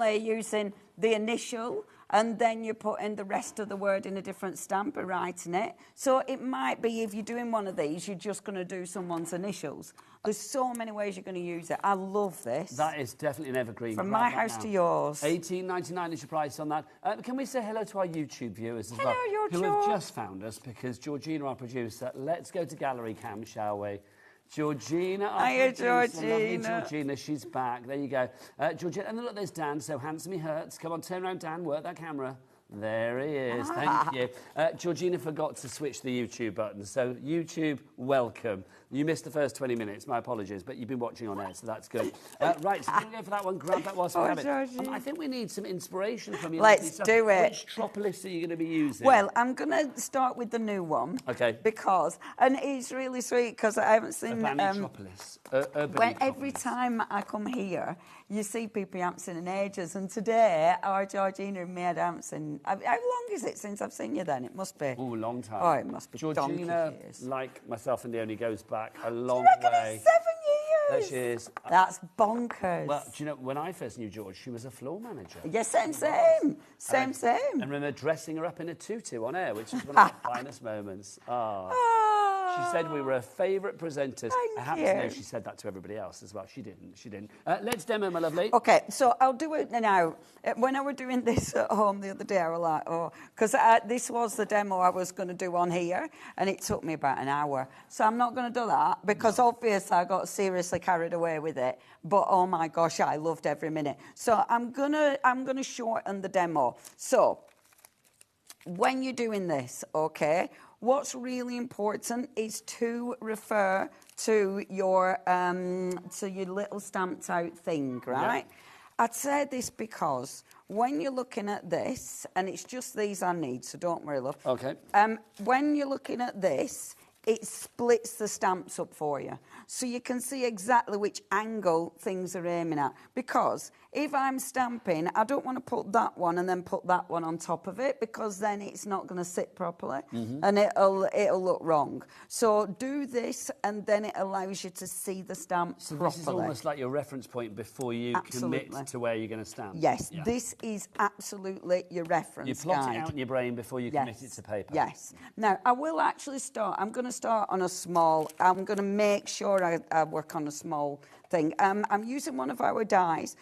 using the initial, and then you put in the rest of the word in a different stamp and writing it. So it might be, if you're doing one of these, you're just going to do someone's initials. There's so many ways you're going to use it. I love this. That is definitely an evergreen. From my house to yours. $18.99 is your price on that. Can we say hello to our YouTube viewers as well? Hello, who have just found us, because Georgina, our producer, let's go to gallery cam, shall we? Georgina, our producer, lovely Georgina, she's back. There you go. Georgina, and look, there's Dan, so handsome he hurts. Come on, turn around, Dan, work that camera. There he is, thank you. Georgina forgot to switch the YouTube button, so YouTube, welcome. You missed the first 20 minutes, my apologies, but you've been watching on air, so that's good. Right, so we're going to go for that one, grab that whilst we have it. I think we need some inspiration from you. Let's do it. Which Tropolis are you going to be using? Well, I'm going to start with the new one. Okay. Because, and it's really sweet, because I haven't seen... Metropolis. Every time I come here, you see people you haven't seen in ages, and today, our Georgina and me had haven't seen... How long is it since I've seen you then? It must be... Oh, a long time. Oh, it must be Georgina, like myself and Leonie, goes back a long way. It's 7 years? There she is. That's bonkers. Well, do you know, when I first knew George, she was a floor manager. Yes, same. And remember dressing her up in a tutu on air, which is one of my finest moments. She said we were her favourite presenters. I happen to know she said that to everybody else as well. She didn't. Let's demo, my lovely. Okay, so I'll do it now. When I was doing this at home the other day, I was like, oh, because this was the demo I was going to do on here, and it took me about an hour. So I'm not going to do that, because obviously I got seriously carried away with it. But oh my gosh, I loved every minute. So I'm gonna shorten the demo. So when you're doing this, okay, what's really important is to refer to your little stamped out thing, right? Yeah. I'd say this because when you're looking at this, and it's just these I need, so don't worry, love. Okay. When you're looking at this, it splits the stamps up for you. So you can see exactly which angle things are aiming at. Because if I'm stamping, I don't want to put that one and then put that one on top of it, because then it's not going to sit properly and it'll look wrong. So do this, and then it allows you to see the stamp properly. This is almost like your reference point before you commit to where you're going to stamp. Yes, this is absolutely your reference You plot it out in your brain before you commit it to paper. Yes. Now, I will actually start. I'm going to start on a small. I'm going to make sure I work on a small thing. I'm using one of our dies.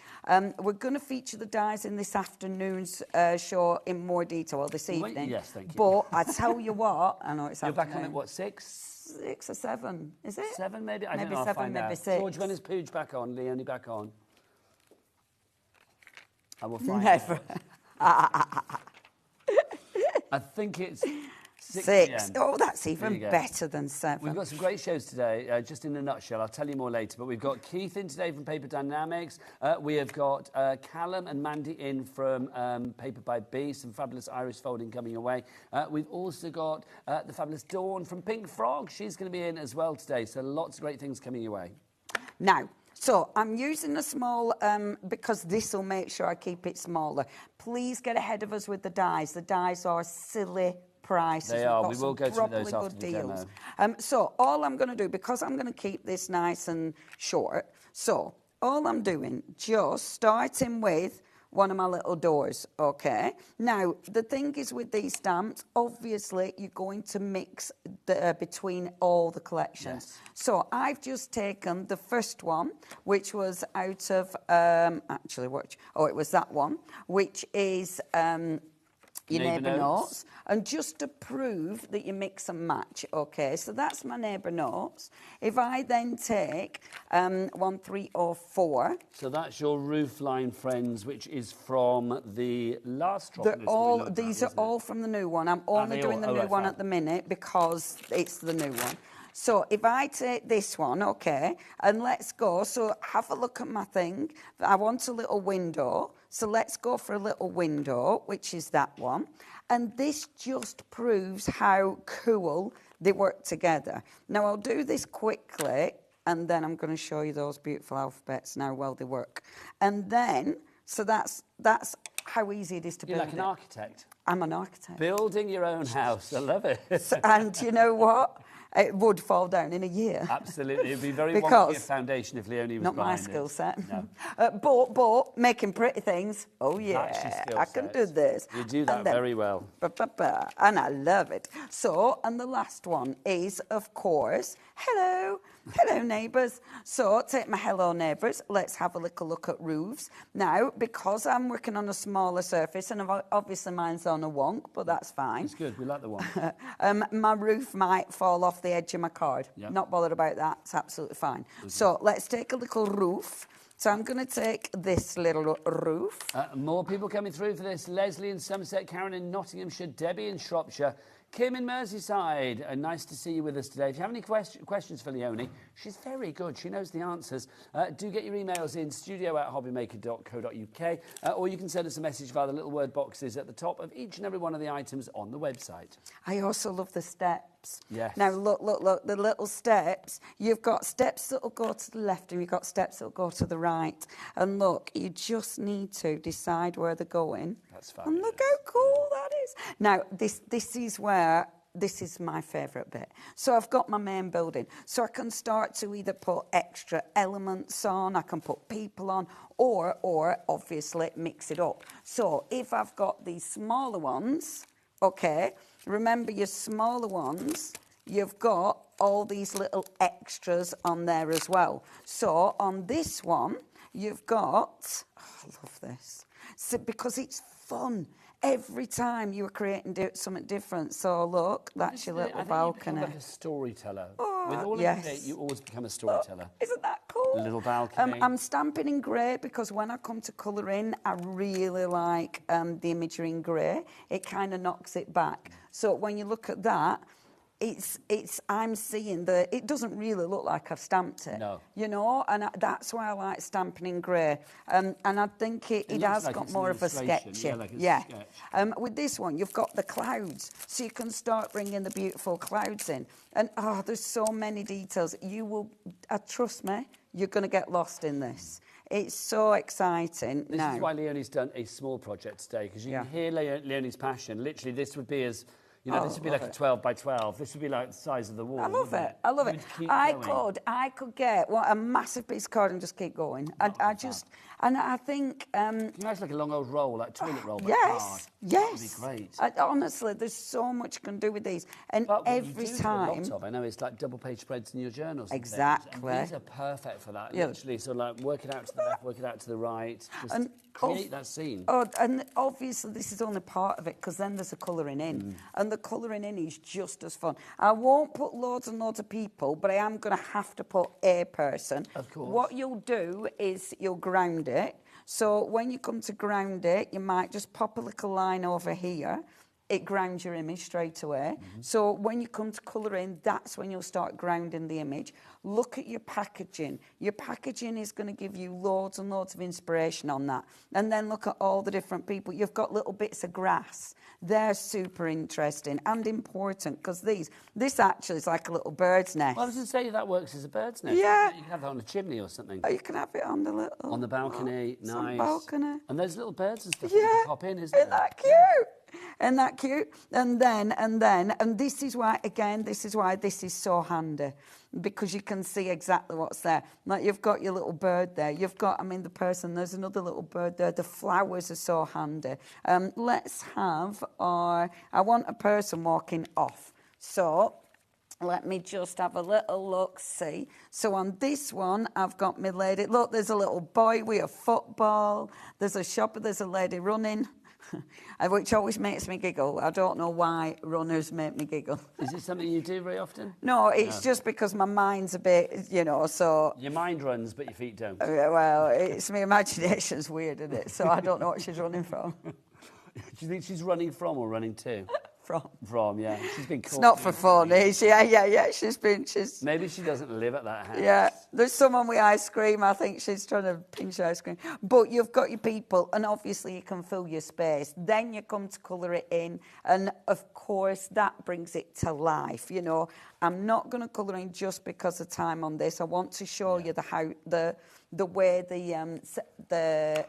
We're going to feature the dies in this afternoon's show in more detail this evening. Yes, thank you. But I tell you what, I know it's You're afternoon. back on it, what, 6? 6 or 7, is it? 7 maybe? I maybe don't know, 7, I'll find maybe out. 6. George, when is Pooge back on? Leonie back on? I will find Never. out. I think it's 6 6. PM. Oh, that's even better than 7. We've got some great shows today, just in a nutshell. I'll tell you more later. But we've got Keith in today from Paper Dynamics. We have got Callum and Mandy in from Paper by B, some fabulous Irish folding coming away. We've also got the fabulous Dawn from Pink Frog. She's going to be in as well today. So lots of great things coming your way. Now, so I'm using a small, because this will make sure I keep it smaller. Please get ahead of us with the dies. The dies are silly prices. They are. We will go through those after the deals. demo. So all I'm going to do, because I'm going to keep this nice and short, so all I'm doing, just starting with one of my little doors, okay? Now, the thing is with these stamps, obviously, you're going to mix between all the collections. Yes. So I've just taken the first one, which was out of, it was that one, which is... your neighbour notes, and just to prove that you mix and match, okay? So that's my neighbour notes. If I then take 1, 3, or 4... So that's your roofline friends, which is from the last Tropolis. These are all from the new one. I'm only doing the new one at the minute because it's the new one. So if I take this one, okay, and let's go. So have a look at my thing. I want a little window. So let's go for a little window, which is that one. And this just proves how cool they work together. Now, I'll do this quickly, and then I'm going to show you those beautiful alphabets and how well they work. And then, so that's how easy it is to build. You're like an architect. I'm an architect. Building your own house. I love it. And you know what? It would fall down in a year. Absolutely. It'd be very wonky a foundation if Leonie was not my behind skill it. set. No. But making pretty things, oh yeah, That's your skill I can set. do this. You do that very well. And I love it. So, and the last one is, of course, hello neighbours. So take my hello neighbours, let's have a little look at roofs. Now, because I'm working on a smaller surface, and obviously mine's on a wonk, but that's fine. It's good, we like the one. My roof might fall off the edge of my card. Yep. Not bothered about that, it's absolutely fine. So let's take a little roof. So I'm going to take this little roof. More people coming through for this. Leslie in Somerset, Karen in Nottinghamshire, Debbie in Shropshire, Kim in Merseyside. Nice to see you with us today. If you have any questions for Leonie, she's very good. She knows the answers. Do get your emails in studio@hobbymaker.co.uk, or you can send us a message via the little word boxes at the top of each and every one of the items on the website. I also love the steps. Yes. Now, look, the little steps. You've got steps that will go to the left and you've got steps that will go to the right. And look, you just need to decide where they're going. That's fabulous. And look how cool that is. Now, this is where... This is my favourite bit. So I've got my main building. So I can start to either put extra elements on, I can put people on, or obviously mix it up. So if I've got these smaller ones, okay, remember your smaller ones, you've got all these little extras on there as well. So on this one, you've got, oh, I love this, so, because it's fun. Every time you were creating something different. So look, that's your little balcony. You become like a storyteller. Oh, with all yes. of it, you always become a storyteller. Isn't that cool? A little balcony. I'm stamping in grey because when I come to colour in, I really like the imagery in grey. It kind of knocks it back. So when you look at that, I'm seeing that it doesn't really look like I've stamped it. No. You know, and that's why I like stamping in grey. And I think it has like got it's more an of a sketchy. illustration. Yeah, like a sketch. With this one, you've got the clouds, so you can start bringing the beautiful clouds in. And there's so many details. You will, trust me, you're going to get lost in this. It's so exciting. This is why Leonie's done a small project today, because you can hear Leonie's passion. Literally, this would be as... You know, this would be like a 12 by 12. This would be like the size of the wall. I love it. I love it. I could get a massive piece of card and just keep going. And I think... you know, it's like a long old roll, like toilet roll, but yes, hard. yes. That would be great. Honestly, there's so much you can do with these. And but every time... A lot of, I know it's like double page spreads in your journals. Exactly. And these are perfect for that. Yeah. Literally, so like work it out to the left, work it out to the right. Just create that scene. And obviously this is only part of it, because then there's a colouring in. And the colouring in is just as fun. I won't put loads and loads of people, but I am going to have to put a person. Of course. What you'll do is you'll ground it. So when you come to ground it, you might just pop a little line over here. It grounds your image straight away. So when you come to colour in, that's when you'll start grounding the image. Look at your packaging. Your packaging is going to give you loads and loads of inspiration on that. And then look at all the different people. You've got little bits of grass. They're super interesting and important, because this actually is like a little bird's nest. Well, I was going to say that works as a bird's nest. Yeah. You can have that on a chimney or something. Oh, you can have it on the little... On the balcony, nice. On the balcony. And there's little birds and stuff that you can pop in, isn't there? Isn't that cute? Isn't that cute? And this is why, again, this is so handy, because you can see exactly what's there. Like, you've got your little bird there. You've got, the person, there's another little bird there. The flowers are so handy. Let's have I want a person walking off. So let me just have a little look, see. So on this one, I've got my lady. Look, there's a little boy with a football. There's a shopper, there's a lady running. Which always makes me giggle. I don't know why runners make me giggle. Is it something you do very often? No, it's just because my mind's a bit, so... Your mind runs, but your feet don't. Well, it's my imagination's weird, isn't it? So I don't know what she's running from. Do you think she's running from or running to? From, yeah. She's been caught. It's not for fun, is she? Yeah. Maybe she doesn't live at that house. Yeah. There's someone with ice cream. I think she's trying to pinch ice cream. But you've got your people, and obviously you can fill your space. Then you come to colour it in, and of course that brings it to life. You know, I'm not going to colour in just because of time on this. I want to show you the way the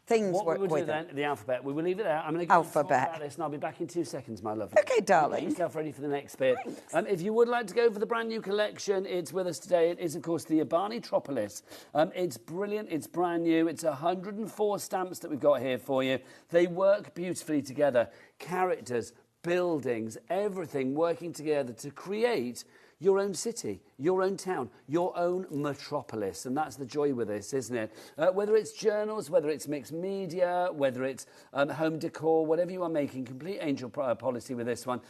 things what work we will with do it. then, the alphabet, we will leave it there. I'm going to go Alphabet. about this and I'll be back in 2 seconds, my lovely. Okay, darling. Get yourself ready for the next bit. If you would like to go for the brand new collection, it's with us today. It is, of course, the Tropolis. It's brilliant. It's brand new. It's 104 stamps that we've got here for you. They work beautifully together. Characters, buildings, everything working together to create your own city, your own town, your own metropolis. And that's the joy with this, isn't it? Whether it's journals, whether it's mixed media, whether it's home decor, whatever you are making, complete angel policy with this one.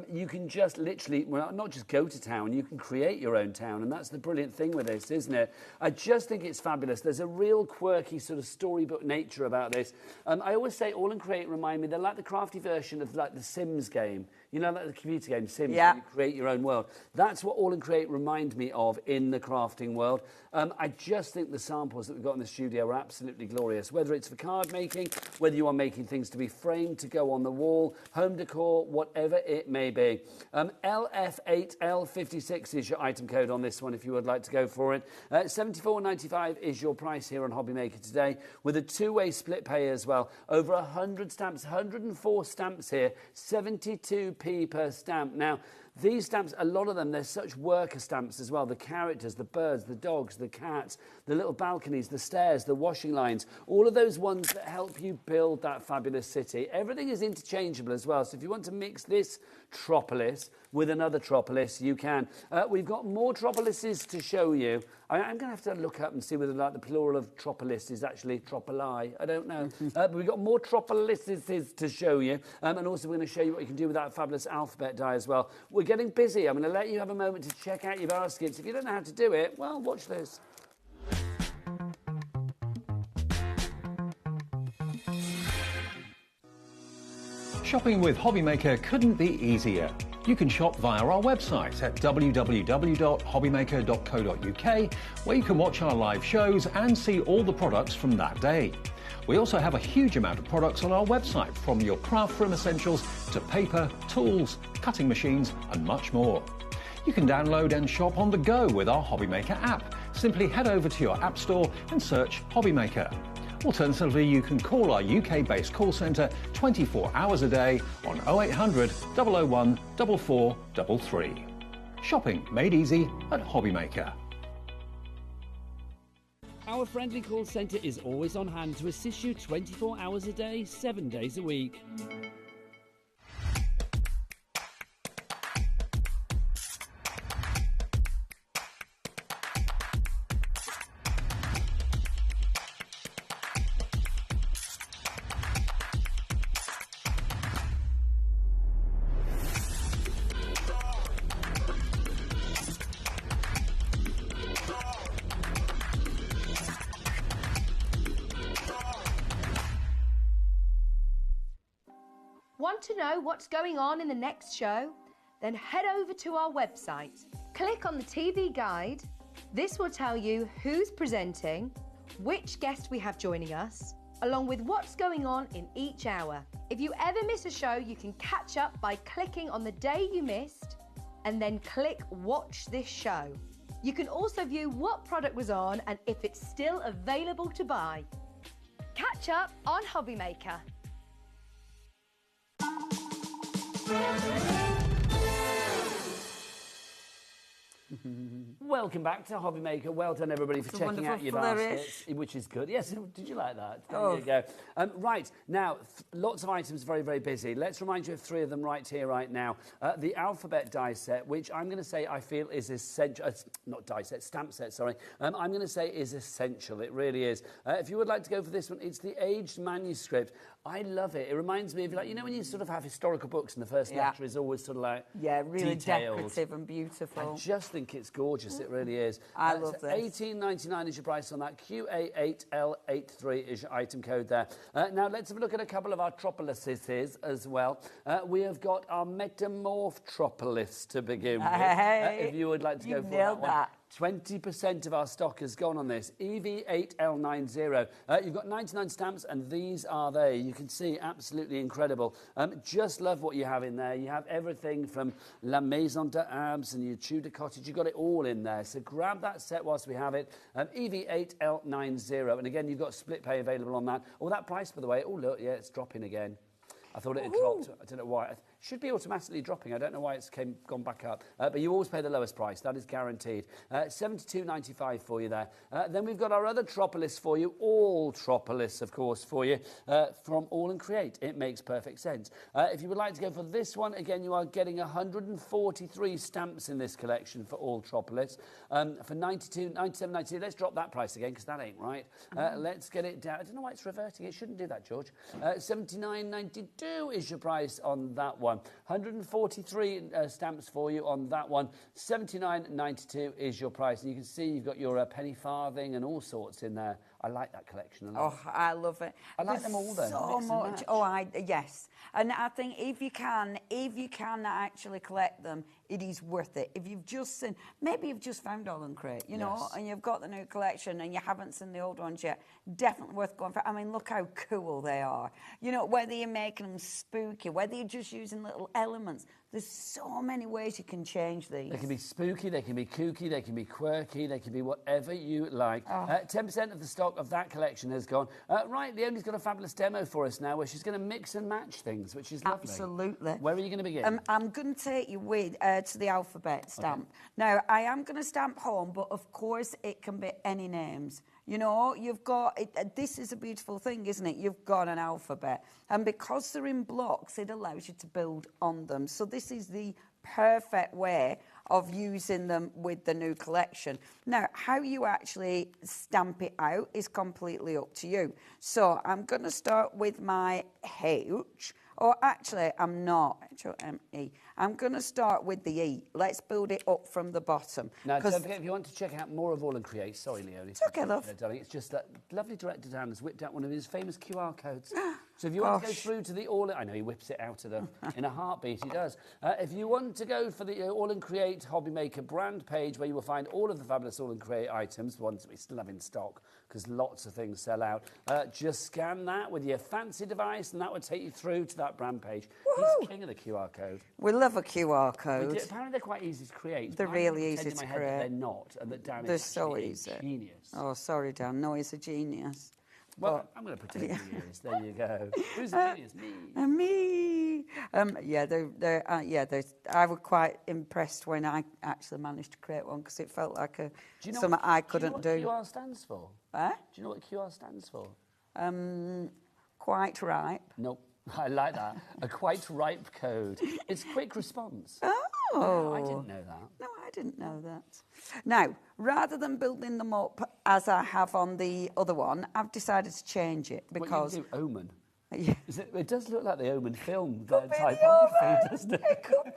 You can just literally, well, not just go to town, you can create your own town. And that's the brilliant thing with this, isn't it? I just think it's fabulous. There's a real quirky sort of storybook nature about this. I always say All and Create remind me, they're like the crafty version of like the Sims game. You know, like the computer game Sims, where you create your own world. That's what All and Create remind me of in the crafting world. I just think the samples that we've got in the studio are absolutely glorious. Whether it's for card making, whether you are making things to be framed, to go on the wall, home decor, whatever it may be. LF8L56 is your item code on this one if you would like to go for it. $74.95 is your price here on HobbyMaker today, with a two-way split pay as well. Over 100 stamps, 104 stamps here, 72p per stamp. Now, these stamps, a lot of them, they're such worker stamps as well. The characters, the birds, the dogs, the cats, the little balconies, the stairs, the washing lines, all of those ones that help you build that fabulous city. Everything is interchangeable as well. So if you want to mix this Tropolis with another Tropolis, you can. We've got more Tropolises to show you. I'm going to have to look up and see whether like the plural of Tropolis is actually Tropoli. I don't know. But we've got more Tropolises to show you. And also we're going to show you what you can do with that fabulous alphabet die as well. We're getting busy. I'm going to let you have a moment to check out your baskets. If you don't know how to do it, well, watch this. Shopping with HobbyMaker couldn't be easier. You can shop via our website at www.hobbymaker.co.uk, where you can watch our live shows and see all the products from that day. We also have a huge amount of products on our website, from your craft room essentials to paper, tools, cutting machines and much more. You can download and shop on the go with our HobbyMaker app. Simply head over to your app store and search HobbyMaker. Alternatively, you can call our UK-based call centre 24 hours a day on 0800 001 4433. Shopping made easy at HobbyMaker. Our friendly call centre is always on hand to assist you 24 hours a day, 7 days a week. Want to know what's going on in the next show? Then head over to our website. Click on the TV guide. This will tell you who's presenting, which guest we have joining us, along with what's going on in each hour. If you ever miss a show, you can catch up by clicking on the day you missed and then click Watch This Show. You can also view what product was on and if it's still available to buy. Catch up on HobbyMaker. Welcome back to HobbyMaker. Well done, everybody, for checking out your baskets, which is good. Yes, did you like that? There you go. Right, now, lots of items, very, very busy. Let's remind you of three of them right here, right now. The alphabet die set, which I'm going to say I feel is essential. Not die set, stamp set, sorry. I'm going to say is essential. It really is. If you would like to go for this one, it's the aged manuscript. I love it. It reminds me of, like, you know, when you sort of have historical books and the first letter is always sort of like really detailed. decorative and beautiful. I just think it's gorgeous. It really is. I love this. $18.99 is your price on that. QA8L83 is your item code there. Now, let's have a look at a couple of our Tropolises as well. We have got our Metamorph Tropolis to begin with. Hey, if you would like to go for nailed that one. 20% of our stock has gone on this. EV8L90. You've got 99 stamps, and these are they. You can see, absolutely incredible. Just love what you have in there. You have everything from La Maison d'Abs and your Tudor Cottage. You've got it all in there. So grab that set whilst we have it. EV8L90. And again, you've got split pay available on that. Oh, that price, by the way. Oh, look, yeah, it's dropping again. I thought it had dropped. I don't know why. It should be automatically dropping. I don't know why it's gone back up. But you always pay the lowest price. That is guaranteed. $72.95 for you there. Then we've got our other Tropolis for you. All Tropolis, of course, for you from All and Create. It makes perfect sense. If you would like to go for this one, again, you are getting 143 stamps in this collection for All Tropolis. For $97.92. Let's drop that price again because that ain't right. Let's get it down. I don't know why it's reverting. It shouldn't do that, George. $79.92 is your price on that one. 143 stamps for you on that one. $79.92 is your price. And you can see you've got your penny farthing and all sorts in there. I like that collection a lot. Oh, I love it. I like them all though. So much. Oh, yes. And I think if you can actually collect them, it is worth it. If you've just seen, maybe you've just found All and Create, you know, and you've got the new collection and you haven't seen the old ones yet, definitely worth going for. I mean, look how cool they are. You know, whether you're making them spooky, whether you're just using little elements, there's so many ways you can change these. They can be spooky, they can be kooky, they can be quirky, they can be whatever you like. 10% of the stock of that collection has gone. Right, Leonie's got a fabulous demo for us now where she's going to mix and match things, which is lovely. Absolutely. Where are you going to begin? I'm going to take you with to the alphabet stamp. Okay. Now, I am going to stamp home, but of course it can be any names. You know, you've got, this is a beautiful thing, isn't it? You've got an alphabet. And because they're in blocks, it allows you to build on them. So this is the perfect way of using them with the new collection. Now, how you actually stamp it out is completely up to you. So I'm going to start with my H. Or actually, I'm not. H-O-M-E. I'm going to start with the E. Let's build it up from the bottom. Now, don't forget, if you want to check out more of All and Create, sorry, Leonie. It's okay, love. Darling, it's just that lovely director Dan has whipped out one of his famous QR codes. So if you want to go through to the All... I know, he whips it out in a heartbeat, he does. If you want to go for the All and Create HobbyMaker brand page, where you will find all of the fabulous All and Create items, the ones that we still have in stock, because lots of things sell out, just scan that with your fancy device, and that would take you through to that brand page. Woohoo! He's king of the QR code. We love a QR code. Apparently they're quite easy to create. They're really easy to create. They're not, and that Dan is so easy. A genius. Oh, sorry, Dan. No, he's a genius. Well, I'm going to pretend he is. There you go. Who's the genius? Me. Me. I was quite impressed when I actually managed to create one because it felt like something I couldn't do. Do you know what QR stands for? Do you know what QR stands for? Quite ripe. Nope. I like that. A quite ripe code. It's quick response. Oh. No, I didn't know that. No, I didn't know that. Now, rather than building them up as I have on the other one, I've decided to change it because... What you do, Omen? Yeah. It does look like the Omen film typography, doesn't it? It could be.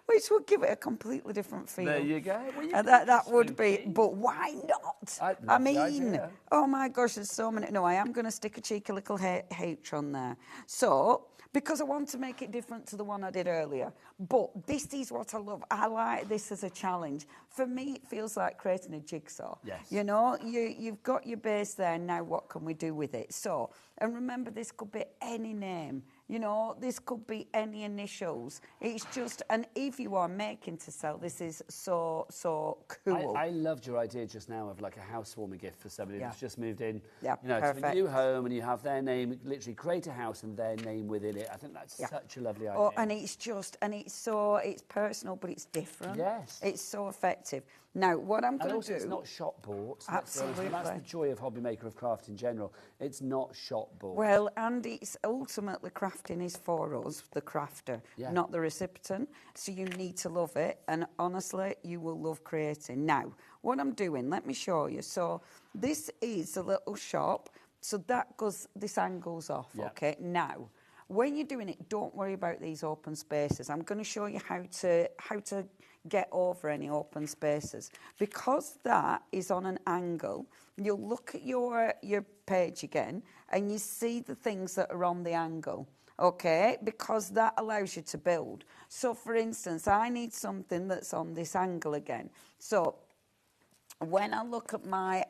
Which would give it a completely different feel. There you go. Well, that would be, but why not? I mean, oh my gosh, there's so many. No, I am going to stick a cheeky little H on there. So, because I want to make it different to the one I did earlier. But this is what I love. I like this as a challenge. For me, it feels like creating a jigsaw. Yes. You know, you've got your base there, now what can we do with it? So, and remember, this could be any name. You know, this could be any initials. It's just, and if you are making to sell, this is so cool. I loved your idea just now of like a housewarming gift for somebody who's just moved in. Yeah, you know, perfect. to a new home, and you have their name, literally create a house and their name within it. I think that's such a lovely idea. Oh, and it's just, and it's personal, but it's different. Yes. It's so effective. Now, what I'm going to do... it's not shop bought. Absolutely. That's the joy of HobbyMaker of craft in general. It's not shop bought. Well, and it's ultimately crafting is for us, the crafter, not the recipient. So you need to love it. And honestly, you will love creating. Now, what I'm doing, let me show you. So this is a little shop. So that goes, this angles off, okay? Now, when you're doing it, don't worry about these open spaces. I'm going to show you how to get over any open spaces. Because that is on an angle, you'll look at your page again and you see the things that are on the angle, okay? Because that allows you to build. So, for instance, I need something that's on this angle again. So, when I look at my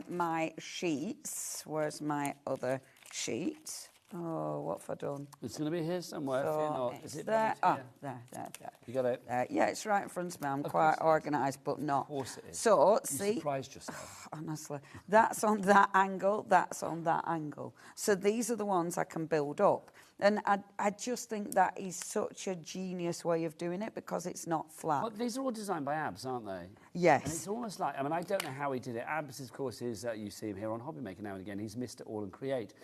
my sheets, where's my other sheet? Oh, what have I done? It's going to be here somewhere. So if you're not. Is it there? behind Oh, here? there. You got it? Yeah, it's right in front of me. I'm Of quite course it is. organised, but not. Of course it is. So, You see, surprised yourself. honestly, that's on that angle, that's on that angle. So these are the ones I can build up. And I just think that is such a genius way of doing it because it's not flat. Well, these are all designed by Abs, aren't they? Yes. And it's almost like, I mean, I don't know how he did it. Abs, of course, is, you see him here on HobbyMaker now and again. He's Mr. All and Create.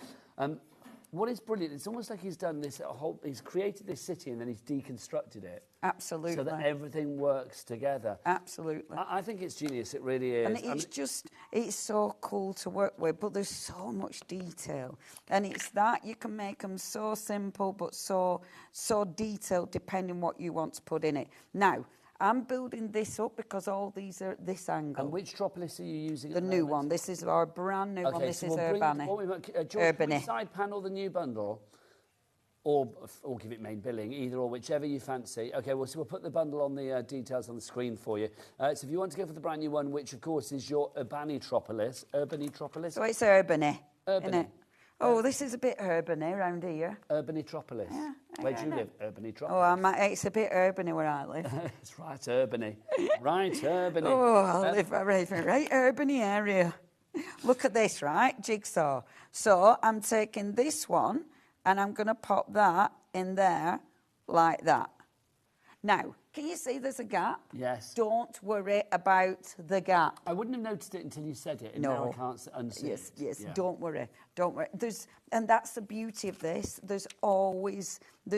What is brilliant, it's almost like he's done this he's created this city and then he's deconstructed it. Absolutely. So that everything works together. Absolutely. I think it's genius, it really is. And it's so cool to work with, but there's so much detail. And it's that you can make them so simple, but so detailed depending what you want to put in it. Now, I'm building this up because all these are this angle. And which Tropolis are you using? The new one. This is our brand new one. This is Urbani. George, can we side panel the new bundle? Or give it main billing, either or, whichever you fancy. Okay, well, so we'll put the bundle on the details on the screen for you. So if you want to go for the brand new one, which, of course, is your Urbani Tropolis. So it's Urbani, isn't Urbani. it? Oh, this is a bit Urbani around here. Urbani Tropolis. Yeah, Where do you live? Urbani Tropolis. Oh, it's a bit Urbani where I live. It's right, Urbani. Right, Urbani. Oh, I live right Urbani area. Look at this, right? Jigsaw. So I'm taking this one and I'm going to pop that in there like that. Now, can you see there's a gap? Yes. Don't worry about the gap. I wouldn't have noticed it until you said it, and now I can't unsee it. Yes, Yeah. don't worry. And that's the beauty of this. There's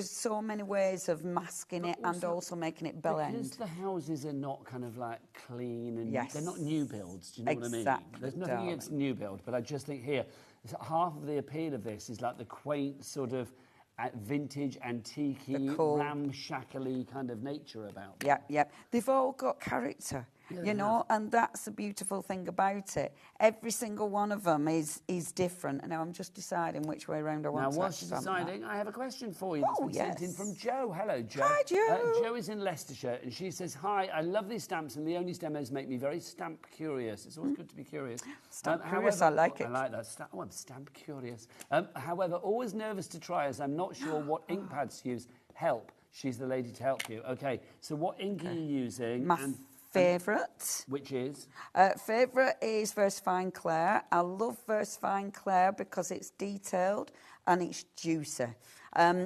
so many ways of masking it and also making it blend. Because the houses are not kind of like clean and Yes. they're not new builds, do you know what I mean? Exactly, There's nothing against new build, but I just think here, half of the appeal of this is like the quaint sort of vintage, antique, cool, ramshackly kind of nature about them. Yep. They've all got character, you know, and that's the beautiful thing about it. Every single one of them is different. And now I'm just deciding which way around I want to. Now, whilst you're deciding, I have a question for you. Oh, that's been sent in from Jo. Hello, Jo. Hi, Jo. Jo is in Leicestershire, and she says, "Hi, I love these stamps, and the only demos make me very stamp curious. It's always good to be curious. Stamp curious, I like it. I like that. I'm stamp curious. However, always nervous to try, as I'm not sure what ink pads to use. Help. She's the lady to help you. Okay, so what ink are you using? My favourite. Which is? Favourite is Versifying Clair. I love Versifying Clair because it's detailed and it's juicy.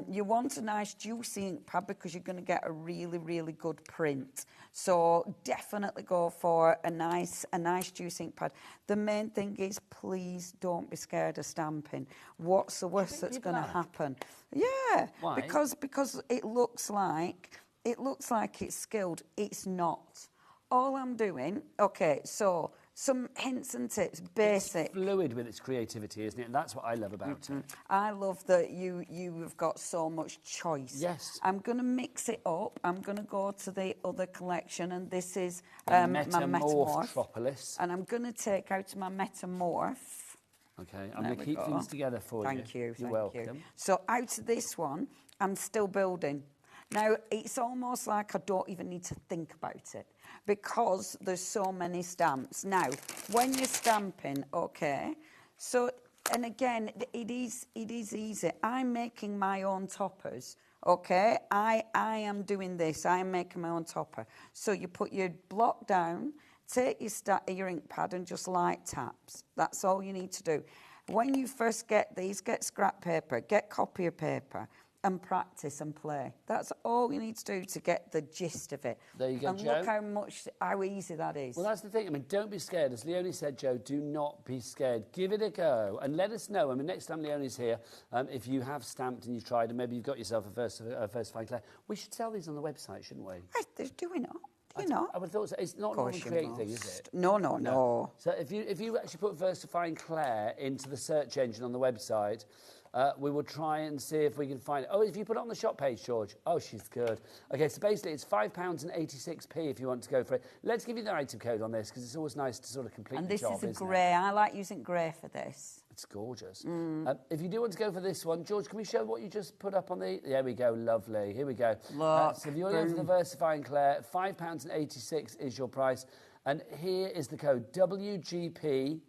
You want a nice juicy ink pad because you're going to get a really, really good print. So definitely go for a nice juicy ink pad. The main thing is please don't be scared of stamping. What's the worst that's going to happen? Yeah. Why? Because it looks like it's skilled. It's not. All I'm doing, okay, so some hints and tips, basic. It's fluid with its creativity, isn't it? And that's what I love about it. I love that you've got so much choice. Yes. I'm going to mix it up. I'm going to go to the other collection, and this is my Metamorph. Tropolis. And I'm going to take out my Metamorph. Okay, I'm going to keep things together for you. Thank you. You're welcome. So out of this one, I'm still building. Now, it's almost like I don't even need to think about it because there's so many stamps. Now, when you're stamping, okay, so, and again, it is easy. I'm making my own toppers, okay? I am doing this. I'm making my own topper. So you put your block down, take your ink pad and just light taps. That's all you need to do. When you first get these, get scrap paper, get copier paper, and practice and play. That's all you need to do to get the gist of it. There you go, and Jo. look how easy that is. Well, that's the thing. I mean, don't be scared. As Leonie said, Jo, do not be scared. Give it a go and let us know. I mean, next time Leonie's here, if you have stamped and you've tried and maybe you've got yourself a Versifying Clair, we should sell these on the website, shouldn't we? Do we not? Do you not? I would have thought so. It's not a create thing, is it? No. So if you actually put Versifying Clair into the search engine on the website, we will try and see if we can find it. Oh, if you put it on the shop page, George. Oh, she's good. Okay, so basically it's £5.86 if you want to go for it. Let's give you the item code on this because it's always nice to sort of complete the job, And this is a isn't grey. it? I like using grey for this. It's gorgeous. If you do want to go for this one, George, can we show what you just put up on the... There we go, lovely. Here we go. Look, So if you want to go for the Versifying Clair, £5.86 is your price. And here is the code, WGP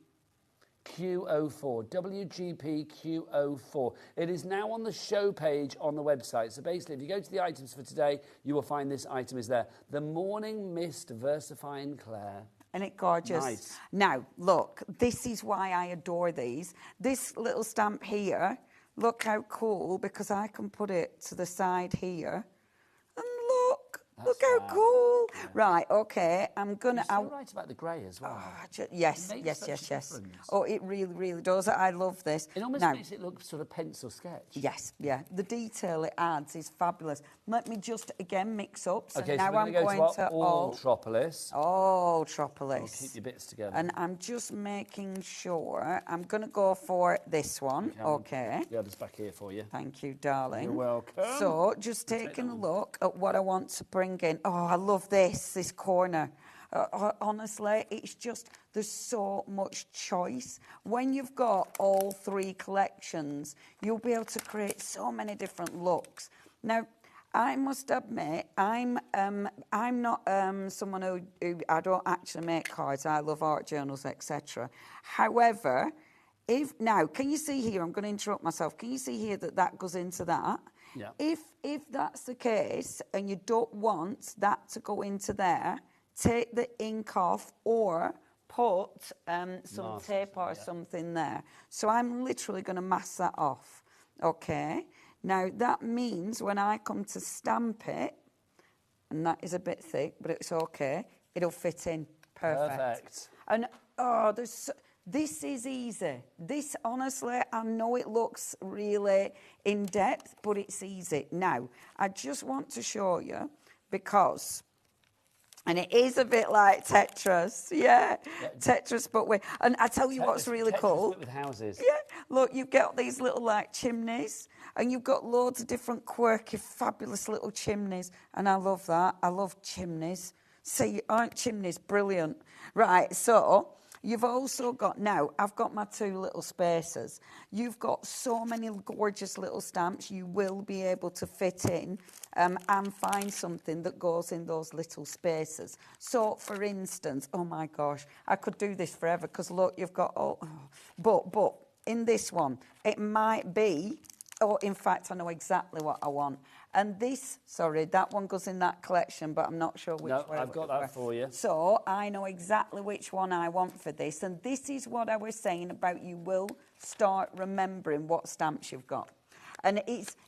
Q04, WGPQ04. It is now on the show page on the website. So basically, if you go to the items for today, you will find this item is there. The Morning Mist Versifying Claire. Isn't it gorgeous? Nice. Now, look, this is why I adore these. This little stamp here, look how cool, because I can put it to the side here. And look how cool. Yeah. Right, okay, I'm going to... You're so right about the grey as well. Oh, yes. Oh, it really, really does. I love this. It almost makes it look sort of pencil sketch. Yes, yeah. The detail it adds is fabulous. Let me just, again, mix up. So okay, now so I'm going to all Tropolis. All Tropolis. I'll keep your bits together. And I'm just making sure. I'm going to go for this one. Okay. The other's back here for you. Thank you, darling. You're welcome. So, just taking a look at what I want to bring in. Oh, I love this corner. Honestly, it's just, there's so much choice. When you've got all three collections, you'll be able to create so many different looks. Now, I must admit, I'm not someone who I don't actually make cards. I love art journals, etc. However, now, can you see here? I'm going to interrupt myself. Can you see here that goes into that? Yeah. If that's the case, and you don't want that to go into there, take the ink off or put some tape or something there. So I'm literally going to mask that off. Okay. Now, that means when I come to stamp it, and that is a bit thick, but it's okay, it'll fit in perfect. And, this is easy. This, honestly, I know it looks really in-depth, but it's easy. Now, I just want to show you, because... And it is a bit like Tetris, Tetris, but with... And I tell you what's really cool. With houses. Yeah, look, you've got these little, like, chimneys, and you've got loads of different quirky, fabulous little chimneys, and I love that. I love chimneys. See, aren't chimneys brilliant? Right, so... You've also got, now, I've got my two little spacers. You've got so many gorgeous little stamps you will be able to fit in and find something that goes in those little spaces. So, for instance, oh my gosh, I could do this forever because, look, you've got, but in this one, it might be, in fact, I know exactly what I want. And this, that one goes in that collection, but I'm not sure which one. No, I've got that for you. So I know exactly which one I want for this. And this is what I was saying about you will start remembering what stamps you've got. And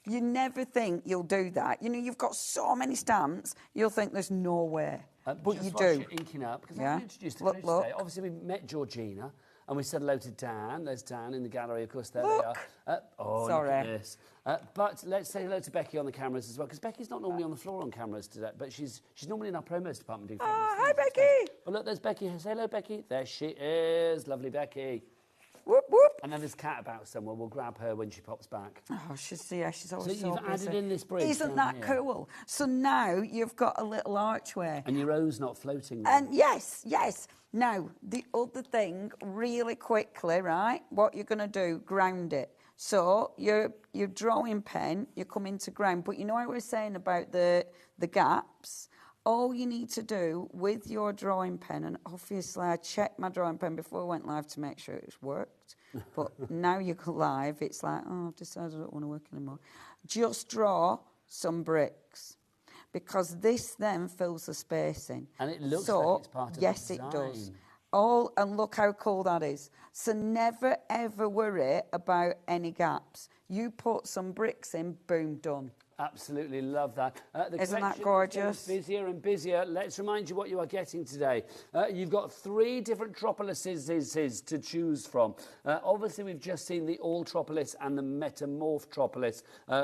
you never think you'll do that. You know, you've got so many stamps, you'll think there's no way. But you do. You're inking up, because I introduced the today. Obviously, we met Georgina. And we said hello to Dan. There's Dan in the gallery, of course. There they are. Sorry. Look at this. But let's say hello to Becky on the cameras as well, because Becky's not normally on the floor on cameras today, but she's normally in our promos department doing fabulous hi, Becky. But look, there's Becky. Say hello, Becky. There she is. Lovely Becky. Whoop, whoop. And then there's Kat about somewhere. We'll grab her when she pops back. Oh, she's always so busy. So you've added in this bridge. Isn't that cool? So now you've got a little archway. And your O's not floating there. And yes. Now, the other thing, really quickly, right, what you're going to do, ground it. So your drawing pen, you come into ground. But you know what I was saying about the gaps? All you need to do with your drawing pen, and obviously I checked my drawing pen before I went live to make sure it worked, but now you go live, it's like, I've decided I don't want to work anymore. Just draw some bricks, because this then fills the space in. And it looks like it's part of the design. Yes, it does. And look how cool that is. So never, ever worry about any gaps. You put some bricks in, boom, done. Absolutely love that. Isn't that gorgeous? Busier and busier. Let's remind you what you are getting today. You've got 3 different Tropolises to choose from. Obviously, we've just seen the All Tropolis and the Metamorph Tropolis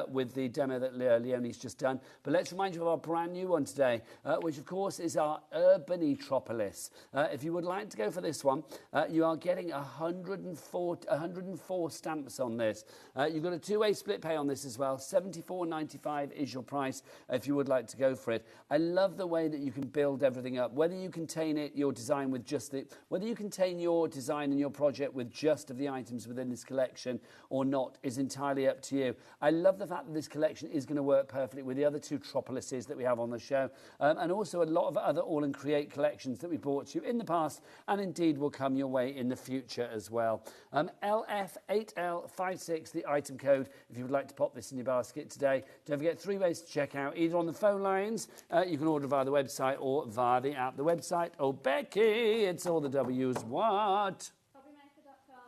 with the demo that Leonie's just done. But let's remind you of our brand new one today, which, of course, is our Urbany Tropolis. If you would like to go for this one, you are getting 104 stamps on this. You've got a 2-way split pay on this as well, £74.95. £195 is your price if you would like to go for it. I love the way that you can build everything up, whether you contain your design with just whether you contain your design and your project with just of the items within this collection or not is entirely up to you. I love the fact that this collection is going to work perfectly with the other two Tropolises that we have on the show, and also a lot of other All and Create collections that we brought you in the past and indeed will come your way in the future as well. LF8L56, the item code, if you would like to pop this in your basket today. Don't forget 3 ways to check out, either on the phone lines, you can order via the website or via the app. The website, oh Becky, it's all the W's, what?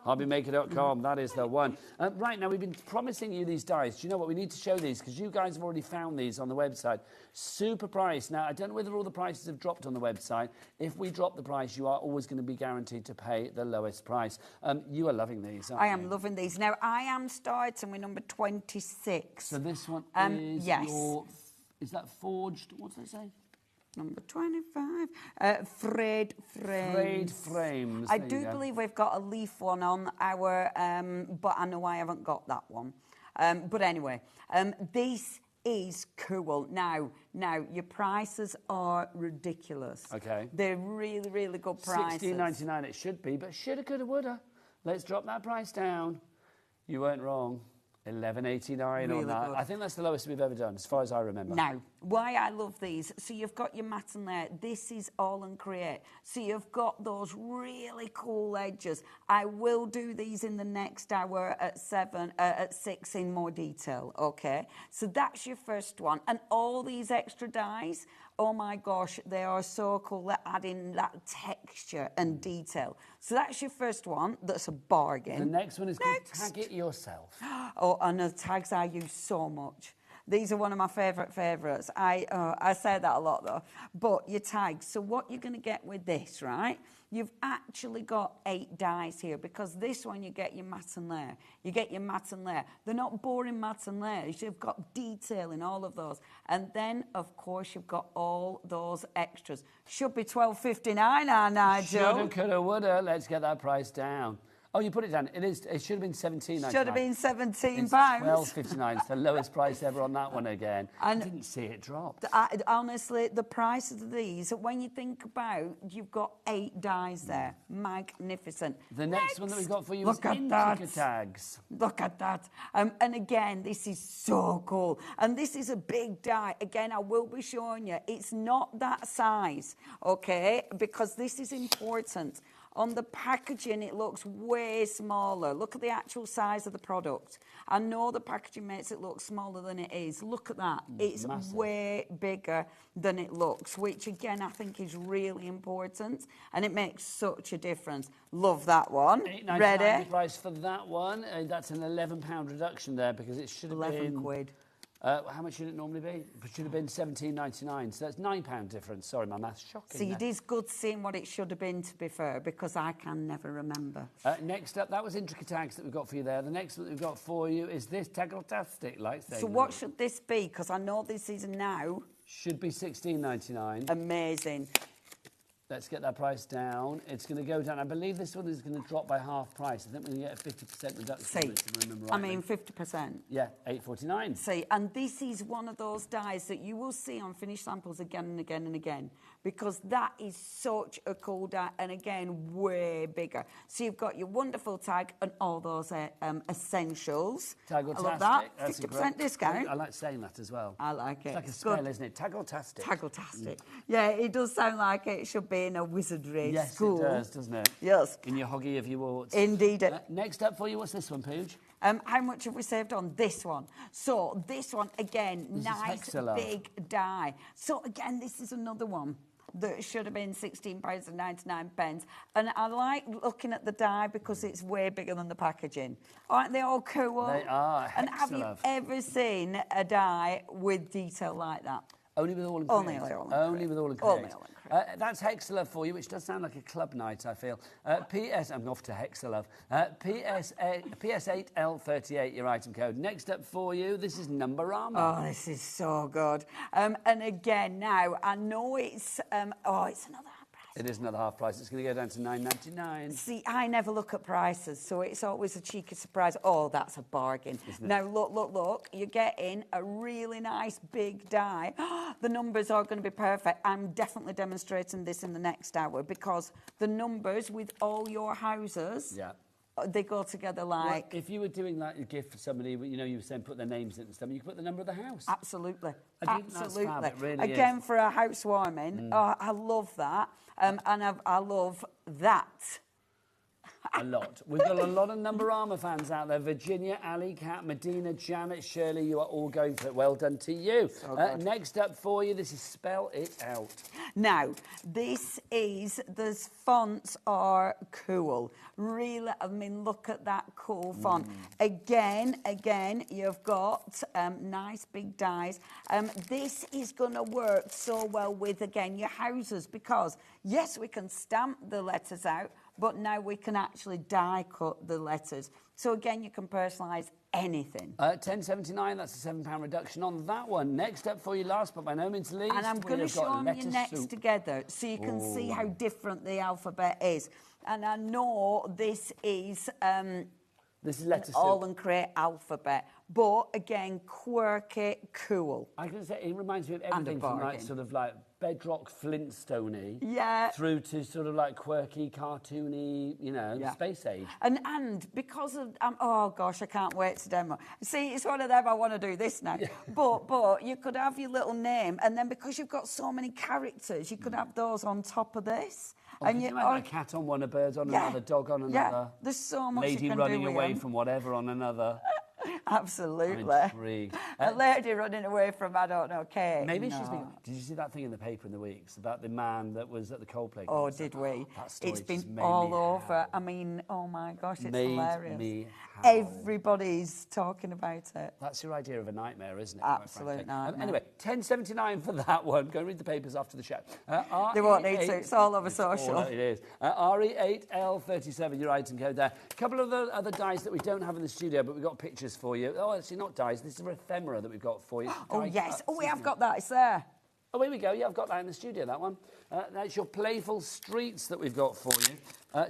HobbyMaker.com, that is the one. Right, now we've been promising you these dies. Do you know what? We need to show these because you guys have already found these on the website. Super price. Now, I don't know whether all the prices have dropped on the website. If we drop the price, you are always going to be guaranteed to pay the lowest price. You are loving these, aren't you? I am loving these. Now, I am starting with number 26. So this one is your... Is that forged? What's that say? Number 25, frayed frames. Frayed frames. I do believe we've got a leaf one on our, but I know I haven't got that one. But anyway, this is cool. Now, your prices are ridiculous. Okay. They're really, really good prices. $16.99 it should be, but shoulda, coulda, woulda. Let's drop that price down. You weren't wrong. $11.89 on that. Good. I think that's the lowest we've ever done, as far as I remember. Now, why I love these, so you've got your mat in there. This is All and Create. So you've got those really cool edges. I will do these in the next hour at 6 in more detail, okay? So that's your first one. And all these extra dies, oh my gosh, they are so cool. They're adding that texture and detail. So that's your first one. That's a bargain. The next one is called Tag It Yourself. Oh, and the tags I use so much. These are one of my favourites. I say that a lot, though. But your tags. So what you're going to get with this, right? You've actually got 8 dies here because this one you get your mat and layer. You get your mat and layer. They're not boring mat and layers. You've got detail in all of those. And then, of course, you've got all those extras. Should be $12.59, Nigel. Shoulda, coulda, woulda. Let's get that price down. Oh, you put it down. It should have been £17.99. Should have been £17. It's £12.59. It's the lowest price ever on that one again. And I didn't see it drop. Honestly, the prices of these, when you think about, you've got 8 dies there. Magnificent. The next one that we've got for you is intricate tags. Look at that. And again, this is so cool. And this is a big die. Again, I will be showing you. It's not that size, okay? Because this is important. On the packaging, it looks way smaller. Look at the actual size of the product. I know the packaging makes it look smaller than it is. Look at that. It's massive. Way bigger than it looks, which, again, I think is really important, and it makes such a difference. Love that one. Ready? The price for that one. That's an £11 reduction there because it should have been... 11 quid. How much should it normally be? It should have been $17.99, so that's £9 difference. Sorry, my math's shocking. See, it is good seeing what it should have been, to be fair, because I can never remember. Next up, that was intricate tags that we've got for you there. The next one that we've got for you is this Taggletastic. So what should this be? Because I know this is now... Should be $16.99. Amazing. Let's get that price down. It's going to go down. I believe this one is going to drop by half price. I think we're going to get a 50% reduction. See, on this, if I remember rightly. I mean 50%. Yeah, $8.49. See, and this is one of those dies that you will see on finished samples again and again and again, because that is such a cool die, and again, way bigger. So you've got your wonderful tag and all those essentials. Taggletastic. I love that. 50% discount. I like saying that as well. I like it. It's like a spell, isn't it? Taggletastic. Taggletastic. Yeah, it does sound like it should be in a wizardry school. Yes, it does, doesn't it? Yes. In your hoggy of your warts. Indeed. Next up for you, what's this one, Pooge? How much have we saved on this one? So this one, again, this nice big die. So again, this is another one that should have been £16.99. And I like looking at the die because it's way bigger than the packaging. Aren't they all cool? They are. And have you ever seen a die with detail like that? Only with All and Create. Only with All and Create. That's Hexalove for you, which does sound like a club night, I feel. I'm off to Hexalove. PS8L38, your item code. Next up for you, this is Numberama. Oh, this is so good. And again, now, I know it's another half price. It is another half price. It's going to go down to £9.99. See, I never look at prices, so it's always a cheeky surprise. Oh, that's a bargain. Now, look. You're getting a really nice big die. The numbers are going to be perfect. I'm definitely demonstrating this in the next hour because the numbers with all your houses... Yeah. They go together like... Well, if you were doing like a gift for somebody, you know, you were saying put their names in and stuff, you could put the number of the house. Absolutely. I think that's fab, it really Again, is. for a housewarming, I love that. And I love that. A lot. We've got a lot of Numberama fans out there. Virginia, Ali, Kat, Medina, Janet, Shirley, you are all going for it. Well done to you. So next up for you, this is Spell It Out. Now, the fonts are cool. Really, I mean, look at that cool font. Again, you've got nice big dies. This is going to work so well with, again, your houses because, yes, we can stamp the letters out, but now we can actually die cut the letters. So again, you can personalise anything. £10.79, that's a £7 reduction on that one. Next up for you, last but by no means least, and I'm going to show them you next together so you can see how different the alphabet is. And I know this is letter all soup. and create alphabet, but again, quirky, cool. I can say it reminds me of everything from like sort of like bedrock Flintstone-y through to sort of like quirky, cartoony, you know, space age. And because of oh gosh, I can't wait to demo. See, it's one of them. I want to do this now. But you could have your little name, and then because you've got so many characters, you could have those on top of this. And you like a cat on one, a bird on another, dog on another. Yeah, there's so much lady you can running do away from whatever on another. Absolutely. I'm intrigued. A lady running away from, I don't know, cake. Maybe she's been... Did you see that thing in the paper in the weeks about the man that was at the Coldplay concert? Oh, did we? That story it's been made all me over. howl. I mean, oh my gosh, it's Made hilarious. me howl. Everybody's talking about it. That's your idea of a nightmare, isn't it? Absolute nightmare. Anyway, £10.79 for that one. Go and read the papers after the show. They won't need to. It's all over social. It is. RE8L37, your item code there. A couple of the other dies that we don't have in the studio, but we've got pictures for you. Oh, actually, not dies. This is an ephemera that we've got for you. Oh, yes. Oh, we have got that. It's there. Oh, here we go. Yeah, I've got that in the studio, that one. That's your playful streets that we've got for you,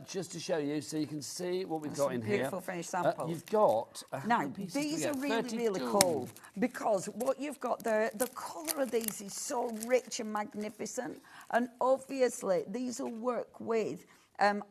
just to show you so you can see what we've got in here. Beautiful finished samples. You've got... Now, these are really cool because what you've got there, the colour of these is so rich and magnificent. And obviously, these will work with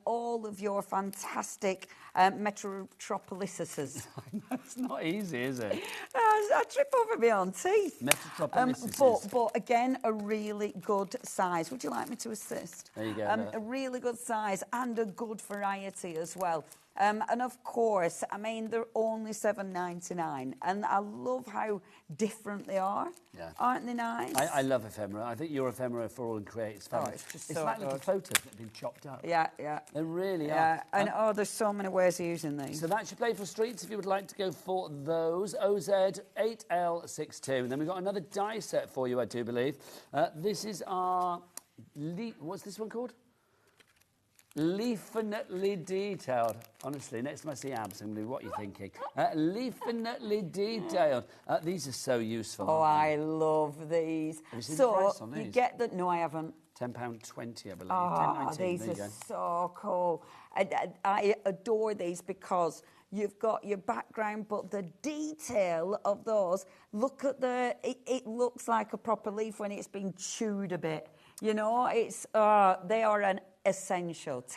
all of your fantastic Metropolises. That's not easy, is it? I trip over my own teeth. Metropolises. But again, a really good size. Would you like me to assist? There you go. A really good size and a good variety as well. And of course, I mean, they're only $7.99, and I love how different they are. Yeah. Aren't they nice? I love ephemera. I think your ephemera for all and create is fun. Oh, it's just it's so like good. little photos that have been chopped up. Yeah, yeah. They really are. And there's so many ways of using these. So that's your Playful Streets if you would like to go for those. OZ8L62. And then we've got another die set for you, I do believe. This is our... What's this one called? Leafinately detailed. Honestly, next time I see abs, I'm going to be, what are you thinking? Leafinately detailed. These are so useful. Oh, I love these. Have you seen the price on these? You get the... No, I haven't. £10.20, I believe. Oh, £10.19. these are so cool. I adore these because you've got your background, but the detail of those, look at it looks like a proper leaf when it's been chewed a bit. You know, they are an essential. £10.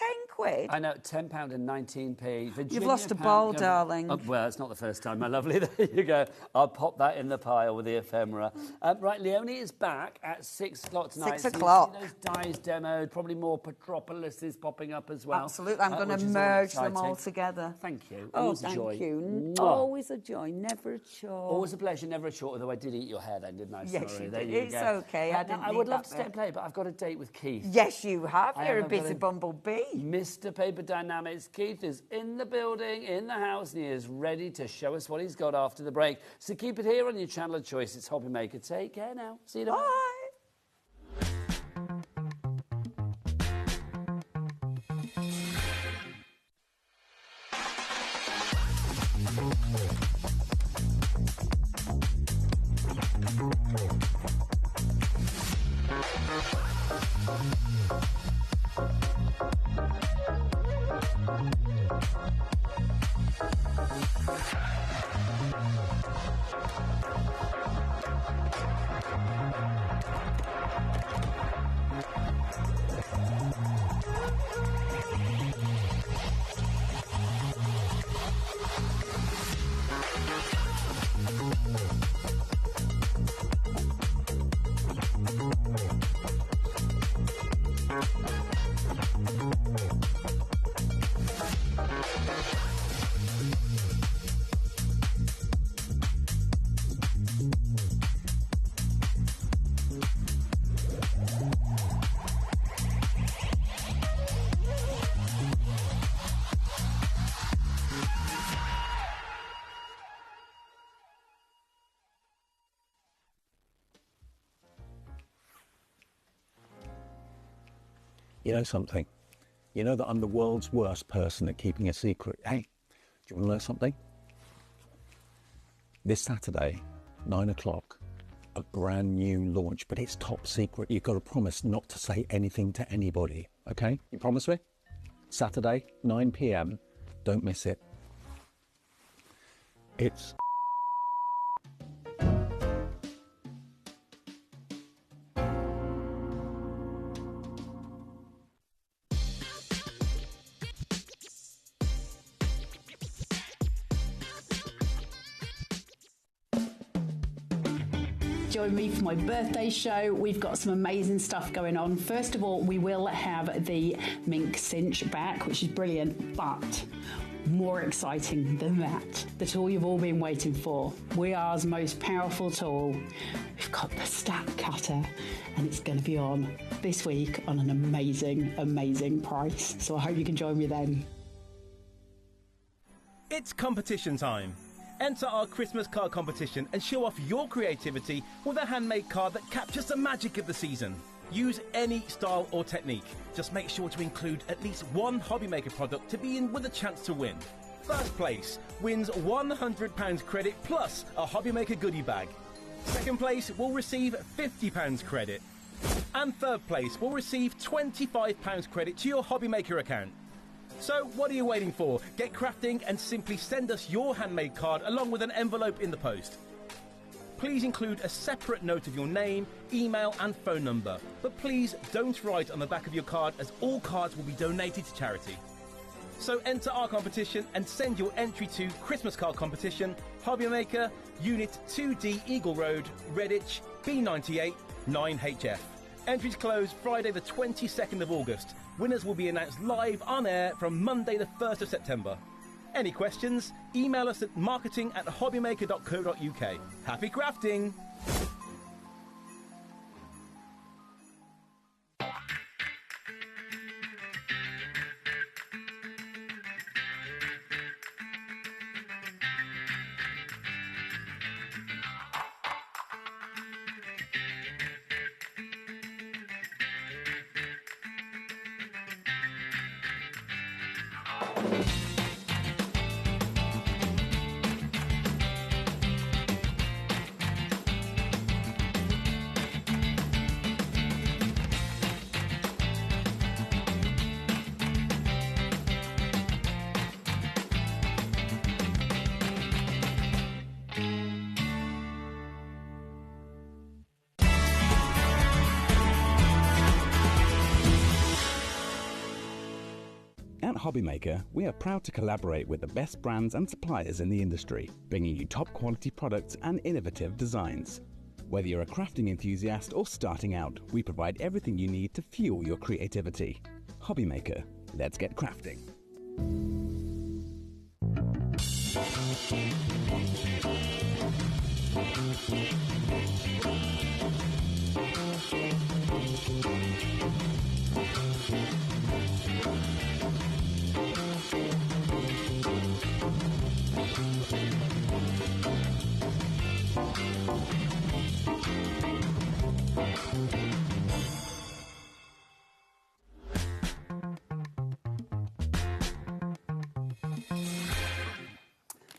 I know, £10.19. Virginia You've lost a ball, darling. Oh, well, it's not the first time, my lovely. There you go. I'll pop that in the pile with the ephemera. Right, Leonie is back at 6 o'clock tonight. 6 o'clock. So you see those dies demoed, probably more Metropolises popping up as well. Absolutely. I'm going to merge them all together. Thank you. Always a joy. Thank you. Always a joy, never a chore. Always a pleasure, never a chore, although I did eat your hair then, didn't I? Yes, Sorry. you There did. you It's go. okay. I would love to stay and play, but I've got a date with Keith. Yes, you have. You're a busy bumblebee. Mr. Paper Dynamics, Keith is in the building, in the house, and he is ready to show us what he's got after the break. So keep it here on your channel of choice. It's HobbyMaker. Take care now. See you tomorrow. Bye. You know something? You know that I'm the world's worst person at keeping a secret. Hey, do you want to learn something? This Saturday, 9 o'clock, a brand new launch, but it's top secret. You've got to promise not to say anything to anybody, okay? You promise me? Saturday, 9 p.m. Don't miss it. It's... Join me for my birthday show. We've got some amazing stuff going on. First of all, we will have the mink cinch back, which is brilliant, but more exciting than that, the tool you've all been waiting for. WeAre's most powerful tool. We've got the stack cutter, and it's going to be on this week on an amazing, amazing price. So I hope you can join me then. It's competition time. Enter our Christmas card competition and show off your creativity with a handmade card that captures the magic of the season. Use any style or technique. Just make sure to include at least one HobbyMaker product to be in with a chance to win. First place wins £100 credit plus a HobbyMaker goodie bag. Second place will receive £50 credit. And third place will receive £25 credit to your HobbyMaker account. So what are you waiting for? Get crafting and simply send us your handmade card along with an envelope in the post. Please include a separate note of your name, email and phone number. But please don't write on the back of your card, as all cards will be donated to charity. So enter our competition and send your entry to Christmas Card Competition, HobbyMaker, Unit 2D Eagle Road, Redditch, B98 9HF. Entries close Friday the 22nd of August. Winners will be announced live on air from Monday the 1st of September. Any questions? Email us at marketing@hobbymaker.co.uk. Happy crafting! At HobbyMaker, we are proud to collaborate with the best brands and suppliers in the industry, bringing you top quality products and innovative designs. Whether you're a crafting enthusiast or starting out, we provide everything you need to fuel your creativity. HobbyMaker, let's get crafting.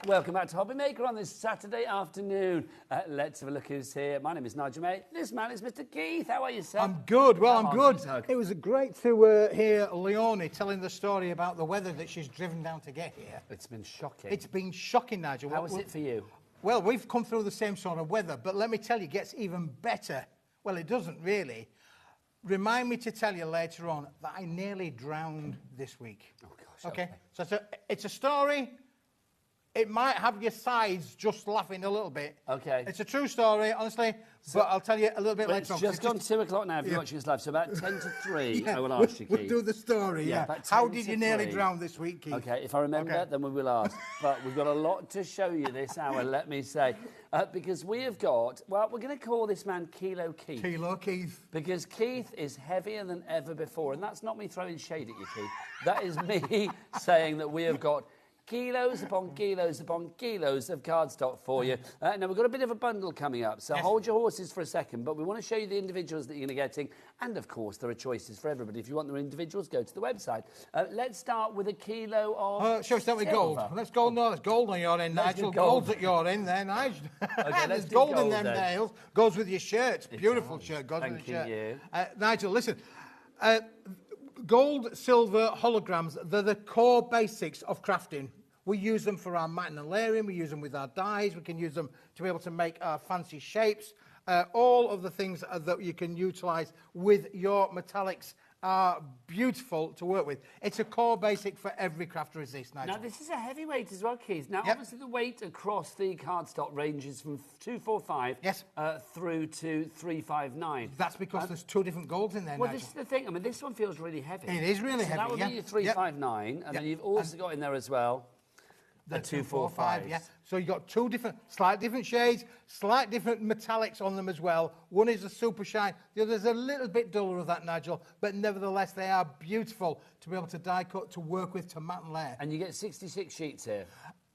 Welcome back to HobbyMaker on this Saturday afternoon. Let's have a look who's here. My name is Nigel May. This man is Mr. Keith. How are you, sir? I'm good. Well, I'm good. Hug. It was great to hear Leonie telling the story about the weather that she's driven down to get here. It's been shocking. It's been shocking, Nigel. How was it for you? Well, we've come through the same sort of weather, but let me tell you, it gets even better. Well, it doesn't really. Remind me to tell you later on that I nearly drowned this week. Oh, gosh. Okay? So it's a story. It might have your sides just laughing a little bit. Okay. It's a true story, honestly, but I'll tell you a little bit later on. It's just gone 2 o'clock now if you're watching us live, so about 10 to 3 I will ask you, Keith. We'll do the story, yeah. How did you nearly drown this week, Keith? Okay, if I remember, then we will ask. But we've got a lot to show you this hour, let me say. Because we have got, well, we're going to call this man Kilo Keith. Kilo Keith. Because Keith is heavier than ever before. And that's not me throwing shade at you, Keith. That is me saying that we have got kilos upon kilos upon kilos of cardstock for you. Now, we've got a bit of a bundle coming up, so hold your horses for a second, but we want to show you the individuals that you're going to get in, and, of course, there are choices for everybody. If you want the individuals, go to the website. Let's start with a kilo of shall we start with gold? Let's go. No, there's gold on your end, Nigel. Gold's at your end there, Nigel. Okay, there's gold in them nails. Goes with your shirt. Beautiful shirt. Goes with your shirt. Nigel, listen. Gold, silver, holograms, they're the core basics of crafting. We use them for our matting and layering, we use them with our dyes, we can use them to be able to make our fancy shapes. All of the things that you can utilise with your metallics are beautiful to work with. It's a core basic for every crafter is this, Nigel. Now, this is a heavyweight as well, Keith. Now, obviously, the weight across the cardstock ranges from 245 through to 359. That's because there's two different golds in there, Well, Nigel. this is the thing. I mean, this one feels really heavy. It is really heavy, that would be your 359, and then you've also got in there as well the 245. So you've got two different, slight different shades, slight different metallics on them as well. One is a super shine, the other is a little bit duller of that, Nigel, but nevertheless they are beautiful to be able to die cut, to work with, to matte and layer. And you get 66 sheets here.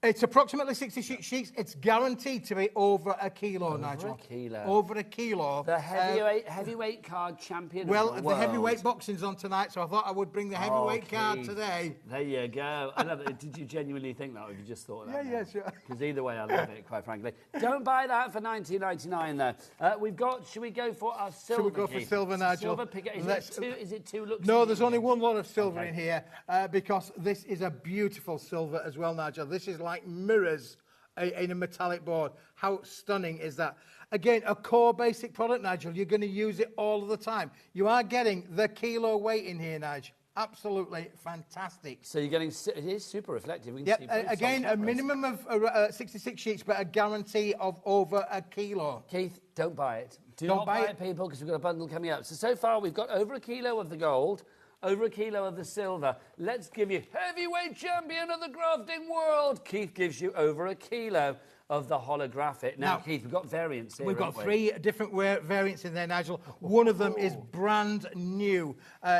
It's approximately 66 sheets. It's guaranteed to be over a kilo, Nigel. Over a kilo. Over a kilo. The heavyweight card champion Well, of the the world. heavyweight boxing's on tonight, so I thought I would bring the heavyweight card today. There you go. I love it. Did you genuinely think that, or have you just thought that? Yeah, sure. Because either way, I love it, quite frankly. Don't buy that for $19.99, though. We've got, should we go for our silver, Should we go for silver, Nigel? Silver pick. Is it two looks? No, there's only one lot of silver in here, because this is a beautiful silver as well, Nigel. This is like mirrors in a metallic board. How stunning is that? Again, a core basic product, Nigel. You're going to use it all of the time. You are getting the kilo weight in here, Nigel. Absolutely fantastic. So you're getting, it is super reflective. We can see again, a minimum of 66 sheets, but a guarantee of over a kilo. Keith, don't buy it. Don't not buy it, people, because we've got a bundle coming up. So far, we've got over a kilo of the gold, over a kilo of the silver. Let's give you heavyweight champion of the crafting world. Keith gives you over a kilo of the holographic. Now, Keith, we've got variants here. We've got three different variants in there, Nigel. One of them is brand new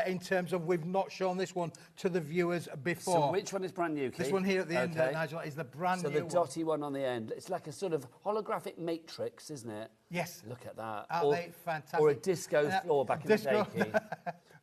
in terms of we've not shown this one to the viewers before. So which one is brand new, Keith? This one here at the end, Nigel, is the brand new one. So the dotty one on the end. It's like a sort of holographic matrix, isn't it? Yes. Look at that. Aren't they fantastic? Or a disco floor back in the day, Keith.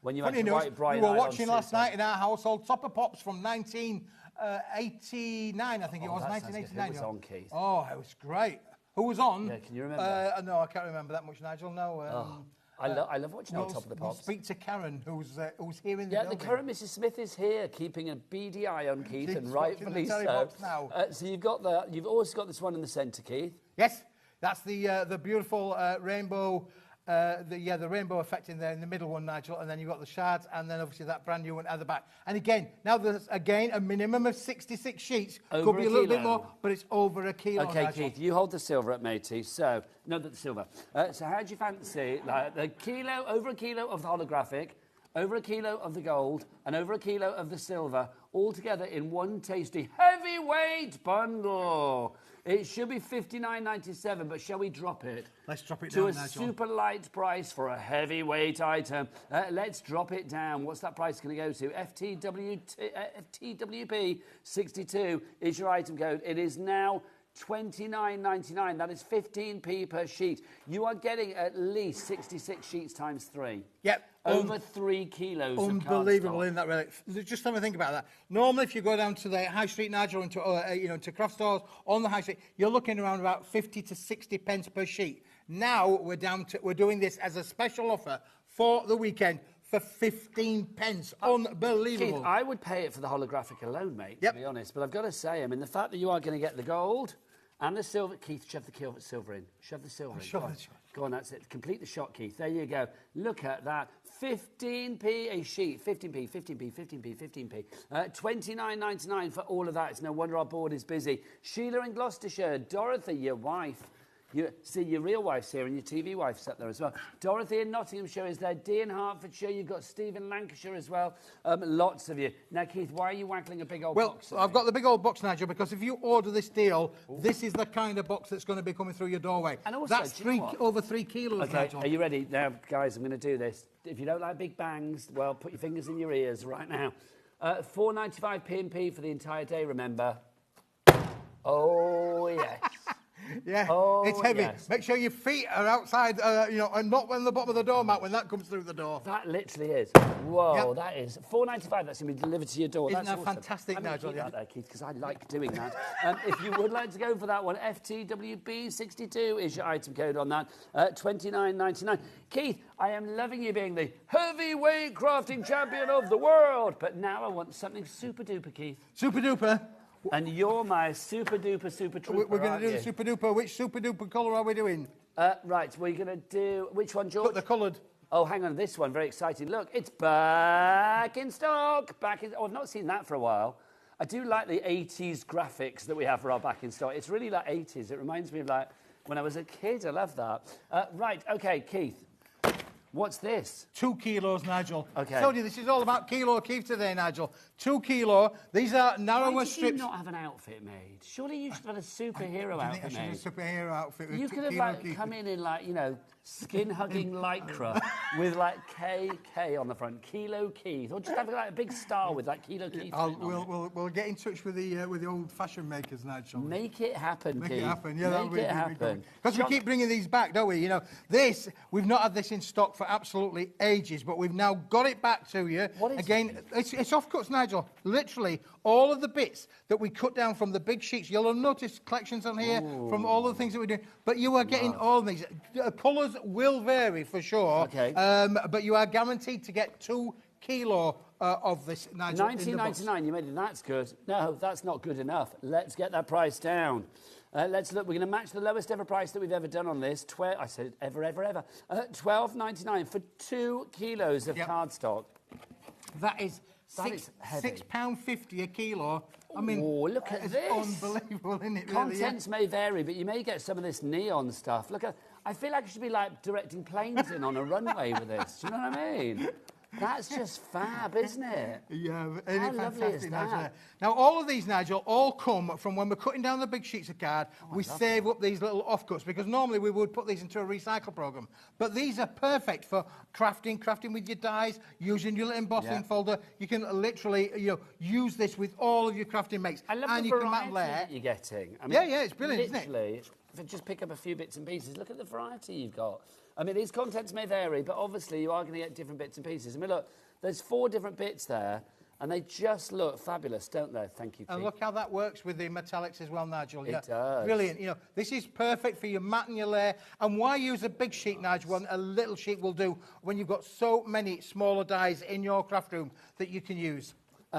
When you had to write bright we were watching last night in our household Topper Pops from 1989, I think it was, 1989. Who was on, Keith? Oh, it was great. Who was on? Yeah, can you remember? No, I can't remember that much, Nigel. No. I love watching on Top of the Pops. We'll speak to Karen, who's here in the building. building. The current Mrs. Smith is here, keeping a beady eye on Keith, and rightfully so. Now. So you've also got this one in the centre, Keith. Yes, that's the beautiful rainbow. The rainbow effect in there in the middle one, Nigel, and then you've got the shards, and then obviously that brand new one at the back. And again, now there's again a minimum of 66 sheets. Over could be a little bit more, but it's over a kilo. Okay, Nigel. Keith, you hold the silver up, matey. So, no, the silver. So how do you fancy the kilo, over a kilo of the holographic, over a kilo of the gold, and over a kilo of the silver, all together in one tasty heavyweight bundle? It should be $59.97, but shall we drop it? Let's drop it to down, a Nigel. super light price for a heavyweight item. Let's drop it down. What's that price going to go to? FTWP 62 is your item code. It is now $29.99. That is 15p per sheet. You are getting at least 66 sheets times 3. Yep. Over 3 kilos Unbelievable, of isn't that really? Just have a think about that. Normally, if you go down to the high street, Nigel, into to craft stores on the high street, you're looking around about 50 to 60 pence per sheet. Now we're doing this as a special offer for the weekend for 15 pence. Unbelievable. Keith, I would pay it for the holographic alone, mate, to be honest. But I've got to say, I mean, the fact that you are going to get the gold and the silver... Keith, shove the silver in. Shove the silver in. Go on, that's it. Complete the shot, Keith. There you go. Look at that. 15p a sheet. 15p. $29.99 for all of that. It's no wonder our board is busy. Sheila in Gloucestershire. Dorothy, your wife. Your real wife's here and your TV wife's up there as well. Dorothy in Nottinghamshire is there. Dee in Hertfordshire. You've got Steve in Lancashire as well. Lots of you. Now, Keith, why are you waggling a big old box? Well, I've got the big old box, Nigel, because if you order this deal, this is the kind of box that's going to be coming through your doorway. And also, that's over 3 kilos, okay, Nigel. Are you ready? Now, guys, I'm going to do this. If you don't like big bangs, well, put your fingers in your ears right now. £4.95 P&P for the entire day, remember. Oh, yes. Yeah, Oh, it's heavy. yes. Make sure your feet are outside, and not on the bottom of the doormat when that comes through the door. That literally is. Whoa, that is £4.95. That's going to be delivered to your door. Isn't That's that awesome. fantastic, Nigel? Keep that there, Keith, because I like doing that. If you would like to go for that one, FTWB62 is your item code on that. $29.99. Keith, I am loving you being the heavyweight crafting champion of the world. But now I want something super duper, Keith. Super duper. And you're my super duper super trooper. We're going to do the super duper. Which super duper colour are we doing? Right, we're going to do... Which one, George? Got the coloured. Oh, hang on, this one, very exciting. Look, it's back in stock. Oh, I've not seen that for a while. I do like the 80s graphics that we have for our back in stock. It's really like 80s. It reminds me of like when I was a kid. I love that. Right, OK, Keith. What's this? 2 kilos, Nigel. Okay. Told you this is all about kilo Keith today, Nigel. 2 kilo. These are narrower Why strips. did you not have an outfit made? Surely you should have had a superhero I think I outfit should made. have a superhero outfit with You 2 could have kilo like Keith. come in like, you know, skin-hugging lycra with like KK on the front, Kilo Keith, or just have like a big star with like Kilo Keith. We'll get in touch with the old fashion makers, Nigel. Make it happen, Make Keith. it happen, yeah. Make it happen. Because we keep bringing these back, don't we? You know, we've not had this in stock for absolutely ages, but we've now got it back to you. What is Again, it's offcuts, Nigel. Literally, all of the bits that we cut down from the big sheets. You'll have noticed collections on here from all of the things that we're doing. But you are getting all of these. Colours will vary for sure. Okay. But you are guaranteed to get 2 kilo of this, Nigel. $19.99, you made it. That's good. No, that's not good enough. Let's get that price down. Let's look. We're going to match the lowest ever price that we've ever done on this. I said ever. $12.99 for 2 kilos of cardstock. That is heavy. £6.50 a kilo. I mean, look at this. Unbelievable, isn't it? Contents may vary, but you may get some of this neon stuff. Look at. I feel like I should be like directing planes in on a runway with this. Do you know what I mean? That's just fab, isn't it? Yeah, how lovely is that? Nigel. Now, all of these, Nigel, all come from when we're cutting down the big sheets of card, we save up these little offcuts, because normally we would put these into a recycle program. But these are perfect for crafting with your dies, using your little embossing folder. You can literally, use this with all of your crafting makes. I love and the you can variety mat layer. that you're getting. I mean, it's brilliant, isn't it? Literally, if you just pick up a few bits and pieces, look at the variety you've got. I mean, these contents may vary, but obviously you are going to get different bits and pieces. I mean, look, there's 4 different bits there, and they just look fabulous, don't they? Thank you, Keith. And look how that works with the metallics as well, Nigel. It does. Brilliant. This is perfect for your mat and your layer. And why use a big sheet, Nigel, when a little sheet will do when you've got so many smaller dies in your craft room that you can use?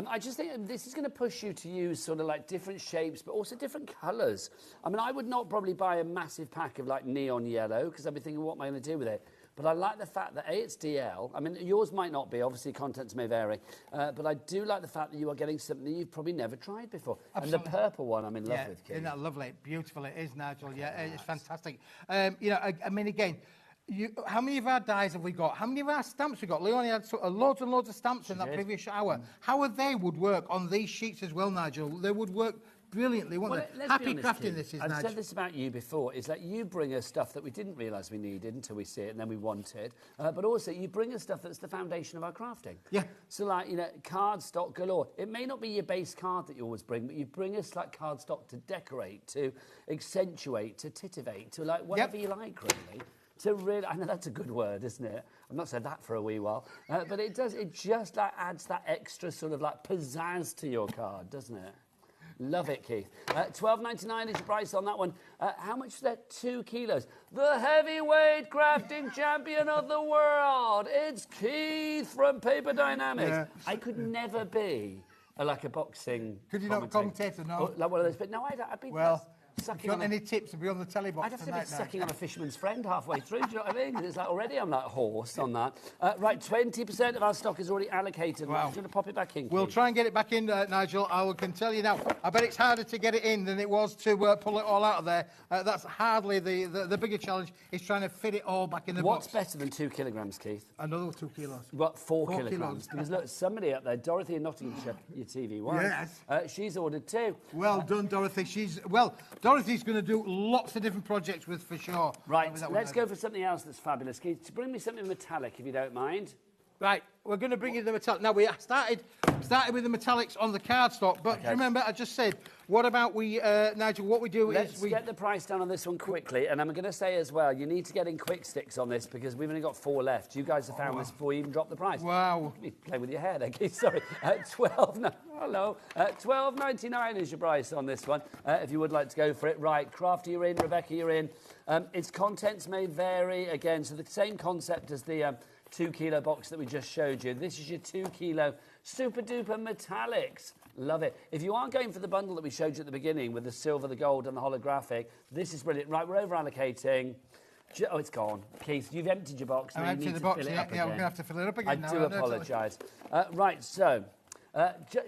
I just think this is going to push you to use sort of like different shapes, but also different colours. I mean, I would not probably buy a massive pack of like neon yellow, because I'd be thinking, what am I going to do with it? But I like the fact that, A, it's DL. I mean, yours might not be. Obviously, contents may vary. But I do like the fact that you are getting something you've probably never tried before. Absolutely. And the purple one I'm in love with, Keith. Isn't that lovely? Beautiful it is, Nigel. Yeah, it's fantastic. I mean, again, how many of our dies have we got? How many of our stamps we got? Leonie had loads and loads of stamps in that previous hour. How they would work on these sheets as well, Nigel? They would work brilliantly, wouldn't they? Happy honest, crafting Keith. this is, I've Nigel. said this about you before, is that you bring us stuff that we didn't realise we needed until we see it and then we want it. But also, you bring us stuff that's the foundation of our crafting. Yeah. So, like, cardstock galore. It may not be your base card that you always bring, but you bring us, like, cardstock to decorate, to accentuate, to titivate, to, like, whatever you like, really. To really, I know that's a good word, isn't it? I've not said that for a wee while. But it does, it just, like, adds that extra sort of, like, pizzazz to your card, doesn't it? Love it, Keith. $12.99 is the price on that one. How much is that? 2 kilos. The heavyweight crafting champion of the world. It's Keith from Paper Dynamics. Yeah. I could never be like a boxing. Could you not commentator? No. Like one of those. But no, I'd be. Well, sucking if you want on any tips to be on the telly box I'd have to tonight be sucking on a fisherman's friend halfway through, do you know what I mean? It's like already I'm like horse on that. Right, 20% of our stock is already allocated. Wow. I'm going to pop it back in, We'll Keith. try and get it back in, Nigel. I can tell you now, I bet it's harder to get it in than it was to pull it all out of there. That's hardly the bigger challenge, is trying to fit it all back in the What's box. better than 2 kilograms, Keith? Another 2 kilos. What, 4 4 kilograms? kilos. Because look, somebody up there, Dorothy in Nottinghamshire, your TV one. Yes. She's ordered 2. Well done, Dorothy. Dorothy's going to do lots of different projects with, for sure. Right, let's go for something else that's fabulous. Keith, bring me something metallic, if you don't mind. Right, we're going to bring you the metallic. Now, we started with the metallics on the cardstock, but remember, I just said, what about Nigel, what we do Let's get the price down on this one quickly, and I'm going to say as well, you need to get in quick sticks on this because we've only got 4 left. You guys have found this before you even dropped the price. Wow. You play with your hair there, Keith, sorry. $12.99 is your price on this one, if you would like to go for it. Right, Crafty, you're in, Rebecca, you're in. Its contents may vary, again, so the same concept as the 2 kilo box that we just showed you. This is your 2 kilo super duper metallics. Love it. If you are going for the bundle that we showed you at the beginning with the silver, the gold and the holographic, this is brilliant. Right, we're over allocating. Oh, it's gone. Keith, you've emptied your box. I emptied the box, yeah, we're going to have to fill it up again now. I do apologise. Right, so,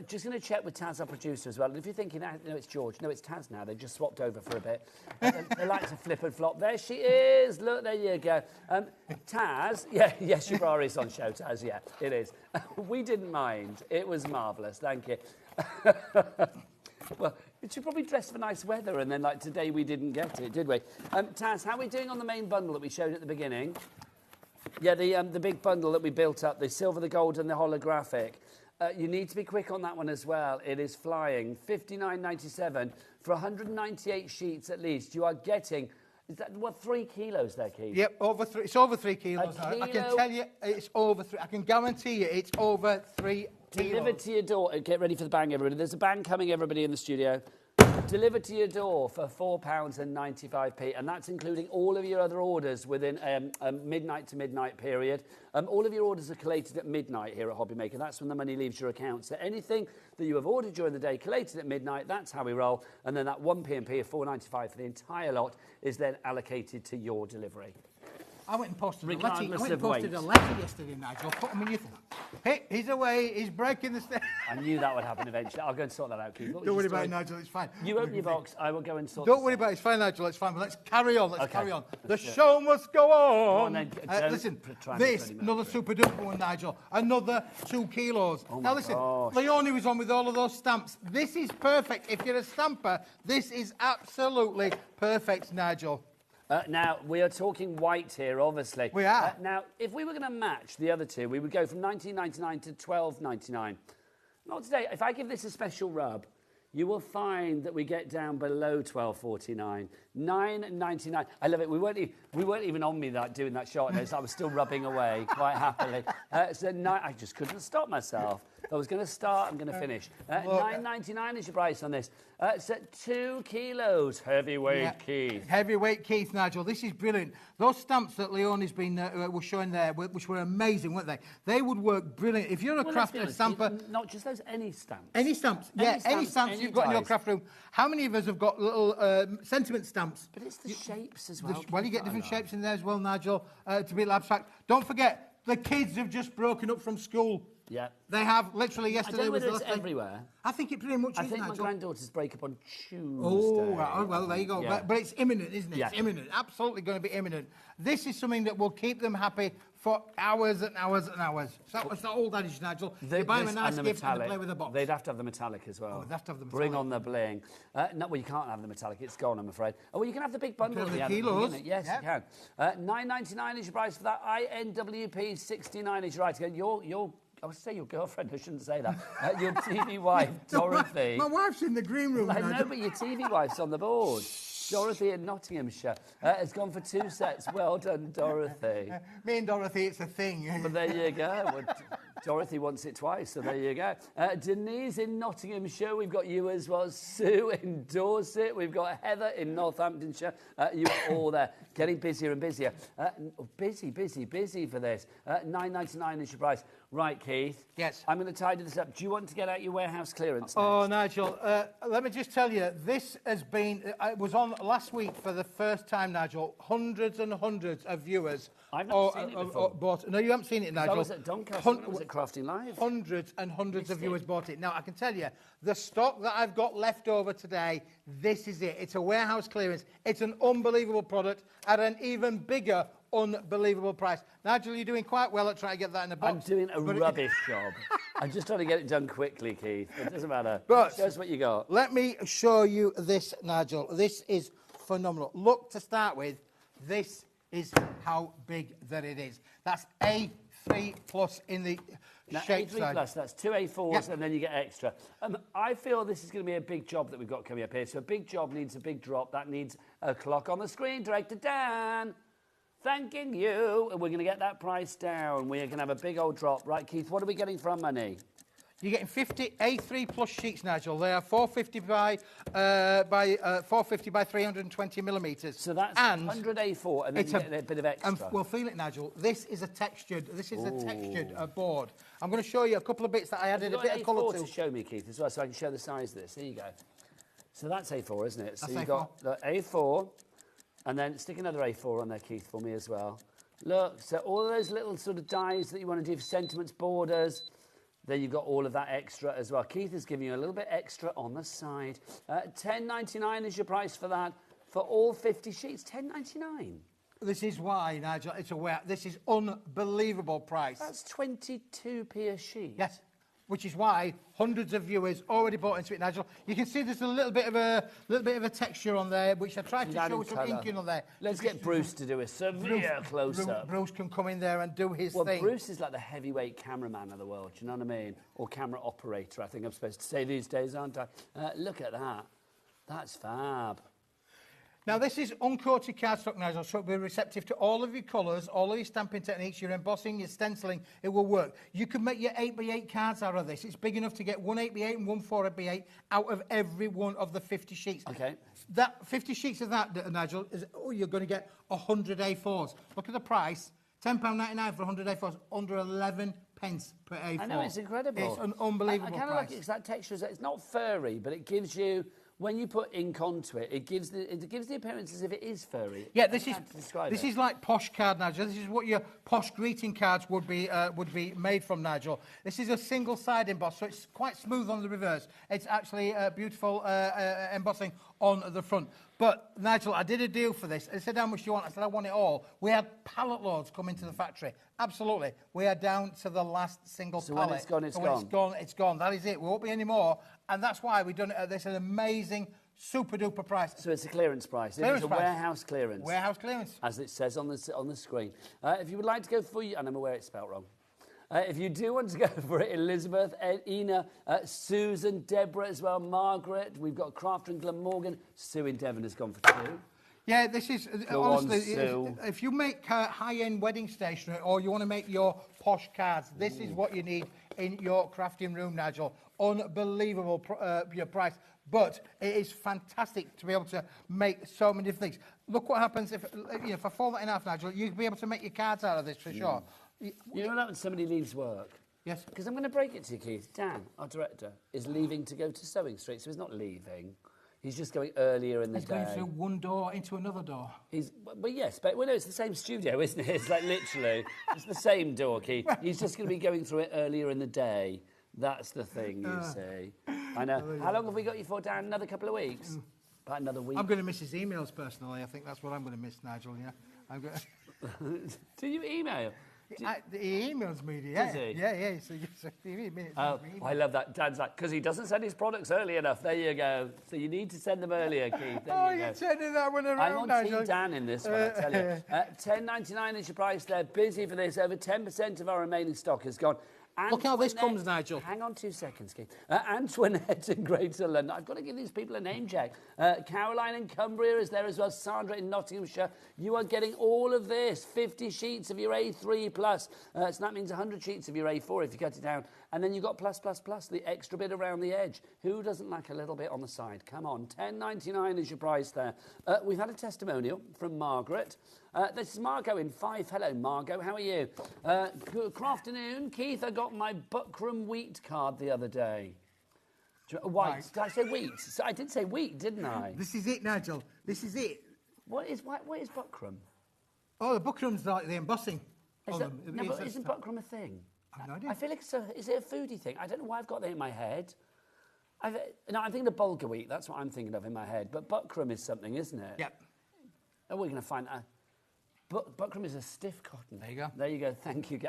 just going to check with Taz, our producer, as well. And if you're thinking, no, it's George. No, it's Taz now. They've just swapped over for a bit. They like to flip and flop. There she is. Look, there you go. Taz, yes, your bra is on show, Taz. Yeah, it is. We didn't mind. It was marvellous. Thank you. Well, she probably dressed for nice weather, and then, like, today we didn't get it, did we? Taz, how are we doing on the main bundle that we showed at the beginning? Yeah, the big bundle that we built up, the silver, the gold, and the holographic. You need to be quick on that one as well. It is flying. $59.97 for 198 sheets at least. You are getting... Is that, 3 kilos there, Keith? Yep, it's over 3 kilos. I can tell you it's over 3. I can guarantee you it's over 3 kilos. Delivered to your door. Get ready for the bang, everybody. There's a bang coming, everybody, in the studio. Delivered to your door for £4.95, and that's including all of your other orders within a midnight to midnight period. All of your orders are collated at midnight here at HobbyMaker. That's when the money leaves your account. So anything that you have ordered during the day collated at midnight, that's how we roll. And then that 1 P&P of £4.95 for the entire lot is then allocated to your delivery. I went and posted a letter. letter yesterday, Nigel. Put him in your... Hey, he's away. He's breaking the stairs. I knew that would happen eventually. I'll go and sort that out, Keith. Don't worry about it, Nigel. It's fine. You open your box. I will go and sort Don't worry about it. It's fine, Nigel. It's fine. But let's carry on. Let's carry on. The show must go on. Listen, this, another super duper one, Nigel. Another 2 kilos. Now, listen, Leonie was on with all of those stamps. This is perfect. If you're a stamper, this is absolutely perfect, Nigel. Now, we are talking white here, obviously. We are. Now, if we were going to match the other two, we would go from $19.99 to $12.99. Not today. If I give this a special rub, you will find that we get down below $12.49. $9.99. I love it. We weren't even on me doing that shot. I was still rubbing away quite happily. I just couldn't stop myself. If I was going to start, I'm going to finish. $9.99 is your price on this. It's at 2 kilos. Heavyweight Keith. Heavyweight Keith, Nigel. This is brilliant. Those stamps that Leonie's was showing there, which were amazing, weren't they? They would work brilliant. If you're a crafter stamper... Not just those, any stamps. Any stamps. Any stamps you've got in your craft room. How many of us have got little sentiment stamps? But it's the shapes as well. Well, you get different shapes in there as well, Nigel, to be abstract. Don't forget, the kids have just broken up from school. Yeah. They have, literally yesterday. I don't know whether it's everywhere. I think it pretty much is, I think Nigel. my granddaughter's break up on Tuesday. Oh, well, there you go. Yeah. But it's imminent, isn't it? Yeah. It's imminent. Absolutely going to be imminent. This is something that will keep them happy for hours and hours and hours. So it's not old adage, Nigel. You buy them a nice gift and they play with a box. They'd have to have the metallic as well. Oh, they'd have to have the metallic. Bring on the bling. No, well, you can't have the metallic. It's gone, I'm afraid. Oh, well, you can have the big bundle. You can have the kilos. Yes, you can. $9.99 is your price for that. INWP 69 is your right. I would say your girlfriend, I shouldn't say that. Your TV wife, Dorothy. My wife's in the green room. I know, but your TV wife's on the board. Dorothy in Nottinghamshire has gone for 2 sets. Well done, Dorothy. Me and Dorothy, it's a thing. But there you go. Well, Dorothy wants it twice, so there you go. Denise in Nottinghamshire, we've got you as well. Sue in Dorset, we've got Heather in Northamptonshire. You are all there, getting busier and busier. Busy for this. $9.99 is your price. Right, Keith. Yes. I'm going to tidy this up. Do you want to get out your warehouse clearance next? Oh, Nigel, let me just tell you, this has been... It was on last week for the first time, Nigel. Hundreds and hundreds of viewers... I've not seen it before. No, you haven't seen it, Nigel. I was at Doncaster, I was at Crafting Live. Hundreds and hundreds of viewers bought it. Now, I can tell you, the stock that I've got left over today, this is it. It's a warehouse clearance. It's an unbelievable product at an even bigger, unbelievable price. Nigel, you're doing quite well at trying to get that in the box. I'm doing a rubbish job. I'm just trying to get it done quickly, Keith. It doesn't matter. But show us what you got. Let me show you this, Nigel. This is phenomenal. Look, to start with, this is how big that it is. That's a A3 plus in the Now, shape A3 side. plus, that's 2 A4s, Yep. and then you get extra. I feel this is going to be a big job that we've got coming up here. So a big job needs a big drop. That needs a clock on the screen. Director Dan, thanking you. And we're going to get that price down. We're going to have a big old drop. Right, Keith, what are we getting for our money? You're getting 50 A3 plus sheets, Nigel. They are 450 by 320 millimetres. So that's and 100 A4, and then you get a bit of extra. And we'll feel it, Nigel. This is a textured. Board. I'm going to show you a couple of bits that I added a bit of colour to. To show me, Keith, as well, so I can show the size of this. Here you go. So that's A4, isn't it? So That's you've A4. got the A4, and then stick another A4 on there, Keith, for me as well. Look, so all of those little sort of dies that you want to do for sentiments, borders. Then you've got all of that extra as well. Keith is giving you a little bit extra on the side. $10.99 is your price for that. For all 50 sheets, $10.99. This is why, Nigel, this is unbelievable price. That's 22p a sheet. Yes, which is why hundreds of viewers already bought into it, Nigel. You can see there's a little bit of a texture on there, which I tried to show with some inking on there. Let's get Bruce to do a severe close-up. Bruce can come in there and do his thing. Well, Bruce is like the heavyweight cameraman of the world, do you know what I mean? Or camera operator, I think I'm supposed to say these days, aren't I? Look at that. That's fab. Now, this is uncoated cardstock, Nigel, so it'll be receptive to all of your colours, all of your stamping techniques, your embossing, your stenciling. It will work. You can make your 8x8 cards out of this. It's big enough to get one 8x8 and one 4x8 out of every one of the 50 sheets. Okay. That 50 sheets of that, Nigel, you're going to get 100 A4s. Look at the price. £10.99 for 100 A4s, under 11 pence per A4. I know, it's incredible. It's an unbelievable I kind of price. like it, 'cause that texture, it's not furry, but it gives you... When you put ink onto it, it gives the appearance as if it is furry. Yeah, this is like posh card, Nigel. This is what your posh greeting cards would be made from, Nigel. This is a single side emboss, so it's quite smooth on the reverse. It's actually beautiful embossing on the front. But Nigel, I did a deal for this. I said, how much do you want? I said, I want it all. We had pallet loads come into the factory. Absolutely. We are down to the last single pallet. When it's gone, it's so gone. When it's gone, it's gone. That is it. We won't be any more. And that's why we've done it at this an amazing, super-duper price. So it's a clearance price. Clearance it's a price. warehouse clearance. Warehouse clearance. As it says on the screen. If you would like to go for... And I'm aware it's spelt wrong. If you do want to go for it, Elizabeth, Ina, Susan, Deborah as well, Margaret. We've got Crafter and Glamorgan. Sue in Devon has gone for 2. Yeah, this is, Go honestly, on, if you make high-end wedding stationery or you want to make your posh cards, this is what you need in your crafting room, Nigel. Unbelievable your price. But it is fantastic to be able to make so many different things. Look what happens if I fold that in half, Nigel, you'll be able to make your cards out of this for sure. You know what happens when somebody leaves work? Yes. Because I'm going to break it to you, Keith. Dan, our director, is leaving to go to Sewing Street, so he's not leaving. He's just going earlier in the day. He's going through one door into another door. But yes, but no, it's the same studio, isn't it? It's like literally, it's the same door, Keith. He's just going to be going through it earlier in the day. That's the thing, you see. I know. How long have we got you for, Dan? Another couple of weeks? About another week? I'm going to miss his emails personally. I think that's what I'm going to miss, Nigel, yeah. I'm going Do you email? He emails me, yeah. Does he? Yeah. So minutes. Oh, I love that. Dan's like, because he doesn't send his products early enough. There you go. So you need to send them earlier, Keith. There you you're go. turning that one around, I'm on Nigel. Team Dan in this one, I tell you. $10.99 is your price. They're busy for this. Over 10% of our remaining stock has gone. Look how this comes, Nigel. Hang on 2 seconds, Keith. Antoinette in Greater London. I've got to give these people a name check. Caroline in Cumbria is there as well. Sandra in Nottinghamshire. You are getting all of this. 50 sheets of your A3 plus. So that means 100 sheets of your A4 if you cut it down. And then you've got plus, the extra bit around the edge. Who doesn't like a little bit on the side? Come on, $10.99 is your price there. We've had a testimonial from Margaret. This is Margot in Fife. Hello, Margot. How are you? Good afternoon. Keith, I got my buckram wheat card the other day. White. Right. Did I say wheat? So I did say wheat, didn't I? This is it, Nigel. This is it. What is buckram? Oh, the bookroom's like the embossing. But isn't buckram a thing? I've no idea. I feel like is it a foodie thing? I don't know why I've got that in my head. I'm thinking of bulgur wheat. That's what I'm thinking of in my head. But buckram is something, isn't it? Yep. And we're going to find out. Buckram is a stiff cotton. There you go. There you go. Thank you.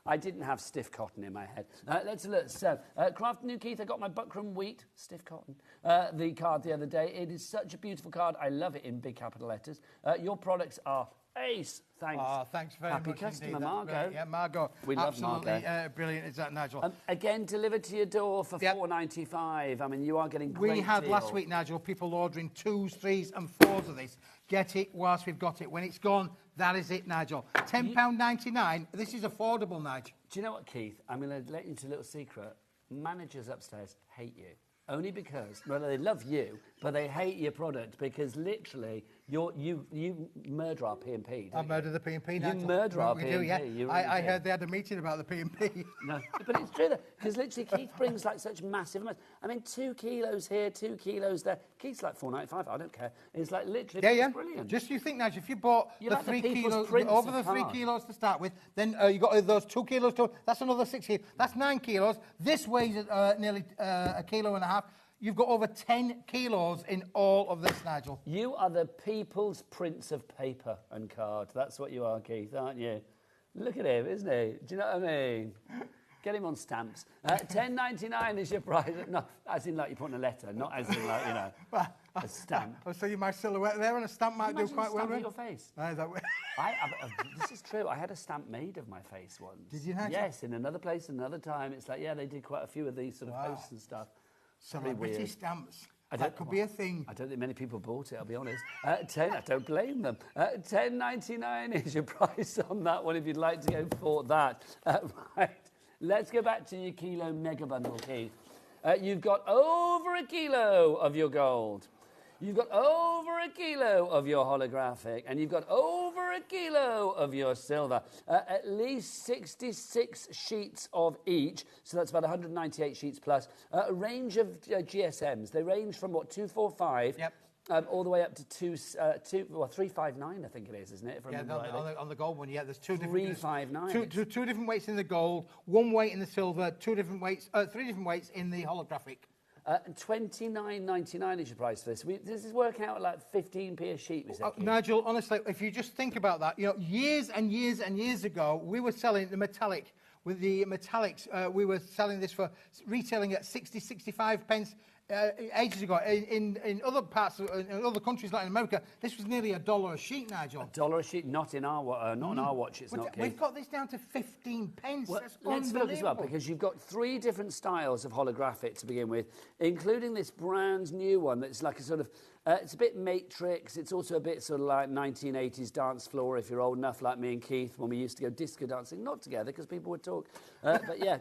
I didn't have stiff cotton in my head. Let's look. So, Craft New Keith, I got my buckram wheat, stiff cotton, the card the other day. It is such a beautiful card. I love it in big capital letters. Your products are Ace. Thanks. Oh, thanks very Happy much customer, indeed. That's Margot. great. Yeah, Margot. We love Absolutely, Margot. brilliant. Is that, Nigel? Again, delivered to your door for $4.95. I mean, you are getting great We had deal. last week, Nigel, people ordering 2s, 3s and 4s of this. Get it whilst we've got it. When it's gone, that is it, Nigel. £10.99. This is affordable, Nigel. Do you know what, Keith? I'm going to let you into a little secret. Managers upstairs hate you. Only because, well, they love you, but they hate your product because literally you murder our P&P. I murder the P&P, Nigel. You murder our P&P. We do, yeah. You really I do. heard they had a meeting about the P&P. No, but it's true, because literally Keith brings like such massive amounts. I mean, 2 kilos here, 2 kilos there. Keith's like $4.95. I don't care. It's like literally it's brilliant. Just you think, Nigel, if you bought You're the like the 3 People's kilos, Prince over of the 3 cars. kilos to start with, then you got those 2 kilos to, that's another 6 kilos. That's 9 kilos. This weighs nearly a kilo and a half. You've got over 10 kilos in all of this, Nigel. You are the people's prince of paper and card. That's what you are, Keith, aren't you? Look at him, isn't he? Do you know what I mean? Get him on stamps. $10.99 is your price. No, as in like you're putting a letter, not as in like, you know, a stamp. I'll show you my silhouette there, and a stamp might do quite well. Imagine a stamp of your face. This is true. I had a stamp made of my face once. Did you, Nigel? Yes, in another place, another time. It's like, yeah, they did quite a few of these sort of posts and stuff. Celebrity stamps. That could be a thing. I don't think many people bought it, I'll be honest. I don't blame them. $10.99 is your price on that one if you'd like to go for that. Right, let's go back to your kilo mega bundle, Keith. You've got over a kilo of your gold. You've got over a kilo of your holographic, and you've got over a kilo of your silver. At least 66 sheets of each, so that's about 198 sheets plus. A range of GSMs. They range from, 245 all the way up to 359, I think it is, isn't it? On the gold one, there's 2 different... 359. Two different weights in the gold, 1 weight in the silver, 3 different weights in the holographic. $29.99 is your price for this. Does this work out like 15p a sheet? Nigel, honestly, if you just think about that, years and years and years ago, we were selling the metallic. With the metallics, we were selling this for retailing at 60, 65 pence. Ages ago, in other parts, in other countries like in America, this was nearly $1 a sheet, Nigel. $1 a sheet, not in our watch. It's not. We've got this down to 15 pence. Well, That's let's look as well, because you've got 3 different styles of holographic to begin with, including this brand new one that's like a sort of. It's a bit Matrix. It's also a bit sort of like 1980s dance floor. If you're old enough, like me and Keith, when we used to go disco dancing, not together because people would talk, but yeah.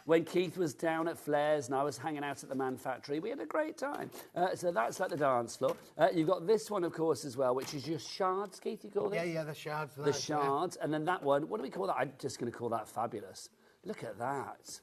When Keith was down at Flair's and I was hanging out at the Man Factory, we had a great time. So that's like the dance floor. You've got this one, of course, as well, which is your shards, Keith, you call this? Yeah, the shards. The shards. And then that one, what do we call that? I'm just going to call that fabulous. Look at that.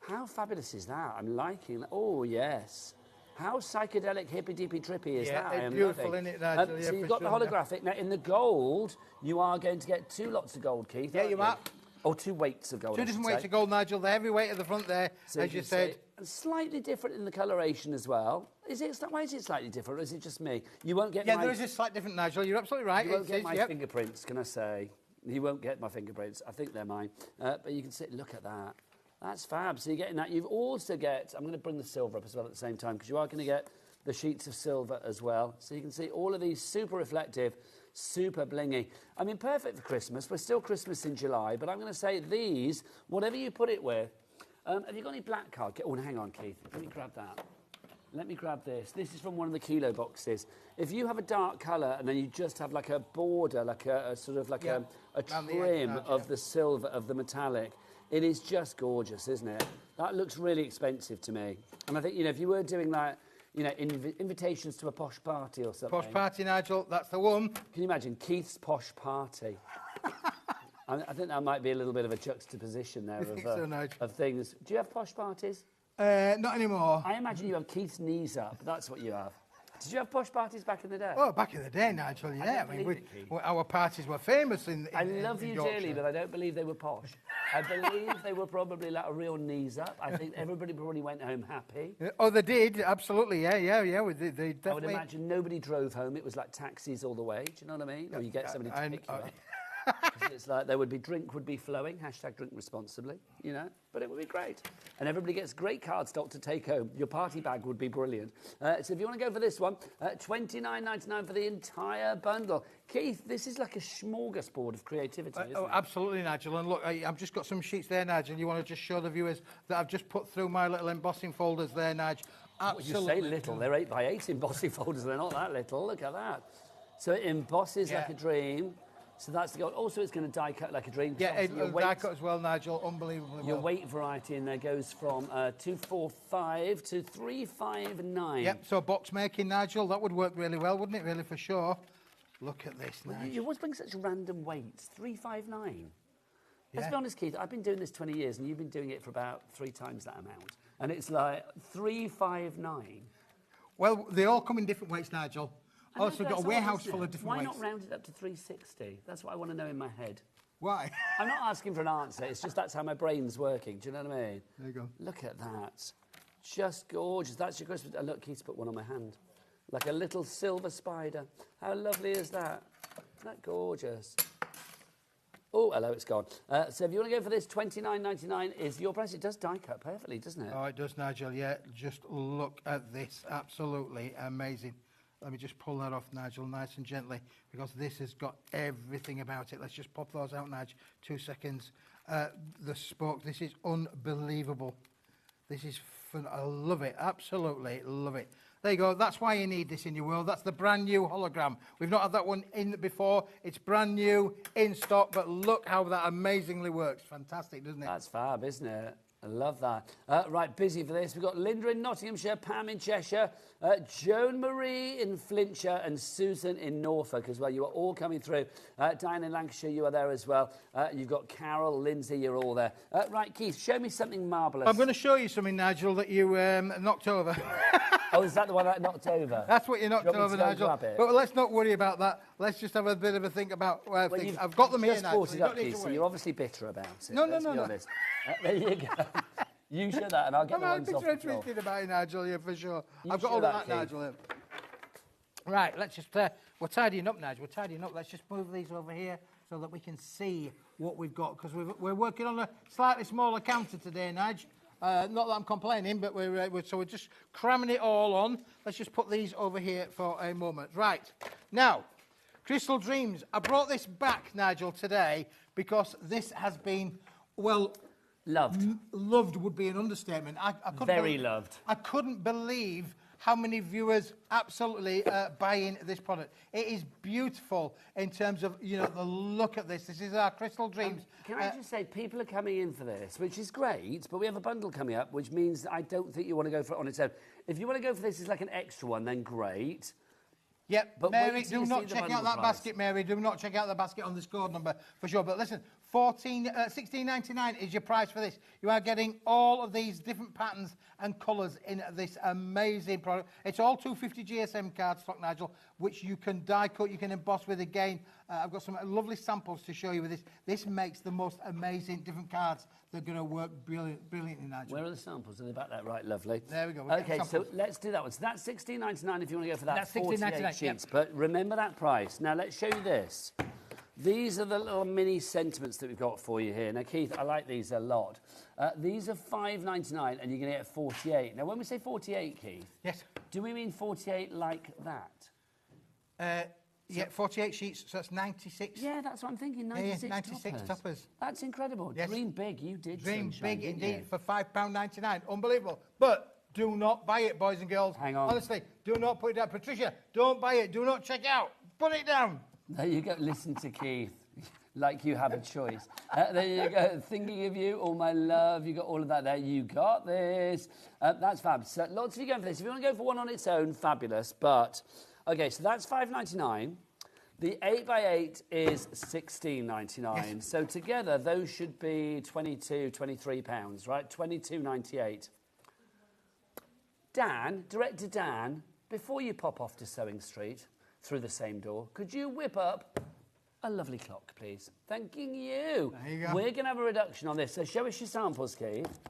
How fabulous is that? I'm liking that. Oh, yes. How psychedelic, hippy-dippy, trippy is that? It's beautiful, isn't it, Nigel? So you've got the holographic. Now, in the gold, you are going to get 2 lots of gold, Keith. Yeah, you are. Or 2 weights of gold. 2 different weights of gold, Nigel. The heavy weight at the front there, so as you said. Slightly different in the coloration as well. Why is it slightly different, or is it just me? You won't get there is a slight different, Nigel. You're absolutely right. You won't get my fingerprints, can I say? You won't get my fingerprints. I think they're mine. But you can see, look at that. That's fab. So you're getting that. You've also I'm going to bring the silver up as well at the same time, because you are going to get the sheets of silver as well. So you can see all of these super reflective, super blingy. I mean, perfect for Christmas. We're still Christmas in July, but I'm going to say these, whatever you put it with. Have you got any black card? Oh, hang on, Keith. Let me grab that. Let me grab this. This is from one of the kilo boxes. If you have a dark colour and then you just have like a border, like a sort of like a trim of the silver, of the metallic, it is just gorgeous, isn't it? That looks really expensive to me. And I think, if you were doing like, invitations to a posh party or something. Posh party, Nigel, that's the one. Can you imagine Keith's posh party? I think that might be a little bit of a juxtaposition there of things. Do you have posh parties? Not anymore. I imagine you have Keith's knees up. That's what you have. Did you have posh parties back in the day? Oh, back in the day, Nigel, yeah. Our parties were famous I love you dearly, but I don't believe they were posh. I believe they were probably like a real knees up. I think everybody probably went home happy. Oh, they did, absolutely, yeah. They definitely... I would imagine nobody drove home. It was like taxis all the way. Do you know what I mean? Or you get somebody to pick you up. It's like drink would be flowing, hashtag drink responsibly, you know, but it would be great. And everybody gets great cardstock to take home. Your party bag would be brilliant. So if you want to go for this one, $29.99 for the entire bundle. Keith, this is like a smorgasbord of creativity, isn't it? Absolutely, Nigel. And look, I've just got some sheets there, Nigel. You want to just show the viewers that I've just put through my little embossing folders there, Nigel. Absolutely. You say little, they're 8x8 embossing folders, they're not that little, look at that. So it embosses like a dream. So that's the goal. Also, it's going to die cut like a dream. Yeah, it'll die cut as well, Nigel. Unbelievably Your weight variety in there goes from 245 to 359. Yep, so box making, Nigel, that would work really well, wouldn't it, really, for sure? Look at this, Nigel. You always bring such random weights. 359. Let's be honest, Keith, I've been doing this 20 years, and you've been doing it for about 3 times that amount. And it's like 359. Well, they all come in different weights, Nigel. Also, got a warehouse full of different weights. Why not round it up to 360? That's what I want to know in my head. Why? I'm not asking for an answer. It's just that's how my brain's working. Do you know what I mean? There you go. Look at that. Just gorgeous. That's your Christmas. Look, Keith's put one on my hand. Like a little silver spider. How lovely is that? Isn't that gorgeous? Oh, hello, it's gone. So if you want to go for this, $29.99 is your price. It does die cut perfectly, doesn't it? Oh, it does, Nigel, yeah. Just look at this. Absolutely amazing. Let me just pull that off, Nigel, nice and gently, because this has got everything about it. Let's just pop those out, Nigel. 2 seconds. The spoke, this is unbelievable. This is fun. I love it, absolutely love it. There you go. That's why you need this in your world. That's the brand new hologram. We've not had that one in before. It's brand new, in stock, but look how that amazingly works. Fantastic, doesn't it? That's fab, isn't it? I love that. Right, busy for this. We've got Linda in Nottinghamshire, Pam in Cheshire, Joan Marie in Flintshire, and Susan in Norfolk as well. You are all coming through. Diane in Lancashire, you are there as well. You've got Carol, Lindsay, you're all there. Right, Keith, show me something marvellous. I'm going to show you something, Nigel, that you knocked over. Oh, is that the one that knocked over? That's what you knocked over, Nigel. But let's not worry about that. Let's just have a bit of a think about things. I've got them here, Nigel. Just brought it up, Keith, so you're obviously bitter about it. No. There you go. You show that, and I'll get the ones off the floor. I'm interested about it, Nigel, yeah, for sure. I've got all of that, Nigel. Here. Right, let's just... we're tidying up, Nigel. We're tidying up. Let's just move these over here so that we can see what we've got, because we're working on a slightly smaller counter today, Nigel. Not that I'm complaining, but we're just cramming it all on. Let's just put these over here for a moment. Right, now, Crystal Dreams. I brought this back, Nigel, today because this has been, well... Loved. Loved would be an understatement. Very loved. I couldn't believe how many viewers absolutely buying this product. It is beautiful in terms of, you know, the look at this. This is our Crystal Dreams. Can I just say, people are coming in for this, which is great, but we have a bundle coming up, which means that I don't think you want to go for it on its own. If you want to go for this as like an extra one, then great. Yep, but Mary, do not check out that basket, Mary. Do not check out the basket on this code number for sure. But listen, $16.99 is your price for this. You are getting all of these different patterns and colours in this amazing product. It's all 250 GSM cardstock, Nigel, which you can die cut, you can emboss with again. I've got some lovely samples to show you with this. This makes the most amazing different cards. They're going to work brilliantly, Nigel. Where are the we? Are they back there? Right, lovely. There we go. Okay, so let's do that one. So that's $16.99 if you want to go for that. That's $16.99, sheets. yep. But remember that price. Now, let's show you this. These are the little mini sentiments that we've got for you here. Now, Keith, I like these a lot. These are $5.99 and you're going to get 48. Now, when we say 48, Keith... Yes. Do we mean 48 like that? Yeah, 48 sheets, so that's 96. Yeah, that's what I'm thinking, 96 yeah, 96 toppers. That's incredible. Yes. Dream big, you did. Dream Sunshine, big indeed you? for £5.99. Unbelievable. But do not buy it, boys and girls. Hang on. Honestly, do not put it down. Patricia, don't buy it. Do not check out. Put it down. There you go. Listen to Keith. Like you have a choice. There you go. Thinking of you, all my love. You got all of that there. You got this. That's fab. So lots of you going for this. If you want to go for one on its own, fabulous. But, okay, so that's $5.99. The 8x8 is $16.99. Yes. So together, those should be £23, right? £22.98. Dan, Director Dan, before you pop off to Sewing Street through the same door, could you whip up a lovely clock, please? Thanking you. There you go. We're going to have a reduction on this. So show us your samples, Keith.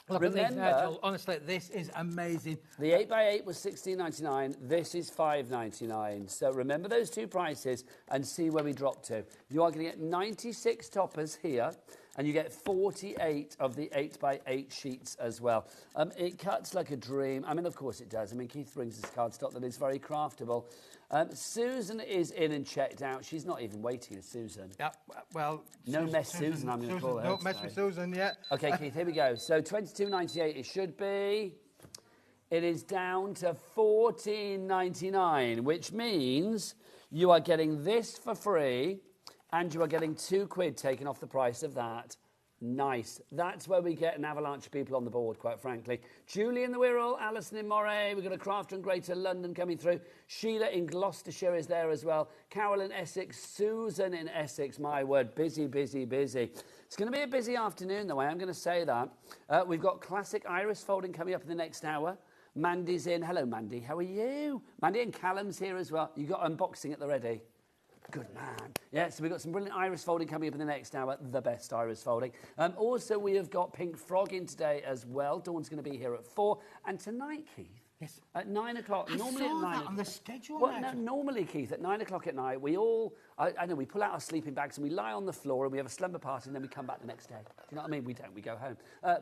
Look at these, Nigel. Honestly, this is amazing. The 8x8 was $16.99. This is $5.99. So remember those two prices and see where we drop to. You are going to get 96 toppers here, and you get 48 of the 8x8 sheets as well. It cuts like a dream. I mean, of course it does. I mean, Keith brings this cardstock that is very craftable. Susan is in and checked out. She's not even waiting, is Susan? Yeah, well... No mess Susan, I'm going to call her. Don't mess with Susan yet. OK, Keith, here we go. So $22.98 it should be. It is down to $14.99, which means you are getting this for free and you are getting £2 taken off the price of that. Nice. That's where we get an avalanche of people on the board, quite frankly. Julie in the Wirral, Alison in Moray, we've got a crafter in Greater London coming through. Sheila in Gloucestershire is there as well. Carol in Essex, Susan in Essex, my word, busy, busy, busy. It's going to be a busy afternoon, though, I am going to say that. We've got classic iris folding coming up in the next hour. Mandy's in. Hello, Mandy. How are you? Mandy and Callum's here as well. You got unboxing at the ready? Good man. Yeah, so we've got some brilliant iris folding coming up in the next hour, the best iris folding. Also, we have got Pink Frog in today as well. Dawn's going to be here at 4. And tonight, Keith, yes, at 9 o'clock. Normally at 9 on the schedule. Well, no, normally, Keith, at 9 o'clock at night, we all, I know, we pull out our sleeping bags and we lie on the floor and we have a slumber party and then we come back the next day. Do you know what I mean? We don't, we go home.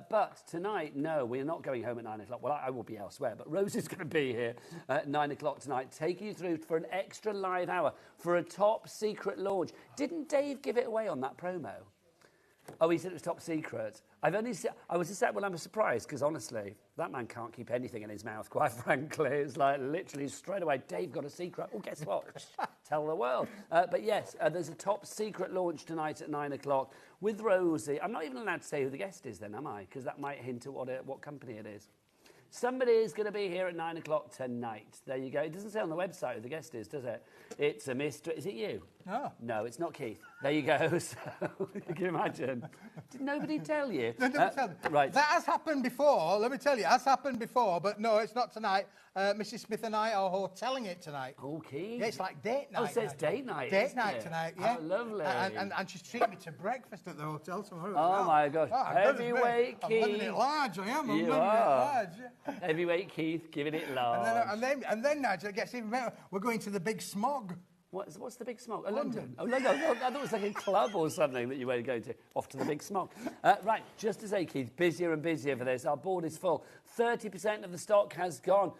But tonight, no, we're not going home at 9 o'clock. Well, I will be elsewhere, but Rose is going to be here at 9 o'clock tonight, taking you through for an extra live hour for a top secret launch. Didn't Dave give it away on that promo? Oh, he said it was top secret. I was just well, I'm surprised, because honestly, that man can't keep anything in his mouth, quite frankly. It's like literally straight away, Dave got a secret. Well, guess what? Tell the world. But yes, there's a top secret launch tonight at 9 o'clock with Rosie. I'm not even allowed to say who the guest is then, am I? Because that might hint at what company it is. Somebody is going to be here at 9 o'clock tonight. There you go. It doesn't say on the website who the guest is, does it? It's a mystery. Is it you? No. No, it's not Keith. There you go. So, you can imagine. Did nobody tell you? No, nobody tell me. Right. That has happened before. Let me tell you, it has happened before. But no, it's not tonight. Mrs. Smith and I are hoteling it tonight. Oh, Keith. Yeah, it's like date night. Oh, so it's date night. Date night tonight, yeah. Oh, lovely. And she's treating me to breakfast at the hotel tomorrow. Oh, my gosh. Oh, heavyweight Keith. I'm living it large, I am. You are. Heavyweight Keith, giving it large. And then Nigel, it gets even better. We're going to the big smog. What's the big smog? Oh, London. Oh, London. I thought it was like a club or something that you were going to. Off to the big smog. Right, just to say, Keith, busier and busier for this. Our board is full. 30% of the stock has gone.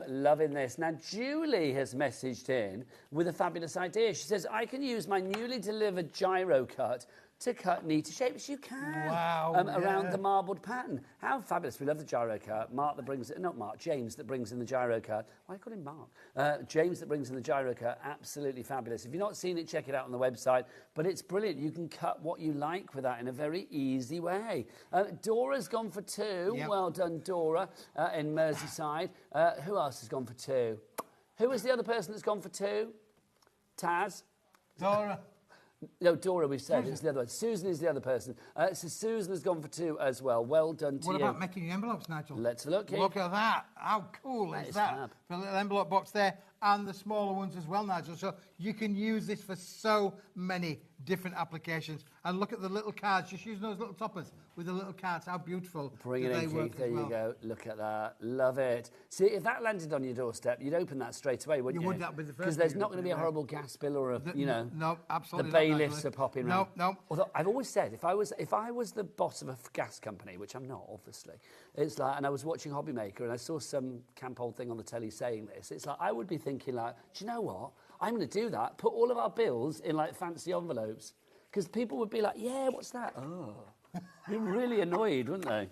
Loving this. Now, Julie has messaged in with a fabulous idea. She says, I can use my newly delivered gyro cut to cut neater shapes. You can. Wow. Around the marbled pattern. How fabulous. We love the gyro cut. James that brings in the gyro cut. Why call him Mark? James that brings in the gyro cut. Absolutely fabulous. If you've not seen it, check it out on the website. But it's brilliant. You can cut what you like with that in a very easy way. Dora's gone for 2. Yep. Well done, Dora, in Merseyside. Who else has gone for 2? Who was the other person that's gone for 2? Taz? Dora. No, Dora, we've said. It's the other one. Susan is the other person. So Susan has gone for 2 as well. Well done to you. What about making the envelopes, Nigel? Let's look here. Look at that. How cool is that? Fab. The little envelope box there, and the smaller ones as well, Nigel. So you can use this for so many different applications. And look at the little cards. Just using those little toppers with the little cards. How beautiful. Bring it in, Keith. There you go. Look at that. Love it. See, if that landed on your doorstep, you'd open that straight away, wouldn't you? You would. That would be the first. Because there's not going to be a horrible gas bill or a, No, absolutely. The bailiffs are popping round. No. Although I've always said, if I was the boss of a gas company, which I'm not, obviously, it's like, and I was watching HobbyMaker and I saw some camp old thing on the telly saying this, it's like, I would be thinking like, do you know what? I'm going to do that. Put all of our bills in like fancy envelopes. Because people would be like, yeah, what's that? Oh. Be really annoyed, wouldn't they?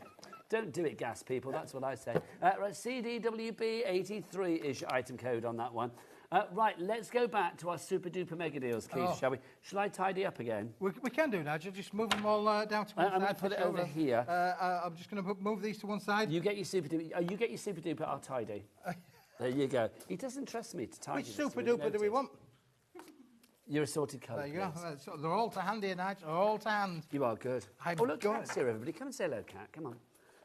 Don't do it, gas people. That's what I say. Right, CDWB83 is your item code on that one. Right, let's go back to our super duper mega deals, Keith, shall we? Shall I tidy up again? We can do, Nigel. Just move them all down to one side. I'm going to put it over here. I'm just going to move these to one side. You get your super duper. You get your super duper. I'll tidy. There you go. He doesn't trust me to tidy. Which super duper do we want? Your assorted colour. There you go. So they're all to hand here, Nigel. They're all to hand. You are good. Look, Kat's here, everybody. Come and say hello, Kat. Come on.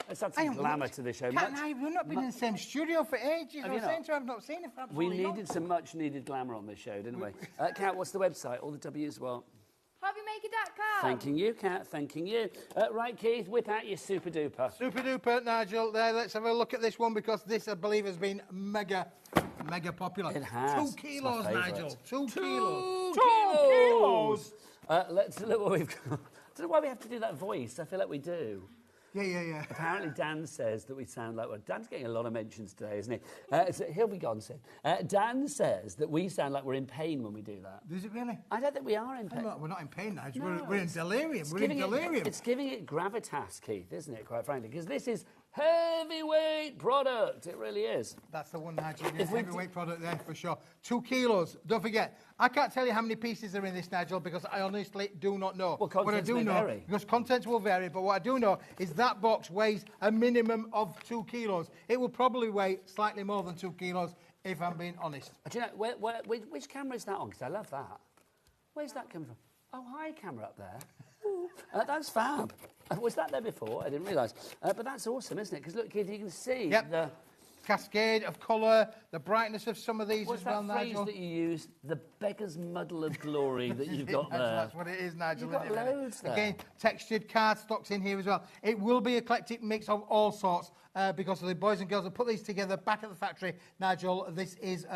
Let's add some glamour to the show. Kat and I, we've not been in the same studio for ages. I've not seen it for absolutely We needed some much-needed glamour on this show, didn't we? Kat, what's the website? All the W's what? HobbyMaker HobbyMaker.com. Thanking you, Kat. Thanking you. Right, Keith, whip out your super duper. Super duper, Nigel. There, let's have a look at this one because this, I believe, has been mega popular. It has. 2 kilos, It's my Nigel. favourite. 2 kilos. 2 kilos. Let's look what we've got. I don't know why we have to do that voice. I feel like we do. Yeah. Apparently, Dan says that we sound like... Well, Dan's getting a lot of mentions today, isn't he? So he'll be gone soon. Dan says that we sound like we're in pain when we do that. Does it really? I don't think we are in pain. We're not in pain, Nigel. No, we're in delirium. We're in delirium. It's giving it gravitas, Keith, isn't it, quite frankly? Because this is heavyweight product. It really is. That's the one, Nigel. Yeah, heavyweight product there, for sure. 2 kilos. Don't forget, I can't tell you how many pieces are in this, Nigel, because I honestly do not know. Well, contents may vary. Because contents will vary, but what I do know is that box weighs a minimum of 2 kilos. It will probably weigh slightly more than 2 kilos, if I'm being honest. Do you know, which camera is that on? Because I love that. Where's that coming from? Oh, hi, camera up there. That's fab. Was that there before? I didn't realise. But that's awesome, isn't it? Because look, Keith, you can see the cascade of colour, the brightness of some of these as well, Nigel. What's that phrase that you use? The beggar's muddle of glory that you've got there. That's what it is, Nigel. You've got loads there. Again, textured cardstocks in here as well. It will be an eclectic mix of all sorts because of the boys and girls that put these together back at the factory. Nigel, this is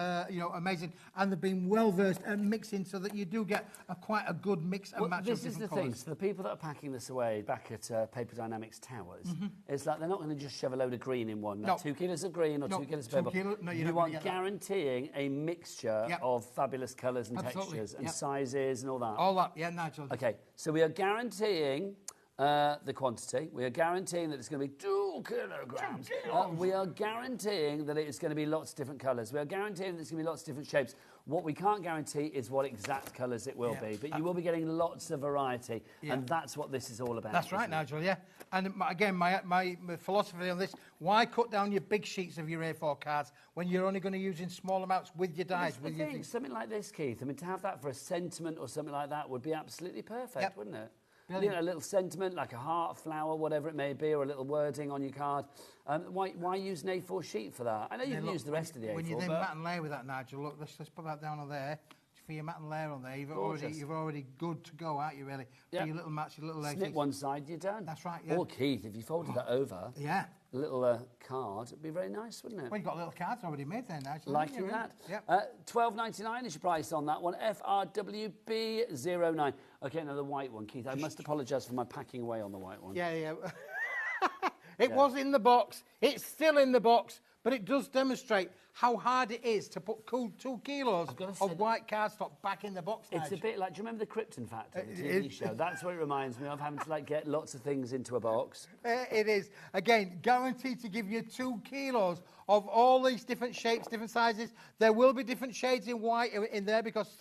amazing, and they've been well versed at mixing so that you do get quite a good mix and match. This is the thing. So the people that are packing this away back at Paper Dynamics Towers, it's like they're not going to just shove a load of green in one. Like 2 kilos of green or 2 kilos of purple. You are guaranteeing a mixture of fabulous colours and textures and sizes and all that. All that, yeah, Nigel. Okay, so we are guaranteeing the quantity. We are guaranteeing that it's going to be 2 kilograms. We are guaranteeing that it's going to be lots of different colours. We are guaranteeing that it's going to be lots of different shapes. What we can't guarantee is what exact colours it will be, but you will be getting lots of variety, and that's what this is all about. That's right, Nigel, yeah. And again, my philosophy on this, why cut down your big sheets of your A4 cards when you're only going to use in small amounts with your dies? Something like this, Keith, I mean, to have that for a sentiment or something like that would be absolutely perfect, wouldn't it? You know, a little sentiment, like a heart, flower, whatever it may be, or a little wording on your card. Why use an A4 sheet for that? I know you can use the rest of the A4. When you then matte and layer with that, Nigel, look, let's put that down on there. For your matte and layer on there, you've already good to go, aren't you, really? For your little mats, your little layers. Snip one side, you're done. That's right, yeah. Or, Keith, if you folded that over, a little card, it'd be very nice, wouldn't it? Well, you've got little cards already made there, Nigel. Liking that. $12.99 is your price on that one. FRWB09. Okay, now the white one, Keith. I must apologise for my packing away on the white one. Yeah. It was in the box. It's still in the box. But it does demonstrate how hard it is to put 2 kilos of white cardstock back in the box. It's a bit like, do you remember the Krypton Factor, the TV show? That's what it reminds me of, having to get lots of things into a box. It is. Again, guaranteed to give you 2 kilos of all these different shapes, different sizes. There will be different shades in white in there because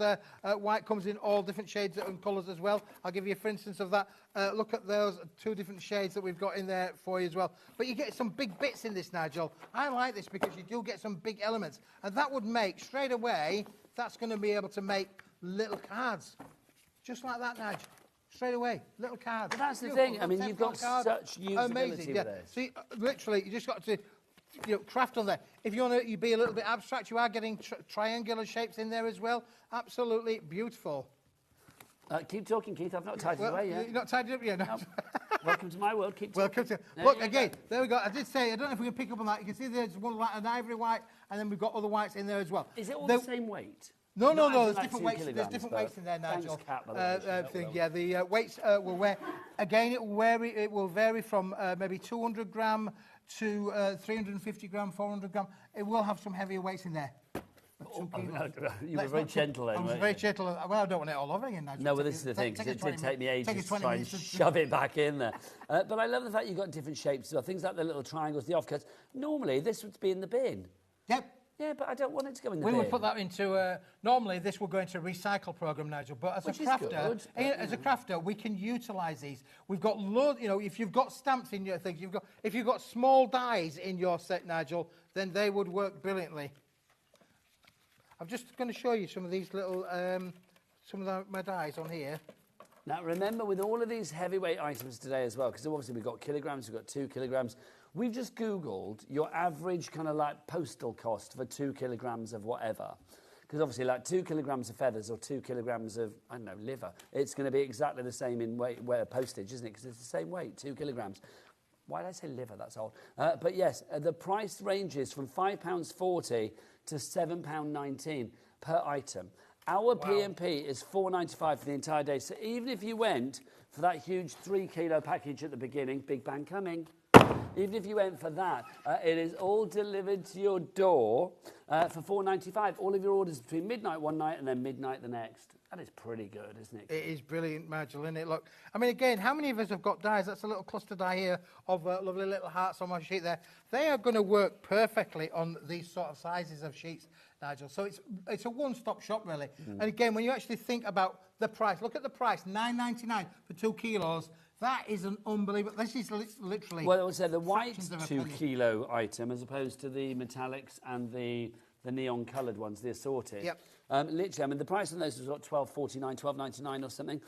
white comes in all different shades and colours as well. I'll give you, for instance, of that. Look at those 2 different shades that we've got in there for you as well. But you get some big bits in this, Nigel. I like this because you do get some big elements. And that would make, straight away, that's going to be able to make little cards. Just like that, Nigel. Straight away, little cards. But that's the thing. I mean, you've got such usability with this. See, literally, you just got to craft on there. If you want to be a little bit abstract, you are getting triangular shapes in there as well. Absolutely beautiful. Keep talking, Keith. I've not tied it away yet. You're not tied it up yet, no. Welcome to my world. Keep talking. Welcome to... Look, again, there we go. I did say, I don't know if we can pick up on that. You can see there's an ivory white, and then we've got other whites in there as well. Is it all the same weight? No. There's different weights. There's different weights in there, Nigel. The weights will vary. Again, it will vary from maybe 200 gram to 350 gram, 400 gram. It will have some heavier weights in there. You were very gentle then, I was very gentle. Well, I don't want it all over again, Nigel. No, but this is the thing, because it did take me ages to try and shove it back in there. But I love the fact you've got different shapes as well. Things like the little triangles, the offcuts. Normally, this would be in the bin. Yep. Yeah, but I don't want it to go in the bin. We would put that into... normally, this will go into a recycle programme, Nigel, but as a crafter, we can utilise these. We've got loads... if you've got stamps in your things, if you've got small dies in your set, Nigel, then they would work brilliantly. I'm just going to show you some of these little, some of my dies on here. Now, remember, with all of these heavyweight items today as well, because obviously we've got kilograms, we've got 2 kilograms, we've just Googled your average kind of like postal cost for 2 kilograms of whatever. because obviously like 2 kilograms of feathers or 2 kilograms of, I don't know, liver, it's going to be exactly the same in weight, postage, isn't it? Because it's the same weight, 2 kilograms. Why did I say liver? That's old. But yes, the price ranges from £5.40 to £7.19 per item. Our P&P is $4.95 for the entire day. So even if you went for that huge 3-kilo package at the beginning, Big Bang coming, even if you went for that, it is all delivered to your door for $4.95. All of your orders between midnight one night and then midnight the next. That is pretty good, isn't it? It is brilliant, Nigel, isn't it? Look, I mean, again, how many of us have got dies? That's a little cluster die here of lovely little hearts on my sheet there. They are going to work perfectly on these sort of sizes of sheets, Nigel. So it's a one-stop shop, really. And again, when you actually think about the price, look at the price, $9.99 for 2 kilos. That is an unbelievable... This is literally... Well, I would say the white 2-kilo item as opposed to the metallics and the neon-coloured ones, the assorted. Yep. Literally, I mean, the price on those was what, $12.49, $12.99 or something.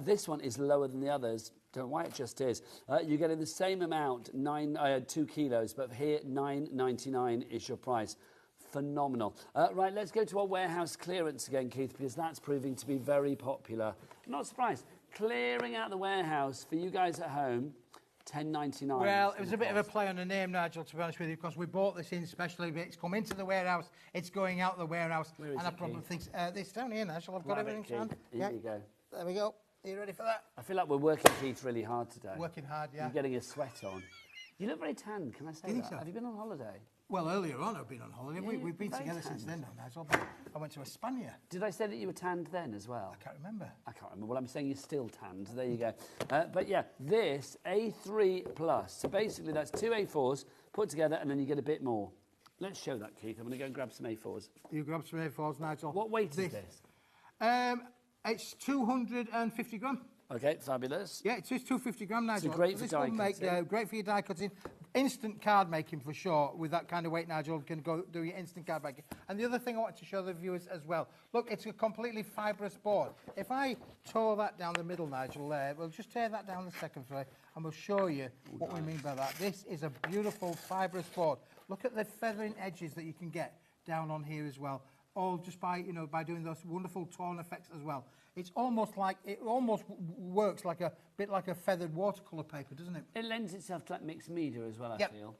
This one is lower than the others. Don't know why, it just is. You're getting the same amount, 2 kilos, but here, $9.99 is your price. Phenomenal. Right, let's go to our warehouse clearance again, Keith, because that's proving to be very popular. Not surprised. Clearing out the warehouse for you guys at home, $10.99. Well, it was a bit of a play on the name, Nigel, to be honest with you, because we bought this in specially. It's come into the warehouse, it's going out the warehouse, and I probably think this down here, Nigel. I've got everything to hand. Here you go. There we go. Are you ready for that? I feel like we're working, Keith, really hard today. Working hard, yeah. You're getting a sweat on. You look very tanned, can I say that? So? Have you been on holiday? Well, earlier on I've been on holiday. Yeah, We've been together tanned. since then, now, Nigel. I went to España. Did I say that you were tanned then as well? I can't remember. I can't remember. Well, I'm saying you're still tanned. There you go. But yeah, this A3 Plus. So basically that's 2 A4s put together and then you get a bit more. Let's show that, Keith. I'm going to go and grab some A4s. You grab some A4s, Nigel. What weight is this? It's 250 gram. Okay, fabulous. Yeah, it is 250 gram, Nigel. So great for die cutting. Great for your die cutting. Instant card making for sure. With that kind of weight, Nigel, you can go do your instant card making. And the other thing I want to show the viewers as well. Look, it's a completely fibrous board. If I tore that down the middle, Nigel, there, we'll just tear that down the second tray and we'll show you what we mean by that. This is a beautiful fibrous board. Look at the feathering edges that you can get down on here as well. All just by doing those wonderful tone effects as well. It's almost like, it almost works like a bit like a feathered watercolour paper, doesn't it? It lends itself to like mixed media as well, I feel.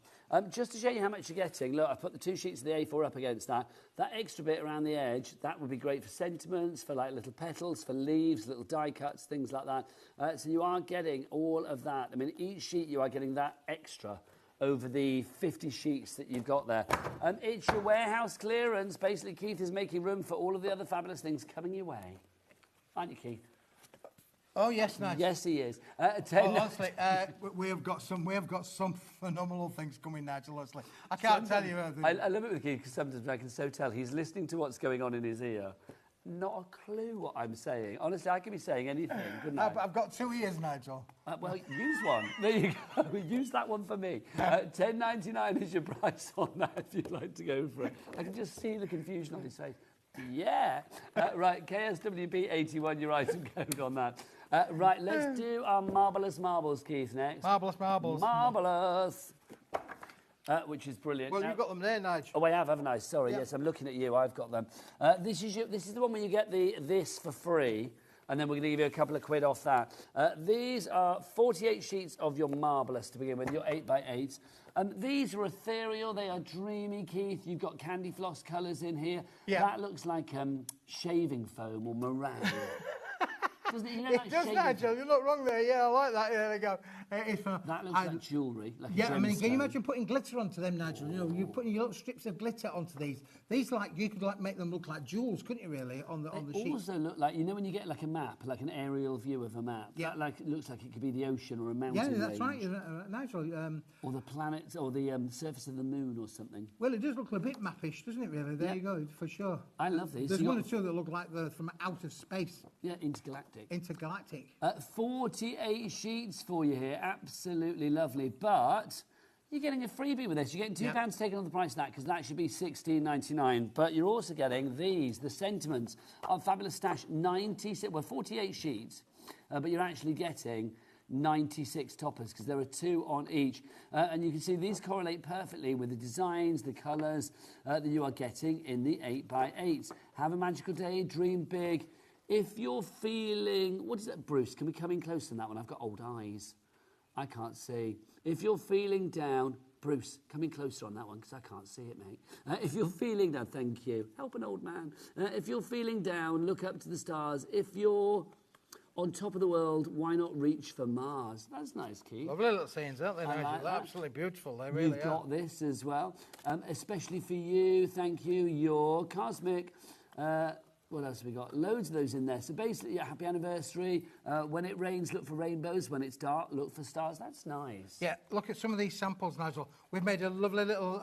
Just to show you how much you're getting, look, I put the 2 sheets of the A4 up against that. That extra bit around the edge, that would be great for sentiments, for like little petals, for leaves, little die cuts, things like that. So you are getting all of that. I mean, each sheet you are getting that extra over the 50 sheets that you've got there. It's your warehouse clearance. Basically, Keith is making room for all of the other fabulous things coming your way. Aren't you, Keith? Oh yes, Nigel. Yes, he is. Honestly, we have got some phenomenal things coming, Nigel. Honestly, I can't tell you everything. I love it with Keith because sometimes I can so tell he's listening to what's going on in his ear. Not a clue what I'm saying. Honestly, I could be saying anything, couldn't I? I've got 2 ears, Nigel. Well, use one. There you go. Use that one for me. $10.99 is your price on that if you'd like to go for it. I can just see the confusion on his face. Yeah. Right, KSWB81, your item code on that. Right, let's do our Marvellous Marbles, Keith, next. Marvellous Marbles. Marvellous. Which is brilliant. Well, you've got them there, Nigel. Oh, I have, haven't I? Sorry, yes, I'm looking at you. I've got them. This is the one where you get this for free, and then we're going to give you a couple of quid off that. These are 48 sheets of your Marvellous to begin with, your 8x8s. These are ethereal, they are dreamy, Keith. You've got candy floss colours in here. Yeah. That looks like shaving foam or meringue. Doesn't it? You know, it does, Nigel. You're not wrong there. Yeah, I like that. There we go. That looks like jewellery. Like I mean, can you imagine putting glitter onto them, Nigel? You know, you're putting your little strips of glitter onto these. These, like, you could make them look like jewels, couldn't you? Really, on the sheet. They also look like, you know, when you get like a map, like an aerial view of a map. Yeah. That, like, it looks like it could be the ocean or a mountain. Yeah, that's right, Nigel. Or the planets, or the surface of the moon, or something. Well, it does look a bit mappish, doesn't it? Really. There you go, for sure. I love these. There's one or two that look like they're from out of space. Yeah, intergalactic. Intergalactic. 48 sheets for you here. Absolutely lovely. But you're getting a freebie with this. You're getting £2 taken on the price of that because that should be $16.99. But you're also getting these, the Sentiments of Fabulous Stash, 48 sheets. But you're actually getting 96 toppers, because there are 2 on each. And you can see these correlate perfectly with the designs, the colours that you are getting in the 8x8. Have a magical day, dream big. If you're feeling... What is that, Bruce? Can we come in closer on that one? I've got old eyes. I can't see. If you're feeling down... Bruce, come in closer on that one, because I can't see it, mate. If you're feeling down... Thank you. Help an old man. If you're feeling down, look up to the stars. If you're on top of the world, why not reach for Mars? That's nice, Keith. Lovely little scenes, aren't they, Nigel? Like They're absolutely beautiful. They really are. You've got this as well, especially for you. Thank you. You're cosmic. What else have we got? Loads of those in there. So basically, yeah, happy anniversary. When it rains, look for rainbows. When it's dark, look for stars. That's nice. Yeah, look at some of these samples, Nigel. We've made a lovely little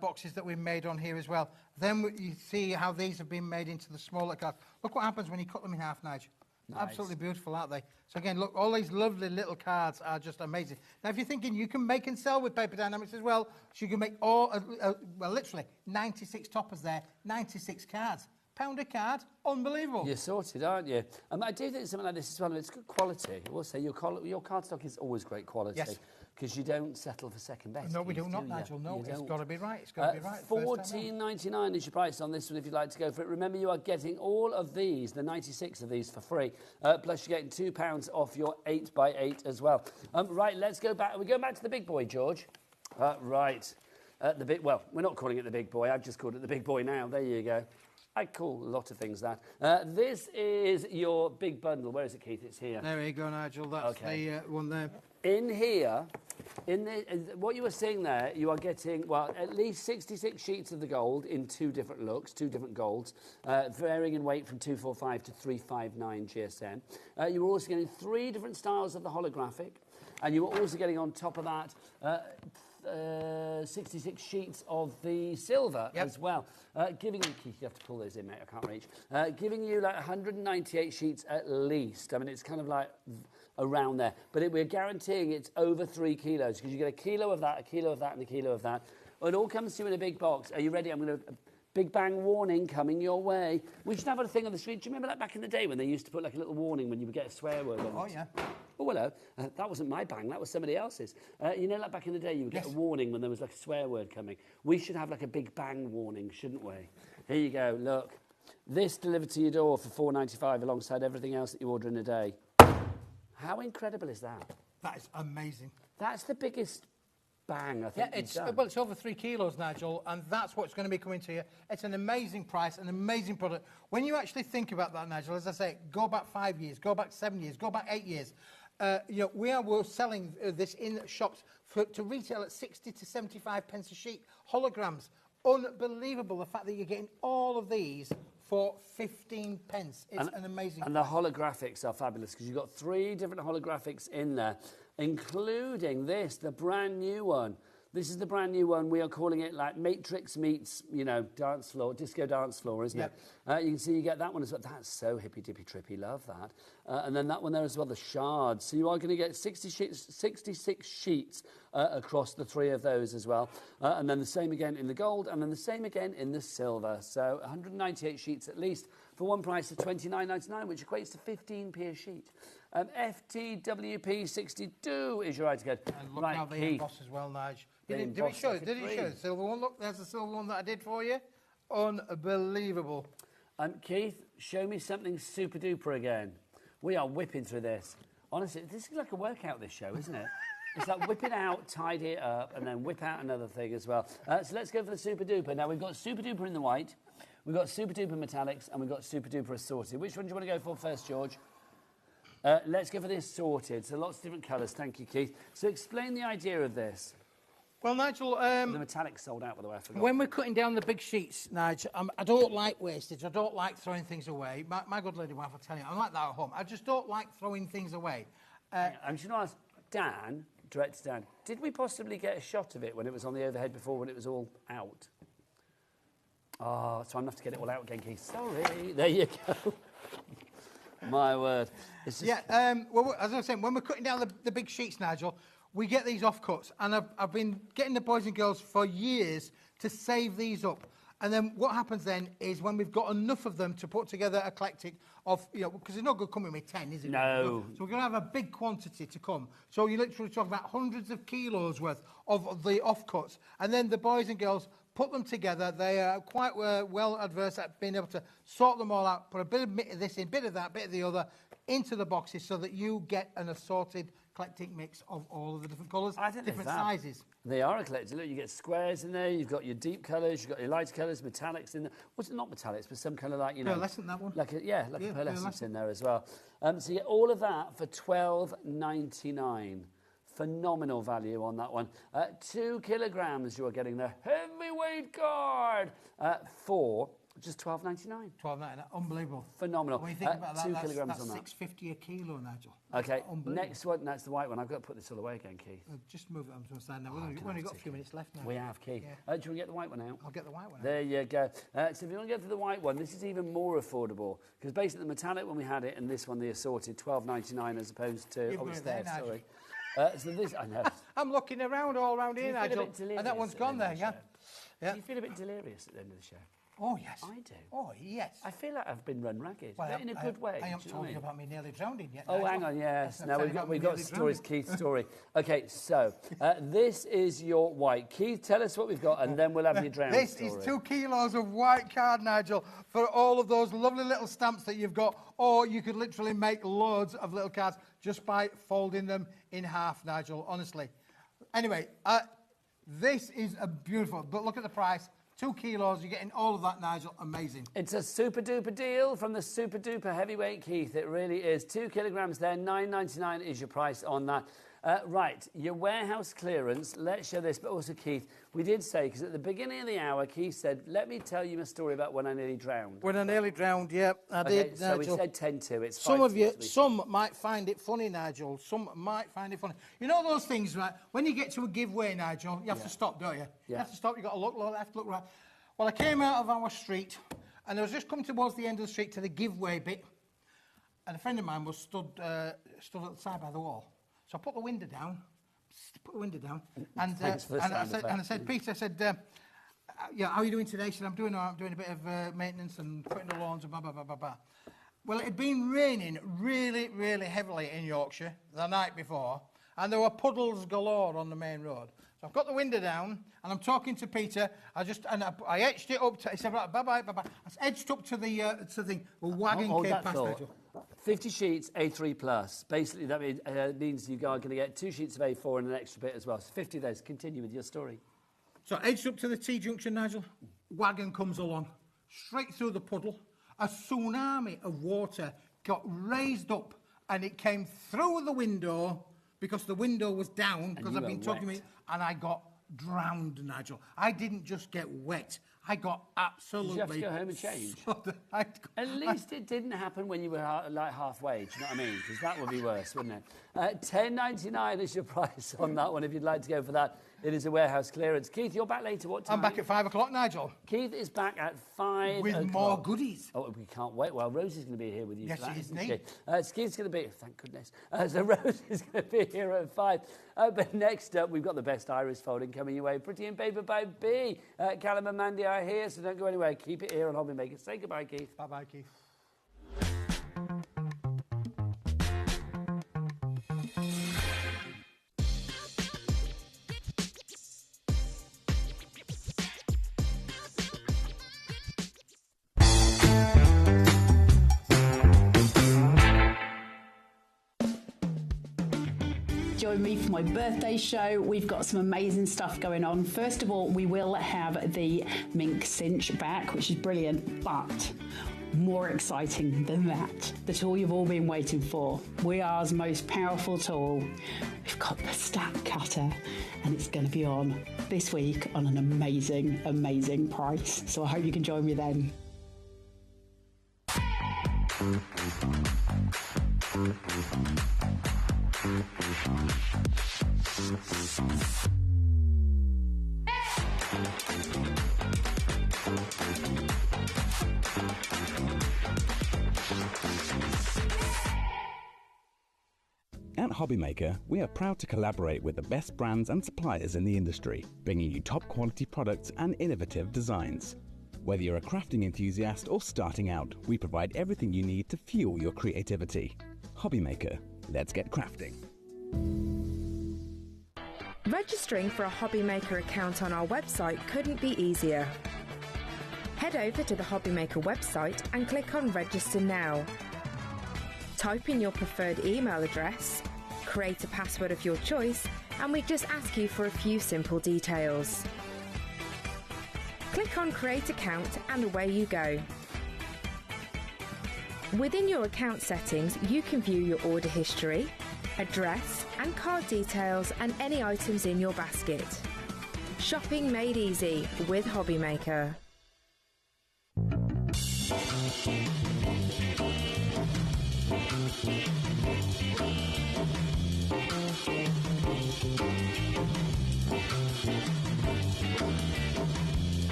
boxes that we've made on here as well. Then you see how these have been made into the smaller cards. Look what happens when you cut them in half, Nigel. Nice. Absolutely beautiful, aren't they? So again, look, all these lovely little cards are just amazing. Now, if you're thinking you can make and sell with Paper Dynamics as well, so you can make all, well, literally 96 toppers there, 96 cards. £1 a card, unbelievable. You're sorted, aren't you? I do think something like this is one of it's good quality. I will say your cardstock is always great quality. Yes. Because you don't settle for second best. No, we do not, Nigel. No, it's got to be right. It's got to be right. $14.99 is your price on this one if you'd like to go for it. Remember, you are getting all of these, the 96 of these, for free. Plus, you're getting £2 off your 8x8 as well. Right, let's go back. We're going back to the big boy, George. Right. Well, we're not calling it the big boy. I've just called it the big boy now. There you go. I call a lot of things that. This is your big bundle. Where is it, Keith? It's here. There you go, Nigel. That's the one there. In here, what you were seeing there, you are getting, well, at least 66 sheets of the gold in 2 different looks, 2 different golds, varying in weight from 245 to 359 GSM. You were also getting 3 different styles of the holographic, and you were also getting on top of that 66 sheets of the silver as well, giving you, Keith, you have to pull those in, mate, I can't reach, giving you like 198 sheets at least. I mean, it's kind of like around there, but we're guaranteeing it's over 3 kilos, because you get a kilo of that, a kilo of that, and a kilo of that. It all comes to you in a big box. Are you ready? I'm going to... Big bang warning coming your way. We should have a thing on the street. Do you remember that back in the day when they used to put like a little warning when you would get a swear word on it? Oh, yeah. Oh, hello. That wasn't my bang. That was somebody else's. You know, like back in the day, you would get a warning when there was like a swear word coming. We should have like a big bang warning, shouldn't we? Here you go. Look. This delivered to your door for $4.95 alongside everything else that you order in a day. How incredible is that? That is amazing. That's the biggest... bang, I think. Yeah, it's over 3 kilos, Nigel, and that's what's going to be coming to you. It's an amazing price, an amazing product. When you actually think about that, Nigel, as I say, go back 5 years, go back 7 years, go back 8 years. You know, we're selling this in shops to retail at 60 to 75 pence a sheet. Holograms, unbelievable. The fact that you're getting all of these for 15 pence. It's an amazing. And the holographics are fabulous, because you've got 3 different holographics in there, including this, the brand new one. This is the brand new one. We are calling it like Matrix meets, you know, dance floor, disco dance floor, isn't it? You can see you get that one as well. That's so hippy-dippy trippy. Love that. And then that one there as well, the shards. So you are going to get 66 sheets across the 3 of those as well. And then the same again in the gold, and then the same again in the silver. So 198 sheets at least for one price of $29.99, which equates to 15p a sheet. FTWP 62 is your right to go. And look how they emboss as well, Nige. Did it show the silver one? Look, there's the silver one that I did for you. Unbelievable. Keith, show me something super duper again. We are whipping through this. Honestly, this is like a workout, this show, isn't it? It's like whip it out, tidy it up, and then whip out another thing as well. So let's go for the super duper. Now, we've got super duper in the white, we've got super duper metallics, and we've got super duper assorted. Which one do you want to go for first, George? Let's go for the assorted. So lots of different colours. Thank you, Keith. So explain the idea of this. Well, Nigel... the metallic sold out, by the way, I forgot. When we're cutting down the big sheets, Nigel, I don't like wastage. I don't like throwing things away. My good lady wife will tell you, I'm like that at home. I just don't like throwing things away. I'm just going to ask Dan, director Dan, did we possibly get a shot of it when it was on the overhead before, when it was all out? Oh, so I'm going to have to get it all out again, Keith. Sorry. There you go. My word. It's just... Yeah, well, as I was saying, when we're cutting down the big sheets, Nigel, we get these offcuts, and I've been getting the boys and girls for years to save these up. And then what happens then is when we've got enough of them to put together a eclectic of, because it's not going to come with 10, is it? No. So we're going to have a big quantity to come. So you literally talk about hundreds of kilos worth of the offcuts. And then the boys and girls put them together. They are quite well adverse at being able to sort them all out, put a bit of this in, bit of that, bit of the other, into the boxes so that you get an assorted eclectic mix of all of the different colours, different sizes. They are eclectic. Look, you get squares in there, you've got your deep colours, you've got your light colours, metallics in there. What's it, not metallics, but some kind of like, pearlescent, that one. Like a pearlescence in there as well. So you get all of that for $12.99. Phenomenal value on that one. 2 kilograms you are getting the heavyweight card for just $12.99. $12.99, unbelievable. Phenomenal. When you think about that, 2 kilograms that's on that. $6.50 a kilo, Nigel. Okay, next one, that's the white one. I've got to put this all away again, Keith. Just move it on to the side now. We've only got a few minutes left now. We have, Keith. Yeah. Do you want to get the white one out? I'll get the white one out. There you go. So if you want to go for the white one, this is even more affordable because basically the metallic when we had it and this one, the assorted, $12.99 as opposed to... You've got it there, Nigel. Sorry. So this, I know. I'm looking around all around here, Nigel, and that one's gone there, yeah? Do you feel a bit delirious at the end of the show? Oh, yes. I do. Oh, yes. I feel like I've been run ragged, Well, but in a good way. I haven't told you about me nearly drowning yet. Oh, Nigel. hang on, yes. Now we've got stories, drowning. Keith's story. Okay, so this is your white. Keith, tell us what we've got, and then we'll have your drown This story. is 2 kilos of white card, Nigel, for all of those lovely little stamps that you've got, or you could literally make loads of little cards just by folding them in half, Nigel, honestly. Anyway, this is a beautiful, but look at the price. 2 kilos, you're getting all of that, Nigel. Amazing. It's a super duper deal from the super duper heavyweight Keith. It really is. 2 kilograms there, $9.99 is your price on that. Right, your warehouse clearance. Let's show this, but also Keith, we did say, because at the beginning of the hour, Keith said, let me tell you a story about when I nearly drowned. When I nearly drowned, yeah, I did, so Nigel. we said 10-2. It's some might find it funny, Nigel. Some might find it funny. You know those things, right? When you get to a giveaway, Nigel, you have to stop, don't you? You have to stop. You've got to look left, look right. Well, I came out of our street, and I was just coming towards the end of the street to the giveaway bit, and a friend of mine was stood at the side by the wall. So I put the window down, and I said, Peter, I said, yeah, how are you doing today? He said, I'm doing all right, I'm doing a bit of maintenance and putting the lawns and blah, blah, blah, blah, blah. Well, it had been raining really, really heavily in Yorkshire the night before, and there were puddles galore on the main road. So I've got the window down, and I'm talking to Peter. I edged it up. He said, right, bye-bye, bye-bye. I edged up to the thing. A wagon came past, Nigel. 50 sheets, A3 plus. Basically, that means you are going to get 2 sheets of A4 and an extra bit as well. So 50 of those. Continue with your story. So I edged up to the T-junction, Nigel. Wagon comes along, straight through the puddle. A tsunami of water got raised up, and it came through the window because the window was down, because I've been talking to me, and I got drowned, Nigel. I didn't just get wet. I got absolutely... Did you have to go home and change? At least it didn't happen when you were like halfway, do you know what I mean? Because that would be worse, wouldn't it? $10.99 is your price on that one if you'd like to go for that. It is a warehouse clearance. Keith, you're back later. What time? I'm back at 5 o'clock, Nigel. Keith is back at 5 with o'clock. more goodies. Oh, we can't wait. Well, Rose is going to be here with you. Yes, for that, she is, Keith's going to be... Thank goodness. So Rose is going to be here at 5. But next up, we've got the best iris folding coming your way. Pretty in Paper by B. Callum and Mandy are here, so don't go anywhere. Keep it here on HobbyMaker. Say goodbye, Keith. Bye-bye, Keith. Join me for my birthday show. We've got some amazing stuff going on. First of all, we will have the mink cinch back, which is brilliant, but more exciting than that, the tool you've all been waiting for. We Are's most powerful tool. We've got the stack cutter, and it's going to be on this week on an amazing, amazing price. So I hope you can join me then. At HobbyMaker, we are proud to collaborate with the best brands and suppliers in the industry, bringing you top quality products and innovative designs. Whether you're a crafting enthusiast or starting out, we provide everything you need to fuel your creativity. HobbyMaker, let's get crafting. Registering for a HobbyMaker account on our website couldn't be easier. Head over to the HobbyMaker website and click on Register Now. Type in your preferred email address, create a password of your choice, and we just ask you for a few simple details. Click on Create Account and away you go. Within your account settings, you can view your order history, address and card details and any items in your basket. Shopping made easy with HobbyMaker.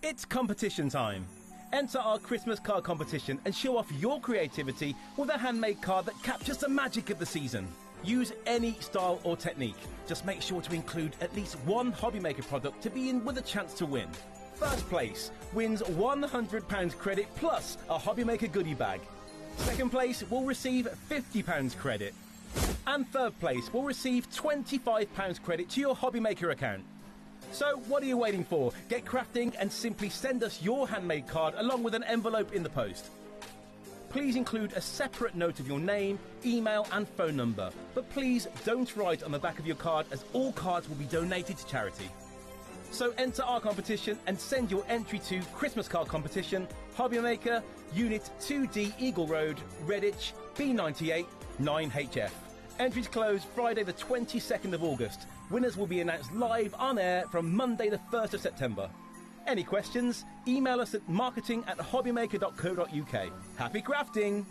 It's competition time. Enter our Christmas card competition and show off your creativity with a handmade card that captures the magic of the season. Use any style or technique. Just make sure to include at least one HobbyMaker product to be in with a chance to win. First place wins £100 credit plus a HobbyMaker goodie bag. Second place will receive £50 credit. And third place will receive £25 credit to your HobbyMaker account. So what are you waiting for? Get crafting and simply send us your handmade card along with an envelope in the post. Please include a separate note of your name, email and phone number. But please don't write on the back of your card, as all cards will be donated to charity. So enter our competition and send your entry to Christmas Card Competition, HobbyMaker, Unit 2D Eagle Road, Redditch, B98 9HF. Entries close Friday the 22nd of August. Winners will be announced live on air from Monday the 1st of September. Any questions? Email us at marketing@hobbymaker.co.uk. Happy crafting!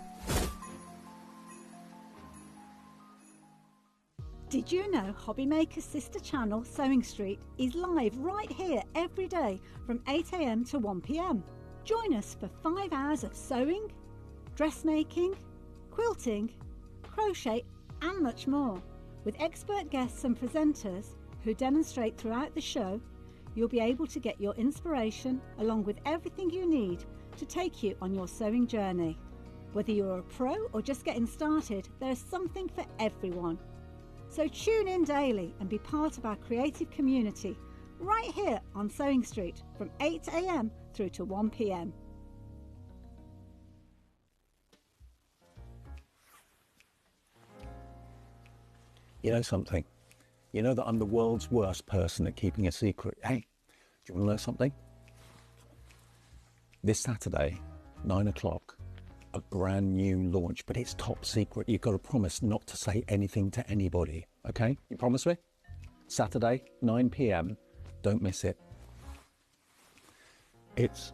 Did you know HobbyMaker's sister channel, Sewing Street, is live right here every day from 8 AM to 1 PM? Join us for 5 hours of sewing, dressmaking, quilting, crochet and much more. With expert guests and presenters who demonstrate throughout the show, you'll be able to get your inspiration along with everything you need to take you on your sewing journey. Whether you're a pro or just getting started, there's something for everyone. So tune in daily and be part of our creative community right here on Sewing Street from 8 AM through to 1 PM. You know something? You know that I'm the world's worst person at keeping a secret. Hey, do you want to know something? This Saturday, 9 o'clock, a brand new launch, but it's top secret. You've got to promise not to say anything to anybody, okay? You promise me? Saturday, 9 PM, don't miss it. It's...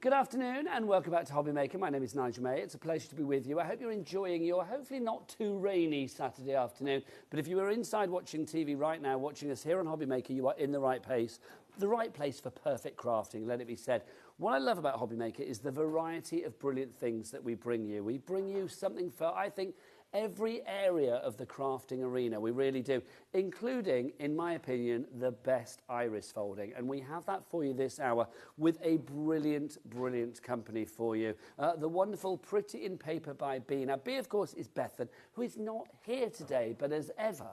Good afternoon and welcome back to HobbyMaker. My name is Nigel May. It's a pleasure to be with you. I hope you're enjoying your hopefully not too rainy Saturday afternoon. But if you are inside watching TV right now, watching us here on HobbyMaker, you are in the right place for perfect crafting, let it be said. What I love about HobbyMaker is the variety of brilliant things that we bring you. We bring you something for, I think, every area of the crafting arena. We really do, including, in my opinion, the best iris folding. And we have that for you this hour with a brilliant, brilliant company for you. The wonderful Pretty in Paper by Bee. Now, Bee, of course, is Bethan, who is not here today, but as ever,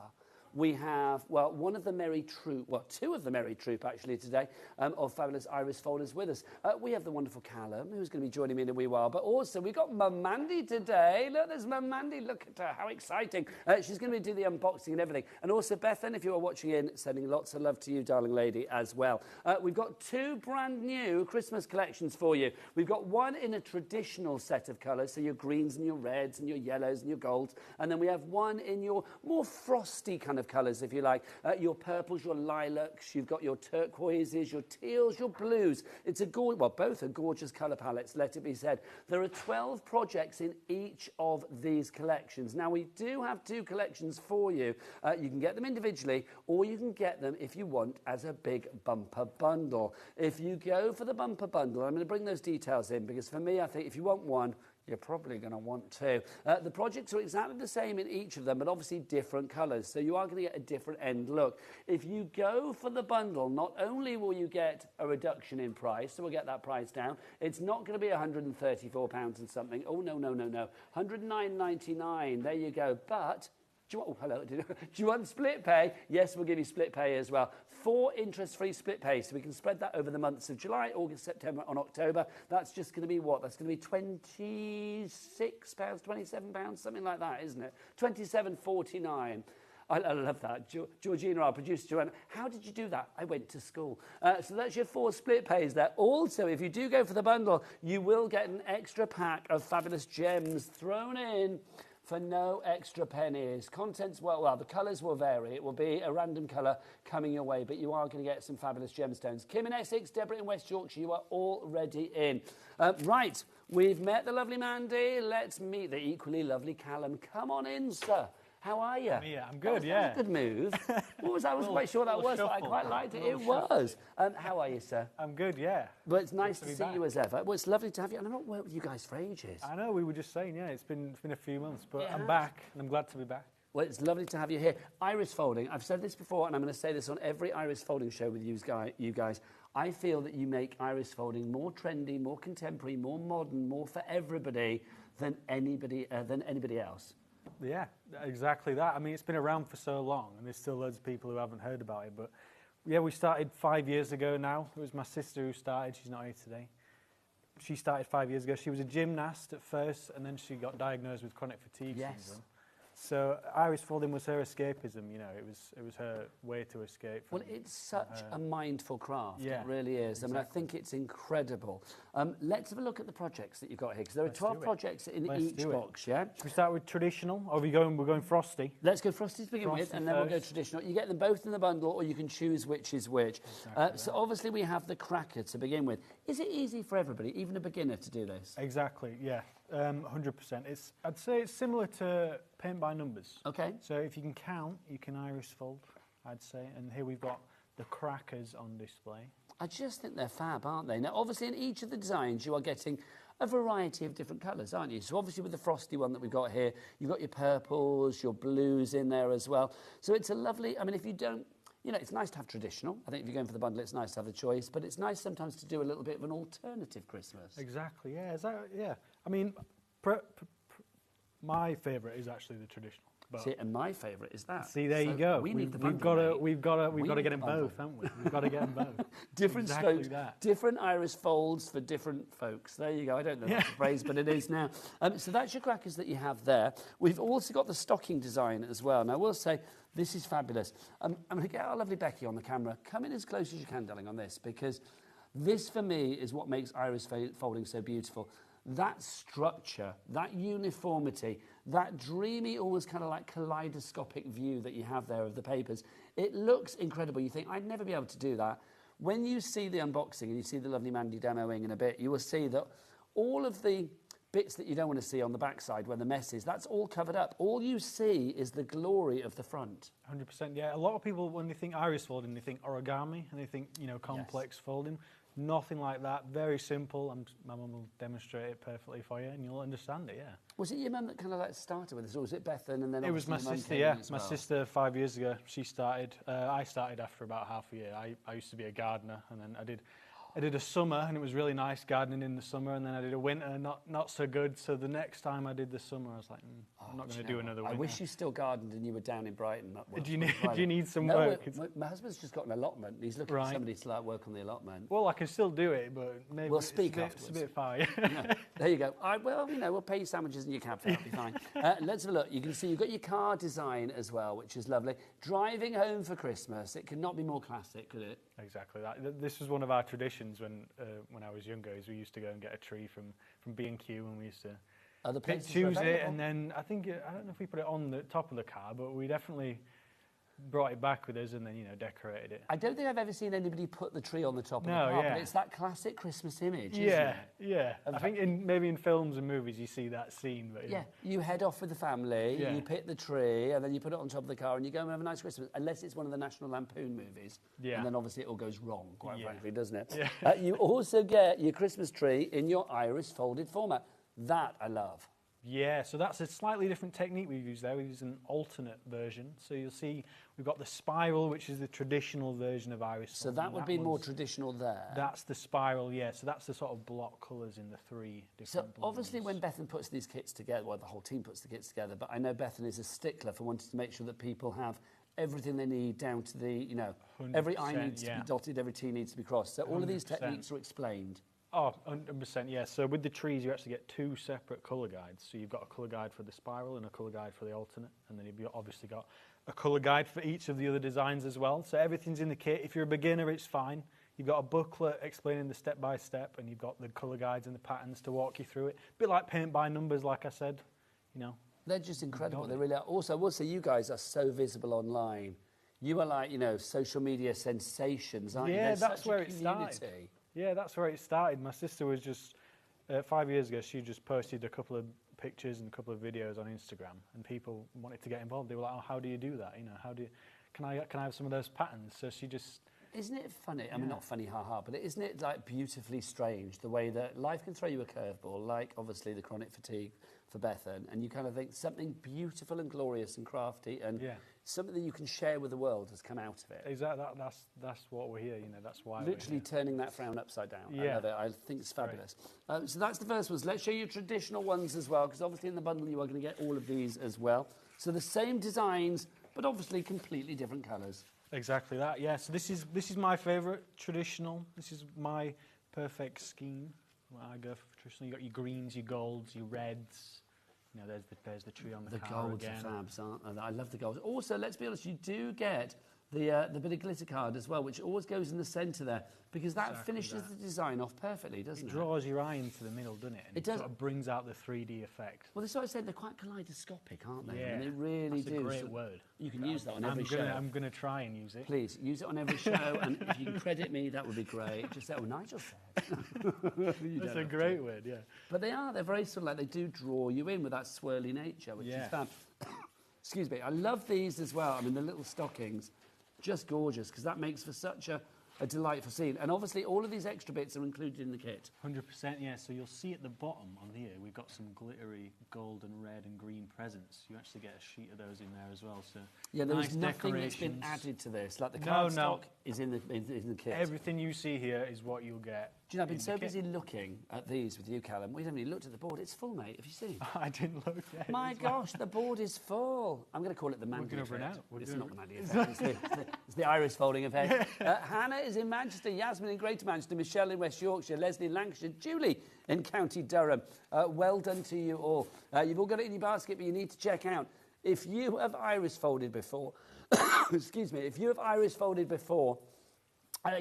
we have, well, one of the merry troop, well, two of the merry troop, actually, today, of fabulous iris folders with us. We have the wonderful Callum, who's going to be joining me in a wee while, but also we've got Mum Mandy today. Look, there's Mum Mandy. Look at her. How exciting. She's going to do the unboxing and everything. And also, Bethan, if you are watching in, sending lots of love to you, darling lady, as well. We've got two brand new Christmas collections for you. We've got one in a traditional set of colours, so your greens and your reds and your yellows and your golds. And then we have one in your more frosty kind of colours, if you like. Your purples, your lilacs, you've got your turquoises, your teals, your blues. It's a gorgeous, well, both are gorgeous colour palettes, let it be said. There are 12 projects in each of these collections. Now, we do have two collections for you. You can get them individually, or you can get them, if you want, as a big bumper bundle. If you go for the bumper bundle, I'm going to bring those details in, because for me, I think if you want one, you're probably going to want two. The projects are exactly the same in each of them, but obviously different colours, so you are going to get a different end look. If you go for the bundle, not only will you get a reduction in price, so we'll get that price down. It's not going to be £134 and something. Oh, no, no, no, no. £109.99. There you go. But do you want, oh, hello. Do you want split pay? Yes, we'll give you split pay as well. 4 interest-free split pay, so we can spread that over the months of July, August, September and October. That's just going to be what? That's going to be £26, £27, something like that, isn't it? £27.49. I love that. Georgina, our producer, Joanna, how did you do that? I went to school. So that's your 4 split pays there. Also, if you do go for the bundle, you will get an extra pack of fabulous gems thrown in for no extra pennies. Contents, well, the colours will vary. It will be a random colour coming your way, but you are going to get some fabulous gemstones. Kim in Essex, Deborah in West Yorkshire, you are already in. Right, we've met the lovely Mandy. Let's meet the equally lovely Callum. Come on in, sir. How are you? Yeah, I'm good, yeah. That was a good move. What was that? I wasn't quite sure that was, but I quite liked it. It was. How are you, sir? I'm good, yeah. Well, it's nice to see you as ever. Well, it's lovely to have you. And I've not worked with you guys for ages. I know, we were just saying, yeah, it's been a few months, but I'm back, and I'm glad to be back. Well, it's lovely to have you here. Iris folding. I've said this before, and I'm going to say this on every iris folding show with you guys. I feel that you make iris folding more trendy, more contemporary, more modern, more for everybody than anybody else. Yeah, exactly that. I mean, it's been around for so long, and there's still loads of people who haven't heard about it. But yeah, we started 5 years ago now. It was my sister who started. She's not here today. She started 5 years ago. She was a gymnast at first, and then she got diagnosed with chronic fatigue syndrome. So iris folding was her escapism, you know, it was her way to escape. Well, it's such a mindful craft, yeah, it really is. Exactly. I mean, I think it's incredible. Let's have a look at the projects that you've got here, because there are 12 projects in each box, yeah? Should we start with traditional, or we're going frosty? Let's go frosty to begin with, and then we'll go traditional. You get them both in the bundle, or you can choose which is which. Exactly so obviously we have the cracker to begin with. Is it easy for everybody, even a beginner, to do this? Exactly, yeah. 100%. I'd say it's similar to paint by numbers. Okay. So if you can count, you can iris fold, I'd say. And here we've got the crackers on display. I just think they're fab, aren't they? Now, obviously, in each of the designs, you are getting a variety of different colours, aren't you? So obviously, with the frosty one that we've got here, you've got your purples, your blues in there as well. So it's a lovely, I mean, if you don't, you know, it's nice to have traditional. I think if you're going for the bundle, it's nice to have the choice, but it's nice sometimes to do a little bit of an alternative Christmas. Exactly, yeah. Yeah. I mean, my favourite is actually the traditional. But see, and my favourite is that. See, there you go. We've got to get them both, haven't we? We've got to get them both. Different exactly strokes, that. Different iris folds for different folks. There you go. I don't know that's a phrase, but it is now. So that's your crackers that you have there. We've also got the stocking design as well. Now, I will say, this is fabulous. I'm going to get our lovely Becky on the camera. Come in as close as you can, darling, on this, because this, for me, is what makes iris folding so beautiful. That structure, that uniformity, that dreamy, almost kind of like kaleidoscopic view that you have there of the papers, it looks incredible. You think, I'd never be able to do that. When you see the unboxing and you see the lovely Mandy demoing in a bit, you will see that all of the bits that you don't want to see on the backside where the mess is, that's all covered up. All you see is the glory of the front. 100%, yeah. A lot of people, when they think iris folding, they think origami, and they think, you know, complex folding. Nothing like that. Very simple. My mum will demonstrate it perfectly for you, and you'll understand it. Yeah. Was it your mum that kind of like started with this, or was it Bethan and then? It was my sister. Yeah, my sister 5 years ago. She started. I started after about half a year. I used to be a gardener, and then I did a summer, and it was really nice gardening in the summer, and then I did a winter, not so good. So the next time I did the summer, I was like, I'm not going to do another winter. I wish you still gardened and you were down in Brighton. Do you need some work? My husband's just got an allotment. He's looking for somebody to like work on the allotment. Well, I can still do it, but maybe we'll speak afterwards. It's a bit far. Yeah. There you go. Well, we'll pay you sandwiches and your cab fare. That'll be fine. Let's have a look. You can see you've got your car design as well, which is lovely. Driving home for Christmas. It could not be more classic, could it? Exactly that. This was one of our traditions when I was younger. Is we used to go and get a tree from B&Q, and we used to choose it, and then I don't know if we put it on the top of the car, but we definitely brought it back with us and then decorated it. I don't think I've ever seen anybody put the tree on the top of the car, but it's that classic Christmas image, isn't it? Yeah. I think maybe in films and movies you see that scene, but you head off with the family, you pick the tree, and then you put it on top of the car, and you go and have a nice Christmas. Unless it's one of the National Lampoon movies, and then obviously it all goes wrong, quite frankly, doesn't it? Yeah. You also get your Christmas tree in your iris folded format. That I love. Yeah, so that's a slightly different technique we've used there. We've used an alternate version. So you'll see we've got the spiral, which is the traditional version of iris. So that would be more traditional there. That's the spiral, yeah. So that's the sort of block colours in the three different So obviously when Bethan puts these kits together, well, the whole team puts the kits together, but I know Bethan is a stickler for wanting to make sure that people have everything they need down to the, every I needs to be dotted, every T needs to be crossed. So all of these techniques are explained. Oh, 100%, yeah. So with the trees, you actually get two separate colour guides. So you've got a colour guide for the spiral and a colour guide for the alternate. And then you've obviously got a colour guide for each of the other designs as well. So everything's in the kit. If you're a beginner, it's fine. You've got a booklet explaining the step-by-step, and you've got the colour guides and the patterns to walk you through it. A bit like paint by numbers, like I said, They're just incredible. They really are. Also, I will say you guys are so visible online. You are like, social media sensations, aren't you? Yeah, that's where it started. Yeah, that's where it started. My sister was just, 5 years ago, she just posted a couple of pictures and a couple of videos on Instagram, and people wanted to get involved. They were like, oh, how do you do that? Can I have some of those patterns? So she just... Isn't it funny? I mean, not funny, ha-ha, but isn't it like beautifully strange the way that life can throw you a curveball, like obviously the chronic fatigue for Bethan, and you kind of think something beautiful and glorious and crafty and something that you can share with the world has come out of it. Exactly. That's what we're here. That's why. Literally turning that frown upside down. Yeah. I love it. I think it's fabulous. So that's the first ones. Let's show you traditional ones as well, because obviously in the bundle you are going to get all of these as well. So the same designs, but obviously completely different colours. Exactly that. Yeah. So this is my favourite traditional. This is my perfect scheme. Well, I go for traditional. You got your greens, your golds, your reds. There's the tree on the car golds again. are fabs, aren't they? I love the golds. Also, let's be honest, you do get the bit of glitter card as well, which always goes in the centre there, because that finishes the design off perfectly, doesn't it? It draws your eye into the middle, doesn't it? And it does. Sort of brings out the 3D effect. Well, that's what I said. They're quite kaleidoscopic, aren't they? Yeah, and they really that's do. a great word. You can use that on every show. I'm going to try and use it. Please, use it on every show, and if you can credit me, that would be great. Just say, oh, Nigel said. That's a great word, yeah. But they're very sort of like, they do draw you in with that swirly nature, which is fab. Excuse me, I love these as well. I mean, the little stockings, just gorgeous, because that makes for such a delightful scene. And obviously, all of these extra bits are included in the kit. 100%, yeah. So you'll see at the bottom on here, we've got some glittery gold and red and green presents. You actually get a sheet of those in there as well. So yeah, there's nothing that's been added to this. Like the cardstock is in the kit. Everything you see here is what you'll get. Do you know, I've been so busy looking at these with you, Callum. We haven't even looked at the board. It's full, mate. Have you seen? I didn't look yet. My gosh, the board is full. I'm going to call it the Mandy effect. It's not the Mandy effect. It's the iris folding effect. Hannah is in Manchester, Yasmin in Greater Manchester, Michelle in West Yorkshire, Leslie in Lancashire, Julie in County Durham. Well done to you all. You've all got it in your basket, but you need to check out. If you have iris folded before, excuse me, if you have iris folded before,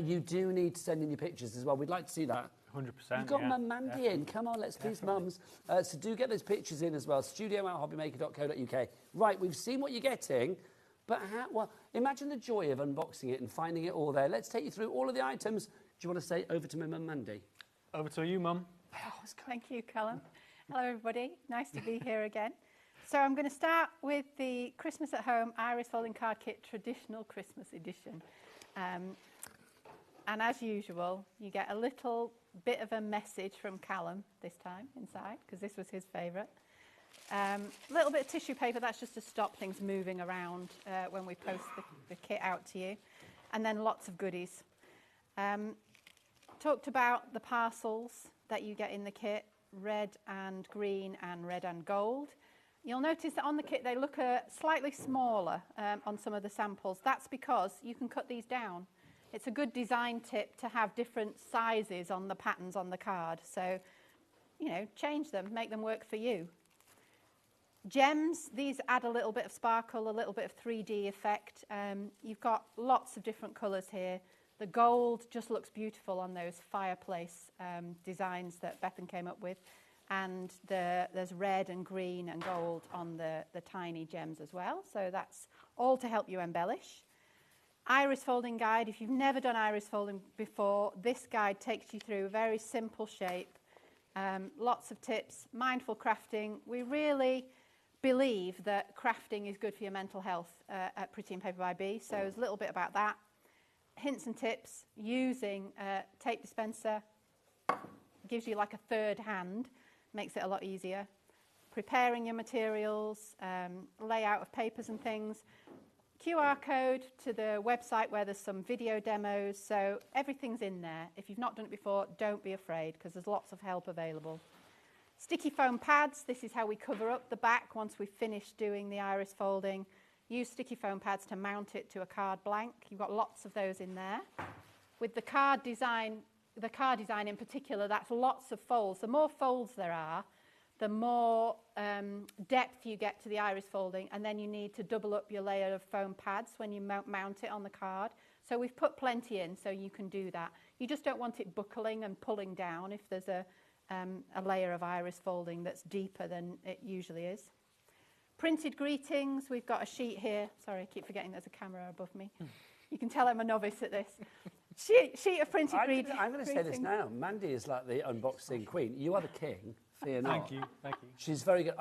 you do need to send in your pictures as well. We'd like to see that. 100%. You've got Mum Mandy in. Come on, let's please mums. So do get those pictures in as well. studio@hobbymaker.co.uk. Right, we've seen what you're getting, but imagine the joy of unboxing it and finding it all there. Let's take you through all of the items. Do you want to say over to my Mum Mandy? Over to you, Mum. Thank you, Callum. Hello, everybody. Nice to be here again. So I'm going to start with the Christmas at Home Iris Folding Card Kit Traditional Christmas Edition. And as usual, you get a little bit of a message from Callum this time inside, because this was his favourite. A little bit of tissue paper, that's just to stop things moving around when we post the kit out to you. And then lots of goodies. Talked about the parcels that you get in the kit, red and green and red and gold. You'll notice that on the kit they look slightly smaller on some of the samples. That's because you can cut these down. It's a good design tip to have different sizes on the patterns on the card. So, you know, change them, make them work for you. Gems, these add a little bit of sparkle, a little bit of 3D effect. You've got lots of different colours here. The gold just looks beautiful on those fireplace designs that Bethan came up with. And there's red and green and gold on the tiny gems as well. So that's all to help you embellish. Iris folding guide. If you've never done iris folding before, this guide takes you through a very simple shape. Lots of tips, mindful crafting. We really believe that crafting is good for your mental health at Pretty and Paper by Bee. So there's a little bit about that. Hints and tips, using a tape dispenser gives you like a third hand, makes it a lot easier. Preparing your materials, layout of papers and things. QR code to the website where there's some video demos, so everything's in there. If you've not done it before, don't be afraid, because there's lots of help available. Sticky foam pads, this is how we cover up the back once we've finished doing the iris folding. Use sticky foam pads to mount it to a card blank. You've got lots of those in there. With the card design in particular, that's lots of folds. The more folds there are, the more depth you get to the iris folding, and then you need to double up your layer of foam pads when you mount it on the card. So we've put plenty in so you can do that. You just don't want it buckling and pulling down if there's a layer of iris folding that's deeper than it usually is. Printed greetings, we've got a sheet here. Sorry, I keep forgetting there's a camera above me. You can tell I'm a novice at this. Sheet of printed greetings. I'm going to say this now. Mandy is like the unboxing queen. You are the king. Fear not. Thank you, thank you. She's very good.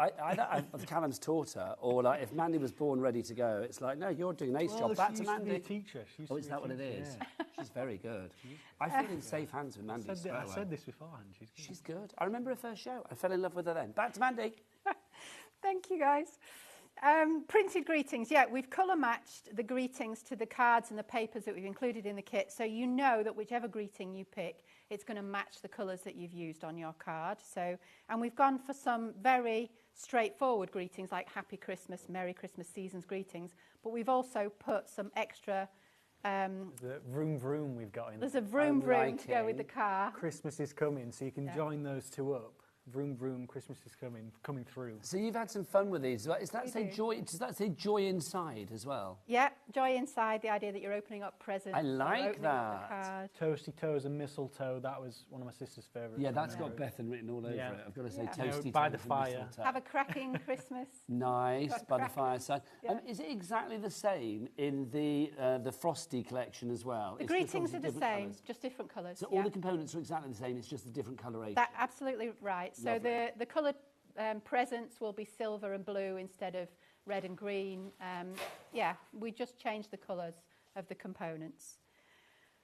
If Callum's taught her, or like if Mandy was born ready to go, it's like, no, you're doing an ace job. Back to Mandy. She used to be a teacher. Oh, is that what it is? Yeah. She's very good. I feel in safe hands with Mandy. I said this beforehand. She's good. I remember her first show. I fell in love with her then. Back to Mandy. Thank you, guys. Printed greetings. Yeah, we've colour matched the greetings to the cards and the papers that we've included in the kit, so you know that whichever greeting you pick, it's going to match the colours that you've used on your card. So, and we've gone for some very straightforward greetings like Happy Christmas, Merry Christmas, Season's Greetings, but we've also put some extra... the vroom vroom we've got in. There's a vroom vroom to go with the car. Christmas is coming, so you can join those two up. Vroom vroom, Christmas is coming through. So you've had some fun with these. Does that say joy inside as well? Yeah, joy inside, the idea that you're opening up presents. I like that. Toasty toes and mistletoe, that was one of my sister's favourites. Yeah, that's got Bethan written all over it. I've got to say toasty by toes the fire. Mistletoe. Have a cracking Christmas. Nice, by the fireside. Yeah. Is it exactly the same in the Frosty collection as well? The greetings are the same, just different colours. So all the components are exactly the same, it's just a different coloration. That's absolutely right. So the coloured presents will be silver and blue instead of red and green. Yeah, we just changed the colours of the components.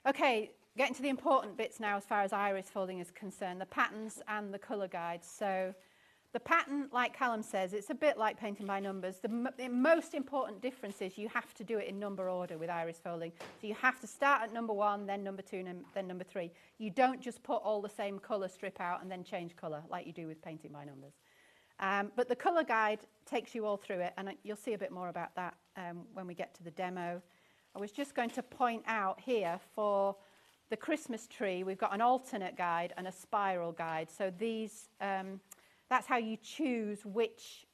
Okay, getting to the important bits now as far as iris folding is concerned, the patterns and the colour guides. So the pattern, like Callum says, it's a bit like painting by numbers. The most important difference is you have to do it in number order with iris folding. So you have to start at number 1, then number 2, and then number 3. You don't just put all the same colour strip out and then change colour like you do with painting by numbers. But the colour guide takes you all through it, and you'll see a bit more about that when we get to the demo. I was just going to point out here for the Christmas tree, we've got an alternate guide and a spiral guide. So these... that's how you choose which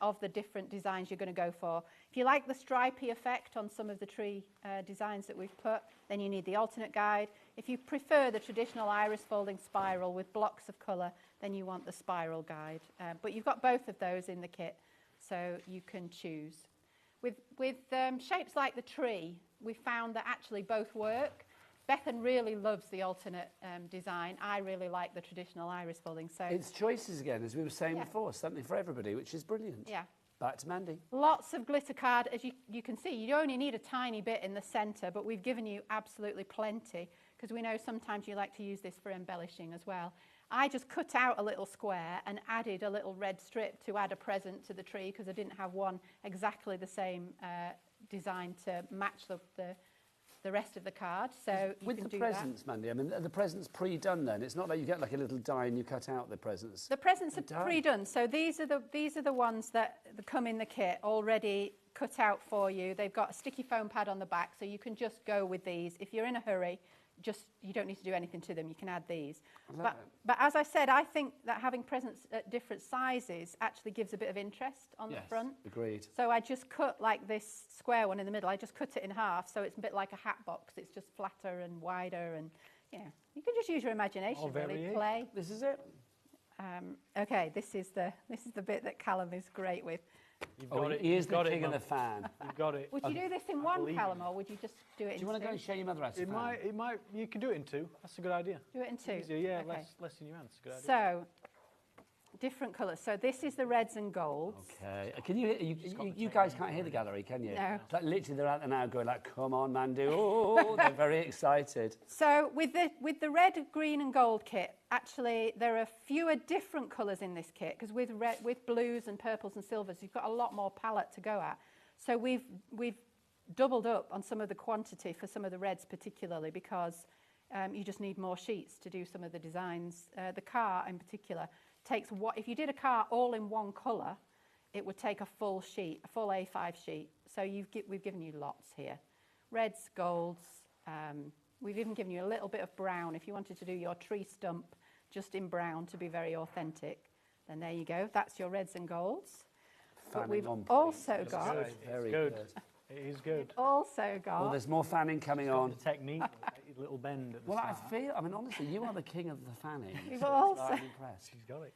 of the different designs you're going to go for. If you like the stripy effect on some of the tree designs that we've put, then you need the alternate guide. If you prefer the traditional iris folding spiral with blocks of colour, then you want the spiral guide. But you've got both of those in the kit, so you can choose. With shapes like the tree, we found that actually both work. Bethan really loves the alternate design. I really like the traditional iris folding. So it's choices again, as we were saying before, something for everybody, which is brilliant. Yeah. Back to Mandy. Lots of glitter card. As you can see, you only need a tiny bit in the centre, but we've given you absolutely plenty because we know sometimes you like to use this for embellishing as well. I just cut out a little square and added a little red strip to add a present to the tree, because I didn't have one exactly the same design to match the rest of the card. So you with can the do presents, that. Mandy, I mean, are the presents pre-done then? It's not like you get like a little die and you cut out the presents. The presents are pre-done. So these are the ones that come in the kit already cut out for you. They've got a sticky foam pad on the back, so you can just go with these. If you're in a hurry, you don't need to do anything to them. You can add these. But as I said, I think that having presents at different sizes actually gives a bit of interest on the front. Agreed. So I just cut like this square one in the middle. I just cut it in half, so it's a bit like a hat box. It's just flatter and wider, and you can just use your imagination, really. Play. This is it. Okay, this is the bit that Callum is great with. You've got it. He is the king of the fan. You've got it. Would you do this in one, Callum, or would you just do it in two? Do you want to go and show your mother how to fan? It might. You can do it in two. That's a good idea. Do it in two. Easier, yeah, Okay. less in your hands. Good idea. So, different colours. So this is the reds and golds. Okay. Can you hear? You guys can't hear the gallery, can you? No. It's like literally they're out there now going like, "Come on, Mandy!" Oh, they're very excited. So with the red, green, and gold kit, actually there are fewer different colours in this kit, because with blues and purples and silvers, you've got a lot more palette to go at. So we've doubled up on some of the quantity for some of the reds, particularly because you just need more sheets to do some of the designs. The car in particular takes if you did a car all in one colour, it would take a full sheet, a full A5 sheet. So we've given you lots here. Reds, golds, we've even given you a little bit of brown. If you wanted to do your tree stump just in brown to be very authentic, then there you go. That's your reds and golds. But we've also got... Very good. It is good. Also got... Well, there's more fanning coming on. The technique, a little bend at the start. I mean, honestly, you are the king of the fanning. We've also... I'm impressed. She's got it.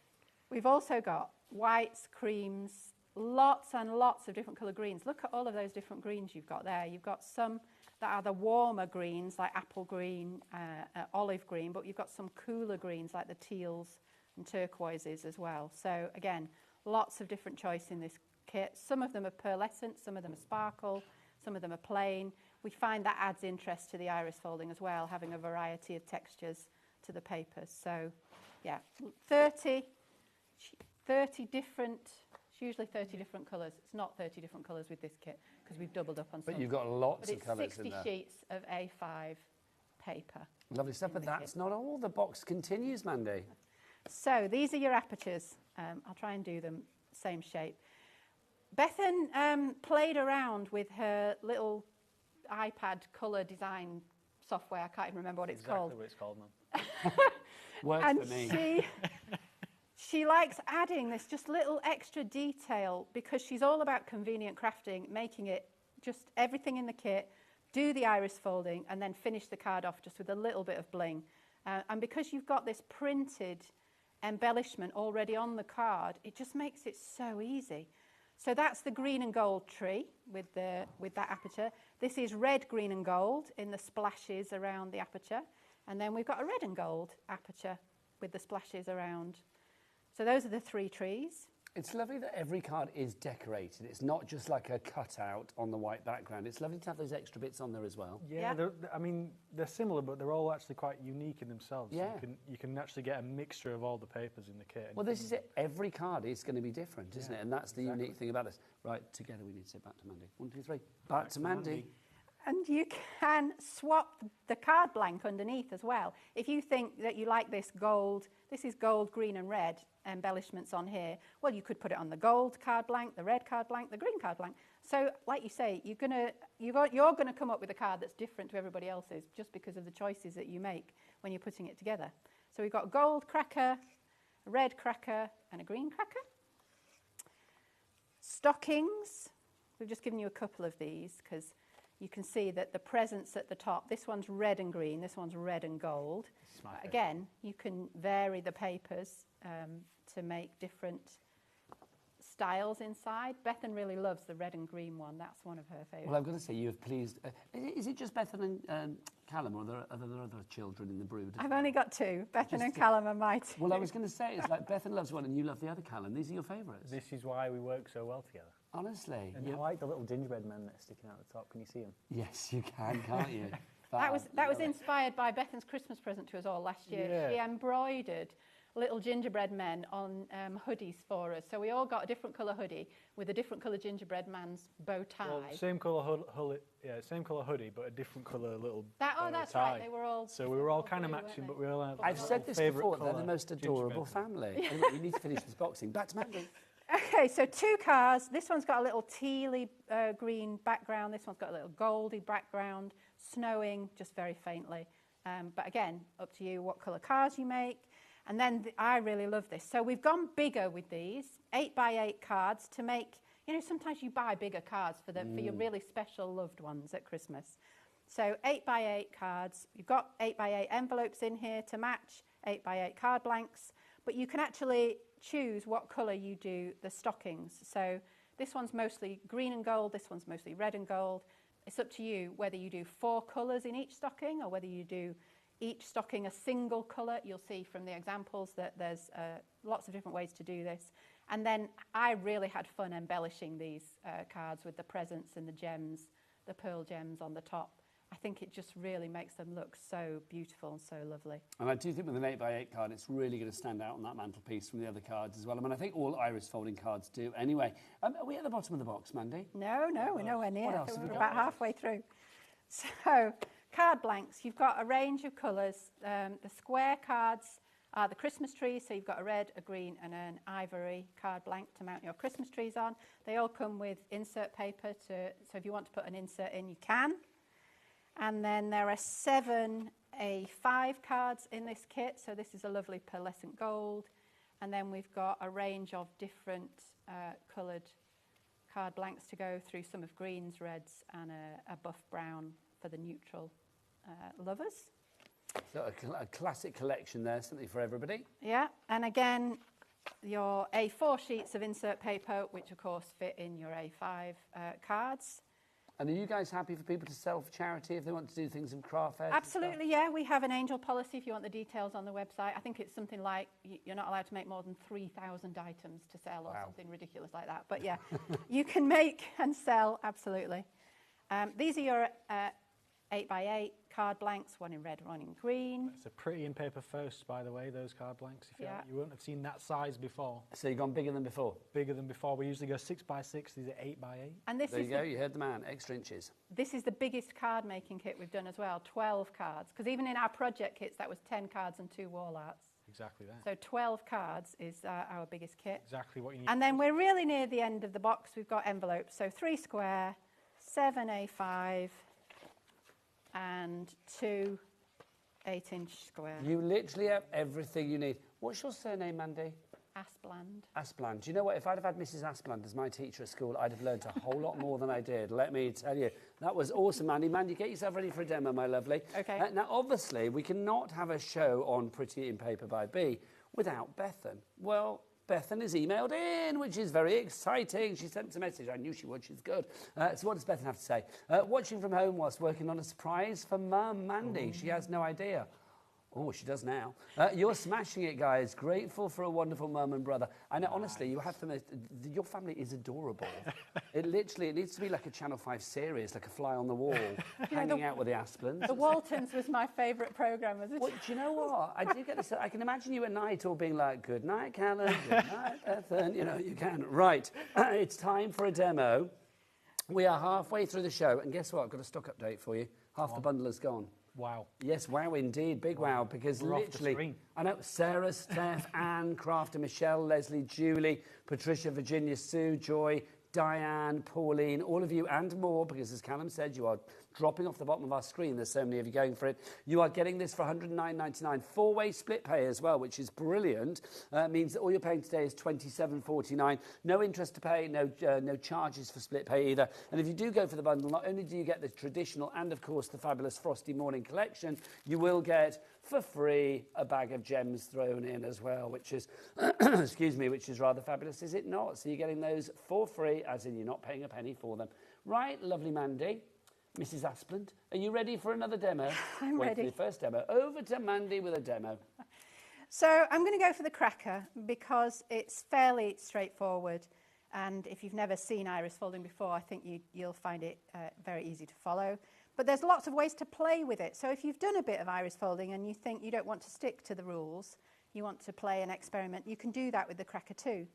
We've also got whites, creams, lots and lots of different colour greens. Look at all of those different greens you've got there. You've got some that are the warmer greens, like apple green, olive green, but you've got some cooler greens, like the teals and turquoises as well. So, again, lots of different choice in this kit. Some of them are pearlescent, some of them are sparkle, some of them are plain. We find that adds interest to the iris folding as well, having a variety of textures to the papers. So, yeah, 30 different, it's usually 30 different colours. It's not 30 different colours with this kit, because we've doubled up on some. But you've got lots of colours in there. 60 sheets of A5 paper. Lovely stuff, but that's not all. The box continues, Mandy. So these are your apertures. I'll try and do them same shape. Bethan played around with her little iPad colour design software. I can't even remember what it's called. Exactly what it's called, man. Works for me. She likes adding this just little extra detail, because she's all about convenient crafting, making it just everything in the kit, do the iris folding, and then finish the card off just with a little bit of bling. And because you've got this printed embellishment already on the card, it just makes it so easy. So that's the green and gold tree with that aperture. This is red, green and gold in the splashes around the aperture. And then we've got a red and gold aperture with the splashes around. So those are the three trees. It's lovely that every card is decorated. It's not just like a cutout on the white background. It's lovely to have those extra bits on there as well. Yeah, I mean, they're similar, but they're all actually quite unique in themselves. Yeah. So you can actually get a mixture of all the papers in the kit. Well, this is it. Every card is going to be different, isn't it? And that's the unique thing about this. Right, together we need to say back to Mandy. 1, 2, 3. Back to Mandy. And you can swap the card blank underneath as well. If you think that you like this is gold, green and red embellishments on here, well, you could put it on the gold card blank, the red card blank, the green card blank. So, like you say, you're gonna come up with a card that's different to everybody else's, just because of the choices that you make when you're putting it together. So we've got a gold cracker, a red cracker, and a green cracker. Stockings. We've just given you a couple of these, because you can see that the presents at the top, this one's red and green, this one's red and gold. Again, you can vary the papers to make different styles inside. Bethan really loves the red and green one. That's one of her favourites. Well, I've got to say, you have pleased... is it just Bethan and Callum, or are there other children in the brood? I've only got two. Bethan and Callum are my two. Well, I was going to say, it's like Bethan loves one and you love the other, Callum. These are your favourites. This is why we work so well together. Honestly. And I like the little gingerbread men that are sticking out the top. Can you see them? Yes, you can, can't you? That was inspired by Bethan's Christmas present to us all last year. Yeah. She embroidered little gingerbread men on hoodies for us. So we all got a different colour hoodie with a different colour gingerbread man's bow tie. Well, same colour hoodie, but a different colour little That's tie. right. They were all. So we were all kind of matching, but we all had. I've said this before. They're the most adorable family. Anyway, we need to finish this boxing. Back to Mandy. Okay, so 2 cards. This one's got a little tealy green background. This one's got a little goldy background, snowing just very faintly. But again, up to you what colour cards you make. And then I really love this. So we've gone bigger with these 8x8 cards to make, you know, sometimes you buy bigger cards for your really special loved ones at Christmas. So 8x8 cards. You've got 8x8 envelopes in here to match 8x8 card blanks, but you can actually choose what colour you do the stockings. So this one's mostly green and gold, this one's mostly red and gold. It's up to you whether you do 4 colours in each stocking or whether you do each stocking a single colour. You'll see from the examples that there's lots of different ways to do this. And then I really had fun embellishing these cards with the presents and the gems, the pearl gems on the top. I think it just really makes them look so beautiful and so lovely. And I do think with an 8x8 card, it's really going to stand out on that mantelpiece from the other cards as well. I mean, I think all iris folding cards do anyway. Are we at the bottom of the box, Mandy? No, we're nowhere near. What else have we We're got? about halfway through. So, card blanks. You've got a range of colours. The square cards are the Christmas trees, so you've got a red, a green and an ivory card blank to mount your Christmas trees on. They all come with insert paper, so if you want to put an insert in, you can. And then there are 7 A5 cards in this kit, so this is a lovely pearlescent gold. And then we've got a range of different coloured card blanks to go through, some of greens, reds and a buff brown for the neutral lovers. So a classic collection there, something for everybody. Yeah, and again, your A4 sheets of insert paper, which of course fit in your A5 cards. And are you guys happy for people to sell for charity if they want to do things in craft fairs? Absolutely, yeah. We have an angel policy if you want the details on the website. I think it's something like you're not allowed to make more than 3,000 items to sell or something ridiculous like that. But yeah, you can make and sell, absolutely. These are your 8x8 card blanks, one in red, one in green. It's a pretty in paper first, by the way, those card blanks. If you wouldn't have seen that size before. So you've gone bigger than before? Bigger than before. We usually go 6x6. These are 8x8. And this there you go. You heard the man. Extra inches. This is the biggest card making kit we've done as well. 12 cards. Because even in our project kits, that was 10 cards and 2 wall arts. Exactly that. So 12 cards is our biggest kit. Exactly what you need. And then we're really near the end of the box. We've got envelopes. So 3 square, 7 A5, and 2 8-inch square. You literally have everything you need. What's your surname, Mandy? Aspland. Aspland. Do you know what? If I'd have had Mrs. Aspland as my teacher at school, I'd have learnt a whole lot more than I did. Let me tell you. That was awesome, Mandy. Mandy, get yourself ready for a demo, my lovely. Okay. Now, obviously, we cannot have a show on Pretty in Paper by B without Bethan. Well, Bethan has emailed in, which is very exciting. She sent us a message. I knew she would. She's good. So what does Bethan have to say? Watching from home whilst working on a surprise for Mum, Mandy. She has no idea. Oh, she does now. You're smashing it, guys. Grateful for a wonderful mum and brother. And honestly, you have to. Your family is adorable. It needs to be like a Channel 5 series, like a fly on the wall, hanging out with the Asplands. The Waltons was my favourite programme as a Well, do you know what? I do get this. I can imagine you at night all being like, "Good night, Callum. Good night, Bethan." You know, you can. Right. It's time for a demo. We are halfway through the show, and guess what? I've got a stock update for you. Half the bundle is gone. Wow. Yes, wow indeed, big wow, because We're off the literally, screen. I know, Sarah, Steph, Anne, Crafter, Michelle, Leslie, Julie, Patricia, Virginia, Sue, Joy, Diane, Pauline, all of you and more, because as Callum said, you are dropping off the bottom of our screen. There's so many of you going for it. You are getting this for $109.99. 4-way split pay as well, which is brilliant. Means that all you're paying today is $27.49. No interest to pay, no charges for split pay either. And if you do go for the bundle, not only do you get the traditional and, of course, the fabulous Frosty Morning collection, you will get for free a bag of gems thrown in as well, which is, excuse me, which is rather fabulous, is it not? So you're getting those for free, as in you're not paying a penny for them. Right, lovely Mandy. Mrs. Aspland, are you ready for another demo? I'm ready. For your first demo. Over to Mandy with a demo. So I'm going to go for the cracker because it's fairly straightforward. And if you've never seen iris folding before, I think you'll find it very easy to follow. But there's lots of ways to play with it. So if you've done a bit of iris folding and you think you don't want to stick to the rules, you want to play and experiment, you can do that with the cracker too.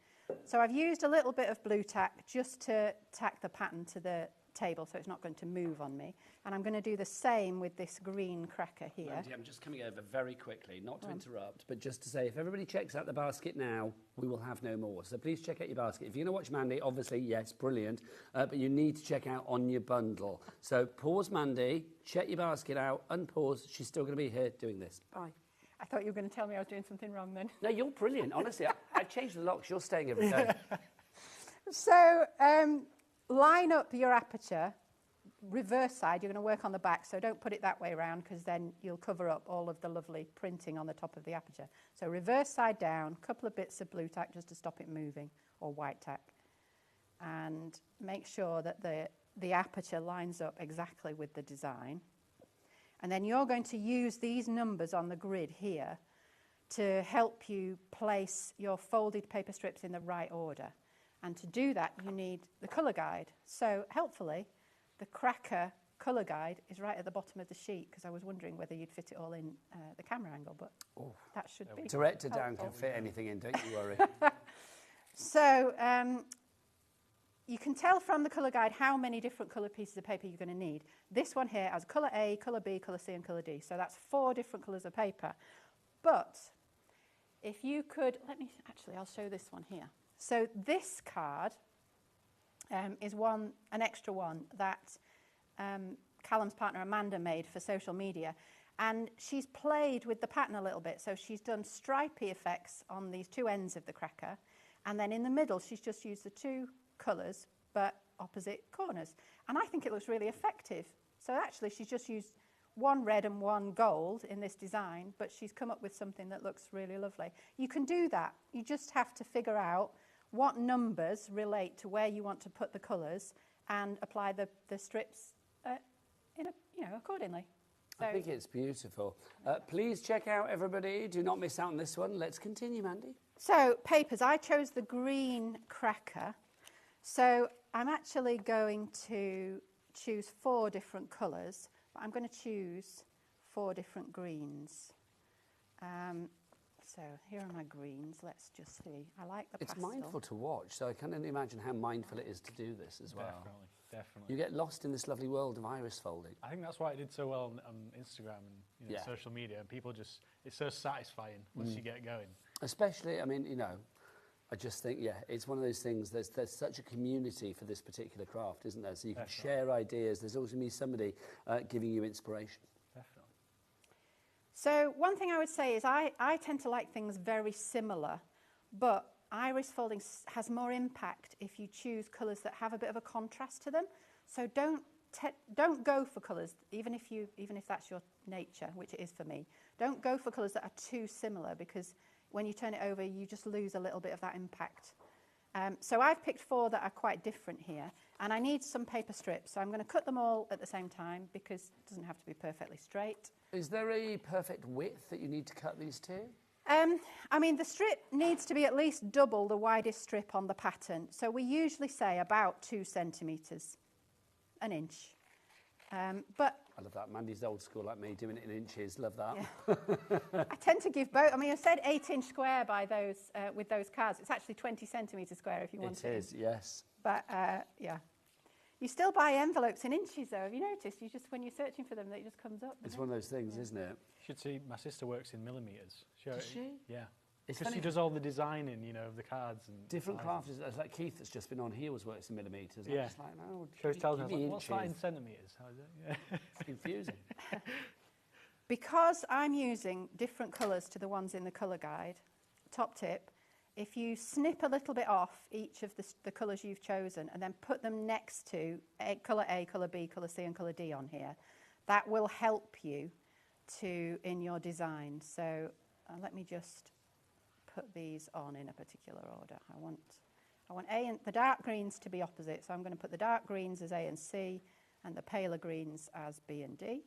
So I've used a little bit of blue tack just to tack the pattern to the table so it's not going to move on me. And I'm going to do the same with this green cracker here. Mandy, I'm just coming over very quickly, not to interrupt, but just to say, if everybody checks out the basket now, we will have no more. So please check out your basket. If you're going to watch Mandy, obviously, yes, brilliant, but you need to check out on your bundle. So pause Mandy, check your basket out, unpause. She's still going to be here doing this. Bye. I thought you were going to tell me I was doing something wrong then. No, you're brilliant. Honestly, I've changed the locks. You're staying every day. So line up your aperture, reverse side. You're going to work on the back, so don't put it that way around because then you'll cover up all of the lovely printing on the top of the aperture. So reverse side down, a couple of bits of blue tack just to stop it moving, or white tack. And make sure that the aperture lines up exactly with the design. And then you're going to use these numbers on the grid here to help you place your folded paper strips in the right order. And to do that, you need the colour guide. So helpfully, the cracker colour guide is right at the bottom of the sheet because I was wondering whether you'd fit it all in the camera angle, but that should be Director Dan can fit anything in, don't you worry. So you can tell from the colour guide how many different colour pieces of paper you're going to need. This one here has colour A, colour B, colour C and colour D. So that's 4 different colours of paper. But if you could, I'll show this one here. So this card is an extra one that Callum's partner Amanda made for social media. And she's played with the pattern a little bit. So she's done stripy effects on these 2 ends of the cracker. And then in the middle, she's just used the 2 colours, but opposite corners. And I think it looks really effective. So actually, she's just used 1 red and 1 gold in this design, but she's come up with something that looks really lovely. You can do that. You just have to figure out what numbers relate to where you want to put the colours and apply the strips accordingly. So, I think it's beautiful. Please check out, everybody. Do not miss out on this one. Let's continue, Mandy. So, papers. I chose the green cracker. So, I'm actually going to choose 4 different colours, but I'm going to choose 4 different greens. So, here are my greens. Let's just see. I like the pastel. It's mindful to watch, so I can only imagine how mindful it is to do this as well. Definitely. You get lost in this lovely world of iris folding. I think that's why it did so well on Instagram and social media. And people it's so satisfying once you get going. Especially, I just think, it's one of those things, there's such a community for this particular craft, isn't there? So you can share ideas. There's always going to be somebody giving you inspiration. Definitely. So one thing I would say is I tend to like things very similar, but iris folding has more impact if you choose colours that have a bit of a contrast to them. So don't go for colours, even if that's your nature, which it is for me. Don't go for colours that are too similar because when you turn it over, you just lose a little bit of that impact. So I've picked 4 that are quite different here, and I need some paper strips. So I'm going to cut them all at the same time because it doesn't have to be perfectly straight. Is there a perfect width that you need to cut these to? The strip needs to be at least double the widest strip on the pattern. So we usually say about 2 centimetres, an inch. But I love that. Mandy's old school like me, doing it in inches. Love that. Yeah. I tend to give both. I said 8-inch square by those with those cards. It's actually 20 centimetres square if you want it. It is, yes. But you still buy envelopes in inches though. Have you noticed? When you're searching for them, it just comes up. It's one of those things, isn't it? You should see, my sister works in millimetres. Does she? Yeah. It's because she does all the designing, of the cards. And different crafters, like Keith that's just been on, he always works in millimetres. Yeah. I'm just like, no, she always tells me, what's inches. that in centimetres? How is it? Yeah. It's confusing. Because I'm using different colours to the ones in the colour guide, top tip, if you snip a little bit off each of the colours you've chosen and then put them next to colour A, colour B, colour C and colour D on here, that will help you in your design. So let me just put these on in a particular order. I want A and the dark greens to be opposite, so I'm going to put the dark greens as A and C and the paler greens as B and D.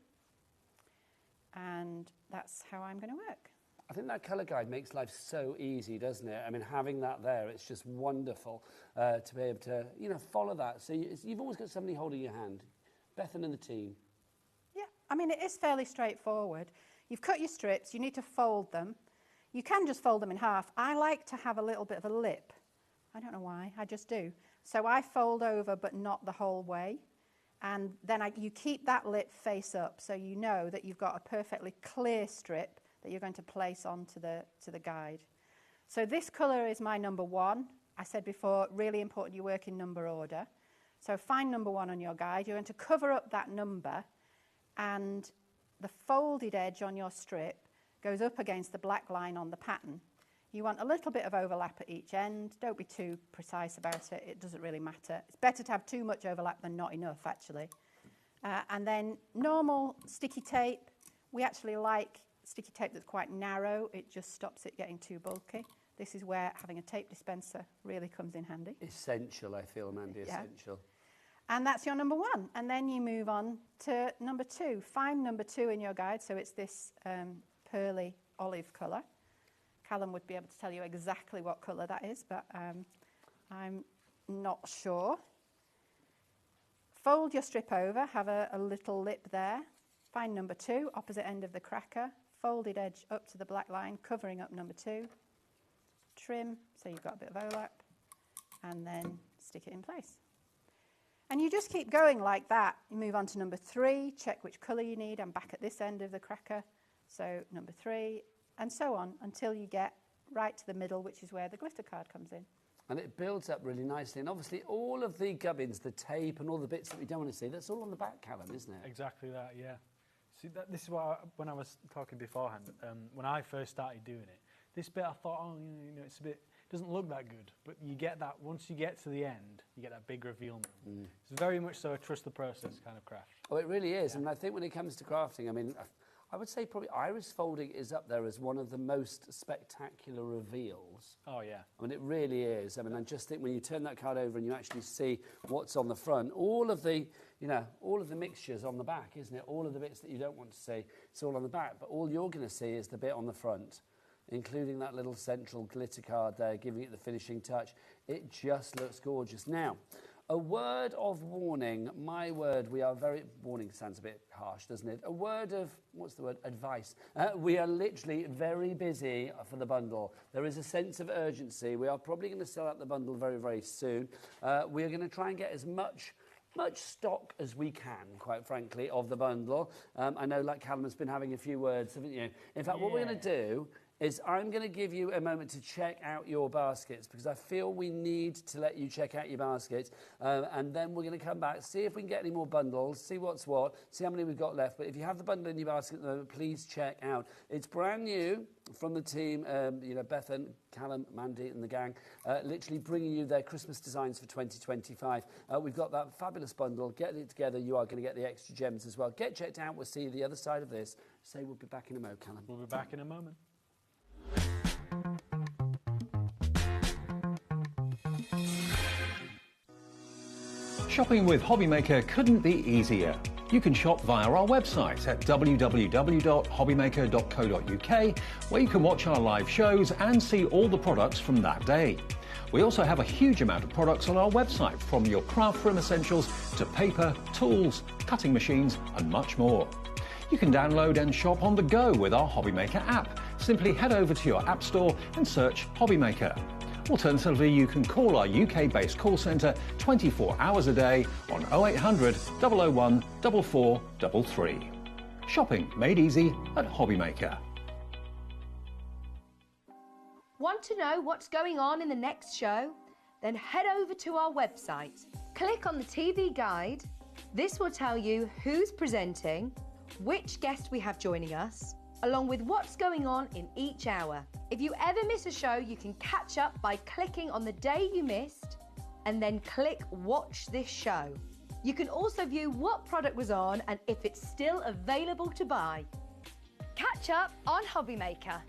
And that's how I'm going to work. I think that colour guide makes life so easy, doesn't it? I mean, having that there, it's just wonderful to be able to, you know, follow that. So you've always got somebody holding your hand. Bethan and the team. Yeah, I mean, it is fairly straightforward. You've cut your strips, you need to fold them. You can just fold them in half. I like to have a little bit of a lip. I don't know why, I just do. So I fold over, but not the whole way. And then you keep that lip face up, so you know that you've got a perfectly clear strip that you're going to place onto the guide. So this colour is my number 1. I said before, really important you work in number order. So find number 1 on your guide. You're going to cover up that number, and the folded edge on your strip goes up against the black line on the pattern. You want a little bit of overlap at each end. Don't be too precise about it. It doesn't really matter. It's better to have too much overlap than not enough, actually. And then normal sticky tape. We actually like sticky tape that's quite narrow. It just stops it getting too bulky. This is where having a tape dispenser really comes in handy. Essential, I feel, Mandy, essential. And that's your number 1. And then you move on to number 2. Find number 2 in your guide. So it's this pearly olive colour. Callum would be able to tell you exactly what colour that is, but I'm not sure. Fold your strip over, have a little lip there. Find number 2, opposite end of the cracker. Folded edge up to the black line, covering up number 2. Trim, so you've got a bit of overlap, and then stick it in place. And you just keep going like that. You move on to number 3, check which colour you need. I'm back at this end of the cracker, so number 3, and so on until you get right to the middle, which is where the glitter card comes in. And it builds up really nicely. And obviously all of the gubbins, the tape and all the bits that we don't want to see, that's all on the back, Callum, isn't it? Exactly that, yeah. See, this is what when I was talking beforehand, when I first started doing it, this bit I thought, oh, you know, it's a bit, it doesn't look that good. But you get that, once you get to the end, you get that big reveal moment. It's very much so a trust the process kind of craft. Oh, it really is. Yeah. I mean, I think when it comes to crafting, I mean, I would say probably iris folding is up there as one of the most spectacular reveals. Oh, yeah. I mean, it really is. I mean, I just think when you turn that card over and you actually see what's on the front, all of the, you know, all of the mixtures on the back, isn't it? All of the bits that you don't want to see, it's all on the back. But all you're going to see is the bit on the front, including that little central glitter card there, giving it the finishing touch. It just looks gorgeous. Now, a word of warning, my word, we are very, warning sounds a bit harsh, doesn't it? A word of, what's the word, advice. We are literally very busy for the bundle. There is a sense of urgency. We are probably going to sell out the bundle very, very soon. We are going to try and get as much stock as we can, quite frankly, of the bundle. I know, like Callum has been having a few words, haven't you? In fact, what we're going to do is I'm going to give you a moment to check out your baskets, because I feel we need to let you check out your baskets, and then we're going to come back, see if we can get any more bundles, see what's what, see how many we've got left. But if you have the bundle in your basket at the moment, please check out. It's brand new from the team, you know, Bethan, Callum, Mandy and the gang, literally bringing you their Christmas designs for 2025. We've got that fabulous bundle. Get it together. You are going to get the extra gems as well. Get checked out. We'll see you the other side of this. Say we'll be back in a moment, Callum. We'll be back in a moment. Shopping with HobbyMaker couldn't be easier. You can shop via our website at www.hobbymaker.co.uk, where you can watch our live shows and see all the products from that day. We also have a huge amount of products on our website, from your craft room essentials to paper, tools, cutting machines and much more. You can download and shop on the go with our HobbyMaker app. Simply head over to your app store and search HobbyMaker. Alternatively, you can call our UK-based call centre 24 hours a day on 0800 001 4433. Shopping made easy at HobbyMaker. Want to know what's going on in the next show? Then head over to our website. Click on the TV guide. This will tell you who's presenting, which guest we have joining us, along with what's going on in each hour. If you ever miss a show, you can catch up by clicking on the day you missed and then click Watch This Show. You can also view what product was on and if it's still available to buy. Catch up on HobbyMaker.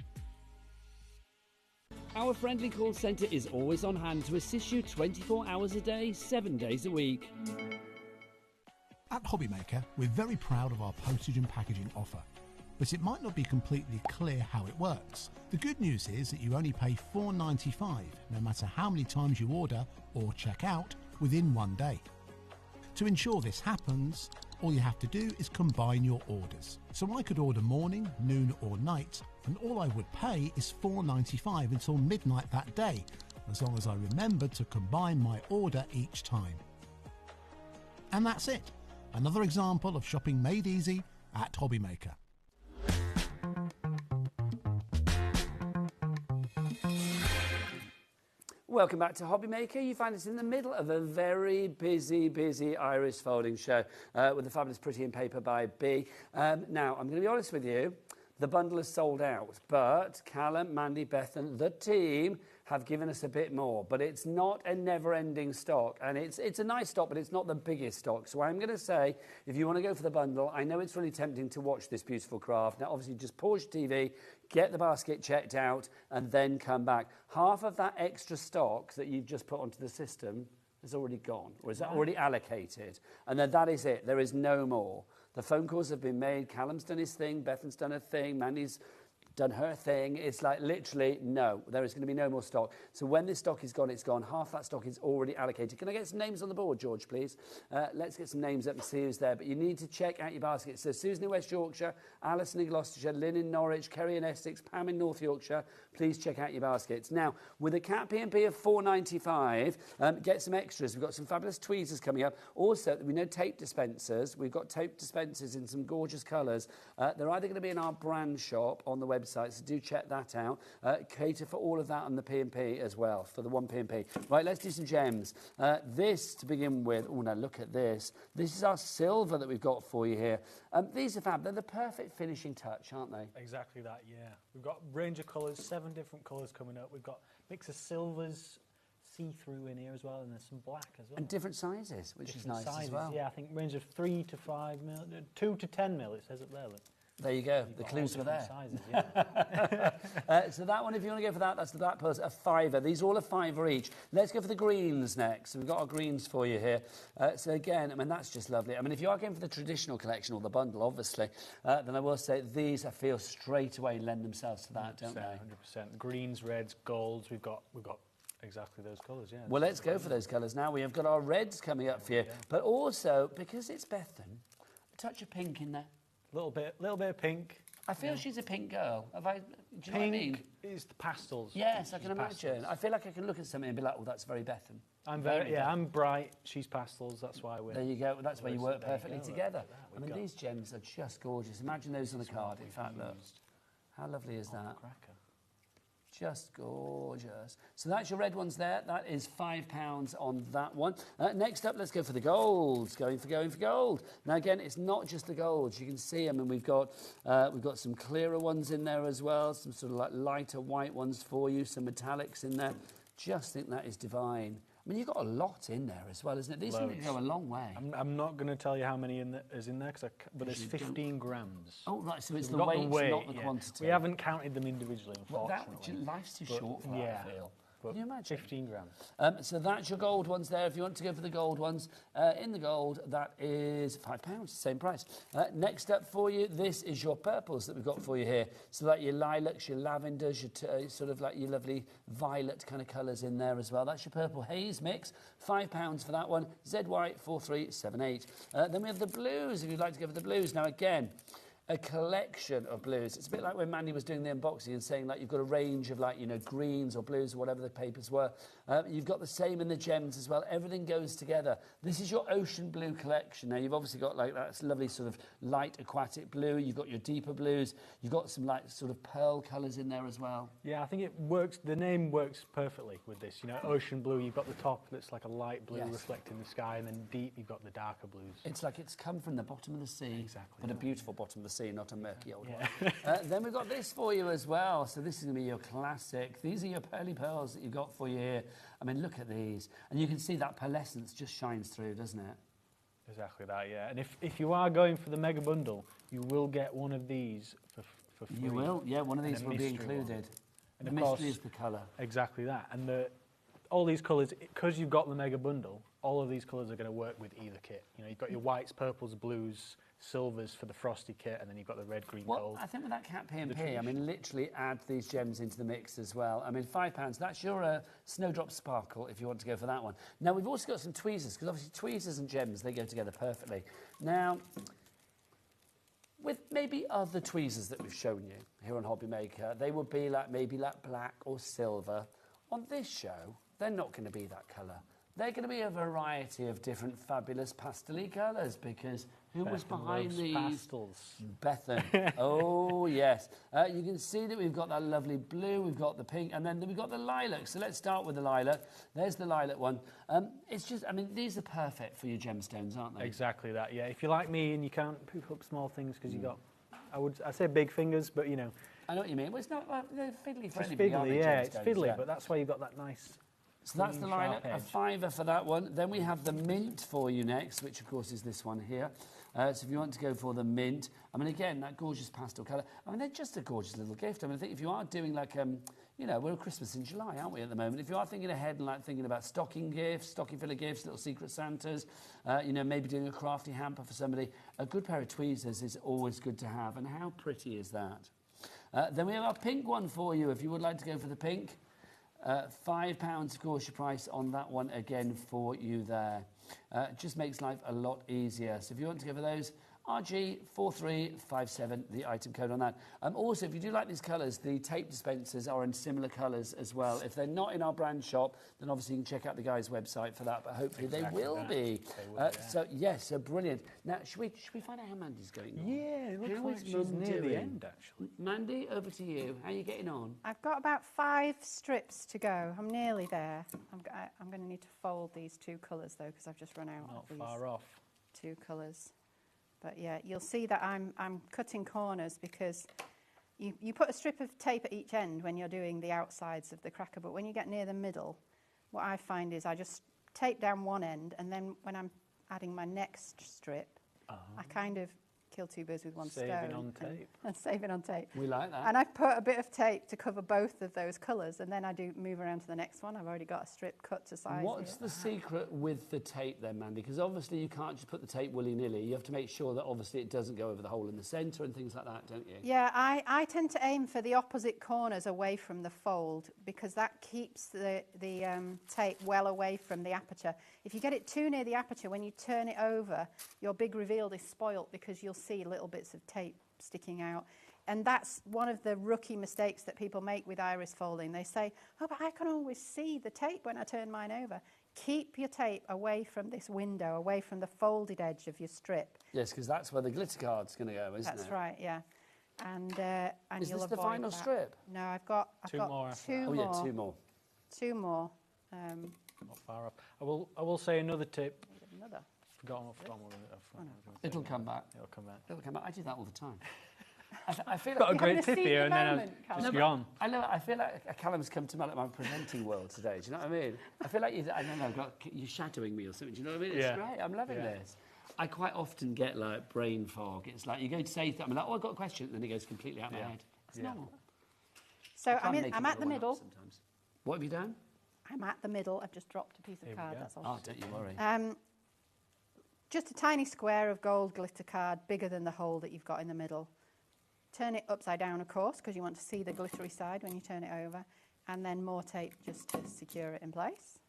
Our friendly call centre is always on hand to assist you 24 hours a day, 7 days a week. At HobbyMaker, we're very proud of our postage and packaging offer. but it might not be completely clear how it works. The good news is that you only pay $4.95 no matter how many times you order or check out within one day. To ensure this happens, all you have to do is combine your orders. So I could order morning, noon or night, and all I would pay is $4.95 until midnight that day, as long as I remembered to combine my order each time. And that's it. Another example of shopping made easy at HobbyMaker. Welcome back to HobbyMaker. You find us in the middle of a very busy iris folding show with the fabulous Pretty in Paper by B. Now, I'm going to be honest with you, the bundle is sold out, but Callum, Mandy, Beth and the team have given us a bit more, but it's not a never-ending stock, and it's a nice stock, but it's not the biggest stock. So I'm going to say, if you want to go for the bundle, I know it's really tempting to watch this beautiful craft. Now, obviously, just pause your TV, get the basket checked out, and then come back. Half of that extra stock that you've just put onto the system is already gone, or is that already allocated? And then that is it. There is no more. The phone calls have been made. Callum's done his thing. Bethan's done her thing. Mandy's done her thing. It's like literally, no, there is going to be no more stock. So when this stock is gone, it's gone. Half that stock is already allocated. Can I get some names on the board, George, please? Let's get some names up and see who's there. But you need to check out your basket. So Susan in West Yorkshire, Alison in Gloucestershire, Lynn in Norwich, Kerry in Essex, Pam in North Yorkshire. Please check out your baskets. Now, with a cat P&P of $4.95, get some extras. We've got some fabulous tweezers coming up. Also, we know tape dispensers. We've got tape dispensers in some gorgeous colours. They're either going to be in our brand shop on the website, so do check that out. Cater for all of that on the P&P as well, for the one P&P. Right, let's do some gems. This, to begin with, oh, now look at this. This is our silver that we've got for you here. These are fab. They're the perfect finishing touch, aren't they? Exactly that, yeah. We've got a range of colours, 7 different colours coming up. We've got a mix of silvers, see-through in here as well, and there's some black as well. And different sizes, which is nice as well. Yeah, I think range of 3 to 5 mil, 2 to 10 mil, it says up there, look. There you go. The clues were there. Sizes, yeah. So that one, if you want to go for that, that's the Black Pearls, a £5. These are all a £5 each. Let's go for the greens next. So we've got our greens for you here. So again, I mean, that's just lovely. I mean, if you are going for the traditional collection or the bundle, obviously, then I will say these, I feel, straight away lend themselves to that, don't they? 100%. Greens, reds, golds. We've got exactly those colours, yeah. Well, let's go for those colours now. We have got our reds coming up for you, but also because it's Bethan, a touch of pink in there. Little bit of pink. I feel she's a pink girl. Do you know what I mean? Pink is the pastels. Yes, I can imagine. I feel like I can look at something and be like, oh, that's very Bethan. I'm bright. She's pastels. That's why we're. There you go. That's why you work perfectly together. I mean, these gems are just gorgeous. Imagine those on a card. In fact, look, how lovely is that? Just gorgeous. So that's your red ones there. That is £5 on that one. Next up, let's go for the golds. Going for gold. Now again, it's not just the golds. You can see, I mean, we've got some clearer ones in there as well. Some sort of like lighter white ones for you. Some metallics in there. Just think that is divine. I mean, you've got a lot in there as well, isn't it? These things go a long way. I'm not going to tell you how many is in there, but there's 15 grams. Oh, right, so it's the weight, not the quantity. We haven't counted them individually, unfortunately. Life's too short for that, I feel. Can you imagine? 15 grams. So that's your gold ones there. If you want to go for the gold ones, in the gold, that is £5, same price. Next up for you, this is your purples that we've got for you here. So like your lilacs, your lavenders, your sort of like your lovely violet kind of colours in there as well. That's your purple haze mix. £5 for that one. ZY4378. Then we have the blues, if you'd like to go for the blues. Now again, a collection of blues. It's a bit like when Mandy was doing the unboxing and saying, like, you've got a range of, like, you know, greens or blues or whatever the papers were. You've got the same in the gems as well. Everything goes together. This is your ocean blue collection. Now, you've obviously got, like, that lovely sort of light aquatic blue. You've got your deeper blues. You've got some, like, sort of pearl colours in there as well. Yeah, I think it works. The name works perfectly with this. You know, ocean blue, you've got the top that's like a light blue reflecting the sky, and then deep, you've got the darker blues. It's like it's come from the bottom of the sea. Exactly. But a beautiful bottom of the sea, not a murky old one. Then we've got this for you as well. So this is going to be your classic. These are your pearly pearls that you've got for you here. I mean, look at these. And you can see that pearlescence just shines through, doesn't it? Exactly that, yeah. And if you are going for the mega bundle, you will get one of these for free. You will, yeah, one of these will be included. And the mystery is the colour. Exactly that. And all these colours, because you've got the mega bundle, all of these colours are going to work with either kit. You know, you've got your whites, purples, blues, silvers for the frosty kit, and then you've got the red, green, Well, gold. I think with that cat P&P, I mean, literally add these gems into the mix as well. I mean, £5, that's your Snowdrop Sparkle if you want to go for that one. Now, we've also got some tweezers, because obviously tweezers and gems, they go together perfectly. Now, with maybe other tweezers that we've shown you here on HobbyMaker, they would be like maybe like black or silver. On this show, they're not going to be that colour. They're going to be a variety of different fabulous pastel-y colours, because who was behind these? Pastels. Bethan. Oh, yes. You can see that we've got that lovely blue, we've got the pink, and then we've got the lilac. So let's start with the lilac. There's the lilac one. It's just, I mean, these are perfect for your gemstones, aren't they? Exactly that, yeah. If you're like me and you can't pick up small things because you got, I say big fingers, but you know. I know what you mean. Well, it's not fiddly for It's anybody, fiddly, aren't they, yeah, it's gemstones? fiddly, Yeah. but that's why you've got that nice. So that's the lilac, a edge. £5 for that one. Then we have the mint for you next, which of course is this one here. So if you want to go for the mint, I mean, again, that gorgeous pastel colour. I mean, they're just a gorgeous little gift. I mean, I think if you are doing like, you know, we're at Christmas in July, aren't we, at the moment? If you are thinking ahead and like thinking about stocking gifts, stocking filler gifts, little secret Santas, you know, maybe doing a crafty hamper for somebody, a good pair of tweezers is always good to have. And how pretty is that? Then we have our pink one for you, if you would like to go for the pink. £5, of course, your price on that one again for you there. Just makes life a lot easier. So if you want to go for those, RG4357, the item code on that. Also, if you do like these colours, the tape dispensers are in similar colours as well. If they're not in our brand shop, then obviously you can check out the guys' website for that, but hopefully they will be. So, yes, so brilliant. Now, should we find out how Mandy's going on? Yeah, it looks How like is she's Mum near the doing? end, actually. Mandy, over to you. How are you getting on? I've got about 5 strips to go. I'm nearly there. I'm going to need to fold these 2 colours, though, because I've just run out Not of these far off. 2 colours. But yeah, you'll see that I'm cutting corners because you put a strip of tape at each end when you're doing the outsides of the cracker, but when you get near the middle, what I find is I just tape down one end, and then when I'm adding my next strip, I kind of kill 2 birds with one stone. Saving on tape. And saving on tape. We like that. And I've put a bit of tape to cover both of those colours, and then I do move around to the next one. I've already got a strip cut to size. What's the secret with the tape then, Mandy? Because obviously you can't just put the tape willy-nilly. You have to make sure that obviously it doesn't go over the hole in the centre and things like that, don't you? Yeah, I tend to aim for the opposite corners away from the fold, because that keeps the tape well away from the aperture. If you get it too near the aperture, when you turn it over, your big reveal is spoilt because you'll see little bits of tape sticking out. And that's one of the rookie mistakes that people make with iris folding. They say, oh, but I can always see the tape when I turn mine over. Keep your tape away from this window, away from the folded edge of your strip. Yes, because that's where the glitter card's going to go, isn't it? That's right, yeah. And Is you'll this the avoid final that. strip? No, I've got Two more after two that. Oh, more. yeah, 2 more. 2 more. Not far off. I will say another tip. Another. Forgotten what I was gonna say. It'll come back. It'll come back. It'll come back. I do that all the time. I feel Got a like great tip here, and then I've just gone. I know. I feel like Callum's come to my presenting world today. Do you know what I mean? I feel like you're shadowing me or something. Do you know what I mean? It's Yeah. great. I'm loving this. I quite often get like brain fog. It's like you go to say something, I'm like, oh, I've got a question, and then it goes completely out of my head. It's normal. So I can't make I'm it at the all up middle. sometimes. What have you done? I'm at the middle. I've just dropped a piece Here of we card. go. That's all. Oh, don't you worry. Just a tiny square of gold glitter card, bigger than the hole that you've got in the middle. Turn it upside down, of course, because you want to see the glittery side when you turn it over. And then more tape just to secure it in place.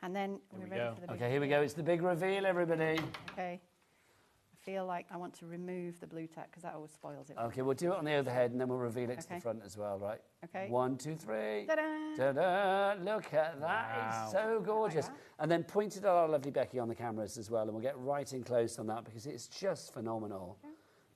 And then we're ready for the big Okay, here we go. It's the big reveal, everybody. Okay. I feel like I want to remove the blue tack because that always spoils it. Okay, we'll do it on the overhead and then we'll reveal it to the Okay. front as well, right? Okay. 1, 2, 3. Ta-da! Ta-da! Look at that. Wow. It's so gorgeous. And then point it at our lovely Becky on the cameras as well, and we'll get right in close on that because it's just phenomenal.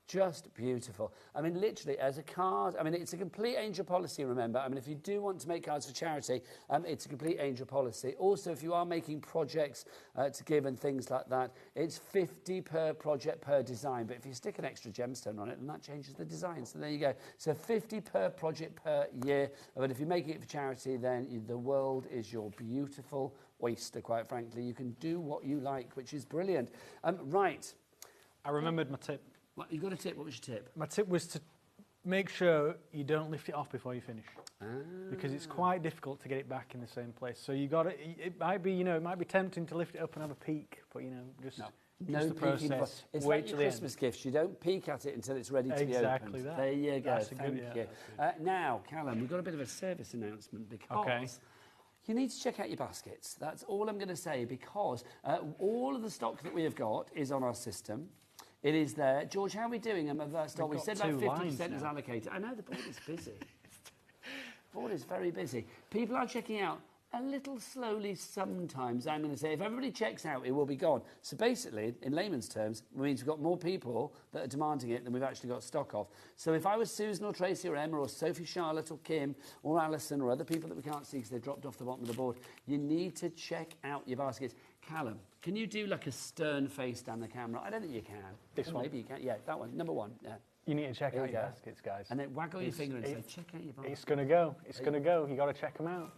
Just beautiful. I mean, literally, as a card, I mean, it's a complete angel policy, remember. I mean, if you do want to make cards for charity, it's a complete angel policy. Also, if you are making projects to give and things like that, it's 50 per project per design. But if you stick an extra gemstone on it, then that changes the design. So there you go. So 50 per project per year. But if you're making it for charity, then the world is your beautiful oyster, quite frankly. You can do what you like, which is brilliant. Right. I remembered my tip. What, you got a tip? What was your tip? My tip was to make sure you don't lift it off before you finish, because it's quite difficult to get it back in the same place. So you got it might be, it might be tempting to lift it up and have a peek, but just No the peeking. process. It's Wait like till your the end. Christmas gifts. You don't peek at it until it's ready to be opened. Exactly that. There you go. That's a Thank good- yeah, you. that's good. Now, Callum, we've got a bit of a service announcement because you need to check out your baskets. That's all I'm going to say, because all of the stock that we have got is on our system. It is there. George, how are we doing of that stock? We got said like 2 50% lines is now. allocated. I know the board is busy. The board is very busy. People are checking out a little slowly sometimes, I'm going to say. If everybody checks out, it will be gone. So basically, in layman's terms, it means we've got more people that are demanding it than we've actually got stock of. So if I was Susan or Tracy or Emma or Sophie, Charlotte or Kim or Alison or other people that we can't see because they've dropped off the bottom of the board, you need to check out your baskets. Callum, can you do like a stern face down the camera? I don't think you can. This one? Maybe you can. Yeah, that one. Number 1. Yeah. You need to check There out you your go. baskets, guys. And then waggle your finger and say, check out your baskets. It's going to go. It's going to go. You got to check them out.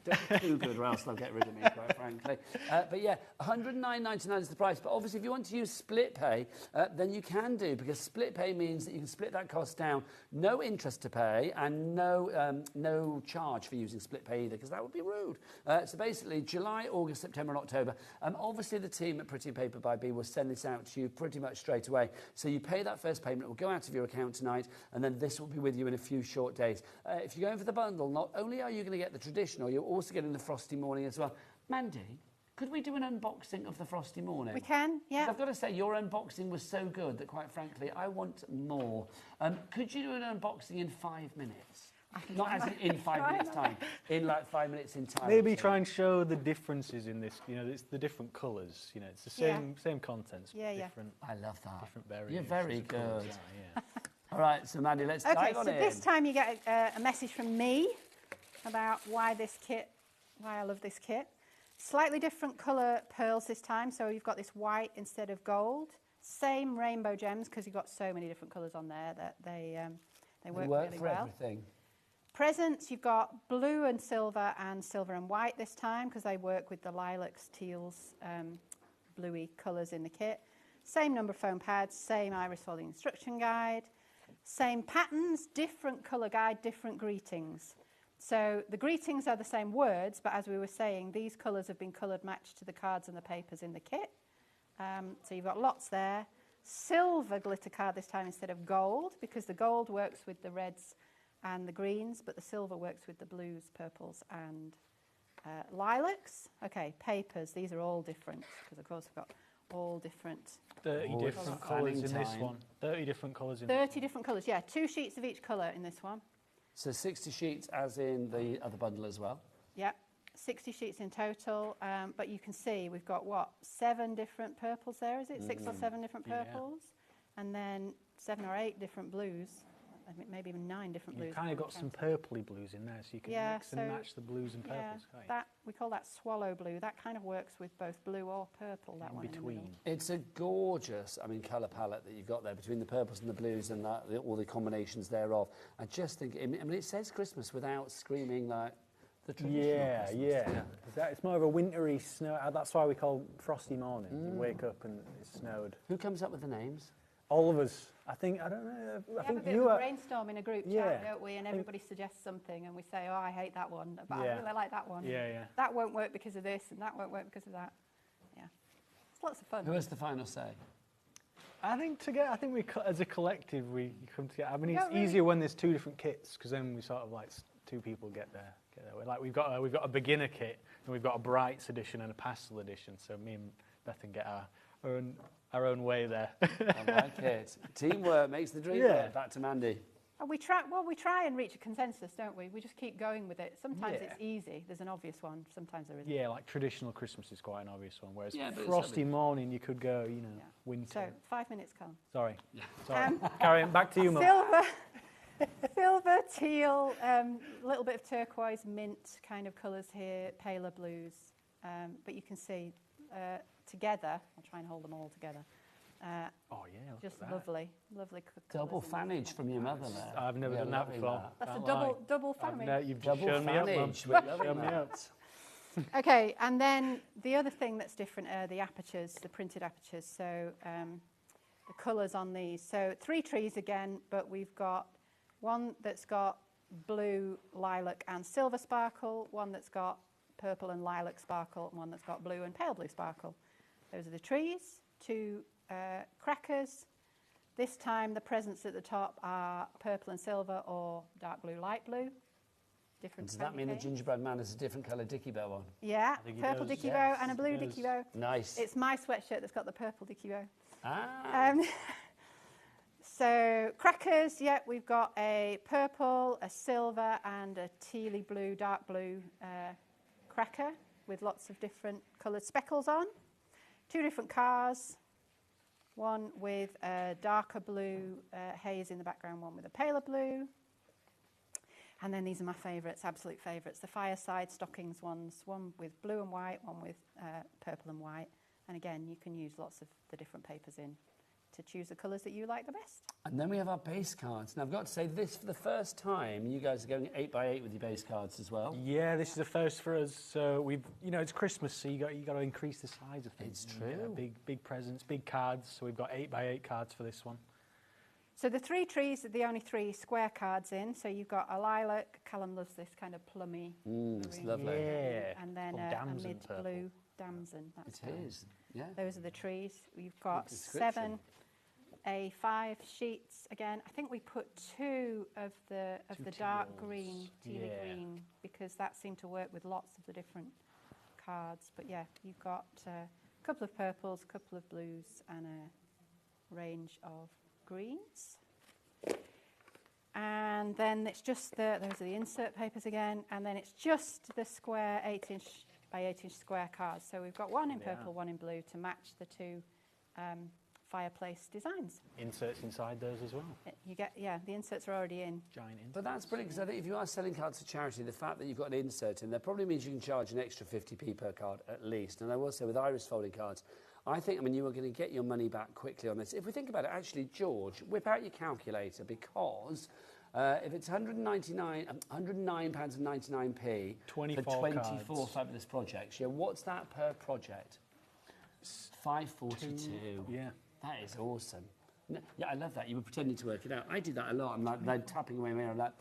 Don't be too good or else they'll get rid of me, quite frankly. But yeah, £109.99 is the price. But obviously, if you want to use split pay, then you can do, because split pay means that you can split that cost down, no interest to pay, and no charge for using split pay either, because that would be rude. So basically, July, August, September, and October. Obviously, the team at Pretty Paper by B will send this out to you pretty much straight away. So you pay that first payment, it will go out of your account tonight, and then this will be with you in a few short days. If you're going for the bundle, not only are you going to get the traditional, you're also getting the Frosty Morning as well. Mandy, could we do an unboxing of the Frosty Morning? We can, yeah. I've got to say, your unboxing was so good that, quite frankly, I want more. Could you do an unboxing in 5 minutes? Not as in 5 minutes' time, in like 5 minutes in time. Maybe try and show the differences in this. You know, it's the different colours. You know, it's the same contents. Yeah, yeah. Different, I love that. Different variations. You're very of colours good. are, yeah. All right, so Mandy, let's Okay, dive on so in. this time you get a message from me about why I love this kit. Slightly different colour pearls this time, so you've got this white instead of gold. Same rainbow gems, because you've got so many different colours on there that they work really for well. everything. Presents, you've got blue and silver and white this time, because they work with the lilacs, teals, bluey colours in the kit. Same number of foam pads, same iris folding instruction guide, same patterns, different colour guide, different greetings. So the greetings are the same words, but as we were saying, these colours have been coloured matched to the cards and the papers in the kit. So you've got lots there. Silver glitter card this time instead of gold, because the gold works with the reds and the greens, but the silver works with the blues, purples and lilacs. Okay, papers, these are all different, because of course we've got all different. 30 different colours in this one. 30 different colours in 30 different colours, yeah. 2 sheets of each colour in this one. So 60 sheets as in the other bundle as well? Yeah, 60 sheets in total, but you can see we've got, what, 7 different purples there, is it? 6 or 7 different purples, and then 7 or 8 different blues, I think maybe even 9 different blues. You've kind of got some purpley blues in there, so you can mix and match the blues and purples. Yeah, we call that swallow blue. That kind of works with both blue or purple, that one in the middle. It's a gorgeous, colour palette that you've got there between the purples and the blues and all the combinations thereof. I just think, it says Christmas without screaming like the traditional Christmas. Yeah. It's more of a wintry snow. That's why we call Frosty Morning. You wake up and it's snowed. Who comes up with the names? All of us. I don't know. We have a bit of a brainstorm in a group chat, don't we? And everybody suggests something, and we say, "Oh, I hate that one, but I really like that one. Yeah. That won't work because of this, and that won't work because of that." Yeah, it's lots of fun. Who has the final say? I think we, as a collective, we come together. I mean, it's easier when there's 2 different kits, because then we sort of like 2 people get there. Like we've got a beginner kit, and we've got a Brights edition and a Pastel edition. So me and Bethan get our own way there. I like it. Teamwork makes the dream work. Back to Mandy. We try and reach a consensus, don't we? We just keep going with it. Sometimes it's easy. There's an obvious one. Sometimes there isn't. Yeah, like traditional Christmas is quite an obvious one. Whereas Frosty Morning, you could go, winter. So 5 minutes, Colin. Sorry. Carry on. Back to you, Mum. Silver, teal, little bit of turquoise, mint kind of colours here, paler blues. But you can see together, I'll try and hold them all together. Just lovely colours. Double fanage from your mother there. I've never done that before. That's a double fanage. You've just shown me up, Mum. Shown me up. Okay, and then the other thing that's different are the apertures, the printed apertures. So the colours on these. So 3 trees again, but we've got one that's got blue, lilac and silver sparkle, one that's got purple and lilac sparkle, and one that's got blue and pale blue sparkle. Those are the trees. 2 crackers. This time the presents at the top are purple and silver or dark blue, light blue. Different. Does that mean the gingerbread man has a different colour dicky bow on? Yeah, purple dicky bow and a blue dicky bow. Nice. It's my sweatshirt that's got the purple dicky bow. Ah. So crackers, yeah, we've got a purple, a silver and a tealy blue, dark blue cracker with lots of different coloured speckles on. 2 different cars, one with a darker blue haze in the background, one with a paler blue. And then these are my favourites, absolute favourites, the fireside stockings ones, one with blue and white, one with purple and white. And again, you can use lots of the different papers in to choose the colours that you like the best. And then we have our base cards. Now, I've got to say this, for the first time, you guys are going 8 by 8 with your base cards as well. Yeah, this is a first for us. So we've, you know, it's Christmas, so you got to increase the size of things. It's true. Big presents, big cards. So we've got 8 by 8 cards for this one. So the 3 trees are the only 3 square cards in. So you've got a lilac. Callum loves this kind of plummy. It's lovely. Yeah. And then a mid-blue damson. That's it is. Yeah. Those are the trees. You've got description. 7 A5 sheets. Again, I think we put 2 of the dark green, tealy green, because that seemed to work with lots of the different cards. But yeah, you've got a couple of purples, a couple of blues, and a range of greens. And then it's just those are the insert papers again, and then it's just the square 8-inch by 8-inch square cards. So we've got one in purple, one in blue to match the 2 fireplace designs. Inserts inside those as well. You get, the inserts are already in. Giant inserts. But that's brilliant, because I think if you are selling cards for charity, the fact that you've got an insert in there probably means you can charge an extra 50p per card at least. And I will say with iris folding cards, I think, you are going to get your money back quickly on this. If we think about it, actually, George, whip out your calculator, because if it's £109.99p for 24 fabulous projects, what's that per project? 542. Yeah. That is awesome. Yeah, I love that. You were pretending to work it out. I do that a lot. I'm like tapping away my ear. I'm like,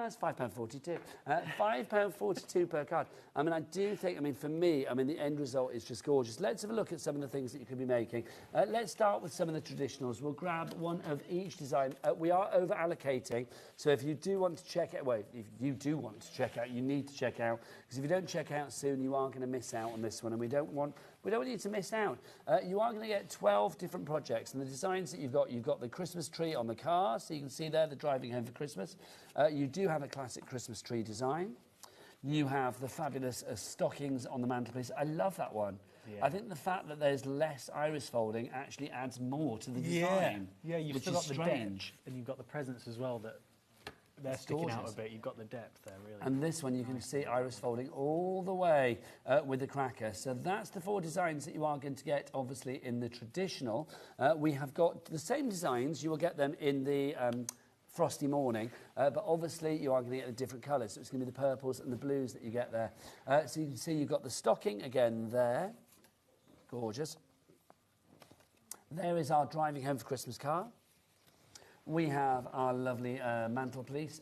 it's £5.42. £5.42 per card. I do think, for me, the end result is just gorgeous. Let's have a look at some of the things that you could be making. Let's start with some of the traditionals. We'll grab one of each design. We are over-allocating, so if you do want to check out, if you do want to check out, you need to check out, because if you don't check out soon, you are going to miss out on this one, and we don't want you to miss out. You are going to get 12 different projects, and the designs that you've got the Christmas tree on the car, so you can see there, the driving home for Christmas. You do have a classic Christmas tree design. You have the fabulous stockings on the mantelpiece. I love that one. Yeah. I think the fact that there's less iris folding actually adds more to the design. Yeah, you've still got the depth, and you've got the presents as well that they're sticking out a bit. You've got the depth there, really. And this one, you can see iris folding all the way with the cracker. So that's the 4 designs that you are going to get, obviously, in the traditional. We have got the same designs. You will get them in the frosty morning, but obviously you are going to get the different colours. So it's going to be the purples and the blues that you get there. So you can see you've got the stocking again there. Gorgeous. There is our driving home for Christmas car. We have our lovely mantelpiece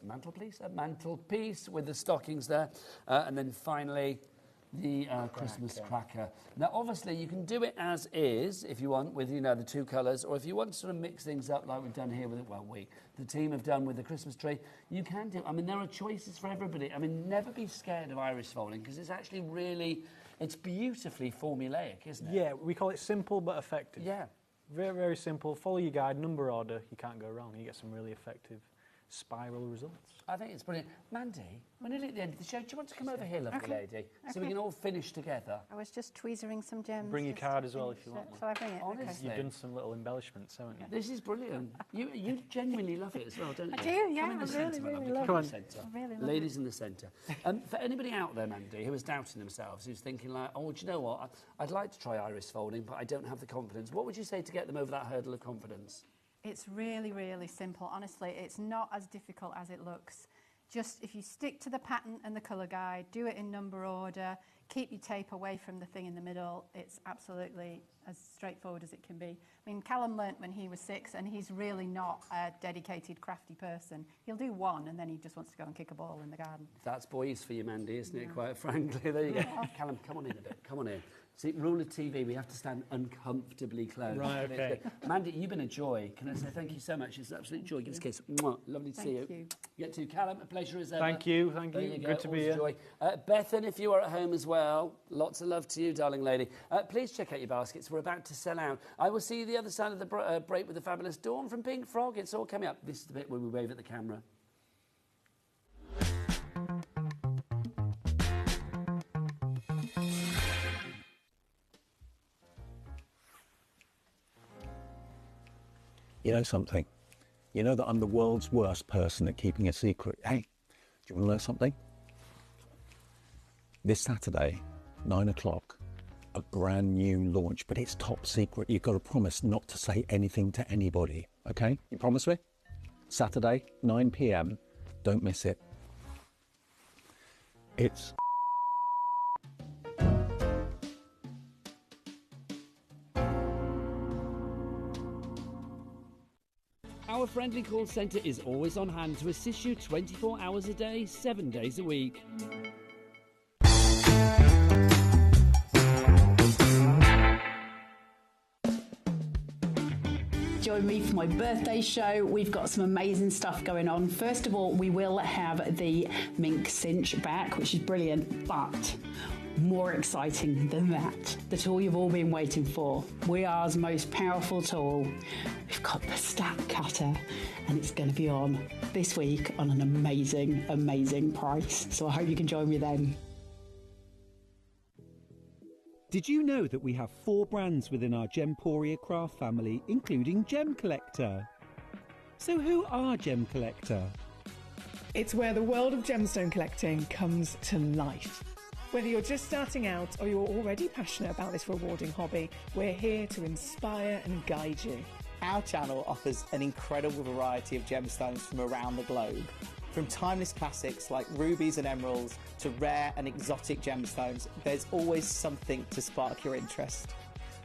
with the stockings there. And then finally, the Christmas cracker. Now, obviously, you can do it as is, if you want, with, the 2 colours, or if you want to sort of mix things up like we've done here with it, the team have done with the Christmas tree, you can do. There are choices for everybody. Never be scared of iris folding, because it's actually really, it's beautifully formulaic, isn't it? Yeah, we call it simple but effective. Yeah. Very, very simple. Follow your guide, number order, you can't go wrong. You get some really effective spiral results. I think it's brilliant. Mandy, we're nearly at the end of the show. Do you want to come over here, lovely lady, so we can all finish together? I was just tweezering some gems. Bring your card as well if you want. Shall I bring it? Honestly. Okay. You've done some little embellishments, haven't you? This is brilliant. You genuinely love it as well, don't you? I do, yeah. Come in the centre, my lovely. Come in the centre. I really love Ladies in the centre. For anybody out there, Mandy, who is doubting themselves, who's thinking like, oh, do you know what? I'd like to try iris folding, but I don't have the confidence. What would you say to get them over that hurdle of confidence? It's really, really simple. Honestly, it's not as difficult as it looks. Just if you stick to the pattern and the colour guide, do it in number order, keep your tape away from the thing in the middle. It's absolutely as straightforward as it can be. Callum learnt when he was 6, and he's really not a dedicated, crafty person. He'll do 1, and then he just wants to go and kick a ball in the garden. That's boys for you, Mandy, isn't it? Quite frankly. There you go. Callum, come on in a bit. Come on in. See, rule of TV, we have to stand uncomfortably close. Right, okay. Mandy, you've been a joy. Can I say thank you so much? It's an absolute joy. Give us a kiss. Mwah. Lovely to see you. Thank you. Get to Callum, a pleasure as ever. Thank you. There you go. Good to be Always a here. joy. Bethan, if you are at home as well, lots of love to you, darling lady. Please check out your baskets. We're about to sell out. I will see you the other side of the break with the fabulous Dawn from Pink Frog. It's all coming up. This is the bit where we wave at the camera. You know something? You know that I'm the world's worst person at keeping a secret. Hey, do you want to know something? This Saturday, 9 o'clock, a brand new launch, but it's top secret. You've got to promise not to say anything to anybody, okay? You promise me? Saturday, 9 p.m. Don't miss it. It's... Our friendly call centre is always on hand to assist you 24 hours a day, 7 days a week. Join me for my birthday show. We've got some amazing stuff going on. First of all, we will have the mink cinch back, which is brilliant, but more exciting than that, the tool you've all been waiting for. We Are's most powerful tool. We've got the stack cutter, and it's going to be on this week on an amazing, amazing price. So I hope you can join me then. Did you know that we have 4 brands within our Gemporia craft family, including Gem Collector? So who are Gem Collector? It's where the world of gemstone collecting comes to life. Whether you're just starting out or you're already passionate about this rewarding hobby, we're here to inspire and guide you. Our channel offers an incredible variety of gemstones from around the globe. From timeless classics like rubies and emeralds to rare and exotic gemstones, there's always something to spark your interest.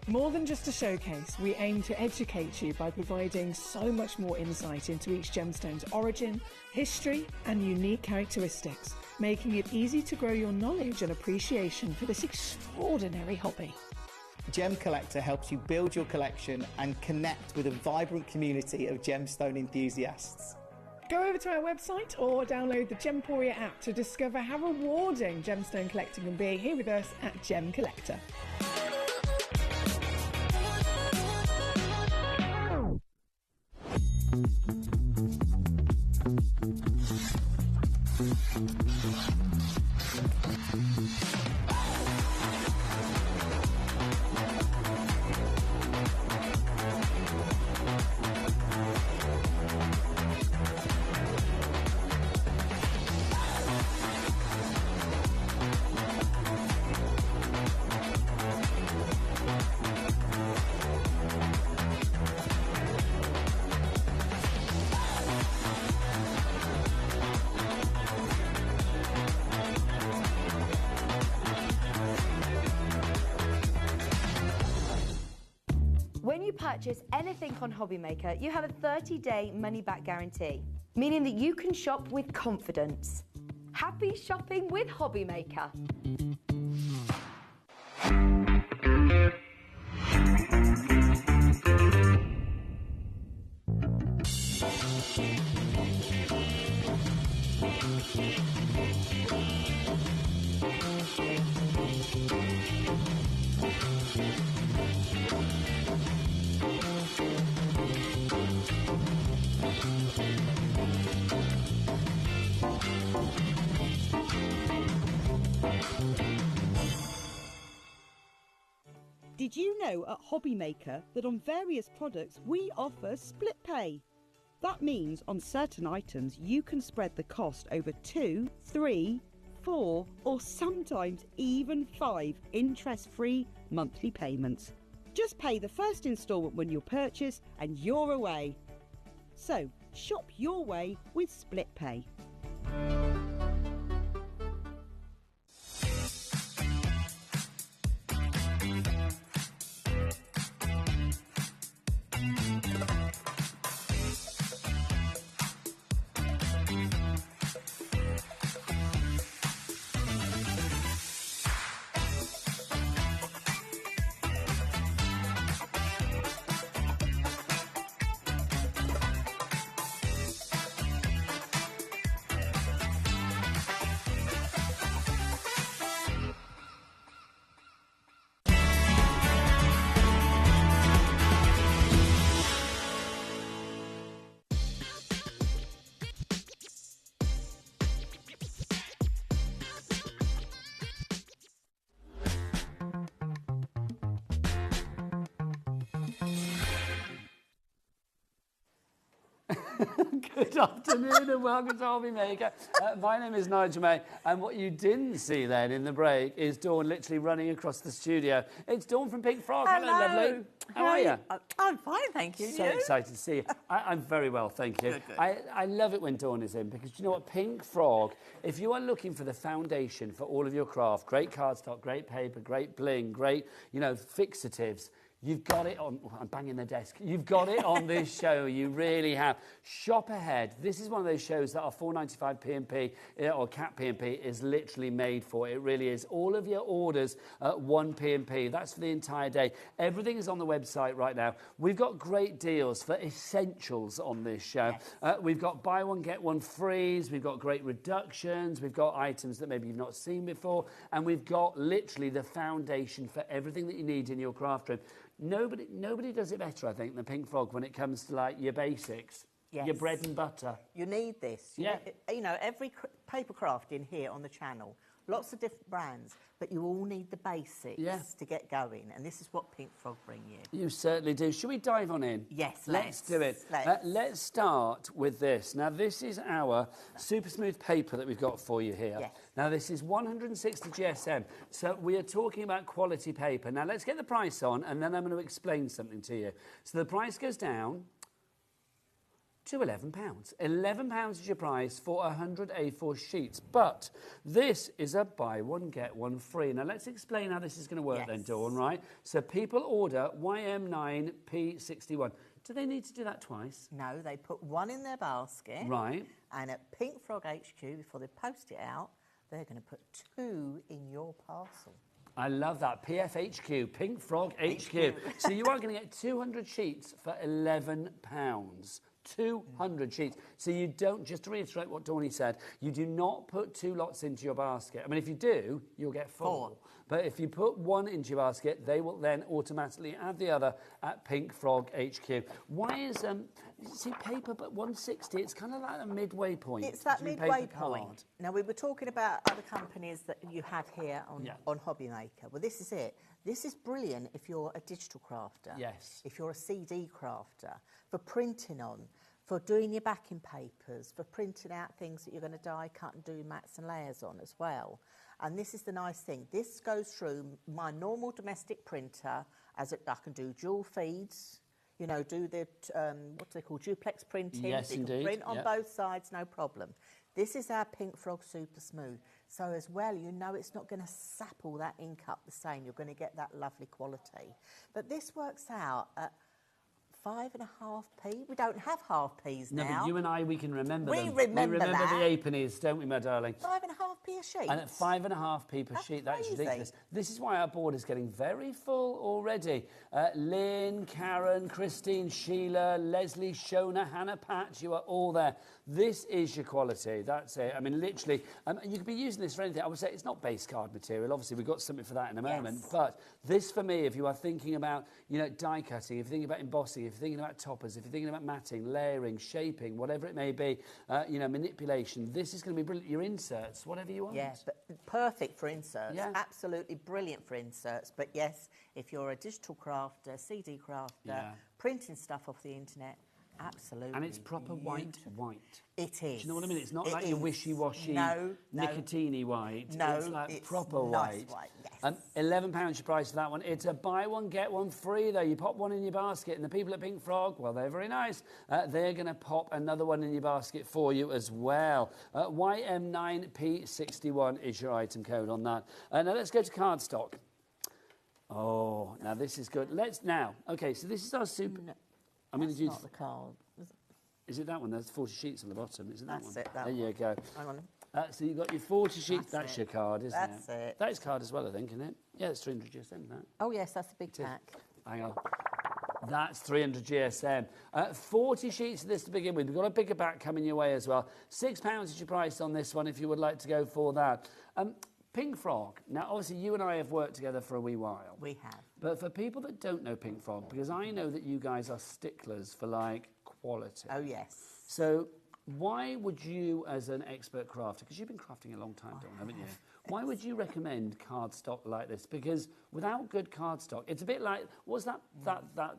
More than just a showcase, we aim to educate you by providing so much more insight into each gemstone's origin, history, and unique characteristics, making it easy to grow your knowledge and appreciation for this extraordinary hobby. Gem Collector helps you build your collection and connect with a vibrant community of gemstone enthusiasts. Go over to our website or download the Gemporia app to discover how rewarding gemstone collecting can be here with us at Gem Collector. When you purchase anything on HobbyMaker, you have a 30-day money-back guarantee, meaning that you can shop with confidence. Happy shopping with HobbyMaker. Did you know at HobbyMaker that on various products we offer split pay? That means on certain items you can spread the cost over 2, 3, 4 or sometimes even 5 interest-free monthly payments. Just pay the first instalment when you purchase and you're away. So shop your way with split pay. Good afternoon and welcome to HobbyMaker. My name is Nigel May, and what you didn't see then in the break is Dawn literally running across the studio. It's Dawn from Pink Frog. Hello, lovely. How are you? I'm fine, thank you. So excited to see you. I'm very well, thank you. Good, good. I love it when Dawn is in because you know what? Pink Frog, if you are looking for the foundation for all of your craft, great cardstock, great paper, great bling, great, fixatives, you've got it on. I'm banging the desk. You've got it on this show. You really have. Shop ahead. This is one of those shows that our $4.95 P&P or Cat P&P is literally made for. It really is. All of your orders at one P&P. That's for the entire day. Everything is on the website right now. We've got great deals for essentials on this show. Yes. We've got buy one get one frees. We've got great reductions. We've got items that maybe you've not seen before, and we've got literally the foundation for everything that you need in your craft room. Nobody does it better, I think, than Pink Frog when it comes to like your basics, your bread and butter. You need this. Every paper craft in here on the channel, lots of different brands, but you all need the basics to get going, and this is what Pink Frog bring you. You certainly do. Should we dive on in? Yes, let's do it. Let's start with this. Now, this is our super smooth paper that we've got for you here. Yes. Now, this is 160 GSM, so we are talking about quality paper. Now, let's get the price on, and then I'm going to explain something to you. So the price goes down to £11. £11 is your price for 100 A4 sheets. But this is a buy one, get one free. Now, let's explain how this is going to work then, Dawn, right? So people order YM9P61. Do they need to do that twice? No, they put one in their basket. Right. And at Pink Frog HQ, before they post it out, they're going to put 2 in your parcel. I love that. PFHQ, Pink Frog HQ. So you are going to get 200 sheets for £11. 200 sheets. So you don't, just to reiterate what Dawny said, you do not put 2 lots into your basket. I mean, if you do, you'll get 4. But if you put 1 into your basket, they will then automatically add the other at Pink Frog HQ. Why is, see, paper, but 160, it's kind of like a midway point. It's that midway point. Now, we were talking about other companies that you have here on HobbyMaker. Well, this is it. This is brilliant if you're a digital crafter. Yes. If you're a CD crafter, for printing on, for doing your backing papers, for printing out things that you're going to die, cut and do mats and layers on as well. And this is the nice thing. This goes through my normal domestic printer, I can do dual feeds, do the, what do they call, duplex printing. Yes, you can print on both sides, no problem. This is our Pink Frog Super Smooth. So as well, it's not going to sap all that ink up the same. You're going to get that lovely quality. But this works out at 5.5p. We don't have half p's now. No, but you and I, we can remember them. We remember the halfpennies, don't we, my darling? 5.5p a sheet. And at 5.5p per sheet, that's ridiculous. This is why our board is getting very full already. Lynn, Karen, Christine, Sheila, Leslie, Shona, Hannah, Pat, you are all there. This is your quality. That's it. I mean, literally, you could be using this for anything. I would say it's not base card material. Obviously, we've got something for that in a moment. But this, for me, if you are thinking about, die cutting, if you're thinking about embossing, if you're thinking about toppers, if you're thinking about matting, layering, shaping, whatever it may be, manipulation, this is going to be brilliant. Your inserts, whatever you want. Yes, but perfect for inserts. Yeah. Absolutely brilliant for inserts. But yes, if you're a digital crafter, CD crafter, printing stuff off the internet, absolutely. And it's proper white. It is. Do you know what I mean? It's not like your wishy-washy, nicotine-y white. No, it's like it's proper nice white. Yes. £11 your price for that one. It's a buy one, get one free, though. You pop one in your basket, and the people at Pink Frog, well, they're very nice. They're going to pop another one in your basket for you as well. YM9P61 is your item code on that. Now, let's go to cardstock. Oh, now this is good. Okay, so this is our super... No, I'm going to do not the card. Is it that one? There's 40 sheets on the bottom. Is it that one? That's it, that there one. you go. Hang on. So you've got your 40 sheets. That's your card, isn't That's it. That is card as well, I think, isn't it? Yeah, it's 300 GSM, that. Oh, yes, that's a big pack. Hang on. That's 300 GSM. 40 sheets of this to begin with. We've got a bigger back coming your way as well. £6 is your price on this one if you would like to go for that. Pink Frog. Now, obviously, you and I have worked together for a wee while. We have. But for people that don't know Pink Frog, because I know that you guys are sticklers for, quality. Oh, yes. So why would you, as an expert crafter, because you've been crafting a long time, Dawn, haven't you? Why would you recommend cardstock like this? Because without good cardstock, it's a bit like, what's that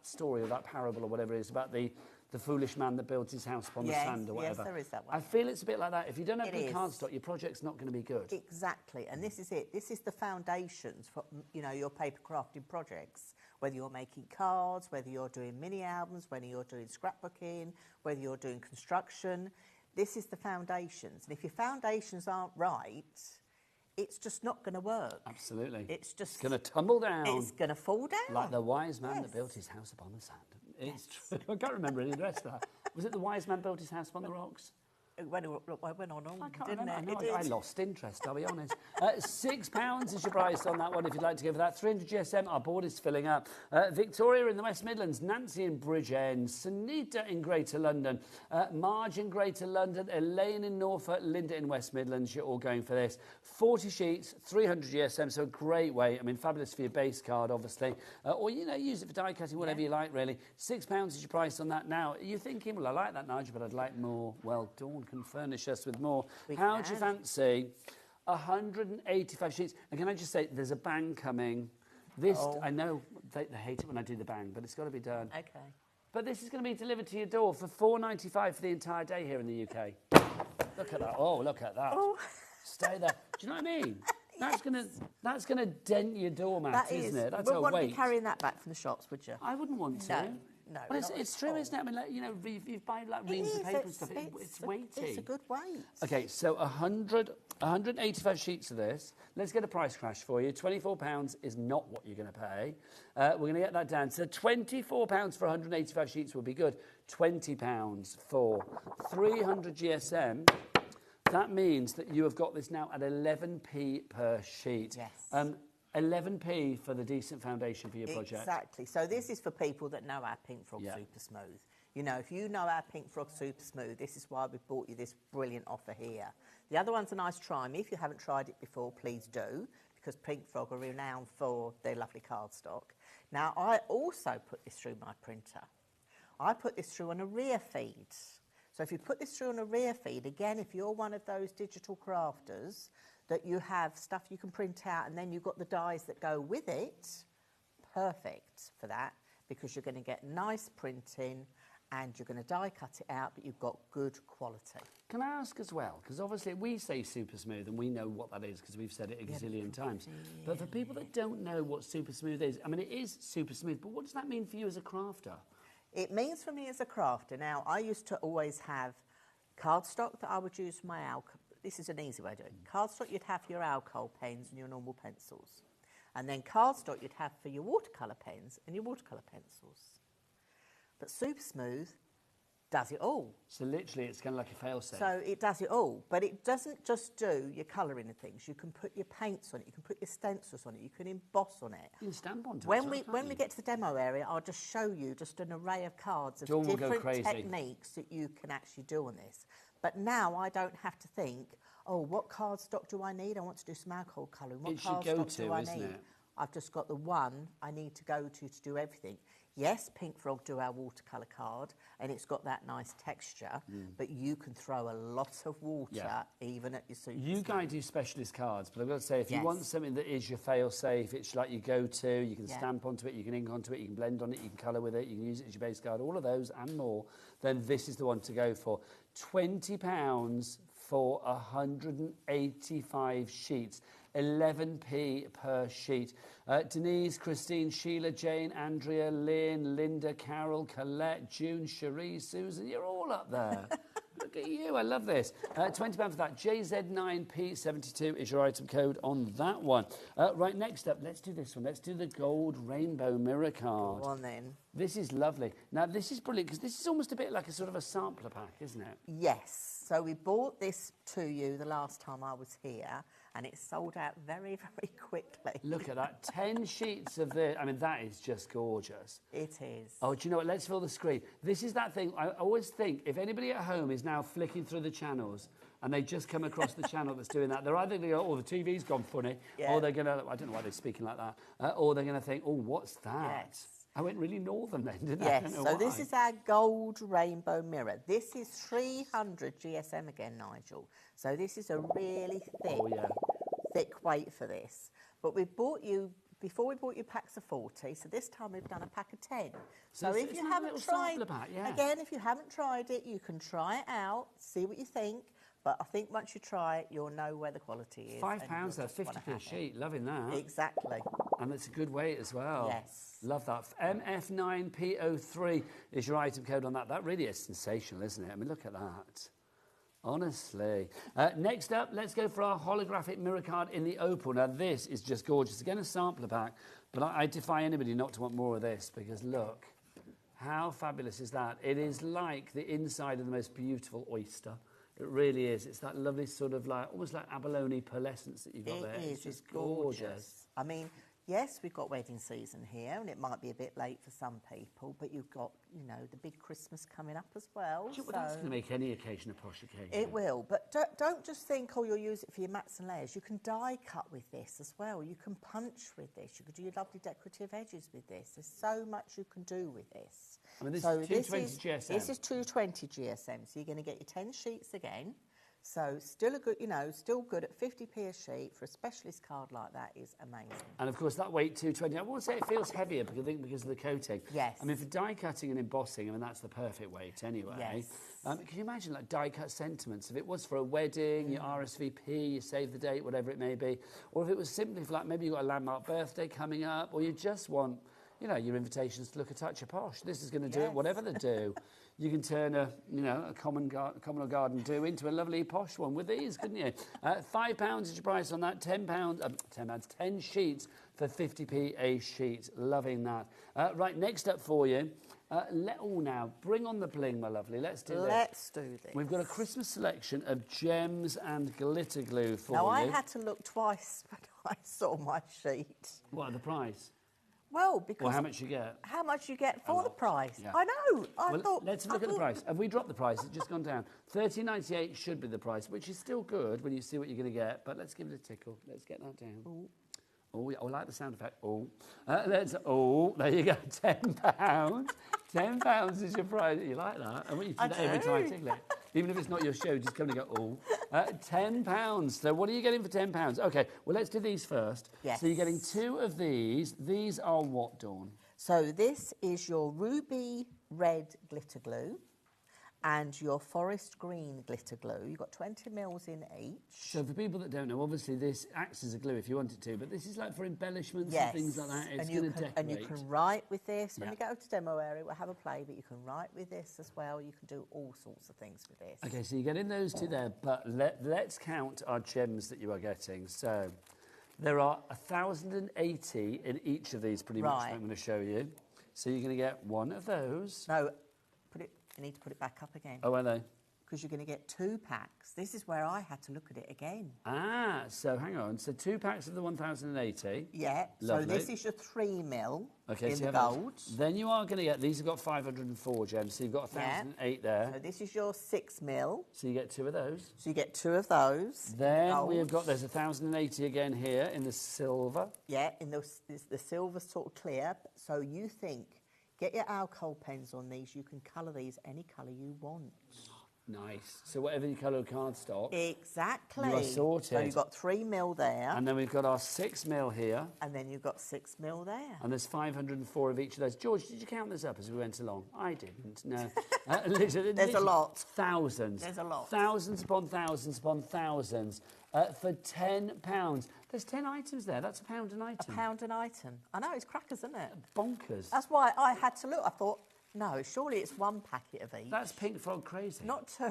story or that parable or whatever it is about the the foolish man that built his house upon the sand or whatever. Yes, there is that one. I feel it's a bit like that. If you don't have It good is. cardstock, your project's not going to be good. Exactly, and this is it. This is the foundations for, you know, your paper crafting projects. Whether you're making cards, whether you're doing mini albums, whether you're doing scrapbooking, whether you're doing construction, this is the foundations. And if your foundations aren't right, it's just not going to work. Absolutely. It's just going to tumble down. It's going to fall down. Like the wise man that built his house upon the sand. It's true. I can't remember any of the rest of that. Was it the wise man built his house upon the rocks? It went on, I can't didn't remember. it? I lost interest, I'll be honest. £6 is your price on that one if you'd like to go for that. 300 GSM, our board is filling up. Victoria in the West Midlands, Nancy in Bridgend, Sunita in Greater London, Marge in Greater London, Elaine in Norfolk, Linda in West Midlands. You're all going for this. 40 sheets, 300 GSM, so a great way. I mean, fabulous for your base card, obviously. Or, you know, use it for die cutting, whatever you like, really. £6 is your price on that now. You're thinking, well, I like that, Nigel, but I'd like more. Well, Dawn can furnish us with more. How do you fancy 185 sheets? And can I just say, there's a bang coming. This, I know they hate it when I do the bang, but it's got to be done. Okay. But this is going to be delivered to your door for £4.95 for the entire day here in the UK. Look at that. Oh, look at that. Oh. Stay there. Do you know what I mean? That's gonna dent your doormat, isn't it? That's a weight. You wouldn't be carrying that back from the shops, would you? I wouldn't want to. No, but it's true, isn't it? I mean, like, you know, you buy like reams of paper and stuff. It's weighty. It's a good weight. Okay, so 185 sheets of this. Let's get a price crash for you. £24 is not what you're going to pay. We're going to get that down. So £24 for 185 sheets would be good. £20 for 300 GSM. That means that you have got this now at 11p per sheet. Yes. 11p for the decent foundation for your project. Exactly. So this is for people that know our Pink Frog Super Smooth. You know, if you know our Pink Frog Super Smooth, this is why we've bought you this brilliant offer here. The other one's a nice try me. If you haven't tried it before, please do, because Pink Frog are renowned for their lovely cardstock. Now, I also put this through my printer. I put this through on a rear feed. So if you put this through on a rear feed, again, if you're one of those digital crafters, that you have stuff you can print out and then you've got the dies that go with it, perfect for that, because you're going to get nice printing and you're going to die cut it out, but you've got good quality. Can I ask as well, because obviously we say super smooth and we know what that is because we've said it a gazillion times. But for people that don't know what super smooth is, I mean, it is super smooth, but what does that mean for you as a crafter? It means for me as a crafter, now I used to always have cardstock that I would use for my alcohol. This is an easy way of doing it. Cardstock you'd have for your alcohol pens and your normal pencils. And then cardstock you'd have for your watercolour pens and your watercolour pencils. But Super Smooth does it all. So literally it's kind of like a fail-safe. So it does it all, but it doesn't just do your colouring and things. You can put your paints on it, you can put your stencils on it, you can emboss on it. You can stamp onto it. When we get to the demo area, I'll just show you just an array of cards of different techniques that you can actually do on this. But now I don't have to think, oh, what cardstock do I need? I want to do some alcohol colouring. What cardstock do I need? I've just got the one I need to go to do everything. Yes, Pink Frog do our watercolour card, and it's got that nice texture, but you can throw a lot of water even at your Super Smooth. You guys do specialist cards, but I've got to say, if you want something that is your fail-safe, it's like your go-to, you can stamp onto it, you can ink onto it, you can blend on it, you can colour with it, you can use it as your base card, all of those and more, then this is the one to go for. £20 for 185 sheets. 11p per sheet. Denise, Christine, Sheila, Jane, Andrea, Lynn, Linda, Carol, Colette, June, Cherie, Susan, you're all up there. Look at you, I love this. £20 for that. JZ9P72 is your item code on that one. Right, next up, let's do this one. Let's do the gold rainbow mirror card. Go on then. This is lovely. Now, this is brilliant because this is almost a bit like a sort of a sampler pack, isn't it? Yes. So we bought this to you the last time I was here, and it sold out very, very quickly. Look at that. 10 sheets of this. I mean, that is just gorgeous. It is. Oh, do you know what? Let's fill the screen. This is that thing. I always think if anybody at home is now flicking through the channels and they just come across the channel that's doing that, they're either going to go, oh, the TV's gone funny, or they're going to, I don't know why they're speaking like that, or they're going to think, oh, what's that? Yes. I went really northern then, didn't I? Yes, so this is our gold rainbow mirror. This is 300 GSM again, Nigel. So this is a really thick, thick weight for this. But we've bought you Before we bought you packs of 40, so this time we've done a pack of 10. So So it's if you like a haven't little tried, sampler pack, yeah. again, if you haven't tried it, you can try it out, see what you think. But I think once you try it, you'll know where the quality is. £5 though, 50p a sheet. Loving that. Exactly. And it's a good weight as well. Yes. Love that. MF9PO3 is your item code on that. That really is sensational, isn't it? I mean, look at that. Honestly. Next up, let's go for our holographic mirror card in the opal. Now, this is just gorgeous. Again, a sampler pack, but I defy anybody not to want more of this because look, how fabulous is that? It is like the inside of the most beautiful oyster. It really is. It's that lovely sort of like, almost like abalone pearlescence that you've got there. It's just gorgeous. I mean, yes, we've got wedding season here, and it might be a bit late for some people, but you've got, you know, the big Christmas coming up as well. Well, that's going to make any occasion a posh occasion. It will, but don't just think, oh, you'll use it for your mats and layers. You can die cut with this as well. You can punch with this. You can do your lovely decorative edges with this. There's so much you can do with this. I mean, this is 220 GSM. This is 220 GSM, so you're going to get your 10 sheets again. So still a good, you know, still good at 50p a sheet for a specialist card like that is amazing. And of course that weight 220, I won't say it feels heavier because I think because of the coating. Yes. I mean for die cutting and embossing, I mean that's the perfect weight anyway. Yes. Can you imagine like die cut sentiments? If it was for a wedding, your RSVP, you save the date, whatever it may be, or if it was simply for like maybe you've got a landmark birthday coming up, or you just want, you know, your invitations to look a touch of posh. This is going to do it, whatever they do. You can turn a common or garden do into a lovely posh one with these, couldn't you? £5 is your price on that. £10 sheets for 50p a sheet. Loving that. Right, next up for you. Now, bring on the bling, my lovely. Let's do this. Let's do this. We've got a Christmas selection of gems and glitter glue for you. Now, I had to look twice when I saw my sheet. What, the price? Well, because... Or how much you get? How much you get for the price. Yeah. I know. I thought... Let's look at the price. Have we dropped the price? It's just gone down. $13.98 should be the price, which is still good when you see what you're going to get, but let's give it a tickle. Let's get that down. Ooh. Oh, yeah, I like the sound effect. Oh, there you go, £10. £10 is your price. You like that? I want you to do that every time I tickle it. Even if it's not your show, just come and go, oh. £10. So what are you getting for £10? OK, well, let's do these first. Yes. So you're getting 2 of these. These are what, Dawn? So this is your ruby red glitter glue and your forest green glitter glue. You've got 20 mils in each. So for people that don't know, obviously this acts as a glue if you want it to, but this is like for embellishments and things like that. It's going to decorate. And you can write with this. When we go to demo area, we'll have a play, but you can write with this as well. You can do all sorts of things with this. OK, so you're getting those 2 there, but let's count our gems that you are getting. So there are 1,080 in each of these pretty much that I'm going to show you. So you're going to get 1 of those. No, you need to put it back up again. Oh, are they? Because you're going to get 2 packs. This is where I had to look at it again. Ah, so hang on. So 2 packs of the 1,080. Yeah. Lovely. So this is your 3 mil in so the gold. Then you are going to get, these have got 504 gems, so you've got 1,008 there. So this is your 6 mil. So you get 2 of those. So you get 2 of those. Then we have got, there's 1,080 again here in the silver. Yeah, in the silver sort of clear. So you think, get your alcohol pens on these. You can colour these any colour you want. Nice. So whatever you colour cardstock. Exactly. You are sorted. So you've got 3 mil there. And then we've got our 6 mil here. And then you've got 6 mil there. And there's 504 of each of those. George, did you count this up as we went along? I didn't, no. Literally, There's a lot. Thousands. There's a lot. Thousands upon thousands upon thousands. For £10. There's 10 items there. That's £1 an item. £1 an item. I know, it's crackers, isn't it? Bonkers. That's why I had to look. I thought, no, surely it's 1 packet of each. That's Pink Frog crazy. Not 2.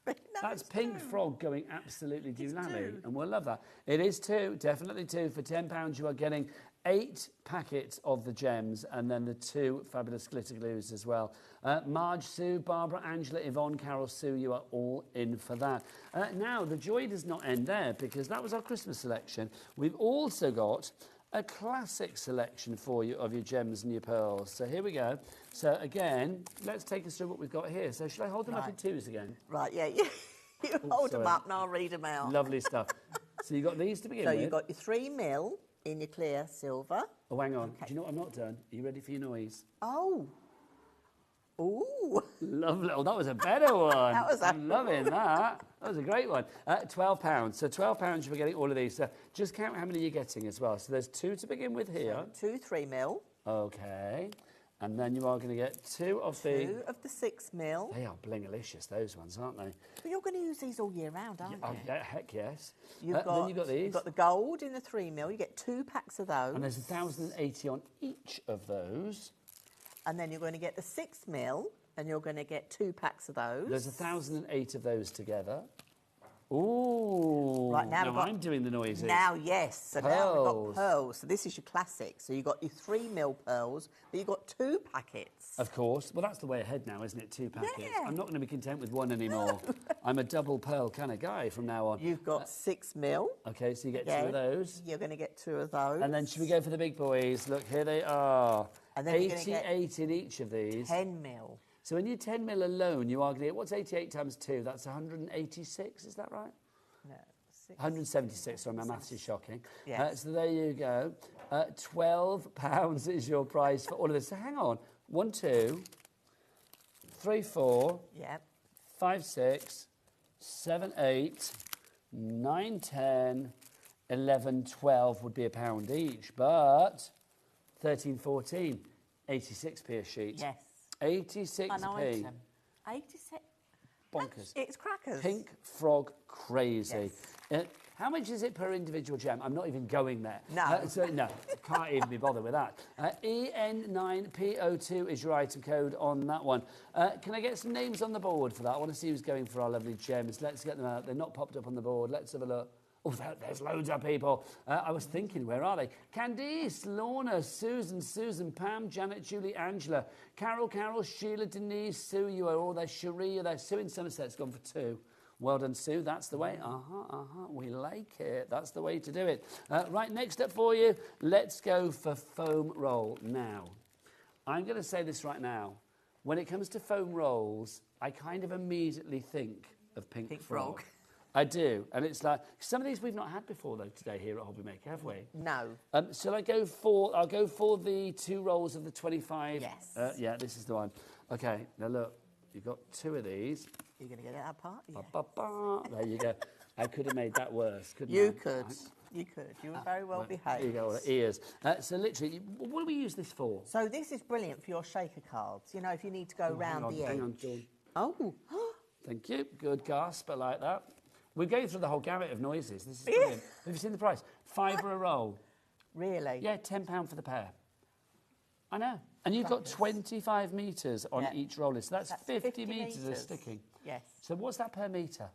No, that's Pink Frog going absolutely doolally, and we'll love that. It is 2, definitely 2. For £10, you are getting 8 packets of the gems and then the 2 fabulous glitter glues as well. Marge, Sue, Barbara, Angela, Yvonne, Carol, Sue, you are all in for that. Now, the joy does not end there because that was our Christmas selection. We've also got a classic selection for you of your gems and your pearls. So here we go. So again, let's take us through what we've got here. So should I hold them up in 2s again? Right, yeah. You hold them up and I'll read them out. Lovely stuff. So you've got these to begin with. So you've got your 3 mil in your clear silver. Oh, hang on. Okay. Do you know what I've not done? Are you ready for your noise? Oh. Ooh. Lovely. Oh, that was a better one. That was I'm loving that. That was a great one. £12. So £12 you're getting all of these. So just count how many you're getting as well. So there's 2 to begin with here. So 2 3mm. Okay. And then you are going to get 2 of the... 2 of the 6mm. They are blingalicious, those ones, aren't they? But you're going to use these all year round, aren't you? Yeah, heck yes. Then you've got these. You've got the gold in the 3mm. You get 2 packs of those. And there's 1,080 on each of those. And then you're going to get the 6mm, and you're going to get 2 packs of those. There's 1,008 of those together. Ooh. Right, now I'm doing the noises. Now, yes. So pearls. now we've got pearls. So this is your classic. So you've got your 3mm pearls, but you've got 2 packets. Of course. Well, that's the way ahead now, isn't it? 2 packets. Yeah. I'm not going to be content with 1 anymore. I'm a double pearl kind of guy from now on. You've got 6mm. Okay, so you get 2 of those. You're going to get 2 of those. And then should we go for the big boys? Look, here they are. And then 88 in each of these. 10mm. So when you're 10mm alone, you are going to get, what's 88 times 2? That's 186, is that right? No. 176, sorry, my maths is shocking. Yes. So there you go. £12 is your price for all of this. So hang on. 1, 2, 3, 4, Yep. 5, 6, 7, 8, 9, 10, 11, 12 would be £1 each. But 13, 14, 86p a sheet. Yes. 86p. An item. 86. Bonkers. It's crackers. Pink frog crazy. How much is it per individual gem? I'm not even going there. No. No, can't even be bothered with that. EN9PO2 is your item code on that one. Can I get some names on the board for that? I want to see who's going for our lovely gems. Let's get them out. They're not popped up on the board. Let's have a look. Oh, there's loads of people. I was thinking, where are they? Candice, Lorna, Susan, Pam, Janet, Julie, Angela, Carol, Sheila, Denise, Sue, you are all there. Cherie, there. Sue in Somerset's gone for 2. Well done, Sue. That's the way. We like it. That's the way to do it. Right, next up for you, let's go for foam roll. Now, I'm going to say this right now. When it comes to foam rolls, I kind of immediately think of Pink Frog. I do, and it's like some of these we've not had before though today here at HobbyMaker, have we? No. Shall I go for? I'll go for the 2 rolls of the 25. Yes. Yeah, this is the one. Okay, now look, you've got 2 of these. You're going to get it apart. Yeah. There you go. I could have made that worse, couldn't I? You could. You could. You were very well behaved. There you go, ears. So literally, what do we use this for? So this is brilliant for your shaker cards. You know, if you need to go round the edge. Hang on, Dawn. Oh. Thank you. Good gasp. I like that. We're going through the whole gamut of noises. This is brilliant. Have you seen the price? £5 a roll. Really? Yeah, £10 for the pair. I know. And you've got 25 metres on each roller. So that's 50 metres of sticking. Yes. So what's that per metre?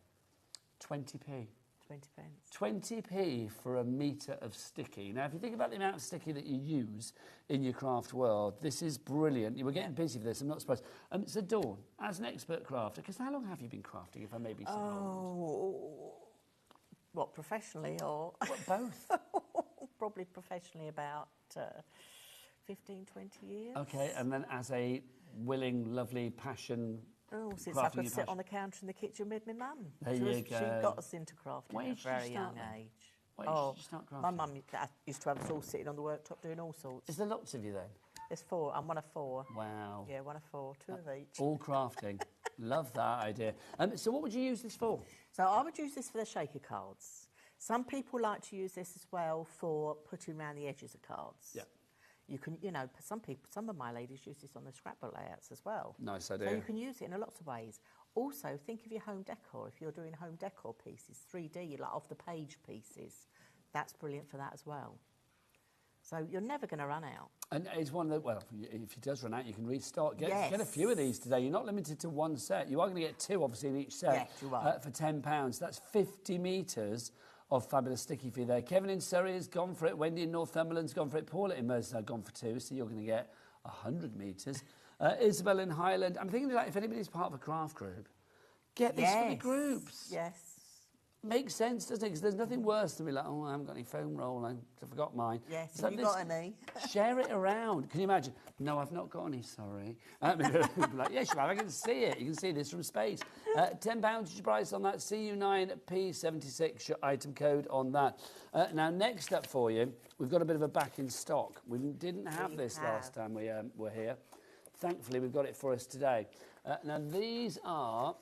20p. 20 pence. 20p for a metre of sticky. Now, if you think about the amount of sticky that you use in your craft world, this is brilliant. You were getting busy for this, I'm not surprised. So, Dawn, as an expert crafter, because how long have you been crafting, if I may be so bold? What, professionally or...? Well, both. Probably professionally about 15, 20 years. OK, and then as a willing, lovely, passion... Oh, since I could sit on the counter in the kitchen with my mum. There you go. She got us into crafting at a very young age. Why did you start crafting? My mum used to have us all sitting on the worktop doing all sorts. Is there lots of you then? There's 4. I'm one of 4. Wow. Yeah, one of 4. 2 of each. All crafting. Love that idea. So what would you use this for? So I would use this for the shaker cards. Some people like to use this as well for putting around the edges of cards. Yeah. You can, you know, some of my ladies use this on the scrapbook layouts as well. Nice idea. So you can use it in lots of ways. Also, think of your home decor. If you're doing home decor pieces, 3D, like off-the-page pieces, that's brilliant for that as well. So you're never going to run out. And it's one of the, well, if it does run out, you can restock. Get a few of these today. You're not limited to one set. You are going to get 2, obviously, in each set for £10. That's 50 metres of fabulous sticky for you there. Kevin in Surrey has gone for it. Wendy in Northumberland's gone for it. Paula in Merseyside has gone for 2, so you're going to get 100 metres. Isabel in Highland. I'm thinking, like, if anybody's part of a craft group, get this for the groups. Yes. Makes sense, doesn't it? Because there's nothing worse than be like, oh, I haven't got any foam roll, I forgot mine. Yes, have you got any? Share it around. Can you imagine? No, I've not got any, sorry. Like, yes, you have. I can see it. You can see this from space. £10 is your price on that. CU9P76, your item code on that. Now, next up for you, we've got a bit of a back in stock. We didn't have this last time we were here. thankfully we've got it for us today. Now these are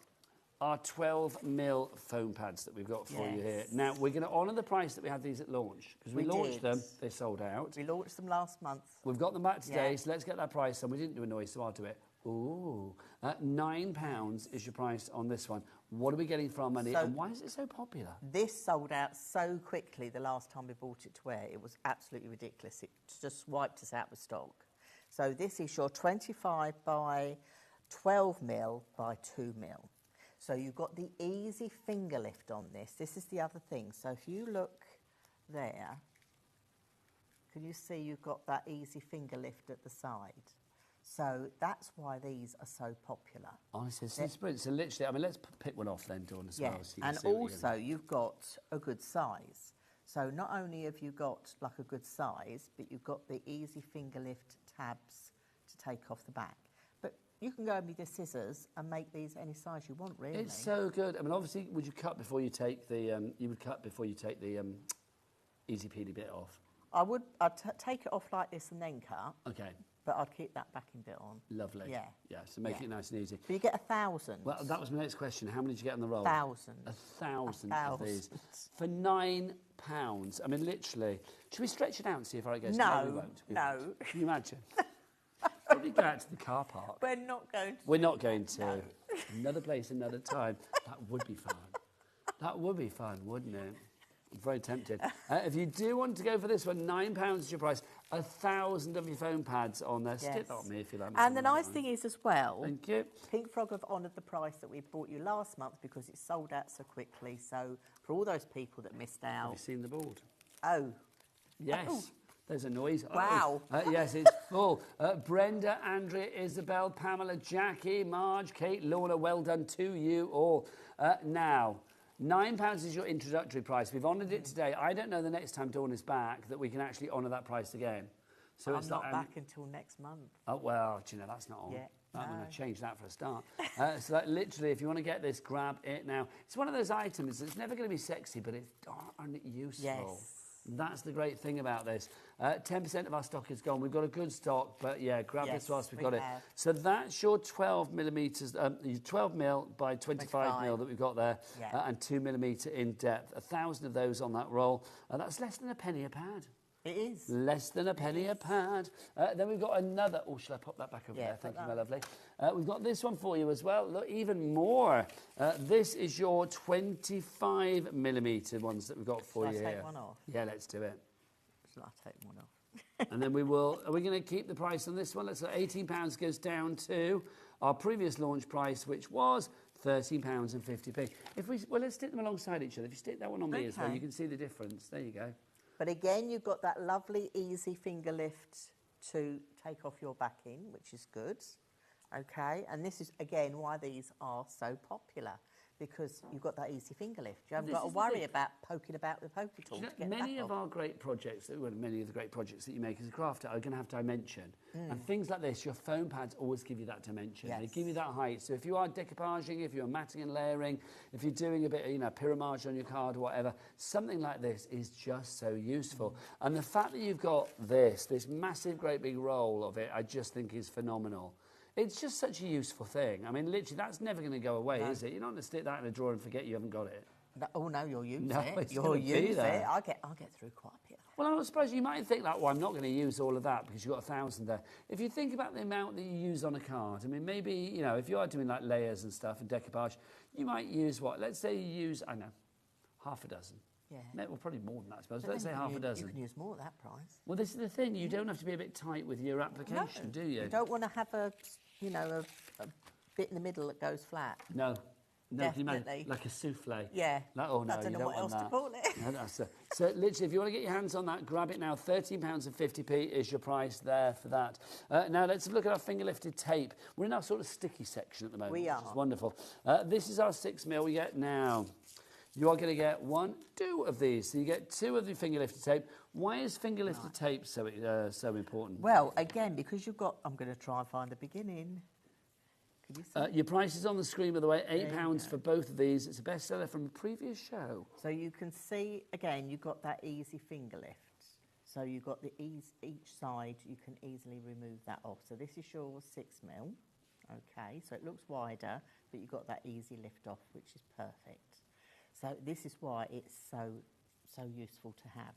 our 12mm foam pads that we've got for you here. Now we're going to honour the price that we had these at launch, because we launched them, they sold out. We launched them last month. We've got them back today, so let's get that price on. We didn't do a noise, so I'll do it. Ooh, £9 is your price on this one. What are we getting for our money, and why is it so popular? This sold out so quickly the last time we bought it to wear. It was absolutely ridiculous. It just wiped us out with stock. So this is your 25 by 12mm by 2mm. So you've got the easy finger lift on this. This is the other thing. So if you look there, can you see you've got that easy finger lift at the side? So that's why these are so popular. Honestly, it's brilliant. So literally, I mean, let's pick one off then, Dawn, as well. So you can and see also you've got a good size. So not only have you got like a good size, but you've got the easy finger lift tabs to take off the back. But you can go with the scissors and make these any size you want, really. It's so good. I mean, obviously, would you cut before you take the? You would cut before you take the easy peely bit off. I would. I'd take it off like this and then cut. Okay. But I'd keep that backing bit on. Lovely. Yeah. Yeah, so make it nice and easy. But you get 1,000. Well, that was my next question. How many did you get on the roll? 1,000. 1,000 of these. For £9. I mean, literally. Should we stretch it out and see if I goes? No, we won't. no. Can you imagine? Probably go out to the car park. We're not going to. We're not going to. No. Another place, another time. That would be fun. That would be fun, wouldn't it? I'm very tempted. If you do want to go for this one, £9 is your price. 1,000 of your foam pads on there. Stick that on me if you like. And the nice thing is as well, thank you. Pink Frog have honoured the price that we brought you last month because it sold out so quickly. So for all those people that missed out. Have you seen the board? Oh. Yes. Oh. There's a noise. Wow. Yes, it's full. Brenda, Andrea, Isabel, Pamela, Jackie, Marge, Kate, Lorna, well done to you all. Now, £9 is your introductory price. We've honoured it today. I don't know the next time Dawn is back that we can actually honour that price again. So I'm not back until next month. Oh, well, do you know, that's not on. Yeah. I'm going to change that for a start. So that literally, if you want to get this, grab it now. It's one of those items that's never going to be sexy, but it's darn useful. Yes. That's the great thing about this. 10% of our stock is gone. We've got a good stock, but yeah, grab this whilst we've got it. So that's your 12 millimetres, your 12mm by 25mm that we've got there, and 2mm in depth. 1,000 of those on that roll. That's less than a penny a pad. It is. Less than a penny a pad. Then we've got another. Oh, shall I pop that back over there? Thank you, my lovely. We've got this one for you as well. Look, even more. This is your 25mm ones that we've got for you here. Shall I take one off? Yeah, let's do it. Shall I take one off? And then we will. Are we going to keep the price on this one? Let's. £18 goes down to our previous launch price, which was £13.50. Let's stick them alongside each other. If you stick that one on me as well, you can see the difference. There you go. But again, you've got that lovely easy finger lift to take off your backing, which is good. Okay, and this is again why these are so popular, because you've got that easy finger lift. You haven't got to worry about poking about with a poker tool. Many of our great projects, many of the great projects that you make as a crafter are going to have dimension. And things like this, your foam pads always give you that dimension. They give you that height. So if you are decoupaging, if you're matting and layering, if you're doing a bit of, pyramage on your card or whatever, something like this is just so useful. And the fact that you've got this massive, great big roll of it, I just think is phenomenal. It's just such a useful thing. I mean, literally, that's never going to go away, is it? You're not going to stick that in a drawer and forget you haven't got it. Oh, no, you'll use No, it. You'll use it. I'll get through quite a bit. Well, I'm not surprised. You might think that, well, I'm not going to use all of that because you've got 1,000 there. If you think about the amount that you use on a card, I mean, maybe, if you are doing like layers and stuff and decoupage, you might use what? Let's say you use, I don't know, half a dozen. Yeah. Well, probably more than that, I suppose. But let's say half a dozen. You can use more at that price. Well, this is the thing. You don't have to be a bit tight with your application, do you? You don't want to have a bit in the middle that goes flat. No. No, definitely. Like a souffle. Yeah. Oh, no, I don't know what else to call it. No, so literally, if you want to get your hands on that, grab it now. £13.50 is your price there for that. Now, let's look at our finger-lifted tape. We're in our sort of sticky section at the moment, which is wonderful. This is our 6mm we get now. You are going to get 2 of these. So you get 2 of the finger-lifted tape. Why is finger-lifted tape so important? Well, again, because you've got... I'm going to try and find the beginning. Your price is on the screen, by the way, £8 for both of these. It's a bestseller from a previous show. So you can see, again, you've got that easy finger lift. So you've got each side, you can easily remove that off. So this is your 6mm, okay, so it looks wider, but you've got that easy lift off, which is perfect. So this is why it's so useful to have.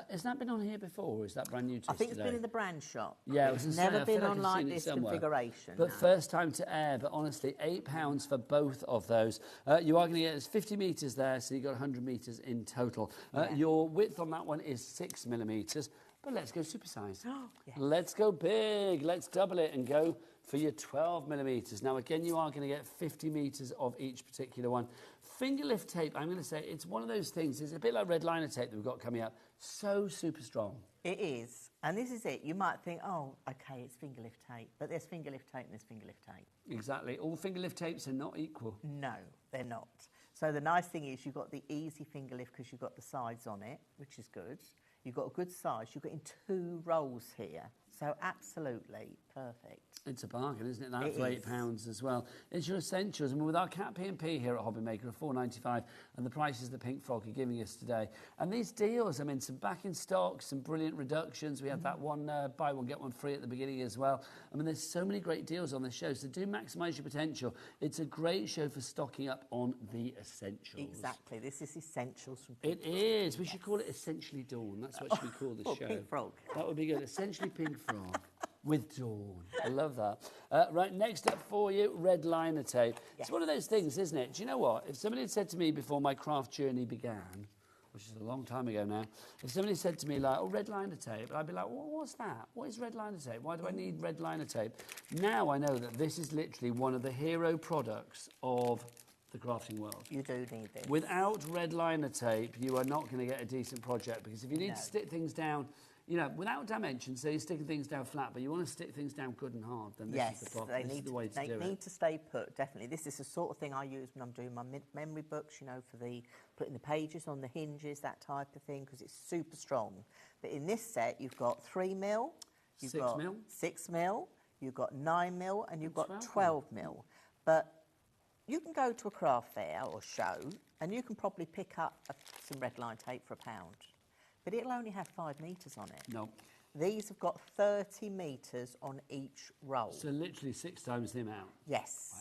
Has that been on here before, or is that brand new to us I think it's today? been in the brand shop. Yeah, it's never been on like this configuration. But no. first time to air, but honestly, £8 for both of those. You are going to get, there's 50 metres there, so you've got 100 metres in total. Your width on that one is 6mm, but let's go supersize. Yes. Let's go big, let's double it and go for your 12mm. Now, again, you are going to get 50 metres of each particular one. Finger lift tape, I'm going to say, it's one of those things, it's a bit like red liner tape that we've got coming up. So super strong. It is, and this is it. You might think, oh, okay, it's finger lift tape, but there's finger lift tape and there's finger lift tape. Exactly. All finger lift tapes are not equal. No, they're not. So the nice thing is you've got the easy finger lift because you've got the sides on it, which is good. You've got a good size. You've got in 2 rolls here. So absolutely perfect. It's a bargain, isn't it? That It for is. £8 as well. It's your essentials. And with our cat P&P here at HobbyMaker of $4.95 and the prices that Pink Frog are giving us today. And these deals, I mean, some back in stock, some brilliant reductions. We had that one buy one, get one free at the beginning as well. I mean, there's so many great deals on this show. So do maximise your potential. It's a great show for stocking up on the essentials. Exactly. This is essentials from Pink It is. We should call it Essentially Dawn. That's what we call this show. Pink Frog. That would be good. Essentially Pink Frog with Dawn. I love that. Right, next up for you, red liner tape. It's one of those things, isn't it? Do you know what? If somebody had said to me before my craft journey began, which is a long time ago now, if somebody said to me like, oh, red liner tape, I'd be like, what's that? What is red liner tape? Why do I need red liner tape? Now I know that this is literally one of the hero products of the crafting world. You do need this. Without red liner tape, you are not going to get a decent project, because if you need to stick things down, you know, without dimension, so you're sticking things down flat, but you want to stick things down good and hard, then this is the problem. This is the way to do it. They need to stay put, definitely. This is the sort of thing I use when I'm doing my memory books, you know, for putting the pages on the hinges, that type of thing, because it's super strong. But in this set, you've got 3mm, you've got 6mm, you've got 9mm, and you've got 12mm. But you can go to a craft fair or show, and you can probably pick up some red line tape for £1. But it'll only have 5 metres on it. No. These have got 30 metres on each roll. So literally 6 times the amount. Yes.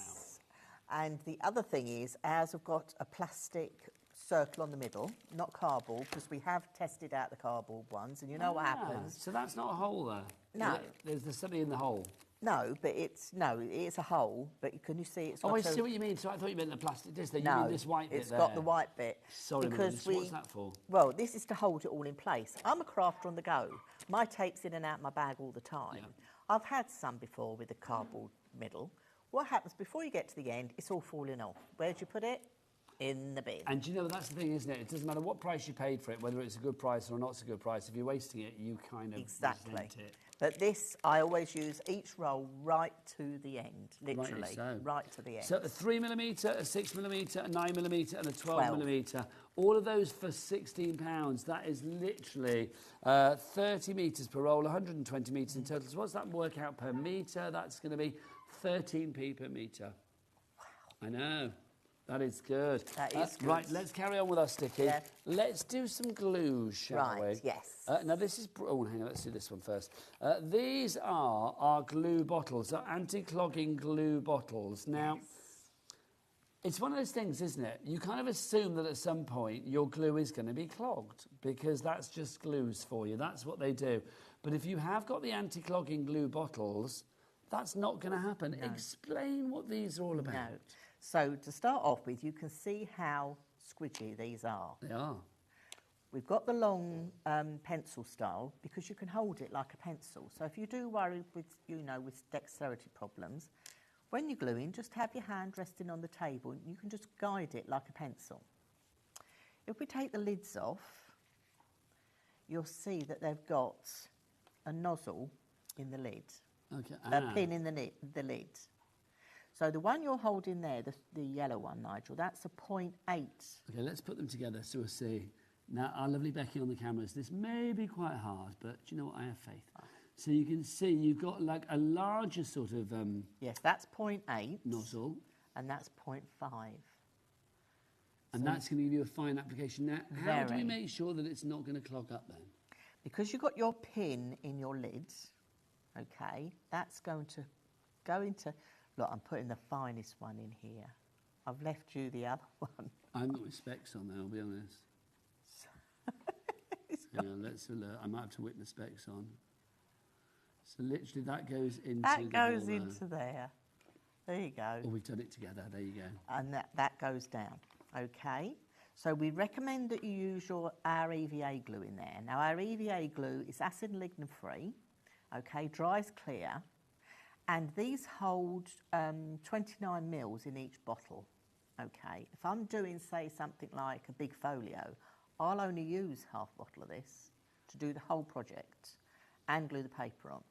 Wow. And the other thing is, ours have got a plastic circle on the middle, not cardboard, because we have tested out the cardboard ones, and you know what happens. So that's not a hole there? No. There's something in the hole? No, but it's a hole, but can you see it's got I see what you mean. So I thought you meant the plastic disc there. You No, mean this white bit it's there? got the white bit. Sorry, because what's that for? Well, this is to hold it all in place. I'm a crafter on the go. My tape's in and out my bag all the time. Yeah. I've had some before with the cardboard middle. What happens before you get to the end, it's all falling off. Where'd you put it? In the bin. And you know, that's the thing, isn't it? It doesn't matter what price you paid for it, whether it's a good price or not a good price. If you're wasting it, you kind of resent it. But this, I always use each roll right to the end, literally, right to the end. So a 3mm, a 6mm, a 9mm and a 12mm. All of those for £16. That is literally 30 metres per roll, 120 metres in total. So what's that work out per metre? That's going to be 13p per metre. Wow. I know. That is good. That is good. Right, let's carry on with our sticking. Yeah. Let's do some glue, shall we? Right, yes. Now, this is... Oh, hang on, let's do this one first. These are our glue bottles, our anti-clogging glue bottles. Now, it's one of those things, isn't it? You kind of assume that at some point your glue is going to be clogged, because that's just glues for you. That's what they do. But if you have got the anti-clogging glue bottles, that's not going to happen. No. Explain what these are all about. No. So to start off with, you can see how squidgy these are. They are. We've got the long pencil style, because you can hold it like a pencil. So if you do worry with, with dexterity problems, when you're gluing, just have your hand resting on the table and you can just guide it like a pencil. If we take the lids off, you'll see that they've got a nozzle in the lid. Okay. A pin in the lid. So the one you're holding there, the yellow one, Nigel, that's a 0.8. Okay, let's put them together so we'll see. Now, our lovely Becky on the cameras, this may be quite hard, but do you know what? I have faith. So you can see you've got like a larger sort of... yes, that's 0.8. Nozzle. And that's 0.5. And that's going to give you a fine application. Now, how do we make sure that it's not going to clog up then? because you've got your pin in your lid, okay, that's going to go into... Look, I'm putting the finest one in here. I've left you the other one. I've got my specs on there, I'll be honest. Hang on, let's have a look. I might have to whip the specs on. So literally that goes into That goes into there. There you go. Oh, we've done it together. There you go. And that goes down. Okay. So we recommend that you use our EVA glue in there. Now our EVA glue is acid and lignin free. Okay, dries clear, and these hold 29 mils in each bottle. Okay. If I'm doing, say, something like a big folio, I'll only use half a bottle of this to do the whole project and glue the paper on.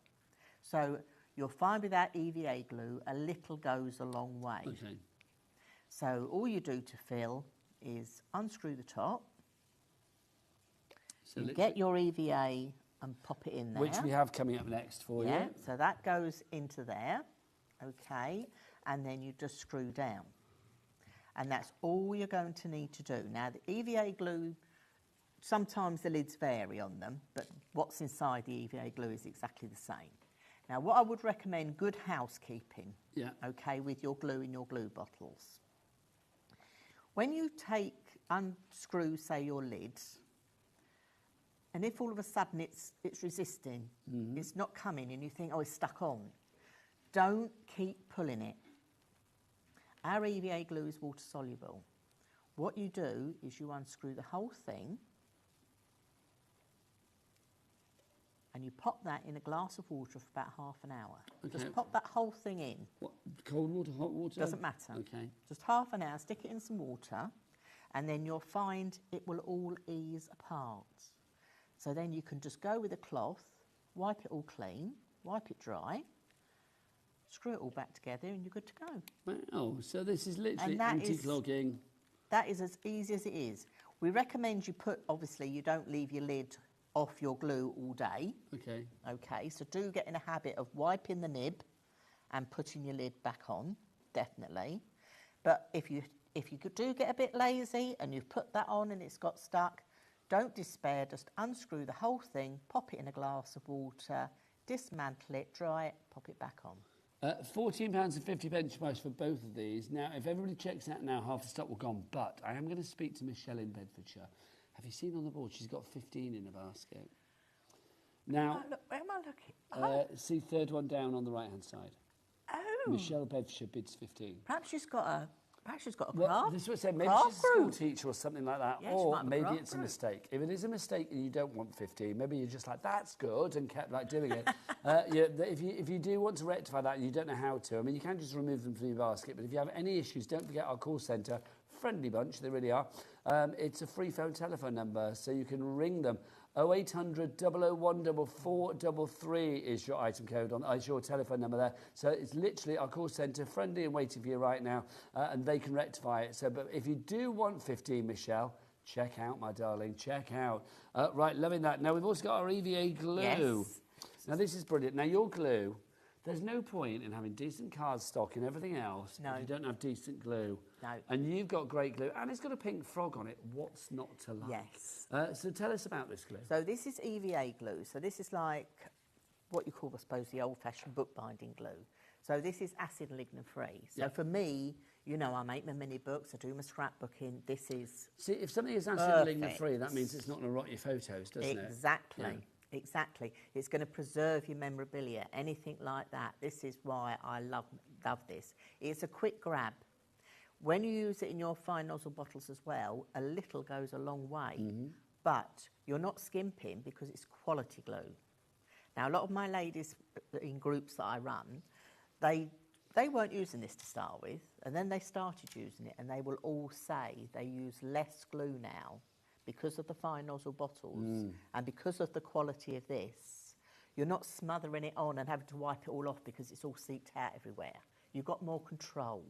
So you'll find with that EVA glue, a little goes a long way. Okay. So all you do to fill is unscrew the top, so you get your EVA and pop it in there. Which we have coming up next for you. Yeah, so that goes into there, okay, and then you just screw down. And that's all you're going to need to do. Now, the EVA glue, sometimes the lids vary on them, but what's inside the EVA glue is exactly the same. Now, what I would recommend, good housekeeping, okay, with your glue in your glue bottles. When you unscrew, say, your lids, and if all of a sudden it's resisting, it's not coming, and you think, oh, it's stuck on, don't keep pulling it. Our EVA glue is water soluble. What you do is you unscrew the whole thing, and you pop that in a glass of water for about half an hour. Okay. Just pop that whole thing in. What, cold water, hot water? Doesn't matter. Okay. Just half an hour, stick it in some water, and then you'll find it will all ease apart. So then you can just go with a cloth, wipe it all clean, wipe it dry, screw it all back together, and you're good to go. Wow, so this is literally anti-clogging. That is as easy as it is. We recommend you obviously you don't leave your lid off your glue all day. Okay. Okay, so do get in a habit of wiping the nib and putting your lid back on, definitely. But if you do get a bit lazy and you've put that on and it's got stuck, don't despair, just unscrew the whole thing, pop it in a glass of water, dismantle it, dry it, pop it back on. £14.50 price for both of these. Now, if everybody checks out now, half the stock will gone. But I am going to speak to Michelle in Bedfordshire. Have you seen on the board? She's got 15 in a basket. Now, where am I looking? See third one down on the right-hand side. Oh. Michelle Bedfordshire bids 15. Perhaps she's got a craft. Well, this is what I said. Maybe she's a school teacher or something like that. Yeah, or maybe it's a mistake. If it is a mistake and you don't want 15, maybe you're just like, that's good, and kept doing it. If you do want to rectify that and you don't know how to, I mean, you can just remove them from your basket. But if you have any issues, don't forget our call centre. Friendly bunch, they really are. It's a free phone telephone number, so you can ring them. 0800 001 4433 is your item code is your telephone number there. So it's literally our call centre, friendly and waiting for you right now, and they can rectify it. So, but if you do want 15, Michelle, check out, my darling, check out. Right, loving that. Now we've also got our EVA glue. Yes. Now this is brilliant. Now your glue, there's no point in having decent cardstock and everything else if you don't have decent glue. No. And you've got great glue, and it's got a pink frog on it. What's not to like? Yes. So tell us about this glue. So this is EVA glue. So this is like what you call, I suppose, the old-fashioned bookbinding glue. So this is acid and lignin free. So for me, you know, I make my mini books, I do my scrapbooking. This is See, if something is acid and lignin free, that means it's not going to rot your photos, doesn't it? Exactly. Yeah. Exactly. It's going to preserve your memorabilia, anything like that. This is why I love this. It's a quick grab. When you use it in your fine nozzle bottles as well, a little goes a long way. But you're not skimping because it's quality glue. Now, a lot of my ladies in groups that I run, they weren't using this to start with, and then they started using it, and they will all say they use less glue now because of the fine nozzle bottles and because of the quality of this. You're not smothering it on and having to wipe it all off because it's all seeped out everywhere. You've got more control.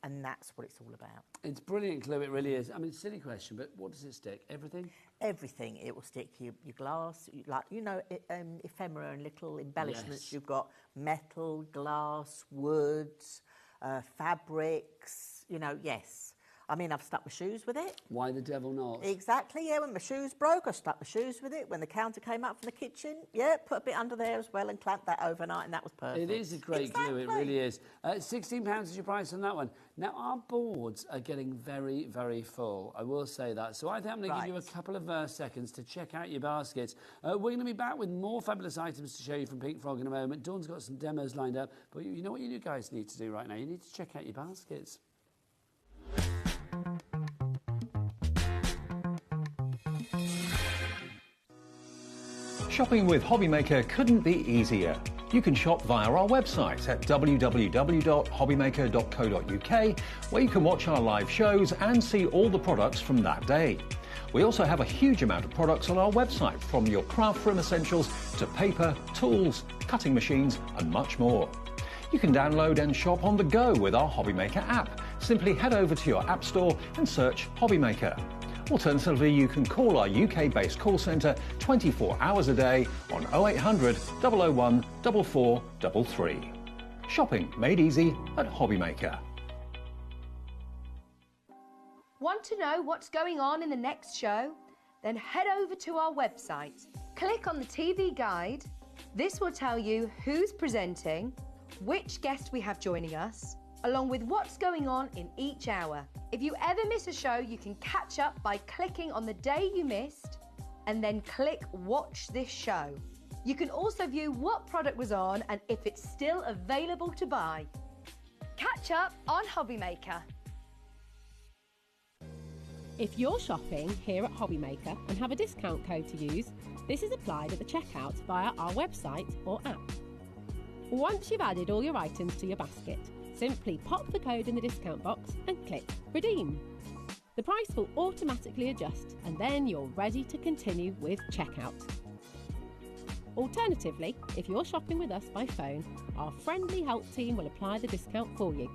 And that's what it's all about. It's brilliant glue, it really is. I mean, silly question, but what does it stick? Everything? Everything. It will stick your glass, like, you know, ephemera and little embellishments. Yes. You've got metal, glass, wood, fabrics, you know, yes. I mean, I've stuck my shoes with it. Why the devil not? Exactly, yeah. When my shoes broke, I stuck my shoes with it. When the counter came up from the kitchen, yeah, put a bit under there as well and clamped that overnight, and that was perfect. It is a great glue, it really is. £16 is your price on that one. Now, our boards are getting very, very full. I will say that. So I think I'm going to give you a couple of seconds to check out your baskets. We're going to be back with more fabulous items to show you from Pink Frog in a moment. Dawn's got some demos lined up. But you know what you guys need to do right now? You need to check out your baskets. Shopping with HobbyMaker couldn't be easier. You can shop via our website at www.hobbymaker.co.uk, where you can watch our live shows and see all the products from that day. We also have a huge amount of products on our website, from your craft room essentials to paper, tools, cutting machines and much more. You can download and shop on the go with our HobbyMaker app. Simply head over to your app store and search HobbyMaker. Alternatively, you can call our UK-based call centre 24 hours a day on 0800 001 4433. Shopping made easy at HobbyMaker. Want to know what's going on in the next show? Then head over to our website. Click on the TV guide. This will tell you who's presenting, which guest we have joining us, along with what's going on in each hour. If you ever miss a show, you can catch up by clicking on the day you missed and then click Watch This Show. You can also view what product was on and if it's still available to buy. Catch up on HobbyMaker. If you're shopping here at HobbyMaker and have a discount code to use, this is applied at the checkout via our website or app. Once you've added all your items to your basket, simply pop the code in the discount box and click Redeem. The price will automatically adjust and then you're ready to continue with checkout. Alternatively, if you're shopping with us by phone, our friendly help team will apply the discount for you.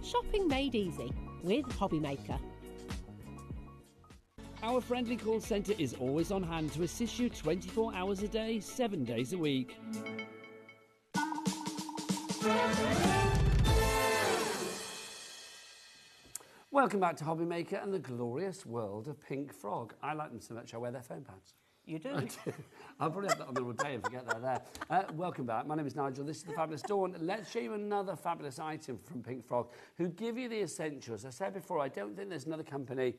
Shopping made easy with HobbyMaker. Our friendly call centre is always on hand to assist you 24 hours a day, 7 days a week. Welcome back to HobbyMaker and the glorious world of Pink Frog. I like them so much I wear their phone pads. You do? I'll probably have that on all day and forget they're there. Welcome back. My name is Nigel. This is the Fabulous Dawn. Let's show you another fabulous item from Pink Frog, who give you the essentials. I said before, I don't think there's another company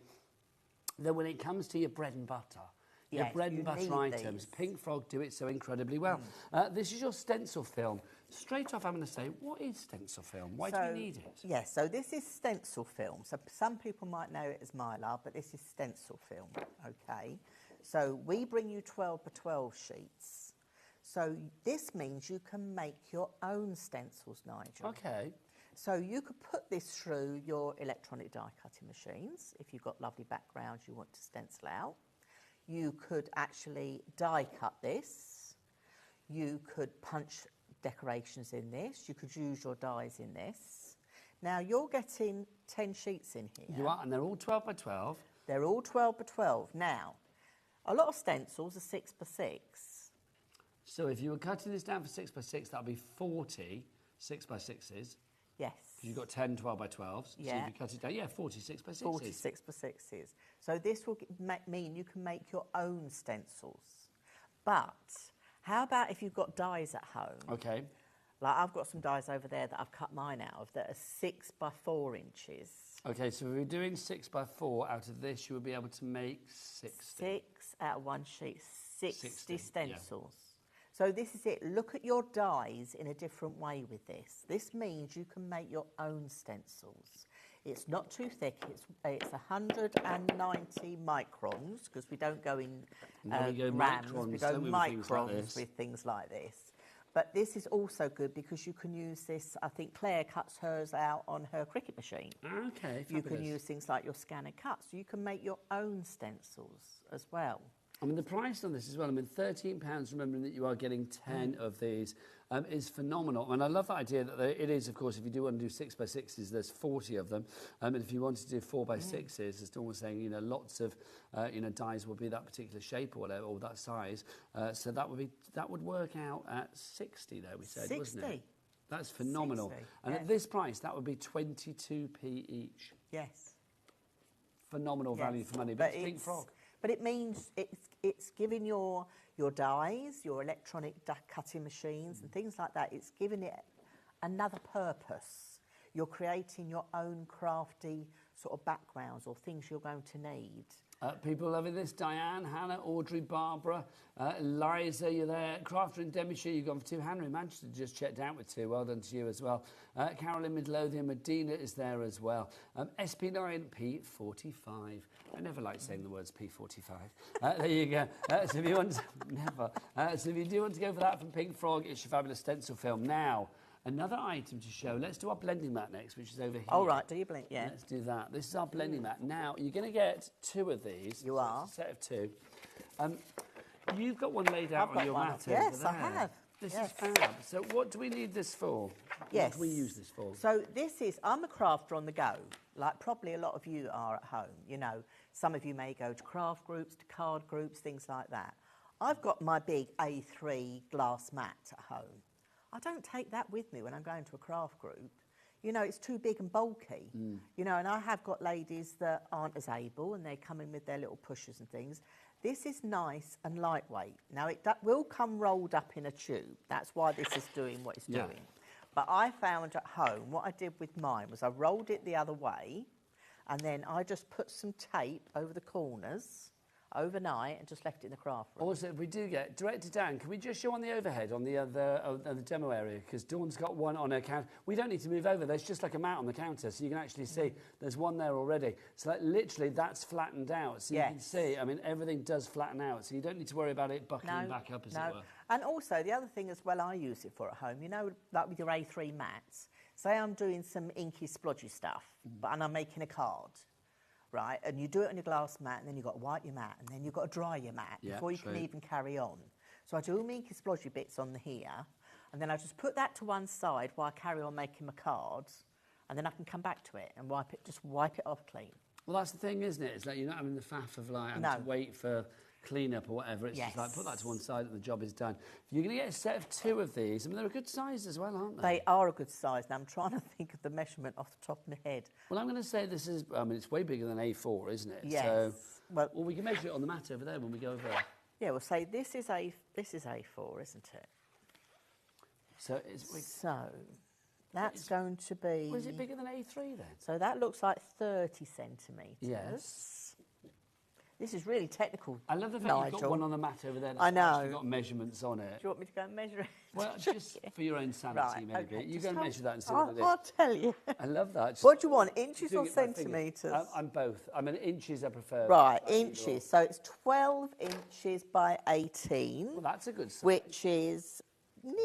that when it comes to your bread and butter, your bread and butter items, Pink Frog do it so incredibly well. This is your stencil film. Straight off, I'm going to say, what is stencil film? Why do you need it? Yes, so this is stencil film. So some people might know it as Mylar, but this is stencil film, okay? So we bring you 12 by 12 sheets. So this means you can make your own stencils, Nigel. Okay. So you could put this through your electronic die cutting machines if you've got lovely backgrounds you want to stencil out. You could actually die cut this. You could punch decorations in this. You could use your dies in this. Now you're getting 10 sheets in here. You are, and they're all 12 by 12. They're all 12 by 12. Now, a lot of stencils are 6 by 6. So if you were cutting this down for 6 by 6, that would be 40 6 by 6s. Yes. Because you've got 10 12 by 12s. Yeah. So if you cut it down, 46 by 6s. 46 by 6s. So this will mean you can make your own stencils. But how about if you've got dies at home? Okay. Like I've got some dies over there that I've cut mine out of that are 6 by 4 inches. Okay, so if we're doing 6 by 4 out of this, you would be able to make 60. 6 out of one sheet, 60 stencils. Yeah. So this is it. Look at your dies in a different way with this. This means you can make your own stencils. It's not too thick. It's 190 microns, because we don't go in grams. We go microns with things like this. But this is also good because you can use this. I think Claire cuts hers out on her Cricut machine. Okay, fabulous. You can use things like your scan and cut. So you can make your own stencils as well. I mean, the price on this as well, I mean, £13, remembering that you are getting 10 of these, is phenomenal. And I love the idea that it is, of course, if you do want to do 6 by 6s, there's 40 of them. And if you wanted to do 4 by 6s, as Dawn was saying, you know, lots of, dies will be that particular shape or whatever, or that size. So that would work out at 60, though, we said, 60. wasn't it? That's phenomenal. 60, and yes. at this price, that would be 22p each. Yes. phenomenal value for money. But it's Pink Frog. But it means it's giving your dies, your electronic cutting machines and things like that, it's giving it another purpose. You're creating your own crafty sort of backgrounds or things you're going to need. People loving this. Diane, Hannah, Audrey, Barbara, Liza, you're there. Crafter and Demishire, you've gone for 2. Hannah in Manchester just checked out with 2. Well done to you as well. Carolyn Midlothian, Medina is there as well. SP9, P45. I never like saying the words P45. There you go. So if you want to, so if you do want to go for that from Pink Frog, it's your fabulous stencil film. Now, another item to show. Let's do our blending mat next, which is over here. Oh, right. Do you blend? Yeah. Let's do that. This is our blending mat. Now, you're going to get 2 of these. You are. A set of 2. You've got one laid out on your mat over there. Yes, I have. This is fab. So what do we need this for? Yes. What do we use this for? So this is, I'm a crafter on the go, like probably a lot of you are at home. You know, some of you may go to craft groups, to card groups, things like that. I've got my big A3 glass mat at home. I don't take that with me when I'm going to a craft group. You know, it's too big and bulky. You know, and I have got ladies that aren't as able and they come in with their little pushers and things. This is nice and lightweight. Now, it will come rolled up in a tube. That's why this is doing what it's doing. But I found at home, what I did with mine was I rolled it the other way and then I just put some tape over the corners overnight and just left it in the craft room. Also, if we do get, Director Dan, can we just show on the overhead on the other the demo area? Because Dawn's got one on her counter. We don't need to move over. There's just like a mat on the counter, so you can actually see there's one there already. So like, literally, that's flattened out. So you can see, I mean, everything does flatten out, so you don't need to worry about it buckling back up, as it were. And also, the other thing as well I use it for at home, you know, like with your A3 mats, say I'm doing some inky splodgy stuff, and I'm making a card. Right, and you do it on your glass mat, and then you've got to wipe your mat, and then you've got to dry your mat before you can even carry on. So I do all my inky splodgy bits on the here, and then I just put that to one side while I carry on making my cards, and then I can come back to it and just wipe it off clean. Well, that's the thing, isn't it? It's like you're not having the faff of like having to wait for clean-up or whatever. It's just like, put that to one side and the job is done. You're going to get a set of 2 of these. I mean, they're a good size as well, aren't they? They are a good size. Now, I'm trying to think of the measurement off the top of my head. Well, I'm going to say this is, I mean, it's way bigger than A4, isn't it? Yes. So, well, we can measure it on the mat over there when we go over there. Yeah, we'll say this is A4, isn't it? So, that's going to be... Was it bigger than A3 then? So that looks like 30 centimetres. Yes. This is really technical. I love the fact you've got one on the mat over there that's I know. actually got measurements on it. Do you want me to go and measure it? Well, just for your own sanity, maybe. Okay, you go and measure that and see what it is. I'll tell you. I love that. What do you want, inches or centimetres? I'm both. I mean, inches I prefer. Right, inches. So it's 12 inches by 18. Well, that's a good size. Which is near...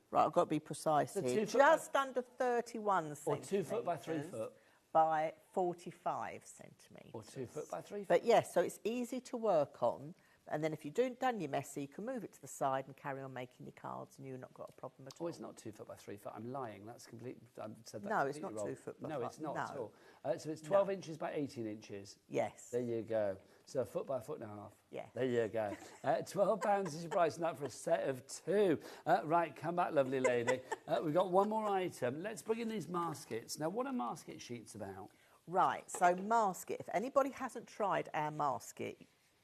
Right, I've got to be precise here. Just under 31 centimetres. Or 2 foot by 3 foot. By 45 centimetres. Or 2 foot by 3 foot. But yes, so it's easy to work on. And then if you've done your messy, you can move it to the side and carry on making your cards and you've not got a problem at all. Oh, it's not 2 foot by 3 foot. I'm lying. That's complete. I've said that. No, it's not wrong. 2 foot by 5. No, it's not at all. So it's 12 inches by 18 inches. Yes. There you go. So a foot by a foot and a half. Yeah. There you go. £12 is your price, and that for a set of 2. Right, come back, lovely lady. We've got one more item. Let's bring in these maskets. Now, what are masket sheets about? Right, so masket. If anybody hasn't tried our masket,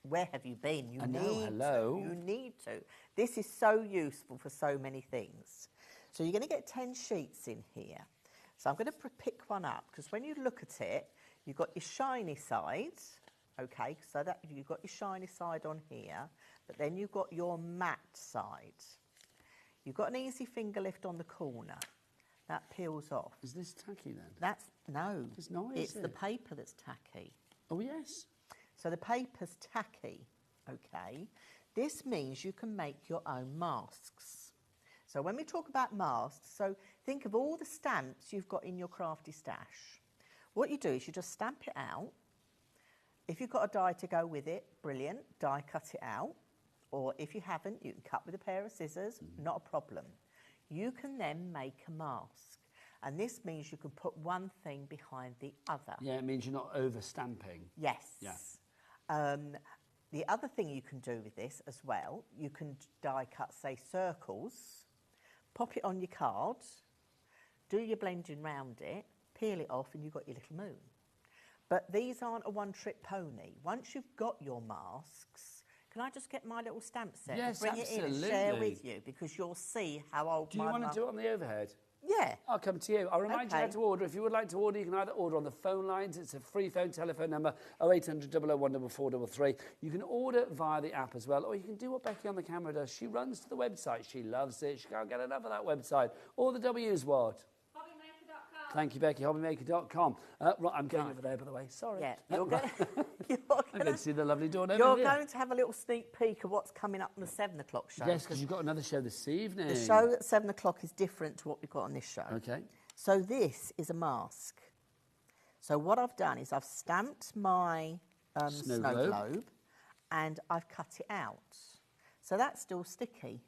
where have you been? You need to. This is so useful for so many things. So you're going to get 10 sheets in here. So I'm going to pick one up, because when you look at it, you've got your shiny side. Okay, so that you've got your shiny side on here, but then you've got your matte side. You've got an easy finger lift on the corner. That peels off. Is this tacky then? No. It's not, It's the paper that's tacky. Oh, yes. So the paper's tacky, okay? This means you can make your own masks. So when we talk about masks, so think of all the stamps you've got in your crafty stash. What you do is you just stamp it out. If you've got a die to go with it, brilliant, die cut it out. Or if you haven't, you can cut with a pair of scissors, not a problem. You can then make a mask. And this means you can put one thing behind the other. Yeah, it means you're not over-stamping. Yes. Yeah. The other thing you can do with this as well, you can die cut, say, circles, pop it on your card, do your blending round it, peel it off, and you've got your little moon. But these aren't a one-trick pony. Once you've got your masks, can I just get my little stamp set Yes, and bring it in and share with you, because you'll see how old Do you want to do it on the overhead? Yeah. I'll come to you. I'll remind you how to order. If you would like to order, you can either order on the phone lines. It's a free phone telephone number, 0800 001 433. You can order via the app as well, or you can do what Becky on the camera does. She runs to the website. She loves it. She can't get enough of that website. All the W's what? HobbyMaker.com. Thank you, Becky. HobbyMaker.com. Right, I'm going over there, by the way. Sorry. Yeah, you're going I'm going to see the lovely dawn over You're here. going to have a little sneak peek of what's coming up on the 7 o'clock show. Yes, because you've got another show this evening. The show at 7 o'clock is different to what we've got on this show. Okay. So this is a mask. So what I've done is I've stamped my snow globe and I've cut it out. So that's still sticky.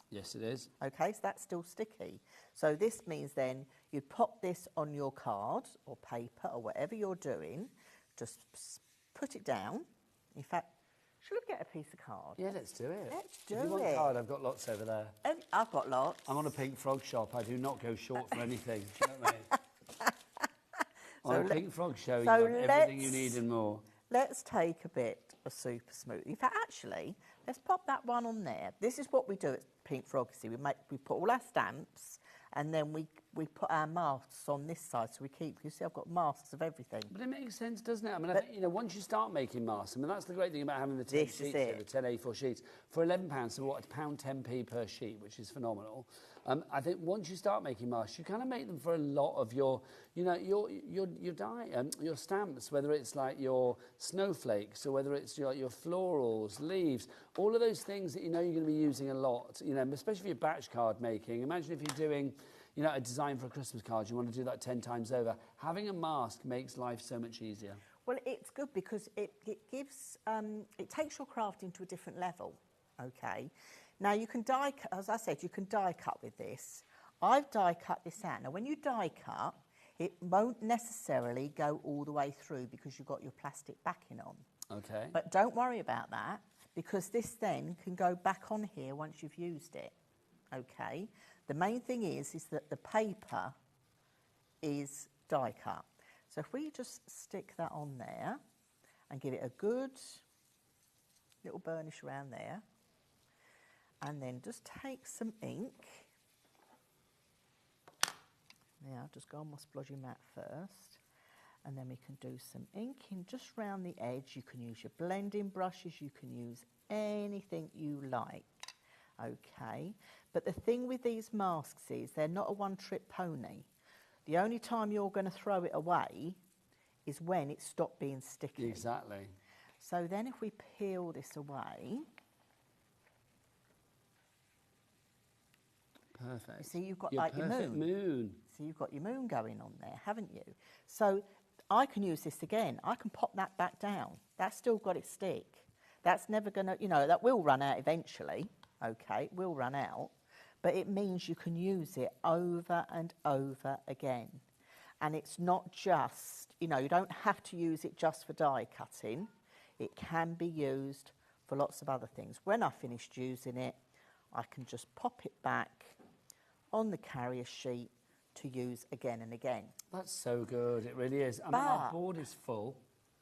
Yes, it is. Okay, so that's still sticky. So this means then you pop this on your card or paper or whatever you're doing, just put it down. In fact, should we get a piece of card? Yeah, let's do it. Let's do If you want it. a card, I've got lots over there. I've got lots. I'm on a pink frog shop. I do not go short for anything. Do you know what I mean? On a pink frog show, you have everything you need and more. Let's take a bit of super smooth. In fact, actually, let's pop that one on there. This is what we do at Pink Frog. See, we put all our stamps, and then we put our masks on this side, so we keep. You see, I've got masks of everything. But it makes sense, doesn't it? I mean, I think, once you start making masks, I mean, that's the great thing about having the 10 This is sheets here, it. the 10 A4 sheets. For £11, so what, £1.10p per sheet, which is phenomenal. I think once you start making masks, you kind of make them for a lot of your, your stamps, whether it's like your snowflakes or whether it's your florals, leaves, all of those things that you're going to be using a lot, especially if you're batch card making. Imagine if you're doing, a design for a Christmas card, you want to do that 10 times over. Having a mask makes life so much easier. Well, it's good because it gives, it takes your craft into a different level, okay? Now, you can die, as I said, you can die cut with this. I've die cut this out. Now, when you die cut, it won't necessarily go all the way through because you've got your plastic backing on. Okay. But don't worry about that, because this then can go back on here once you've used it, okay? The main thing is that the paper is die cut. So if we just stick that on there and give it a good little burnish around there, and then just take some ink. Now, just go on my splodgy mat first, and then we can do some inking just round the edge. You can use your blending brushes, you can use anything you like, okay? But the thing with these masks is they're not a one-trick pony. The only time you're going to throw it away is when it stopped being sticky. Exactly. So then if we peel this away, perfect. You see, you've got your like your moon. So you've got your moon going on there, haven't you? So I can use this again. I can pop that back down. That's still got its stick. That's never going to, that will run out eventually. Okay, it will run out. But it means you can use it over and over again. And it's not just, you don't have to use it just for die cutting. It can be used for lots of other things. When I've finished using it, I can just pop it back on the carrier sheet to use again and again. That's so good, it really is. I mean, our board is full.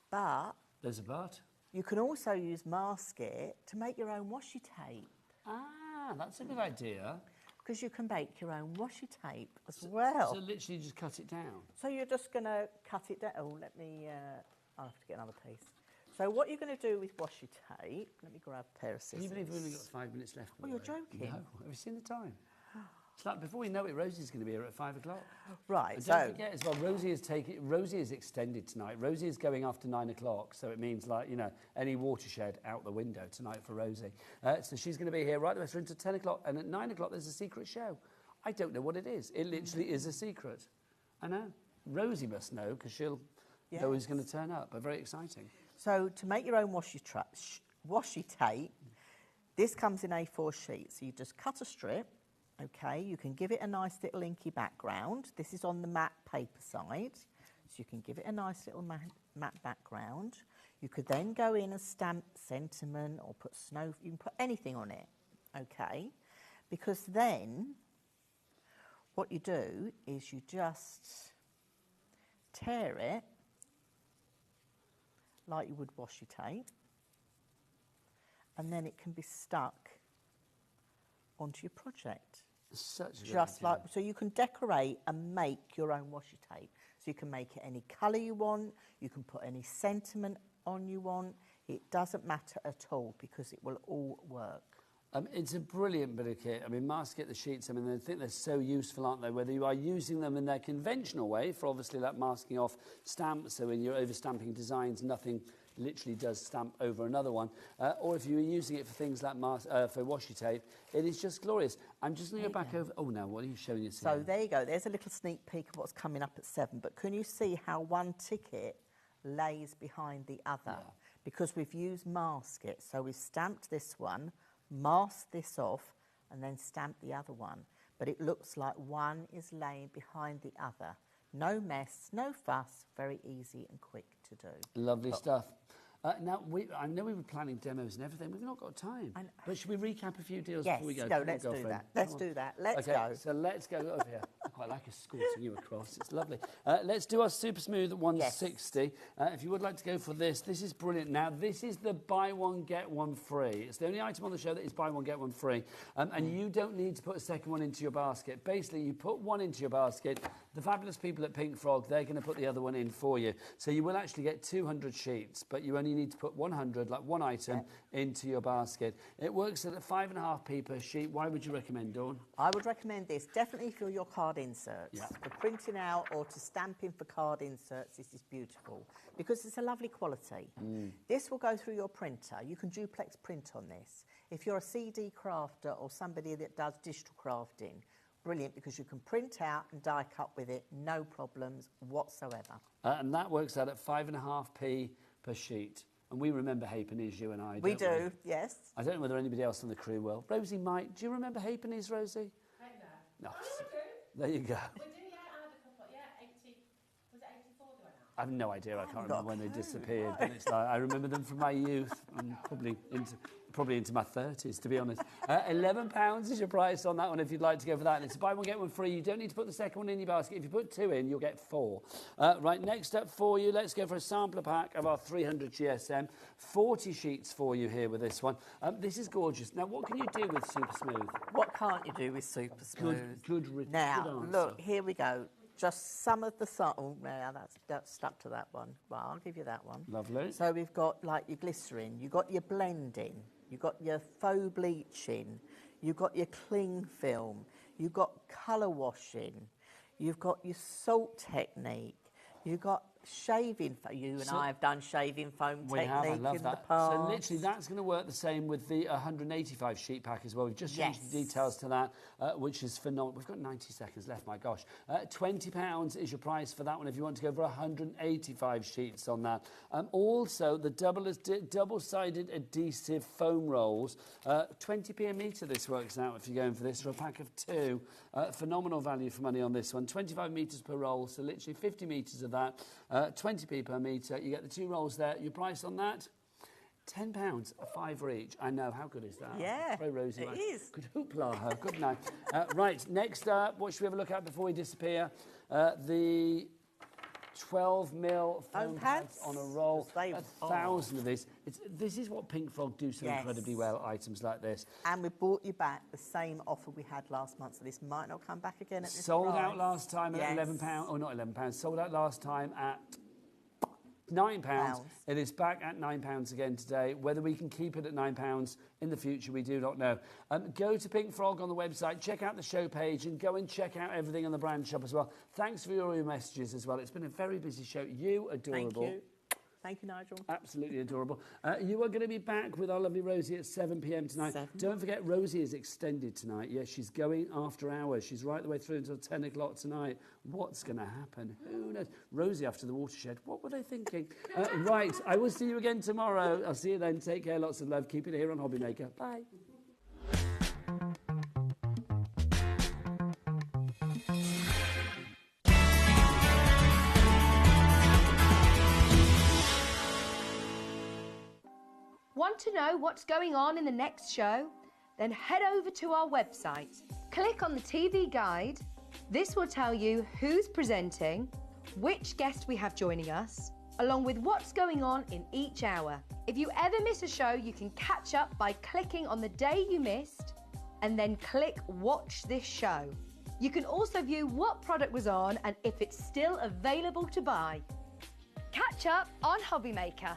But there's a but. You can also use mask it to make your own washi tape. Ah, that's a good idea. Because you can make your own washi tape as well. So literally just cut it down. So you're just going to cut it down. Oh, let me, I'll have to get another piece. So what you're going to do with washi tape, let me grab a pair of scissors. Can you believe we've only got 5 minutes left? Oh, you're joking? No, have you seen the time? It's like before we know it, Rosie's going to be here at 5 o'clock. Right, and don't forget as well, Rosie is extended tonight. Rosie is going after 9 o'clock, so it means any watershed out the window tonight for Rosie. So she's going to be here right the rest until 10 o'clock, and at 9 o'clock there's a secret show. I don't know what it is. It literally is a secret. I know. Rosie must know because she'll know who's going to turn up. But very exciting. So to make your own washi tape, this comes in A4 sheets. So you just cut a strip. Okay, you can give it a nice little inky background. This is on the matte paper side, so you can give it a nice little matte background. You could then go in and stamp sentiment or put snow, you can put anything on it, okay? Because then what you do is you just tear it like you would washi tape, and then it can be stuck onto your project. Such a good Just idea. like, so you can decorate and make your own washi tape. So you can make it any colour you want, you can put any sentiment on you want. It doesn't matter at all because it will all work. It's a brilliant bit of kit. I mean, Masket, the sheets, I mean, I think they're so useful, aren't they? Whether you are using them in their conventional way for obviously like masking off stamps, so when you're over-stamping designs, nothing literally does stamp over another one, or if you were using it for things like for washi tape, it is just glorious. I'm just going to go back over... Oh, no, what are you showing us So here? there you go. There's a little sneak peek of what's coming up at 7. But can you see how one ticket lays behind the other? Yeah. Because we've used Masket. So we've stamped this one, masked this off, and then stamped the other one. But it looks like one is laying behind the other. No mess, no fuss, very easy and quick to do. Lovely stuff. Now, I know we were planning demos and everything. We've not got time. But should we recap a few deals before we go? No, let's do that. Let's do that. Let's go. So let's go over here. I quite like escorting you across. It's lovely. Let's do our Super Smooth 160. If you would like to go for this, this is brilliant. Now, this is the buy one, get one free. It's the only item on the show that is buy one, get one free. And you don't need to put a second one into your basket. Basically, you put one into your basket. The fabulous people at Pink Frog, they're going to put the other one in for you. So you will actually get 200 sheets, but you only need to put 100, like one item, into your basket. It works at 5.5p per sheet. Why would you recommend, Dawn? I would recommend this, definitely for your card inserts. For printing out or to stamping for card inserts, this is beautiful because it's a lovely quality. This will go through your printer. You can duplex print on this. If you're a CD crafter or somebody that does digital crafting, brilliant, because you can print out and die cut with it, no problems whatsoever. And that works out at 5.5p per sheet. And we remember Halfpennies, you and I, We do, yes. I don't know whether anybody else on the crew will. Rosie might. Do you remember Halfpennies, Rosie? No. There you go. I have no idea. I can't remember when they disappeared. But it's like, I remember them from my youth and probably into my 30s, to be honest. £11 is your price on that one if you'd like to go for that. And it's buy one, get one free. You don't need to put the second one in your basket. If you put 2 in, you'll get 4. Right, next up for you, let's go for a sampler pack of our 300 GSM. 40 sheets for you here with this one. This is gorgeous. Now, what can you do with Super Smooth? What can't you do with Super Smooth? Good Now, answer. look, here we go. Just some of the... Oh, yeah, that's stuck to that one. Well, I'll give you that one. Lovely. So we've got, like, your glycerin. You've got your blending. You've got your faux bleaching. You've got your cling film. You've got colour washing. You've got your salt technique. You've got shaving foam. You and I have done shaving foam technique in the past. So literally that's going to work the same with the 185 sheet pack as well. We've just changed the details to that, which is phenomenal. We've got 90 seconds left, my gosh. £20 is your price for that one if you want to go for 185 sheets on that. Also, the double-sided adhesive foam rolls, 20p a metre this works out if you're going for this, for a pack of 2. Phenomenal value for money on this one. 25 metres per roll, so literally 50 metres of that. 20p per metre. You get the 2 rolls there. Your price on that? £10, a fiver each. I know, how good is that? Yeah, very Rosie. it is. Good hoopla her, good night. Right, next up, what should we have a look at before we disappear? The 12mm foam pads on a roll. 1,000 of these. This is what Pink Frog do so incredibly well, items like this. And we brought you back the same offer we had last month, so this might not come back again at this Sold price. out last time at £11. Oh, not £11. Sold out last time at £9. It is back at £9 again today. Whether we can keep it at £9 in the future, we do not know. Go to Pink Frog on the website, check out the show page, and go and check out everything on the brand shop as well. Thanks for all your messages as well. It's been a very busy show. You adorable. Thank you. Thank you, Nigel. Absolutely adorable. You are going to be back with our lovely Rosie at 7 p.m. tonight. Don't forget, Rosie is extended tonight. Yes, she's going after hours. She's right the way through until 10 o'clock tonight. What's going to happen? Who knows? Rosie after the watershed. What were they thinking? Right, I will see you again tomorrow. I'll see you then. Take care. Lots of love. Keep it here on HobbyMaker. Bye. Want to know what's going on in the next show? Then head over to our website. Click on the TV guide. This will tell you who's presenting, which guest we have joining us, along with what's going on in each hour. If you ever miss a show, you can catch up by clicking on the day you missed and then click Watch This Show. You can also view what product was on and if it's still available to buy. Catch up on HobbyMaker.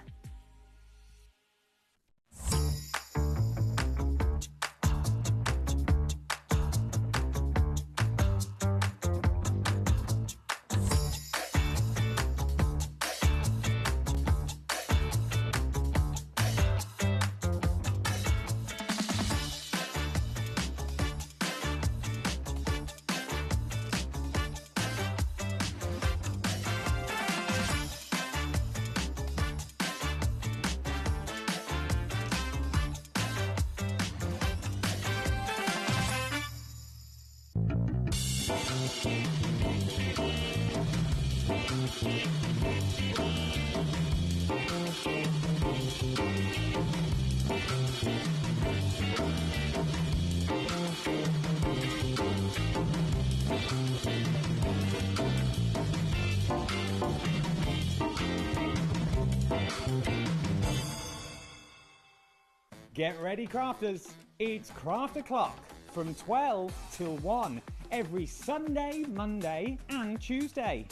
Get ready, crafters. It's Craft O'Clock from 12 till 1 every Sunday, Monday and Tuesday.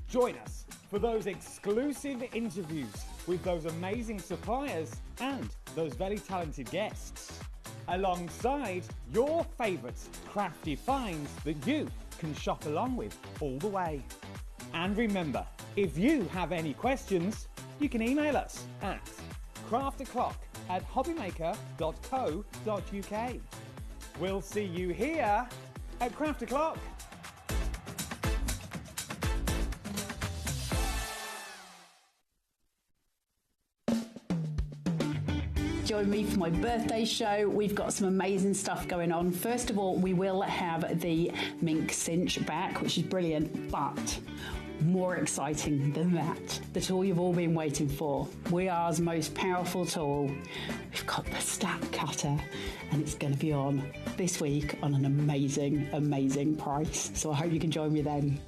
Join us for those exclusive interviews with those amazing suppliers and those very talented guests, alongside your favourite crafty finds that you can shop along with all the way. And remember, if you have any questions, you can email us at craftoclock@hobbymaker.co.uk. We'll see you here at Craft O'Clock. Join me for my birthday show. We've got some amazing stuff going on. First of all, we will have the mink cinch back, which is brilliant, but more exciting than that, the tool you've all been waiting for, WeAre's most powerful tool. We've got the stack cutter, and it's going to be on this week on an amazing, amazing price. So I hope you can join me then.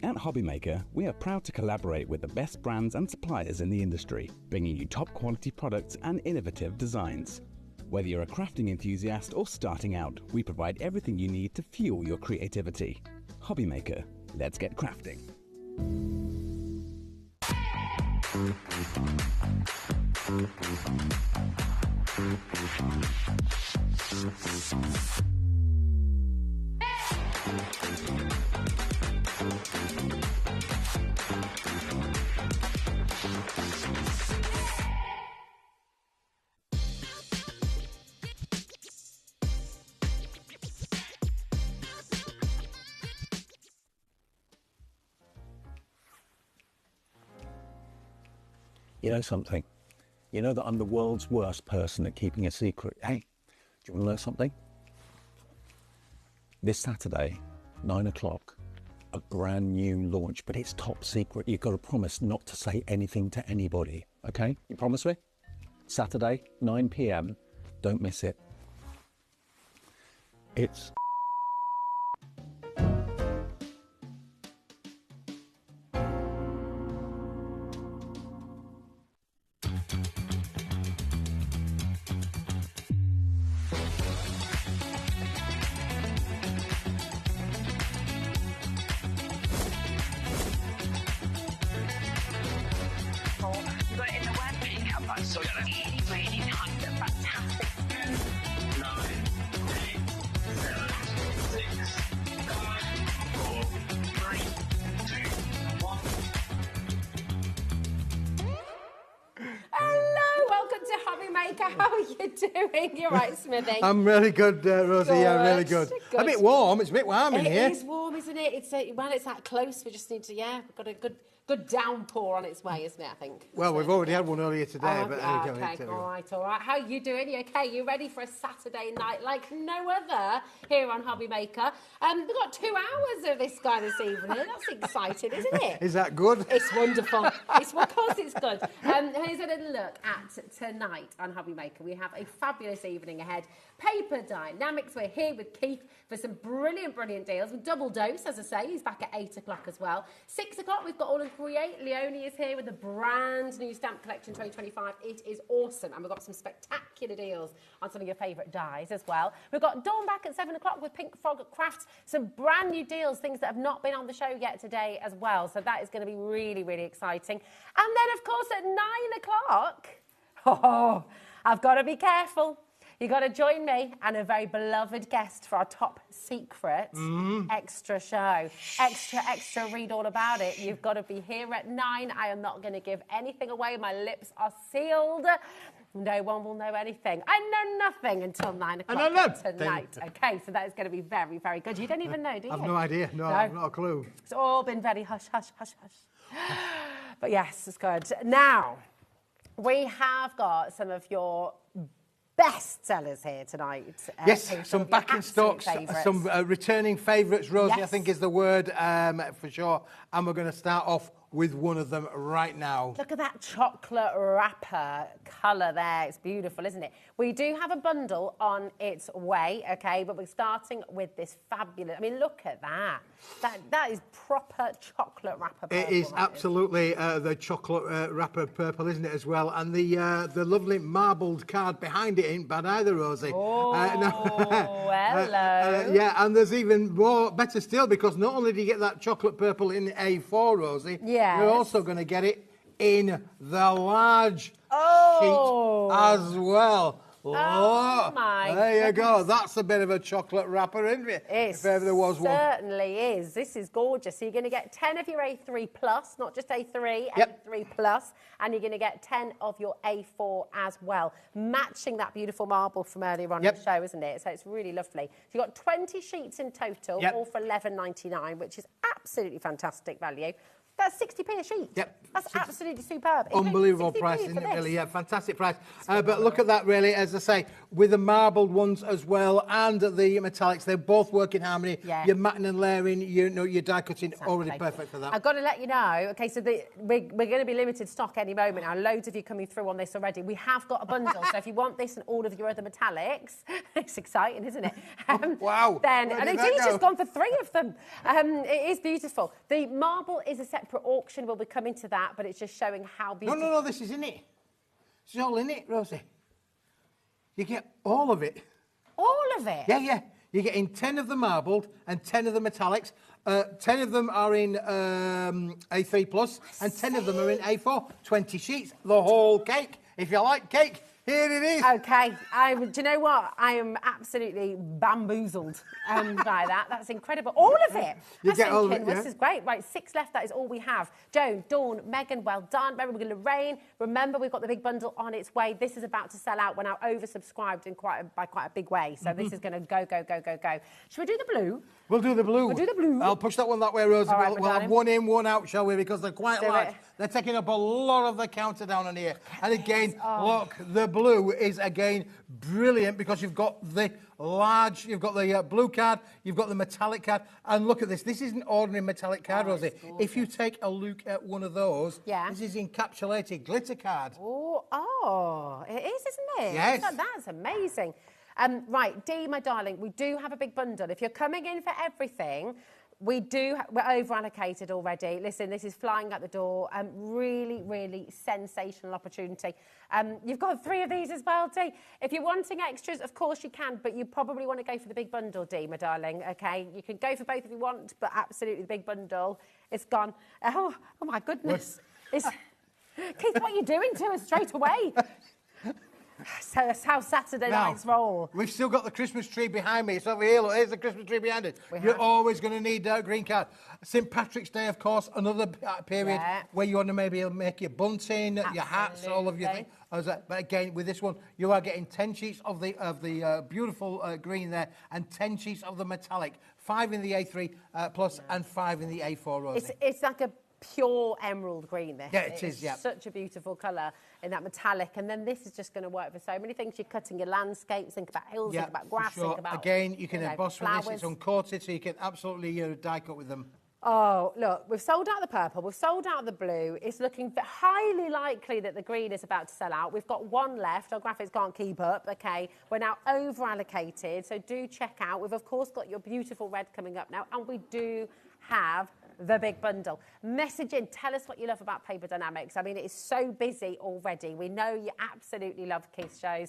At HobbyMaker, we are proud to collaborate with the best brands and suppliers in the industry, bringing you top quality products and innovative designs. Whether you're a crafting enthusiast or starting out, we provide everything you need to fuel your creativity. HobbyMaker, let's get crafting. You know something? You know that I'm the world's worst person at keeping a secret. Hey, do you want to know something? This Saturday, 9 o'clock, a brand new launch, but it's top secret. You've got to promise not to say anything to anybody, okay? You promise me? Saturday, 9 p.m, don't miss it. It's... You got it in the working outbox. So really nice and fantastic. 9, 8, 7, 6, 5, 4, 3, 2, 1. Hello, welcome to HobbyMaker. How are you doing? You're right, Smithy. I'm really good, Rosie. Yeah, really good. Good. A bit warm. It's a bit warm in here. It is warm, isn't it? It's when it's that close, we just need to, we've got a good downpour on its way, isn't it, I think? Well, we've already had one earlier today, but okay, all right. How are you doing? You okay? You ready for a Saturday night like no other here on HobbyMaker? We've got 2 hours of this guy this evening. That's exciting, isn't it? Is that good? It's wonderful. Of course it's good. Here's a little look at tonight on HobbyMaker. HobbyMaker. We have a fabulous evening ahead. Paper Dynamics, we're here with Keith for some brilliant, brilliant deals. With double dose, as I say, he's back at 8 o'clock as well. 6 o'clock, we've got All in Create. Leonie is here with a brand new stamp collection 2025. It is awesome. And we've got some spectacular deals on some of your favourite dies as well. We've got Dawn back at 7 o'clock with Pink Frog Crafts. Some brand new deals, things that have not been on the show yet today as well. So that is going to be really, really exciting. And then, of course, at 9 o'clock, oh, I've got to be careful. You've got to join me and a very beloved guest for our top secret extra show. Extra, read all about it. You've got to be here at 9. I am not going to give anything away. My lips are sealed. No one will know anything. I know nothing until 9 o'clock tonight. Okay, so that is going to be very, very good. You don't even know, do you? I've no idea. No, I've not a clue. It's all been very hush, hush, hush, hush. But yes, it's good. Now, we have got some of your best sellers here tonight. Yes, some back in stocks, some returning favourites, Rosie, Yes. I think is the word for sure. And we're going to start off with one of them right now. Look at that chocolate wrapper colour there. It's beautiful, isn't it? We do have a bundle on its way, okay, but we're starting with this fabulous... I mean, look at that. That is proper chocolate wrapper purple. It is absolutely the chocolate wrapper purple, isn't it, as well? And the lovely marbled card behind it ain't bad either, Rosie. Oh, hello. Yeah, and there's even more, better still, because not only do you get that chocolate purple in A4, Rosie, you're also going to get it in the large sheet as well. Oh, my there you go. goodness. That's a bit of a chocolate wrapper, isn't it? If ever there was one. Certainly is. This is gorgeous. So you're going to get 10 of your A3 plus, not just A3, A3 plus, and you're going to get 10 of your A4 as well, matching that beautiful marble from earlier on in the show, isn't it? So it's really lovely. So you've got 20 sheets in total, all for $11.99, which is absolutely fantastic value. That's 60p a sheet. That's absolutely superb. Unbelievable price, isn't it, really? Yeah, fantastic price. But look at that, really, as I say, with the marbled ones as well and the metallics, they both work in harmony. Your matting and layering, your die cutting, already perfect for that. I've got to let you know, okay, so we're going to be limited stock any moment now. Loads of you coming through on this already. We have got a bundle, so if you want this and all of your other metallics, it's exciting, isn't it? Wow. Then, and Dee's just gone for 3 of them. It is beautiful. The marble is a separate auction. We'll be coming to that, but it's just showing how beautiful. No, this is in it. It's all in it, Rosie. You get all of it. All of it? Yeah. You're getting 10 of the marbled and 10 of the metallics. 10 of them are in A3 plus, and 10 of them are in A4. 20 sheets, the whole cake. If you like cake, here it is. Okay. Do you know what? I am absolutely bamboozled by that. That's incredible. All of it. You get all of it, This is great. Right, 6 left. That is all we have. Joan, Dawn, Megan, well done. Remember, we're going to Lorraine. Remember, we've got the big bundle on its way. This is about to sell out. We're now oversubscribed in quite a big way. So this is going to go. Should we do the blue? We'll do the blue. We'll do the blue. I'll push that one that way, Rosie. All right, we'll have one in, one out, shall we? Because they're quite Do large. it. They're taking up a lot of the counter down on here. And again, look, the blue is again brilliant because you've got the large, you've got the blue card, you've got the metallic card. And look at this. This isn't ordinary metallic card, Rosie. If you take a look at one of those, this is encapsulated glitter card. Oh, it is, isn't it? Yes. That's amazing. Right, Dee, my darling, we do have a big bundle. If you're coming in for everything, we're over-allocated already. Listen, this is flying out the door. Really, really sensational opportunity. You've got 3 of these as well, Dee. If you're wanting extras, of course you can, but you probably want to go for the big bundle, Dee, my darling, okay? You can go for both if you want, but absolutely the big bundle is gone. Oh my goodness. Keith, what are you doing to us straight away? So that's how Saturday nights roll. We've still got the Christmas tree behind me. It's over here. Look, here's the Christmas tree behind it. You're always going to need a green card. St. Patrick's Day, of course, another period where you want to maybe make your bunting, your hats, all of your things. But again, with this one, you are getting 10 sheets of the beautiful green there and 10 sheets of the metallic. 5 in the A3 plus and 5 in the A4, Rosie. It's like a pure emerald green, this. Yeah, it is, yeah. Such a beautiful colour in that metallic. And then this is just going to work for so many things. You're cutting your landscapes, think about hills, think about grass, think about... Again, you can emboss with flowers. this. It's uncoated, so you can absolutely die cut with them. Oh, look, we've sold out the purple, we've sold out the blue. It's looking highly likely that the green is about to sell out. We've got one left. Our graphics can't keep up, OK? We're now over-allocated, so do check out. We've, of course, got your beautiful red coming up now, and we do have the big bundle. Message in, tell us what you love about Paper Dynamics. I mean, it is so busy already. We know you absolutely love Keith's shows.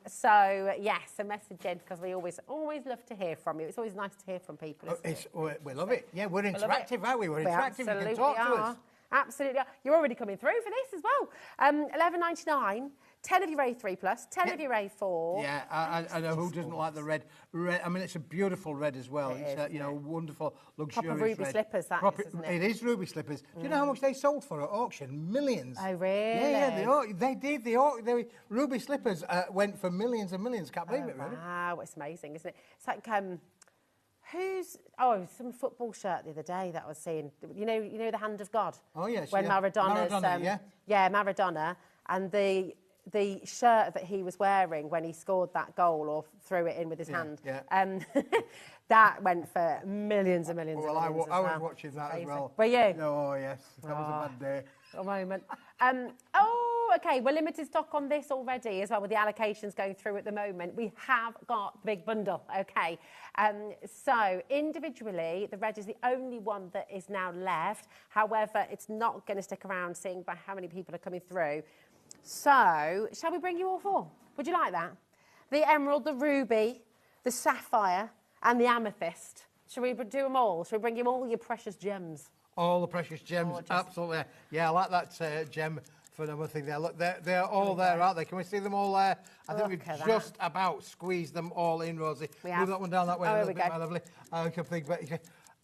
So, yes, a message in, because we always love to hear from you. It's always nice to hear from people, isn't it? We love it. Yeah, we're interactive, aren't we? We're interactive. You can talk to us. Absolutely. You're already coming through for this as well. $11.99. 10 of your A3 plus, 10 of your A4. Yeah, I know who doesn't like the red. I mean, it's a beautiful red as well. It's you know, wonderful, luxurious proper ruby red. slippers, that is, isn't it? It is ruby slippers. Do you know how much they sold for at auction? Millions. Oh, really? Yeah, they did. The ruby slippers went for millions and millions. Can't believe it, really. Wow, it's amazing, isn't it? It's like some football shirt the other day that I was seeing. You know the hand of God. Oh yes. When Maradona's Maradona, and the shirt that he was wearing when he scored that goal or threw it in with his hand. Yeah. That went for millions and millions. Well, and millions I was watching that as well. Were you? Oh yes, that was a bad day. A moment. Okay, we're limited stock on this already as well, with the allocations going through at the moment. We have got the big bundle, okay. So individually, the red is the only one that is now left. However, it's not going to stick around, seeing by how many people are coming through. So, shall we bring you all four? Would you like that? The emerald, the ruby, the sapphire, and the amethyst. Shall we do them all? Shall we bring you all your precious gems? All the precious gems, absolutely. Yeah, I like that gem for another thing there. Look, they're all there, aren't they? Can we see them all there? I think we've just about squeezed them all in, Rosie. Move that one down that way a little bit, my lovely. I can think, but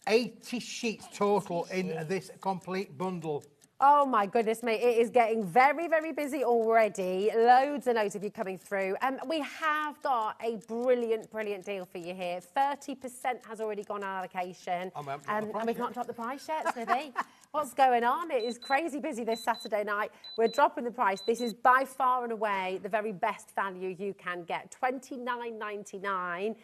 80 sheets total in this complete bundle. Oh, my goodness me. It is getting very, very busy already. Loads and loads of you coming through. We have got a brilliant, brilliant deal for you here. 30% has already gone on allocation. And we've not dropped the price yet, Smithy. What's going on? It is crazy busy this Saturday night. We're dropping the price. This is by far and away the very best value you can get. $29.99.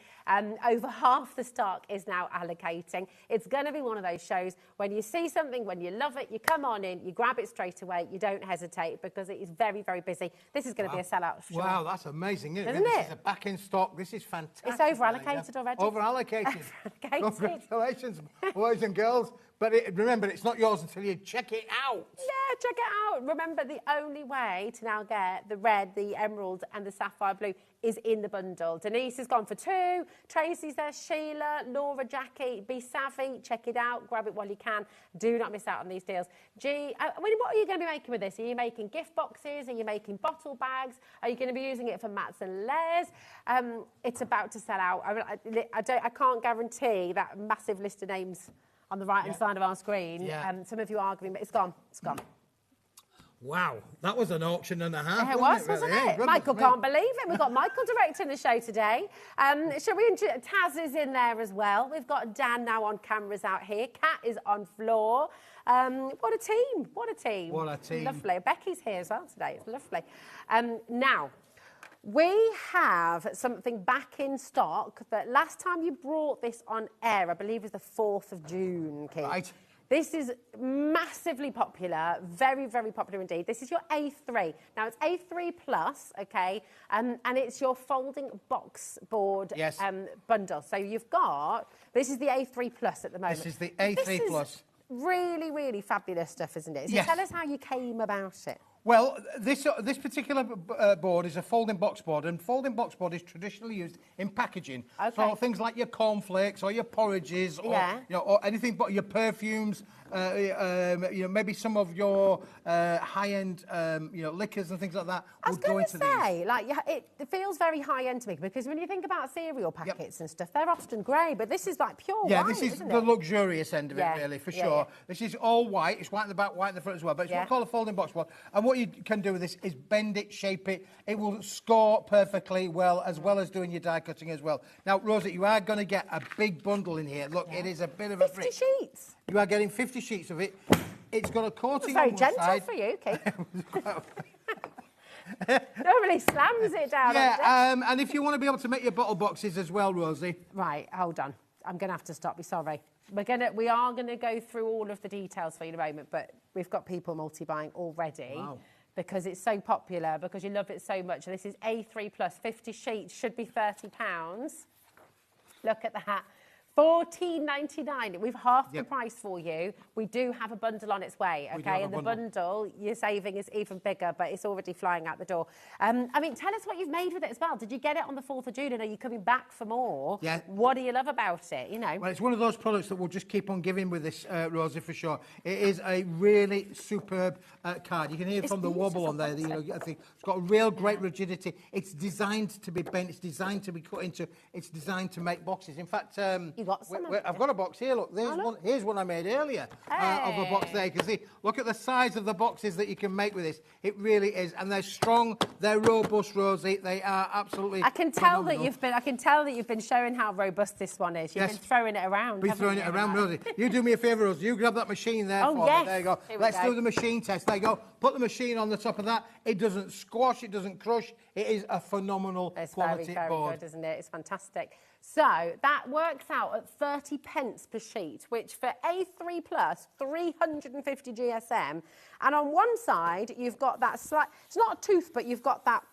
Over half the stock is now allocating. It's going to be one of those shows when you see something, when you love it, you come on in, you grab it straight away, you don't hesitate, because it is very, very busy. This is going to be a sellout for sure. Wow, that's amazing, isn't it? This is a back in stock. This is fantastic. It's over-allocated already. Over-allocated. Congratulations, boys and girls. But remember, it's not yours until you check it out. Yeah, check it out. Remember, the only way to now get the red, the emerald and the sapphire blue is in the bundle. Denise has gone for 2. Tracy's there. Sheila, Laura, Jackie. Be savvy. Check it out. Grab it while you can. Do not miss out on these deals. What are you going to be making with this? Are you making gift boxes? Are you making bottle bags? Are you going to be using it for mats and layers? It's about to sell out. I can't guarantee that massive list of names on the right-hand side of our screen. Yeah. Some of you are arguing, but it's gone. It's gone. Wow, that was an auction and a half. It wasn't it? Michael can't believe it. We've got Michael directing the show today. Shall we introduce... Taz is in there as well. We've got Dan now on cameras out here. Kat is on floor. What a team. What a team. What a team. Lovely. Becky's here as well today. It's lovely. Now, we have something back in stock that last time you brought this on air, I believe, was the 4th of June, Keith. Right. This is massively popular, very, very popular indeed. This is your A3. Now, it's A3 Plus, OK, and it's your folding box board bundle. So you've got, this is the A3 Plus at the moment. This is the A3 Plus. Really, really fabulous stuff, isn't it? So tell us how you came about it. Well, this particular board is a folding box board, and folding box board is traditionally used in packaging. Okay. So things like your cornflakes or your porridges, or or anything but your perfumes. Maybe some of your high-end liquors and things like that would go into these. I was going to say, it feels very high-end to me, because when you think about cereal packets and stuff, they're often grey, but this is like pure white, this is the luxurious end of it, really, for sure. This is all white. It's white in the back, white in the front as well, but it's what we call a folding box board. And what you can do with this is bend it, shape it. It will score perfectly well as doing your die cutting as well. Now, Rosie, you are going to get a big bundle in here. Look, it is a bit of a 50 sheets. You are getting 50 sheets of it. It's got a coating on one side. Very gentle for you, Keith. Normally slams it down. And if you want to be able to make your bottle boxes as well, Rosie. Right, hold on. I'm going to have to stop you, sorry. We are gonna go through all of the details for you in a moment, but we've got people multi-buying already. Wow. Because it's so popular, because you love it so much. And this is A3 plus, 50 sheets, should be £30. Look at that. $14.99. We've halved the price for you. We do have a bundle on its way, okay? And the bundle, your saving is even bigger, but it's already flying out the door. I mean, tell us what you've made with it as well. Did you get it on the 4th of June, and are you coming back for more? Yeah. What do you love about it, you know? Well, it's one of those products that we'll just keep on giving with this, Rosie, for sure. It is a really superb card. You can hear from the wobble on there. You know, I think it's got a real great rigidity. It's designed to be bent. It's designed to be cut into. It's designed to make boxes. In fact, I've got a box here. Look, here's one I made earlier of a box there. You can see. Look at the size of the boxes that you can make with this. It really is, and they're strong. They're robust, Rosie. They are absolutely. I can tell that you've been showing how robust this one is. You've been throwing it around. Been throwing it around, Rosie. You do me a favour, Rosie. You grab that machine there for me. There you go. Let's do the machine test. There you go. Put the machine on the top of that. It doesn't squash. It doesn't crush. It is a phenomenal quality very board. good, isn't it? It's fantastic. So that works out at 30 pence per sheet, which for A3 plus, 350 GSM. And on one side, you've got that it's not a tooth, but you've got that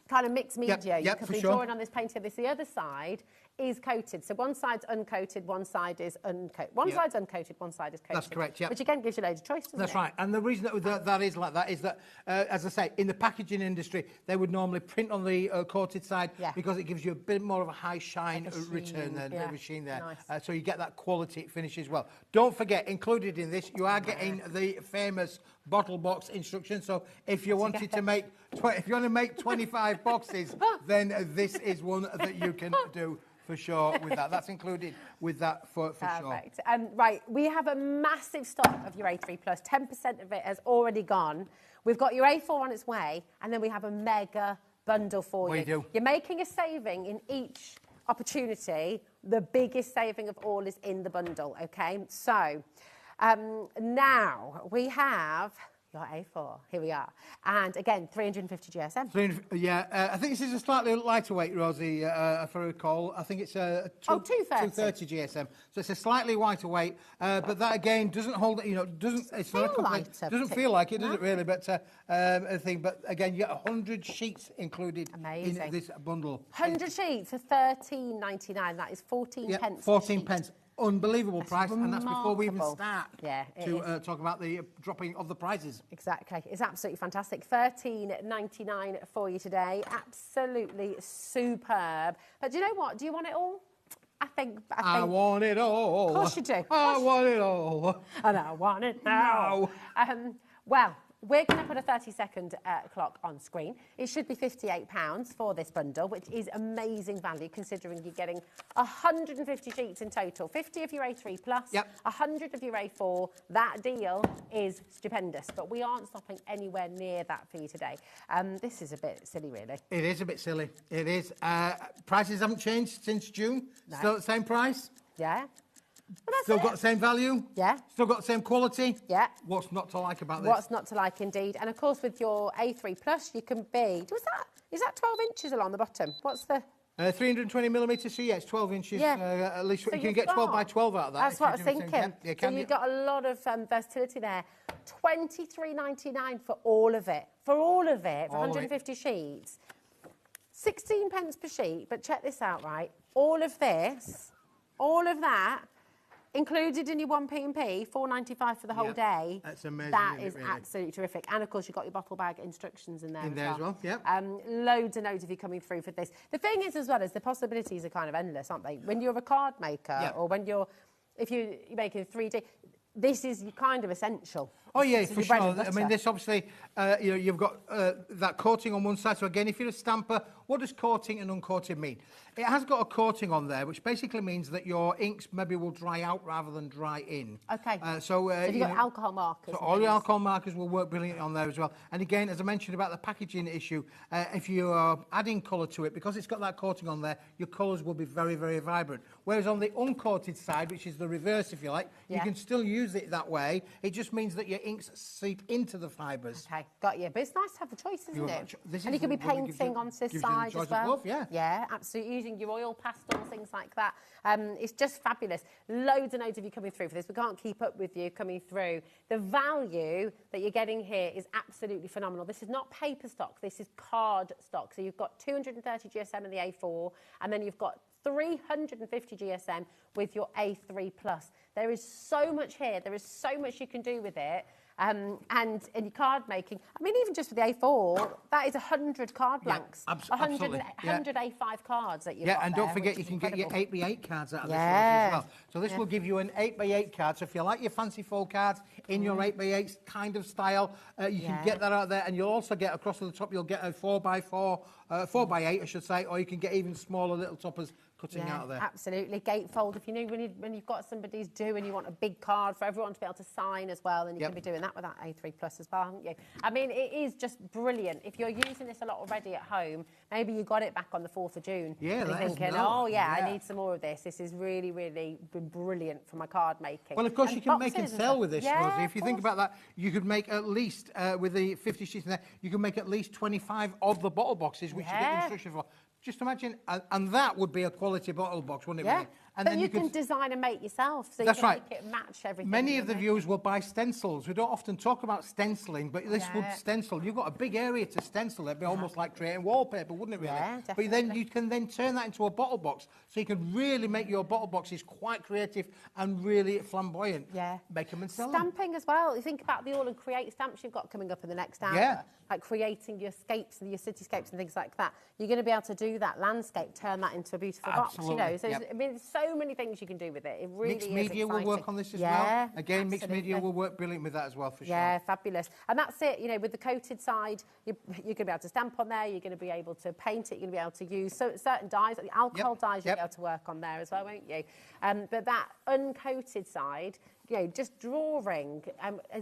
kind of mixed media. You could be drawing on this painting. The other side is coated. So one side's uncoated, one side is uncoated. One side's uncoated, one side is coated. That's correct, yeah. Which again gives you loads of choice, doesn't it? That's right. And the reason that is like that is that, as I say, in the packaging industry, they would normally print on the coated side because it gives you a bit more of a high shine return there, the machine there. Nice. So you get that quality finish as well. Don't forget, included in this, you are getting the famous bottle box instructions. So if you wanted to make, if you want to make 25 boxes, then this is one that you can do. For sure, with that. That's included with that for sure. Perfect. Right, we have a massive stock of your A3 plus. 10% of it has already gone. We've got your A4 on its way, and then we have a mega bundle for you. You're making a saving in each opportunity. The biggest saving of all is in the bundle, okay? So now we have your A4. Here we are. And again, 350 GSM. I think this is a slightly lighter weight, Rosie, if I recall. I think it's a 230 GSM. So it's a slightly lighter weight, but that again doesn't hold, it's not a complete, doesn't feel like it, does it really? But a thing. But again, you get 100 sheets included in this bundle. 100 sheets for £13.99. That is 14 pence. 14 pence. Unbelievable price, and that's before we even start to talk about the dropping of the prices. Exactly. It's absolutely fantastic. £13.99 for you today. Absolutely superb. But do you know what? Do you want it all? I think I want it all. Of course you do. I want it all. And I want it now. Well, we're going to put a 30-second clock on screen. It should be £58 for this bundle, which is amazing value considering you're getting 150 sheets in total. 50 of your A3 plus, 100 of your A4. That deal is stupendous, but we aren't stopping anywhere near that for you today. This is a bit silly, really. It is a bit silly. It is. Prices haven't changed since June. No. Still the same price. Yeah. Still got the same value? Yeah. Still got the same quality? Yeah. What's not to like about this? What's not to like, indeed. And, of course, with your A3 Plus, you can be... Is that 12 inches along the bottom? What's the... 320 millimetres, so yeah, it's 12 inches. Yeah. At least so you can get 12 by 12 out of that. That's what I was thinking. So you've got a lot of versatility there. $23.99 for all of it. For all of it, for 150 sheets. 16 pence per sheet, but check this out, right? All of this, all of that... included in your 1p&p, $4.95 for the whole day. That's amazing. That is really absolutely terrific. And, of course, you've got your bottle bag instructions in there as well. Yeah. Loads and loads of you coming through for this. The thing is, as well, is the possibilities are kind of endless, aren't they? When you're a card maker or if you're making 3D, this is kind of essential. Oh, yeah, for sure. I mean, this obviously, you've got that coating on one side. So, again, if you're a stamper, what does coating and uncoated mean? It has got a coating on there, which basically means that your inks maybe will dry out rather than dry in. OK. So you've got alcohol markers. So all your alcohol markers will work brilliantly on there as well. And, again, as I mentioned about the packaging issue, if you are adding colour to it, because it's got that coating on there, your colours will be very, very vibrant. Whereas on the uncoated side, which is the reverse, if you like, you can still use it that way. It just means that your the inks seep into the fibres. Okay, got you. But it's nice to have the choice, isn't it? And you can be what it painting on this gives side you the as choice well. above, yeah. Yeah, absolutely. Using your oil pastels, things like that. It's just fabulous. Loads and loads of you coming through for this. We can't keep up with you coming through. The value that you're getting here is absolutely phenomenal. This is not paper stock. This is card stock. So you've got 230 GSM in the A4, and then you've got 350 GSM with your A3 Plus. There is so much here. There is so much you can do with it. And in your card making, I mean, even just with the A4, that is 100 card blanks. Yeah, absolutely. 100 A5 cards that you've got and there, don't forget which you is can get your incredible. 8x8 cards out of this one as well. So this will give you an 8x8 card. So if you like your fancy fold cards in your 8x8 kind of style, you can get that out there. And you'll also get, across the top, you'll get a 4x4, 4x8, I should say, or you can get even smaller little toppers cutting out of there. Absolutely. Gatefold, if you know when you've got somebody's due and you want a big card for everyone to be able to sign as well, then you can be doing that with that A3 Plus as well, haven't you? I mean, it is just brilliant. If you're using this a lot already at home, maybe you got it back on the 4th of June. Yeah, and you're thinking, I need some more of this. This is really, really been brilliant for my card making. Well, of course, and you can make and sell with this, yeah, Rosie. If you think about that, you could make at least, with the 50 sheets in there, you can make at least 25 of the bottle boxes, which you get the instruction for. Just imagine, and that would be a quality bottle box, wouldn't it? Yeah. Really? And but then you can design and make yourself, so that's you can right. make it match everything. Many of the viewers will buy stencils. We don't often talk about stenciling, but this would stencil. You've got a big area to stencil. It'd be almost like creating wallpaper, wouldn't it, really? Yeah, but then you can then turn that into a bottle box, so you can really make your bottle boxes quite creative and really flamboyant. Yeah. Make them and sell them. Stamping as well. You think about the All and Create stamps you've got coming up in the next hour. Yeah. Like creating your scapes and your cityscapes and things like that. You're going to be able to do that landscape, turn that into a beautiful box, you know. So I mean, there's so many things you can do with it. It really Mixed is media exciting. will work on this as yeah, well. Again, mixed media absolutely. will work brilliant with that as well, for sure. Yeah, fabulous. And that's it, you know, with the coated side, you're going to be able to stamp on there, you're going to be able to paint it, you're going to be able to use certain dyes, the alcohol dyes you'll be able to work on there as well, won't you? But that uncoated side, you know, just drawing,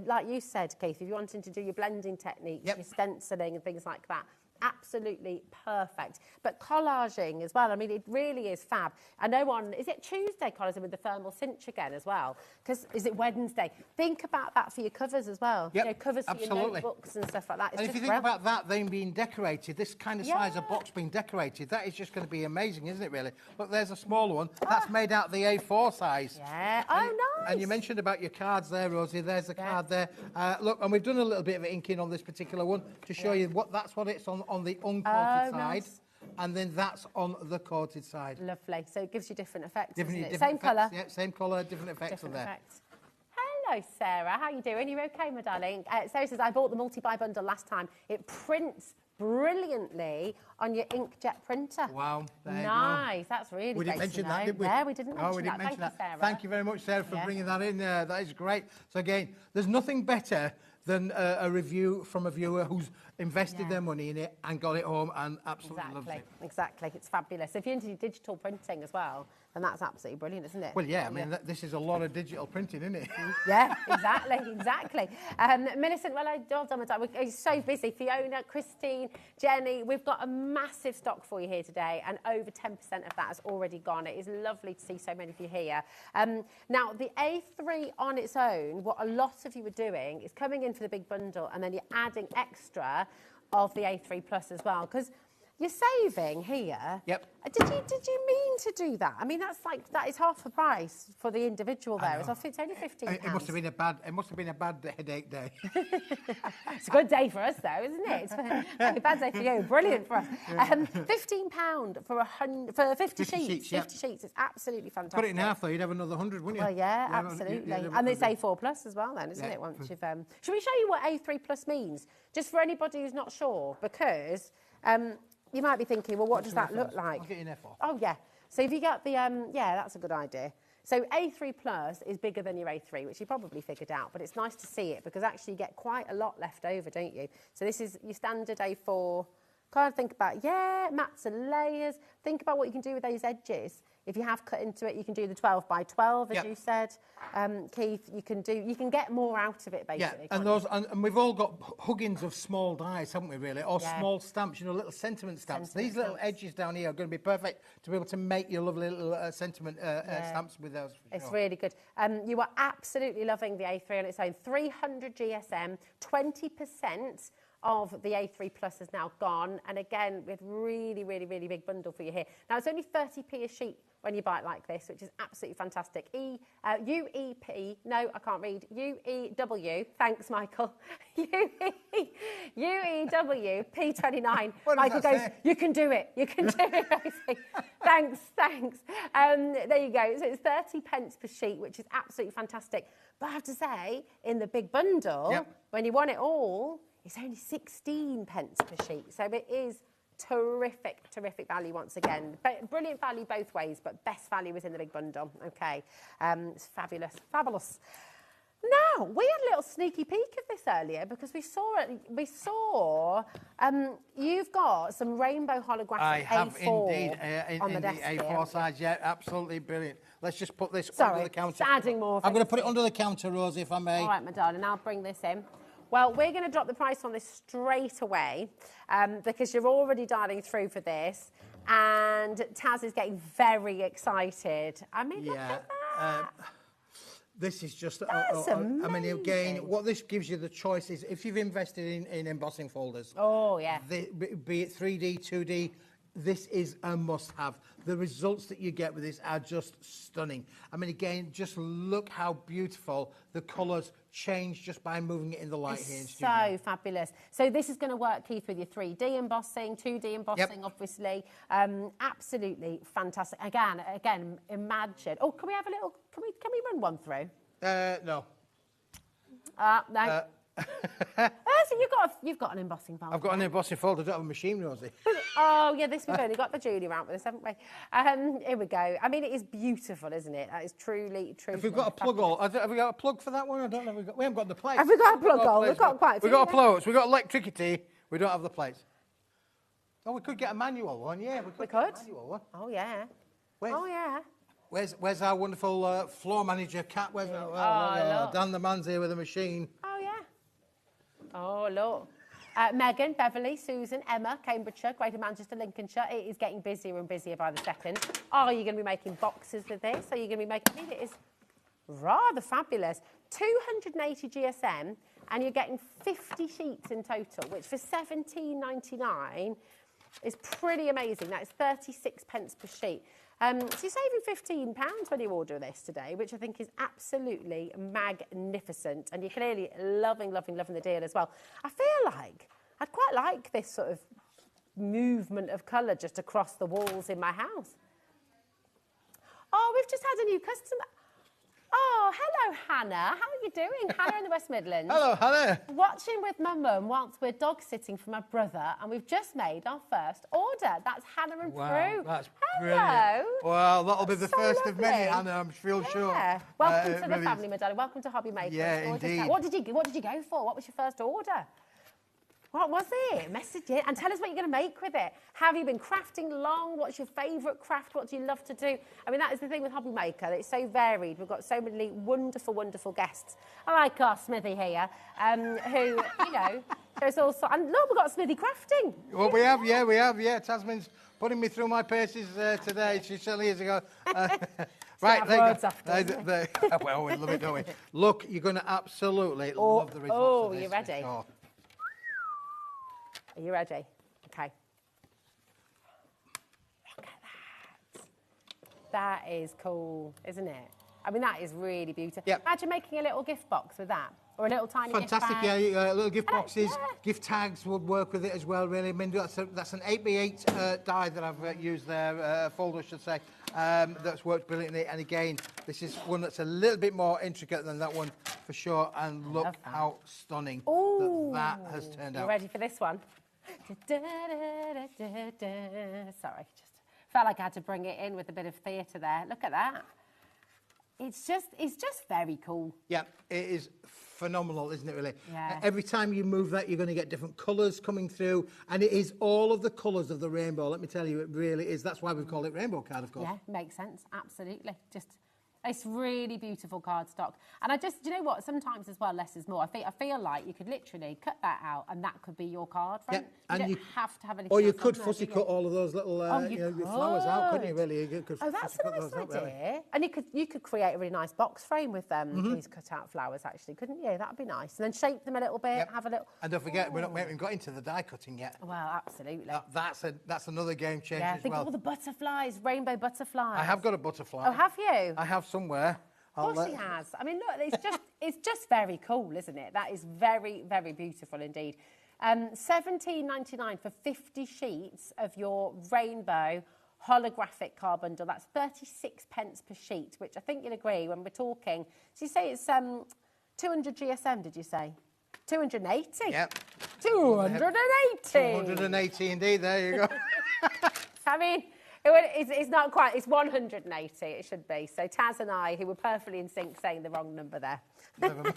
like you said, Keith, if you're wanting to do your blending techniques, your stenciling and things like that, absolutely perfect. But collaging as well, I mean, it really is fab. I know is it Tuesday collaging with the thermal cinch again as well? Because is it Wednesday? Think about that for your covers as well. Yep, you know, covers for your notebooks and stuff like that. It's and if you think about that then being decorated, this kind of size of box being decorated, that is just going to be amazing, isn't it, really? Look, there's a smaller one. That's made out of the A4 size. Yeah. Nice. And you mentioned about your cards there, Rosie. There's the card there. Look, and we've done a little bit of inking on this particular one to show you that's what it's on the uncoated side. Nice. And then that's on the coated side. Lovely. So it gives you different effects, Different doesn't it? Same colour. Yeah, same colour, different effects on there. Effects. Hello, Sarah. How you doing? You okay, my darling? Sarah says, I bought the multi-buy bundle last time. It prints brilliantly on your inkjet printer. Wow. Nice. That's really We didn't great mention to that, know. did we? Yeah, we didn't mention Oh, we didn't that. mention Thank that. you, Sarah. Thank you very much, Sarah, for bringing that in. That is great. So again, there's nothing better than a review from a viewer who's invested their money in it and got it home and absolutely loves it. Exactly. It's fabulous. If you're into digital printing as well, then that's absolutely brilliant, isn't it? Well, yeah, I mean, this is a lot of digital printing, isn't it? Yeah, exactly. Millicent, well done, madam. We're so busy. Fiona, Christine, Jenny, we've got a massive stock for you here today, and over 10% of that has already gone. It is lovely to see so many of you here. Now, the A3 on its own, what a lot of you are doing is coming in for the big bundle, and then you're adding extra of the A3 Plus as well, because you're saving here. Yep. Did you mean to do that? I mean, that is half the price for the individual there. It's only £15. It must have been a bad headache day. It's a good day for us, though, isn't it? It's a bad day for you. Brilliant for us. £15 for 50 sheets. 50 sheets. It's absolutely fantastic. Put it in half, though, you'd have another 100, wouldn't you? Well, yeah, absolutely. And it's A4 Plus as well, then, isn't it? Once you've, should we show you what A3 Plus means? Just for anybody who's not sure, because you might be thinking, well, what does that look like? I'll get in there for. Oh, yeah. So if you get the, yeah, that's a good idea. So A3 Plus is bigger than your A3, which you probably figured out, but it's nice to see it because actually you get quite a lot left over, don't you? So this is your standard A4. Kind of think about, mats and layers. Think about what you can do with those edges. If you have cut into it, you can do the 12 by 12, as you said. Keith, you can get more out of it, basically. Yeah, and we've all got huggings of small dies, haven't we, really? Or small stamps, little sentiment stamps. These little edges down here are going to be perfect to be able to make your lovely little sentiment stamps with those. It's really good. You are absolutely loving the A3 on its own. 300 GSM, 20% of the A3 Plus is now gone. And again, with really, really, really big bundle for you here. Now, it's only 30p a sheet when you buy it like this, which is absolutely fantastic. UEP, no, I can't read. UEW, thanks, Michael. UEW, P29. Michael goes, you can do it. You can do it, Rosie. Thanks. There you go. So it's 30 pence per sheet, which is absolutely fantastic. But I have to say, in the big bundle, when you want it all, it's only 16 pence per sheet. So it is terrific value once again. Brilliant value both ways, but best value is in the big bundle. Okay, it's fabulous. Now, we had a little sneaky peek of this earlier because we saw you've got some rainbow holographic I have A4 indeed on the in desk the A4 here. size. Yeah, absolutely brilliant. Let's just put this Sorry, under the counter. it's adding more. I'm going to put it under the counter, Rosie, if I may. All right, my darling, I'll bring this in. Well, we're going to drop the price on this straight away because you're already dialing through for this, and Taz is getting very excited. I mean, look at that. This is just, That's amazing. I mean, again, what this gives you the choice is if you've invested in embossing folders. Oh, yeah. Be it 3D, 2D, this is a must-have. The results that you get with this are just stunning. I mean, again, just look how beautiful the colours change just by moving it in the light here in studio. So fabulous. So this is going to work, Keith, with your 3D embossing, 2D embossing, obviously. Absolutely fantastic. Again, imagine. Oh, can we have a little? Can we run one through? No. No. So you've got an embossing folder. I've got an embossing folder. I don't have a machine, Rosie. Oh, yeah, we've only got the Julia out with us, haven't we? Here we go. I mean, it is beautiful, isn't it? That is truly. Have we got a plug hole? Have we got a plug for that one? I don't know. We haven't got the plates. Have we got a plug hole? We've got quite a few. We've got a plugs. We've got electricity. We don't have the plates. Oh, we could get a manual one. Yeah, we could. Get a manual one. Oh, yeah. Yeah. Where's our wonderful floor manager, Kat? Where's Dan the man's here with a machine. Oh, yeah. Oh, look. Megan, Beverly, Susan, Emma, Cambridgeshire, Greater Manchester, Lincolnshire. It is getting busier and busier by the second. Are you going to be making boxes with this? Are you going to be making... I mean, it is rather fabulous. 280 GSM, and you're getting 50 sheets in total, which for £17.99 is pretty amazing. That is 36 pence per sheet. So you're saving £15 when you order this today, which I think is absolutely magnificent. And you're clearly loving the deal as well. I feel like I'd quite like this sort of movement of colour just across the walls in my house. Oh, we've just had a new customer. Oh, hello, Hannah. How are you doing? Hannah in the West Midlands. Hello, Hannah. Watching with my mum whilst we're dog sitting for my brother, and we've just made our first order. That's Hannah and Prue. That's hello. brilliant. Well, that'll be the So first of many, lovely. Hannah, I'm sure. Welcome to the really family, my darling. Welcome to HobbyMaker. Yeah, It's gorgeous. indeed. What did you go for? What was your first order? What was it? Message it and tell us what you're going to make with it. Have you been crafting long? What's your favourite craft? What do you love to do? I mean, that is the thing with HobbyMaker. It's so varied. We've got so many wonderful, wonderful guests. I like our Smithy here, who, there's also... And look, we've got Smithy crafting. Well, we have. Tasman's putting me through my paces today. She certainly is. Right, there you go. Well, we love it, don't we? Look, you're going to absolutely love the results of this. Oh, you ready? Sure. Are you ready? Okay. Look at that. That is cool, isn't it? I mean, that is really beautiful. Yep. Imagine making a little gift box with that. Or a little tiny Fantastic, gift bag. yeah. Little gift boxes, gift tags would work with it as well, really. I mean, that's an 8x8 die that I've used there, folder, I should say, that's worked brilliantly. And again, this is one that's a little bit more intricate than that one, for sure. And look how stunning that has turned out. You ready for this one? Sorry, just felt like I had to bring it in with a bit of theatre there. Look at that. It's just very cool. Yeah, it is phenomenal, isn't it, really? Yeah. Every time you move that, you're going to get different colours coming through, and it is all of the colours of the rainbow. Let me tell you, it really is. That's why we call it rainbow card, of course. Yeah, makes sense. Absolutely. It's really beautiful cardstock. And do you know what? Sometimes as well, less is more. I feel like you could literally cut that out and that could be your card front. Yeah, you and don't have to have anything or you else could on there, fussy do cut all of those little flowers out, couldn't you, really? You could that's fussy a cut nice those out, idea. really. And you could create a really nice box frame with these cut out flowers, actually, couldn't you? That'd be nice. And then shape them a little bit, have a little... And don't forget, we haven't got into the die cutting yet. Well, absolutely. That's another game changer as think well. of all the butterflies, rainbow butterflies. I have got a butterfly. Oh, have you? I have somewhere. Of course he has. I mean, look, it's just very cool, isn't it? That is very, very beautiful indeed. $17.99 for 50 sheets of your rainbow holographic card bundle. That's 36 pence per sheet, which I think you'll agree when we're talking. So you say it's 200 GSM, did you say? 280? Yep. 280! 280 indeed, there you go. I mean... It's not quite, it's 180 it should be. So Taz and I, who were perfectly in sync, saying the wrong number there. but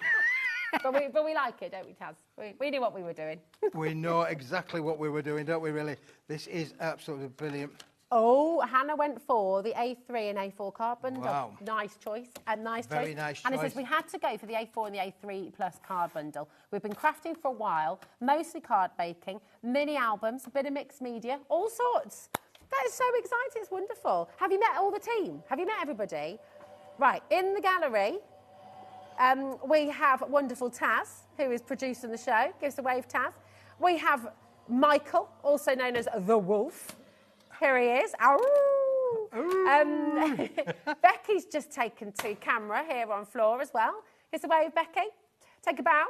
we like it, don't we, Taz? We knew what we were doing. We know exactly what we were doing, don't we, really? This is absolutely brilliant. Oh, Hannah went for the A3 and A4 card bundle. Wow. Nice choice. Very nice Hannah choice. says we had to go for the A4 and the A3 plus card bundle. We've been crafting for a while, mostly card making, mini albums, a bit of mixed media, all sorts. That is so exciting, it's wonderful. Have you met all the team? Have you met everybody? Right, in the gallery, we have wonderful Taz, who is producing the show. Give us a wave, Taz. We have Michael, also known as The Wolf. Here he is. Becky's just taken to camera here on floor as well. Here's a wave, Becky. Take a bow.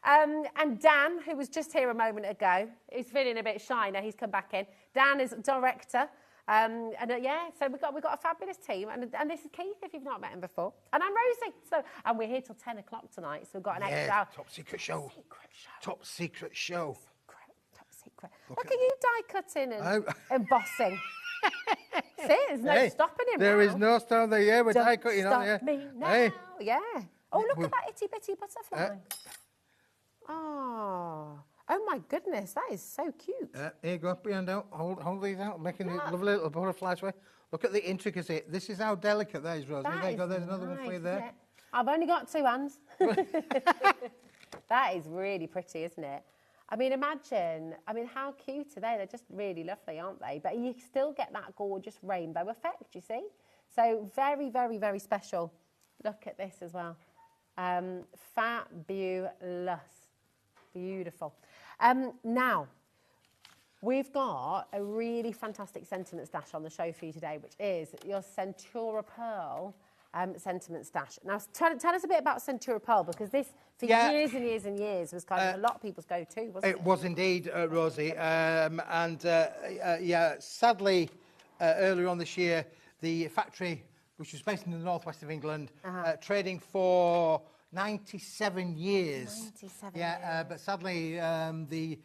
And Dan, who was just here a moment ago, is feeling a bit shy now. He's come back in. Dan is director. So we've got a fabulous team. And this is Keith, if you've not met him before. And I'm Rosie. And we're here till 10 o'clock tonight, so we've got an extra hour. Top secret show. Top secret show. Top secret. Look at you die cutting and embossing. See, there's no stopping him There now. is no stopping there. Yeah, we're die cutting on. Yeah. Stop me now. Hey. Yeah. Oh, look at that itty bitty butterfly. Oh my goodness, that is so cute. Here you go, up your hand out. Hold these out, making the lovely little butterflies way. Look at the intricacy. This is how delicate that is, Rosie. There you go, there's another one for you there. I've only got 2 hands. That is really pretty, isn't it? I mean, imagine, how cute are they? They're just really lovely, aren't they? But you still get that gorgeous rainbow effect, you see? So very, very, very special. Look at this as well. Fabulous. Beautiful. Now, we've got a really fantastic sentiment stash on the show for you today, which is your Centura Pearl sentiment stash. Now, tell us a bit about Centura Pearl, because this, for years and years and years, was kind of a lot of people's go-to, wasn't it? It was indeed, Rosie. Sadly, earlier on this year, the factory, which was based in the northwest of England, trading for 97 years. 97 years. But sadly, the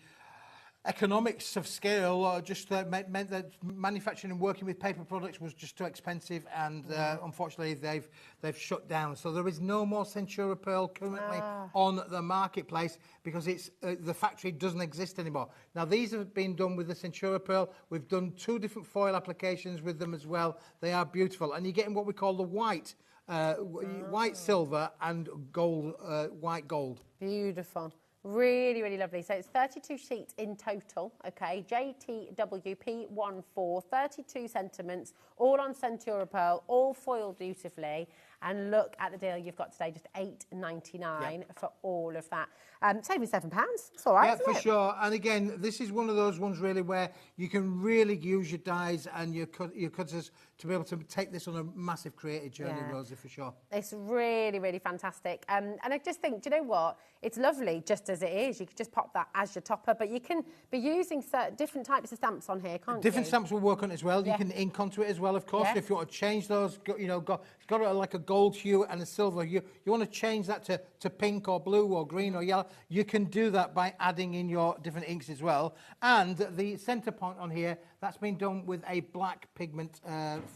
economics of scale just meant that manufacturing and working with paper products was just too expensive, and unfortunately they've shut down. So there is no more Centura Pearl currently on the marketplace, because it's the factory doesn't exist anymore. Now, these have been done with the Centura Pearl. We've done 2 different foil applications with them as well. They are beautiful, and you're getting what we call the white silver and gold, white gold. Beautiful. Really, really lovely. So it's 32 sheets in total, okay? JTWP14, 32 sentiments, all on Centura Pearl, all foiled beautifully. And look at the deal you've got today, just $8.99 for all of that. Saving £7. It's all right, Yeah, isn't for it? sure. And again, this is one of those ones really where you can really use your dies and your cutters to be able to take this on a massive creative journey, Rosie, for sure. It's really, really fantastic. And I just think, do you know what? It's lovely just as it is. You could just pop that as your topper, but you can be using different types of stamps on here, can't you? Different stamps will work on it as well. You can ink onto it as well, of course. Yes. If you want to change those, it's got like a gold hue and a silver hue, you want to change that to pink or blue or green or yellow, you can do that by adding in your different inks as well. And the centre point on here, that's been done with a black pigment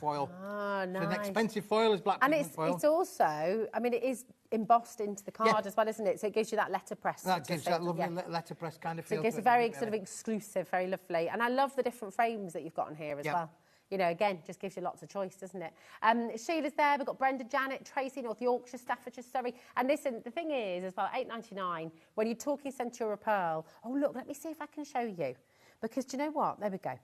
foil. Oh, nice. So an expensive foil is black pigment foil. And it's also, I mean, it is embossed into the card as well, isn't it? So it gives you that letterpress. That gives that lovely letterpress kind of feel. So it gives a very sort of exclusive, very lovely. And I love the different frames that you've got on here as well. You know, again, just gives you lots of choice, doesn't it? Sheila's there. We've got Brenda, Janet, Tracy, North Yorkshire, Staffordshire, Surrey. And listen, the thing is, as well, £8.99, when you're talking Centura Pearl, oh, look, let me see if I can show you. Because do you know what? There we go.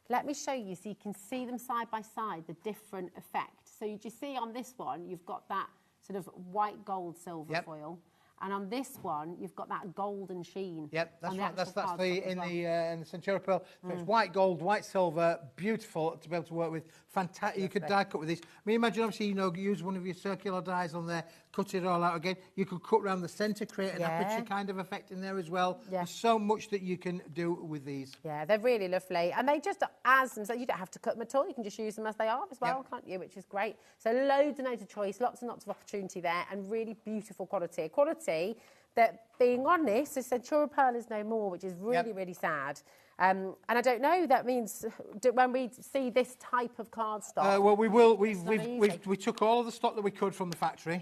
Let me show you so you can see them side by side, the different effect. So you just see on this one, you've got that sort of white gold silver foil. And on this one, you've got that golden sheen. Yep, that's right. That's in the Centura Pearl. So it's white gold, white silver, beautiful to be able to work with. Fantastic. You could die cut with this. I mean, imagine obviously, you know, use one of your circular dies on there, cut it all out again. You could cut around the centre, create an aperture kind of effect in there as well. There's so much that you can do with these. Yeah, they're really lovely. And they just, as them, so you don't have to cut them at all. You can just use them as they are as well, can't you? Which is great. So loads and loads of choice, lots and lots of opportunity there, and really beautiful quality. Quality that, being honest, the Centura Pearl is no more, which is really, really sad. And I don't know, that means when we see this type of cardstock... well, we will. We took all of the stock that we could from the factory,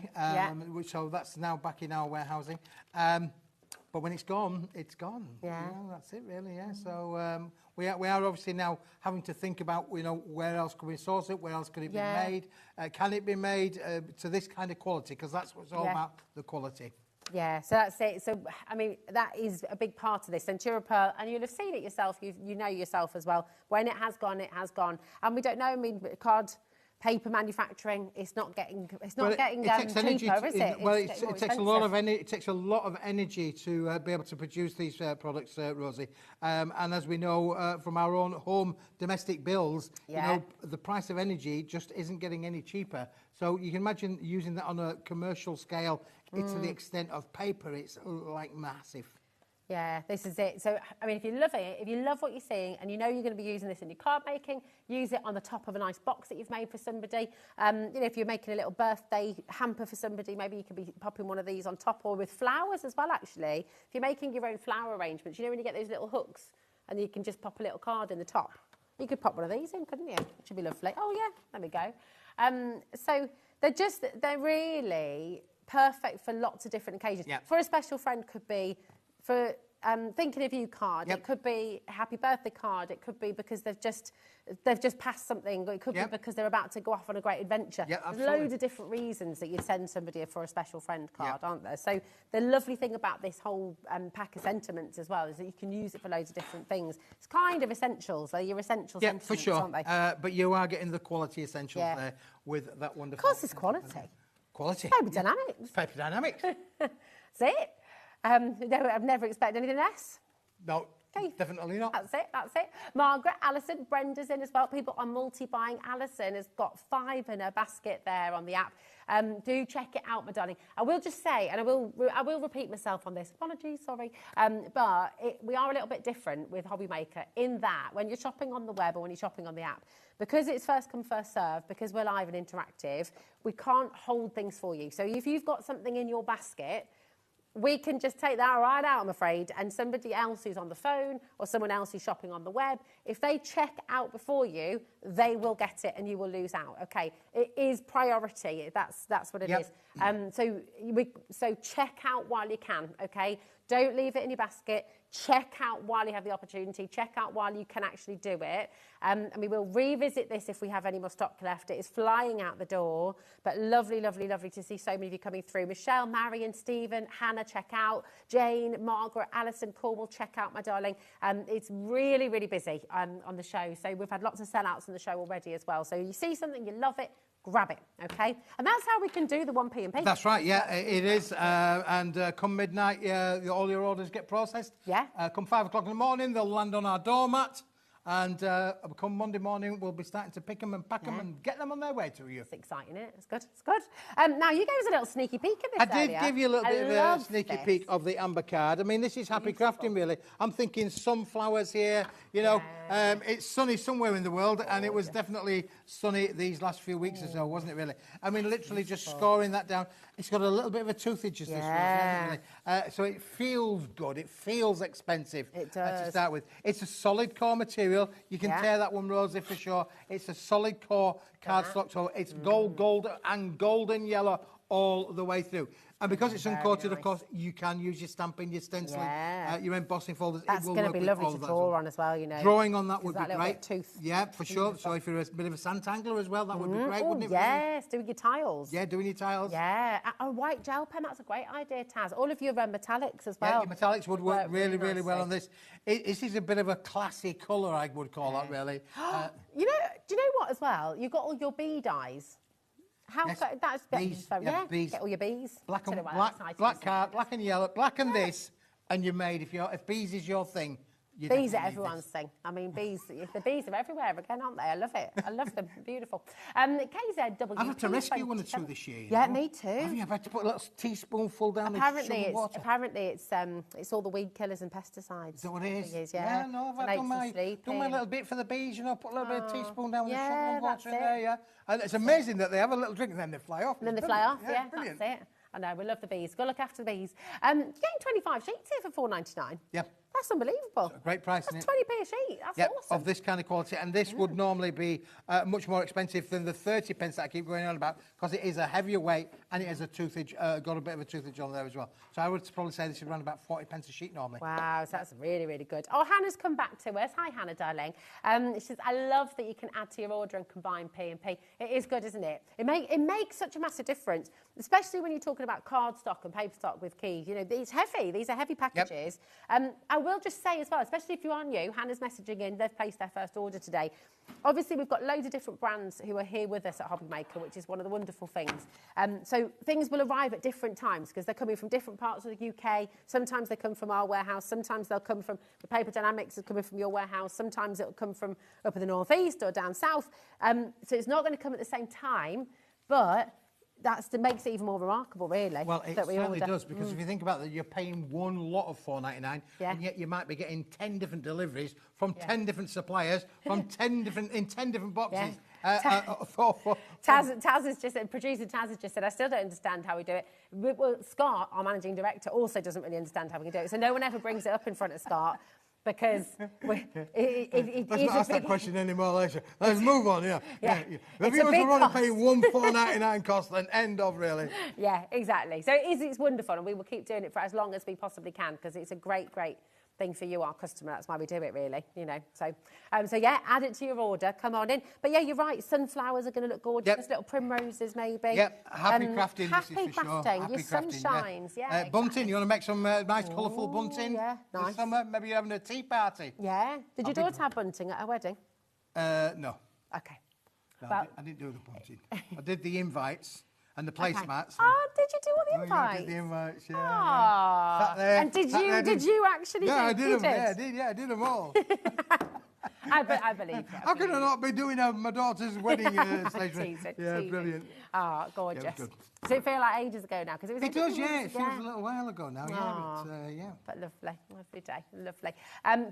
so that's now back in our warehousing. But when it's gone, it's gone. Yeah. You know, that's it, really, So we are obviously now having to think about, you know, where else can we source it, where else can it be made? Can it be made to this kind of quality? Because that's what's all about, the quality. Yeah, so that's it. So, I mean, that is a big part of this. Centura Pearl, and you'll have seen it yourself, you know yourself as well. When it has gone, it has gone. And we don't know, I mean, card paper manufacturing, it's not getting cheaper, is it? Well, it takes a lot of it takes a lot of energy to be able to produce these products, Rosie. And as we know from our own home domestic bills, you know, the price of energy just isn't getting any cheaper. So you can imagine using that on a commercial scale. It's to the extent of paper, it's like massive. Yeah, this is it. So, I mean, if you love it, if you love what you're seeing and you know you're going to be using this in your card making, use it on the top of a nice box that you've made for somebody. You know, if you're making a little birthday hamper for somebody, maybe you could be popping one of these on top, or with flowers as well, actually. If you're making your own flower arrangements, you know when you get those little hooks and you can just pop a little card in the top? You could pop one of these in, couldn't you? It should be lovely. Oh, yeah, there we go. So they're really perfect for lots of different occasions. For a special friend, could be for thinking of you card. It could be a happy birthday card. It could be because they've just passed something. Or it could be because they're about to go off on a great adventure. There's loads of different reasons that you'd send somebody for a special friend card, aren't there? So the lovely thing about this whole pack of sentiments as well is that you can use it for loads of different things. It's kind of essentials. They're your essential sentiments, for sure. aren't they? But you are getting the quality essentials there with that wonderful... Of course, it's quality. Quality. Paper Dynamics. Paper Dynamics. That's it. No, I've never expected anything less. No, definitely not. That's it. Margaret, Alison, Brenda's in as well. People are multi-buying. Alison has got 5 in her basket there on the app. Do check it out, my darling. I will just say, and I will repeat myself on this. Apologies, sorry. But we are a little bit different with HobbyMaker in that when you're shopping on the web or when you're shopping on the app, because it's first come, first serve, because we're live and interactive, we can't hold things for you. So if you've got something in your basket, we can just take that right out, I'm afraid, and somebody else who's on the phone or someone else who's shopping on the web, if they check out before you, they will get it and you will lose out, okay? It is priority, that's what it is. So check out while you can, okay? Don't leave it in your basket. Check out while you have the opportunity. Check out while you can actually do it. And we will revisit this if we have any more stock left. It is flying out the door. But lovely, lovely, lovely to see so many of you coming through. Michelle, Marion, Stephen, Hannah, check out. Jane, Margaret, Alison, Cornwall, check out, my darling. It's really, really busy on the show. So we've had lots of sellouts on the show already as well. So you see something, you love it, grab it, okay? And that's how we can do the 1p&p. That's right, yeah, it is. And come midnight, all your orders get processed. Yeah. Come 5 o'clock in the morning, they'll land on our doormat. And come Monday morning, we'll be starting to pick them and pack them and get them on their way to you. It's exciting, isn't it? It's good. It's good. Now, you gave us a little sneaky peek at this I did give you a little bit of a sneaky this. peek of the amber card. I mean, this is happy crafting, really. I'm thinking sunflowers here. You know, it's sunny somewhere in the world, and it was definitely sunny these last few weeks or so, wasn't it, really? I mean, literally just scoring that down. It's got a little bit of a toothage just this week, hasn't it, really? So it feels good. It feels expensive to start with. It's a solid core material. You can tear that one, Rosie, for sure. It's a solid core cardstock, so it's gold, and golden yellow all the way through. And because it's uncoated, of course, you can use your stamping, your stenciling, your embossing folders. That's going to be lovely to draw on as well, you know. Drawing on that would be great. Tooth. Yeah, for sure. So if you're a bit of a sandangler as well, that would be great, wouldn't it? Yes, doing your tiles. Yeah, doing your tiles. Yeah, a white gel pen, that's a great idea, Taz. All of your metallics as well. Yeah, your metallics would work really, really well on this. This is a bit of a classy colour, I would call that, really. You know, do you know what as well? You've got all your bee dyes. That's bees. Bees. Get all your bees. Black and yellow, black and this, and you're made. If bees is your thing, bees are everyone's thing. I mean, bees. The bees are everywhere again, aren't they? I love it. I love them. Beautiful. KZW. I've had to rescue one or two this year. Yeah, me too. Have you? I've had to put a little teaspoonful down in water. Apparently, it's all the weed killers and pesticides. Is that what it is? Yeah. No, I've done my little bit for the bees. You know, put a little bit of teaspoon down with the sugar and water in there. Yeah. And it's amazing that they have a little drink and then they fly off. And then they fly off. Yeah, brilliant. That's it. I know, we love the bees. Go look after the bees. Getting 25 sheets here for $4.99. Yeah. That's unbelievable. A great price, That's 20p a sheet. That's awesome. Of this kind of quality. And this would normally be much more expensive than the 30 pence that I keep going on about, because it is a heavier weight and it has a toothage, got a bit of a toothage on there as well. So I would probably say this is around about 40 pence a sheet normally. Wow, so that's really, really good. Oh, Hannah's come back to us. Hi, Hannah, darling. She says, I love that you can add to your order and combine P and P. It is good, isn't it? It makes such a massive difference, especially when you're talking about cardstock and paper stock with keys. You know, it's heavy. These are heavy packages. I will just say as well, especially if you are new, Hannah's messaging in, they've placed their first order today. Obviously, we've got loads of different brands who are here with us at HobbyMaker, which is one of the wonderful things. So things will arrive at different times because they're coming from different parts of the UK. Sometimes they come from our warehouse. Sometimes they'll come from the Paper Dynamics is coming from your warehouse. Sometimes it'll come from up in the northeast or down south. So it's not going to come at the same time, but that makes it even more remarkable, really. Well, it certainly does, because if you think about that, you're paying one lot of $4.99, and yet you might be getting 10 different deliveries from 10 different suppliers, from 10 different boxes. Taz has just said, producer Taz has just said, I still don't understand how we do it. Well, Scott, our managing director, also doesn't really understand how we can do it. So no one ever brings it up in front of Scott. Because let's not ask that question anymore, Later. Let's move on. The viewers are only paying one $4.99 cost, and end of really. Yeah, exactly. So it's wonderful, and we will keep doing it for as long as we possibly can, because it's a great thing for you, our customer. That's why we do it, really. You know. So yeah, add it to your order. Come on in. But yeah, you're right. Sunflowers are going to look gorgeous. Little primroses, maybe. Yep. Happy crafting. Happy this is for crafting. Sure. Your sunshines. Yeah. Bunting. You want to make some nice, colourful bunting? Yeah. Nice. This summer, maybe you're having a tea party. Yeah. Did your daughter have bunting at her wedding? No. Okay. No, I didn't do the bunting. I did the invites and the placemats. Oh, did you do all the invites? I did the invites, yeah. Aww. And did you actually do I did them. I did them all. I believe it. How can I not be doing my daughter's wedding station? Yeah, brilliant. Oh, gorgeous. Yeah, good. Does it feel like ages ago now? Because it does, yeah. It feels a little while ago now, yeah. But lovely day, lovely.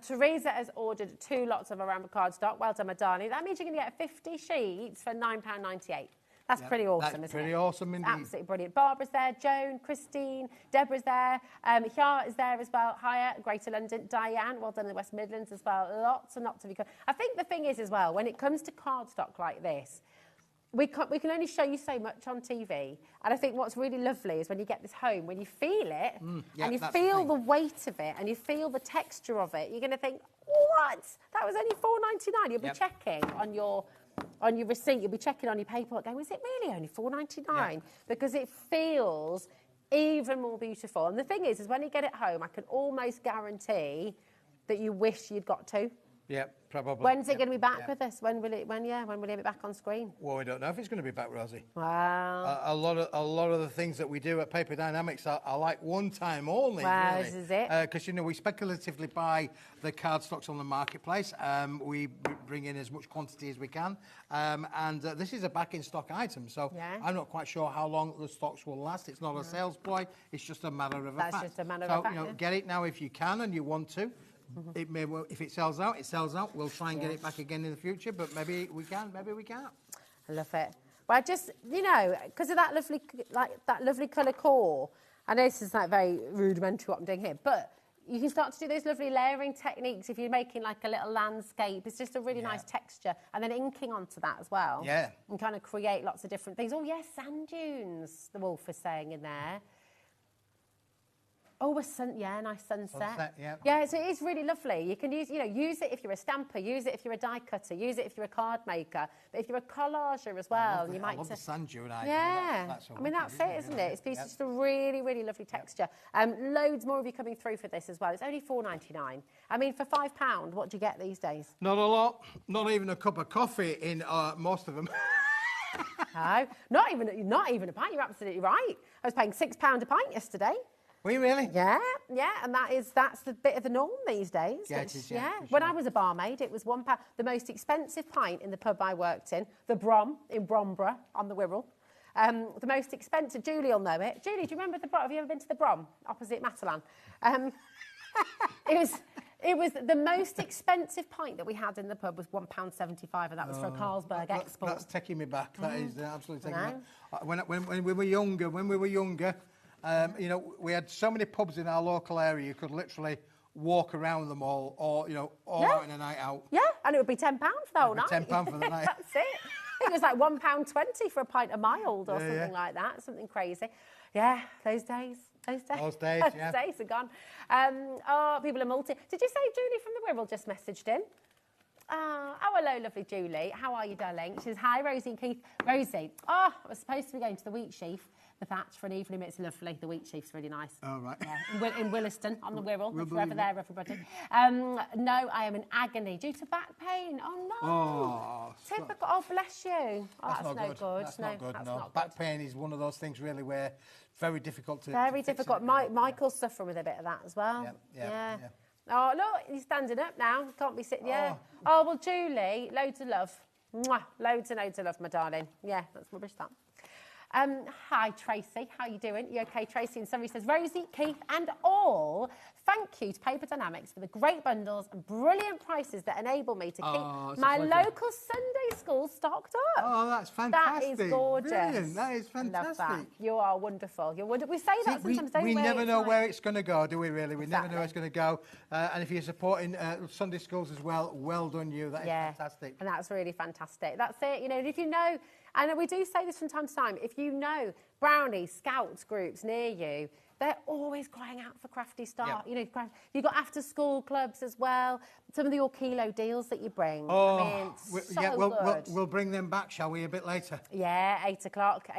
Teresa has ordered 2 lots of Aramba cardstock. Well done, my darling. That means you're going to get 50 sheets for £9.98. That's pretty awesome, isn't it? That's pretty awesome indeed. Absolutely brilliant. Barbara's there, Joan, Christine, Deborah's there, Hya is there as well, Hiya, Greater London, Diane, well done in the West Midlands as well. Lots and lots of you. I think the thing is as well, when it comes to cardstock like this, we can only show you so much on TV. And I think what's really lovely is when you get this home, when you feel it, and you feel the weight of it, and you feel the texture of it, you're going to think, what? That was only $4.99. You'll be checking on your receipt, you'll be checking on your paperwork going, was it really only $4.99? Because it feels even more beautiful. And the thing is when you get it home, I can almost guarantee that you wish you'd got 2. Yeah, probably. When's it going to be back with us? When will it be back on screen? Well, we don't know if it's going to be back, Rosie. Wow. A lot of the things that we do at Paper Dynamics are like one time only. Wow, really. this is it. Because we speculatively buy the cardstocks on the marketplace. We bring in as much quantity as we can, and this is a back in stock item. So I'm not quite sure how long the stocks will last. It's not a sales ploy. It's just a matter of a fact. That's just a matter of a fact. Get it now if you can and you want to. It may if it sells out, it sells out. We'll try and get it back again in the future, but maybe we can, maybe we can't. I love it. Well, I just, because of that lovely colour core, I know this is like very rudimentary what I'm doing here, but you can start to do those lovely layering techniques if you're making like a little landscape. It's just a really nice texture. And then inking onto that as well. Yeah. And kind of create lots of different things. Oh, yes, sand dunes, the wolf is saying in there. Oh, nice sunset. Sunset, yeah. Yeah, so it is really lovely. You can use it if you're a stamper, use it if you're a die cutter, use it if you're a card maker. But if you're a collager as well, I love the sand dune idea. Yeah, that's I mean, that's it, isn't it? It's just a really, really lovely texture. Loads more of you coming through for this as well. It's only $4.99. I mean, for £5, what do you get these days? Not a lot. Not even a cup of coffee in most of them. No, not even a pint. You're absolutely right. I was paying £6 a pint yesterday. Were you really? Yeah, and that's the bit of the norm these days. Yeah, it is, yeah. When I was a barmaid, it was £1. The most expensive pint in the pub I worked in, the Brom in Bromborough on the Wirral. The most expensive, Julie will know it. Julie, do you remember the Brom? Have you ever been to the Brom opposite Matalan? It was the most expensive pint that we had in the pub was £1.75, and that was for a Carlsberg export. That's taking me back. That is absolutely taking me back. When we were younger, we had so many pubs in our local area, you could literally walk around them all, or out in a night out. Yeah, and it would be £10 for the whole night. £10 for the night. That's it. I think it was like £1.20 for a pint of mild or something like that, something crazy. Yeah, those days, yeah. Those days are gone. People are multi. Did you say Julie from the Wirral just messaged in? Oh, hello, lovely Julie. How are you, darling? She says, hi, Rosie and Keith. Rosie, I was supposed to be going to the Wheat Sheaf, the thatch, for an evening. It's lovely. The Wheat Sheaf's really nice. Oh, right. Yeah. In Williston, on the Wirral. If you're ever there, everybody. No, I am in agony due to back pain. Oh, no. Oh, typical. Oh, bless you. Oh, that's not good. That's not good, no. Back pain is one of those things, really, where it's very difficult to... Very difficult. Michael's suffering with a bit of that as well. Yeah. Oh, look, he's standing up now. Can't be sitting. Yeah. Oh, well, Julie, loads of love. Mwah. Loads and loads of love, my darling. Yeah, that's rubbish, that. Hi, Tracy. How you doing? You okay, Tracy? And somebody says, Rosie, Keith, and all, thank you to Paper Dynamics for the great bundles and brilliant prices that enable me to keep my local Sunday school stocked up. Oh, that's fantastic. That is gorgeous. Brilliant. That is fantastic. Love that. You are wonderful. You're wonderful. We say that sometimes, don't we? We never know where it's going to go, do we, really? We never know where it's going to go. And if you're supporting Sunday schools as well, well done you. That is fantastic. And that's really fantastic. That's it. And if you know... And we do say this from time to time, if you know Brownie, Scouts groups near you, they're always crying out for crafty stuff. You've got after-school clubs as well. Some of your kilo deals that you bring. Oh, I mean, we'll bring them back, shall we, a bit later? Yeah, 8 o'clock,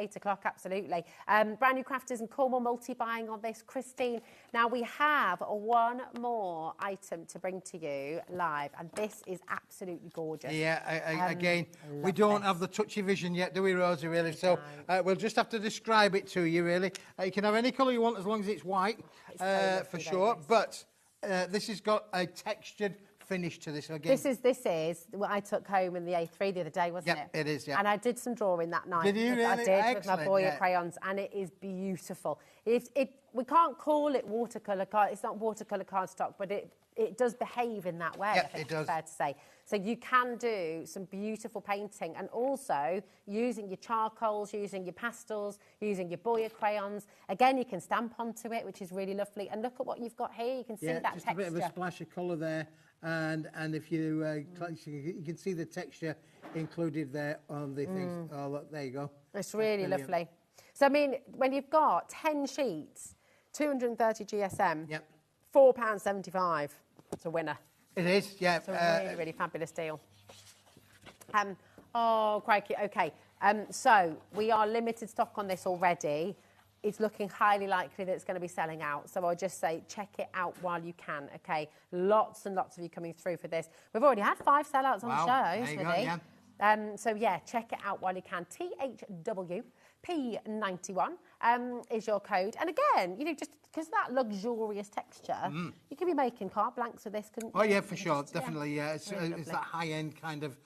absolutely. Brand new crafters and Cornwall multi-buying on this. Christine, now we have one more item to bring to you live, and this is absolutely gorgeous. Yeah, again, we don't have the touchy vision yet, do we, Rosie, really? So we'll just have to describe it to you, really. You can have any colour you want as long as it's white, for sure. But this has got a textured finish to this again. This is what I took home in the A3 the other day, wasn't it? It is, yeah. And I did some drawing that night. Did you really? I did. Excellent, with my Boya crayons, and it is beautiful. We can't call it watercolour card. It's not watercolour cardstock, but it does behave in that way. Yeah, I think it does. It's fair to say. So you can do some beautiful painting, and also using your charcoals, using your pastels, using your Boya crayons. Again, you can stamp onto it, which is really lovely. And look at what you've got here. You can see that just texture. A bit of a splash of colour there, and if you you can see the texture included there on the things. Oh, look, there you go. It's really lovely. So I mean, when you've got 10 sheets, 230 GSM, £4.75. It's a winner. It is, yeah. It's a really, really fabulous deal. Oh, crikey. Okay. So we are limited stock on this already. it's looking highly likely that it's going to be selling out. So I'll just say check it out while you can, okay? Lots and lots of you coming through for this. We've already had 5 sellouts on the show, there you go, yeah. So yeah, check it out while you can. THWP91 is your code. And again, you know, just because of that luxurious texture, you can be making carte blanks with this, couldn't you? Oh yeah, for sure, Just, definitely. Yeah, it's really that high-end kind of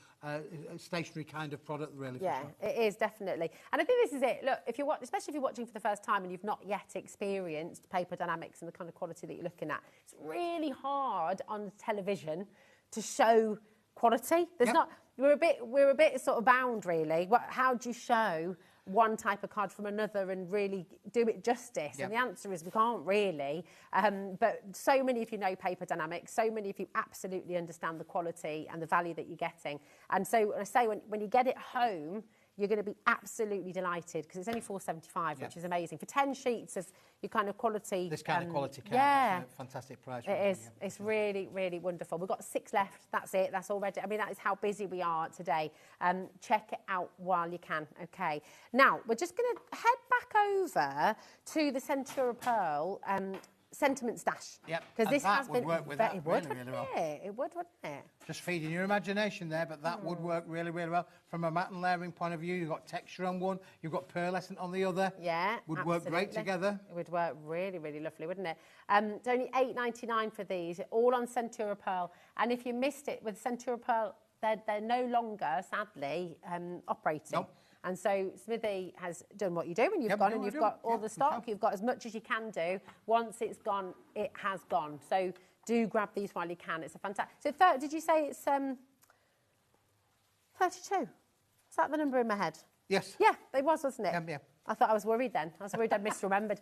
stationary kind of product, really. For Yeah, sure. it is definitely. And I think this is it. Look, if you're especially if you're watching for the first time and you've not yet experienced paper dynamics and the kind of quality that you're looking at, it's really hard on television to show quality. There's not. We're a bit sort of bound, really. How do you show one type of card from another and really do it justice? And the answer is we can't really. But so many of you know paper dynamics, so many of you absolutely understand the quality and the value that you're getting. And so I say when you get it home, you're going to be absolutely delighted because it's only $4.75, which is amazing. For 10 sheets of your kind of quality. This kind of quality card, yeah. It's a fantastic price. It is. Yeah. It's really, really wonderful. We've got 6 left. That's it. That's already. I mean, that is how busy we are today. Check it out while you can. Okay. Now, we're just going to head back over to the Centre of Pearl sentiment stash. Yep. Because this has been. Work with it would, really well. It would, wouldn't it? Just feeding your imagination there, but that would work really, really well. From a matte and layering point of view, you've got texture on one, you've got pearlescent on the other. Yeah, would work great together. It would work really, really lovely, wouldn't it? It's only $8.99 for these, all on Centura Pearl. And if you missed it with Centura Pearl, they're no longer, sadly, operating. Nope. And so Smithy has done what you do when you've gone and you've got all the stock. You've got as much as you can do. Once it's gone, it has gone. So do grab these while you can. It's a fantastic. So did you say it's 32? Is that the number in my head? Yes. Yeah, it was, wasn't it? Yeah. I thought I was worried then. I was worried I'd misremembered.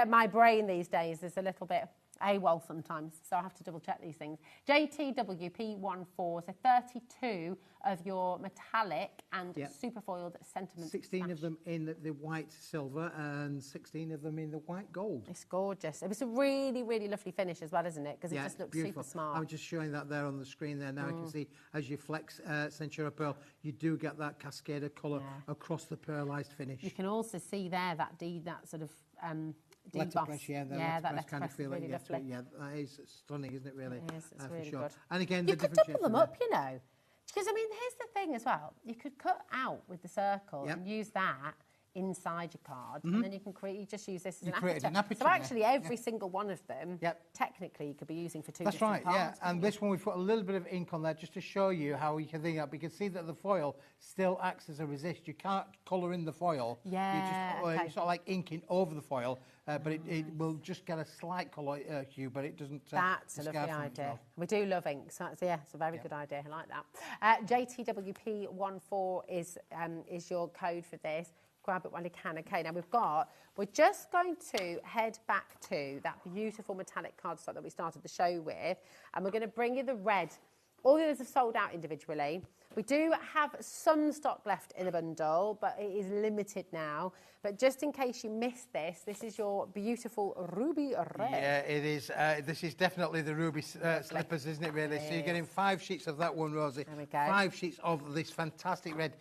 My brain these days is a little bit AWOL sometimes, so I have to double check these things. JTWP14, so 32 of your metallic and super foiled sentiment. 16 of them in the white silver and 16 of them in the white gold. It's gorgeous. It was a really, really lovely finish as well, isn't it? Because it just looks beautiful. super smart. I'm just showing that there on the screen there now. You can see as you flex Centura Pearl, you do get that cascade of colour across the pearlised finish. You can also see there that sort of letterpress, that kind of feeling. Really lovely. Yeah, that is stunning, isn't it? Really, it is. It's really for sure. good. And again, you could double them up, you know, because I mean, here's the thing as well. You could cut out with the circle and use that inside your card, and then you can create. You just use this as an aperture. So actually, every single one of them, technically, you could be using for 2 different parts. That's right. Yeah, and this one we've put a little bit of ink on there just to show you how you can think up. You can see that the foil still acts as a resist. You can't colour in the foil. Yeah. You just sort of like inking over the foil, but it will just get a slight colour hue, but it doesn't. That's a lovely idea. We do love ink, so it's a very good idea. I like that. JTWP14 is your code for this. Grab it while you can. Okay, now we're just going to head back to that beautiful metallic cardstock that we started the show with, and we're going to bring you the red. All the others have sold out individually. We do have some stock left in the bundle, but it is limited now. But just in case you missed this is your beautiful ruby red. Yeah, it is. This is definitely the ruby slippers, isn't it, really? So you're getting 5 sheets of that one, Rosie. There we go. 5 sheets of this fantastic red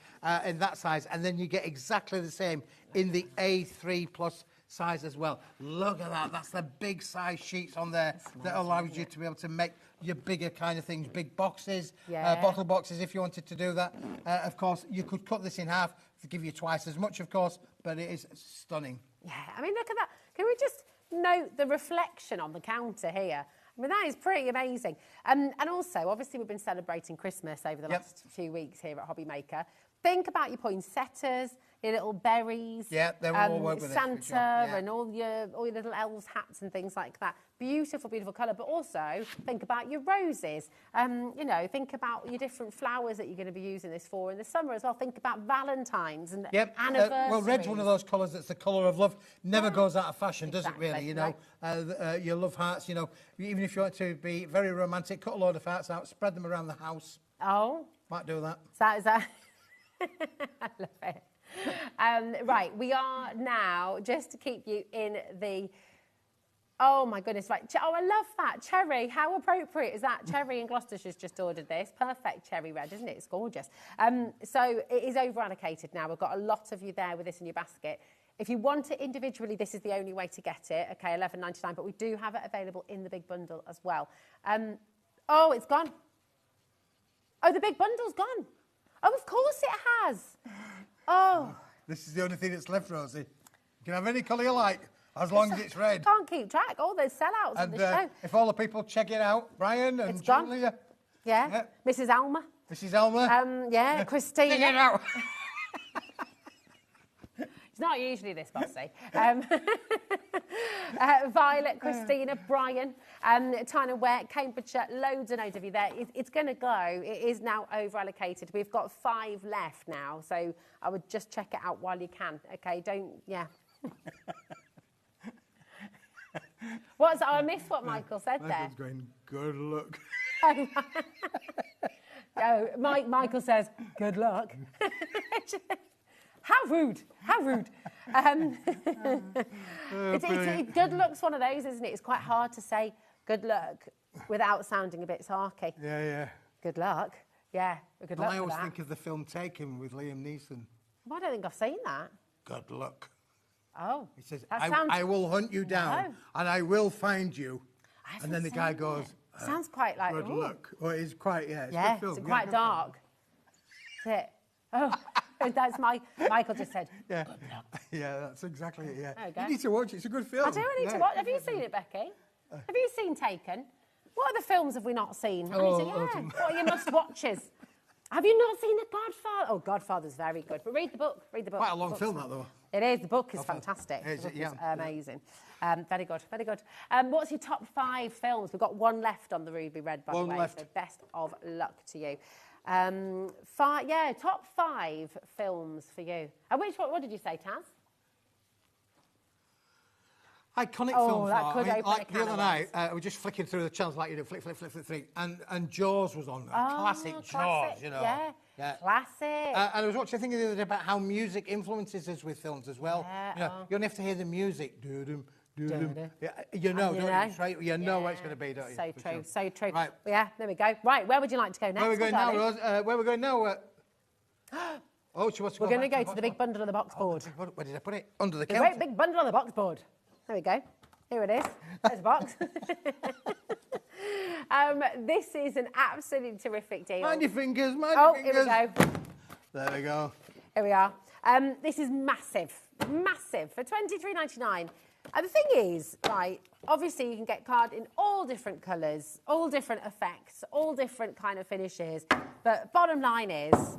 in that size. And then you get exactly the same in the A3 plus size as well. Look at that. That's the big size sheets on there that allows you to be able to make your bigger kind of things, big boxes, bottle boxes if you wanted to do that. Of course, you could cut this in half to give you twice as much, of course, but it is stunning. Yeah, I mean, look at that. Can we just note the reflection on the counter here? I mean, that is pretty amazing. And also, obviously, we've been celebrating Christmas over the last few weeks here at HobbyMaker. Think about your poinsettias, your little berries. Yeah, they will all work with Santa and all your little elves' hats and things like that. Beautiful, beautiful colour. But also, think about your roses. You know, think about your different flowers that you're going to be using this for in the summer as well. Think about Valentine's and anniversaries. Well, red's one of those colours that's the colour of love. Never goes out of fashion, does it really? You know, your love hearts, you know, even if you want to be very romantic, cut a load of hearts out, spread them around the house. Oh. Might do that. Is that... I love it. Right, we are now, just to keep you in the... Oh, my goodness, right. Oh, I love that. Cherry, how appropriate is that? Cherry in Gloucestershire's just ordered this. Perfect cherry red, isn't it? It's gorgeous. So it is over-allocated now. We've got a lot of you there with this in your basket. If you want it individually, this is the only way to get it. Okay, $11.99, but we do have it available in the big bundle as well. Oh, it's gone. Oh, the big bundle's gone. Oh, of course it has. Oh. This is the only thing that's left, Rosie. You can have any colour you like, as long as it's red. Can't keep track. All those sellouts on the show. If all the people check it out, Brian and Julia. Yeah. Mrs. Alma. Mrs. Alma. Yeah, Christina. Check it out. It's not usually this bossy. Violet, Christina, Brian, Tyne Ware, Cambridgeshire, loads and loads of you there. It's going to go. It is now over-allocated. We've got 5 left now, so I would just check it out while you can, OK? Don't, yeah. I missed what Michael said there. Michael's going, good luck. Oh, Michael says, good luck. How rude, how rude. Good luck's one of those, isn't it? It's quite hard to say good luck without sounding a bit sarky. Yeah. Good luck. Yeah, good luck. I always think of the film Taken with Liam Neeson. Well, I don't think I've seen that. Good luck. Oh. He says, I will hunt you down and I will find you. And then the guy goes, sounds quite like good luck. Well, it's quite, it's a good film. It's quite dark. That's it. Oh. That's Michael just said. Yeah, good luck. Yeah, that's exactly it. Yeah, you need to watch it. It's a good film. I do. I need to watch. Have you seen it, Becky? Have you seen Taken? What other films have we not seen? What are your must-watches? Have you not seen The Godfather? Oh, Godfather's very good. But read the book. Read the book. Quite a long film, that though. It is. The book is fantastic. The book is amazing. Very good. Very good. What's your top 5 films? We've got 1 left on the Ruby Red, by the way. 1 left. So best of luck to you. Top 5 films for you. What did you say, Taz? Iconic films. That could open like the other night, we're just flicking through the channels like you do, flick, and Jaws was on. Classic Jaws, you know. Yeah. Classic. And I was watching a thing the other day about how music influences us with films as well. You know, you only have to hear the music. You know what it's going to be, don't you? So true, so true. Right. Yeah, there we go. Right, where would you like to go next? Where are we going now, Rose? Where are we going now? We're going to go to the big bundle on the box board. Where did I put it? Under the counter. counter. Great big bundle on the box board. There we go. Here it is. There's a box. This is an absolutely terrific deal. Mind your fingers, mind your fingers. Here we go. There we go. Here we are. This is massive. Massive. For $23.99. And the thing is, right, obviously you can get card in all different colours, all different effects, all different kind of finishes. But bottom line is,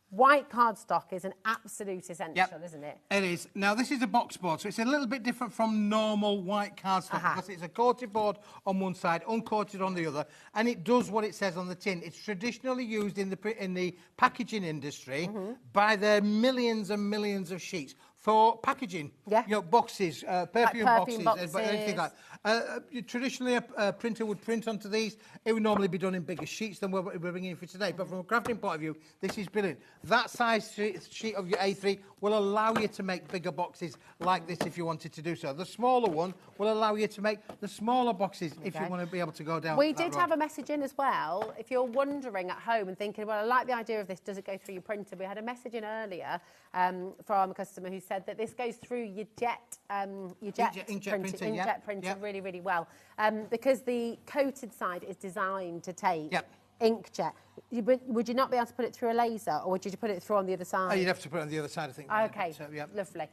white cardstock is an absolute essential, isn't it? It is. Now, this is a box board, so it's a little bit different from normal white cardstock because it's a coated board on one side, uncoated on the other, and it does what it says on the tin. It's traditionally used in the packaging industry by the millions and millions of sheets for packaging. You know, boxes, perfume boxes. Anything like that. Traditionally, a printer would print onto these. It would normally be done in bigger sheets than we're bringing in for today. But from a crafting point of view, this is brilliant. That size sheet of your A3 will allow you to make bigger boxes like this if you wanted to do so. The smaller one will allow you to make the smaller boxes if you want to be able to go down. We did have a message in as well. If you're wondering at home and thinking, well, I like the idea of this, does it go through your printer? We had a message in earlier from a customer who said that this goes through your inkjet printer really, really well because the coated side is designed to take inkjet. Would you not be able to put it through a laser, or would you put it through on the other side? You'd have to put it on the other side, I think. Okay, lovely.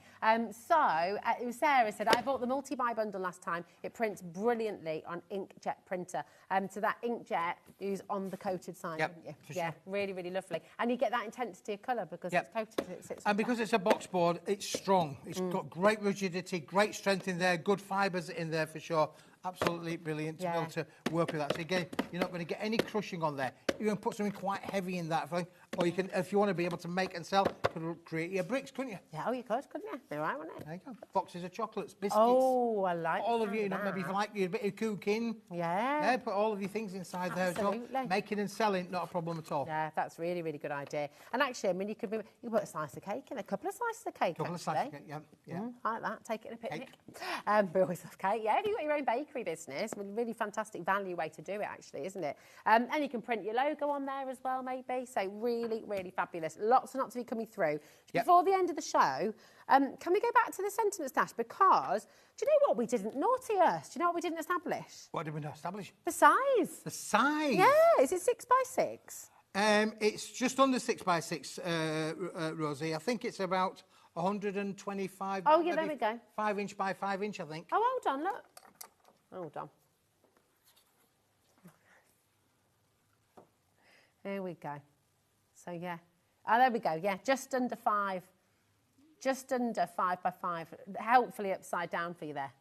Sarah said, I bought the multi-buy bundle last time. It prints brilliantly on inkjet printer. So that inkjet is on the coated side, wouldn't you? Sure. Really, really lovely. And you get that intensity of colour because it's coated. And because it's a box board, it's strong. It's got great rigidity, great strength in there, good fibres in there for sure. Absolutely brilliant to be able to work with that. So again, you're not going to get any crushing on there. You're going to put something quite heavy in that thing, or you can, if you want to be able to make and sell, you could create your bricks, couldn't you? Yeah, you could, couldn't you? They're right, wouldn't it? There you go. Boxes of chocolates, biscuits. Oh, I like all of you. Maybe if you like a bit of cooking. Yeah. Put all of your things inside there as well. Making and selling, not a problem at all. Yeah, that's a really, really good idea. And actually, I mean, you could put a slice of cake in, a couple of slices of cake. Couple of slices of cake, yeah. Like that. Take it in a picnic. We always have cake. Yeah, if you've got your own bakery business, really fantastic value way to do it, actually, isn't it? And you can print your logo on there as well, maybe. So really really, really fabulous. Lots and lots of you coming through. Before the end of the show, can we go back to the sentiment stash? Because, do you know what we didn't? Naughty us. Do you know what we didn't establish? What did we not establish? The size. The size? Yeah, is it 6 by 6? It's just under 6 by 6, Rosie. I think it's about 125. Oh, yeah, there we go. 5 inch by 5 inch, I think. Oh, hold on, look. Hold on. There we go. So, yeah. Oh, there we go. Yeah, just under 5. Just under 5 by 5. Helpfully upside down for you there.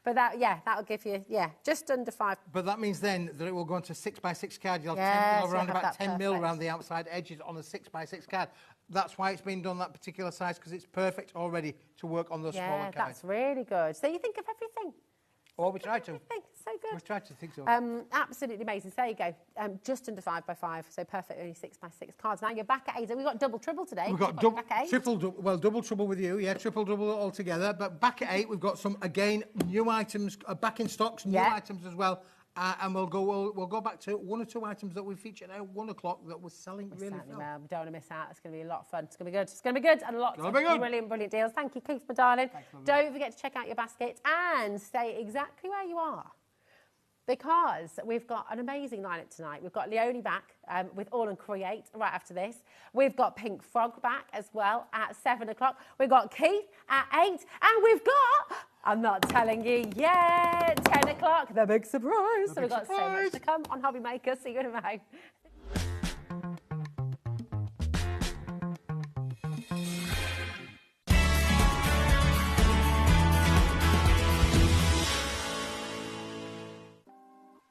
But that'll give you, just under 5. But that means then that it will go into 6 by 6 card. You'll Yes, have around you'll have about that 10 mil perfect. around the outside edges on a 6 by 6 card. That's why it's been done that particular size, because it's perfect already to work on those smaller cards. Yeah, that's really good. So you think of everything. Oh, we try to. So good. We try to think so. Absolutely amazing. So there you go. Just under 5 by 5. So perfect, only 6 by 6 cards. Now you're back at 8. So we've got double trouble today. We've got back at 8. double trouble with you. Yeah, triple double all together. But back at 8, we've got some, again, new items, back in stock, some new items as well. And we'll go back to 1 or 2 items that we featured at 1 o'clock that we're selling really well. We don't want to miss out. It's going to be a lot of fun. It's going to be good. It's going to be good, and lots of good. brilliant deals. Thank you, Keith, my darling. Don't forget to check out your basket and stay exactly where you are, because we've got an amazing lineup tonight. We've got Leonie back with All and Create right after this. We've got Pink Frog back as well at 7 o'clock. We've got Keith at 8, and we've got, I'm not telling you yet, 10 o'clock, the big surprise. So we've got so much to come on HobbyMaker. See you in a moment.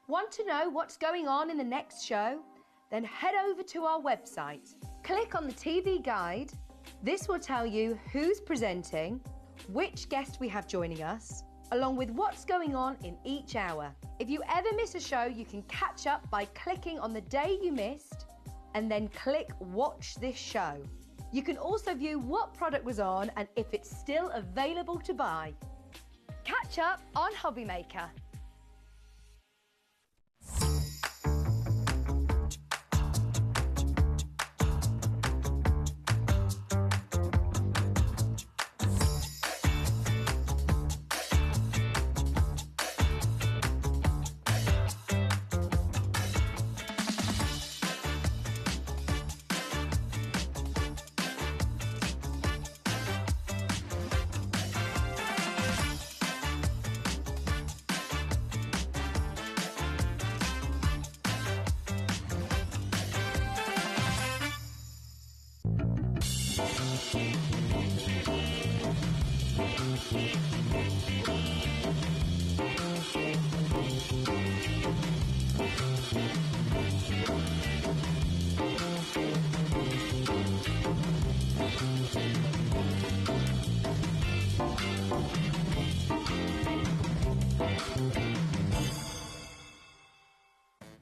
Want to know what's going on in the next show? Then head over to our website. Click on the TV guide. This will tell you who's presenting, which guest we have joining us, along with what's going on in each hour. If you ever miss a show, you can catch up by clicking on the day you missed and then click Watch This Show. You can also view what product was on and if it's still available to buy. Catch up on HobbyMaker.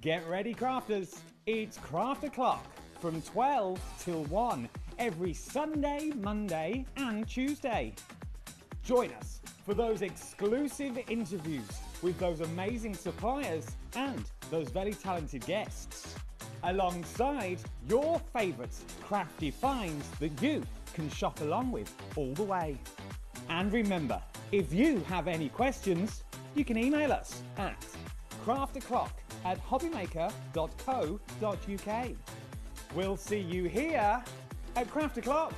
Get ready, crafters. It's Craft O'Clock from 12 till 1 every Sunday, Monday and Tuesday. Join us for those exclusive interviews with those amazing suppliers and those very talented guests, alongside your favourite crafty finds that you can shop along with all the way. And remember, if you have any questions, you can email us at crafto'clock@hobbymaker.co.uk. We'll see you here at Craft O'Clock.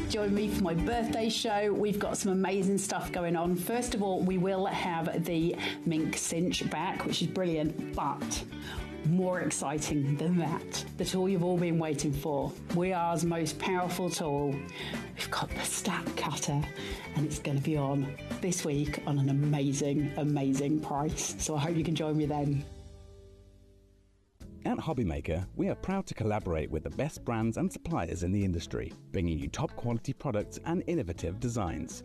Join me for my birthday show. We've got some amazing stuff going on. First of all, we will have the mink cinch back, which is brilliant, but more exciting than that, the tool you've all been waiting for. WeAre's most powerful tool. We've got the stack cutter, and it's going to be on this week on an amazing price. So I hope you can join me then. At HobbyMaker, we are proud to collaborate with the best brands and suppliers in the industry, bringing you top quality products and innovative designs.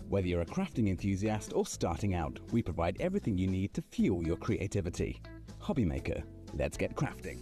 Whether you're a crafting enthusiast or starting out, we provide everything you need to fuel your creativity. HobbyMaker, let's get crafting.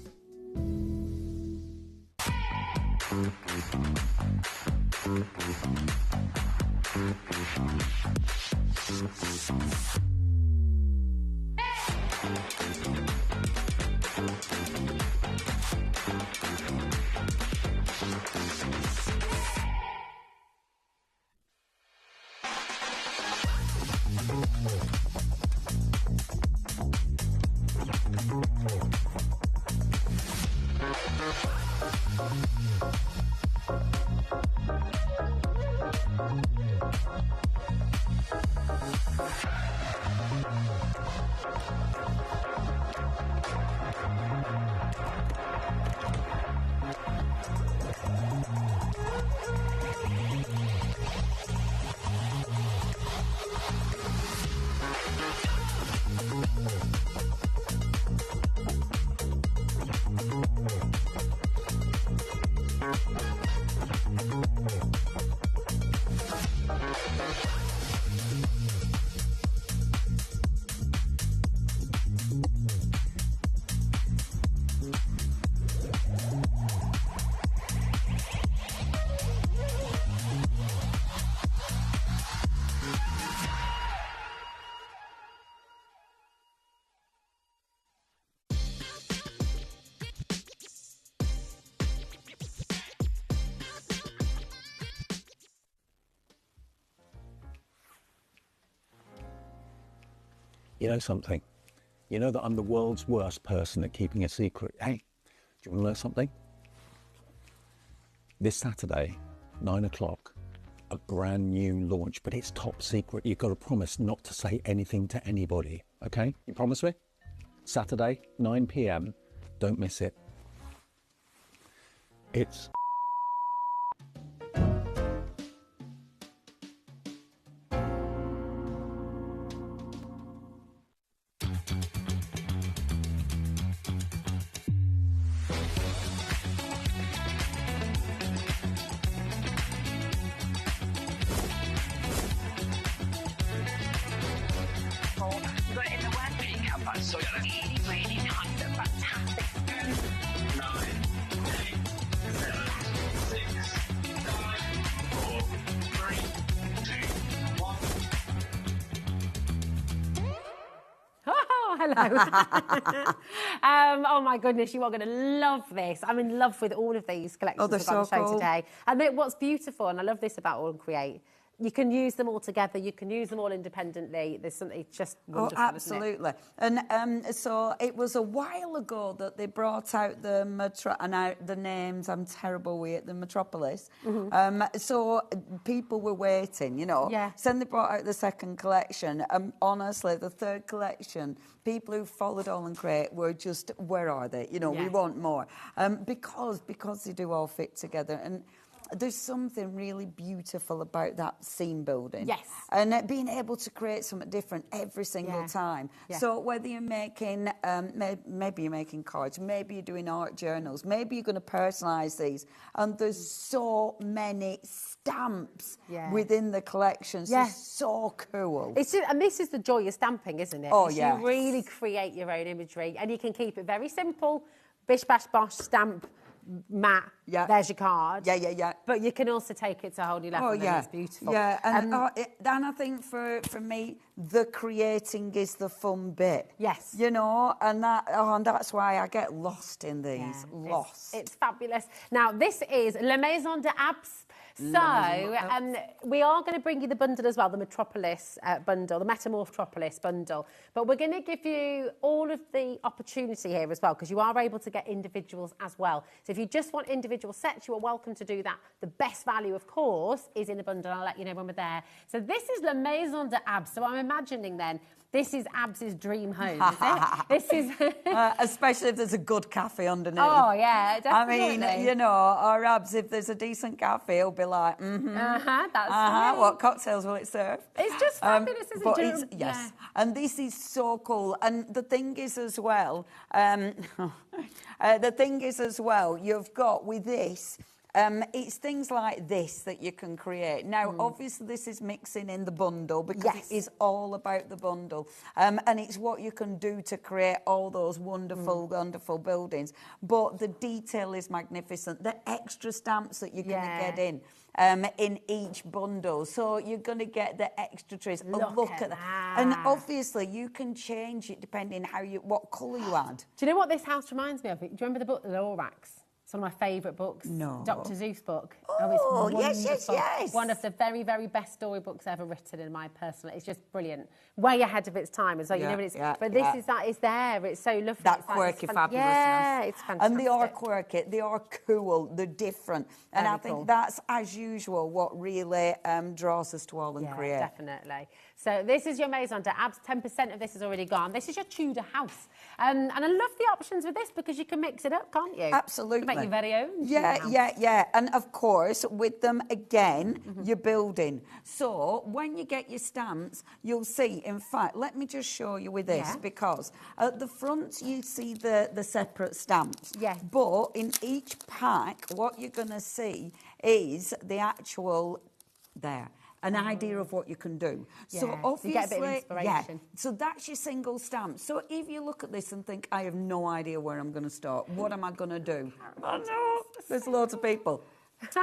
You know something? You know that I'm the world's worst person at keeping a secret. Hey, do you want to learn something? This Saturday, 9 o'clock, a brand new launch, but it's top secret. You've got to promise not to say anything to anybody, okay? You promise me? Saturday, 9 p.m, don't miss it. It's But in the working campaign, so really, really kind of fantastic. 9, 8, 7, 6, 5, 4, 3, 2, 1. Oh, hello. Oh my goodness, you are going to love this. I'm in love with all of these collections they're we've got on the so show cool. today. And what's beautiful, and I love this about All and Create, you can use them all together, you can use them all independently. There's something just wonderful, Oh, absolutely. And so it was a while ago that they brought out the names, I'm terrible with it, the Metropolis. So people were waiting, you know. Yeah. So then they brought out the second collection. Honestly, the third collection, people who followed All and Create were just, where are they? You know, we want more. Because they do all fit together. And there's something really beautiful about that scene building. Yes. And being able to create something different every single time. Yeah. So whether you're making, maybe you're making cards, maybe you're doing art journals, maybe you're going to personalise these. And there's so many stamps within the collections. Yeah. It's so cool. It's just, and this is the joy of stamping, isn't it? Oh, Is yes. You really create your own imagery and you can keep it very simple. Bish, bash, bosh, stamp, matte, there's your card. Yeah. But you can also take it to a whole new level and it's beautiful. Yeah, and then I think for me, the creating is the fun bit. Yes. You know, and that's why I get lost in these. It's fabulous. Now, this is La Maison de Abs. So, we are going to bring you the bundle as well, the Metropolis bundle, the Metamorphotropolis bundle. But we're going to give you all of the opportunity here as well, because you are able to get individuals as well. So if you just want individual sets, you are welcome to do that. The best value, of course, is in the bundle. I'll let you know when we're there. So this is La Maison de Abs. So I'm imagining then, this is Abs's dream home, is it? This is... especially if there's a good cafe underneath. Oh, yeah, definitely. I mean, you know, or Abs, if there's a decent cafe, he'll be like, that's right. What cocktails will it serve? It's just fabulous, isn't it? Yes, and this is so cool. And the thing is as well, you've got with this, it's things like this that you can create. Now, obviously, this is mixing in the bundle because it is all about the bundle. And it's what you can do to create all those wonderful, wonderful buildings. But the detail is magnificent. The extra stamps that you're going to get in. in each bundle. So you're going to get the extra trees. Look at that. And obviously you can change it depending what colour you add. Do you know what this house reminds me of? Do you remember the book, The Lorax? It's one of my favourite books. No. Dr. Seuss book. Oh, it's yes. One of the very, very best storybooks ever written in my personal... It's just brilliant. Way ahead of its time. It's like, you know, it's, but this is that is there. It's so lovely. That quirky fabulousness. Yeah, it's fantastic. And they are quirky. They are cool. They're different. And I think that's, as usual, what really draws us to all and create. Definitely. So this is your maison de abs. 10% of this is already gone. This is your Tudor house. And I love the options with this because you can mix it up, can't you? Absolutely. You can make your very own. Yeah. And of course, with them again, you're building. So when you get your stamps, you'll see. In fact, let me just show you with this because at the front you see the separate stamps. Yes. But in each pack, what you're going to see is the actual an idea of what you can do. Yeah. So obviously, you get a bit of inspiration. So that's your single stamp. So if you look at this and think, I have no idea where I'm going to start, what am I going to do? Oh no, there's loads of people.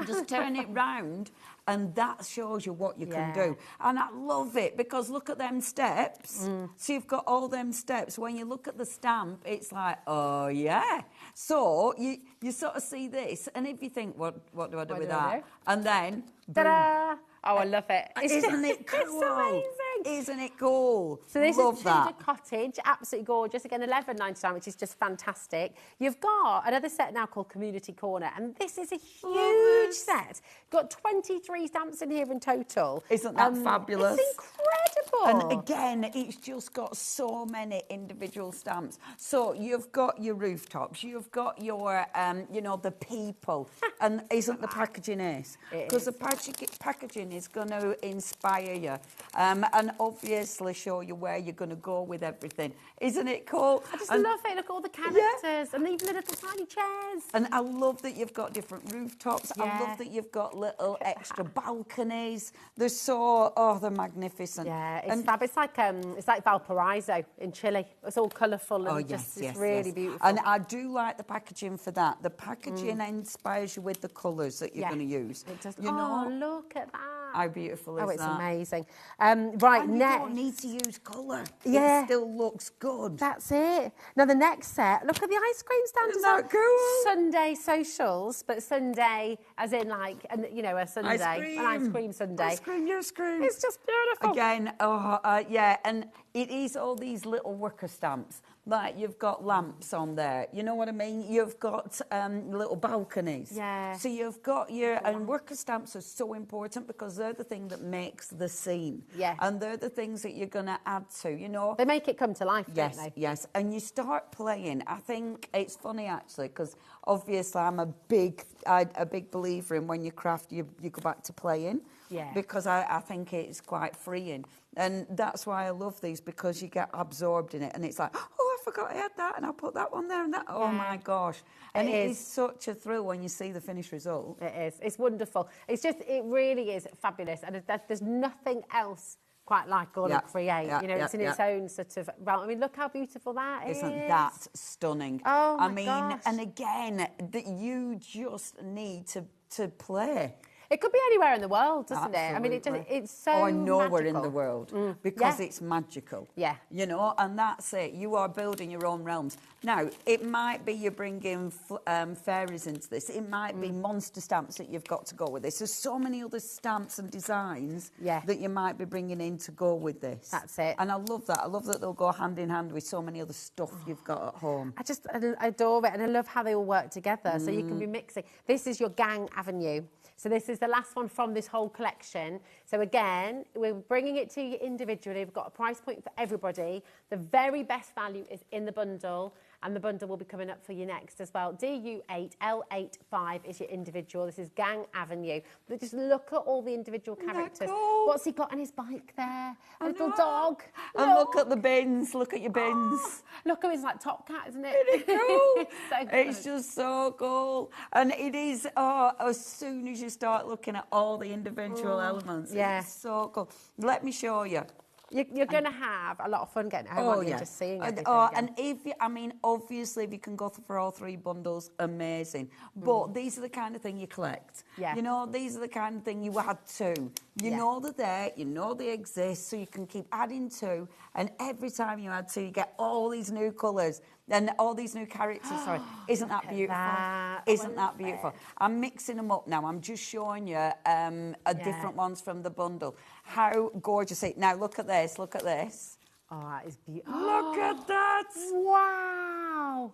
Just turn it round and that shows you what you can do. And I love it because look at them steps. So you've got all them steps. When you look at the stamp, it's like, oh yeah. So you sort of see this and if you think, what do I do with that? And then, ta-da! Oh, I love it. Isn't it cool? It's amazing. Isn't it cool? So this love is that. Tudor Cottage, absolutely gorgeous. Again, £11.99, which is just fantastic. You've got another set now called Community Corner, and this is a huge set. Got 23 stamps in here in total. Isn't that fabulous? It's incredible. And again, it's just got so many individual stamps. So you've got your rooftops, you've got your, the people, and isn't the packaging ace? Because the packaging is going to inspire you and obviously show you where you're going to go with everything. Isn't it cool? I just love it. Look at all the characters and even the little tiny chairs. And I love that you've got different rooftops. I love that you've got little extra balconies. They're they're magnificent. Yeah, it's fab. It's like Valparaiso in Chile. It's all colourful and it's really beautiful. And I do like the packaging for that. The packaging inspires you with the colours that you're going to use. It does. You know? Oh, look at that. How beautiful is that? Oh, it's amazing. Right, and next. You don't need to use colour. Yeah. It still looks good. That's it. Now, the next set, look at the ice cream stand. Isn't that cool? Sunday socials, but Sunday as in like, a Sunday. An ice cream Sunday. Ice cream, your cream. It's just beautiful. Again, and it is all these little worker stamps. Like, you've got lamps on there. You know what I mean? You've got little balconies. Yeah. So you've got and worker stamps are so important because they're the thing that makes the scene. Yeah. And they're the things that you're going to add to, you know? They make it come to life, don't they? Yes. And you start playing. I think it's funny, actually, because obviously I'm a big believer in when you craft, you go back to playing. Yeah. Because I think it's quite freeing. And that's why I love these, because you get absorbed in it. And it's like, oh, I forgot I had that, and I put that one there and that. Oh, my gosh. And it is such a thrill when you see the finished result. It is. It's wonderful. It really is fabulous. And there's nothing else quite like Gonna Create. It's in its own sort of realm. I mean, look how beautiful that is. Isn't that stunning? Oh, my gosh. And again, that you just need to play. It could be anywhere in the world, doesn't Absolutely. it? I mean, it's so or nowhere magical. in the world because it's magical. Yeah. You know, and that's it. You are building your own realms. Now, it might be you're bringing fairies into this. It might be monster stamps that you've got to go with this. There's so many other stamps and designs that you might be bringing in to go with this. That's it. And I love that. I love that they'll go hand in hand with so many other stuff you've got at home. I adore it, and I love how they all work together. So you can be mixing. This is your Gang Avenue. So this is the last one from this whole collection. So again, we're bringing it to you individually. We've got a price point for everybody. The very best value is in the bundle, and the bundle will be coming up for you next as well. DU8L85 is your individual. This is Gang Avenue. But just look at all the individual characters. Cool? What's he got on his bike there? A little dog. And look at the bins. Look at your bins. Look at his like top cat, isn't it? Isn't it cool? So it's just so cool. And it is, as soon as you start looking at all the individual elements, it's so cool. Let me show you. You're going to have a lot of fun getting it home, aren't you, just seeing everything and obviously, if you can go for all 3 bundles, amazing. But these are the kind of thing you collect. Yeah. You know, these are the kind of thing you add to. You know they're there, you know they exist, so you can keep adding to. And every time you add to, you get all these new colours and all these new characters. Sorry, isn't that beautiful? Isn't that beautiful? I'm mixing them up now. I'm just showing you different ones from the bundle. How gorgeous it! Now look at this. Look at this. Oh, that is beautiful. Look at that! Wow!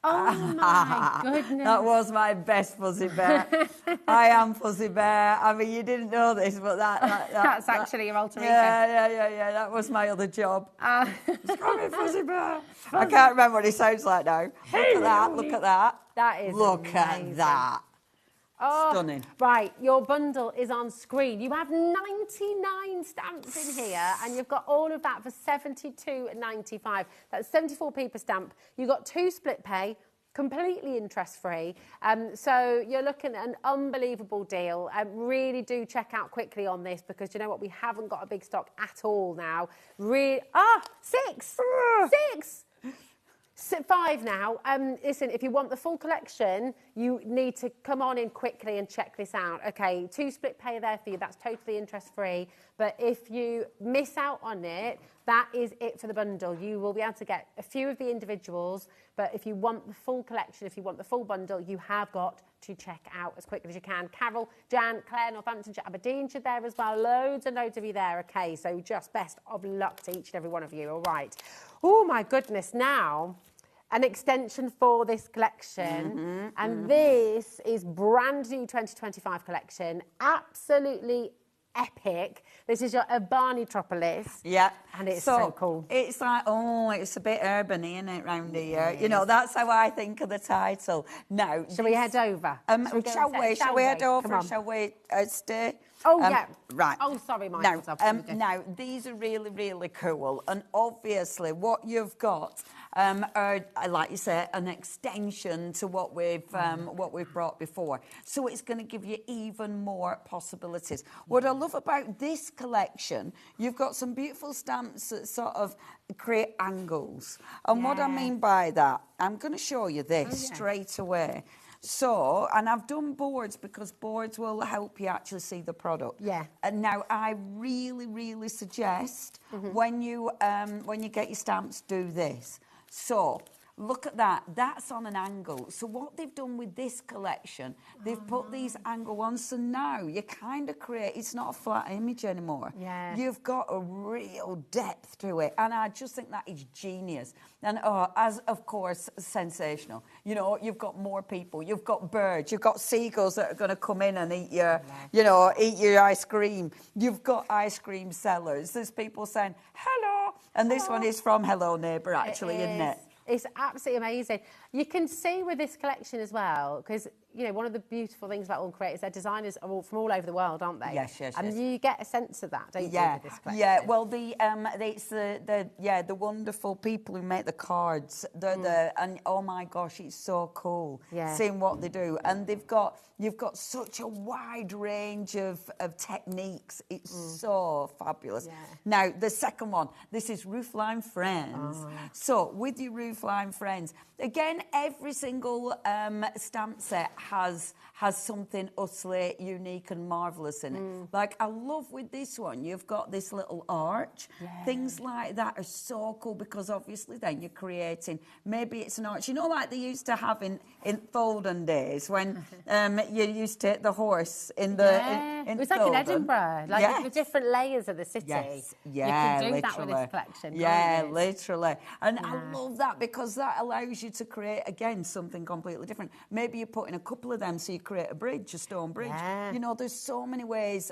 Oh my goodness! That was my best Fuzzy Bear. I am Fuzzy Bear. I mean, you didn't know this, but that's actually your alter ego. Yeah. That was my other job. It's called me Fuzzy Bear. I can't remember what he sounds like now. Look at that. Look at that. That is Look amazing. at that. Oh, stunning. Right, your bundle is on screen. You have 99 stamps in here, and you've got all of that for $72.95. That's 74p per stamp. You've got 2 split pay, completely interest-free. So you're looking at an unbelievable deal. Really do check out quickly on this, because you know what? We haven't got a big stock at all now. Six! 5 now. Listen, if you want the full collection, you need to come on in quickly and check this out. Okay, 2 split pay there for you. That's totally interest-free. But if you miss out on it, that is it for the bundle. You will be able to get a few of the individuals, but if you want the full collection, if you want the full bundle, you have got to check out as quickly as you can. Carol, Jan, Claire, Northamptonshire, Aberdeenshire there as well. Loads and loads of you there. Okay, so just best of luck to each and every one of you. All right. Oh, my goodness. Now, an extension for this collection. This is brand new 2025 collection. Absolutely epic. This is your Urbani Tropolis. Yeah. And it's so cool. It's like, it's a bit urban, isn't it, round here? You know, that's how I think of the title. Now, shall we head over? Shall we head over? Shall we stay? Yeah. Right. Oh, sorry, Michael. Now, these are really, really cool. And obviously, what you've got are, like you say, an extension to what we've brought before. So it's going to give you even more possibilities. What I love about this collection, you've got some beautiful stamps that sort of create angles. And what I mean by that, I'm going to show you this straight away. So, and I've done boards because boards will help you actually see the product. Yeah. And now I really, really suggest when you get your stamps, do this. So, look at that. That's on an angle. So what they've done with this collection, they've put these angle ones. So now you kind of create, it's not a flat image anymore. Yeah. You've got a real depth to it. And I just think that is genius. And as of course, sensational. You know, you've got more people. You've got birds. You've got seagulls that are going to come in and eat your, eat your ice cream. You've got ice cream sellers. There's people saying, hello. And this one is from Hello Neighbour, actually, isn't it? It's absolutely amazing. You can see with this collection as well, because, you know, one of the beautiful things about all creators, their designers are all from all over the world, aren't they? Yes. And you get a sense of that, don't you, with this collection? Yeah, well, it's the wonderful people who make the cards. And oh my gosh, it's so cool seeing what they do. And you've got such a wide range of techniques. It's so fabulous. Yeah. Now, the second one, this is Roofline Friends. So, with your Roofline Friends, again, every single stamp set has something utterly unique and marvellous in it. Like, I love with this one, you've got this little arch. Yeah. Things like that are so cool because obviously then you're creating, maybe it's an arch, you know, like they used to have in olden days when you used to hit the horse in the... It was like in Edinburgh, like the different layers of the city. Yes. Yeah, you can do that with this collection. Yeah, literally. And I love that because that allows you to create, again, something completely different. Maybe you put in a couple of them so you create a bridge, a stone bridge. Yeah. You know, there's so many ways.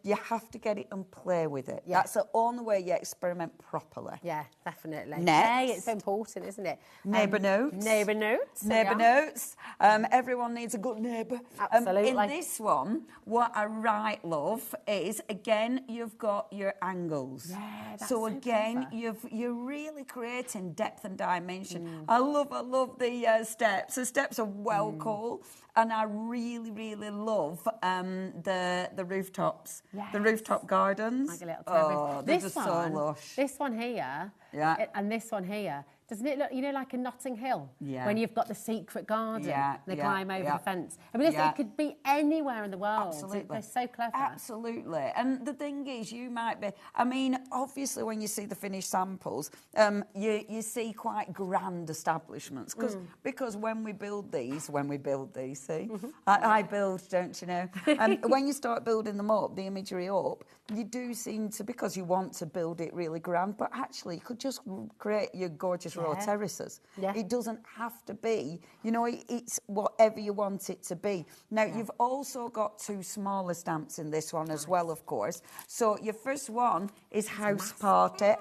You have to get it and play with it. Yeah. That's the only way you experiment properly. Yeah, definitely. Next. It's so important, isn't it? Neighbour notes. Neighbour notes. Everyone needs a good neighbour. Absolutely. In this one, what I right, love, is again you've got your angles. Yeah, that's so so again clever. you're really creating depth and dimension. I love the steps. The steps are well cool, and I really love the rooftops, the rooftop gardens. Like a little oh, they're just so one, lush. This one here, and this one here. Doesn't it look, like a Notting Hill? Yeah. When you've got the secret garden, they climb over the fence. I mean, it could be anywhere in the world. Absolutely. They're so clever. Absolutely. And the thing is, you might be, I mean, obviously when you see the finished samples, you see quite grand establishments. Because when we build these, see? I build, don't you know? And when you start building them up, the imagery up, you do seem to, because you want to build it really grand, but actually you could just create your gorgeous raw terraces. It doesn't have to be, it's whatever you want it to be. Now, you've also got 2 smaller stamps in this one as well, of course. So your first one is house party.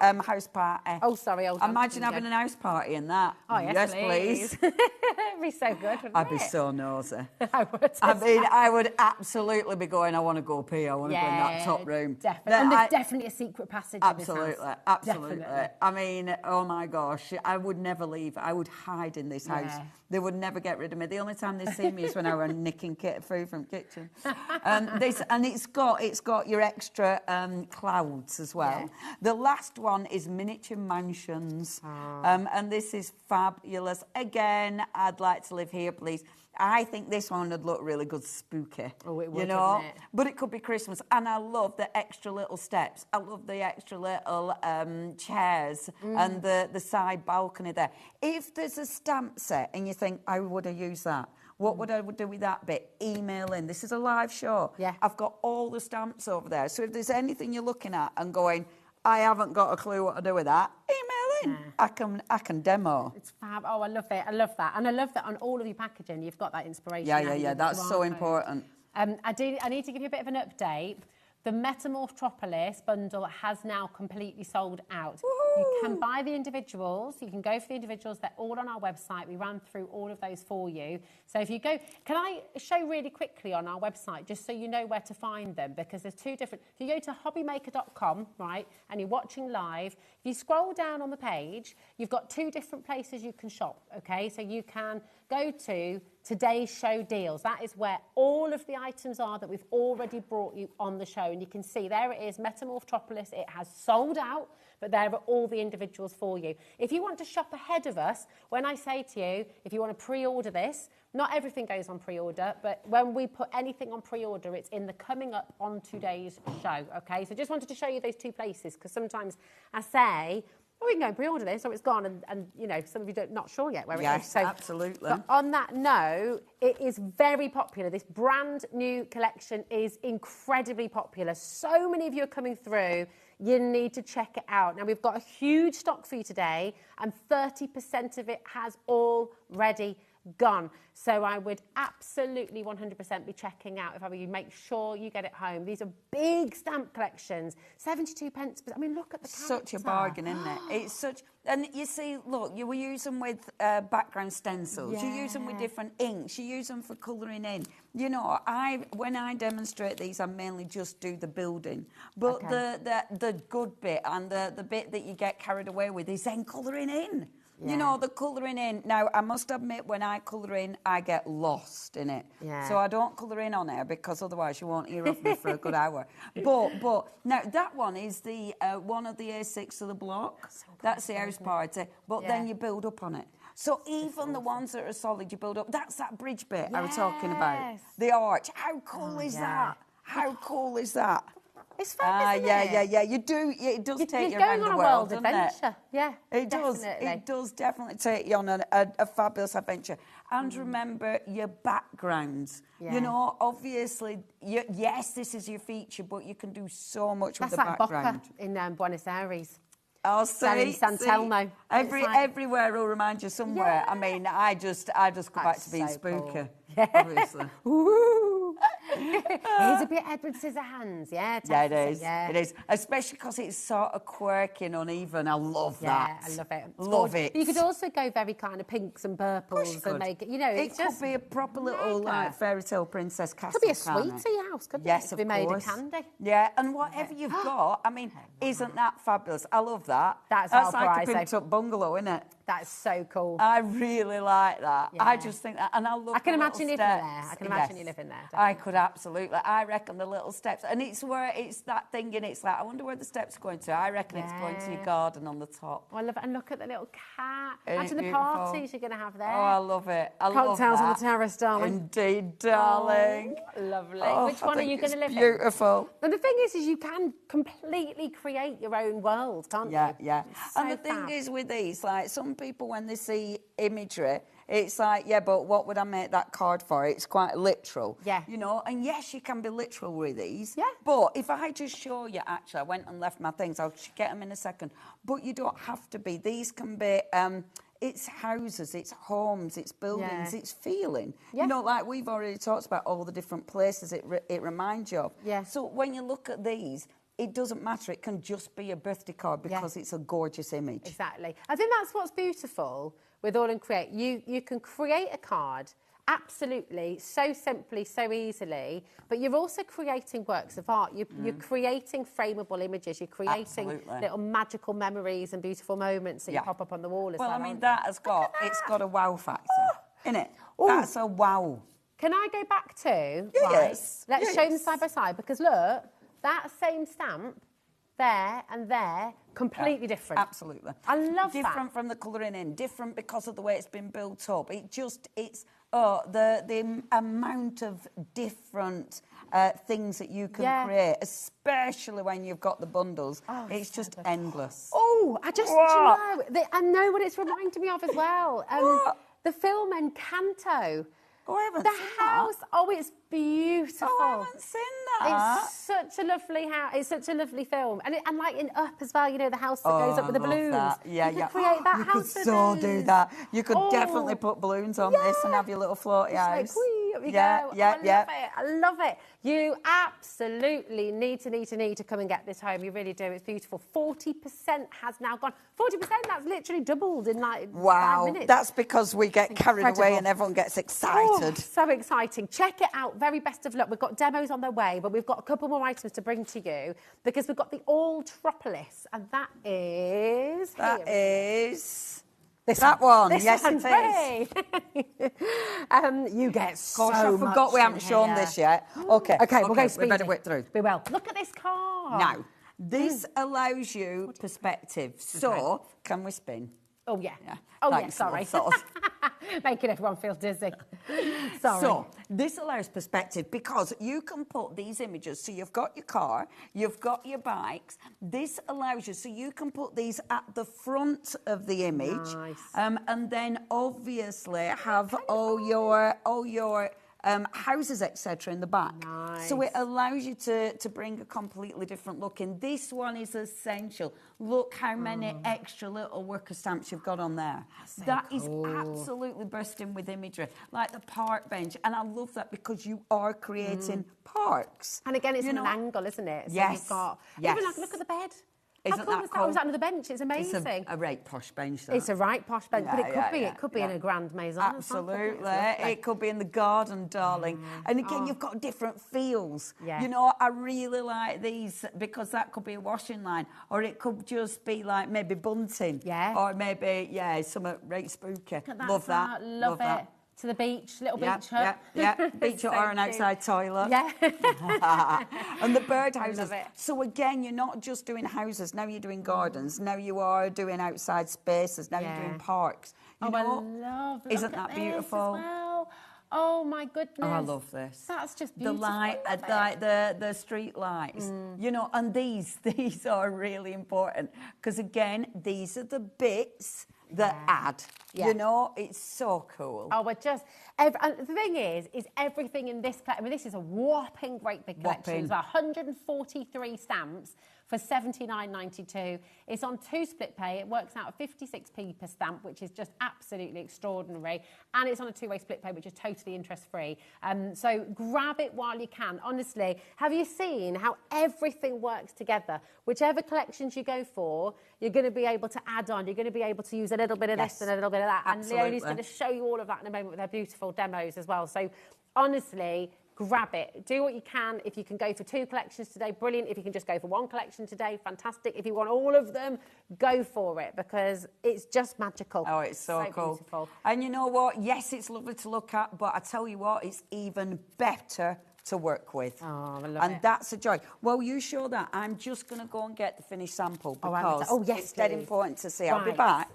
Oh, sorry. Imagine having an house party in that. Oh, yes, please. It'd be so good, wouldn't I'd it? be so nosy. I would. I mean, I would absolutely be going, I want to go pee, I want to go in that top room. Definitely. And there's definitely a secret passage in this house. Absolutely. Definitely. I mean, oh my gosh, I would never leave. I would hide in this house. They would never get rid of me. The only time they see me is when I were nicking food from the kitchen. And it's got your extra clouds as well. The last one is miniature mansions. And this is fabulous. Again, I'd like to live here, please. I think this one would look really good spooky. Oh, it would, wouldn't it? But it could be Christmas. And I love the extra little steps. I love the extra little chairs and the side balcony there. If there's a stamp set and you think, I would have used that, what would I do with that bit? Email in. This is a live show. I've got all the stamps over there. So if there's anything you're looking at and going, I haven't got a clue what to do with that, email in. I can demo. It's fab. Oh, I love it. I love that. And I love that on all of your packaging, you've got that inspiration. Yeah. That's so important. I need to give you a bit of an update. The Metropolis bundle has now completely sold out. You can buy the individuals. You can go for the individuals. They're all on our website. We ran through all of those for you. So if you go... Can I show really quickly on our website, just so you know where to find them? Because there's 2 different... If you go to hobbymaker.com, right, and you're watching live, if you scroll down on the page, you've got 2 different places you can shop, OK? So you can go to today's show deals. That is where all of the items are that we've already brought you on the show. And you can see there it is, Tropolis. It has sold out, but there are all the individuals for you. If you want to shop ahead of us, when I say to you, if you want to pre-order this, not everything goes on pre-order, but when we put anything on pre-order, it's in the coming up on today's show, OK? So just wanted to show you those 2 places, because sometimes I say, oh, we can go and pre-order this, so it's gone, and some of you not sure yet where it is. So, absolutely. But on that note, it is very popular. This brand new collection is incredibly popular. So many of you are coming through. You need to check it out. Now, we've got a huge stock for you today, and 30% of it has already gone. So I would absolutely 100% be checking out if I were you. Make sure you get it home. These are big stamp collections, 72 pence. I mean, look at the character. Such a bargain, isn't it? It's such... And you see, look, you will use them with background stencils. You use them with different inks. You use them for colouring in. When I demonstrate these, I mainly just do the building. But the good bit and the bit that you get carried away with is then colouring in. The colouring in. Now, I must admit, when I colour in, I get lost in it. So I don't colour in on air, because otherwise you won't hear of me for a good hour. But now, that one is the one of the A6 of the block. That's the house party. But then you build up on it. So even the ones that are solid, you build up. That's that bridge bit I was talking about. The arch. How cool is that? How cool is that? It's fun, isn't it? Yeah. You do. It does take you around the world, doesn't it? Yeah, it does. It does definitely take you on a fabulous adventure. And remember your backgrounds. Obviously, yes, this is your feature, but you can do so much with the background. That's like in Buenos Aires. Oh, see, San Telmo. Everywhere will remind you somewhere. I mean, I just go back to being spooky, obviously. Here's a bit Edward Scissorhands, yeah. Yeah, it is. Yeah. It is, especially because it's sort of quirky and uneven. I love that. Yeah, I love it. Love it. You could also go very kind of pinks and purples and make it, you know, It could be a proper little like fairy tale princess castle. Could be a can't sweet it? tea house, couldn't it? Yes, It of could be made of course. candy. Yeah, and whatever you've got, I mean, isn't that fabulous? I love that. That's like our a pimped up bungalow, isn't it? That's so cool. I really like that. Yeah. I just think that, and I love. I can the imagine little living there. steps. I can imagine you Yes. living there. I could absolutely. I reckon the little steps, and it's where it's that thing, and it's like I wonder where the steps are going to. I reckon it's going to your garden on the top. Oh, I love it. And look at the little cat. Isn't Imagine it the beautiful? parties you're going to have there. Oh, I love it. I love Cocktails on that. the terrace, darling. Indeed, darling. Oh, lovely. Oh, Which I one are think you going to it's live in? beautiful. And the thing is you can completely create your own world, can't Yeah, you? yeah. It's And so the thing fab. is with these, like some people when they see imagery, it's like, yeah, but what would I make that card for? It's quite literal. Yeah. You know, and yes, you can be literal with these. Yeah. But if I just show you, actually, I went and left my things. I'll get them in a second. But you don't have to be. These can be... it's houses, it's homes, it's buildings, Yeah. it's feeling. Yeah. You know, like we've already talked about all the different places it reminds you of. Yeah. So when you look at these, it doesn't matter. It can just be a birthday card because it's a gorgeous image. Exactly. I think that's what's beautiful with All and Create. You can create a card absolutely, so simply, so easily, but you're also creating works of art. You're creating frameable images. You're creating Absolutely. little magical memories and beautiful moments that you pop up on the wall as well. Well, I mean, aren't that has got, it's got a wow factor, innit? That's a wow. Can I go back to? Yes. Let's show them side by side because look, that same stamp there and there, completely different. Absolutely. I love different from the colouring in, different because of the way it's been built up. It's the amount of different things that you can create, especially when you've got the bundles. Oh, it's just endless. Oh, I just, I know what it's reminding me of as well. The film Encanto. Oh, I haven't the seen house. that. Oh, it's beautiful. Oh, I haven't seen that. It's such a lovely house. It's such a lovely film, and like in Up as well. You know, the house that goes up with the balloons. That. Yeah, you could create that you house. could so do that. You could definitely put balloons on this and have your little floaty house. Like, whee, up you yeah, go. yeah, I yeah. love it. I love it. You absolutely need to come and get this home. You really do. It's beautiful. 40% has now gone. 40%. That's literally doubled in like 5 minutes. That's because we get carried away incredible. and everyone gets Oh, excited. so exciting. Check it out. Very best of luck. We've got demos on their way, but we've got a couple more items to bring to you because we've got the all Tropolis, and that is... That one. This Yes, one's it is. You get so Gosh, I much forgot we haven't in shown here. this yet. Okay, we'll go speedy. We better whip through. Be well. Look at this car. Now, this allows you perspective. So, can we spin? Oh, yeah. Oh, Thanks, yeah, sorry. love. Making everyone feel dizzy. Sorry. So, this allows perspective because you can put these images. So, you've got your car, you've got your bikes. This allows you, so you can put these at the front of the image. Nice. And then obviously have all your houses, etc., in the back. Nice. So it allows you to bring a completely different look in. This one is essential. Look how many extra little worker stamps you've got on there. That is absolutely bursting with imagery, like the park bench. And I love that because you are creating parks. And again, it's an angle, isn't it? So Yes. you've got, Yes. even like, look at the bed. Isn't How cool that was cool? that? Was that under the bench? It's amazing. It's a right posh bench. That. It's a right posh bench, but it could be. Yeah, It could be in a grand maison. Absolutely. It could be in the garden, darling. And again, you've got different feels. Yeah. You know, I really like these because that could be a washing line, or it could just be like maybe bunting. Yeah. Or maybe, something right spooky. Love that. Love it. To the beach, little beach hut. Yeah. Beach hut or an outside toilet. Yeah. And the birdhouses. love it. So again, you're not just doing houses. Now you're doing gardens. Now you are doing outside spaces. Now you're doing parks. You know? I love. Isn't look that at this beautiful? As well. Oh my goodness. Oh, I love this. That's just The beautiful. light, like the street lights, you know, and these are really important because again, these are the bits that add. You know, it's so cool. Oh, we're just... and the thing is everything in this collection... I mean, this is a whopping great big collection as well. 143 stamps for $79.92. It's on 2 split pay. It works out at 56p per stamp, which is just absolutely extraordinary. And it's on a 2-way split pay, which is totally interest-free. So grab it while you can. Honestly, have you seen how everything works together? Whichever collections you go for, you're going to be able to add on. You're going to be able to use a little bit of this and a little bit of that. Absolutely. And Leonie's going to show you all of that in a moment with her beautiful demos as well. So honestly, grab it. Do what you can. If you can go for 2 collections today, brilliant. If you can just go for 1 collection today, fantastic. If you want all of them, go for it, because it's just magical. Oh, it's so cool. Beautiful. And you know what? Yes, it's lovely to look at, but I tell you what, it's even better to work with. Oh, I love and it. that's a joy. Well, you show that. I'm just going to go and get the finished sample because it's dead important to see. I'll be back.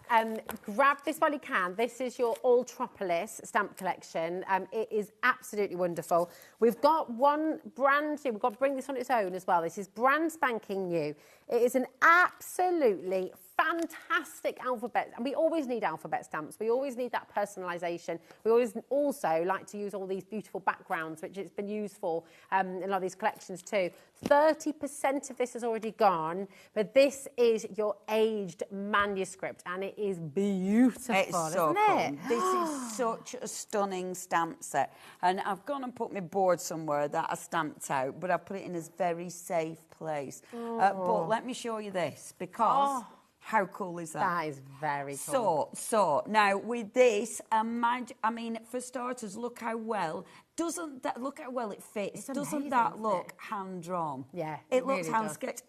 Grab this while you can. This is your Tropolis stamp collection. It is absolutely wonderful. We've got one brand new. We've got to bring this on its own as well. This is brand spanking new. It is an absolutely fantastic alphabet, and we always need alphabet stamps. We always need that personalisation. We always also like to use all these beautiful backgrounds, which it's been used for in a lot of these collections too. 30% of this has already gone, but this is your aged manuscript, and it is beautiful, it's so isn't cool. it? This is such a stunning stamp set, and I've gone and put my board somewhere that I stamped out, but I've put it in a very safe place. But let me show you this, because how cool is that? That is very cool. So now with this, I mean, for starters, look how well it fits. Doesn't that look hand drawn? Yeah, it looks really hand does. sketched.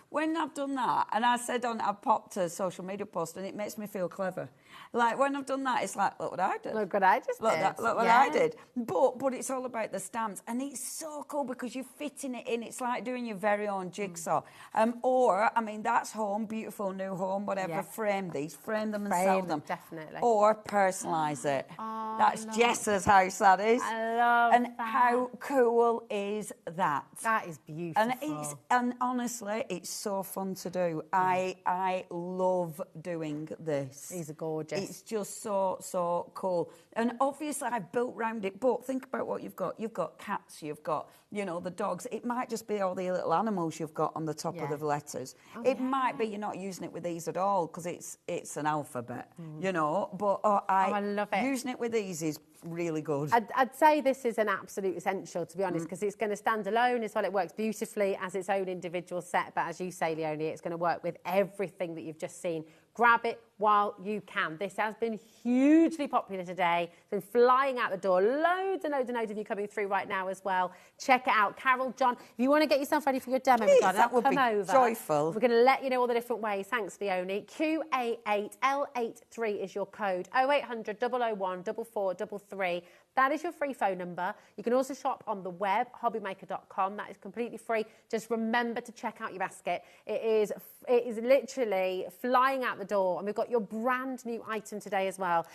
When I've done that, and I popped a social media post, and it makes me feel clever. Like when I've done that, it's like, look what I did. Look what I just did. Look what I did. But it's all about the stamps, and it's so cool because you're fitting it in. It's like doing your very own jigsaw. Or I mean, that's home, beautiful new home, whatever. Yeah. Frame them and sell them. Definitely. Or personalise it. That's Jess's house. That is. I love and that. how cool is that? That is beautiful. And honestly, it's so fun to do. I love doing this. These are gorgeous. It's just so cool. And obviously, I've built round it. But think about what you've got. You've got cats. You've got, the dogs. It might just be all the little animals you've got on the top of the letters. It might be you're not using it with these at all because it's an alphabet, But I love it. Using it with these is really good. I'd say this is an absolute essential, to be honest, because it's going to stand alone as well. It works beautifully as its own individual set, but as you say, Leonie, it's going to work with everything that you've just seen. Grab it while you can. This has been hugely popular today. It's been flying out the door. Loads and loads of you coming through right now as well. Check it out. Carol, John, if you want to get yourself ready for your demo, that would be over. Joyful. We're going to let you know all the different ways. Thanks, Leonie. QA8L83 is your code. 0800 001 4433. That is your free phone number. You can also shop on the web, hobbymaker.com. That is completely free. Just remember to check out your basket. It is literally flying out the door, and we've got your brand new item today as well.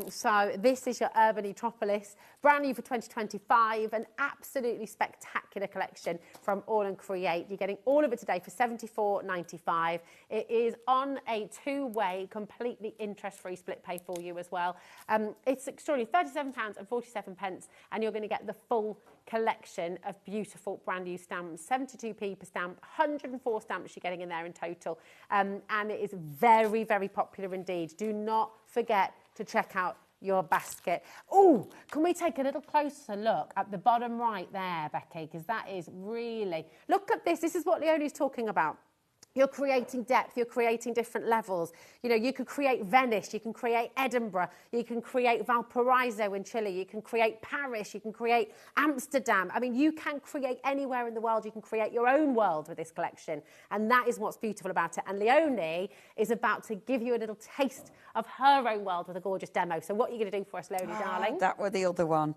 So this is your Urban Tropolis, brand new for 2025, an absolutely spectacular collection from All and Create. You're getting all of it today for $74.95. It is on a 2-way, completely interest-free split pay for you as well. It's extraordinary, £37.47, and you're going to get the full collection of beautiful brand new stamps, 72p per stamp, 104 stamps you're getting in there in total, and it is very, very popular indeed. Do not forget to check out your basket. Oh, can we take a little closer look at the bottom right there, Becky, because that is really, look at this. This is what Leonie's talking about. You're creating depth, you're creating different levels. You could create Venice, you can create Edinburgh, you can create Valparaiso in Chile, you can create Paris, you can create Amsterdam. I mean, you can create anywhere in the world. You can create your own world with this collection. And that is what's beautiful about it. And Leonie is about to give you a little taste of her own world with a gorgeous demo. So what are you going to do for us, Leonie, darling? That were the other one.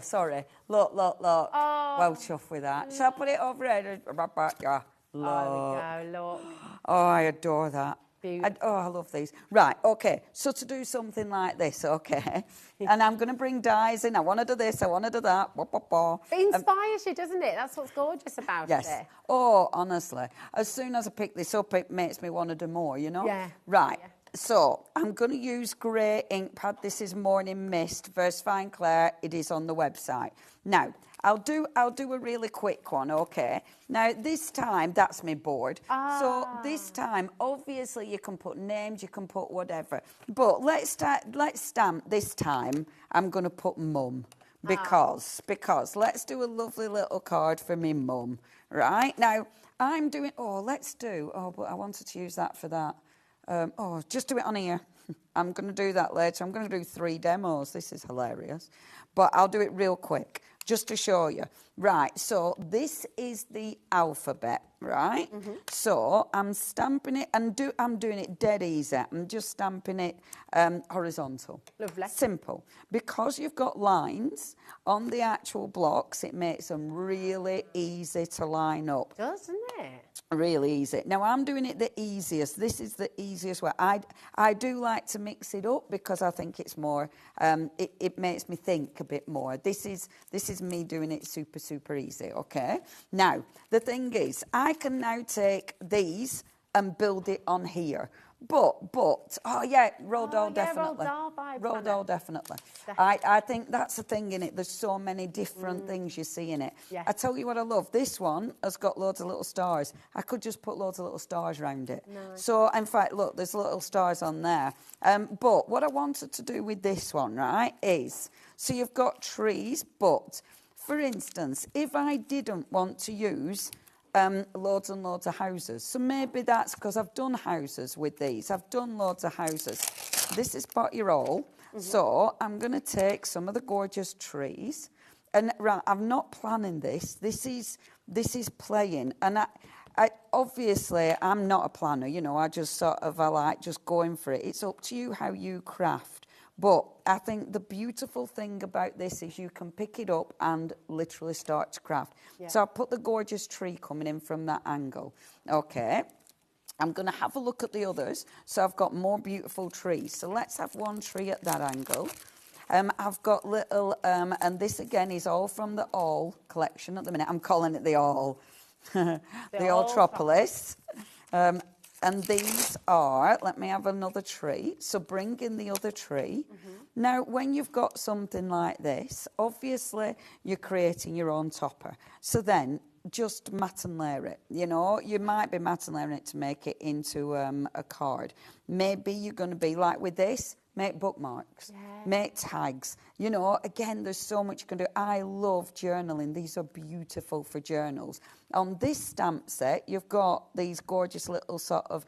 Sorry. Look. Oh. Well chuffed with that. Shall I put it over here? Yeah. Look. Oh, there we go, look. Oh, I adore that. I love these. Right, okay. So to do something like this, okay, and I'm going to bring dies in. I want to do this, I want to do that. It inspires you, doesn't it? That's what's gorgeous about it. Oh, honestly. As soon as I pick this up, it makes me want to do more, Yeah. Right. Yeah. So I'm going to use grey ink pad. This is Morning Mist, Versafine Claire. It is on the website. Now, I'll do a really quick one, okay? Now, this time, that's my board. So this time, obviously, you can put names, you can put whatever. But let's stamp this time. I'm going to put Mum. Because let's do a lovely little card for me mum, right? Now, I'm doing, but I wanted to use that for that. Just do it on here. I'm going to do that later. I'm going to do 3 demos. This is hilarious. But I'll do it real quick, just to show you. Right, so this is the alphabet, right? So I'm stamping it, and I'm doing it dead easy. I'm just stamping it horizontal. Lovely. Simple. Because you've got lines on the actual blocks, it makes them really easy to line up. Doesn't it? Really easy. Now, I'm doing it the easiest. This is the easiest way. I do like to mix it up because I think it's more, it makes me think a bit more. This is me doing it super easy, okay? Now, the thing is, I can now take these and build it on here. But, Roald Dahl, definitely. Roald Dahl, definitely. I think that's the thing in it. There's so many different things you see in it. Yeah. I tell you what I love. This one has got loads of little stars. I could just put loads of little stars around it. Nice. So, in fact, look, there's little stars on there. But what I wanted to do with this one, right, is, so you've got trees, but, for instance, if I didn't want to use loads and loads of houses. So maybe that's because I've done houses with these. I've done loads of houses. This is Pot Your All. So I'm going to take some of the gorgeous trees. And right, I'm not planning this. This is playing. And I obviously, I'm not a planner. You know, I like just going for it. It's up to you how you craft. But I think the beautiful thing about this is you can pick it up and literally start to craft. Yeah. So I'll put the gorgeous tree coming in from that angle. Okay. I'm going to have a look at the others. So I've got more beautiful trees. So let's have one tree at that angle. I've got little, and this again is all from the All collection at the minute. I'm calling it the All. the All Tropolis. And these are, let me have another tree. So bring in the other tree. Now, when you've got something like this, obviously you're creating your own topper. So then just mat and layer it. You know, you might be mat and layering it to make it into a card. Maybe you're going to be like with this, make bookmarks, make tags. You know, again, there's so much you can do. I love journaling. These are beautiful for journals. On this stamp set, you've got these gorgeous little sort of,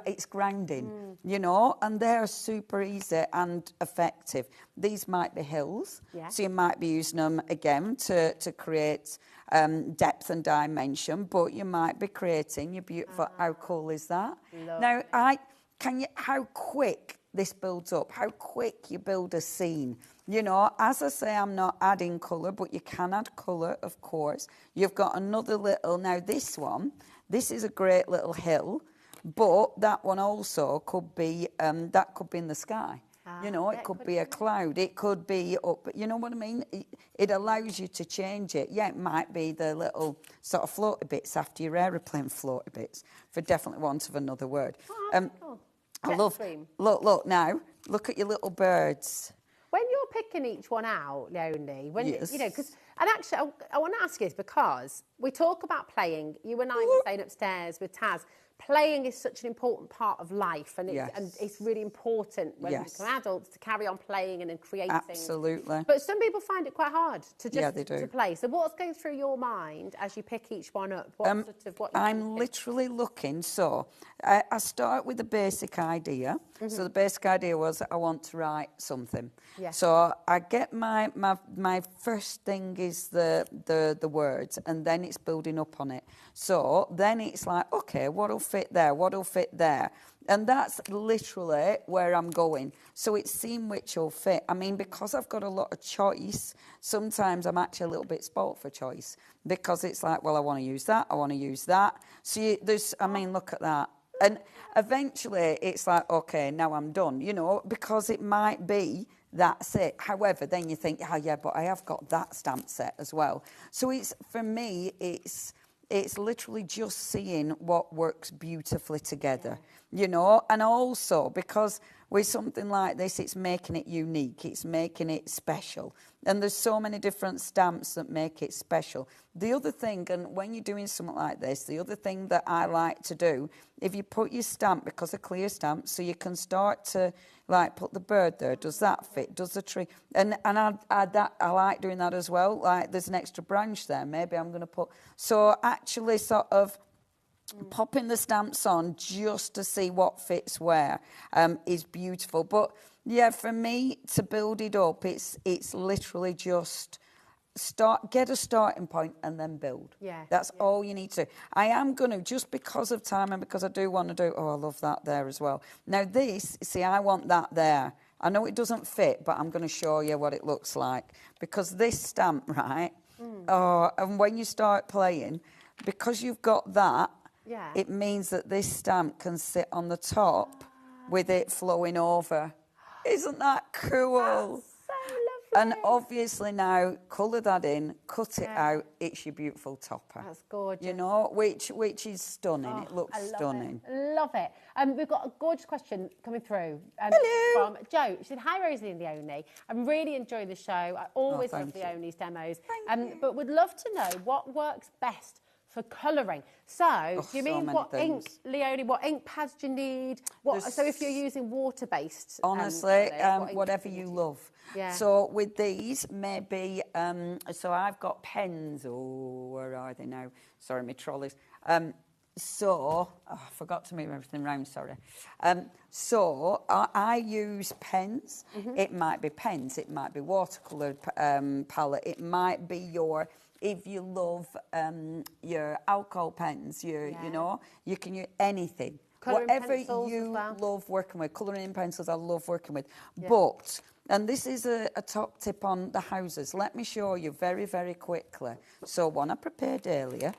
it's grounding, you know, and they're super easy and effective. These might be hills, so you might be using them, again, to create depth and dimension, but you might be creating your beautiful, how cool is that? Now, how quick this builds up, how quick you build a scene. You know, as I say, I'm not adding colour, but you can add colour, of course. You've got another little, now this one, this is a great little hill, but that one also could be, that could be in the sky. You know, it could be a cloud, it could be up, you know what I mean? It allows you to change it. Yeah, it might be the little sort of floaty bits after your aeroplane floaty bits, for definitely want of another word. Cool. I love, look now, look at your little birds. When you're picking each one out, Leonie, when Yes. you know, because, and actually, I want to ask you this because we talk about playing. You and I were saying upstairs with Taz, playing is such an important part of life, and it's really important when we become adults to carry on playing and creating. Absolutely. But some people find it quite hard to just they do. to play. So what's going through your mind as you pick each one up? What I'm literally looking. So I start with the basic idea. So the basic idea was I want to write something. Yeah. So I get my first thing is the words, and then it's building up on it. So then it's like, okay, what'll fit there? What'll fit there? And that's literally where I'm going. So it's seeing which will fit. I mean, because I've got a lot of choice, sometimes I'm actually a little bit spoilt for choice, because it's like, well, I want to use that, I want to use that. So I mean, look at that. And eventually it's like, okay, now I'm done, you know, because it might be that's it. However, then you think, oh, yeah, but I have got that stamp set as well. So it's, for me, it's it's literally just seeing what works beautifully together, you know, and also because with something like this, it's making it unique, it's making it special. And there's so many different stamps that make it special. The other thing, and when you're doing something like this, the other thing that I like to do, if you put your stamp, because they're clear stamps, so you can start to, like, put the bird there. Does that fit? Does the tree? And I like doing that as well. Like, there's an extra branch there. Maybe I'm going to put... So actually sort of popping the stamps on just to see what fits where is beautiful. But yeah, for me to build it up, it's literally just get a starting point and then build. Yeah, that's all you need to. I am going to, just because of time and because I do want to do. Oh, I love that there as well. Now this, see, I want that there. I know it doesn't fit, but I'm going to show you what it looks like, because this stamp, right? Oh, and when you start playing, because you've got that. Yeah. It means that this stamp can sit on the top with it flowing over. Isn't that cool? That's so lovely. And obviously now, colour that in, cut it out, it's your beautiful topper. That's gorgeous. You know, which is stunning. It looks I love stunning. It. Love it. We've got a gorgeous question coming through from Jo. She said, hi, Rosalie and Leonie. I'm really enjoying the show. I always love Leonie's demos. But would love to know what works best for colouring. So, do you mean what ink, Leonie, what ink pads do you need? So if you're using water-based... Honestly, whatever you love. Yeah. So with these, maybe... so I've got pens. Oh, where are they now? Sorry, my trolleys. I forgot to move everything round, sorry. So I use pens. It might be pens, it might be watercolour palette, it might be your... If you love your alcohol pens, you know, you can use anything. Whatever you love working with. Colouring in pencils, I love working with. Yeah. But, and this is a top tip on the houses. Let me show you very, very quickly. So one I prepared earlier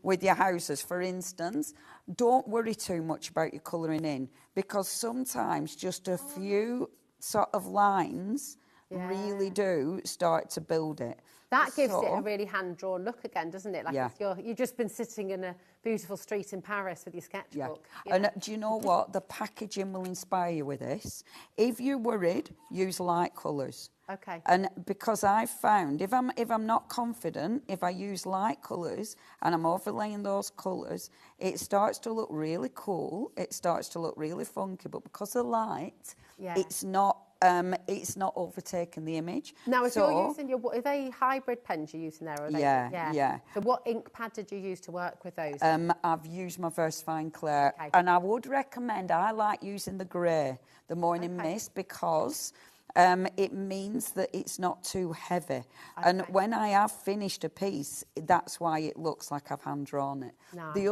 with your houses, for instance, don't worry too much about your colouring in, because sometimes just a few sort of lines really do start to build it. That gives it a really hand-drawn look again, doesn't it? Like you've just been sitting in a beautiful street in Paris with your sketchbook. Yeah. And do you know what? The packaging will inspire you with this. If you're worried, use light colours. Okay. And because I've found, if I'm not confident, if I use light colours and I'm overlaying those colours, it starts to look really cool. It starts to look really funky. But because of light, it's not overtaking the image. Now, if you're using are they hybrid pens you're using there? Or are they, yeah. So what ink pad did you use to work with those? I've used my VersaFine Claire, and I would recommend, I like using the grey, the Morning Mist, because it means that it's not too heavy. And when I have finished a piece, that's why it looks like I've hand-drawn it. Nice. The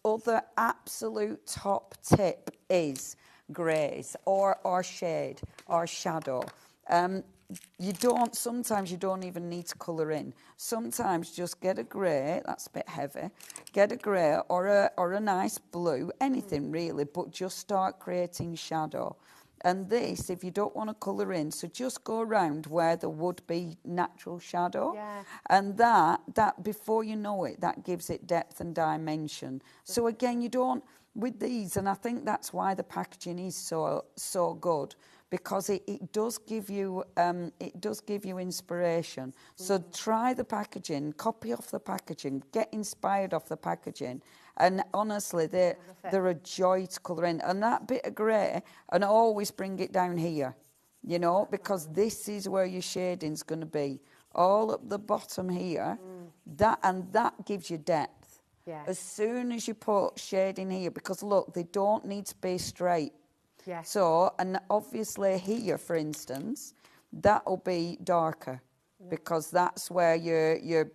other absolute top tip is greys or shade or shadow. Sometimes you don't even need to colour in. Sometimes just get a grey, that's a bit heavy, get a grey or a nice blue, anything really, but just start creating shadow. And this, if you don't want to colour in, so just go around where there would be natural shadow. Yeah. And that before you know it, that gives it depth and dimension. So again, you don't, with these, and I think that's why the packaging is so good, because it does give you inspiration. So try the packaging, copy off the packaging, get inspired off the packaging. And honestly, they're a joy to colour in. And that bit of grey, and always bring it down here, you know, because this is where your shading's going to be. All up the bottom here, that gives you depth. Yeah. As soon as you put shading here, because look, they don't need to be straight. Yeah. So, and obviously here, for instance, that'll be darker, because that's where your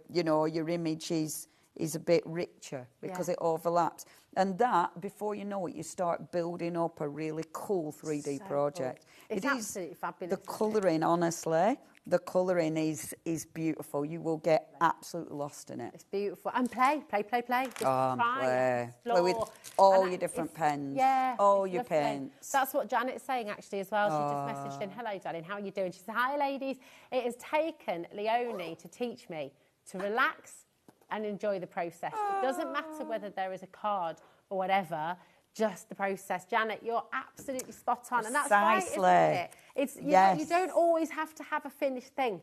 image is a bit richer, because it overlaps. And that, before you know it, you start building up a really cool 3D project. Cool. It's absolutely fabulous. The colouring, honestly, the colouring is beautiful. You will get absolutely lost in it. It's beautiful. And play. Just try, play with all your different pens. Yeah. All your paints. That's what Janet's saying, actually, as well. She just messaged in, hello, darling, how are you doing? She said, hi, ladies. It has taken Leonie to teach me to relax, and enjoy the process. It doesn't matter whether there is a card or whatever, just the process. Janet, you're absolutely spot on. And that's right, isn't it? It's, you don't always have to have a finished thing.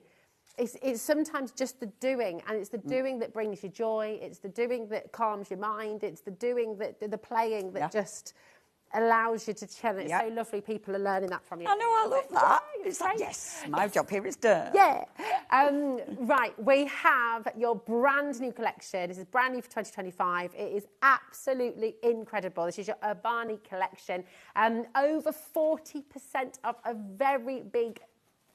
It's sometimes just the doing, and it's the doing that brings you joy. It's the doing that calms your mind. It's the doing that, the playing that just allows you to chill. It's so lovely. People are learning that from you. I know, I love that. It's like, yes, my job here is done. Yeah. Right, we have your brand new collection. This is brand new for 2025. It is absolutely incredible. This is your Urbani collection. Over 40% of a very big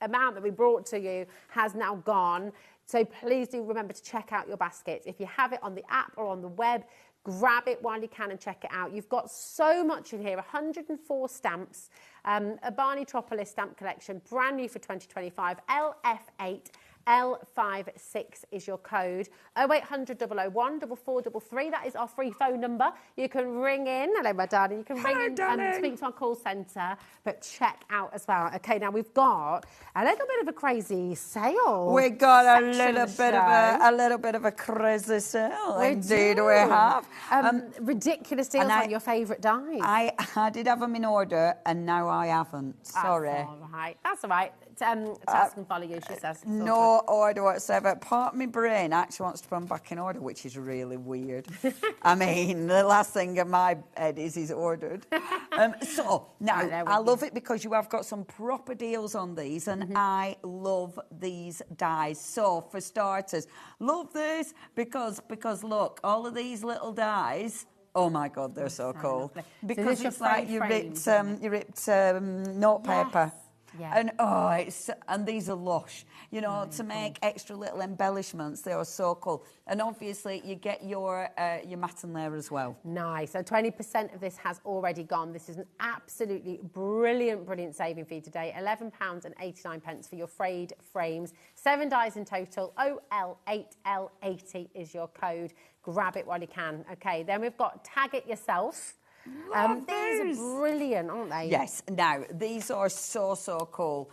amount that we brought to you has now gone. So please do remember to check out your baskets. If you have it on the app or on the web, grab it while you can and check it out. You've got so much in here, 104 stamps, a Barney Tropolis stamp collection, brand new for 2025, LF8. L56 is your code. 0800 001 4433. That is our free phone number. You can ring in. Hello, my darling. You can ring in and speak to our call centre, but check out as well. Okay, now we've got a little bit of a crazy sale. We got a little bit of a crazy sale. Indeed, we have ridiculous deals on your favourite dies. I did have them in order, and now I haven't. Sorry. That's all right. That's all right. Task and follow you, she says. No order whatsoever. Part of my brain actually wants to put them back in order, which is really weird. I mean, the last thing in my head is ordered. So, now, I love it because you have got some proper deals on these, and I love these dies. So, for starters, love this because look, all of these little dies, oh my God, they're so cool. Lovely. Because so it's like you ripped notepaper. Yeah. And these are lush, you know, to make extra little embellishments. They are so cool. And obviously, you get your matte and layer as well. Nice. So 20% of this has already gone. This is an absolutely brilliant saving for you today. £11.89 for your frayed frames. 7 dies in total. OL8L80 is your code. Grab it while you can. Okay, then we've got Tag It Yourself. These are brilliant, aren't they? Yes. Now, these are so cool.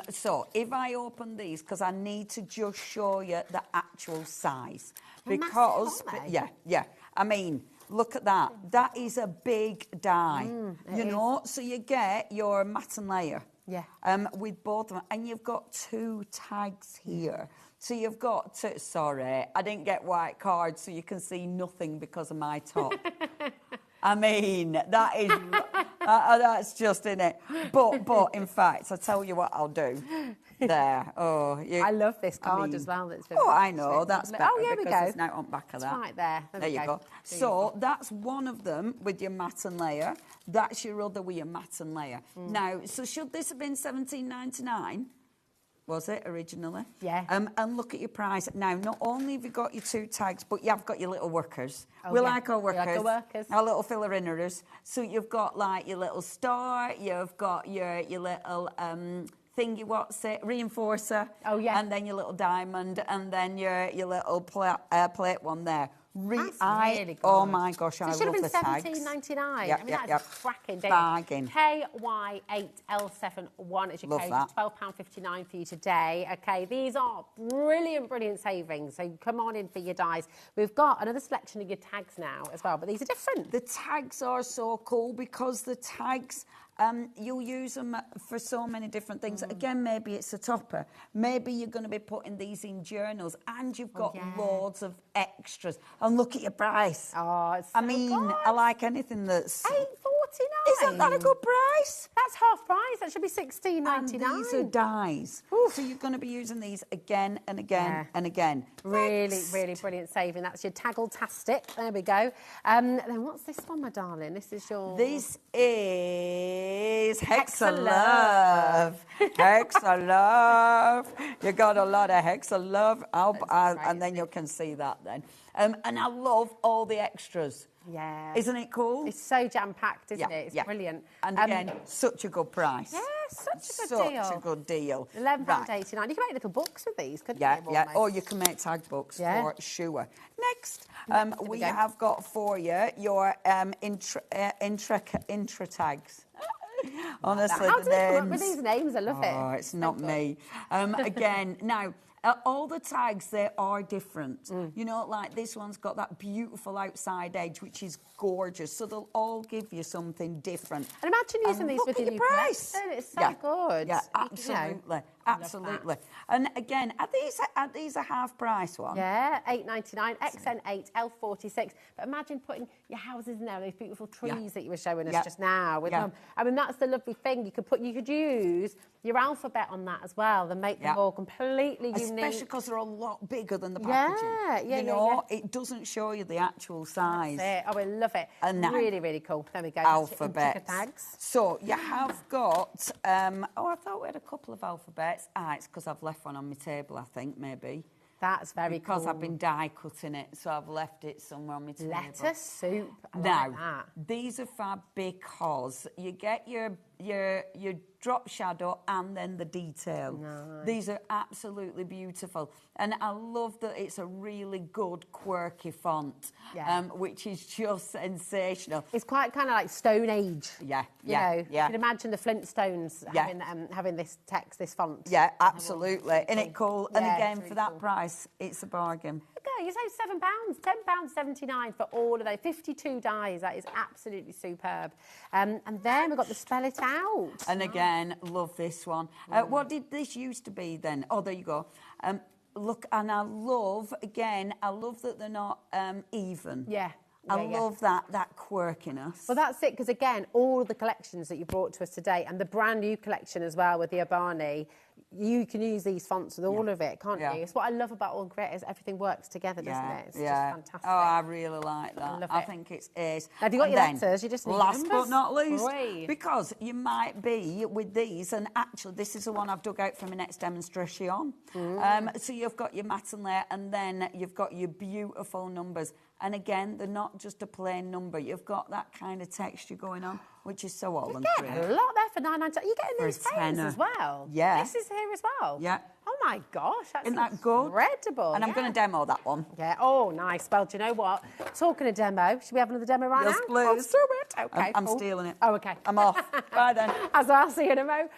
So, if I open these, because I need to just show you the actual size. Because, yeah. I mean, look at that. That is a big die. You know, so you get your matte and layer. Yeah. With both of them. And you've got 2 tags here. So you've got to... Sorry, I didn't get white cards, so you can see nothing because of my top. I mean, that is... that's just in it. But in fact, I'll tell you what I'll do. There. Oh, I love this card as well. That's I know. That's better here we go. It's now on back of that. It's right there. There you go. So that's one of them with your matte and layer. That's your other with your matte and layer. Now, so should this have been $17.99? Was it originally? Yeah. And look at your price. Now, not only have you got your 2 tags, but you have got your little workers. We like our workers. Our little filler inners. So you've got like your little star, you've got your little thingy, what's it? Reinforcer. Oh, yeah. And then your little diamond, and then your little plate one there. That's really good. Oh my gosh, I love the tags. It should have been $17.99. Yep, I mean, that's a cracking deal. Bargain. KY8L71 is your code. £12.59 for you today. Okay, these are brilliant savings. So come on in for your dies. We've got another selection of your tags now as well, but these are different. The tags are so cool because the tags... you'll use them for so many different things. Again, maybe it's a topper. Maybe you're going to be putting these in journals, and you've got loads of extras. And look at your price. Oh, it's so good. I like anything that's... $8.49. Isn't that a good price? That's half price. That should be $16.99. And these are dies. So you're going to be using these again and again and again. Really brilliant saving. That's your Taggle-tastic. There we go. Then what's this one, my darling? This is your... This is Hexalove. Hexalove. You got a lot of Hexalove. And then you can see that then. And I love all the extras. Yeah. Isn't it cool? It's so jam-packed, isn't it? It's brilliant. And again, such a good price. Yeah, such a good deal. £11.89. You can make little books with these, couldn't you? Yeah. Or you can make tag books for sure. Next, we have got for you your intra tags. Honestly, how do they come up with these names? I love it. Oh, it's not me. Again, now... All the tags, they are different. You know, like this one's got that beautiful outside edge, which is gorgeous. So they'll all give you something different. And imagine using these with your new price. collection. It's so good. Yeah, You know, absolutely. Absolutely. And again, are these a half price one? Yeah, $8.99, XN8, L46. But imagine putting your houses in there, those beautiful trees that you were showing us just now. With them. I mean, that's the lovely thing. You could use your alphabet on that as well, and make them all completely unique. Especially because they're a lot bigger than the packaging. You know, it doesn't show you the actual size. That's it. Oh, I love it. And now, really, really cool. There we go. Alphabets. Tags. So you have got, I thought we had a couple of alphabets. It's because I've left one on my table, I think, maybe. That's very cool. Because I've been die cutting it, so I've left it somewhere on my table. Lettuce soup. Now, these are fab because you get your drop shadow and then the detail. Nice. These are absolutely beautiful. And I love that it's a really good, quirky font, which is just sensational. It's quite kind of like Stone Age. Yeah, You know, you can imagine the Flintstones having this text, this font. Yeah, absolutely. Isn't it cool? And Yeah, again, it's for really that price, it's a bargain. Okay, you save £7, £10.79 for all of those 52 dies. That is absolutely superb. And then we've got the Spell It Out. And again, love this one. What did this used to be then? Oh, there you go. Look, and I love that they're not even. I love that quirkiness. Well, that's it, because again, all of the collections that you brought to us today, and the brand new collection as well with the Abani, you can use these fonts with all of it, can't you? It's what I love about All Creators. Everything works together, doesn't it? It's just fantastic. Oh, I really like that. I it. think it's ace. Have you got your letters? You just need last numbers. but not least, Great. because you might be with these, and actually this is the one I've dug out for my next demonstration. So you've got your matte and layer, and then you've got your beautiful numbers. And again, they're not just a plain number. You've got that kind of texture going on, which is so all and You're getting a lot there for $9.99. You're getting these frames as well. Yeah. This is here as well. Yeah. Oh my gosh, that's Isn't that good? incredible. And I'm going to demo that one. Yeah. Oh, nice. Well, do you know what? Talking of demo, should we have another demo right Yes, now? please. Let's do it. Okay. I'm cool. stealing it. Oh, okay. I'm off. Bye then. As I'll see you in a mo.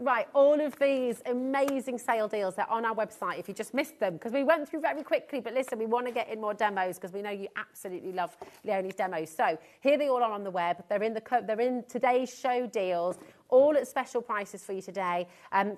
Right, all of these amazing sale deals, they're on our website if you just missed them, because we went through very quickly. But listen, we want to get in more demos because we know you absolutely love Leonie's demos. So here they all are on the web. They're in today's show deals. All at special prices for you today.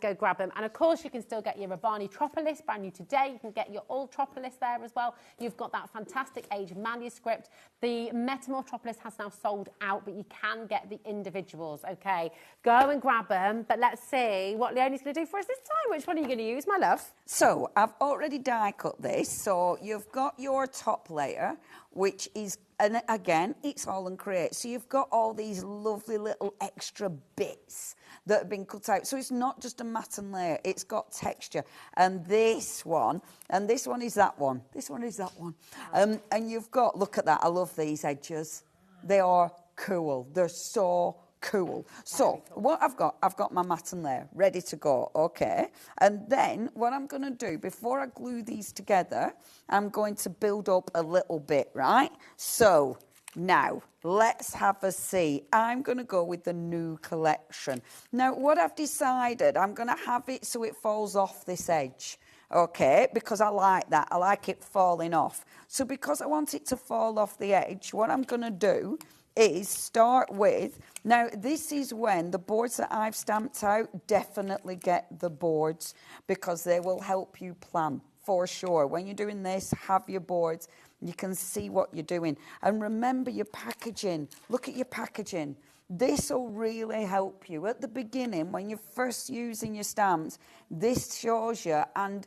Go grab them. And of course, you can still get your Rabbani Tropolis, brand new today. You can get your old Tropolis there as well. You've got that fantastic age manuscript. The Metropolis has now sold out, but you can get the individuals, okay? Go and grab them. But let's see what Leonie's going to do for us this time. Which one are you going to use, my love? So I've already die cut this. So you've got your top layer, which is, and again, it's all and create. So you've got all these lovely little extra bits that have been cut out. So it's not just a matte and layer, it's got texture. And this one is that one. This one is that one. And you've got, look at that, I love these edges. They are cool. They're so cool. So what I've got my matte and layer ready to go, okay? And then what I'm going to do, before I glue these together, I'm going to build up a little bit, right? So now let's have a see. I'm going to go with the new collection. Now what I've decided, I'm going to have it so it falls off this edge. Okay, because I like that. I like it falling off. So because I want it to fall off the edge, what I'm going to do is start with, now this is when the boards that I've stamped out, definitely get the boards because they will help you plan for sure. When you're doing this, have your boards. You can see what you're doing. And remember your packaging. Look at your packaging. This will really help you. At the beginning, when you're first using your stamps, this shows you and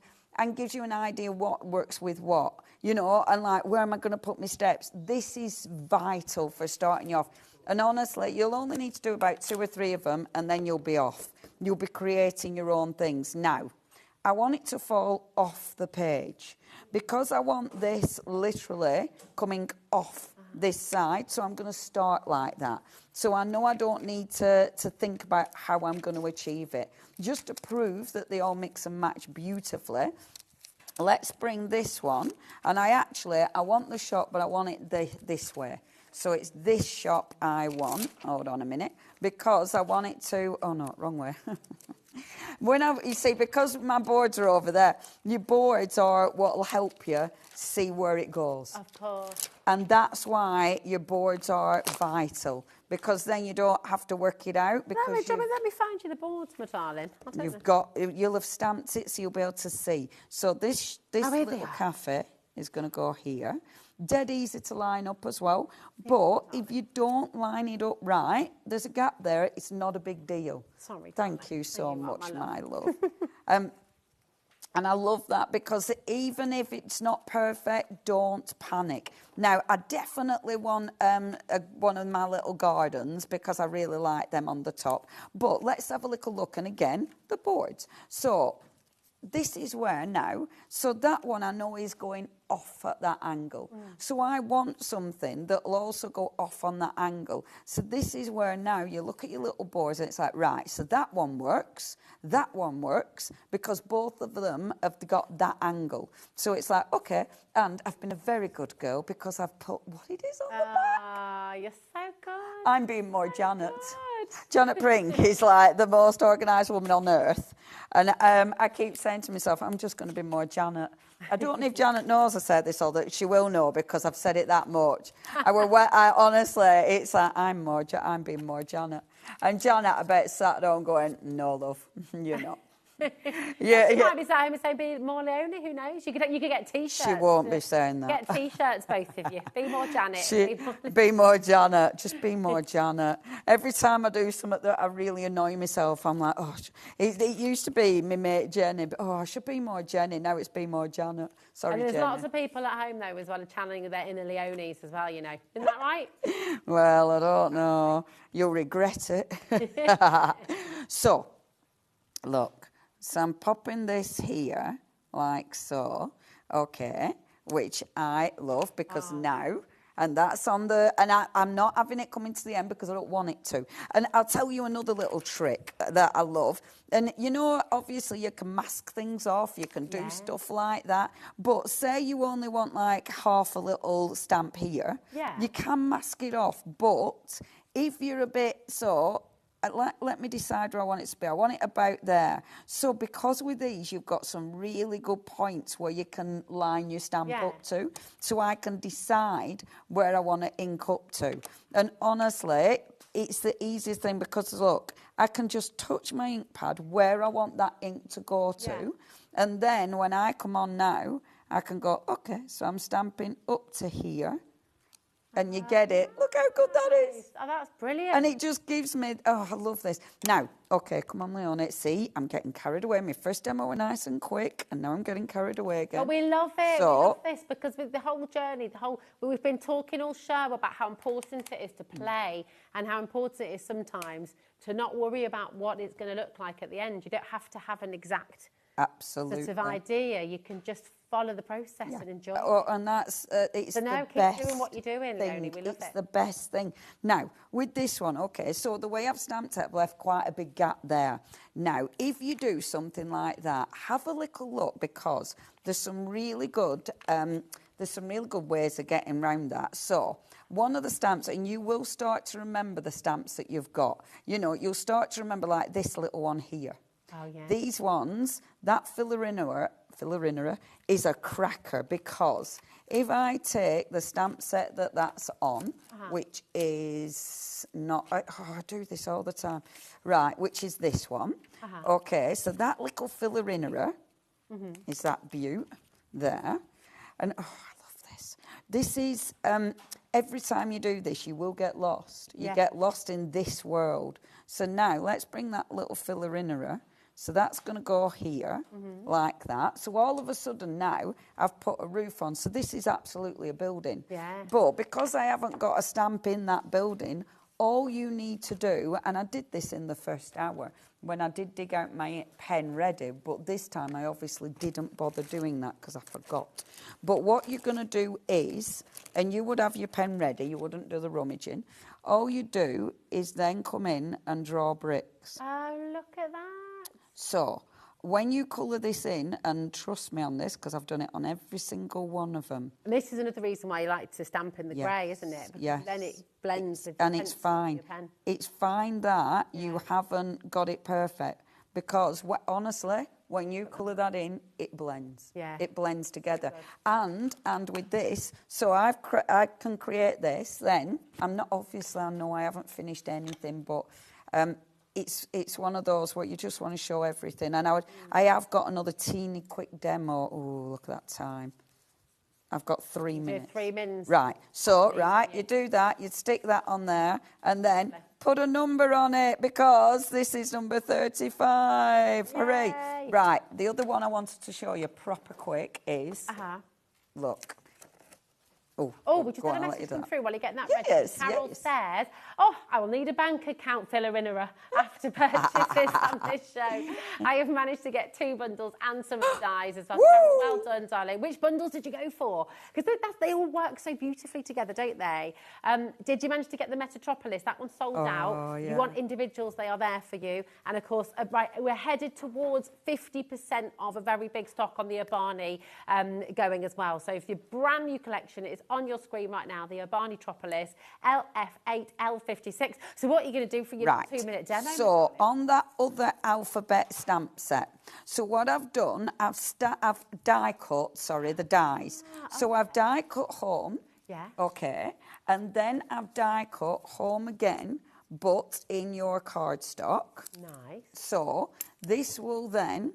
gives you an idea what works with what. You know, and like, where am I going to put my steps? This is vital for starting you off. And honestly, you'll only need to do about 2 or 3 of them, and then you'll be off. You'll be creating your own things. Now, I want it to fall off the page because I want this literally coming off this side. So I'm going to start like that. So I know I don't need to think about how I'm going to achieve it. Just to prove that they all mix and match beautifully, let's bring this one. And I want the shot, but I want it this way. So it's this shop I want. Hold on a minute. Because I want it to... Oh, no, wrong way. You see, because my boards are over there, your boards are what will help you see where it goes. Of course. And that's why your boards are vital, because then you don't have to work it out. Because let me find you the boards, my darling. You'll have stamped it, so you'll be able to see. So this little cafe is going to go here. Dead easy to line up as well. But if you don't line it up right, there's a gap there. It's not a big deal. Sorry. Thank you so much, my love. And I love that, because even if it's not perfect, don't panic. Now, I definitely want one of my little gardens, because I really like them on the top. But let's have a little look. And again, the boards. So this is where now, so that one I know is going off at that angle. So I want something that will also go off on that angle. So this is where now you look at your little boards and it's like, right, so that one works, because both of them have got that angle. So it's like, okay, and I've been a very good girl because I've put what it is on the back. Ah, you're so good. I'm being more Janet. Janet Brink is like the most organised woman on earth. And I keep saying to myself, I'm just going to be more Janet. I don't know if Janet knows I said this, or that she will know, because I've said it that much. I honestly, it's like, I'm being more Janet. And Janet, I bet, sat down going, no, love, you're not. She might be sat home and say, be more Leonie, who knows? You could get T-shirts. She won't be saying that. Get T-shirts, both of you. Be more Janet. Be more Janet. Just be more Janet. Every time I do something that I really annoy myself, I'm like, oh, it used to be my mate Jenny, but I should be more Jenny. Now it's be more Janet. Sorry, and there's Jenny. lots of people at home, though, as well, channeling their inner Leonies as well, you know. Isn't that right? Well, I don't know. You'll regret it. So, look. So I'm popping this here, like so, okay, which I love, because now, and that's on the, and I'm not having it coming to the end because I don't want it to. And I'll tell you another little trick that I love. And, you know, obviously you can mask things off, you can do stuff like that. But say you only want like half a little stamp here, you can mask it off. But if you're a bit let me decide where I want it to be. I want it about there. So because with these, you've got some really good points where you can line your stamp up to. So I can decide where I want to ink up to. And honestly, it's the easiest thing, because, look, I can just touch my ink pad where I want that ink to go to. Yeah. And then when I come on now, I can go, okay, so I'm stamping up to here. And you get it. Look how good that is. Oh, that's brilliant. And it just gives me... Oh, I love this. Now, okay, come on, Leonie. See, I'm getting carried away. My first demo was nice and quick, and now I'm getting carried away again. But we love it. So, we love this, because with the whole journey, we've been talking all show about how important it is to play and how important it is sometimes to not worry about what it's going to look like at the end. You don't have to have an exact... Absolutely. sort of idea. You can just follow the process and enjoy it. Oh, and that's it's so now the keep best doing what you're doing, Leonie. We love it's it. the best thing. Now, with this one, okay, so the way I've stamped it, I've left quite a big gap there. Now, if you do something like that, have a little look, because there's some really good ways of getting around that. So, one of the stamps, and you will start to remember the stamps that you've got. You know, you'll start to remember like this little one here. Oh, yeah. These ones, that filirinera is a cracker, because if I take the stamp set that's on, which is not... I do this all the time. Right, which is this one. Okay, so that little filirinera is that beaut there. And, I love this. This is... every time you do this, you will get lost. You get lost in this world. So now, let's bring that little filirinera. So that's going to go here, like that. So all of a sudden now, I've put a roof on. So this is absolutely a building. Yeah. But because I haven't got a stamp in that building, all you need to do, and I did this in the first hour, when I did dig out my pen ready, but this time I obviously didn't bother doing that because I forgot. But what you're going to do is, and you would have your pen ready, you wouldn't do the rummaging, all you do is then come in and draw bricks. Oh, look at that. So, when you colour this in, and trust me on this, because I've done it on every single one of them. And this is another reason why you like to stamp in the grey, isn't it? Because then it blends. And it's fine. It's fine that you haven't got it perfect, because honestly, when you colour that in, it blends. Yeah. It blends together. And with this, so I can create this. Then I'm not, obviously I know I haven't finished anything, but it's one of those where you just want to show everything. And I have got another teeny quick demo. Oh, look at that time. I've got 3 minutes. 3 minutes. Right. So, you do that, you stick that on there, and then put a number on it, because this is number 35. Yay. Hooray. Right. The other one I wanted to show you proper quick is, look. Oh, we just had a message come through while you're getting that ready. Carol says, I will need a bank account filler innerer after purchases on this show. I have managed to get 2 bundles and some dies as well. Well done, darling. Which bundles did you go for? Because they all work so beautifully together, don't they? Did you manage to get the Metropolis? That one's sold out. Yeah. You want individuals, they are there for you. And of course, we're headed towards 50% of a very big stock on the Urbani going as well. So if your brand new collection is on your screen right now, the Urbani Tropolis LF8 L56. So what are you going to do for your 2-minute demo? So on that other alphabet stamp set, so what I've done, I've die cut, the dies. So I've die cut home, okay, and then I've die cut home again, but in your cardstock. Nice. So this will then...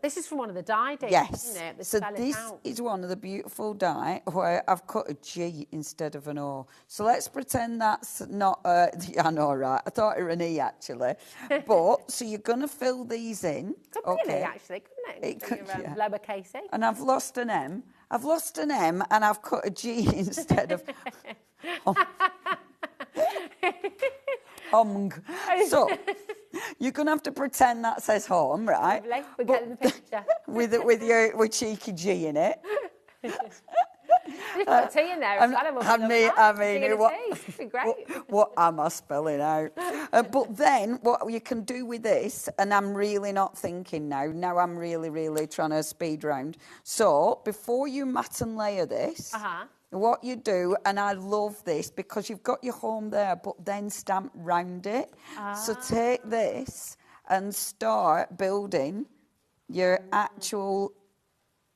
This is from one of the die days, yes. isn't it? So this is one of the beautiful die where I've cut a G instead of an O. So let's pretend that's not I know, right? I thought it was an E, actually. But, so you're going to fill these in. Could be an E, actually, couldn't it? Could, lowercase E. And I've lost an M. I've lost an M and I've cut a G instead of... So, you're going to have to pretend that says home, right? Lovely. We're getting the picture. with your cheeky G in it. You've got a T in there as well. I mean, what am I spelling out? But then, what you can do with this, and I'm really not thinking now I'm really, really trying to speed round. So, before you mat and layer this, what you do, and I love this, because you've got your home there, but then stamp round it. So take this and start building your actual...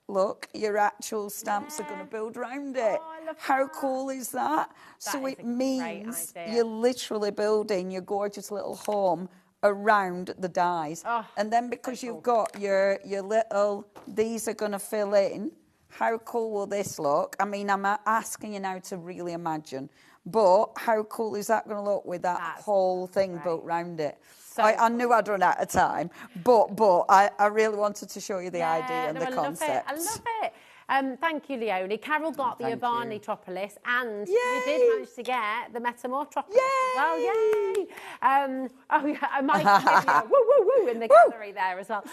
Look, your actual stamps are going to build round it. How cool is that? So it means you're literally building your gorgeous little home around the dies. And then because you've got your little... These are going to fill in. How cool will this look? I mean, I'm asking you now to really imagine. But how cool is that going to look with that whole thing built round it? So I knew I'd run out of time, but I really wanted to show you the idea and the concept. I love it. Thank you, Leonie. Carol got the Urbani Tropolis, and you did manage to get the Metamorphosis. Well, yay! Mike, woo, woo, woo, in the gallery there as well.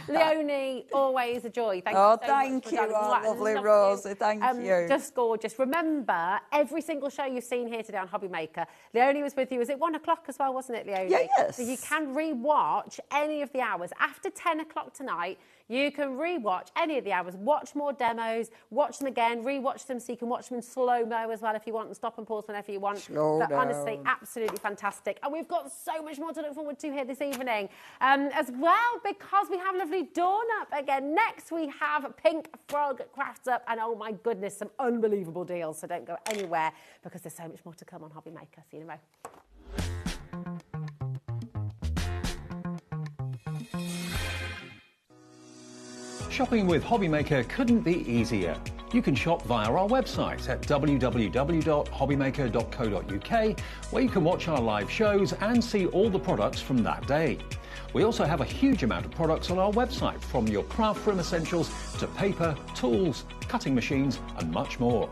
Leonie, always a joy. Thank you so much. Thank you, lovely Rosie. Thank you. Just gorgeous. Remember, every single show you've seen here today on HobbyMaker, Leonie was with you. Was it 1 o'clock as well, wasn't it, Leonie? Yes. So you can re-watch any of the hours. After 10 o'clock tonight, you can re-watch any of the hours, watch more demos, watch them again, re-watch them so you can watch them in slow-mo as well if you want, and stop and pause whenever you want. But honestly, absolutely fantastic. And we've got so much more to look forward to here this evening as well, because we have lovely Dawn up again. Next, we have Pink Frog Crafts up, and oh my goodness, some unbelievable deals. So don't go anywhere, because there's so much more to come on HobbyMaker. See you in a row. Shopping with HobbyMaker couldn't be easier. You can shop via our website at www.hobbymaker.co.uk, where you can watch our live shows and see all the products from that day. We also have a huge amount of products on our website, from your craft room essentials to paper, tools, cutting machines and much more.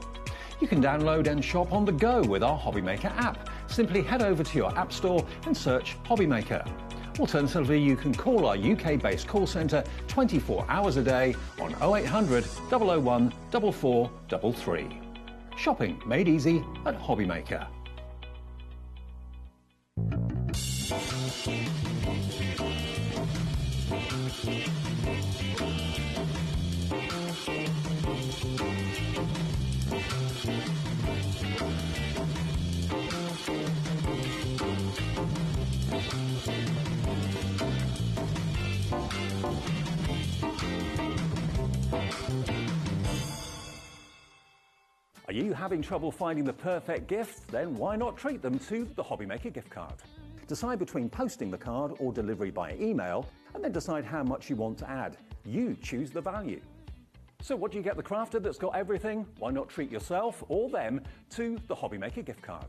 You can download and shop on the go with our HobbyMaker app. Simply head over to your app store and search HobbyMaker. Alternatively, you can call our UK-based call centre 24 hours a day on 0800 001 4433. Shopping made easy at HobbyMaker. Are you having trouble finding the perfect gift? Then why not treat them to the HobbyMaker gift card? Decide between posting the card or delivery by email, and then decide how much you want to add. You choose the value. So what do you get the crafter that's got everything? Why not treat yourself or them to the HobbyMaker gift card?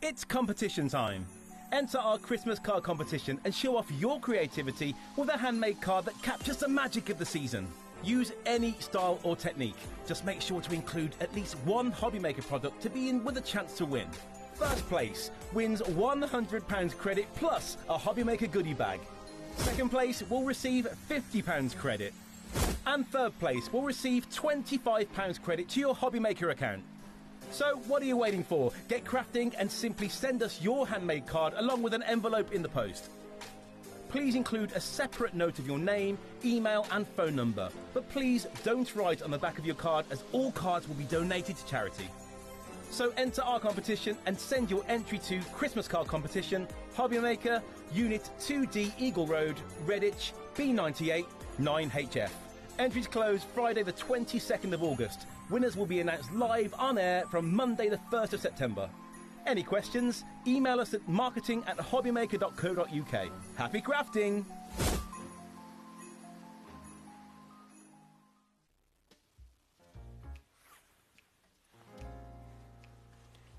It's competition time. Enter our Christmas card competition and show off your creativity with a handmade card that captures the magic of the season. Use any style or technique. Just make sure to include at least one HobbyMaker product to be in with a chance to win. First place wins £100 credit plus a HobbyMaker goodie bag. Second place will receive £50 credit. And third place will receive £25 credit to your HobbyMaker account. So what are you waiting for? Get crafting and simply send us your handmade card along with an envelope in the post. Please include a separate note of your name, email and phone number. But please don't write on the back of your card, as all cards will be donated to charity. So enter our competition and send your entry to Christmas Card Competition, HobbyMaker, Unit 2D Eagle Road, Redditch, B98 9HF. Entries close Friday the 22nd of August. Winners will be announced live on air from Monday the 1st of September. Any questions? Email us at marketing@hobbymaker.co.uk. Happy crafting!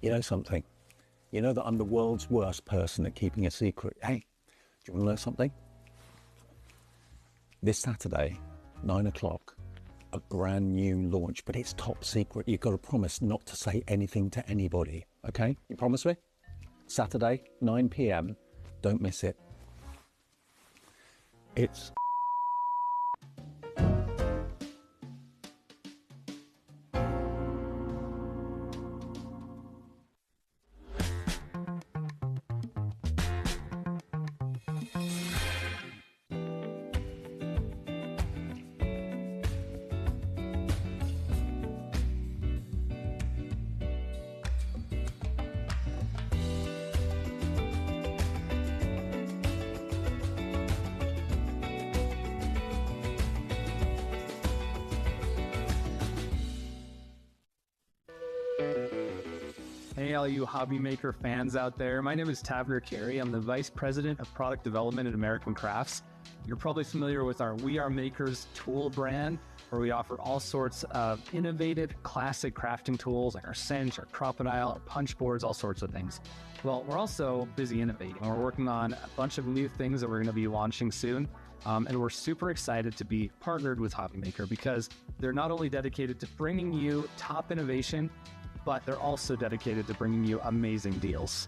You know something? You know that I'm the world's worst person at keeping a secret. Hey, do you want to know something? This Saturday, 9 o'clock, a brand new launch, but it's top secret. You've got to promise not to say anything to anybody, okay? You promise me? Saturday, 9 p.m, don't miss it. It's... Hey, all you HobbyMaker fans out there. My name is Taver Carey. I'm the Vice President of Product Development at American Crafts. You're probably familiar with our We Are Makers tool brand, where we offer all sorts of innovative, classic crafting tools like our cinch, our crocodile, our punch boards, all sorts of things. Well, we're also busy innovating. We're working on a bunch of new things that we're going to be launching soon. And we're super excited to be partnered with HobbyMaker because they're not only dedicated to bringing you top innovation, but they're also dedicated to bringing you amazing deals.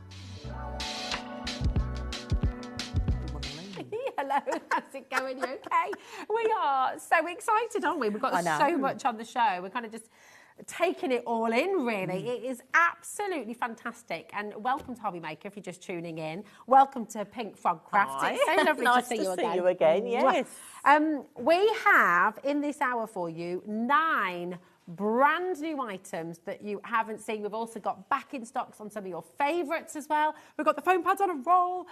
Hello, how's it going? You okay? We are so excited, aren't we? We've got so much on the show. We're kind of just taking it all in, really. It is absolutely fantastic. And welcome to HobbyMaker if you're just tuning in. Welcome to Pink Frog Crafts. It's so lovely nice to see you again. Yes. We have in this hour for you 9 brand new items that you haven't seen. We've also got back in stocks on some of your favourites as well. We've got the foam pads on a roll.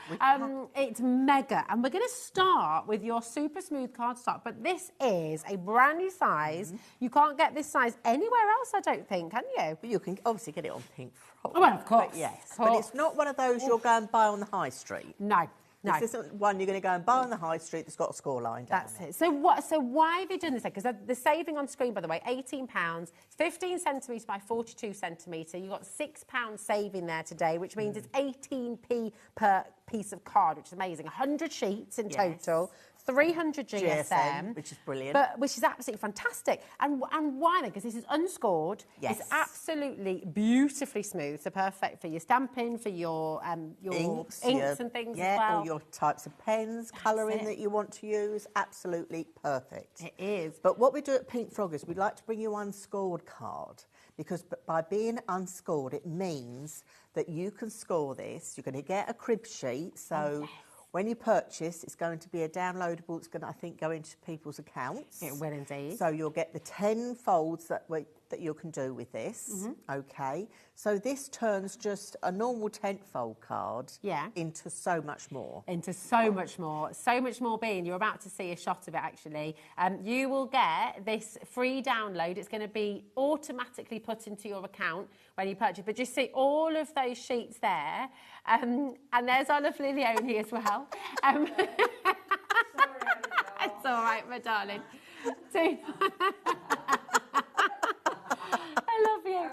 It's mega. And we're going to start with your super smooth cardstock, but this is a brand new size. You can't get this size anywhere else, I don't think, can you? But you can obviously get it on Pink Frog. Oh, well, of course. But yes, but it's not one of those you'll go and buy on the high street. No. No. This isn't one you're going to go and buy on the high street that's got a score line down That's it. So why have you done this then? Because the saving on screen, by the way, £18. It's 15 centimetres by 42 centimetre. You've got £6 saving there today, which means it's 18p per piece of card, which is amazing. 100 sheets in total. 300 GSM, which is brilliant. But which is absolutely fantastic. And why then? Because this is unscored. Yes. It's absolutely beautifully smooth, so perfect for your stamping, for your inks and things as well. All your types of pens, colouring that you want to use. Absolutely perfect. It is. But what we do at Pink Frog is we'd like to bring you an unscored card, because by being unscored, it means that you can score this. You're going to get a crib sheet, so when you purchase, it's going to be a downloadable. It's going to, I think, go into people's accounts. It will indeed. So you'll get the 10 folds that you can do with this. Okay. So this turns just a normal 10-fold card into so much more. Into so much more. So much more being. You're about to see a shot of it, actually. You will get this free download. It's going to be automatically put into your account when you purchase. But just see all of those sheets there. And there's our lovely Leonie as well. It's all right, my darling. I love you.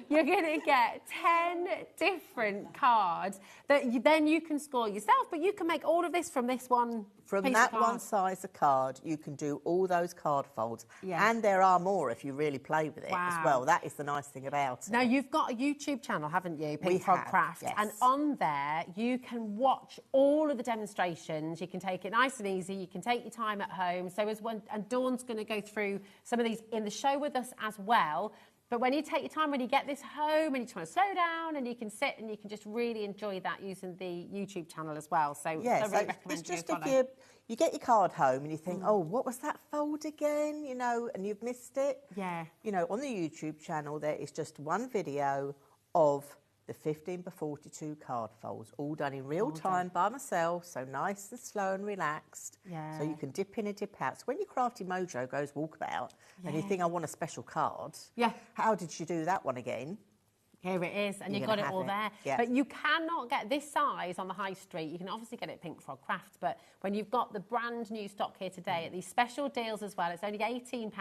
You're going to get 10 different cards that then you can score yourself, but you can make all of this from this one From piece that of card. one size of card, you can do all those card folds. Yeah. And there are more if you really play with it as Wow. well. That is the nice thing about it. Now, you've got a YouTube channel, haven't you? We Pink Frog have, Craft. yes. And on there, you can watch all of the demonstrations. You can take it nice and easy. You can take your time at home. So and Dawn's going to go through some of these in the show with us as well. But when you take your time, when you get this home and you just want to slow down and you can sit and you can just really enjoy that using the YouTube channel as well. So I really recommend it's just you if follow. you get your card home and you think, oh, what was that fold again? You know, and you've missed it. Yeah. You know, on the YouTube channel, there is just one video of the 15 by 42 card folds, all done in real time by myself, so nice and slow and relaxed. Yeah. So you can dip in and dip out. So when your crafty mojo goes walkabout and you think, I want a special card, how did you do that one again? Here it is, and You're you've got gonna it all have there. Yeah. But you cannot get this size on the high street. You can obviously get it at Pink Frog Craft, but when you've got the brand new stock here today at these special deals as well, it's only £18.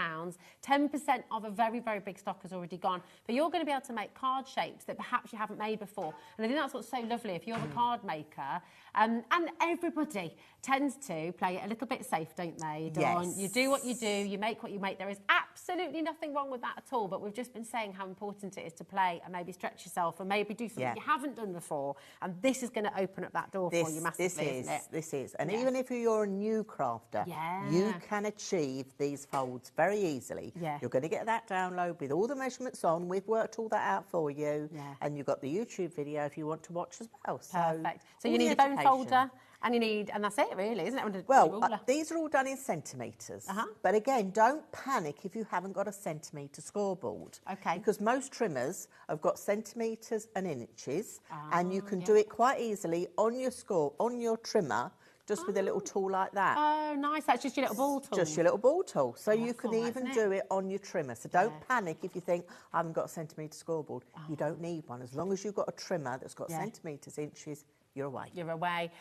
10% of a very, very big stock has already gone. But you're going to be able to make card shapes that perhaps you haven't made before. And I think that's what's so lovely. If you're a card maker, and everybody tends to play it a little bit safe, don't they, Dawn? Yes. You do what you do, you make what you make. There is absolutely nothing wrong with that at all, but we've just been saying how important it is to play and maybe stretch yourself and maybe do something you haven't done before, and this is going to open up that door for you massively, isn't it? This is. And even if you're a new crafter, you can achieve these folds very easily. Yeah. You're going to get that download with all the measurements on. We've worked all that out for you. Yeah. And you've got the YouTube video if you want to watch as well. Perfect. So all you the need a bone education. folder, and you need, and that's it really, isn't it? Well, these are all done in centimetres. But again, don't panic if you haven't got a centimetre scoreboard. Okay. Because most trimmers have got centimetres and inches, and you can do it quite easily on your trimmer, just with a little tool like that. Oh, nice. That's just your little ball tool. Just your little ball tool. So you can even do it on your trimmer. So don't panic if you think, I haven't got a centimetre scoreboard. You don't need one. As long as you've got a trimmer that's got centimetres, inches, you're away. You're away.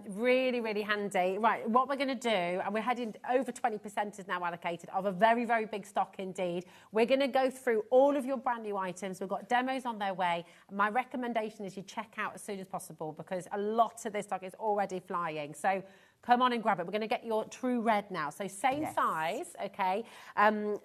Really, really handy. Right, what we're going to do, and we're heading over 20% is now allocated of a very, very big stock indeed. We're going to go through all of your brand new items. We've got demos on their way. My recommendation is you check out as soon as possible because a lot of this stock is already flying. So come on and grab it. We're going to get your true red now. So same size, okay.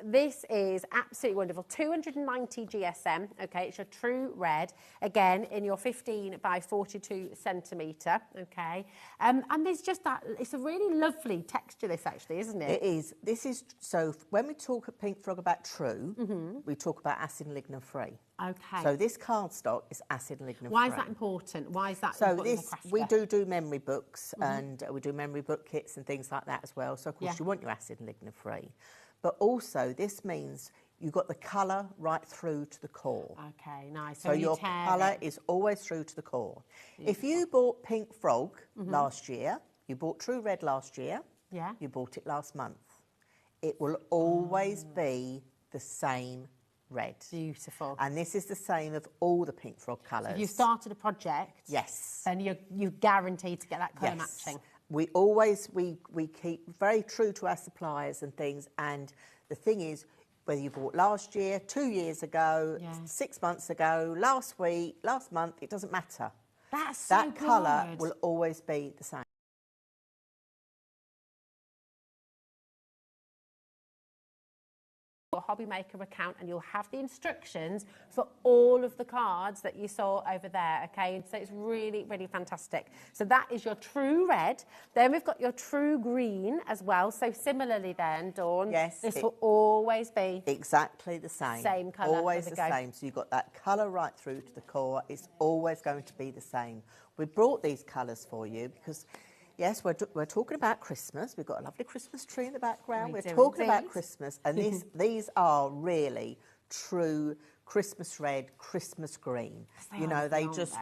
This is absolutely wonderful. 290 GSM, okay. It's your true red. Again, in your 15 by 42 centimetre, okay. And there's just that, it's a really lovely texture, this actually, isn't it? It is. This is, so when we talk at Pink Frog about true, we talk about acid and lignin free. Okay. So this cardstock is acid and lignin free. Why is that important? Why is that so important? this, we do memory books and we do memory book kits and things like that as well. So of course you want your acid and lignin free. But also this means you got the colour right through to the core. Okay, nice. So your colour is always through to the core. If you bought Pink Frog last year, you bought True Red last year, you bought it last month, it will always be the same red. Beautiful. And this is the same of all the Pink Frog colours. If you started a project, yes, then you're guaranteed to get that colour matching. We always, we keep very true to our suppliers and things, and the thing is, whether you bought last year, 2 years ago, 6 months ago, last week, last month, it doesn't matter. That's so that colour will always be the same. Your HobbyMaker account, and you'll have the instructions for all of the cards that you saw over there, okay? So it's really, really fantastic. So that is your true red. Then we've got your true green as well. So similarly then, Dawn, this will always be exactly the same. Same colour. Always the same. So you've got that colour right through to the core. It's always going to be the same. We brought these colours for you because yes, we're talking about Christmas. We've got a lovely Christmas tree in the background. We're talking about Christmas, and these are really true Christmas red, Christmas green. You know, they just...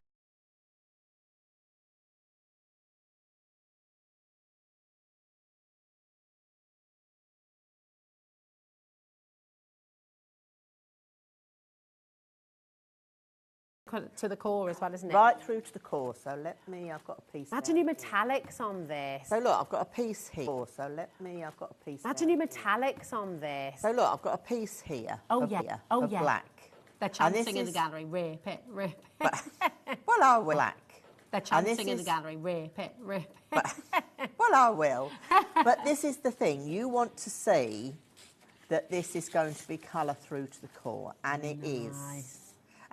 to the core as well, isn't it? Right through to the core. So let me, I've got a piece. Imagine your metallics on this. So look, I've got a piece here. So let me, I've got a piece. Imagine your metallics on this. So look, I've got a piece here. Oh of yeah. Here, oh of yeah. Black. They're chanting in the gallery. Rip it, rip it. Well, I will. Black. They're chanting in the gallery. Rip it, rip it. Well, I will. But this is the thing. You want to see that this is going to be colour through to the core, and it is.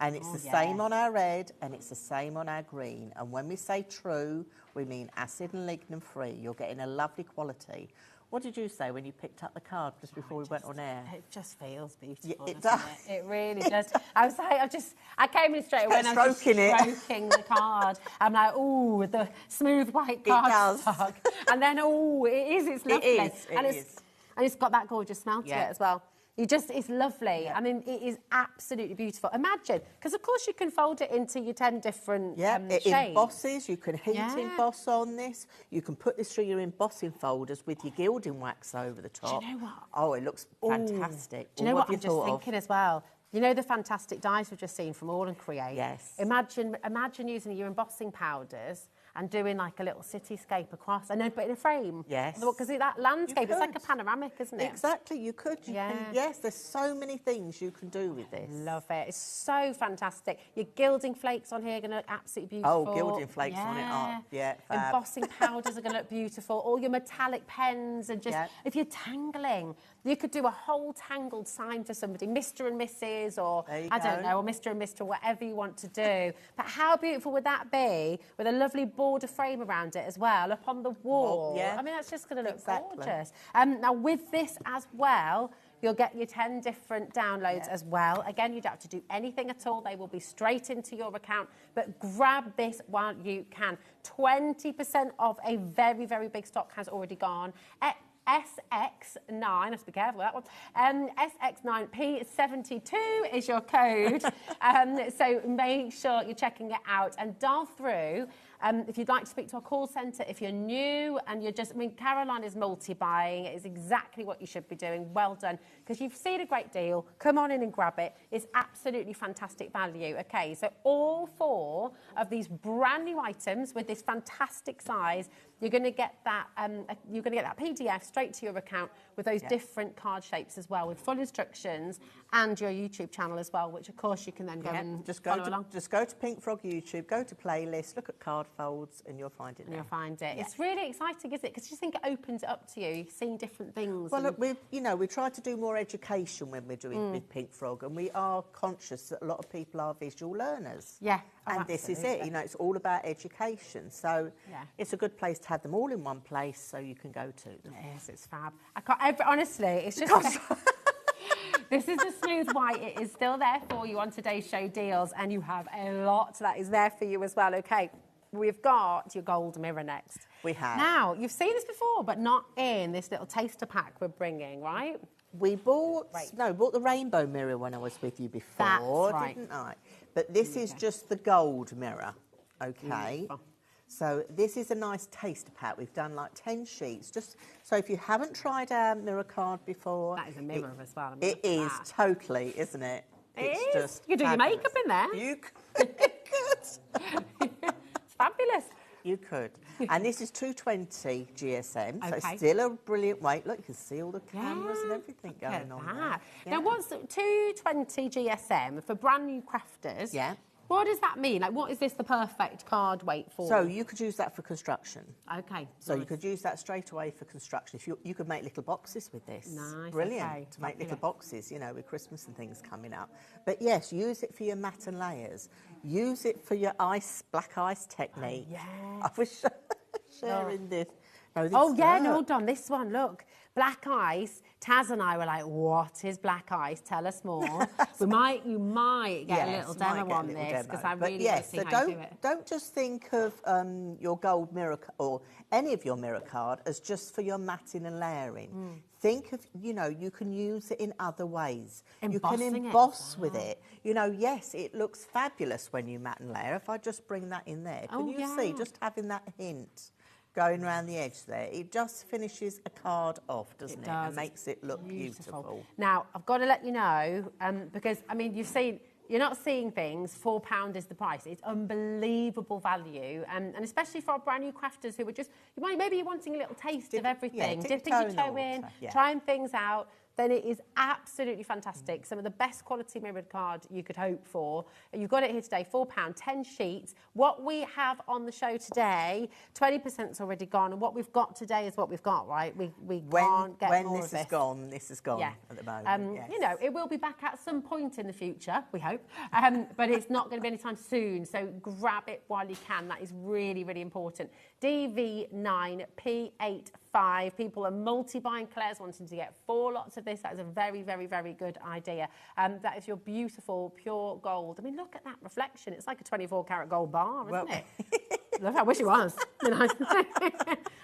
And it's the same on our red, and it's the same on our green. And when we say true, we mean acid and lignin free. You're getting a lovely quality. What did you say when you picked up the card just before we went on air? It just feels beautiful. It does. It really does. I was like, I came in straight away and I was just stroking the card. I'm like, ooh, with the smooth white cardstock. And then, ooh, it's lovely. It is. And it's got that gorgeous smell to it as well. It's lovely. I mean, it is absolutely beautiful. Imagine, because of course you can fold it into your 10 different it shades. Embosses. You can heat emboss on this. You can put this through your embossing folders with your gilding wax over the top. Do you know what? Oh, it looks fantastic. Do you know what I'm just thinking as well? You know the fantastic dies we've just seen from All and Create? Yes. Imagine using your embossing powders and doing like a little cityscape across, and then put it in a frame. Yes. Because that landscape is like a panoramic, isn't it? Exactly, you could. You can, yes, there's so many things you can do with this. Love it. It's so fantastic. Your gilding flakes on here are going to look absolutely beautiful. Oh, gilding flakes on it are, fab. Embossing powders are going to look beautiful. All your metallic pens, and just, if you're tangling, you could do a whole tangled sign for somebody, Mr. and Mrs. or, I don't know, or Mr. and Mr. whatever you want to do. But how beautiful would that be with a lovely border frame around it as well, up on the wall? Well, I mean, that's just going to look gorgeous. Now, with this as well, you'll get your 10 different downloads as well. Again, you don't have to do anything at all. They will be straight into your account. But grab this while you can. 20% of a very, very big stock has already gone. SX9, I have to be careful with that one. SX9P72 is your code. So make sure you're checking it out and dial through. If you'd like to speak to our call centre, if you're new and you're just, I mean, Caroline is multi-buying. It is exactly what you should be doing. Well done. Because you've seen a great deal. Come on in and grab it. It's absolutely fantastic value. Okay, so all 4 of these brand new items with this fantastic size, you're going to get that. You're going to get that PDF straight to your account with those different card shapes as well, with full instructions and your YouTube channel as well, which of course you can then go and follow along. Just go to Pink Frog YouTube, go to playlist, look at card folds, and you'll find it there. You'll find it. It's really exciting, isn't it? Because you think it opens it up to you. You're seeing different things. Well, look, we try to do more education when we're doing with Pink Frog, and we are conscious that a lot of people are visual learners. Yeah. And this is it. You know, it's all about education. So it's a good place to have them all in one place, so you can go to them. Yes, it's fab. Honestly, it's just. This is the smooth white. It is still there for you on today's show deals, and you have a lot that is there for you as well. Okay, we've got your gold mirror next. We have. Now, you've seen this before, but not in this little taster pack we're bringing, right? We bought the rainbow mirror when I was with you before, didn't I? But this is just the gold mirror, okay? So this is a nice taster pack. We've done like 10 sheets. Just so if you haven't tried our mirror card before, that is a mirror as well. I mean, it is totally, isn't it? It's Just you do fabulous. your makeup in there. You could. It's fabulous. You could. And this is 220 GSM, so Okay. it's still a brilliant weight. Look, you can see all the cameras and everything going on there. Yeah. Now, what's 220 GSM for brand new crafters? Yeah. What does that mean? Like, what is this the perfect card weight for? So you could use that for construction. Okay. So you could use that straight away for construction. If you could make little boxes with this. Nice. Brilliant Okay. to make little boxes, you know, with Christmas and things coming up. But yes, use it for your matte and layers. Use it for your black ice technique. Yeah. I was sharing this. No, this. Oh, yeah, no, hold on. This one, look. Black ice. Taz and I were like, what is black ice? Tell us more. You might get a little demo on this, because I really want to see how you do it. Don't just think of your gold mirror or any of your mirror card as just for your matting and layering. Think of, you know, you can use it in other ways. Embossing you can emboss with it. You know, yes, it looks fabulous when you matte and layer. If I just bring that in there, can you see, just having that hint going around the edge there, it just finishes a card off, doesn't it? And makes it look beautiful. Now, I've got to let you know, because, I mean, you're not seeing things, £4 is the price. It's unbelievable value, and especially for our brand new crafters who are just, maybe you're wanting a little taste of everything, dipping your toe in, trying things out, then it is absolutely fantastic. Some of the best quality mirrored card you could hope for. You've got it here today, £4, 10 sheets. What we have on the show today, 20%'s already gone, and what we've got today is what we've got, right? We can't get more of this. When this is gone at the moment. You know, it will be back at some point in the future, we hope, but it's not going to be anytime soon, so grab it while you can. That is really, really important. DV9P85. People are multi-buying. Claire's wanting to get 4 lots of this. That is a very, very, very good idea. That is your beautiful, pure gold. I mean, look at that reflection. It's like a 24-karat gold bar, isn't it? Look, I wish it was. You know?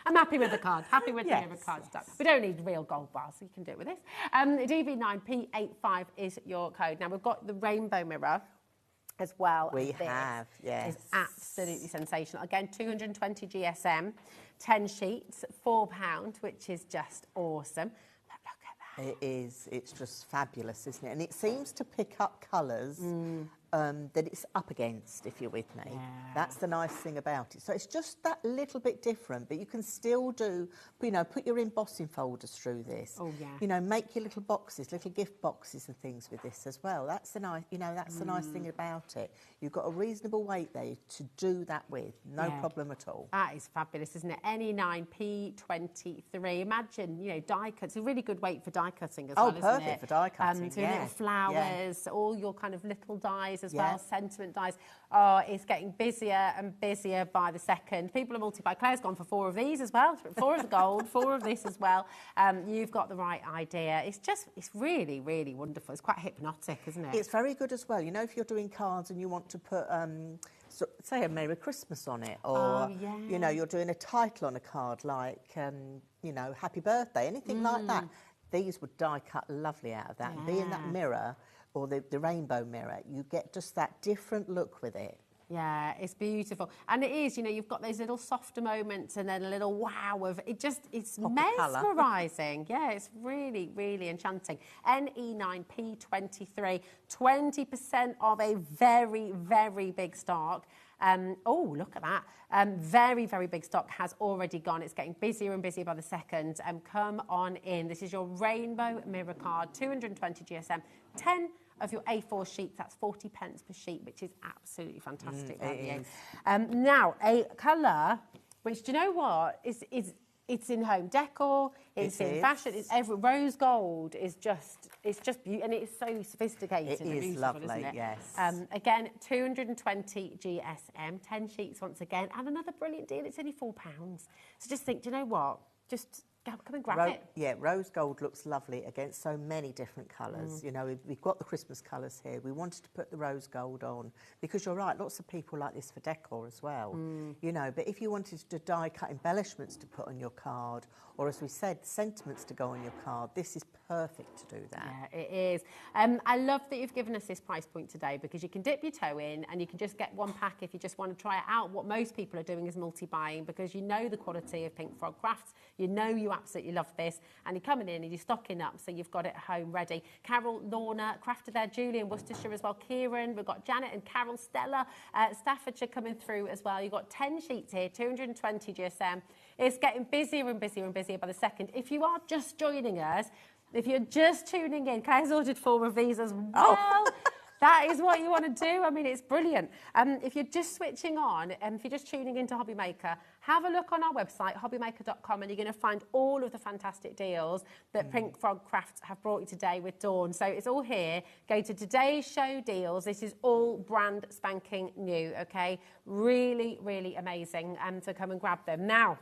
I'm happy with the card. Happy with the mirror card stuff. We don't need real gold bars, so you can do it with this. DV9P85 is your code. Now, we've got the rainbow mirror as well. We have, yes. It's absolutely sensational. Again, 220 GSM, 10 sheets, £4, which is just awesome. But look at that. It is. It's just fabulous, isn't it? And it seems to pick up colours that it's up against, if you're with me. Yeah. That's the nice thing about it. So it's just that little bit different, but you can still do, you know, put your embossing folders through this. Oh, yeah. You know, make your little boxes, little gift boxes and things with this as well. That's the nice, you know, that's the nice thing about it. You've got a reasonable weight there to do that with. No problem at all. That is fabulous, isn't it? NE9P23. Imagine, you know, die cuts. It's a really good weight for die cutting as well, isn't it? Oh, perfect for die cutting, so your little flowers, all your kind of little dies as well, sentiment dies. Oh, it's getting busier and busier by the second. People are multi-buy. Claire's gone for 4 of these as well. 4 of the gold, 4 of this as well. You've got the right idea. It's really, really wonderful. It's quite hypnotic, isn't it? It's very good as well. You know, if you're doing cards and you want to put, say, a Merry Christmas on it, or, you know, you're doing a title on a card like, you know, Happy Birthday, anything like that. These would die cut lovely out of that. And being that mirror, or the rainbow mirror, you get just that different look with it. Yeah, it's beautiful. And it is, you know, you've got those little softer moments and then a little wow of it. It's mesmerising. Yeah, it's really, really enchanting. NE9P23, 20% of a very, very big stock. Oh, look at that. Very, very big stock has already gone. It's getting busier and busier by the second. Come on in. This is your rainbow mirror card, 220 GSM, 10 of your A4 sheets. That's 40 pence per sheet, which is absolutely fantastic. Now, a colour, which, do you know what? It's in home decor, it's in fashion, it's rose gold is just, beautiful, and it's so sophisticated and beautiful, lovely, isn't it? yes. Again, 220 GSM, 10 sheets once again, and another brilliant deal, it's only £4. So just think, do you know what? Just come and grab it. Yeah, rose gold looks lovely against so many different colours. You know, we've got the Christmas colours here. We wanted to put the rose gold on because you're right, lots of people like this for decor as well. You know, but if you wanted to die-cut embellishments to put on your card, or as we said, sentiments to go on your card, this is perfect to do that. Yeah, it is. I love that you've given us this price point today because you can dip your toe in and you can just get one pack if you just want to try it out. What most people are doing is multi-buying because you know the quality of Pink Frog Crafts, you know you absolutely love this, and you're coming in and you're stocking up so you've got it at home ready. Carol, Lorna, Crafter there, Julie in Worcestershire as well, Kieran, we've got Janet and Carol, Stella, Staffordshire coming through as well. You've got 10 sheets here, 220 GSM. It's getting busier and busier and busier by the second. If you are just joining us, if you're just tuning in, Kay's ordered 4 of these as well. That is what you want to do. I mean, it's brilliant. If you're just switching on, if you're just tuning into HobbyMaker, have a look on our website, hobbymaker.com, and you're going to find all of the fantastic deals that Pink Frog Crafts have brought you today with Dawn. So it's all here. Go to today's show deals. This is all brand spanking new, okay? Really, really amazing. So come and grab them. Now,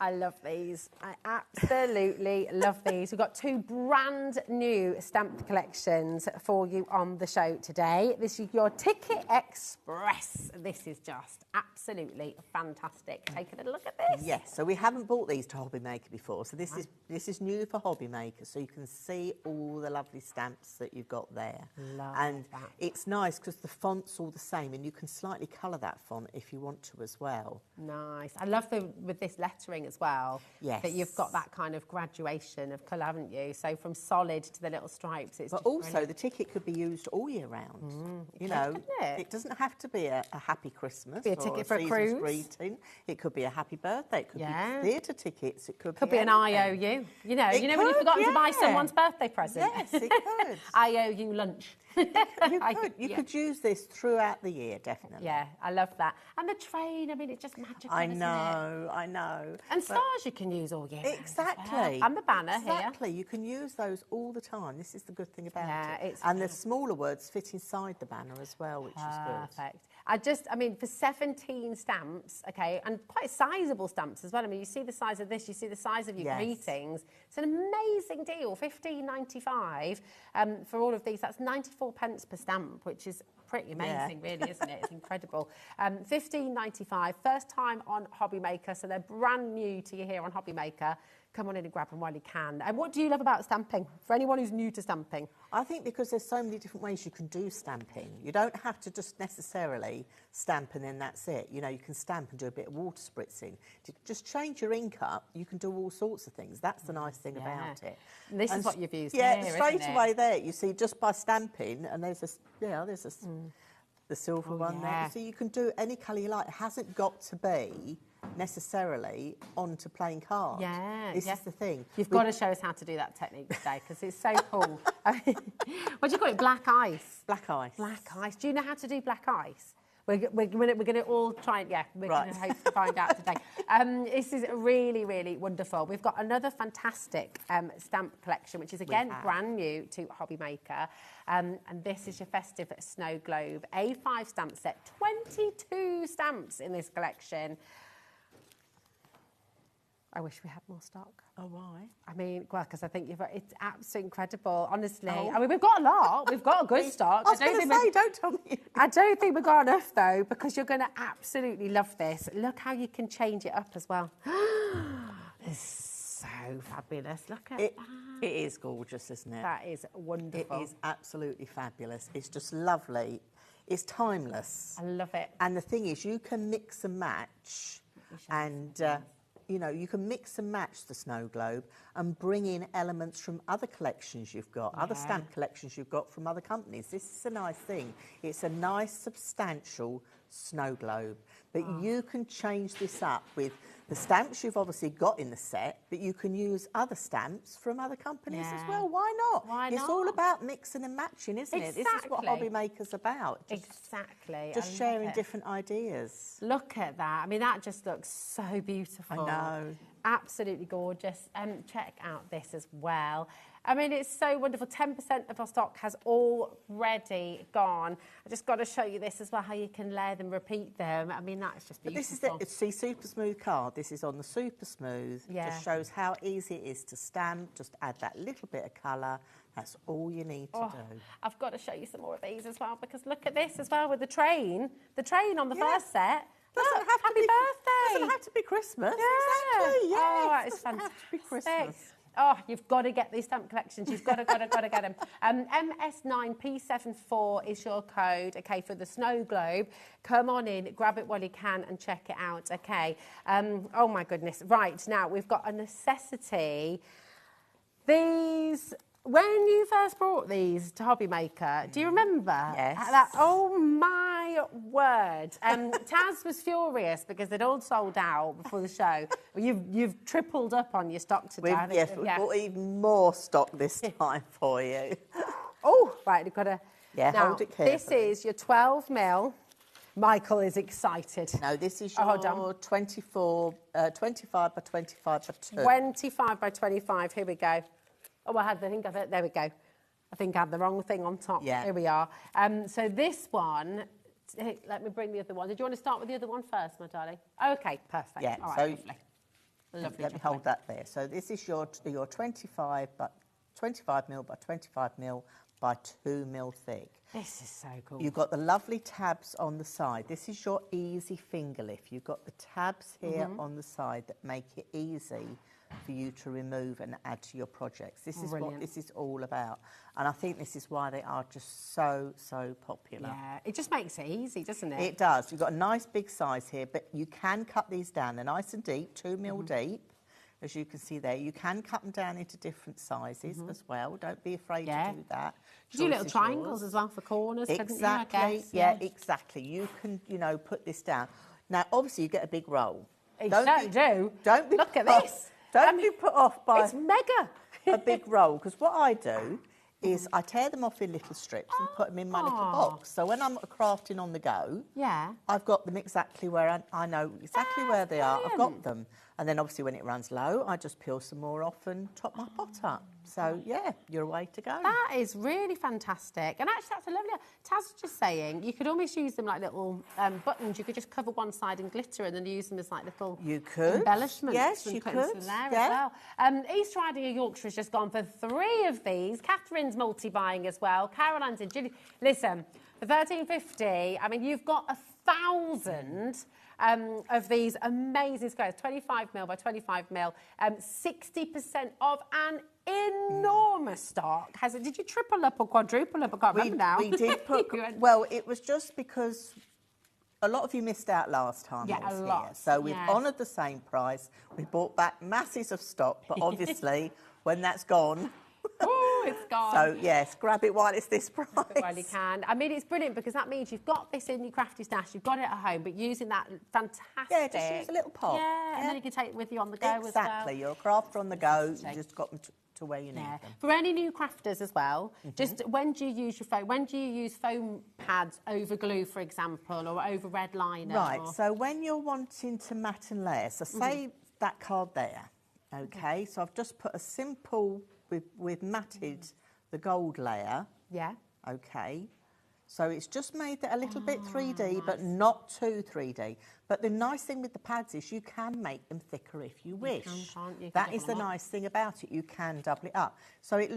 I love these. I absolutely love these. We've got 2 brand new stamp collections for you on the show today. This is your Ticket Express. This is just absolutely fantastic. Take a little look at this. Yes, so we haven't bought these to HobbyMaker before, so this is new for HobbyMaker, so you can see all the lovely stamps that you've got there. And it's nice because the font's all the same, and you can slightly colour that font if you want to as well. Nice. I love with this lettering as well. Yes. That you've got that kind of graduation of colour, haven't you? So from solid to the little stripes. It's but just also brilliant. the ticket could be used all year round. You know, it doesn't have to be a happy Christmas be a ticket or for a season's cruise. Greeting. It could be a happy birthday. It could be theatre tickets. It could be an IOU. You know, when you've forgotten to buy someone's birthday present. Yes, it could. IOU lunch. You could use this throughout the year, definitely. Yeah, I love that. And the train, I mean, it's just magical, I isn't know, I know. And stars you can use all year round Exactly. as well. And the banner here. Exactly. You can use those all the time. This is the good thing about it. It's and the smaller words fit inside the banner as well, which is good. Perfect. I mean, for 17 stamps, okay, and quite sizable stamps as well. I mean, you see the size of this, you see the size of your greetings. It's an amazing deal, $15.95 for all of these. That's 94 pence per stamp, which is pretty amazing, really, isn't it? It's incredible. $15.95, first time on HobbyMaker, so they're brand new to you here on HobbyMaker. Come on in and grab them while you can. And what do you love about stamping? For anyone who's new to stamping? I think because there's so many different ways you can do stamping. You don't have to just necessarily stamp and then that's it. You know, you can stamp and do a bit of water spritzing. Just change your ink up. You can do all sorts of things. That's the nice thing about it. And this is what you've used here, straight away there. You see, just by stamping, and there's the silver one there. So you can do any colour you like. It hasn't got to be necessarily onto plain cards. This is the thing. You've got to show us how to do that technique today because it's so cool. What do you call it? Black ice? Black ice. Black ice. Do you know how to do black ice? We're going to all try and, we're going to hope to find out today. This is really, really wonderful. We've got another fantastic stamp collection, which is, again, brand new to HobbyMaker. And this is your festive snow globe. A5 stamp set, 22 stamps in this collection. I wish we had more stock. Oh, why? I mean, well, because I think it's absolutely incredible, honestly. I mean, we've got a lot. We've got a good stock. I was going to say, don't tell me. I don't think we've got enough, though, because you're going to absolutely love this. Look how you can change it up as well. It's so fabulous. Look at that. It is gorgeous, isn't it? That is wonderful. It is absolutely fabulous. It's just lovely. It's timeless. I love it. And the thing is, you can mix and match and... you know, you can mix and match the snow globe and bring in elements from other collections you've got, other stamp collections you've got from other companies. This is a nice thing. It's a nice, substantial snow globe. But you can change this up with the stamps you've obviously got in the set, but you can use other stamps from other companies as well. Why not? Why not? It's all about mixing and matching, isn't it? This is what HobbyMaker's about. Just sharing different ideas. Look at that. I mean, that just looks so beautiful. I know. Absolutely gorgeous. Check out this as well. I mean, it's so wonderful. 10% of our stock has already gone. I just got to show you this as well, how you can layer them, repeat them. I mean, that's just beautiful. But this is it. See, super smooth card. This is on the super smooth. Yeah. Just shows how easy it is to stamp. Just add that little bit of colour. That's all you need to do. I've got to show you some more of these as well, because look at this as well with the train. The train on the first set. Doesn't have to happy be, birthday. Doesn't have to be Christmas. Yeah. Exactly. Yeah. Oh, that is Doesn't have to be Christmas. Oh, you've got to get these stamp collections. You've got to get them. MS9P74 is your code, okay, for the snow globe. Come on in, grab it while you can and check it out, okay. Oh, my goodness. Right, now, we've got a necessity. These... When you first brought these to HobbyMaker, do you remember? Yes. Oh, my word. Taz was furious because they'd all sold out before the show. You've tripled up on your stock today. We've bought even more stock this time for you. Oh, right, you've got to... Yeah, now, hold it carefully. This is your 12 mil. Michael is excited. No, this is your 25 by 25 by 2. 25 by 25, here we go. Oh, I think of it. There we go. I think I had the wrong thing on top. Yeah. Here we are. So this one, let me bring the other one. Did you want to start with the other one first, my darling? Okay, perfect. Yeah, all right, so lovely. Lovely. let me hold that there. So this is your 25 mil by 25 mil by 2 mil thick. This is so cool. You've got the lovely tabs on the side. This is your easy finger lift. You've got the tabs here on the side that make it easy for you to remove and add to your projects. This is what this is all about. And I think this is why they are just so popular. Yeah, it just makes it easy, doesn't it? It does. You've got a nice big size here, but you can cut these down. They're nice and deep, 2 mil deep, as you can see there. You can cut them down into different sizes as well. Don't be afraid to do that. You do little triangles as well for corners, exactly. couldn't you, I guess? Yeah, exactly. You can, put this down. Now, obviously, you get a big roll. You certainly do. Don't be Look at this. Don't be put off by it's mega. a big roll, because what I do is I tear them off in little strips and put them in my little box. So when I'm crafting on the go, I've got them exactly where I know exactly where they are. I've got them. And then obviously when it runs low, I just peel some more off and top my pot up. So yeah, you're away to go. That is really fantastic. And actually that's a lovely... Taz was just saying, you could almost use them like little buttons. You could just cover one side in glitter and then use them as like little embellishments. Yes, and you put could. Them there as well. East Riding of Yorkshire has just gone for 3 of these. Catherine's multi-buying as well. Caroline's in Julie. Listen, for $13.50, I mean, you've got 1,000... of these amazing squares, 25 mil by 25 mil, 60% of an enormous stock. Did you triple up or quadruple up? I can't remember now. We did put, well, it was just because a lot of you missed out last time I was here. So we've honoured the same price. We bought back masses of stock, but obviously when that's gone... Oh, it's gone. So, yes, grab it while it's this price. Grab it while you can. I mean, it's brilliant because that means you've got this in your crafty stash, you've got it at home, but using that fantastic... Yeah, just use a little pot. Yeah, and then you can take it with you on the go as well. Exactly. You're a crafter on the go. You just got them to where you need them. For any new crafters as well, just when do you use your foam? When do you use foam pads over glue, for example, or over red liner? Right, so when you're wanting to mat and layer, so say that card there, okay? So I've just put a simple... We've matted the gold layer. Yeah. Okay. So it's just made that a little bit 3D, but not too 3D. But the nice thing with the pads is you can make them thicker if you wish. Can't you? That is the nice thing about it. You can double it up. So it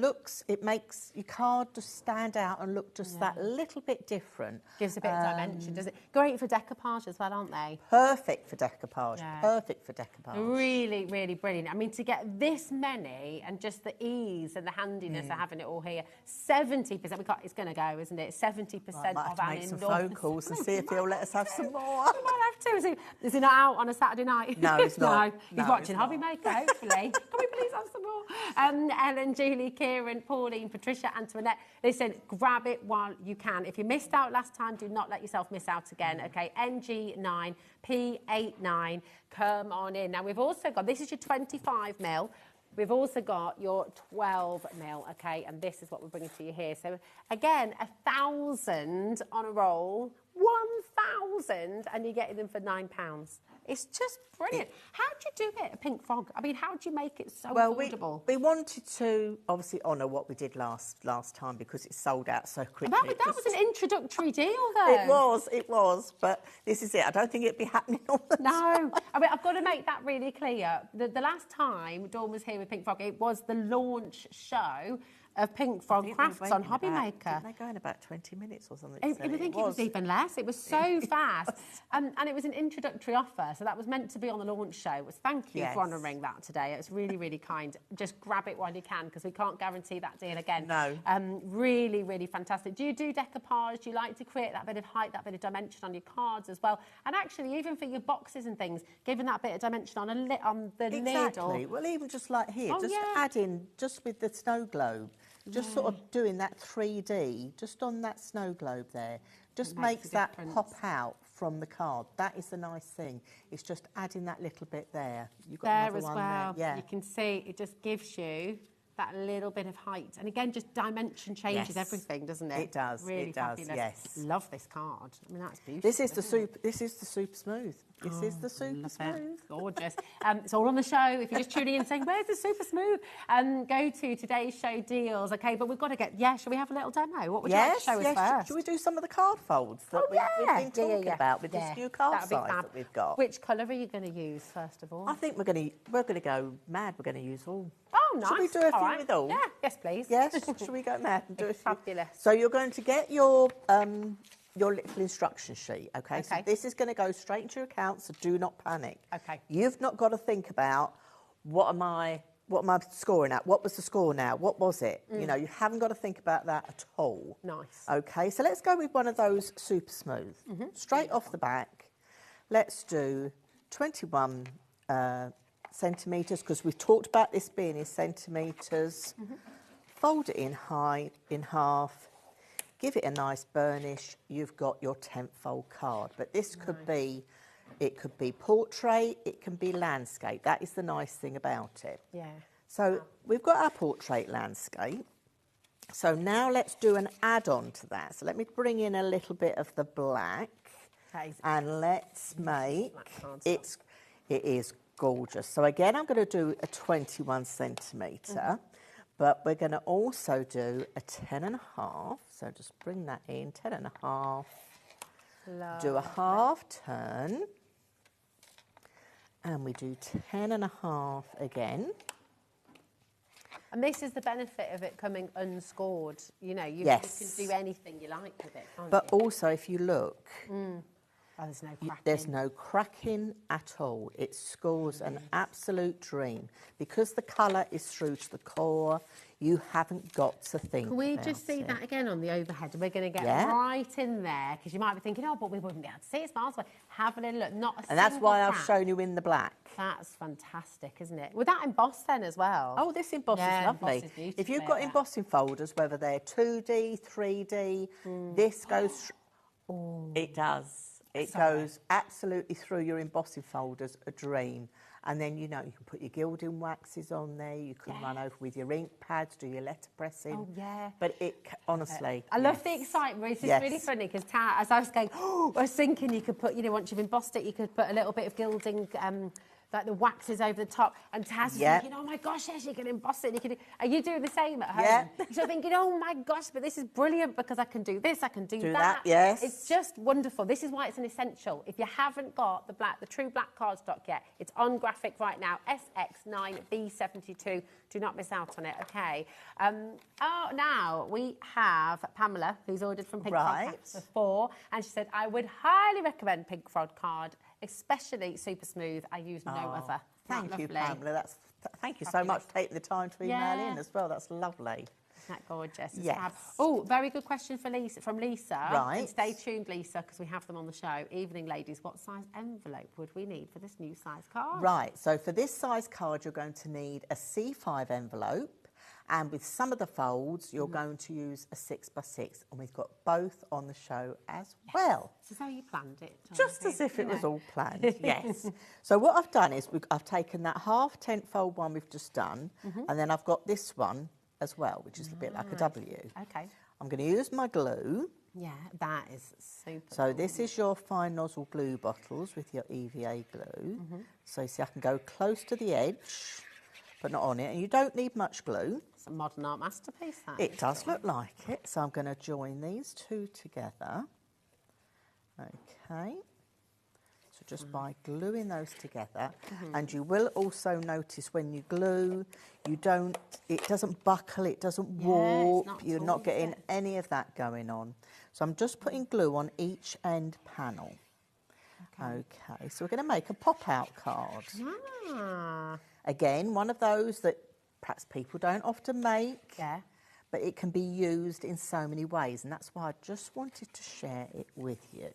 makes your card just stand out and look just that little bit different. Gives a bit of dimension, does it? Great for decoupage as well, aren't they? Perfect for decoupage. Yeah. Perfect for decoupage. Really, really brilliant. I mean, to get this many and just the ease and the handiness of having it all here, 70%, it's going to go, isn't it? 70% might have of to an make some enormous... phone calls and see if he'll let us have some more. We might have to. Is he not out on a Saturday night? No, he's not. No, he's watching HobbyMaker, hopefully. Can we please have some more? Ellen, Julie, Kieran, Pauline, Patricia, Antoinette. Listen, grab it while you can. If you missed out last time, do not let yourself miss out again, okay? NG9, P89, come on in. Now, we've also got, this is your 25 mil. We've also got your 12 mil, okay? And this is what we're bringing to you here. So, again, 1,000 on a roll. 1,000 and you're getting them for £9. It's just brilliant. How do you do it, a pink frog? I mean, how do you make it so affordable? We wanted to obviously honour what we did last time because it sold out so quickly. That was an introductory deal, though. It was, but this is it. I don't think it'd be happening all the time. No. I mean, I've got to make that really clear. The last time Dawn was here with Pink Frog, it was the launch show of Pink Frog Crafts on HobbyMaker. Didn't they go in about 20 minutes or something? I think it was even less. It was so fast. And it was an introductory offer, so that was meant to be on the launch show. It was thank you for honouring that today. It was really, really kind. Just grab it while you can, because we can't guarantee that deal again. No. Really, really fantastic. Do you do decoupage? Do you like to create that bit of height, that bit of dimension on your cards as well? And actually, even for your boxes and things, giving that bit of dimension on the lid. Exactly. Well, even just like here, add in, just with the snow globe, just sort of doing that 3D, just on that snow globe there, just makes that pop out from the card. That is the nice thing. It's just adding that little bit there. You've got there another as one well. There. Yeah. You can see it just gives you that little bit of height. And again, just dimension changes everything, doesn't it? It does. Really it does. fabulous. Yes. Love this card. I mean, that's beautiful. This is the super. This is the super smooth. This is the super smooth. Gorgeous. It's all on the show. If you're just tuning in saying, where's the super smooth? Go to today's show deals. Okay, but we've got to get, shall we have a little demo? What would you like to show us first? Should we do some of the card folds that we've been talking about with this new card size that we've got? Which colour are you going to use first of all? I think we're going to go mad. We're going to use all. Oh, nice. Should we do a few with all? Yeah, yes, please. Yes, should we go mad and do a few? Fabulous. So you're going to get your little instruction sheet, okay? So this is going to go straight into your account, so do not panic. Okay. You've not got to think about what am I scoring at? What was the score now? What was it? You know, you haven't got to think about that at all. Nice. Okay, so let's go with one of those super smooth. Straight off the back, let's do 21 centimetres, because we've talked about this being in centimetres. Fold it in half. Give it a nice burnish. You've got your 10-fold card. But this could be, it could be portrait, it can be landscape. That is the nice thing about it. Yeah. So we've got our portrait landscape. So now let's do an add-on to that. So let me bring in a little bit of the black. And let's make it is gorgeous. So again, I'm going to do a 21 centimetre. But we're going to also do a 10.5. So just bring that in, 10.5. Do a half turn. And we do 10.5 again. And this is the benefit of it coming unscored. You know, you can do anything you like with it, can't But you? also, if you look, there's no cracking. There's no cracking at all. It scores an absolute dream. Because the colour is through to the core, you haven't got to think Can we about just see it. that again on the overhead? We're going to get right in there, because you might be thinking, oh, but we wouldn't be able to see it, it's miles away. Have a little look, not a And that's why I've crack. shown you in the black. That's fantastic, isn't it? Would that emboss then as well? Oh, this emboss is lovely. If you've got embossing folders, whether they're 2D, 3D, this goes... It does. It goes absolutely through your embossing folders, a dream. And then, you know, you can put your gilding waxes on there. You can run over with your ink pads, do your letterpressing. Oh, yeah. But honestly... I love the excitement. It's just really funny, because as I was going, I was thinking you could put, you know, once you've embossed it, you could put a little bit of gilding, like the waxes over the top. And Taz is thinking, oh my gosh, yes, you can emboss it. And you can are you doing the same at home? Yeah. You're thinking, oh my gosh, but this is brilliant because I can do this, I can do that. Yes. It's just wonderful. This is why it's an essential. If you haven't got the true black cardstock yet, it's on graphic right now, SX9B72. Do not miss out on it, okay? Now we have Pamela, who's ordered from Pink Frog before, and she said, I would highly recommend Pink Frog card, especially super smooth. I use no other. Thank you, Pamela. Thank you so much for taking the time to email in as well. That's lovely. Isn't that gorgeous? Yes. Oh, very good question from Lisa. Right. And stay tuned, Lisa, because we have them on the show. Evening, ladies, what size envelope would we need for this new size card? Right. So for this size card, you're going to need a C5 envelope. And with some of the folds, you're going to use a 6x6. And we've got both on the show as well. This is how you planned it. Just as if it was all planned, yes. So what I've done is I've taken that half 10-fold one we've just done, and then I've got this one as well, which is a bit like a W. Okay. I'm going to use my glue. Yeah, that is super. So this is your fine nozzle glue bottles with your EVA glue. So you see I can go close to the edge, but not on it. And you don't need much glue. It's a modern art masterpiece, that. It does look like it. So I'm going to join these two together. Okay. So just by gluing those together. And you will also notice when you glue, it doesn't buckle, it doesn't warp. You're not getting any of that going on. So I'm just putting glue on each end panel. Okay, so we're going to make a pop-out card. Again, one of those that perhaps people don't often make. Yeah. But it can be used in so many ways, and that's why I just wanted to share it with you.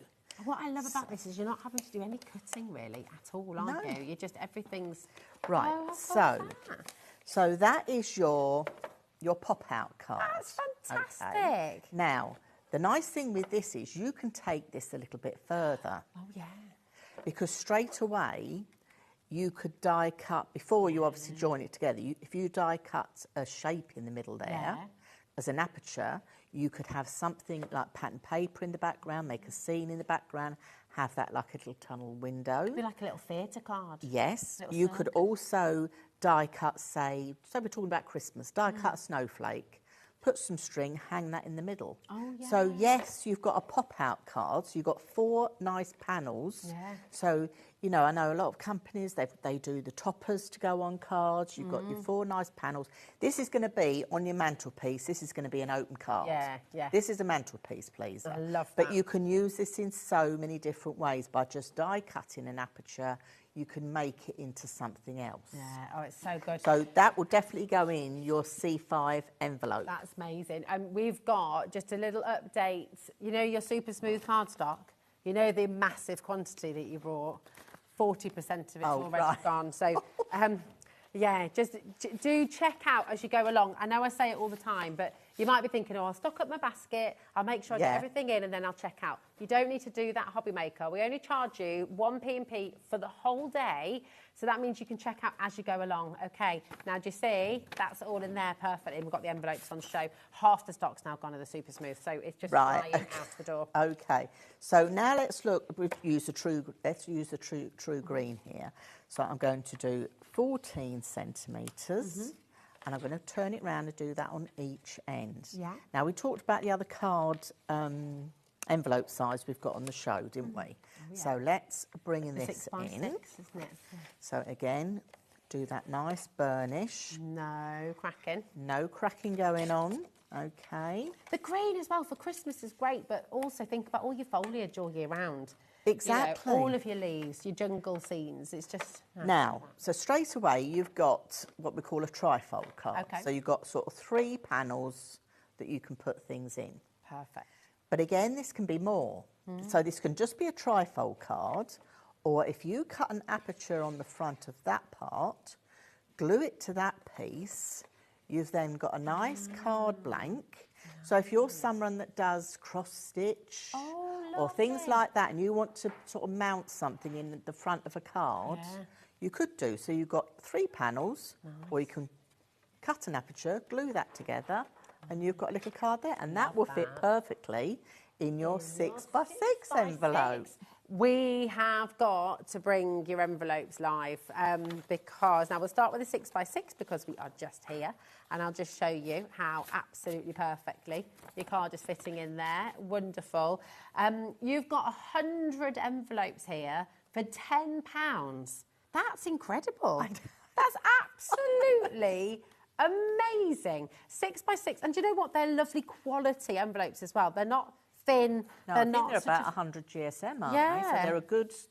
What I love about this is you're not having to do any cutting really at all, aren't you? You're just, everything's... Right, so that is your pop-out card. That's fantastic. Okay. Now, the nice thing with this is you can take this a little bit further. Oh, yeah. Because straight away, you could die cut, before you obviously join it together, if you die cut a shape in the middle there, as an aperture, you could have something like pattern paper in the background, make a scene in the background, have that like a little tunnel window. It'd be like a little theatre card. Yes. You could also die cut, say we're talking about Christmas, die cut a snowflake, put some string, hang that in the middle. Oh, yeah. So, yes, you've got a pop-out card. So you've got 4 nice panels. Yeah. So, you know, I know a lot of companies, they do the toppers to go on cards. You've got your 4 nice panels. This is going to be on your mantelpiece. This is going to be an open card. Yeah, yeah. This is a mantelpiece, please. I love that. But you can use this in so many different ways. By just die cutting an aperture, you can make it into something else. Yeah, oh, it's so good. So that will definitely go in your C5 envelope. That's amazing. And we've got just a little update. You know your super smooth cardstock? You know the massive quantity that you brought? 40% of it's already gone. So, yeah, just do check out as you go along. I know I say it all the time, but you might be thinking, oh, I'll stock up my basket, I'll make sure I get everything in, and then I'll check out. You don't need to do that, HobbyMaker. We only charge you 1 P&P for the whole day, so that means you can check out as you go along. Okay, now do you see? That's all in there perfectly. We've got the envelopes on show. Half the stock's now gone to the super smooth, so it's just flying out the door. Okay, so now let's use the true green here. So I'm going to do 14 centimetres. And I'm going to turn it round and do that on each end. Yeah. Now, we talked about the other card envelope size we've got on the show, didn't we? Oh, yeah. So let's bring in this 6x6, isn't it? So again, do that nice burnish. No cracking. No cracking going on. Okay. The green as well for Christmas is great, but also think about all your foliage all year round. Exactly. You know, all of your leaves, your jungle scenes, it's just... Now, so straight away you've got what we call a trifold card. Okay. So you've got sort of 3 panels that you can put things in. Perfect. But again, this can be more. So this can just be a trifold card, or if you cut an aperture on the front of that part, glue it to that piece, you've then got a nice card blank. So if you're someone that does cross-stitch or things like that, and you want to sort of mount something in the front of a card, you could do. So you've got 3 panels, or you can cut an aperture, glue that together, and you've got a little card there, and that will fit perfectly in your 6x6 envelope. We have got to bring your envelopes live because now we'll start with a 6x6 because we are just here, and I'll just show you how absolutely perfectly your card is fitting in there. Wonderful. You've got 100 envelopes here for £10. That's incredible. That's absolutely amazing. 6x6, and do you know what? They're lovely quality envelopes as well. They're not thin. No, they're I think not they're about 100 GSM, aren't Yeah. they? So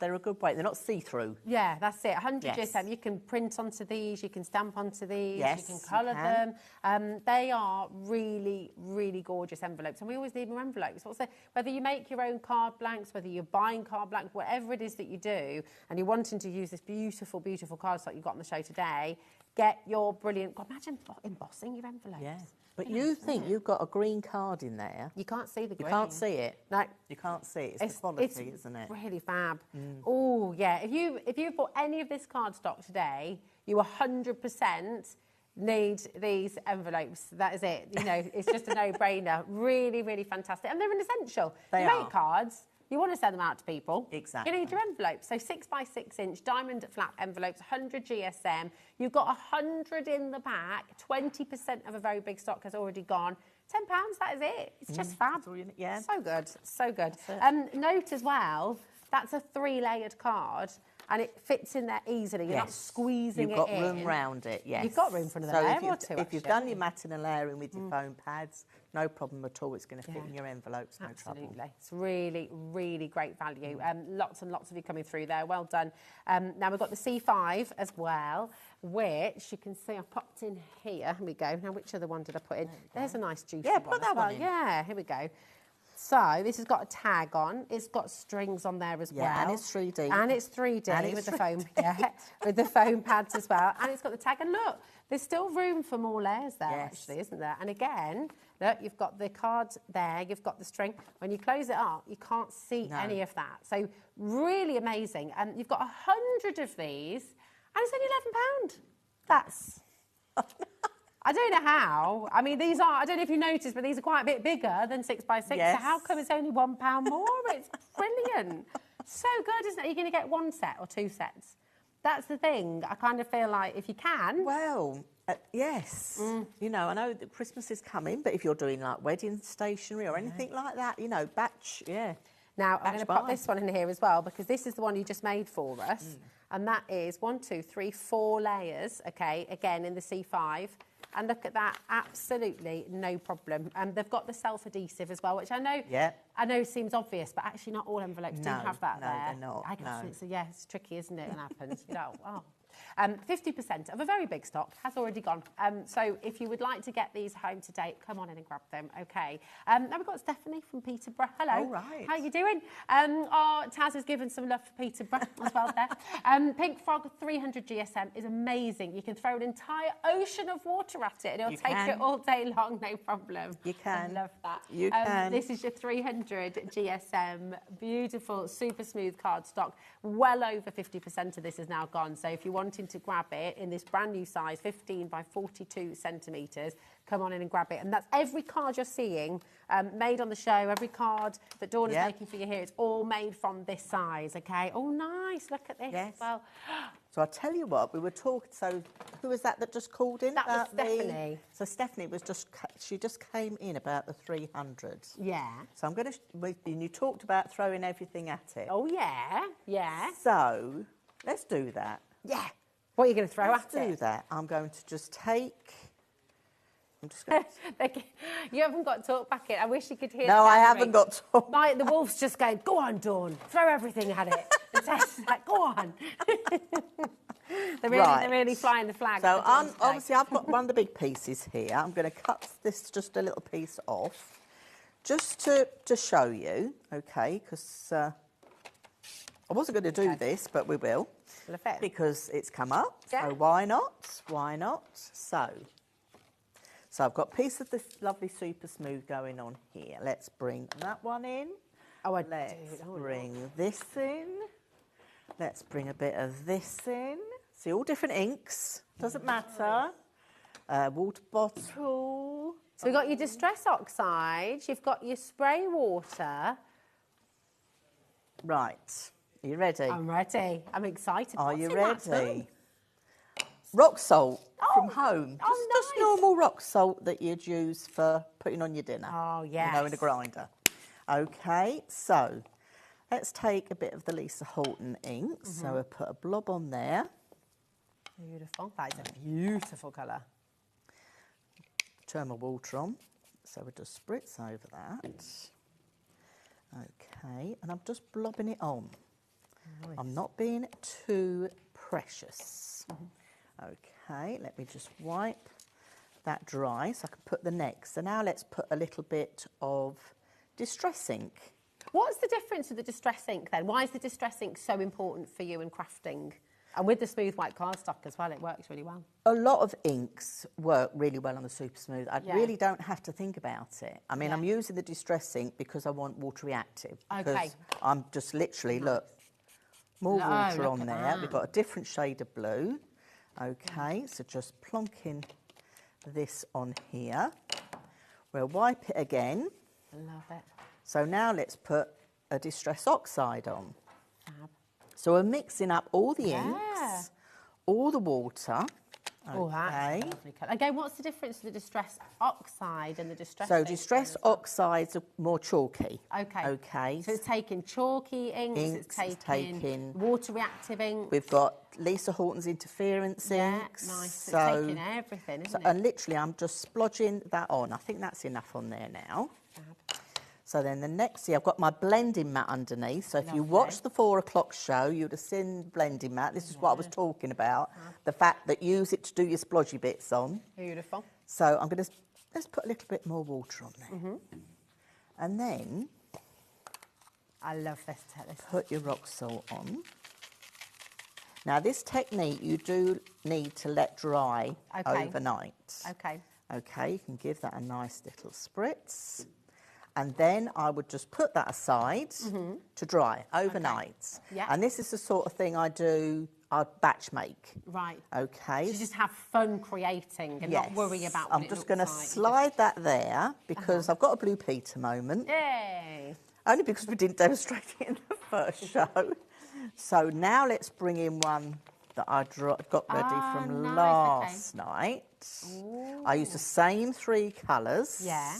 they're a good weight. They're not see-through. Yeah, that's it. 100 Yes. GSM. You can print onto these. You can stamp onto these. Yes, you can you colour can. them. They are really, really gorgeous envelopes, and we always need more envelopes. Also, whether you make your own card blanks, whether you're buying card blanks, whatever it is that you do, and you're wanting to use this beautiful, beautiful cards like you've got on the show today, get your brilliant. God, imagine embossing your envelopes. Yeah. But you think you've got a green card in there. You can't see the green. You can't see it. No. You can't see it. It's the quality, isn't it? Really fab. Oh, yeah. If you bought any of this cardstock today, you 100% need these envelopes. That is it. You know, it's just a no-brainer. Really, really fantastic. And they're an essential. They you are. make cards, you want to send them out to people. Exactly. You need your envelopes. So 6 by 6 inch diamond flap envelopes, 100 GSM. You've got 100 in the back. 20% of a very big stock has already gone. £10, that is it. It's just fab. Yeah. So good, so good. Note as well, that's a 3-layered card. And it fits in there easily. You're not squeezing it in. You've got room round it, yes. You've got room for another layer or two, if you've done your matting and layering with your foam pads, no problem at all. It's going to fit in your envelopes, no trouble. Absolutely. It's really, really great value. Lots and lots of you coming through there. Well done. Now we've got the C5 as well, which you can see I've popped in here. Here we go. Now, which other one did I put in? There's a nice juicy one. Yeah, put that one in. Yeah, here we go. So this has got a tag on. It's got strings on there as well. Yeah, and it's 3D. And it's 3D And with it's the foam. Yeah, with the foam pads as well. And it's got the tag. And look, there's still room for more layers there, actually, isn't there? And again, look, you've got the card there. You've got the string. When you close it up, you can't see any of that. So really amazing. And you've got 100 of these, and it's only £11. That's... I don't know how. I mean, these are, I don't know if you noticed, but these are quite a bit bigger than 6 by 6. Yes. So how come it's only £1 more? It's brilliant. So good, isn't it? You're going to get 1 set or 2 sets. That's the thing. I kind of feel like if you can. Well, yes. You know, I know that Christmas is coming, but if you're doing like wedding stationery or anything like that, you know, batch, Now, I'm going to pop this one in here as well, because this is the one you just made for us. And that is 1, 2, 3, 4 layers, okay, again in the C5. And look at that, absolutely no problem. They've got the self-adhesive as well, which I know seems obvious, but actually not all envelopes do have that there. No, they're not. I guess it's tricky, isn't it? It happens. You know, 50% of a very big stock has already gone. So if you would like to get these home today, come on in and grab them, okay? Now we've got Stephanie from Peterborough. Hello. All right. How are you doing? Taz has given some love for Peterborough as well there. Pink Frog 300 GSM is amazing. You can throw an entire ocean of water at it and it'll take it all day long, no problem. You can. I love that. You can. This is your 300 GSM, beautiful, super smooth cardstock. Well over 50% of this is now gone. So if you're wanting to grab it in this brand new size, 15 by 42 centimetres, come on in and grab it. And that's every card you're seeing made on the show, every card that Dawn is making for you here, it's all made from this size, okay? Oh, nice. Look at this as well. So I'll tell you what, we were talking, so who was that just called in? That was Stephanie. So Stephanie was she just came in about the 300. Yeah. So I'm going to, and you talked about throwing everything at it. Oh, yeah, yeah. So let's do that. Yeah. What are you going to throw at it? Let's do that. I'm going to just take... I'm just going to... You haven't got talk back in. I wish you could hear No, I haven't got talk. The wolf's just going, go on, Dawn, throw everything at it. And Tess is like, go on. They're really flying the flag. So obviously I've got one of the big pieces here. I'm going to cut this just a little piece off, just to show you, okay, because I wasn't going to do this, but we will, because it's come up, so why not? Why not? So I've got a piece of this lovely super smooth going on here. Let's bring that one in. Let's bring this in. Let's bring a bit of this in. See, all different inks. Doesn't matter. Water bottle. So we've got your Distress Oxide. You've got your spray water. Right. Are you ready? I'm ready. I'm excited. Are you ready? Rock salt from home. Just normal rock salt that you'd use for putting on your dinner. Oh, yes. You know, in a grinder. Okay, so let's take a bit of the Lisa Horton ink. So we'll put a blob on there. Beautiful. That is a beautiful colour. Turn my water on. So we'll just spritz over that. Okay, and I'm just blobbing it on. Nice. I'm not being too precious. Okay, let me just wipe that dry so I can put the next. So now let's put a little bit of Distress ink. What's the difference with the Distress ink then? Why is the Distress ink so important for you in crafting? And with the smooth white cardstock as well, it works really well. A lot of inks work really well on the super smooth. I really don't have to think about it. I mean, I'm using the Distress ink because I want water reactive. Because I'm just literally, look, more water on there. We've got a different shade of blue. Okay, so just plonking this on here. We'll wipe it again. Love it. So now let's put a Distress Oxide on. Fab. So we're mixing up all the inks, all the water. Oh, that's a lovely colour. Again, what's the difference to the Distress Oxide and the Distress So ink? Distress Oxides are more chalky. Okay. Okay. So it's taking chalky inks, it's taking water reactive ink. We've got Lisa Horton's interference inks. Nice. So, it's taking everything, isn't it? And literally I'm just splodging that on. I think that's enough on there now. Fab. So then the next, I've got my blending mat underneath. So if you watched the 4 o'clock show, you'd have seen the blending mat. This is what I was talking about. The fact that you use it to do your splodgy bits on. Beautiful. So I'm going to, let's put a little bit more water on there. And then... I love this. Put your rock salt on. Now this technique you do need to let dry overnight. Okay. Okay, you can give that a nice little spritz. And then I would just put that aside to dry overnight. Okay. Yeah. And this is the sort of thing I'd batch make. Right. Okay. So just have fun creating and not worry about what I'm just going to slide that there because I've got a Blue Peter moment. Yay! Only because we didn't demonstrate it in the first show. So now let's bring in one that I got ready from last night. Ooh. I used the same 3 colours. Yeah.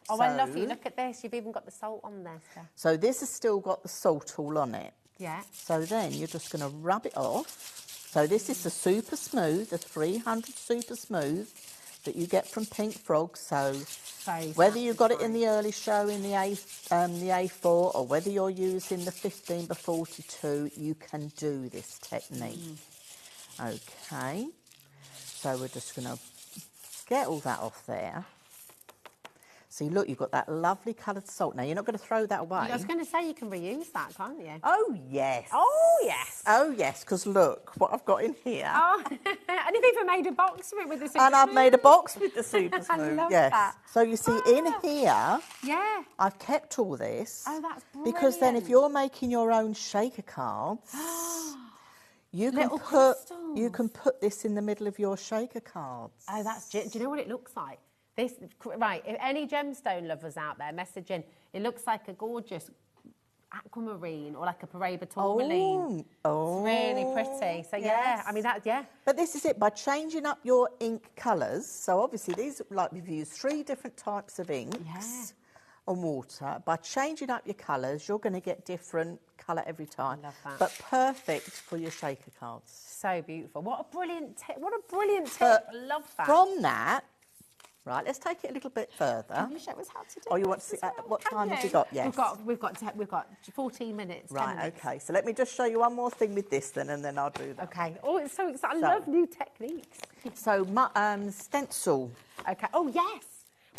Oh, I love you. Look at this. You've even got the salt on there, Steph. So this has still got the salt all on it. Yeah. So then you're just going to rub it off. So this is the Super Smooth, the 300 Super Smooth that you get from Pink Frog. So whether you got it in the early show in the A4 or whether you're using the 15x42, you can do this technique. Okay. So we're just going to get all that off there. See, look, you've got that lovely coloured salt. Now, you're not going to throw that away. I was going to say you can reuse that, can't you? Oh, yes. Oh, yes. Oh, yes, because look what I've got in here. Oh, and you've even made a box of it with the Super And I've Smooth. made a box with the Super Smooth, I love yes. that. So, you see, in here, I've kept all this. Oh, that's brilliant. Because then if you're making your own shaker cards, you can put this in the middle of your shaker cards. Oh, do you know what it looks like? This, right, if any gemstone lovers out there messaging, it looks like a gorgeous aquamarine or like a Paraiba tourmaline. Oh. It's really pretty. So, yeah, I mean, But this is it, by changing up your ink colours, so obviously these, like we've used 3 different types of inks and water. By changing up your colours, you're going to get different colour every time. I love that. But perfect for your shaker cards. So beautiful. What a brilliant tip. What a brilliant tip. I love that. From that, right, let's take it a little bit further. Can you show us how to do Oh, you want to see what time have you got? Yes. We've got 14 minutes. 10 Right, minutes. okay. So let me just show you one more thing with this then, and then I'll do that. Okay. Oh, it's so exciting. I love new techniques. So, stencil. Okay. Oh, yes.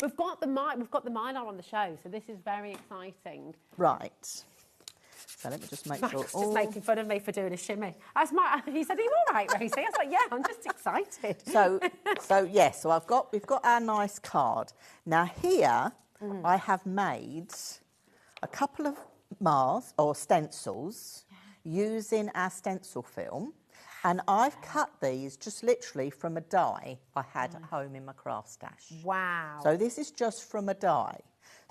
We've got the Mylar on the show, so this is very exciting. Right. So let me just make sure. Just making fun of me for doing a shimmy. He said, "Are you all right, Rosie?" I was like, "Yeah, I'm just excited." So we've got our nice card. Now here I have made a couple of masks or stencils using our stencil film, and I've cut these just literally from a die I had at home in my craft stash. Wow. So this is just from a die.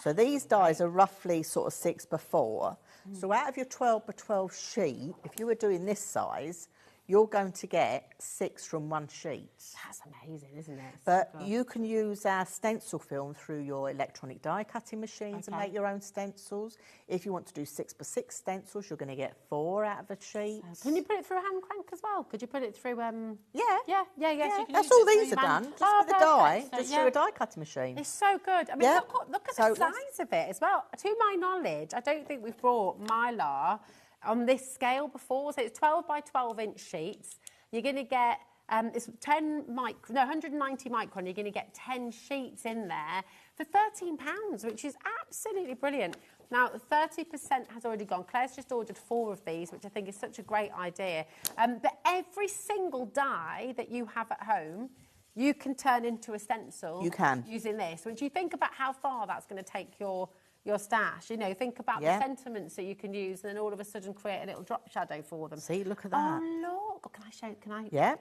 So these dies are roughly sort of 6x4. So out of your 12x12 sheet, if you were doing this size, you're going to get 6 from one sheet. That's amazing, isn't it? But you can use our stencil film through your electronic die cutting machines and make your own stencils. If you want to do 6x6 stencils, you're going to get 4 out of a sheet. Can you put it through a hand crank as well? Could you put it through? Yeah. So you can That's use all it through these your are hand. done. Just with a die, So, just through a die cutting machine. It's so good. I mean, look at the size of it as well. To my knowledge, I don't think we've brought Mylar on this scale before. So it's 12x12 inch sheets. You're going to get it's 190 micron. You're going to get 10 sheets in there for £13, which is absolutely brilliant. Now, 30% has already gone. Claire's just ordered 4 of these, which I think is such a great idea. But every single die that you have at home, you can turn into a stencil. You can. Using this. Which you think about how far that's going to take your your stash. You know, think about the sentiments that you can use, and then all of a sudden create a little drop shadow for them. See, look at that. Oh, look. Can I show? Can I? Yeah.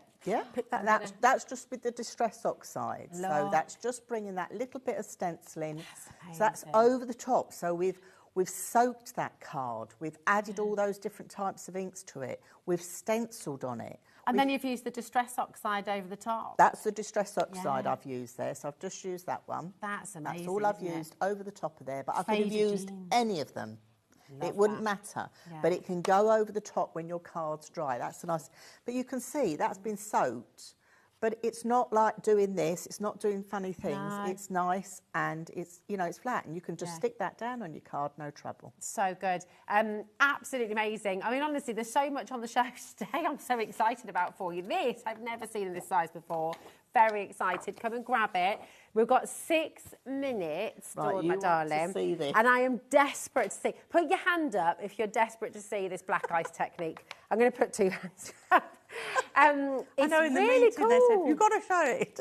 Pick that. That's just with the Distress Oxide. Look. So that's just bringing that little bit of stenciling. So that's over the top. So we've soaked that card. We've added all those different types of inks to it. We've stenciled on it. And then you've used the Distress Oxide over the top. That's the Distress Oxide I've used there. So I've just used that one. That's amazing. That's all I've used over the top of there. But I could have used any of them. It wouldn't matter. But it can go over the top when your card's dry. That's a nice... But you can see that's been soaked. But it's not like doing this. It's not doing funny things. No. It's nice and it's, you know, it's flat. And you can just stick that down on your card, no trouble. So good. Absolutely amazing. I mean, honestly, there's so much on the show today I'm so excited about for you. This, I've never seen in this size before. Very excited. Come and grab it. We've got 6 minutes, right, my darling. To see this. And I am desperate to see. Put your hand up if you're desperate to see this black ice technique. I'm going to put 2 hands up. It's really cool. They said, you've got to show it.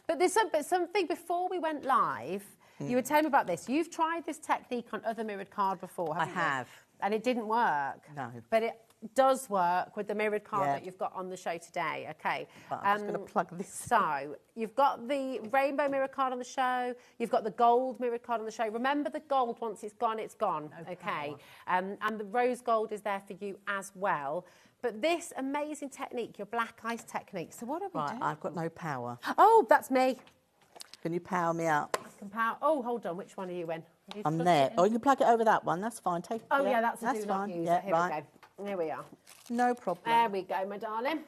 But there's something before we went live. You were telling me about this. You've tried this technique on other mirrored card before, haven't you? I have. And it didn't work. No. But it does work with the mirrored card that you've got on the show today. Okay. But I'm just going to plug this. So you've got the rainbow mirror card on the show. You've got the gold mirror card on the show. Remember, the gold, once it's gone, it's gone. No okay. And the rose gold is there for you as well. But this amazing technique, your black ice technique. So what are we doing? I've got no power. Oh, that's me. Can you power me up? I can power. Oh, hold on. Which one are you in? I'm there. Oh, you can plug it over that one. That's fine. Take. Oh, yeah, that's fine. not use. Yeah, Here right. we go. Here we are. No problem. There we go, my darling.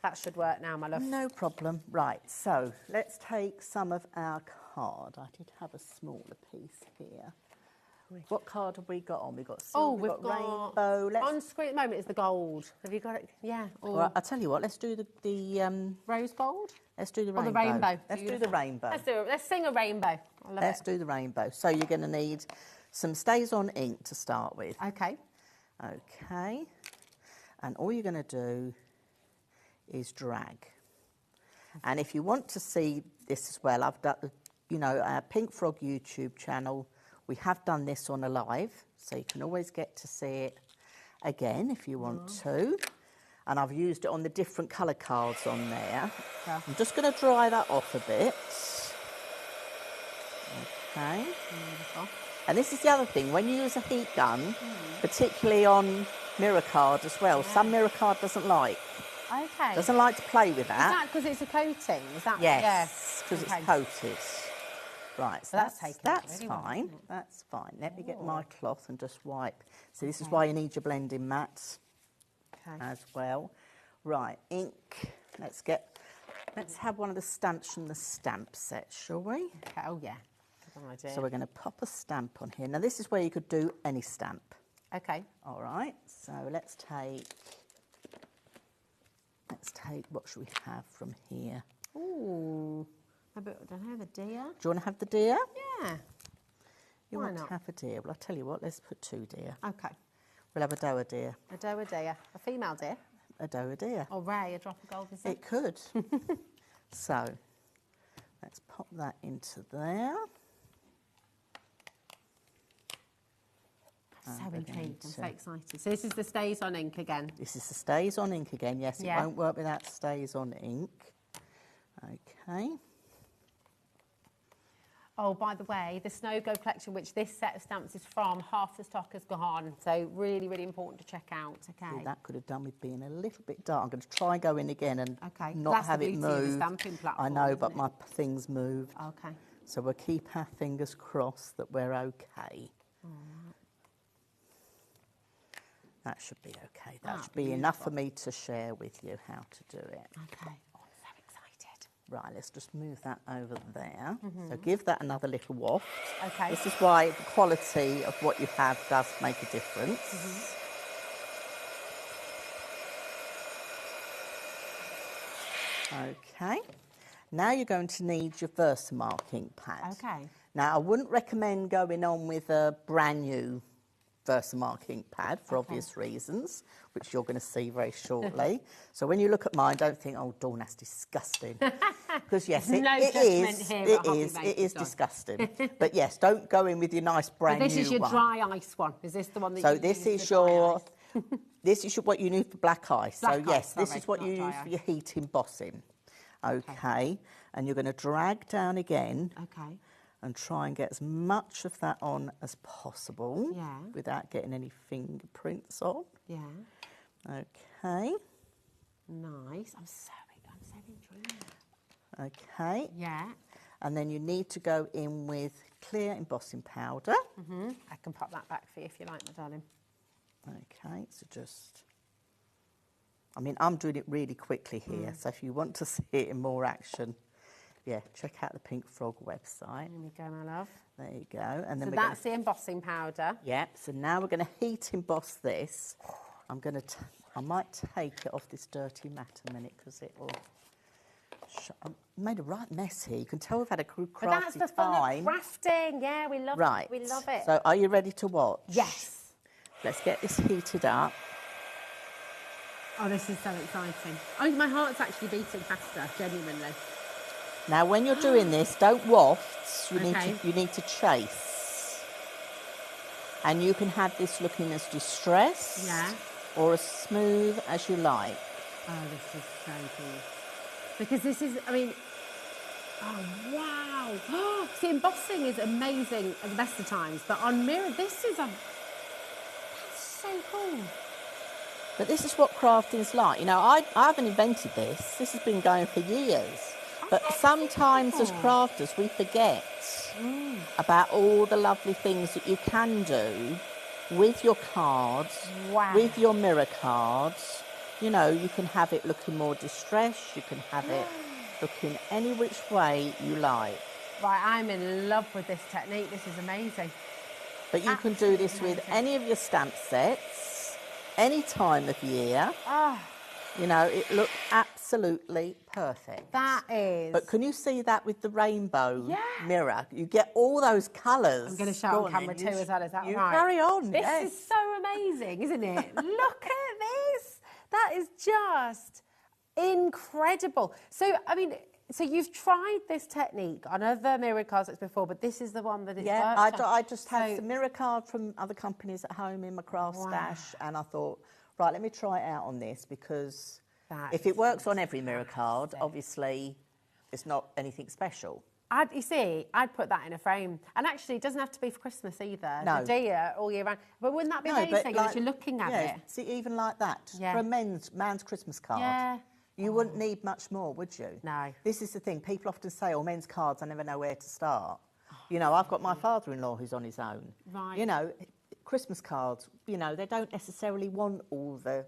That should work now, my love. No problem. Right. So let's take some of our card. I did have a smaller piece here. What card have we got on? We've got silver, we've got rainbow. On screen at the moment is the gold. Have you got it? Yeah. Well, I'll tell you what, let's do the rose gold? Let's do the rainbow. Or the rainbow. Let's do the rainbow. Let's do it. Let's sing a rainbow. I love Let's do the rainbow. So you're going to need some Stays On ink to start with. Okay. Okay. And all you're going to do is drag. And if you want to see this as well, I've done, you know, our Pink Frog YouTube channel. We have done this on a live, so you can always get to see it again if you want to. And I've used it on the different colour cards on there. Yeah. I'm just going to dry that off a bit. Okay. Beautiful. And this is the other thing, when you use a heat gun, particularly on mirror card as well, some mirror card doesn't like. Okay. Doesn't like to play with that. Is that because it's a coating? Is that? Yes, because it's coated. Right, so that's really fine. Well. That's fine. Let me get my cloth and just wipe. So this is why you need your blending mats as well. Right, ink. Let's have one of the stamps from the stamp set, shall we? Okay. Oh yeah. Good idea. So we're going to pop a stamp on here. Now this is where you could do any stamp. Okay. All right. So let's take what should we have from here? Ooh. I don't have a deer. Do you want to have the deer? Yeah. You want to have a deer? Well, I'll tell you what, let's put 2 deer. Okay. We'll have a doe deer. A doe deer. A female deer? A doe deer. Or Ray, a drop of gold is it? It could. So, let's pop that into there. So intrigued, I'm so excited. So this is the Stays On ink again? This is the Stays On ink again, yes. It won't work without Stays On ink. Okay. Oh, by the way, the Snow Globe collection, which this set of stamps is from, half the stock has gone. So really, really important to check out. Okay. See, that could have done with being a little bit dark. I'm going to try and go in again and not That's have the it beauty of the move. stamping platform, I know, isn't but it? my things moved. Okay. So we'll keep our fingers crossed that we're okay. That should be okay. That should be enough for me to share with you how to do it. Okay. Oh, I'm so excited. Right, let's just move that over there. So give that another little waft. Okay. This is why the quality of what you have does make a difference. Okay. Now you're going to need your Versamark ink pad. Okay. Now, I wouldn't recommend going on with a brand new Versamark ink pad for obvious reasons, which you're going to see very shortly. So when you look at mine, don't think, oh, Dawn, that's disgusting. Because yes, There's no judgment here at HobbyMaker, it is done. disgusting. But yes, don't go in with your nice brand new This is your one. dry ice one. Is this the one that So you this use is for dry your ice? this is what you need for black ice. Black so yes, ice, this sorry, is what not you dry use for ice. your heat embossing. Okay. And you're going to drag down again. Okay. And try and get as much of that on as possible. Yeah. Without getting any fingerprints on. Yeah. Okay. Nice. I'm so enjoying it. Okay. Yeah. And then you need to go in with clear embossing powder. I can pop that back for you if you like, my darling. Okay, so just... I mean, I'm doing it really quickly here, so if you want to see it in more action, yeah, check out the Pink Frog website. There we go, my love. There you go. And then So that's the embossing powder. Yep, so now we're going to heat emboss this. I might take it off this dirty mat a minute because it'll... I made a right mess here. You can tell we've had a good crafty But that's the fun time. of crafting. Yeah, we love Right. it. We love it. So are you ready to watch? Yes. Let's get this heated up. Oh, this is so exciting. Oh, my heart's actually beating faster, genuinely. Now, when you're doing this, don't waft. You Okay. need to chase. And you can have this looking as distressed Yeah. or as smooth as you like. Oh, this is so cool. Because this is, I mean, oh, wow. See, embossing is amazing at the best of times, but on mirror, this is that's so cool. But this is what crafting's like. You know, I haven't invented this. This has been going for years. But sometimes as crafters, we forget about all the lovely things that you can do with your cards, with your mirror cards. You know, you can have it looking more distressed. You can have it looking any which way you like. Right, I'm in love with this technique. This is amazing. But you can do this with any of your stamp sets, any time of year. Ah. You know, it looks absolutely perfect. That is. But can you see that with the rainbow mirror? You get all those colours. I'm going to show it on camera too as well, is that you right? carry on, This yes. is so amazing, isn't it? Look at this. That is just incredible. So, I mean, so you've tried this technique on other mirror cards before, but this is the one that it's worked on. I just had some mirror card from other companies at home in my craft stash, and I thought, right, let me try it out on this, because if it works on every mirror card, obviously it's not anything special. You see, I'd put that in a frame. And actually, it doesn't have to be for Christmas either. No. The deer all year round. But wouldn't that be amazing as you're looking at it? See, even like that, just for a man's Christmas card. Yeah. You wouldn't need much more, would you? No. This is the thing. People often say, oh, men's cards, I never know where to start. You know, I've got my father-in-law who's on his own. Right. You know, Christmas cards, you know, they don't necessarily want all the,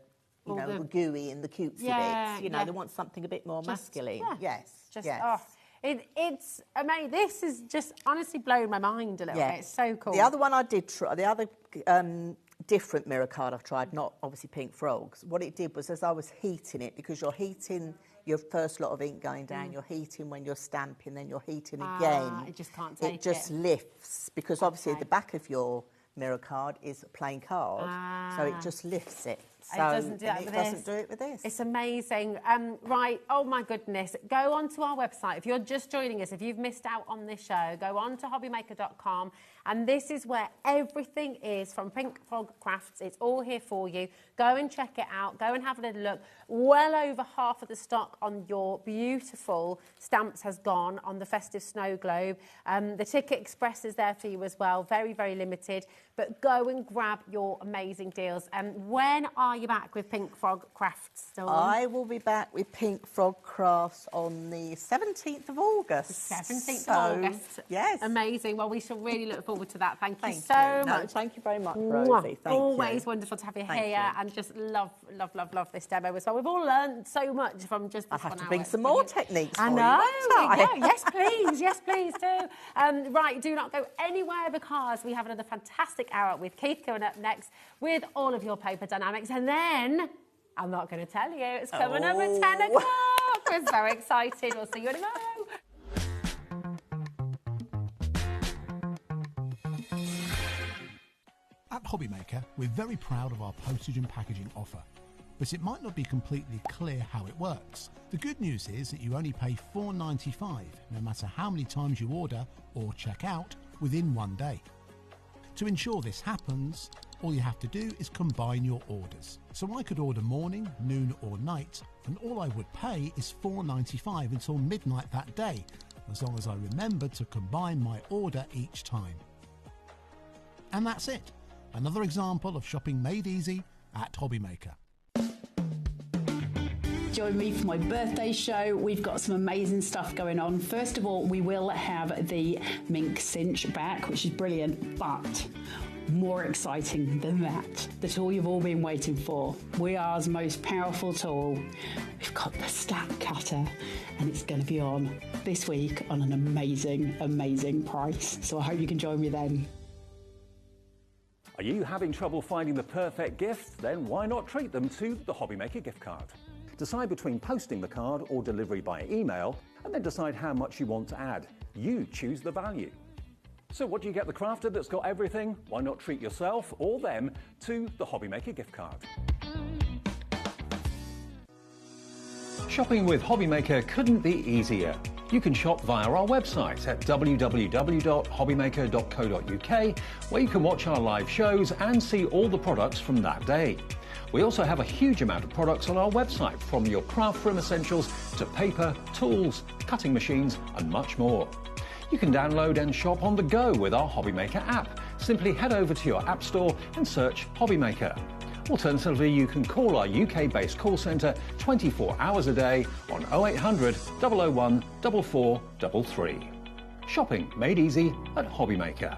you know, the gooey and the cutesy bits. You know, they want something a bit more masculine. Yes. Oh, it's amazing. This is just honestly blown my mind a little bit. It's so cool. The other one I did try, the other different mirror card I've tried, not obviously Pink Frogs, what it did was as I was heating it, because you're heating your first lot of ink going down, you're heating when you're stamping, then you're heating again. It just can't take it. It just lifts, because obviously the back of your mirror card is a plain card, so it just lifts it. So, it doesn't do that with this. It doesn't do it with this. It's amazing. Right, oh my goodness. Go onto our website. If you're just joining us, if you've missed out on this show, go on to hobbymaker.com, and this is where everything is from Pink Frog Crafts. It's all here for you. Go and check it out. Go and have a little look. Well over half of the stock on your beautiful stamps has gone on the festive snow globe. The Ticket Express is there for you as well. Very, very limited. But go and grab your amazing deals. When are you back with Pink Frog Crafts, Dawn? I will be back with Pink Frog Crafts on the 17th of August. The 17th of August. Yes. Amazing. Well, we shall really look forward to that. Thank you so much. Thank you very much, Rosie. Thank Always you. wonderful to have you Thank here, you. and just love this demo as well. We've all learned so much from just this I'll have 1 to hour. bring some more techniques I for know. you, won't I? Yes, please. Yes, please do. Right, do not go anywhere, because we have another fantastic hour with Keith coming up next with all of your paper dynamics, and then I'm not going to tell you. It's coming up at 10 o'clock. We're so excited. We'll see you in a moment. At HobbyMaker, we're very proud of our postage and packaging offer. but it might not be completely clear how it works. The good news is that you only pay $4.95 no matter how many times you order or check out within one day. To ensure this happens, all you have to do is combine your orders. So I could order morning, noon or night, and all I would pay is $4.95 until midnight that day, as long as I remembered to combine my order each time. And that's it. Another example of shopping made easy at HobbyMaker. Join me for my birthday show. We've got some amazing stuff going on. First of all, we will have the mink cinch back, which is brilliant, but more exciting than that, the tool you've all been waiting for. WeAre's most powerful tool. We've got the stack cutter, and it's going to be on this week on an amazing, amazing price. So I hope you can join me then. Are you having trouble finding the perfect gift? Then why not treat them to the HobbyMaker gift card? Decide between posting the card or delivery by email, and then decide how much you want to add. You choose the value. So what do you get the crafter that's got everything? Why not treat yourself or them to the HobbyMaker gift card? Shopping with HobbyMaker couldn't be easier. You can shop via our website at www.hobbymaker.co.uk, where you can watch our live shows and see all the products from that day. We also have a huge amount of products on our website, from your craft room essentials to paper, tools, cutting machines and much more. You can download and shop on the go with our HobbyMaker app. Simply head over to your app store and search HobbyMaker. Alternatively, you can call our UK-based call centre 24 hours a day on 0800 001 4433. Shopping made easy at HobbyMaker.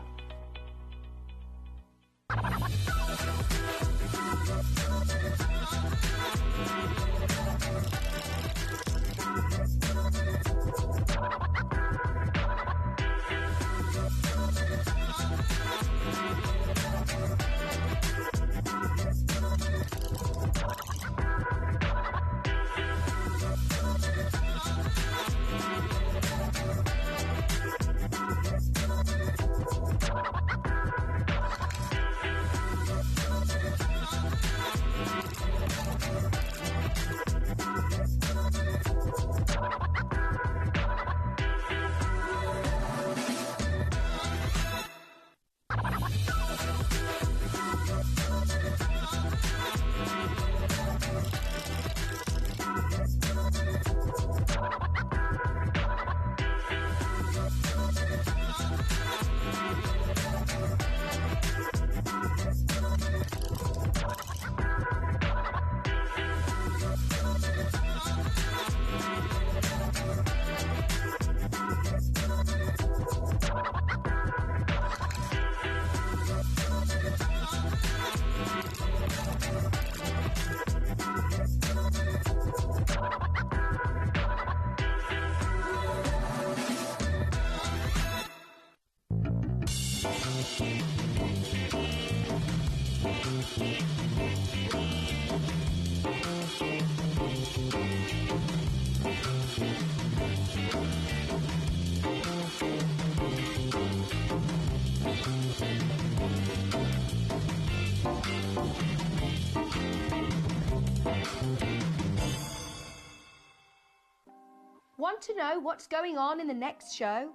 Want to know what's going on in the next show?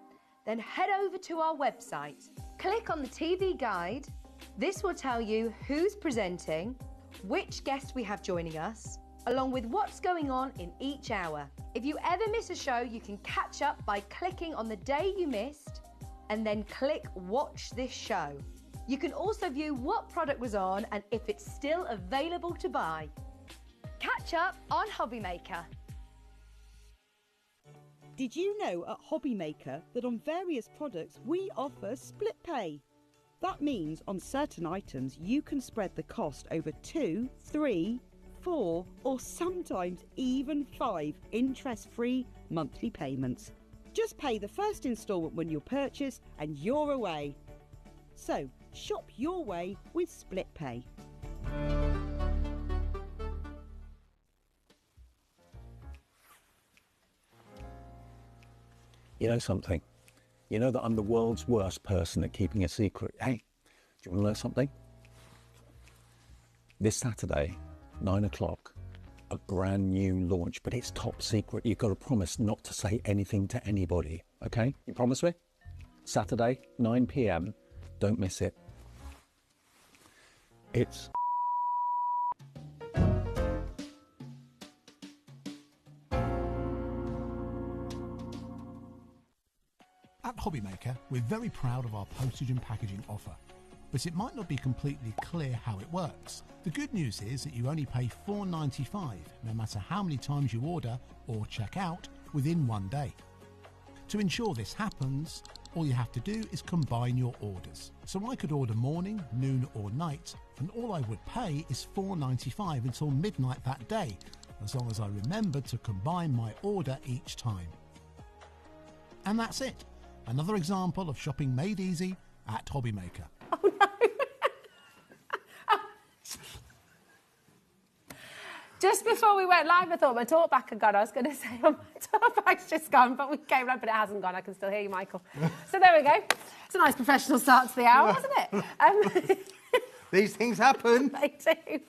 Then head over to our website. Click on the TV guide. This will tell you who's presenting, which guests we have joining us, along with what's going on in each hour. If you ever miss a show, you can catch up by clicking on the day you missed and then click Watch This Show. You can also view what product was on and if it's still available to buy. Catch up on HobbyMaker. Did you know at HobbyMaker that on various products we offer split pay? That means on certain items you can spread the cost over 2, 3, 4 or sometimes even 5 interest-free monthly payments. Just pay the first instalment when you purchase and you're away. So shop your way with split pay. You know something? You know that I'm the world's worst person at keeping a secret. Hey, do you want to know something? This Saturday, 9 o'clock, a brand new launch, but it's top secret. You've got to promise not to say anything to anybody, okay? You promise me? Saturday, 9 p.m. Don't miss it. It's... At HobbyMaker, we're very proud of our postage and packaging offer, but it might not be completely clear how it works. The good news is that you only pay $4.95 no matter how many times you order or check out within 1 day. To ensure this happens, all you have to do is combine your orders. So I could order morning, noon or night, and all I would pay is $4.95 until midnight that day, as long as I remember to combine my order each time. And that's it. Another example of shopping made easy at HobbyMaker. Just before we went live, I thought my talk back had gone. I was going to say, oh, my talk back's just gone, but we came right, but it hasn't gone. I can still hear you, Michael. So there we go. It's a nice professional start to the hour, wasn't it? These things happen. They do.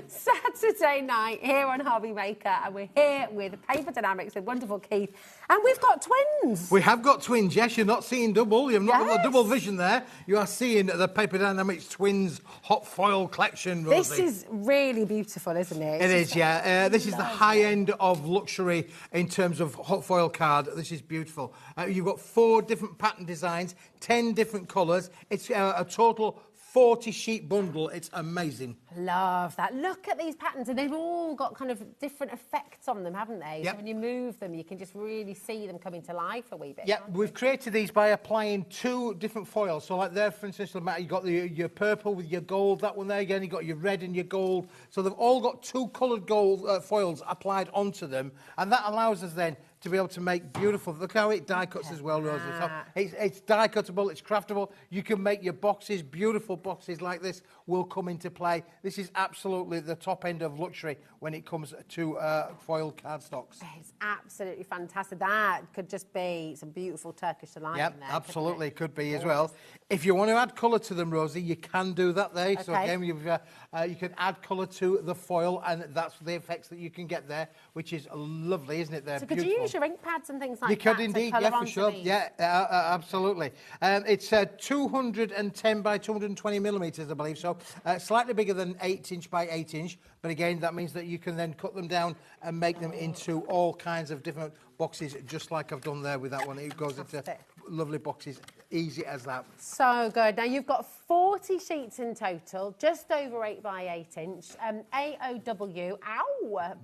Saturday night here on HobbyMaker, and we're here with Paper Dynamics with wonderful Keith, and we've got twins. We have got twins, yes. You're not seeing double. You've not got a double vision there. You are seeing the Paper Dynamics Twins hot foil collection, Rosie. This is really beautiful, isn't it? It is, yeah. This is the high end of luxury in terms of hot foil card. This is beautiful. You've got 4 different pattern designs, 10 different colours. It's a total 40-sheet bundle. It's amazing. Love that. Look at these patterns, and they've all got kind of different effects on them, haven't they? Yep. So when you move them, you can just really see them coming to life a wee bit. Yeah, we've created these by applying 2 different foils. So like there, for instance, you've got your purple with your gold, that one there again, you've got your red and your gold. So they've all got 2 coloured gold foils applied onto them, and that allows us then to be able to make beautiful... Look how it die cuts as well, Rosie. So it's die cuttable, it's craftable. You can make your boxes, beautiful boxes like this will come into play. This is absolutely the top end of luxury when it comes to foil cardstocks. It's absolutely fantastic. That could just be some beautiful Turkish delight in there. Absolutely, it could be as well. If you want to add colour to them, Rosie, you can do that there. Okay. So again, you can add colour to the foil, and that's the effects that you can get there, which is lovely, isn't it? They're beautiful. Could you use your ink pads and things like that? You could indeed, yeah, for sure. These? Yeah, absolutely. It's 210 by 220 millimetres, I believe, so slightly bigger than 8-inch by 8-inch. But again, that means that you can then cut them down and make them into all kinds of different boxes, just like I've done there with that one. It goes into lovely boxes, easy as that. So good. Now, you've got 40 sheets in total, just over 8 by 8-inch. AOW,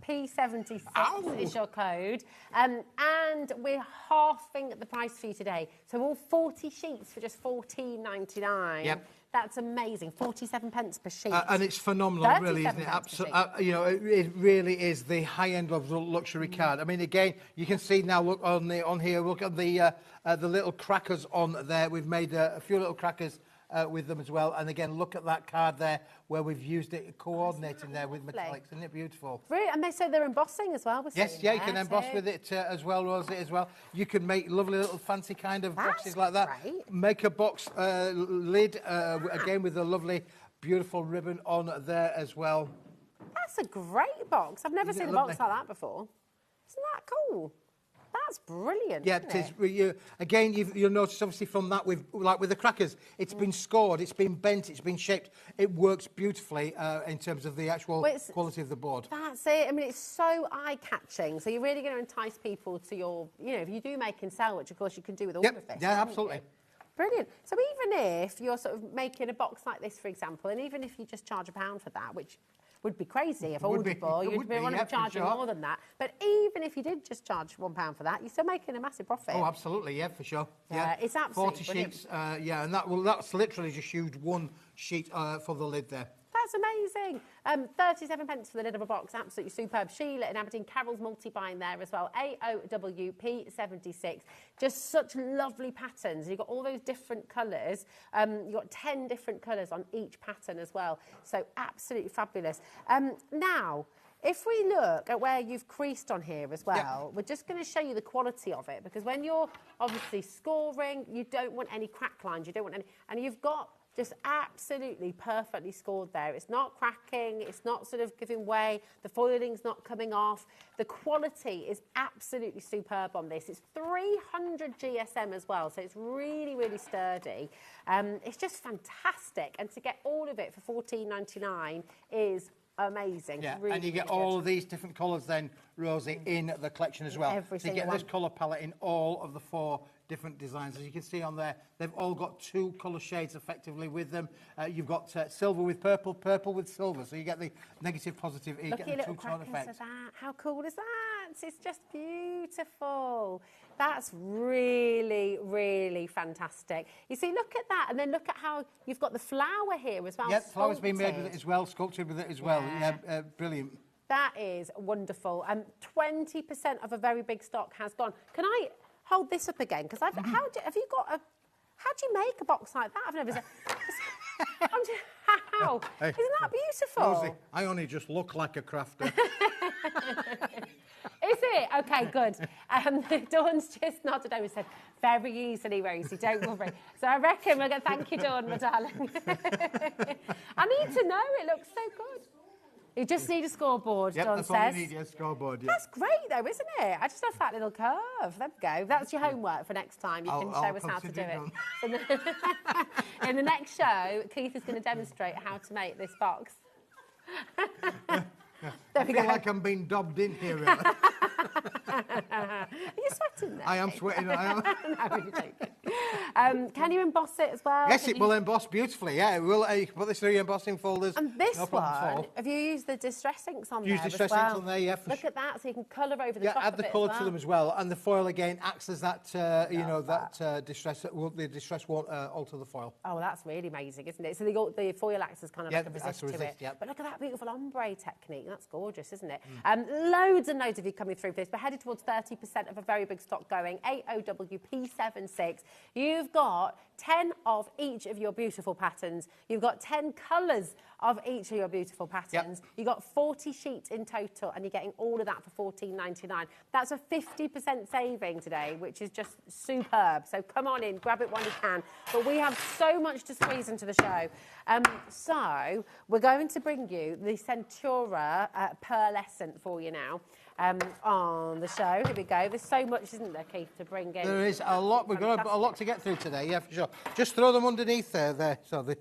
P76 is your code. And we're halving the price for you today. So all 40 sheets for just $14.99. Yep. That's amazing. 47 pence per sheet. And it's phenomenal, really, isn't it? Absolutely. It really is the high end of the luxury card. I mean, again, you can see now. Look on here. Look at the little crackers on there. We've made a few little crackers with them as well. And again, look at that card there where we've used it coordinating there with metallics. Isn't it beautiful? Really, and so they're embossing as well. Yes, yeah, you can emboss with it as well, Rosie, as well. You can make lovely little fancy kind of boxes like that. Great. Make a box lid, again, with a lovely, beautiful ribbon on there as well. That's a great box. I've never seen a box like that before. Isn't that cool? That's brilliant. Yeah, it is. Again, you'll notice obviously from that with the crackers, it's been scored, it's been bent, it's been shaped. It works beautifully in terms of the actual quality of the board. That's it. I mean, it's so eye-catching. So you're really going to entice people to your, if you do make and sell, which of course you can do with all of this. Yeah, absolutely. Brilliant. So even if you're sort of making a box like this, for example, and even if you just charge £1 for that, which would be crazy if Audible, you'd want to be charging more than that. But even if you did just charge £1 for that, you're still making a massive profit. Oh, absolutely, yeah, for sure. Yeah, it's absolutely 40 brilliant. Sheets, yeah, and that's literally just used 1 sheet for the lid there. That's amazing. 37 pence for the lid of a box, absolutely superb. Sheila in Aberdeen, Carol's multi-buying there as well. AOWP76, just such lovely patterns. You've got all those different colours. You've got 10 different colours on each pattern as well. So absolutely fabulous. Now, if we look at where you've creased on here as well, we're just going to show you the quality of it, because when you're obviously scoring, you don't want any crack lines, you don't want any, and you've got Just absolutely perfectly scored there. It's not cracking, it's not sort of giving way, the foiling's not coming off. The quality is absolutely superb on this. It's 300 GSM as well, so it's really, really sturdy. It's just fantastic, and to get all of it for $14.99 is amazing. Yeah, really, and you get really all of these different colours then, Rosie, in the collection as well. Every so you get single this one. colour palette in all of the 4 different designs. As you can see on there, they've all got 2 colour shades effectively with them. You've got silver with purple, purple with silver. So you get the negative, positive, you Look get at the little 2-tone crackers effect. of that. How cool is that? It's just beautiful. That's really, really fantastic. You see, look at that, and then look at how you've got the flower here as well. Yep, flowers being made with sculpted. it as well, sculpted with it as well. Yeah. Yeah, brilliant. That is wonderful. 20% of a very big stock has gone. Can I hold this up again? Because Mm-hmm. how do you make a box like that? I've never seen. How? Hey, Isn't that beautiful? Rosie, I only just look like a crafter. Is it? Okay, good. Dawn's just nodded over and said, very easily, Rosie, don't worry. So I reckon we're going to thank you, Dawn, my darling. I need to know. It looks so good. You just need a scoreboard, Yep, Dawn that's says. all you need, yeah, scoreboard. Yeah. That's great, though, isn't it? I just love that little curve. There we go. That's your homework for next time. You can show us how to do it. In the next show, Keith is going to demonstrate how to make this box. I feel like I'm being dobbed in here. Really. Are you sweating there? I am sweating. I am. No, you're joking. Can you emboss it as well? Yes, it will emboss beautifully. Yeah, it will. You can put this through your embossing folders. And this no problem at one, all. have you used the distress inks on Use there distress as well? inks on there, yeah. Look at that, so you can colour over the top add of the it colour as to well. them as well, and the foil again acts as that. Distress. The distress won't alter the foil. Oh, that's really amazing, isn't it? So the foil acts as kind of like a resist to it. Yep. But look at that beautiful ombre technique. That's gorgeous, isn't it? Loads and loads of you coming through for this. We're headed towards 30% of a very big stock going. AOWP76. You've got 10 of each of your beautiful patterns. You've got 10 colours of each of your beautiful patterns. You've got 40 sheets in total, and you're getting all of that for $14.99. That's a 50% saving today, which is just superb. So come on in, grab it while you can. But we have so much to squeeze into the show. So we're going to bring you the Centura Pearlescent for you now on the show. Here we go. There's so much, isn't there, Keith, to bring in? There is a lot. We've got a lot to get through today. Yeah, for sure. Just throw them underneath there. So the.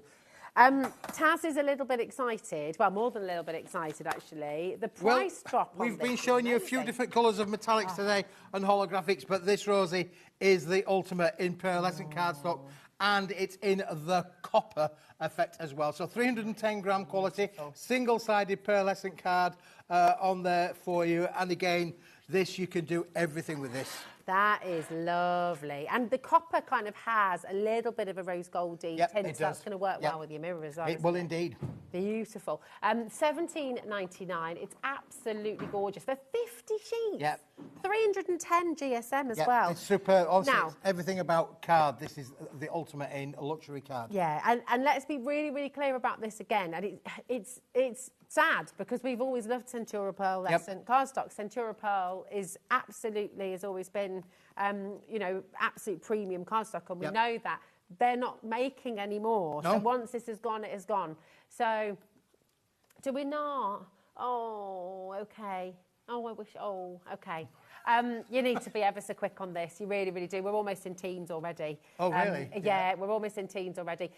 Taz is a little bit excited. Well, more than a little bit excited, actually. The price drop on We've been this showing is you a few amazing. different colours of metallics today and holographics, but this, Rosie, is the ultimate in pearlescent cardstock, and it's in the copper effect as well. So 310 gram quality, single-sided pearlescent card on there for you. And again, this, you can do everything with this. That is lovely. And the copper kind of has a little bit of a rose goldy tint, it so that's does. going to work Yep. well with your mirror as well. It isn't will indeed. Beautiful. $17.99. It's absolutely gorgeous. For 50 sheets. Yep. 310 GSM as Yep, well. it's super. Also, Now- it's everything about card. This is the ultimate in a luxury card. Yeah, and let's be really, really clear about this again. And it's sad because we've always loved Centura Pearl cardstock. Centura Pearl is absolutely, has always been, absolute premium cardstock, and we know that they're not making any more. No. So once this is gone, it is gone. So do we not? Oh, okay. Oh, I wish. Oh, okay. You need to be ever so quick on this. You really, really do. We're almost in teens already. Oh, really? Yeah, we're almost in teens already.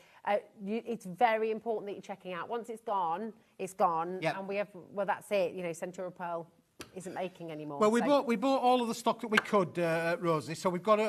It's very important that you're checking out. Once it's gone, it's gone. Yep. And we have, well, that's it. Centura Pearl isn't making anymore. Well, we so- bought all of the stock that we could, Rosie. So we've got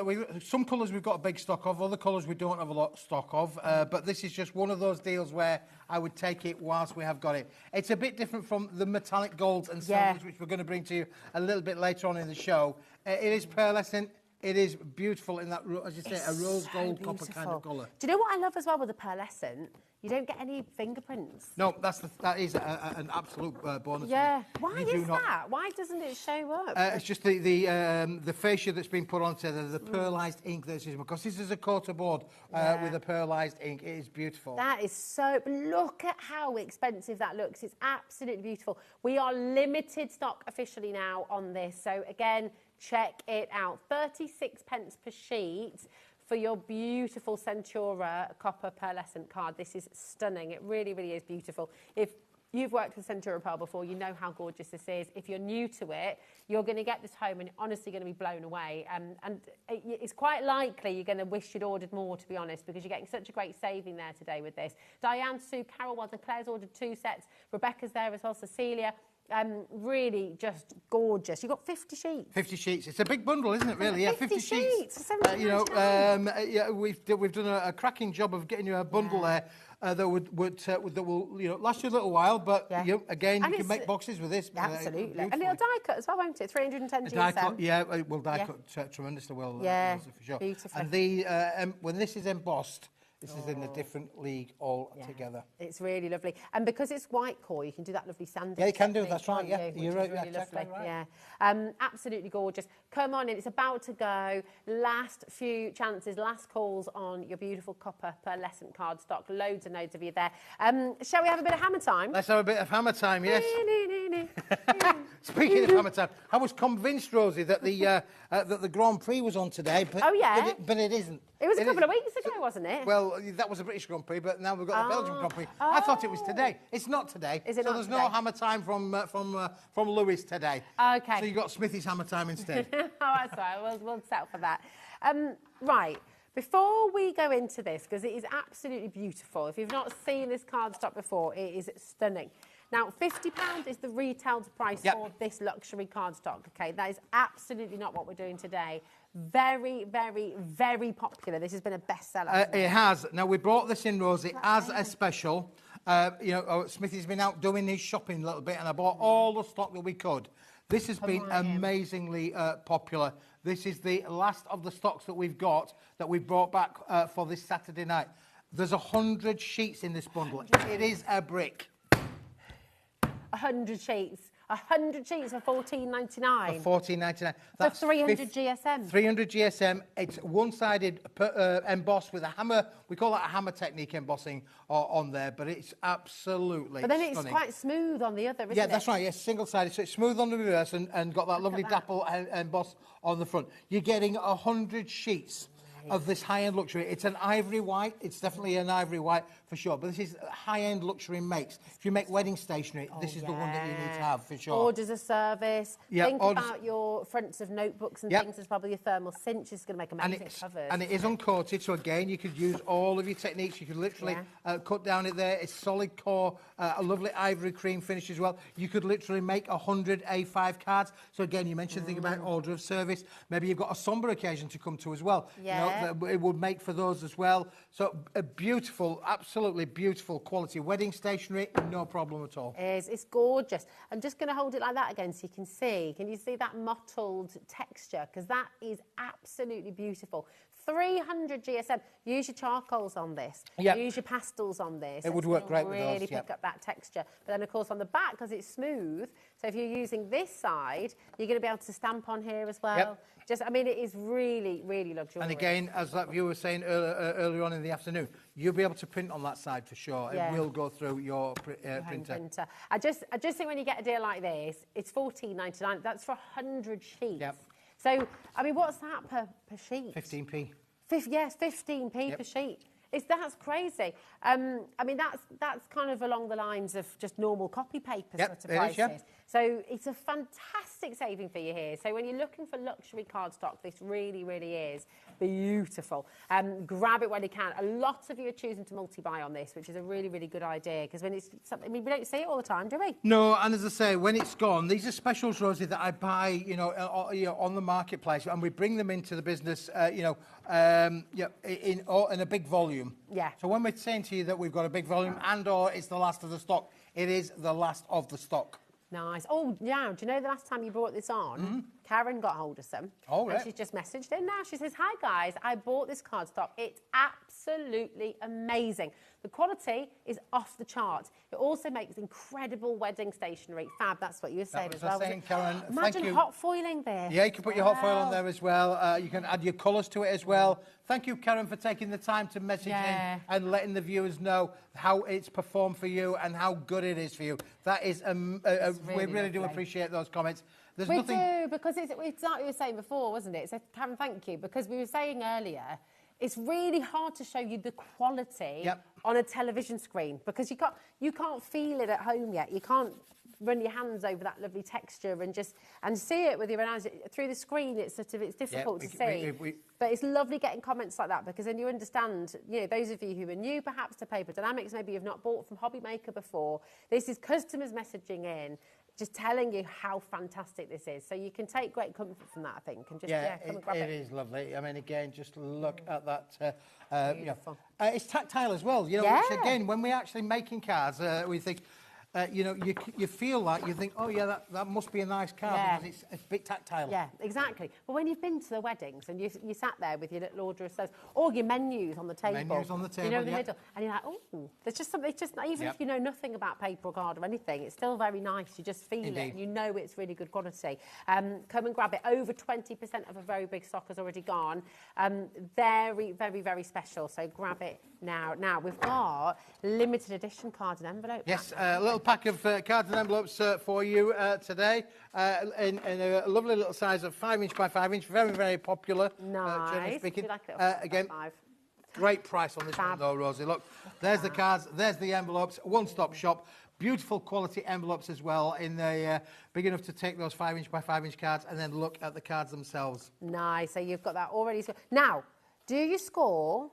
some colours we've got a big stock of, other colours we don't have a lot of stock of. But this is just one of those deals where I would take it whilst we have got it. It's a bit different from the metallic golds and silvers, which we're going to bring to you a little bit later on in the show. It is pearlescent. It is beautiful in that, as you say, a rose gold copper kind of colour. Do you know what I love as well with the pearlescent? You don't get any fingerprints. No, that is an absolute bonus. Yeah. Why You do is not- that? Why doesn't it show up? It's just the fascia that's been put onto the pearlised ink that's used, because this is a coat of board with a pearlised ink. It is beautiful. That is so... Look at how expensive that looks. It's absolutely beautiful. We are limited stock officially now on this. So, again, check it out. 36 pence per sheet for your beautiful Centura copper pearlescent card. This is stunning. It really, really is beautiful. If you've worked with Centura Pearl before, you know how gorgeous this is. If you're new to it, you're going to get this home and you're honestly going to be blown away. And it's quite likely you're going to wish you'd ordered more, to be honest, because you're getting such a great saving there today with this. Diane, Sue, Carol, well done. Claire's ordered 2 sets. Rebecca's there as well, Cecilia. Really just gorgeous. You've got 50 sheets. 50 sheets. It's a big bundle, isn't it, really? Yeah, 50 sheets. Yeah, we've done a cracking job of getting you a bundle there that will last you a little while, but again, you can make boxes with this. Absolutely. And it'll die cut as well, won't it? 310 GSM. Die cut, yeah, it will die cut tremendously well. Yeah, for sure. beautiful. And when this is embossed, this is in a different league altogether. It's really lovely. And because it's white core, you can do that lovely sanding. Yeah, you can do. technique, That's right. can't Yeah, you? you're Which right. is really Exactly lovely. right. Yeah. Absolutely gorgeous. Come on in. It's about to go. Last few chances, last calls on your beautiful copper pearlescent cardstock. Loads and loads of you there. Shall we have a bit of hammer time? Let's have a bit of hammer time, yes. Speaking of hammer time, I was convinced, Rosie, that the Grand Prix was on today, but, but it isn't. It was a couple of weeks ago, wasn't it? Well, that was a British Grand Prix, but now we've got the Belgian Grand Prix. I thought it was today. It's not today. Is it so not there's today? no hammer time from Lewis today. Okay. So you got Smithy's hammer time instead. Oh, that's right. We'll settle for that. Right. Before we go into this, because it is absolutely beautiful. If you've not seen this cardstock before, it is stunning. Now, £50 is the retail price for this luxury cardstock, okay? That is absolutely not what we're doing today. Very, very, very popular. This has been a bestseller. It has. Now, we brought this in, Rosie, as a special. Smithy's been out doing his shopping a little bit, and I bought all the stock that we could. This has been amazingly popular. This is the last of the stocks that we've got that we've brought back for this Saturday night. There's 100 sheets in this bundle. It is a brick. 100 sheets. 100 sheets for $14.99. For $14.99. That's 300 GSM. 300 GSM. It's one-sided embossed with a hammer. We call that a hammer technique embossing on there, but it's absolutely But then it's stunning. quite smooth on the other, isn't it? Yeah, that's right. Yes, single-sided. So it's smooth on the reverse and got that lovely dapple emboss on the front. You're getting 100 sheets of this high-end luxury. It's an ivory white. It's definitely an ivory white for sure. But this is high-end luxury makes. If you make wedding stationery, this is the one that you need to have for sure. Orders a service. Yeah, Think about your fronts of notebooks and things. There's probably your thermal cinch is going to make amazing covers. And it is uncoated, so again, you could use all of your techniques. You could literally cut down it there. It's solid core, a lovely ivory cream finish as well. You could literally make 100 A5 cards. So again, you mentioned thing about order of service. Maybe you've got a sombre occasion to come to as well. Yeah. It would make for those as well. So a beautiful, absolutely beautiful quality wedding stationery, no problem at all. It's gorgeous. I'm just going to hold it like that again so you can see. Can you see that mottled texture? Because that is absolutely beautiful. 300 GSM. Use your charcoals on this. Use your pastels on this. It would work great with those. Really pick up that texture. But then, of course, on the back, because it's smooth, so if you're using this side, you're going to be able to stamp on here as well. I mean, it is really, really luxurious. And again, as that viewer was saying earlier on in the afternoon, you'll be able to print on that side for sure. It will go through your printer. I just think when you get a deal like this, it's $14.99. That's for 100 sheets. So, I mean, what's that per sheet? 15p. Yes, 15p per sheet. That's crazy. I mean, that's kind of along the lines of just normal copy paper sort of prices. So it's a fantastic saving for you here. So when you're looking for luxury cardstock, this really, really is beautiful. Grab it when you can. A lot of you are choosing to multi-buy on this, which is a really, really good idea, because when it's something, I mean, we don't see it all the time, do we? No, and as I say, when it's gone, these are specials, Rosie, that I buy, on the marketplace, and we bring them into the business, in a big volume. Yeah. So when we're saying to you that we've got a big volume and/or it's the last of the stock, it is the last of the stock. Nice. Oh, yeah. Do you know the last time you brought this on, Karen got hold of some. Oh, right. And she's just messaged in now. She says, hi, guys. I bought this cardstock. It's absolutely amazing. The quality is off the charts. It also makes incredible wedding stationery. Fab, that's what you were saying as well. Karen. Imagine hot foiling this. Yeah, you can put your hot foil on there as well. You can add your colours to it as well. Thank you, Karen, for taking the time to message in and letting the viewers know how it's performed for you and how good it is for you. That is, we really do appreciate those comments. There's we do, because it's like we were saying before, wasn't it? So, Karen, thank you, because we were saying earlier, it's really hard to show you the quality on a television screen because you can't feel it at home yet. You can't run your hands over that lovely texture and see it with your own eyes. Through the screen, it's difficult to see. But it's lovely getting comments like that because then you understand, you know, those of you who are new perhaps to Paper Dynamics, maybe you've not bought from HobbyMaker before, this is customers messaging in, just telling you how fantastic this is. So you can take great comfort from that, I think, and just come and grab it. It is lovely. I mean, again, just look at that. Beautiful. It's tactile as well, you know, which again, when we're actually making cards, we think, you know, you feel like you think, oh yeah, that must be a nice card because it's a bit tactile. Yeah, exactly. But when you've been to the weddings and you sat there with your little order of soaps, or your menus on the table, you know, in the middle, and you're like, oh, there's just something. It's just even if you know nothing about paper or card or anything, it's still very nice. You just feel it, and you know it's really good quality. Come and grab it. Over 20% of a very big stock has already gone. Very, very, very special. So grab it now. Now we've got limited edition cards and envelopes. Yes, a little pack of cards and envelopes for you today in a lovely little size of 5" by 5". Very, very popular. Nice. Generally speaking. Like again, great price on this one though, Rosie. Look, there's the cards, there's the envelopes. One-stop shop. Beautiful quality envelopes as well, in the big enough to take those 5" by 5" cards and then look at the cards themselves. Nice. So you've got that already. Now, do you score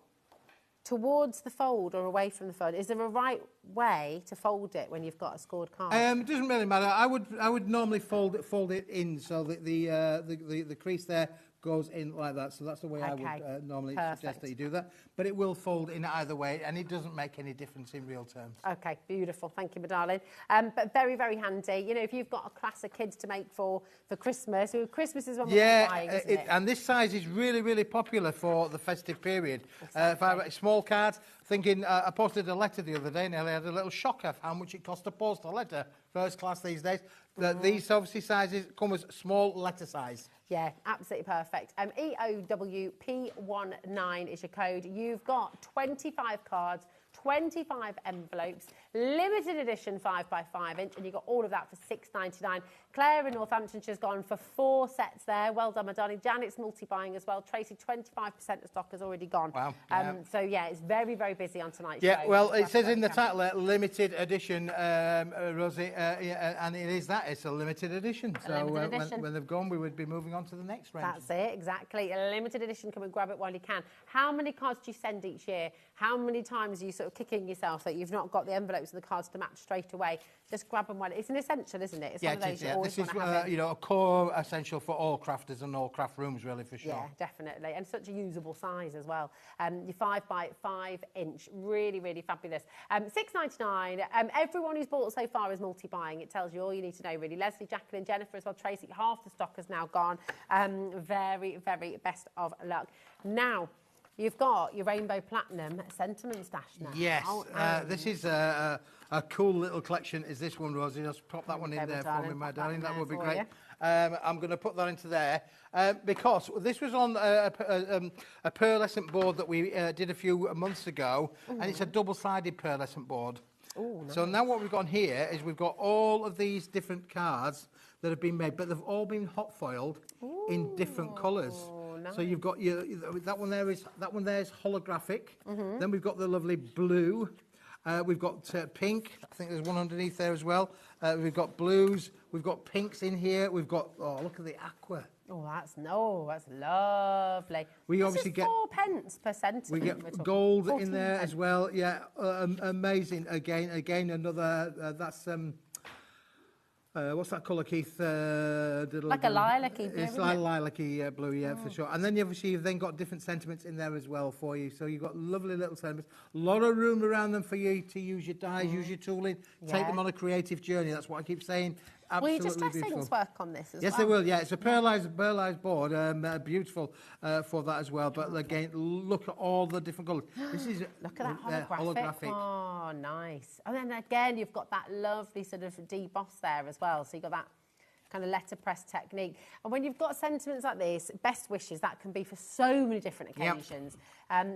towards the fold or away from the fold? Is there a right way to fold it when you've got a scored card? It doesn't really matter. I would normally fold it in so that the crease there goes in like that. So that's the way I would normally suggest that you do that. But it will fold in either way, and it doesn't make any difference in real terms. Okay, beautiful. Thank you, my darling. But very, very handy. You know, if you've got a class of kids to make for Christmas, Christmas is when we're buying, isn't it? And this size is really, really popular for the festive period. If I have small cards, thinking, I posted a letter the other day, and I had a little shock of how much it costs to post a letter. First class these days. These obviously sizes come as small letter size. Yeah, absolutely perfect. EOWP19 is your code. You've got 25 cards, 25 envelopes, limited edition 5 by 5", and you got all of that for £6.99. Claire in Northamptonshire's gone for 4 sets there. Well done, my darling. Janet's multi-buying as well. Tracy, 25% of stock has already gone. Wow. So, yeah, it's very, very busy on tonight's show. Yeah, well, it says in the title, limited edition, Rosie, and it is that. It's a limited edition. So when they've gone, we would be moving on to the next range. That's it, exactly. A limited edition. Come and grab it while you can. How many cards do you send each year? How many times are you sort of kicking yourself that you've not got the envelopes and the cards to match straight away? Just grab them while it's an essential, isn't it? It's one of those you always this is have it. you know, a core essential for all crafters and all craft rooms, really, for sure. Yeah, definitely, and such a usable size as well. Your 5 by 5", really, really fabulous. £6.99. Everyone who's bought so far is multi-buying. It tells you all you need to know, really. Leslie, Jacqueline, Jennifer as well. Tracy, half the stock has now gone. Very, very best of luck. Now, you've got your Rainbow Platinum sentiment stash now. Yes, this is a cool little collection. Is this one, Rosie? Just pop that one in there for me, my darling. That would be great. I'm going to put that into there because this was on a pearlescent board that we did a few months ago, and it's a double-sided pearlescent board. Ooh, nice. So now what we've got here is we've got all of these different cards that have been made, but they've all been hot foiled in different colours. Nice. So you've got that one there is holographic. Then we've got the lovely blue. We've got pink. I think there's one underneath there as well. We've got blues. We've got pinks in here. We've got look at the aqua. Oh, that's lovely. We obviously get 4 pence per centimetre. We get gold in there as well. Yeah, amazing. Again, another. That's what's that colour, Keith? Like a lilac-y blue. It's like lilac-y blue, yeah, for sure. And then you've then got different sentiments in there as well for you. So you've got lovely little sentiments. A lot of room around them for you to use your dyes, use your tooling, take them on a creative journey. That's what I keep saying. Absolutely will your distressings work on this as well? Yes, they will, yeah. It's a pearlised board, beautiful for that as well. But again, look at all the different colours. This is look at that holographic. Oh, nice. And then again, you've got that lovely sort of deboss there as well. So you've got that kind of letterpress technique. And when you've got sentiments like this, best wishes, that can be for so many different occasions.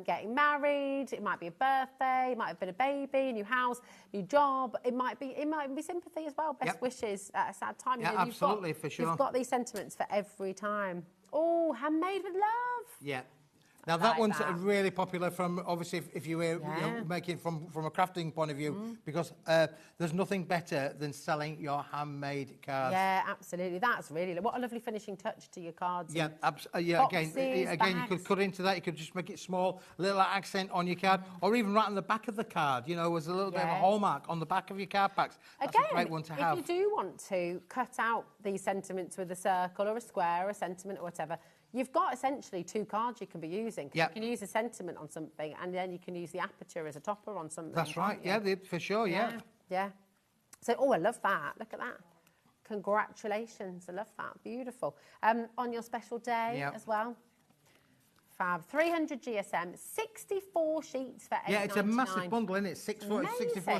Getting married, it might be a birthday, it might have been a baby, a new house, new job. It might be sympathy as well. Best wishes at a sad time. Yeah, absolutely, for sure. You've got these sentiments for every time. Oh, handmade with love. Yeah. Now that one's really popular from, obviously, if you were making from a crafting point of view, because there's nothing better than selling your handmade cards. Yeah, absolutely. That's really, what a lovely finishing touch to your cards. Yeah, boxes, again, you could cut into that. You could just make it small, little accent on your card, or even right on the back of the card, you know, as a little bit of a hallmark on the back of your card packs. That's a great one to have. If you do want to cut out these sentiments with a circle or a square or a sentiment or whatever, you've got essentially 2 cards you can be using. You can use a sentiment on something, and then you can use the aperture as a topper on something. That's right, for sure, yeah. So, I love that. Look at that. Congratulations. I love that. Beautiful. On your special day as well. Fab. 300 GSM, 64 sheets for $8.99. Yeah, it's a massive bundle, isn't it? 64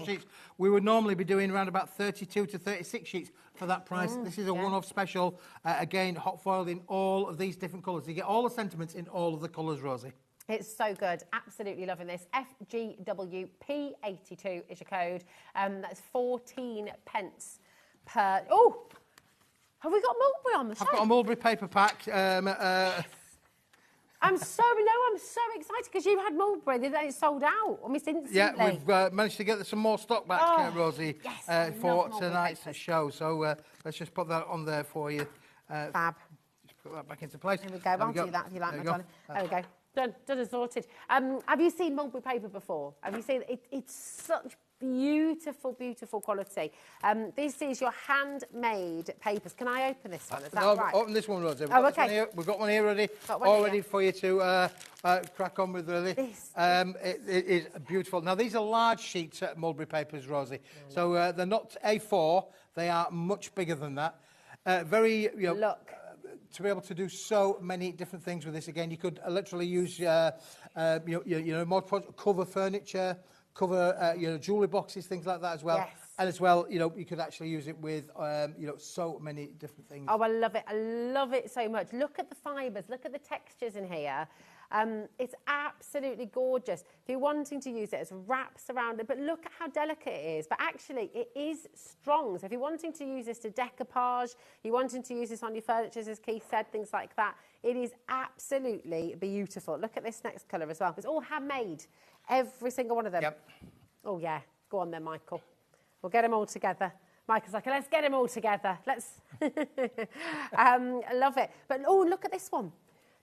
sheets. We would normally be doing around about 32 to 36 sheets for that price. This is a one-off special. Again, hot foiled in all of these different colours. You get all the sentiments in all of the colours, Rosie. It's so good. Absolutely loving this. FGWP82 is your code. That's 14 pence per... Oh! Have we got mulberry on the show? I've got a mulberry paper pack. I'm so excited because you had mulberry, then it sold out almost instantly. Yeah, we've managed to get some more stock back, Rosie, for tonight's show. So let's just put that on there for you. Fab. Just put that back into place. Here we go. I'll do that if you like, my darling. There we go. Done and sorted. Have you seen mulberry paper before? Have you seen it? It's such beautiful, beautiful quality. This is your handmade papers. Can I open this one? Is that right? Open this one, Rosie. We've got one here ready, ready for you to crack on with, really. It is beautiful. Now, these are large sheets of mulberry papers, Rosie. So they're not A4. They are much bigger than that. Very, Look. To be able to do so many different things with this, again, you could literally use, cover furniture, cover, jewellery boxes, things like that as well. Yes. And as well, you could actually use it with, so many different things. Oh, I love it. I love it so much. Look at the fibres. Look at the textures in here. It's absolutely gorgeous. If you're wanting to use it as wraps around it, but look at how delicate it is. But actually, it is strong. So if you're wanting to use this to decoupage, you're wanting to use this on your furniture, as Keith said, things like that, it is absolutely beautiful. Look at this next colour as well. It's all handmade, every single one of them. Yep. Oh, yeah. Go on then, Michael. We'll get them all together. Michael's like, let's get them all together. Let's... I love it. But, look at this one.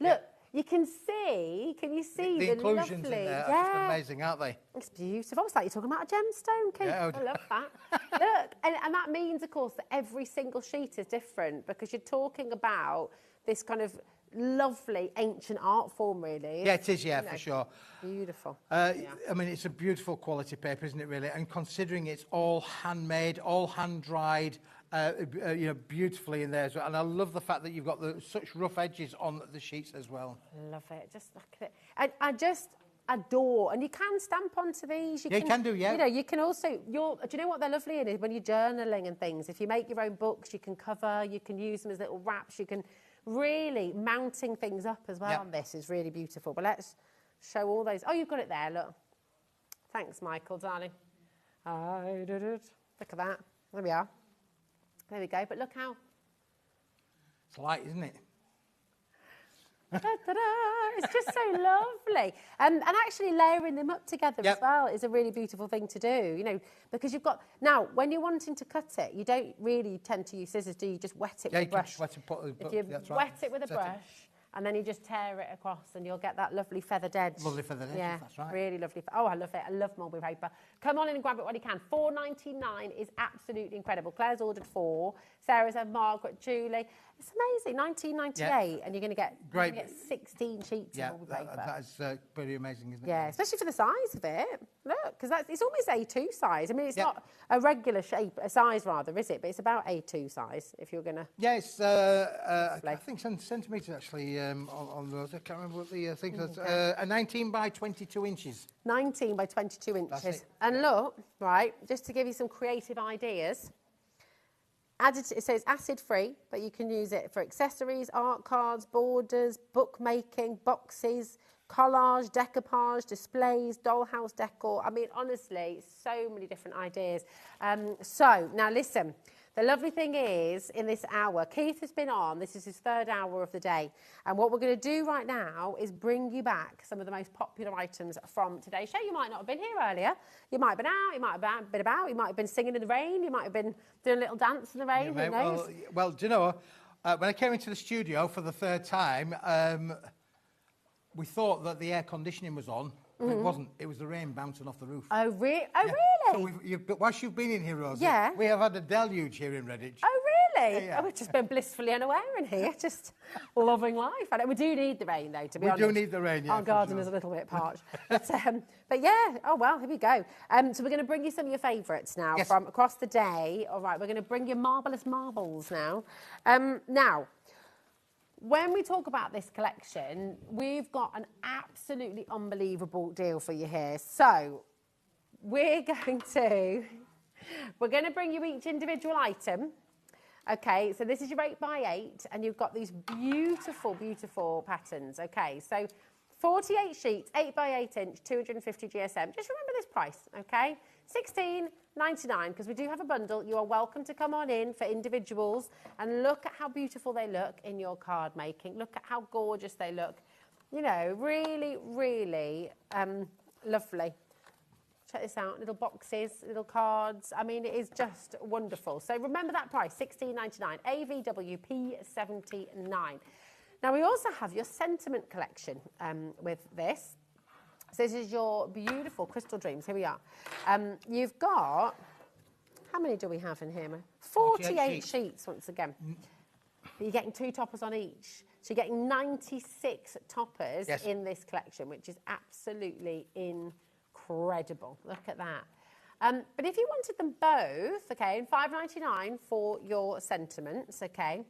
Look. Yep. You can see, you see the inclusions lovely, in there are just amazing, aren't they? It's beautiful. It's like you're talking about a gemstone, Keith. Yeah, I love that. Look, and that means, of course, that every single sheet is different because you're talking about this kind of lovely ancient art form, really. Yeah, it is, for sure. Beautiful. I mean, it's a beautiful quality paper, isn't it, really? And considering it's all handmade, all hand-dried, beautifully in there as well. And I love the fact that you've got such rough edges on the sheets as well. Love it. Just look at it. I just adore, and you can stamp onto these. You can do, yeah. You can also, do you know what they're lovely in? When you're journaling and things, if you make your own books, you can cover, you can use them as little wraps, you can really mounting things up as well on this is really beautiful. But let's show all those. Oh, you've got it there, look. Thanks, Michael, darling. I did it. Look at that. There we are. There we go, but look how... It's light, isn't it? Da-da-da. It's just so lovely. And actually layering them up together as well is a really beautiful thing to do, because you've got... Now, when you're wanting to cut it, you don't really tend to use scissors, do you? Just wet it with a brush. If you wet it with a brush, and then you just tear it across and you'll get that lovely feathered edge. Lovely feathered edge, that's right. Really lovely. Oh, I love it. I love mulberry paper. Come on in and grab it when you can. $4.99 is absolutely incredible. Claire's ordered 4. Sarah said, Margaret, Julie. It's amazing. $19.98 and you're going to get 16 sheets of mulberry paper. That is pretty amazing, isn't it? Yeah, especially for the size of it. Look, because it's almost A2 size. I mean, it's not a regular shape, a size rather, is it? But it's about A2 size if you're going to... Yeah, it's, I think centimetres actually on those. I can't remember what the thing is. A 19 by 22 inches. 19 by 22 inches. And look, right, just to give you some creative ideas... It says acid-free, but you can use it for accessories, art cards, borders, bookmaking, boxes, collage, decoupage, displays, dollhouse decor. I mean, honestly, so many different ideas. So, now listen, The lovely thing is, in this hour, Keith has been on, this is his 3rd hour of the day, and what we're going to do right now is bring you back some of the most popular items from today's show. You might not have been here earlier. You might have been out, you might have been about, you might have been singing in the rain, you might have been doing a little dance in the rain, who knows? Well, do you know, when I came into the studio for the 3rd time, we thought that the air conditioning was on. But it wasn't. It was the rain bouncing off the roof. Oh, really? So whilst you've been in here, Rosie, Yeah. we have had a deluge here in Redditch. Oh, really? Yeah. Oh, we've just been blissfully unaware in here, just loving life. We do need the rain, though, to be honest. We do need the rain, yeah. Our garden is a little bit parched. but yeah, oh, well, here we go. So we're going to bring you some of your favourites now from across the day. All right, we're going to bring you marvellous marbles now. Now, when we talk about this collection, we've got an absolutely unbelievable deal for you here. So we're going to bring you each individual item. Okay, so this is your 8x8, and you've got these beautiful, beautiful patterns. Okay, so 48 sheets, 8x8 inch, 250 GSM. Just remember this price, okay? $16.99, because we do have a bundle. You are welcome to come on in for individuals and look at how beautiful they look in your card making. Look at how gorgeous they look. You know, really, really lovely. Check this out, little boxes, little cards. I mean, it is just wonderful. So remember that price, $16.99, AVWP79. Now, we also have your sentiment collection with this. So this is your beautiful Crystal Dreams. Here we are. You've got, how many do we have in here? 48 sheets once again. But you're getting 2 toppers on each. So you're getting 96 toppers in this collection, which is absolutely incredible. Look at that. But if you wanted them both, okay, and $5.99 for your sentiments, okay,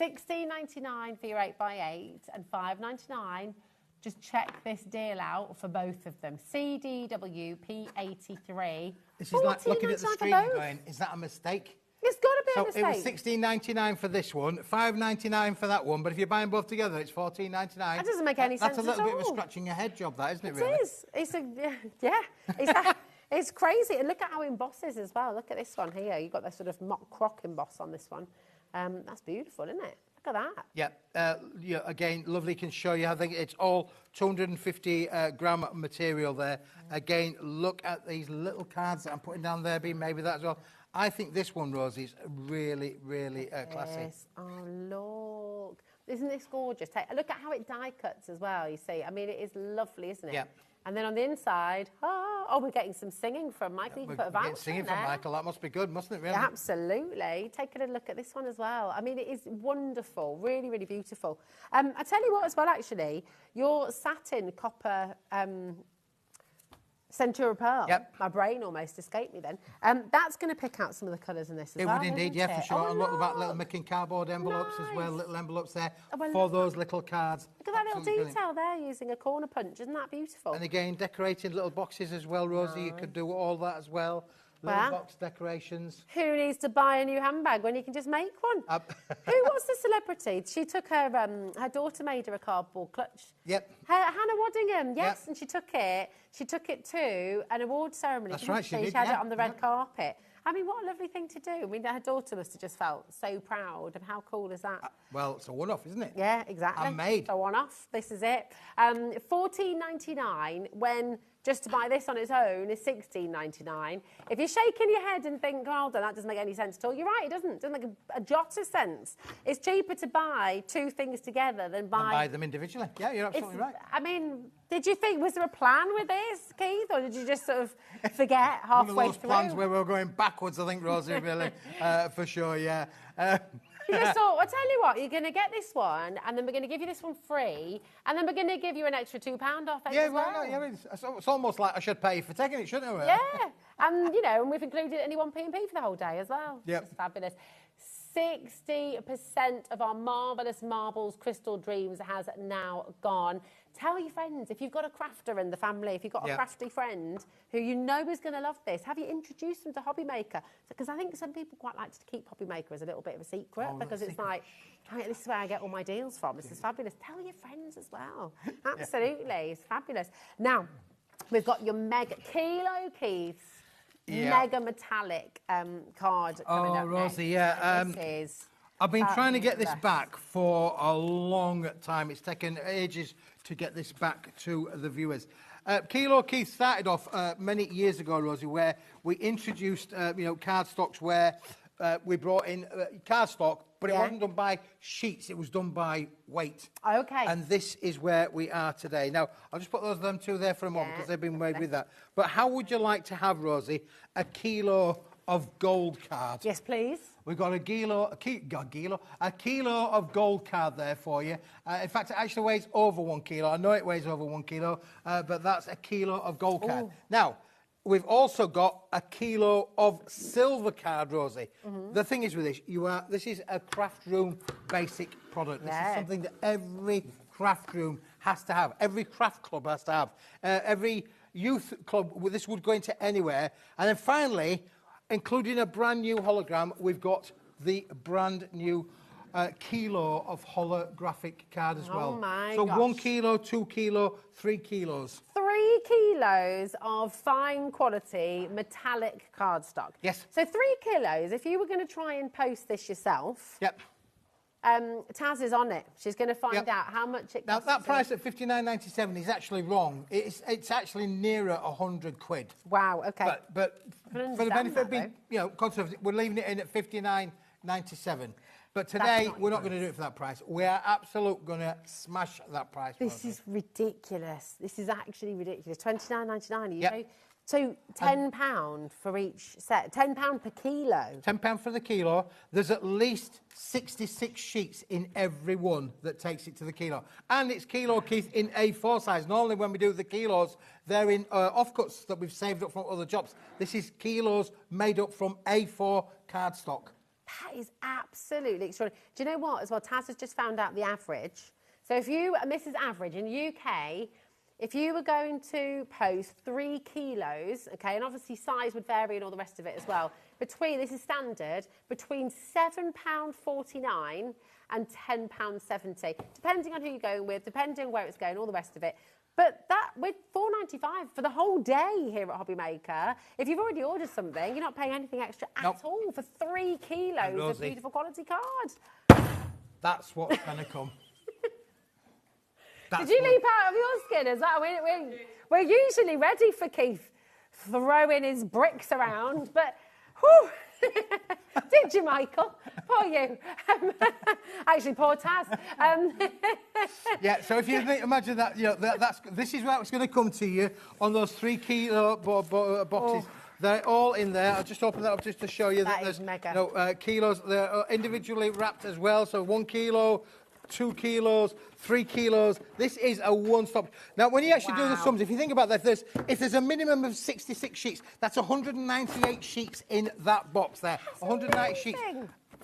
$16.99 for your 8x8 and $5.99. Just check this deal out for both of them. CDWP83. This is like looking at the screen and going, is that a mistake? It's got to be a mistake. So it was $16.99 for this one, $5.99 for that one, but if you're buying both together, it's $14.99. That doesn't make any sense at all. That's a little bit of a scratching your head job, that, isn't it, really? It is. It's crazy. And look at how it embosses as well. Look at this one here. You've got that sort of mock croc emboss on this one. That's beautiful, isn't it? Look at that. Yeah, again, lovely, can show you. I think it's all 250 gram material there. Again, look at these little cards that I'm putting down there, maybe that as well. I think this one, Rosie, is really, really classy. Yes. Oh, look. Isn't this gorgeous? Look at how it die cuts as well, you see. I mean, it is lovely, isn't it? Yeah. And then on the inside, we're getting some singing from Michael. You can put a voucher singing from Michael. That must be good, mustn't it, really? Yeah, absolutely. Take a look at this one as well. I mean, it is wonderful. Really, really beautiful. I tell you what as well, actually, your satin copper Centura Pearl. Yep. My brain almost escaped me then. That's going to pick out some of the colours in this as well. It would indeed, yeah, for sure. And look at that little making cardboard envelopes as well, little envelopes there for those little cards. Look at that little detail there using a corner punch. Isn't that beautiful? And again, decorating little boxes as well, Rosie. You could do all that as well. Little box decorations. Who needs to buy a new handbag when you can just make one? Who was the celebrity? She took her daughter made her a cardboard clutch. Yep. Hannah Waddingham, yes, and she took it to an award ceremony. That's right, she did. She had it on the red carpet. I mean, what a lovely thing to do. I mean, her daughter must have just felt so proud. And how cool is that? Well, it's a one-off, isn't it? Yeah, exactly. Handmade. It's a one-off. This is it. $14.99 when just to buy this on its own is $16.99. If you're shaking your head and think, oh, that doesn't make any sense at all, you're right, it doesn't. It doesn't make a jot of sense. It's cheaper to buy 2 things together than buy them individually. Yeah, you're absolutely right. I mean, did you think, was there a plan with this, Keith, or did you just sort of forget halfway through? One of those plans where we're going backwards, I think, Rosie, really, for sure, yeah. You just thought, I'll tell you what, you're going to get this one, and then we're going to give you this one free, and then we're going to give you an extra £2 off it as well. It's almost like I should pay for taking it, shouldn't I? Yeah, and, you know, and we've included only one P&P for the whole day as well. Yep. It's fabulous. 60% of our marvellous marbles Crystal Dreams has now gone. Tell your friends, if you've got a crafter in the family, if you've got a crafty friend who you know is going to love this, have you introduced them to HobbyMaker? Because I think some people quite like to keep HobbyMaker as a little bit of a secret because it's like, this is where I get all my deals from. This is fabulous. Tell your friends as well. Absolutely. It's fabulous. Now, we've got your mega kilo, Keith. mega metallic card coming up Rosie, next. yeah. This is I've been trying to get this fabulous. back for a long time. It's taken ages to get this back to the viewers. Kilo Keith started off many years ago, Rosie, where we introduced, cardstocks where we brought in cardstock, but it wasn't done by sheets. It was done by weight. Okay. And this is where we are today. Now, I'll just put them two there for a moment because they've been made with that. But how would you like to have, Rosie, a kilo of gold card? Yes, please. We've got a kilo of gold card there for you. In fact, it actually weighs over 1 kilo. I know it weighs over 1 kilo, but that's a kilo of gold card. Ooh. Now, we've also got a kilo of silver card, Rosie. The thing is with this, this is a craft room basic product. This is something that every craft room has to have. Every craft club has to have. Every youth club, this would go into anywhere. And then finally, including a brand new hologram, we've got the brand new kilo of holographic card as well. Oh my so gosh. 1 kilo, 2 kilo, 3 kilos. 3 kilos of fine quality metallic cardstock. Yes. So 3 kilos, if you were going to try and post this yourself, Yep. Taz is on it. She's going to find out how much it costs. Now, that price at £59.97 is actually wrong. It's actually nearer £100. Wow, okay. But for the benefit of being, conservative, we're leaving it in at £59.97. But today, we're not going to do it for that price. We are absolutely going to smash that price. This is ridiculous. This is actually ridiculous. £29.99. You Yep. know? So £10 for each set. £10 per kilo. £10 for the kilo. There's at least 66 sheets in every one that takes it to the kilo. And it's kilo, Keith, in A4 size. Normally when we do the kilos, they're in offcuts that we've saved up from other jobs. This is kilos made up from A4 cardstock. That is absolutely extraordinary. Do you know what, as well? Taz has just found out the average. So if you, and this is average, in the UK, if you were going to post 3 kilos, okay, and obviously size would vary and all the rest of it as well, this is standard, between £7.49 and £10.70, depending on who you're going with, depending on where it's going, all the rest of it. But that, with £4.95 for the whole day here at HobbyMaker, if you've already ordered something, you're not paying anything extra at all for 3 kilos of beautiful quality card. That's what's going to come. Did you leap out of your skin as well? We're usually ready for Keith throwing his bricks around, but whew, did you, Michael? Poor you. Actually, poor Taz. Yeah, so if you imagine that, this is where it's going to come to you on those 3 kilo boxes. They're all in there. I'll just open that up just to show you that there's kilos. They're individually wrapped as well. So 1 kilo, 2 kilos, 3 kilos. This is a one-stop. Now, when you actually do the sums, if you think about that, if there's a minimum of 66 sheets, that's 198 sheets in that box there. 190 sheets.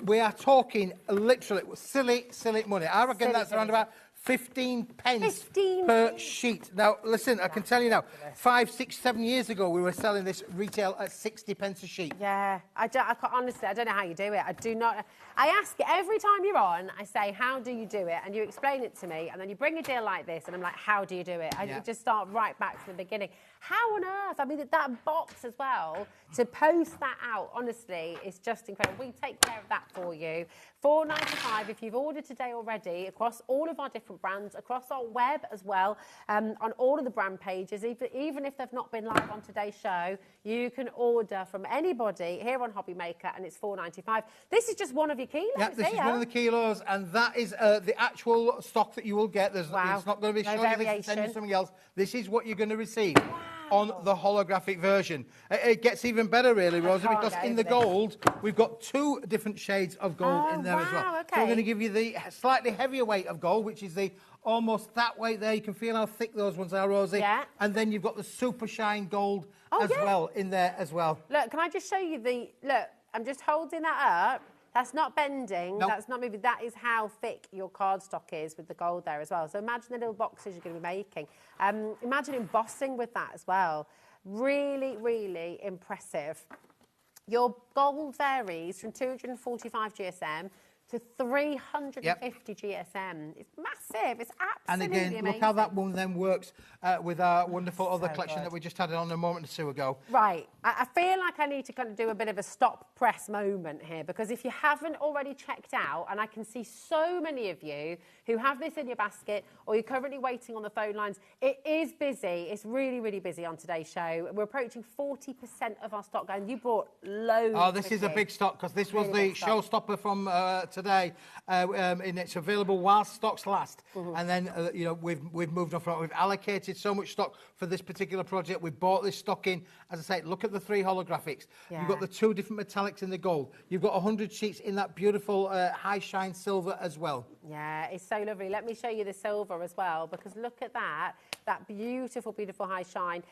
We are talking literally silly money. I reckon that's around about 15 pence per sheet. Now, listen, I can tell you now, 5, 6, 7 years ago, we were selling this retail at 60 pence a sheet. Yeah, honestly, I don't know how you do it. I do not. I ask it every time you're on, I say, how do you do it? And you explain it to me, and then you bring a deal like this, and I'm like, how do you do it? I just start right back to the beginning. How on earth? I mean, that box as well, to post that out, honestly, is just incredible. We take care of that for you. £4.95 if you've ordered today already across all of our different brands, across our web as well, on all of the brand pages. Even if they've not been live on today's show, you can order from anybody here on HobbyMaker, and it's £4.95. This is just one of your kilos. Yeah, this is one of the kilos, and that is the actual stock that you will get. It's not going to be showing you this and sending you something else. This is what you're going to receive. On the holographic version. It gets even better, really, Rosie, because in the gold, we've got 2 different shades of gold in there as well. So we're going to give you the slightly heavier weight of gold, which is the almost that weight there. You can feel how thick those ones are, Rosie. Yeah. And then you've got the super shine gold well in there as well. Look, can I just show you look, I'm just holding that up. That's not bending, that's not moving. That is how thick your cardstock is with the gold there as well. So imagine the little boxes you're going to be making. Imagine embossing with that as well. Really, really impressive. Your gold varies from 245 GSM to 350 GSM. It's massive. It's absolutely and again, amazing. look how that one then works with our wonderful other collection that we just had on a moment or two ago. Right. I feel like I need to kind of do a bit of a stop press moment here, because if you haven't already checked out, and I can see so many of you who have this in your basket or you're currently waiting on the phone lines, it is busy. It's really, really busy on today's show. We're approaching 40% of our stock going. You brought loads. Oh, this is a big stock, because this was the showstopper from today, and it's available while stocks last. And then you know, we've moved on from it. We've allocated so much stock for this particular project. We bought this stock in. As I say, look at the 3 holographics. Yeah. You've got the 2 different metallics in the gold. You've got 100 sheets in that beautiful high shine silver as well. Yeah, it's so lovely. Let me show you the silver as well, because look at that beautiful, beautiful high shine.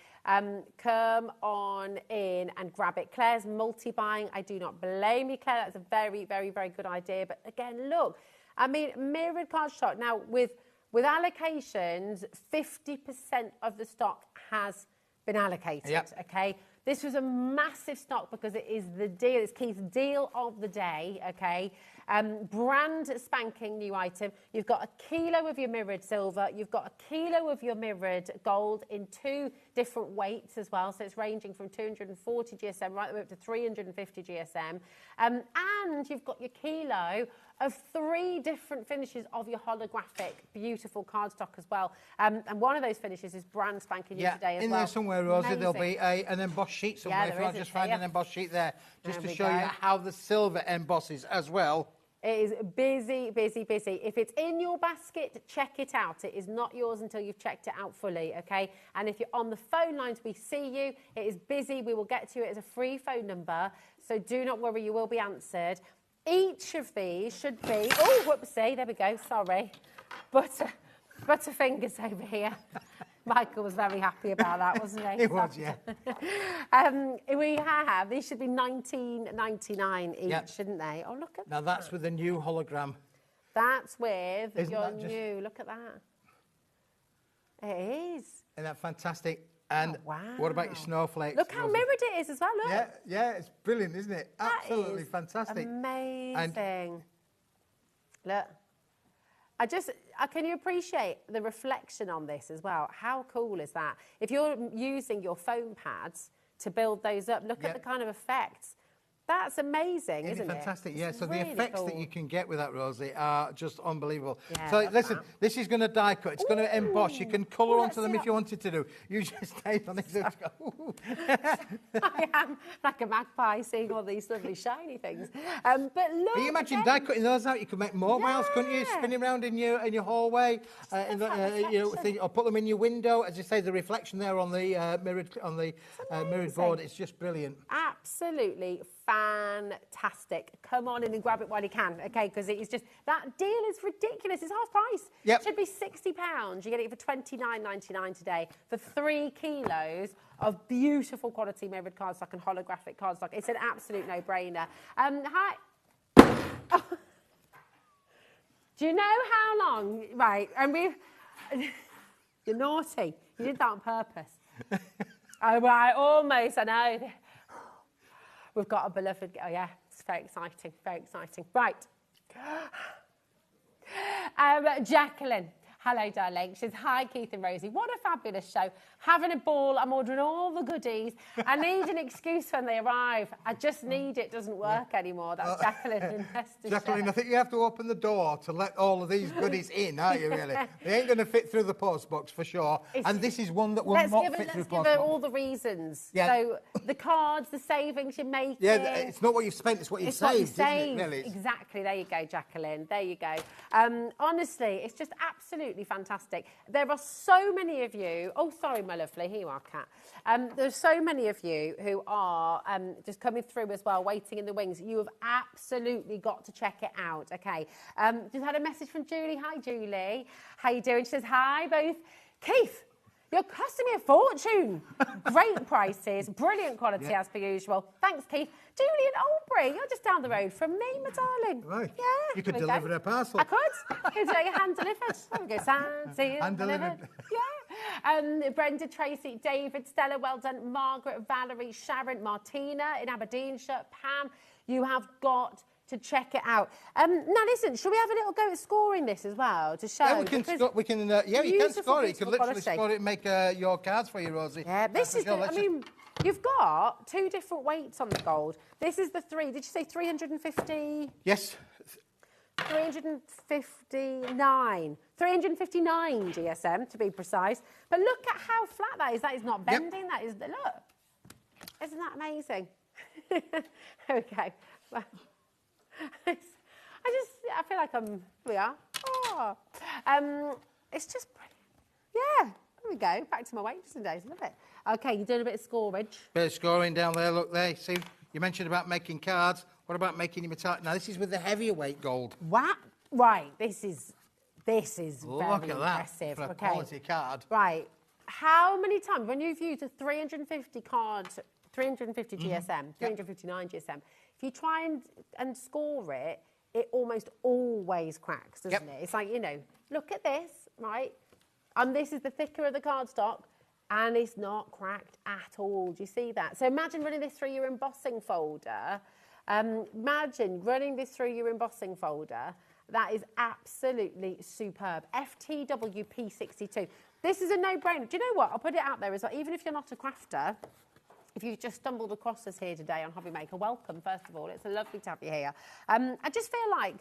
Come on in and grab it. Claire's multi-buying. I do not blame you, Claire. That's a very, very, very good idea. But again, look, I mean, mirrored cardstock. Now, with allocations, 50% of the stock has been allocated, okay? This was a massive stock because it is the deal. It's Keith's deal of the day, okay? Brand spanking new item. You've got 1 kilo of your mirrored silver. You've got 1 kilo of your mirrored gold in 2 different weights as well. So it's ranging from 240 GSM right the way up to 350 GSM. And you've got your kilo of 3 different finishes of your holographic, beautiful cardstock as well. And one of those finishes is brand spanking new today as well. In there somewhere, Rosie, there'll be an embossed sheet somewhere. If you want to just find an embossed sheet there, just to show you how the silver embosses as well. It is busy, busy, busy. If it's in your basket, check it out. It is not yours until you've checked it out fully, okay? And if you're on the phone lines, we see you. It is busy. We will get to you. It is a free phone number, so do not worry. You will be answered. Each of these should be... Oh, whoopsie. There we go. Sorry. Butterfingers over here. Michael was very happy about that, wasn't he? He was, yeah. These should be $19.99 each, shouldn't they? Oh, look at that. Now, that's with the new hologram. That's with your new... Look at that. It is. Isn't that fantastic? And what about your snowflakes? Look how mirrored it is as well, look. Yeah, it's brilliant, isn't it? Absolutely fantastic. Amazing. Look. Can you appreciate the reflection on this as well? How cool is that? If you're using your foam pads to build those up, look at the kind of effects. That's amazing, isn't it? Fantastic, yeah. So really the effects cool that you can get with that, Rosie, are just unbelievable. Yeah, so listen, this is going to die cut. It's going to emboss. You can colour onto them if you wanted to do. You just tape on it. I am like a magpie seeing all these lovely shiny things. But look, can you imagine die cutting those out? You could make mobiles, couldn't you? Spinning around in your hallway, or put them in your window. As you say, the reflection there on the mirrored board, it's just brilliant. Absolutely fantastic. Come on in and grab it while you can, okay? Because it is just, that deal is ridiculous. It's half price. It should be £60. You get it for $29.99 today for 3 kilos of beautiful quality mirrored cardstock and holographic cardstock. It's an absolute no-brainer. Hi. Oh. Do you know how long? Right, and you're naughty. You did that on purpose. I know. We've got a beloved... Oh, yeah, it's very exciting, very exciting. Right. Jacqueline. Hello, darling. She says, hi, Keith and Rosie. What a fabulous show. Having a ball. I'm ordering all the goodies. I need an excuse when they arrive. I just need it. Doesn't work anymore. That's Jacqueline in Leicestershire. Jacqueline, I think you have to open the door to let all of these goodies in, aren't you, really? They ain't going to fit through the post box for sure. And this is one that will not fit through the post box. Let's give her all the reasons. Yeah. So the cards, the savings you're making. Yeah, it's not what you've spent, it's what you've saved, isn't it, really? Exactly. There you go, Jacqueline. There you go. Honestly, it's just absolutely fantastic. There are so many of you. Oh, sorry, my lovely. Here you are, Kat. There's so many of you who are just coming through as well, waiting in the wings. You have absolutely got to check it out. Okay. Just had a message from Julie. Hi, Julie. How you doing? She says, hi, both. Keith, you're costing me a fortune. Great prices, brilliant quality as per usual. Thanks, Keith. Julie in Albury, you're just down the road from me, my darling. Right. Yeah. You could deliver a parcel. I could. Could take a hand delivered. There we go. Hand delivered. Yeah. Brenda, Tracy, David, Stella, well done. Margaret, Valerie, Sharon, Martina in Aberdeenshire, Pam. You have got to check it out. Now, listen, shall we have a little go at scoring this as well to show? Yeah, we can score. We can. Yeah, you can score it. You can literally quality. score it and make your cards for you, Rosie. Yeah, this is. I mean, you've got 2 different weights on the gold. This is the 3. Did you say 350? Yes. 359. 359 GSM to be precise. But look at how flat that is. That is not bending. Yep. That is. Look. Isn't that amazing? There we go. I feel like we are. Oh. It's just brilliant. Yeah, there we go. Back to my waitressing days. Love it. Okay, you're doing a bit of scorage. Bit of scoring down there. Look there. See, you mentioned about making cards. What about making your metallic? Now, this is with the heavier weight gold. What? Right, this is very Look at impressive. That for a quality card. Right. How many times, when you've used a 350 card, 350 GSM, 359 GSM, if you try and score it, it almost always cracks, doesn't it? It's like, you know, look at this, right? This is the thicker of the cardstock, and it's not cracked at all. Do you see that? So imagine running this through your embossing folder. Imagine running this through your embossing folder. That is absolutely superb. FTWP62. This is a no-brainer. Do you know what? I'll put it out there as well. Even if you're not a crafter, if you've just stumbled across us here today on HobbyMaker, welcome, first of all. It's lovely to have you here. I just feel like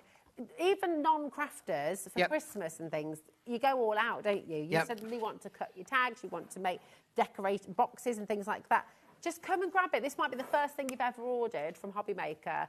even non-crafters, for Christmas and things, you go all out, don't you? You suddenly want to cut your tags, you want to make decorate boxes and things like that. Just come and grab it. This might be the first thing you've ever ordered from HobbyMaker.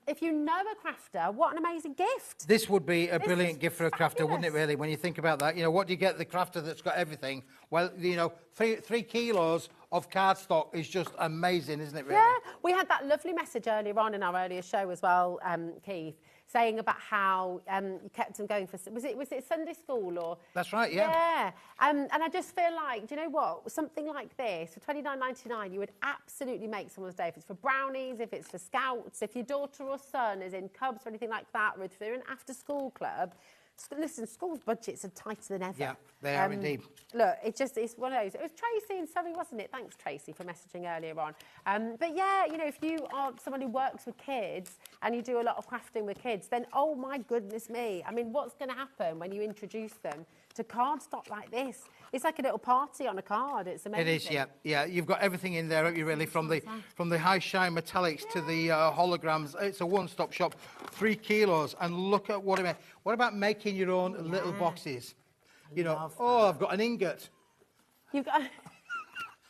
If you know a crafter, what an amazing gift. This would be a brilliant gift for a crafter, wouldn't it, really, when you think about that? You know, what do you get the crafter that's got everything? Well, you know, 3 kilos of cardstock is just amazing, isn't it, really? Yeah, we had that lovely message earlier on in our earlier show as well, Keith, saying about how you kept them going for... Was it Sunday school or... That's right, yeah. Yeah. And I just feel like, do you know what? Something like this, for $29.99, you would absolutely make someone's day. If it's for brownies, if it's for scouts, if your daughter or son is in Cubs or anything like that, or if they're in after-school club... Listen, school's budgets are tighter than ever. Yeah, they are indeed. Look, it's one of those. It was Tracy in Surrey, wasn't it? Thanks, Tracy, for messaging earlier on. But yeah, you know, if you are someone who works with kids and you do a lot of crafting with kids, then oh my goodness me. I mean, what's going to happen when you introduce them to cardstock like this? It's like a little party on a card. It's amazing. It is, yeah. Yeah, you've got everything in there, haven't you, really? From the high shine metallics to the holograms. It's a one-stop shop. 3 kilos, and look at what I mean. What about making your own little boxes? You know, I've got an ingot. You've got...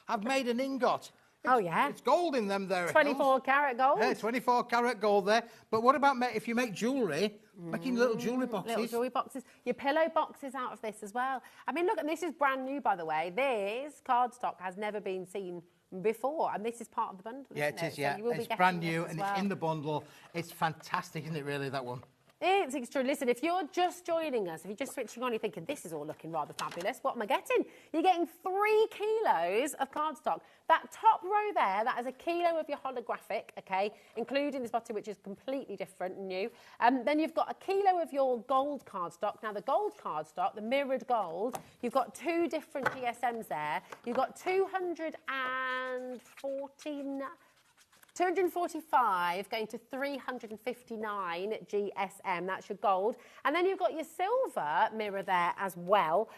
I've made an ingot. It's gold in them there. 24 karat gold? Yeah, 24 karat gold there. But what about if you make jewellery, making little jewellery boxes? Little jewellery boxes. Your pillow boxes out of this as well. I mean, look, and this is brand new, by the way. This cardstock has never been seen before, and this is part of the bundle, it is, So yeah. it's brand new, and it's in the bundle. It's fantastic, isn't it, really, that one? It's extra. Listen, if you're just joining us, if you're just switching on, you're thinking, this is all looking rather fabulous. What am I getting? You're getting 3 kilos of cardstock. That top row there, that is a kilo of your holographic, okay, including this bottle, which is completely different and new. Then you've got a kilo of your gold cardstock. Now, the gold cardstock, the mirrored gold, you've got 2 different GSMs there. You've got 245 going to 359 GSM, that's your gold. And then you've got your silver mirror there as well.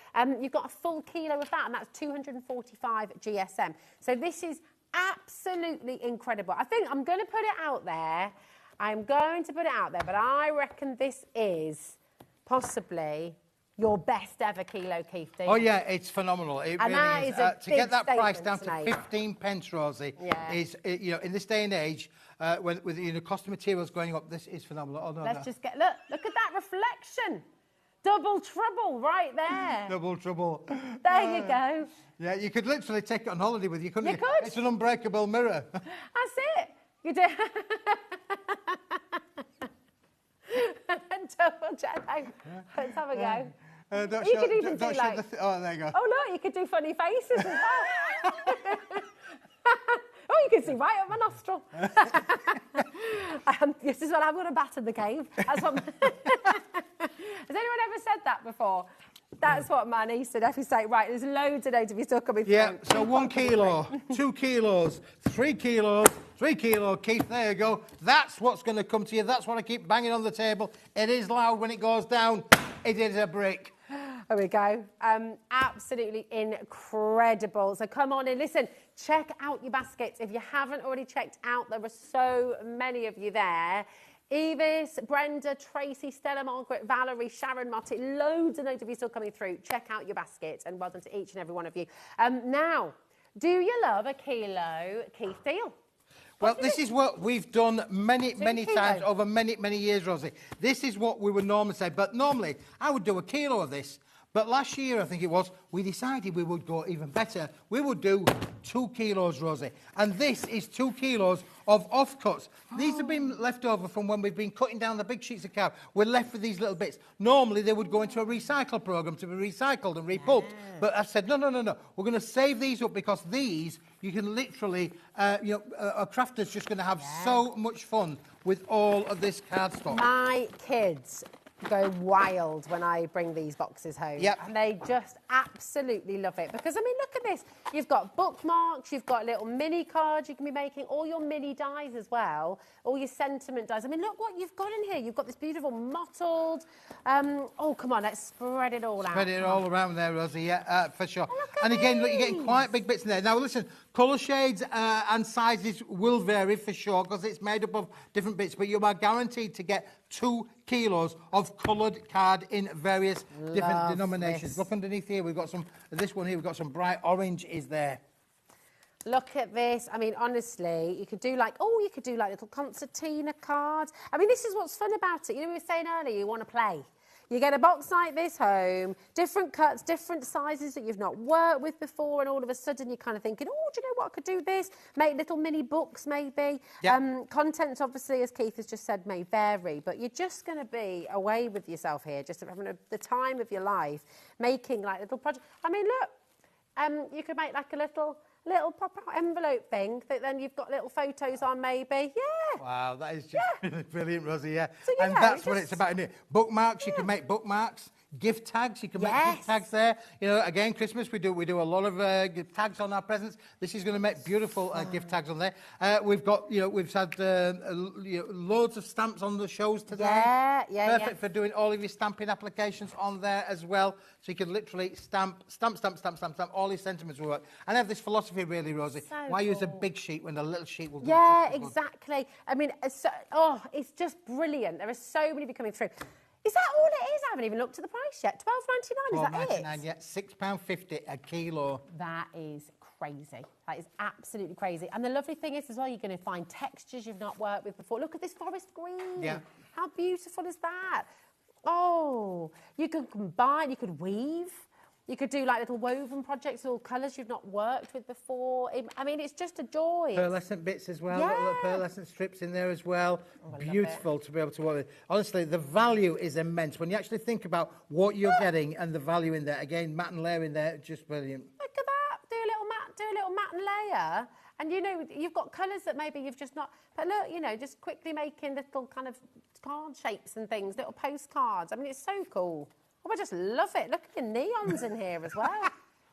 You've got a full kilo of that, and that's 245 GSM. So this is absolutely incredible. I think I'm going to put it out there. But I reckon this is possibly your best ever kilo, Keith. Oh yeah, it's phenomenal. It really is. To get that price down to 15 pence, Rosie, is you know, in this day and age, with the cost of materials going up, this is phenomenal. Oh, no, Let's just get look at that reflection. Double trouble right there. Double trouble. There you go. Yeah, you could literally take it on holiday with you, couldn't you? You could. It's an unbreakable mirror. That's it. You do. Double check. Let's have a go. You could even do like... oh, there you go. Oh, look, you could do funny faces as well. Oh, you can see right up my nostril. This is what I'm going to bat in the cave. That's what... Has anyone ever said that before? That's what my niece and nephew say. Right, there's loads of those of you still coming through. Yeah, so 1 kilo, 2 kilos, 3 kilos, 3 kilo, Keith, there you go. That's what's going to come to you. That's what I keep banging on the table. It is loud when it goes down. It is a brick. There we go. Absolutely incredible. So come on in. Listen, check out your baskets. If you haven't already checked out, there are so many of you there. Evis, Brenda, Tracy, Stella, Margaret, Valerie, Sharon, Martin, loads and loads of you still coming through. Check out your basket and well done to each and every one of you. Now, do you love a kilo Keith deal? Well, this is what we've done many times over many years, Rosie. This is what we would normally say, but normally I would do a kilo of this. But last year, I think it was, we decided we would go even better. We would do 2 kilos, Rosie. And this is 2 kilos of offcuts. These have been left over from when we've been cutting down the big sheets of card. We're left with these little bits. Normally, they would go into a recycle programme to be recycled and repulped. But I've said, no. We're going to save these up because these, you can literally, a crafter's just going to have so much fun with all of this cardstock. My kids go wild when I bring these boxes home. Yep. And they just absolutely love it. Because, I mean, look at this. You've got bookmarks, you've got little mini cards you can be making, all your mini dies as well, all your sentiment dies. I mean, look what you've got in here. You've got this beautiful mottled... oh, come on, let's spread it all out. Spread it all around there, Rosie, yeah, for sure. And again, look, you're getting quite big bits in there. Now, listen, colour shades and sizes will vary for sure because it's made up of different bits, but you are guaranteed to get 2 kilos of coloured card in various different denominations. Look underneath here, we've got some, this one here, we've got some bright orange is there. Look at this. I mean, honestly, you could do like, you could do like little concertina cards. I mean, this is what's fun about it. You know, we were saying earlier, you want to play. You get a box like this home, different cuts, different sizes that you've not worked with before, and all of a sudden you're kind of thinking, oh, do you know what, I could do this? Make little mini books, maybe. Yep. Content, obviously, as Keith has just said, may vary, but you're just going to be away with yourself here, just having the time of your life, making like little projects. I mean, look, you could make like a little pop-out envelope thing that then you've got little photos on, maybe. Yeah. Wow, that is just brilliant, Rosie, yeah. So, and that's what it's about, isn't it? Bookmarks, you can make bookmarks. Gift tags, you can make gift tags there. You know, again, Christmas, we do a lot of gift tags on our presents. This is going to make beautiful gift tags on there. We've got, we've had loads of stamps on the shows today. Perfect for doing all of your stamping applications on there as well. So you can literally stamp. All these sentiments will work. And I have this philosophy, really, Rosie. So why use a big sheet when a little sheet will do just as good? Exactly. I mean, it's just brilliant. There are so many coming through. Is that all it is? I haven't even looked at the price yet. $12.99, is that it? $12.99, yeah. £6.50 a kilo. That is crazy. That is absolutely crazy. And the lovely thing is as well, you're going to find textures you've not worked with before. Look at this forest green. Yeah. How beautiful is that? Oh, you could combine, you could weave. You could do like little woven projects, all colours you've not worked with before. I mean, it's just a joy. Pearlescent bits as well, little pearlescent strips in there as well. Beautiful to be able to work with. Honestly, the value is immense. When you actually think about what you're getting and the value in there, again, matte and layer in there, just brilliant. Look at that. Do a little matte and layer. And, you've got colours that maybe you've just not... But look, just quickly making little kind of card shapes and things, little postcards. I mean, it's so cool. Oh, I just love it. Look at your neons in here as well.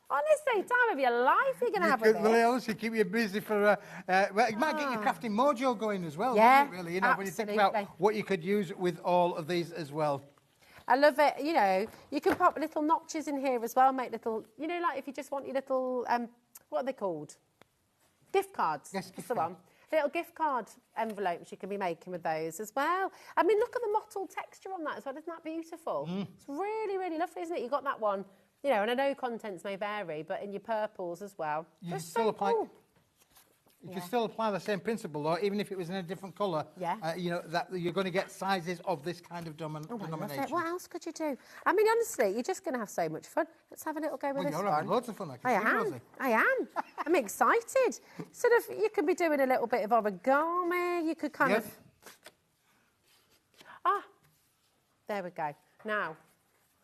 Honestly, time of your life you're going to have with it. Well, also keep you busy for... it might get your crafting mojo going as well, doesn't it, really? When you think about what you could use with all of these as well. I love it. You can pop little notches in here as well, make little... like if you just want your little... what are they called? Gift cards. Yes, that's the one. Little gift card envelopes you can be making with those as well. I mean, look at the mottled texture on that as well. Isn't that beautiful? It's really, really lovely, isn't it? You've got that one, and I know contents may vary, but in your purples as well. You can still apply... You can still apply the same principle, though, even if it was in a different colour. Yeah. That you're going to get sizes of this kind of denomination. What else could you do? I mean, honestly, you're just going to have so much fun. Let's have a little go with this one. You're having loads of fun, I am. I'm excited. Sort of, you could be doing a little bit of origami. You could kind of... There we go. Now,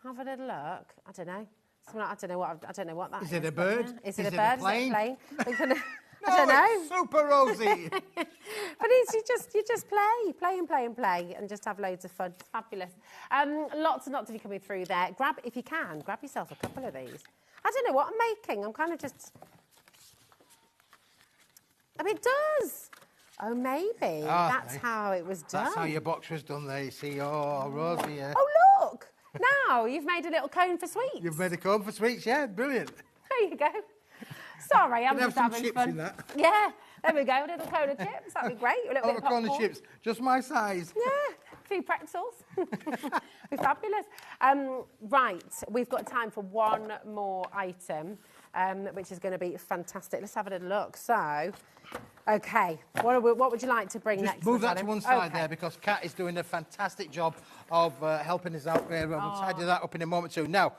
have a little look. I don't know. I don't know what that is. Is it a bird? Is it a bird? Is it a plane? No, I don't know. it's super Rosie. But it's, you just play, and just have loads of fun. It's fabulous. Lots and lots of you coming through there. If you can, grab yourself a couple of these. I don't know what I'm making. I'm kind of just... I mean, it does. Oh, maybe. That's how it was done. That's how your box was done there, you see. Oh, Rosie, yeah. Oh, look. Now you've made a little cone for sweets. You've made a cone for sweets, yeah. Brilliant. There you go. Sorry, I'm just have some having chips fun. in that. Yeah, there we go. A little cone of chips. That'd be great. A little bit of cone popcorn. of chips, just my size. Yeah, a few pretzels. Be fabulous. Right, we've got time for one more item, which is going to be fantastic. Let's have a little look. So, okay, what would you like to bring next? Just move that to one side there, because Kat is doing a fantastic job of helping us out there. We'll tidy that up in a moment too. Now,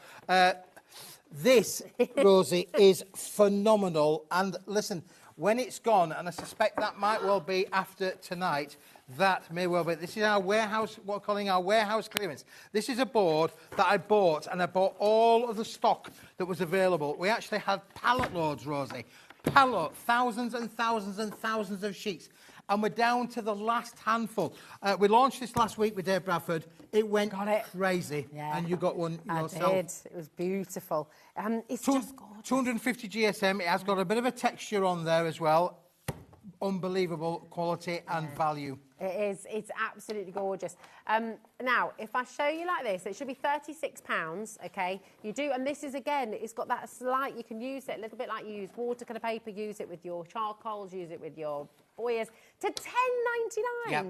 this, Rosie, is phenomenal. And listen, when it's gone, and I suspect that might well be after tonight, that may well be. This is our warehouse, what we're calling our warehouse clearance. This is a board that I bought, and I bought all of the stock that was available. We actually had pallet loads, Rosie. Pallet, thousands and thousands and thousands of sheets. And we're down to the last handful. We launched this last week with Dave Bradford. It went crazy. Yeah. And you got one yourself. I did. It was beautiful. It's just gorgeous. 250 GSM. It has got a bit of a texture on there as well. Unbelievable quality and value. It is. It's absolutely gorgeous. Now, if I show you like this, it should be £36, okay? You do, and this is, again, it's got that slight, you can use it a little bit like you use watercolour paper, use it with your charcoals, use it with your boyas, to £10.99. Yep.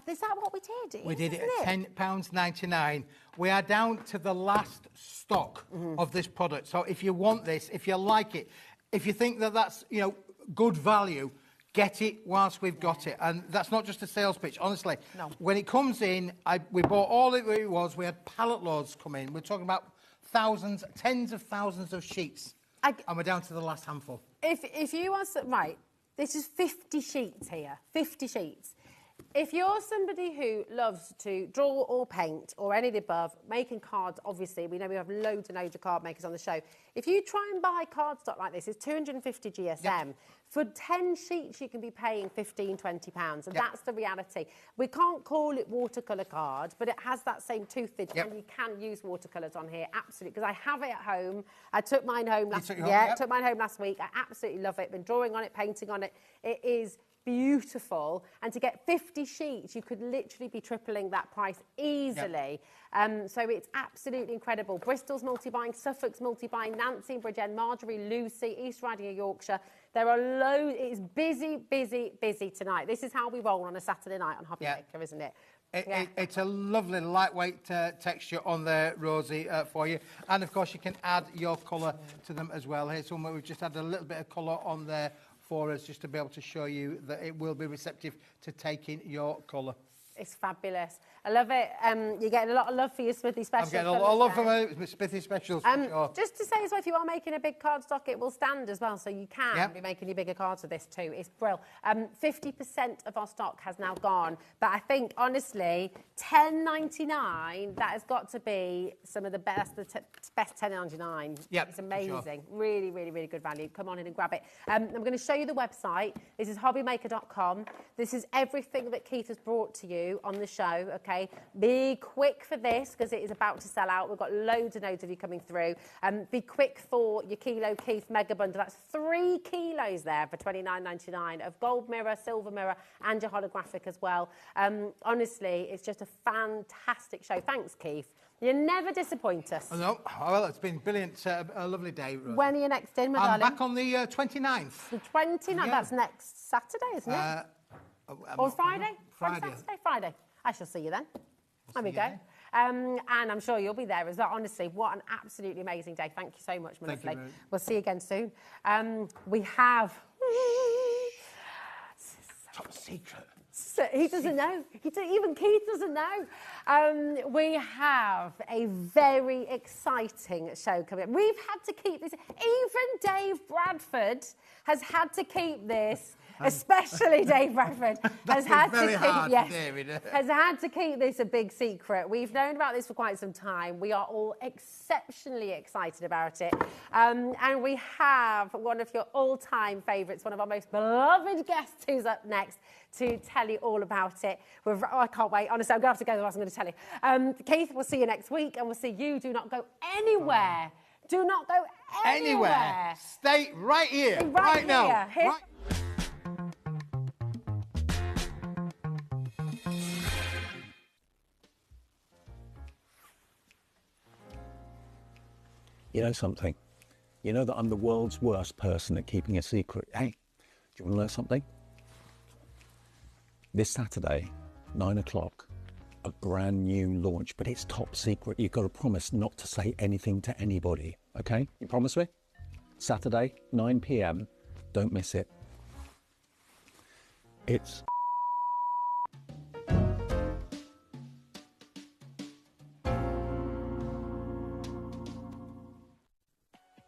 Is that what we did? We did it at £10.99. We are down to the last stock of this product. So if you want this, if you like it, if you think that that's, you know, good value, get it whilst we've got it. And that's not just a sales pitch, honestly. No. When it comes in, we bought all it was. We had pallet loads come in. We're talking about thousands, tens of thousands of sheets. And we're down to the last handful. If you are... Right, this is 50 sheets here. 50 sheets. If you're somebody who loves to draw or paint or any of the above, making cards, obviously, we know we have loads and loads of card makers on the show. If you try and buy cardstock like this, it's 250 GSM. Yep. For 10 sheets, you can be paying £15, £20, and that's the reality. We can't call it watercolour card, but it has that same toothage, and you can use watercolours on here, absolutely, because I have it at home. I took mine home last week. Took mine home last week. I absolutely love it. Been drawing on it, painting on it. It is beautiful, and to get 50 sheets you could literally be tripling that price easily. So it's absolutely incredible. Bristol's multi-buying, Suffolk's multi-buying, Nancy and Bridgend, Marjorie, Lucy, East Riding of Yorkshire. There are loads. It's busy, busy, busy tonight. This is how we roll on a Saturday night on HobbyMaker, isn't it? It's a lovely lightweight texture on there, Rosie, for you. And of course you can add your colour to them as well. Here's one where we've just had a little bit of colour on there for us, just to be able to show you that it will be receptive to taking your colour. It's fabulous. I love it. You're getting a lot of love for your Smithy specials. I'm getting a lot of love for my Smithy specials, for sure. Just to say as well, if you are making a big cardstock, it will stand as well, so you can be making your bigger cards with this too. It's brilliant. 50% of our stock has now gone, but I think, honestly, $10.99, that has got to be some of the best $10.99. Yep, it's amazing. Sure. Really, really, really good value. Come on in and grab it. I'm going to show you the website. This is hobbymaker.com. This is everything that Keith has brought to you on the show, okay? Be quick for this, because it is about to sell out. We've got loads and loads of you coming through. Be quick for your Kilo Keith Mega Bundle. That's 3 kilos there for $29.99 of gold mirror, silver mirror, and your holographic as well. Honestly, it's just a fantastic show. Thanks, Keith. You never disappoint us. No, well, it's been brilliant. A lovely day, Rose. When are you next in, my darling? I'm back on the 29th. The 29th? That's next Saturday, isn't it? Or Friday? Friday. I shall see you then. There we go. And I'm sure you'll be there as well. Honestly, what an absolutely amazing day. Thank you so much, my lovely. We'll see you again soon. We have... Top secret. So he doesn't know. Even Keith doesn't know. We have a very exciting show coming up. We've had to keep this. Even Dave Bradford has had to keep this especially Dave Bradford, has had to keep this a big secret. We've known about this for quite some time. We are all exceptionally excited about it. And we have one of your all-time favourites, one of our most beloved guests who's up next to tell you all about it. I can't wait. Honestly, I'm going to have to go, otherwise I'm going to tell you. Keith, we'll see you next week, and we'll see you. Do not go anywhere. Do not go anywhere. Stay right here, right now. You know something? You know that I'm the world's worst person at keeping a secret. Hey, do you want to know something? This Saturday, 9 o'clock, a brand new launch, but it's top secret. You've got to promise not to say anything to anybody, okay? You promise me? Saturday, 9 p.m, don't miss it. It's...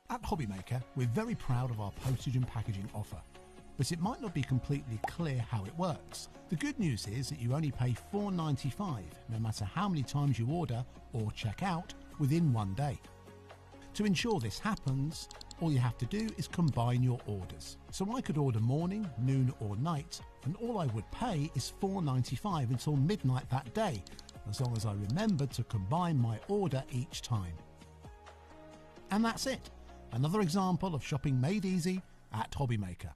At HobbyMaker, we're very proud of our postage and packaging offer, but it might not be completely clear how it works. The good news is that you only pay $4.95 no matter how many times you order or check out within 1 day. To ensure this happens, all you have to do is combine your orders. So I could order morning, noon or night, and all I would pay is $4.95 until midnight that day, as long as I remembered to combine my order each time. And that's it. Another example of shopping made easy at HobbyMaker.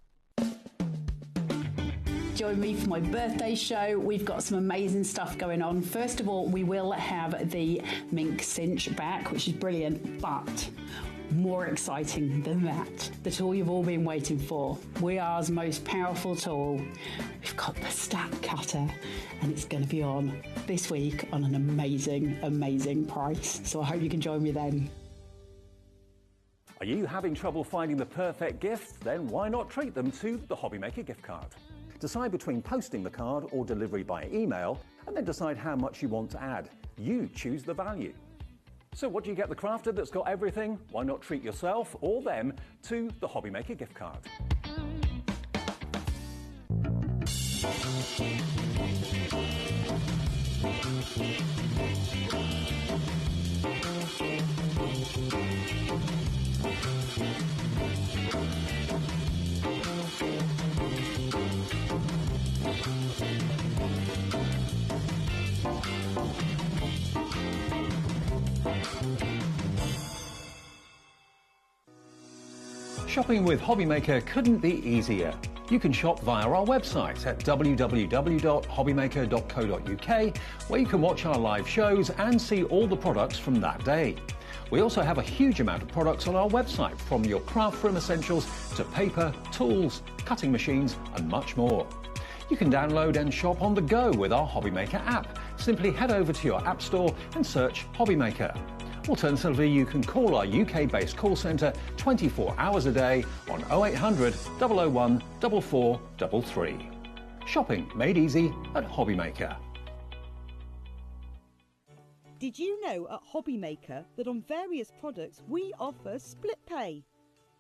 Join me for my birthday show. We've got some amazing stuff going on. First of all, we will have the mink cinch back, which is brilliant, but more exciting than that, the tool you've all been waiting for. WeAre's most powerful tool. We've got the stack cutter, and it's going to be on this week on an amazing, amazing price. So I hope you can join me then. Are you having trouble finding the perfect gift? Then why not treat them to the HobbyMaker gift card? Decide between posting the card or delivery by email, and then decide how much you want to add. You choose the value. So what do you get the crafter that's got everything? Why not treat yourself or them to the HobbyMaker gift card? Shopping with HobbyMaker couldn't be easier. You can shop via our website at www.hobbymaker.co.uk, where you can watch our live shows and see all the products from that day. We also have a huge amount of products on our website, from your craft room essentials to paper, tools, cutting machines and much more. You can download and shop on the go with our HobbyMaker app. Simply head over to your app store and search HobbyMaker. Alternatively, you can call our UK-based call centre 24 hours a day on 0800 001 4433. Shopping made easy at HobbyMaker. Did you know at HobbyMaker that on various products we offer split pay?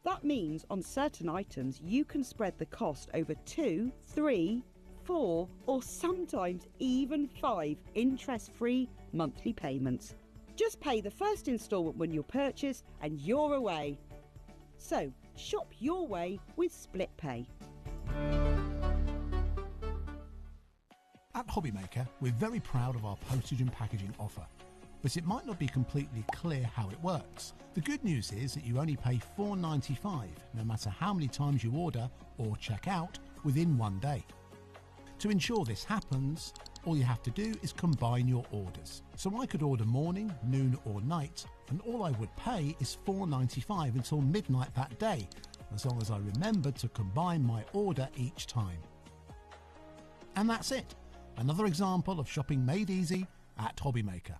That means on certain items you can spread the cost over 2, 3, 4 or sometimes even 5 interest-free monthly payments. Just pay the first instalment when you purchase and you're away. So, shop your way with split pay. At HobbyMaker, we're very proud of our postage and packaging offer, but it might not be completely clear how it works. The good news is that you only pay $4.95 no matter how many times you order or check out within 1 day. To ensure this happens, all you have to do is combine your orders. So I could order morning, noon or night, and all I would pay is $4.95 until midnight that day, as long as I remembered to combine my order each time. And that's it. Another example of shopping made easy at HobbyMaker.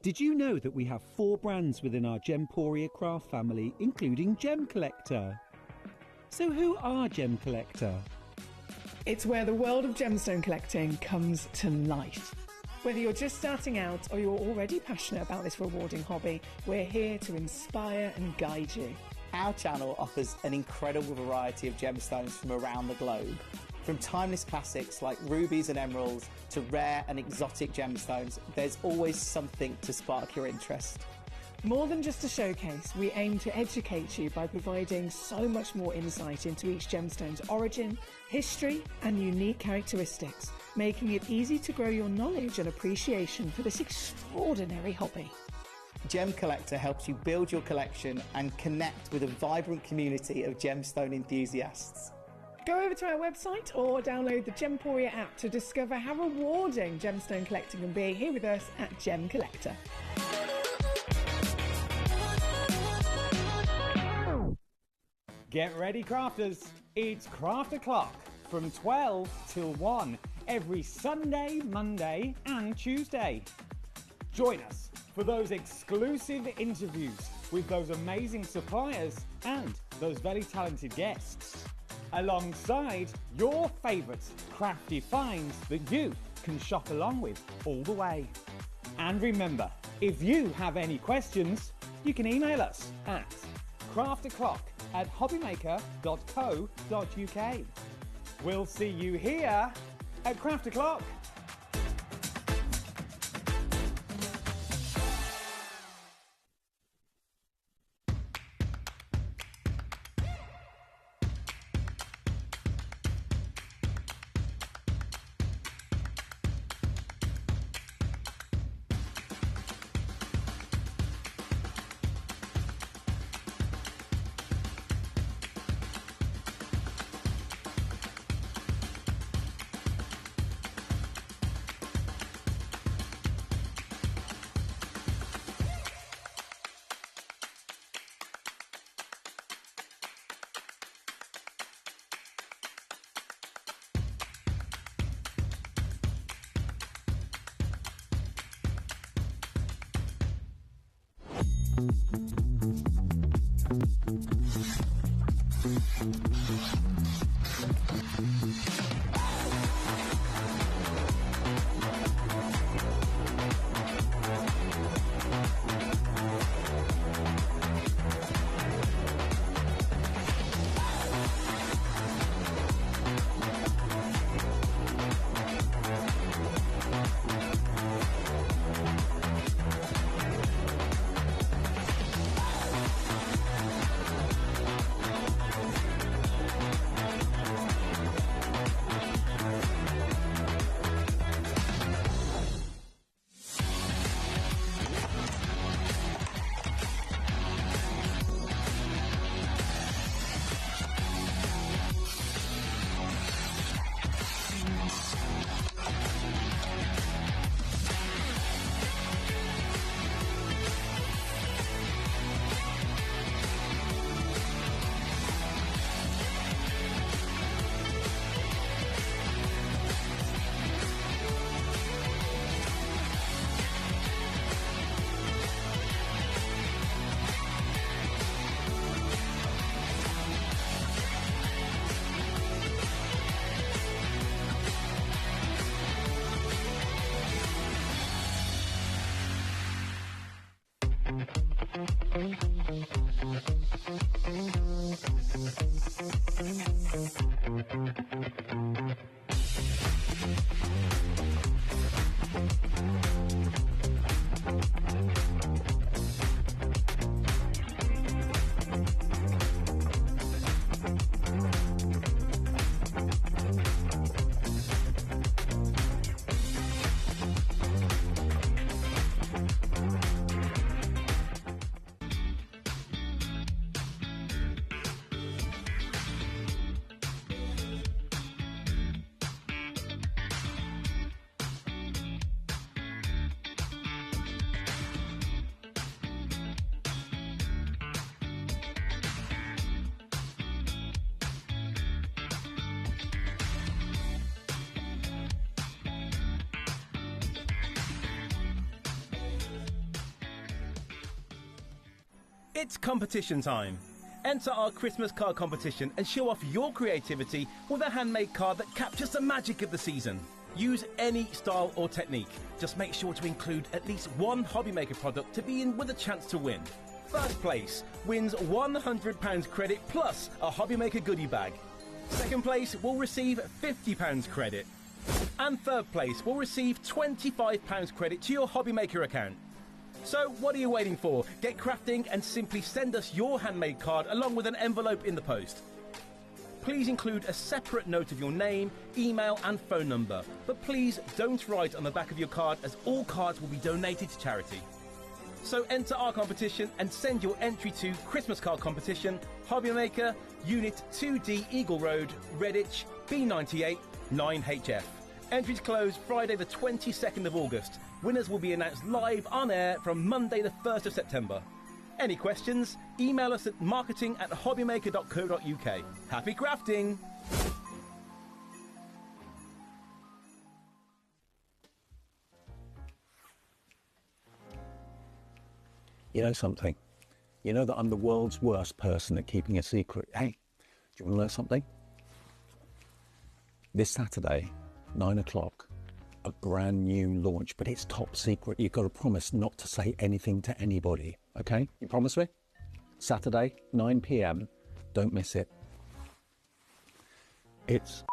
Did you know that we have 4 brands within our Gemporia craft family, including Gem Collector? So who are Gem Collector? It's where the world of gemstone collecting comes to life. Whether you're just starting out or you're already passionate about this rewarding hobby, we're here to inspire and guide you. Our channel offers an incredible variety of gemstones from around the globe. From timeless classics like rubies and emeralds to rare and exotic gemstones, there's always something to spark your interest. More than just a showcase, we aim to educate you by providing so much more insight into each gemstone's origin, history, and unique characteristics, making it easy to grow your knowledge and appreciation for this extraordinary hobby. Gem Collector helps you build your collection and connect with a vibrant community of gemstone enthusiasts. Go over to our website or download the Gemporia app to discover how rewarding gemstone collecting can be here with us at Gem Collector. Get ready, crafters. It's Craft O'Clock from 12 till 1 every Sunday, Monday and Tuesday. Join us for those exclusive interviews with those amazing suppliers and those very talented guests, alongside your favourite crafty finds that you can shop along with all the way. And remember, if you have any questions, you can email us at crafto'clock@hobbymaker.co.uk. We'll see you here at Craft O'Clock. It's competition time. Enter our Christmas card competition and show off your creativity with a handmade card that captures the magic of the season. Use any style or technique. Just make sure to include at least one HobbyMaker product to be in with a chance to win. First place wins £100 credit plus a HobbyMaker goodie bag. Second place will receive £50 credit. And third place will receive £25 credit to your HobbyMaker account. So what are you waiting for? Get crafting and simply send us your handmade card along with an envelope in the post. Please include a separate note of your name, email and phone number. But please don't write on the back of your card, as all cards will be donated to charity. So enter our competition and send your entry to Christmas Card Competition, HobbyMaker, Unit 2D Eagle Road, Redditch, B98 9HF. Entries close Friday the 22nd of August. Winners will be announced live on air from Monday the 1st of September. Any questions? Email us at marketing@hobbymaker.co.uk. Happy crafting! You know something? You know that I'm the world's worst person at keeping a secret. Hey, do you want to learn something? This Saturday, 9 o'clock, a brand new launch, but it's top secret. You've got to promise not to say anything to anybody, okay? You promise me? Saturday, 9 p.m, don't miss it. It's...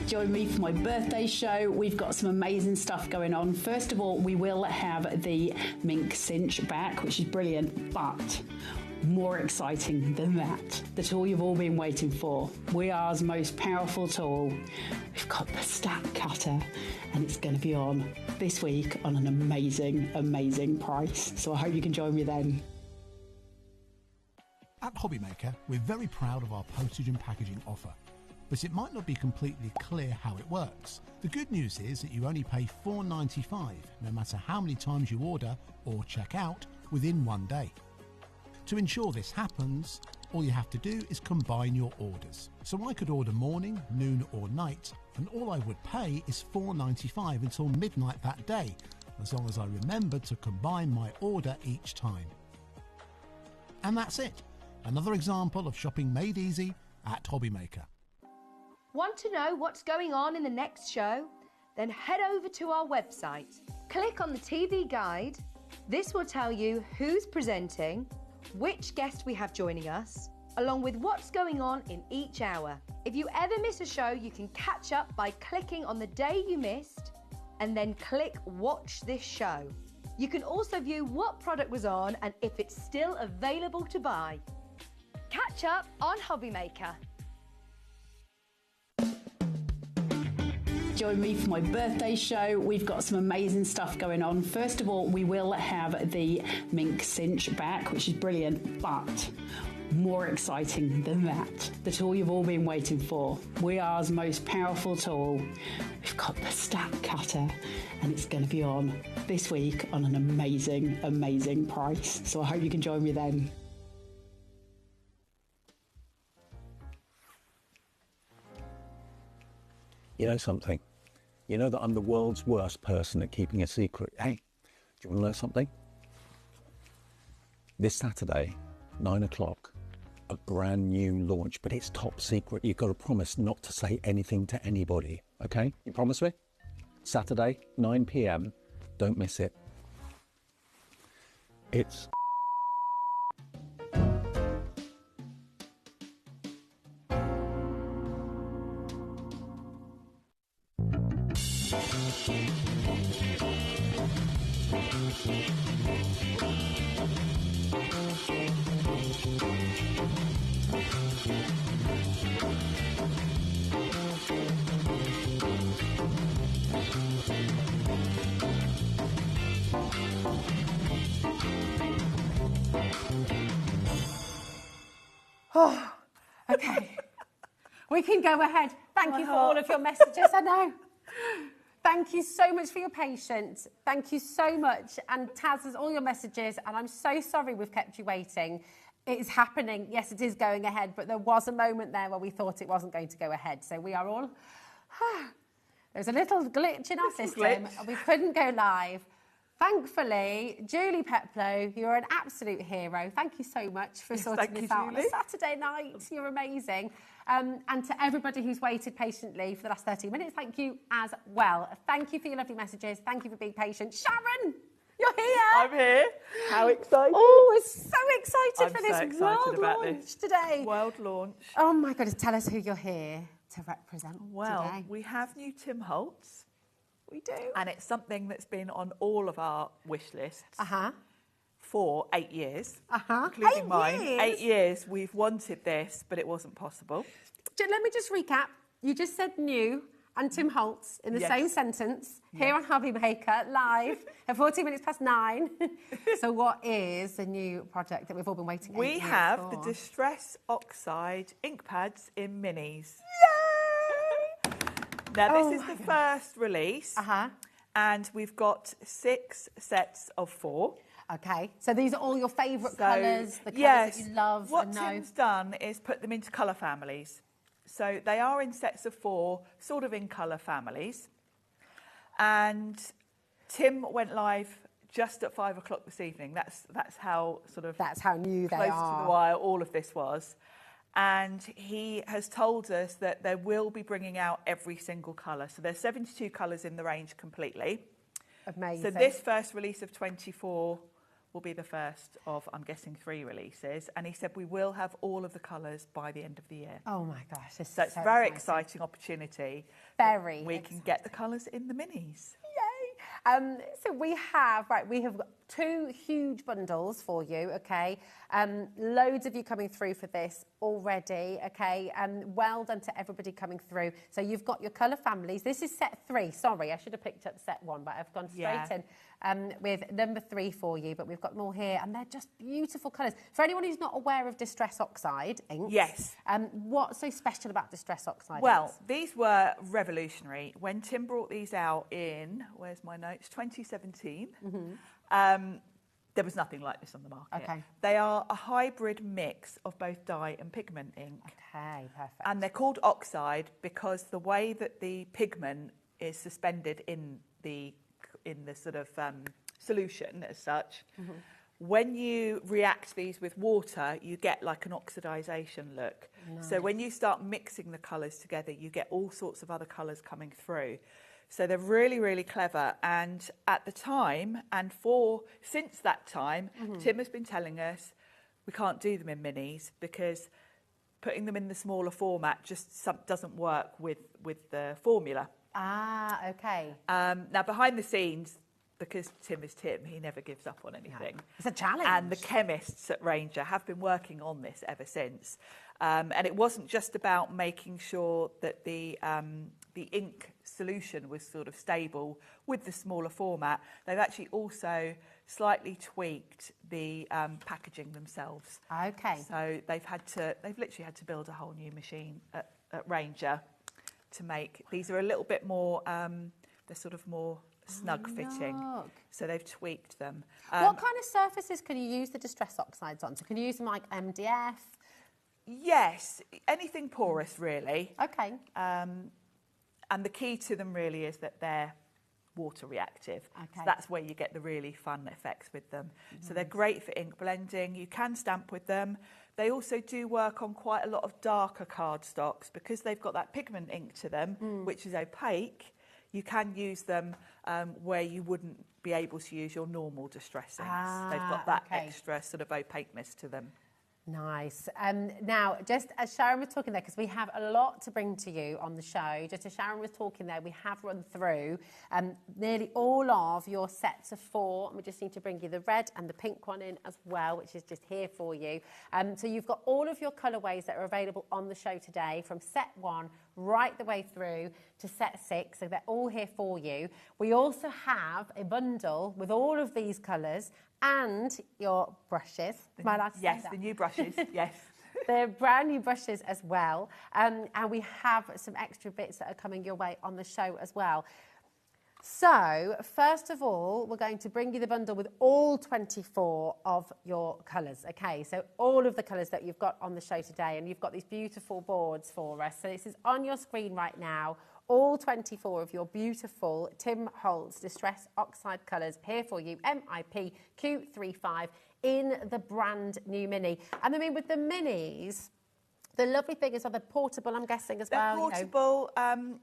Join me for my birthday show. We've got some amazing stuff going on. First of all, we will have the mink cinch back, which is brilliant, but more exciting than that, the tool you've all been waiting for. WeAre's most powerful tool. We've got the stack cutter, and it's going to be on this week on an amazing, amazing price. So I hope you can join me then. At HobbyMaker, we're very proud of our postage and packaging offer, but it might not be completely clear how it works. The good news is that you only pay $4.95 no matter how many times you order or check out within 1 day. To ensure this happens, all you have to do is combine your orders. So I could order morning, noon or night, and all I would pay is $4.95 until midnight that day, as long as I remember to combine my order each time. And that's it. Another example of shopping made easy at HobbyMaker. Want to know what's going on in the next show? Then head over to our website. Click on the TV guide. This will tell you who's presenting, which guest we have joining us, along with what's going on in each hour. If you ever miss a show, you can catch up by clicking on the day you missed and then click Watch This Show. You can also view what product was on and if it's still available to buy. Catch up on HobbyMaker. Join me for my birthday show. We've got some amazing stuff going on. First of all, we will have the mink cinch back, which is brilliant, but more exciting than that, the tool you've all been waiting for. WeAre's most powerful tool. We've got the stack cutter, and it's going to be on this week on an amazing, amazing price. So I hope you can join me then. You know something? You know that I'm the world's worst person at keeping a secret. Hey, do you want to know something? This Saturday, 9 o'clock, a brand new launch, but it's top secret. You've got to promise not to say anything to anybody, okay? You promise me? Saturday, 9 p.m, don't miss it. It's... Oh, okay. We can go ahead. Thank you for all of your messages. I know. Thank you so much for your patience. Thank you so much. And Taz has all your messages, and I'm so sorry we've kept you waiting. It is happening. Yes, it is going ahead, but there was a moment there where we thought it wasn't going to go ahead. So we are all... There's a little glitch in our system. And we couldn't go live. Thankfully, Julie Peplow, you're an absolute hero. Thank you so much for sorting this out on a Saturday night. You're amazing. And to everybody who's waited patiently for the last 30 minutes, thank you as well. Thank you for your lovely messages. Thank you for being patient. Sharon, you're here. I'm here. How excited. Oh, we're so excited for this excited world launch today. World launch. Oh my goodness, tell us who you're here to represent today. We have new Tim Holtz. We do. And it's something that's been on all of our wish lists for 8 years, including mine. 8 years we've wanted this, but it wasn't possible. Let me just recap. You just said new and Tim Holtz in the same sentence here on HobbyMaker live at 14 minutes past 9. So what is the new project that we've all been waiting for? We have the Distress Oxide ink pads in minis. Now, this is the first release, and we've got 6 sets of 4. Okay, so these are all your favourite colours, the colours that you love what and know. Tim's done is put them into colour families. So they are in sets of 4, sort of in colour families. And Tim went live just at 5 o'clock this evening. That's how sort of... That's how new they are. are. Close to the wire all of this was. And he has told us that they will be bringing out every single colour. So there's 72 colours in the range completely. Amazing. So this first release of 24 will be the first of, I'm guessing, 3 releases. And he said we will have all of the colours by the end of the year. Oh my gosh, this so is it's a very exciting opportunity. Very. We can get the colours in the minis. So we have got 2 huge bundles for you, okay? Loads of you coming through for this already, okay? Well done to everybody coming through. So you've got your colour families. This is set 3. Sorry, I should have picked up set 1, but I've gone straight in with number 3 for you. But we've got more here, and they're just beautiful colours. For anyone who's not aware of Distress Oxide inks, what's so special about Distress Oxide inks? These were revolutionary. When Tim brought these out in, where's my notes, 2017, there was nothing like this on the market. Okay. They are a hybrid mix of both dye and pigment ink. Okay, perfect. And they're called oxide because the way that the pigment is suspended in the sort of solution as such, when you react these with water, you get like an oxidization look. Nice. So when you start mixing the colours together, you get all sorts of other colours coming through. So they're really, really clever. And at the time, and since that time, Tim has been telling us we can't do them in minis because putting them in the smaller format just doesn't work with the formula. Ah, okay. Now, behind the scenes, because Tim is Tim, he never gives up on anything. No. It's a challenge. And the chemists at Ranger have been working on this ever since. And it wasn't just about making sure that the ink solution was sort of stable with the smaller format. They've actually also slightly tweaked the packaging themselves. Okay. So they've literally had to build a whole new machine at Ranger to make. These are a little bit more, they're sort of more snug fitting. So they've tweaked them. What kind of surfaces can you use the Distress Oxides on? So can you use them like MDF? Yes, anything porous really. Okay. And the key to them really is that they're water reactive. Okay. So that's where you get the really fun effects with them. So they're great for ink blending. You can stamp with them. They also do work on quite a lot of darker cardstocks because they've got that pigment ink to them, which is opaque. You can use them where you wouldn't be able to use your normal Distress inks. They've got that extra sort of opaqueness to them. Nice. Now, just as Sharon was talking there, because we have a lot to bring to you on the show, just as Sharon was talking there, we have run through nearly all of your sets of 4, and we just need to bring you the red and the pink one in as well, which is just here for you. So you've got all of your colourways that are available on the show today, from set 1 right the way through to set 6, so they're all here for you. We also have a bundle with all of these colours and your brushes. Am I allowed to say Yes, that? the new brushes, yes. They're brand new brushes as well. And we have some extra bits that are coming your way on the show as well. So, first of all, we're going to bring you the bundle with all 24 of your colours, okay? So, all of the colours that you've got on the show today, and you've got these beautiful boards for us. So, this is on your screen right now. All 24 of your beautiful Tim Holtz Distress Oxide colours here for you, MIP Q35 in the brand new Mini. And I mean, with the Minis, the lovely thing is, are they portable, I'm guessing, as well? They're portable.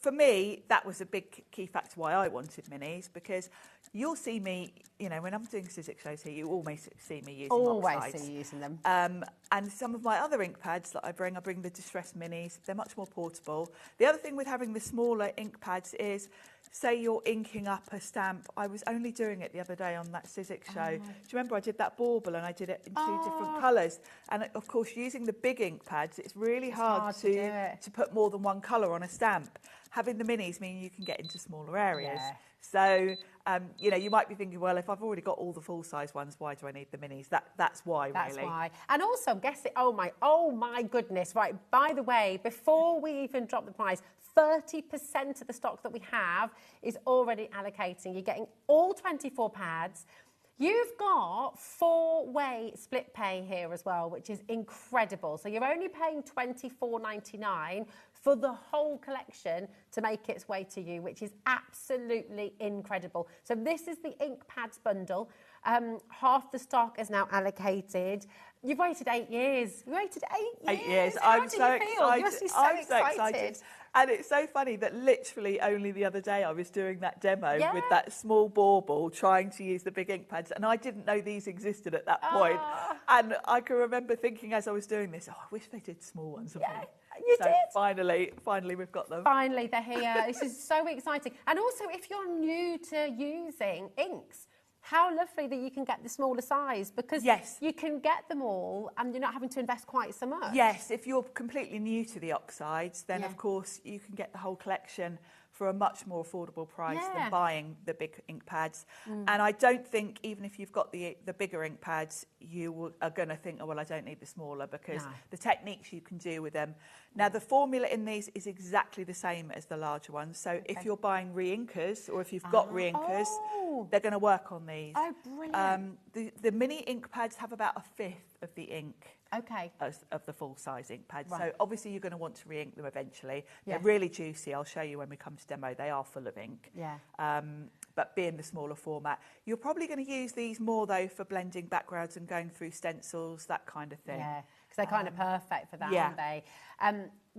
For me, that was a big key factor why I wanted Minis, because you'll see me, when I'm doing Sizzix shows here, you always see me using Always oxides. see you using them. And some of my other ink pads that I bring the Distress Minis. They're much more portable. The other thing with having the smaller ink pads is, say you're inking up a stamp. I was only doing it the other day on that Sizzix show. Do you remember I did that bauble and I did it in 2 different colours? And of course, using the big ink pads, it's really hard to put more than one colour on a stamp. Having the Minis mean you can get into smaller areas. Yeah. So, you might be thinking, well, if I've already got all the full-size ones, why do I need the Minis? That's why, really. That's why. And also, guess it, oh my goodness. Right, by the way, before we even drop the price, 30% of the stock that we have is already allocating. You're getting all 24 pads. You've got 4-way split pay here as well, which is incredible. So you're only paying $24.99 for the whole collection to make its way to you, which is absolutely incredible. So this is the ink pads bundle. Half the stock is now allocated. You've waited 8 years. You waited 8 years. 8 years. How do you feel? You must be so excited. And it's so funny that literally only the other day I was doing that demo with that small bauble, trying to use the big ink pads, and I didn't know these existed at that point. And I can remember thinking as I was doing this, I wish they did small ones of me. You did. Finally, we've got them. Finally, they're here. This is so exciting. And also, if you're new to using inks, how lovely that you can get the smaller size, because you can get them all and you're not having to invest quite so much. Yes, if you're completely new to the oxides, then of course you can get the whole collection for a much more affordable price than buying the big ink pads. And I don't think, even if you've got the bigger ink pads, you are going to think, oh, well, I don't need the smaller, because the techniques you can do with them. Now, the formula in these is exactly the same as the larger ones. So if you're buying re-inkers, or if you've got re-inkers, they're going to work on these. Oh, brilliant. The mini ink pads have about 1/5 of the ink. Okay. Of the full-size ink pads. Right. So obviously you're going to want to re-ink them eventually. Yeah. They're really juicy. I'll show you when we come to demo. They are full of ink. Yeah. But being the smaller format, you're probably going to use these more, though, for blending backgrounds and going through stencils, that kind of thing. Yeah, because they're kind of perfect for that, aren't they?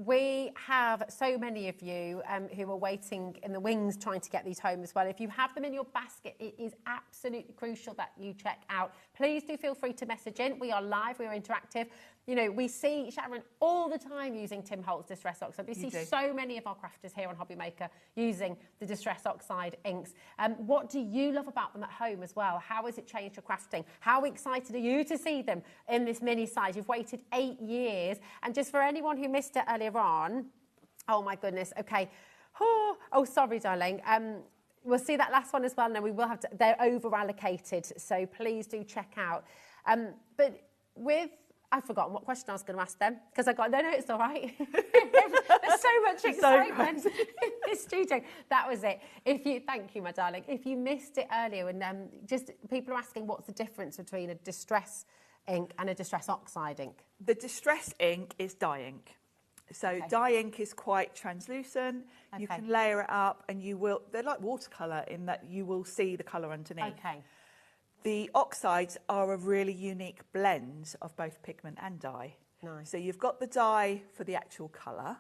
we have so many of you who are waiting in the wings trying to get these home as well. If you have them in your basket, it is absolutely crucial that you check out. Please do feel free to message in. We are live, we are interactive. You know, we see Sharon all the time using Tim Holtz Distress Oxide. We see so many of our crafters here on HobbyMaker using the Distress Oxide inks. What do you love about them at home as well? How has it changed your crafting? How excited are you to see them in this mini size? You've waited 8 years. And just for anyone who missed it earlier on, oh my goodness, okay. Oh, sorry, darling. We'll see that last one as well. No, we will have to, they're over allocated. So please do check out. But with, I've forgotten what question I was going to ask them because I got, no, it's all right. There's so much excitement in this studio. That was it. Thank you, my darling. If you missed it earlier, and just people are asking what's the difference between a distress ink and a distress oxide ink? The distress ink is dye ink. So dye ink is quite translucent. You can layer it up, and they're like watercolour in that you will see the colour underneath. Okay. The oxides are a really unique blend of both pigment and dye. Nice. So you've got the dye for the actual colour,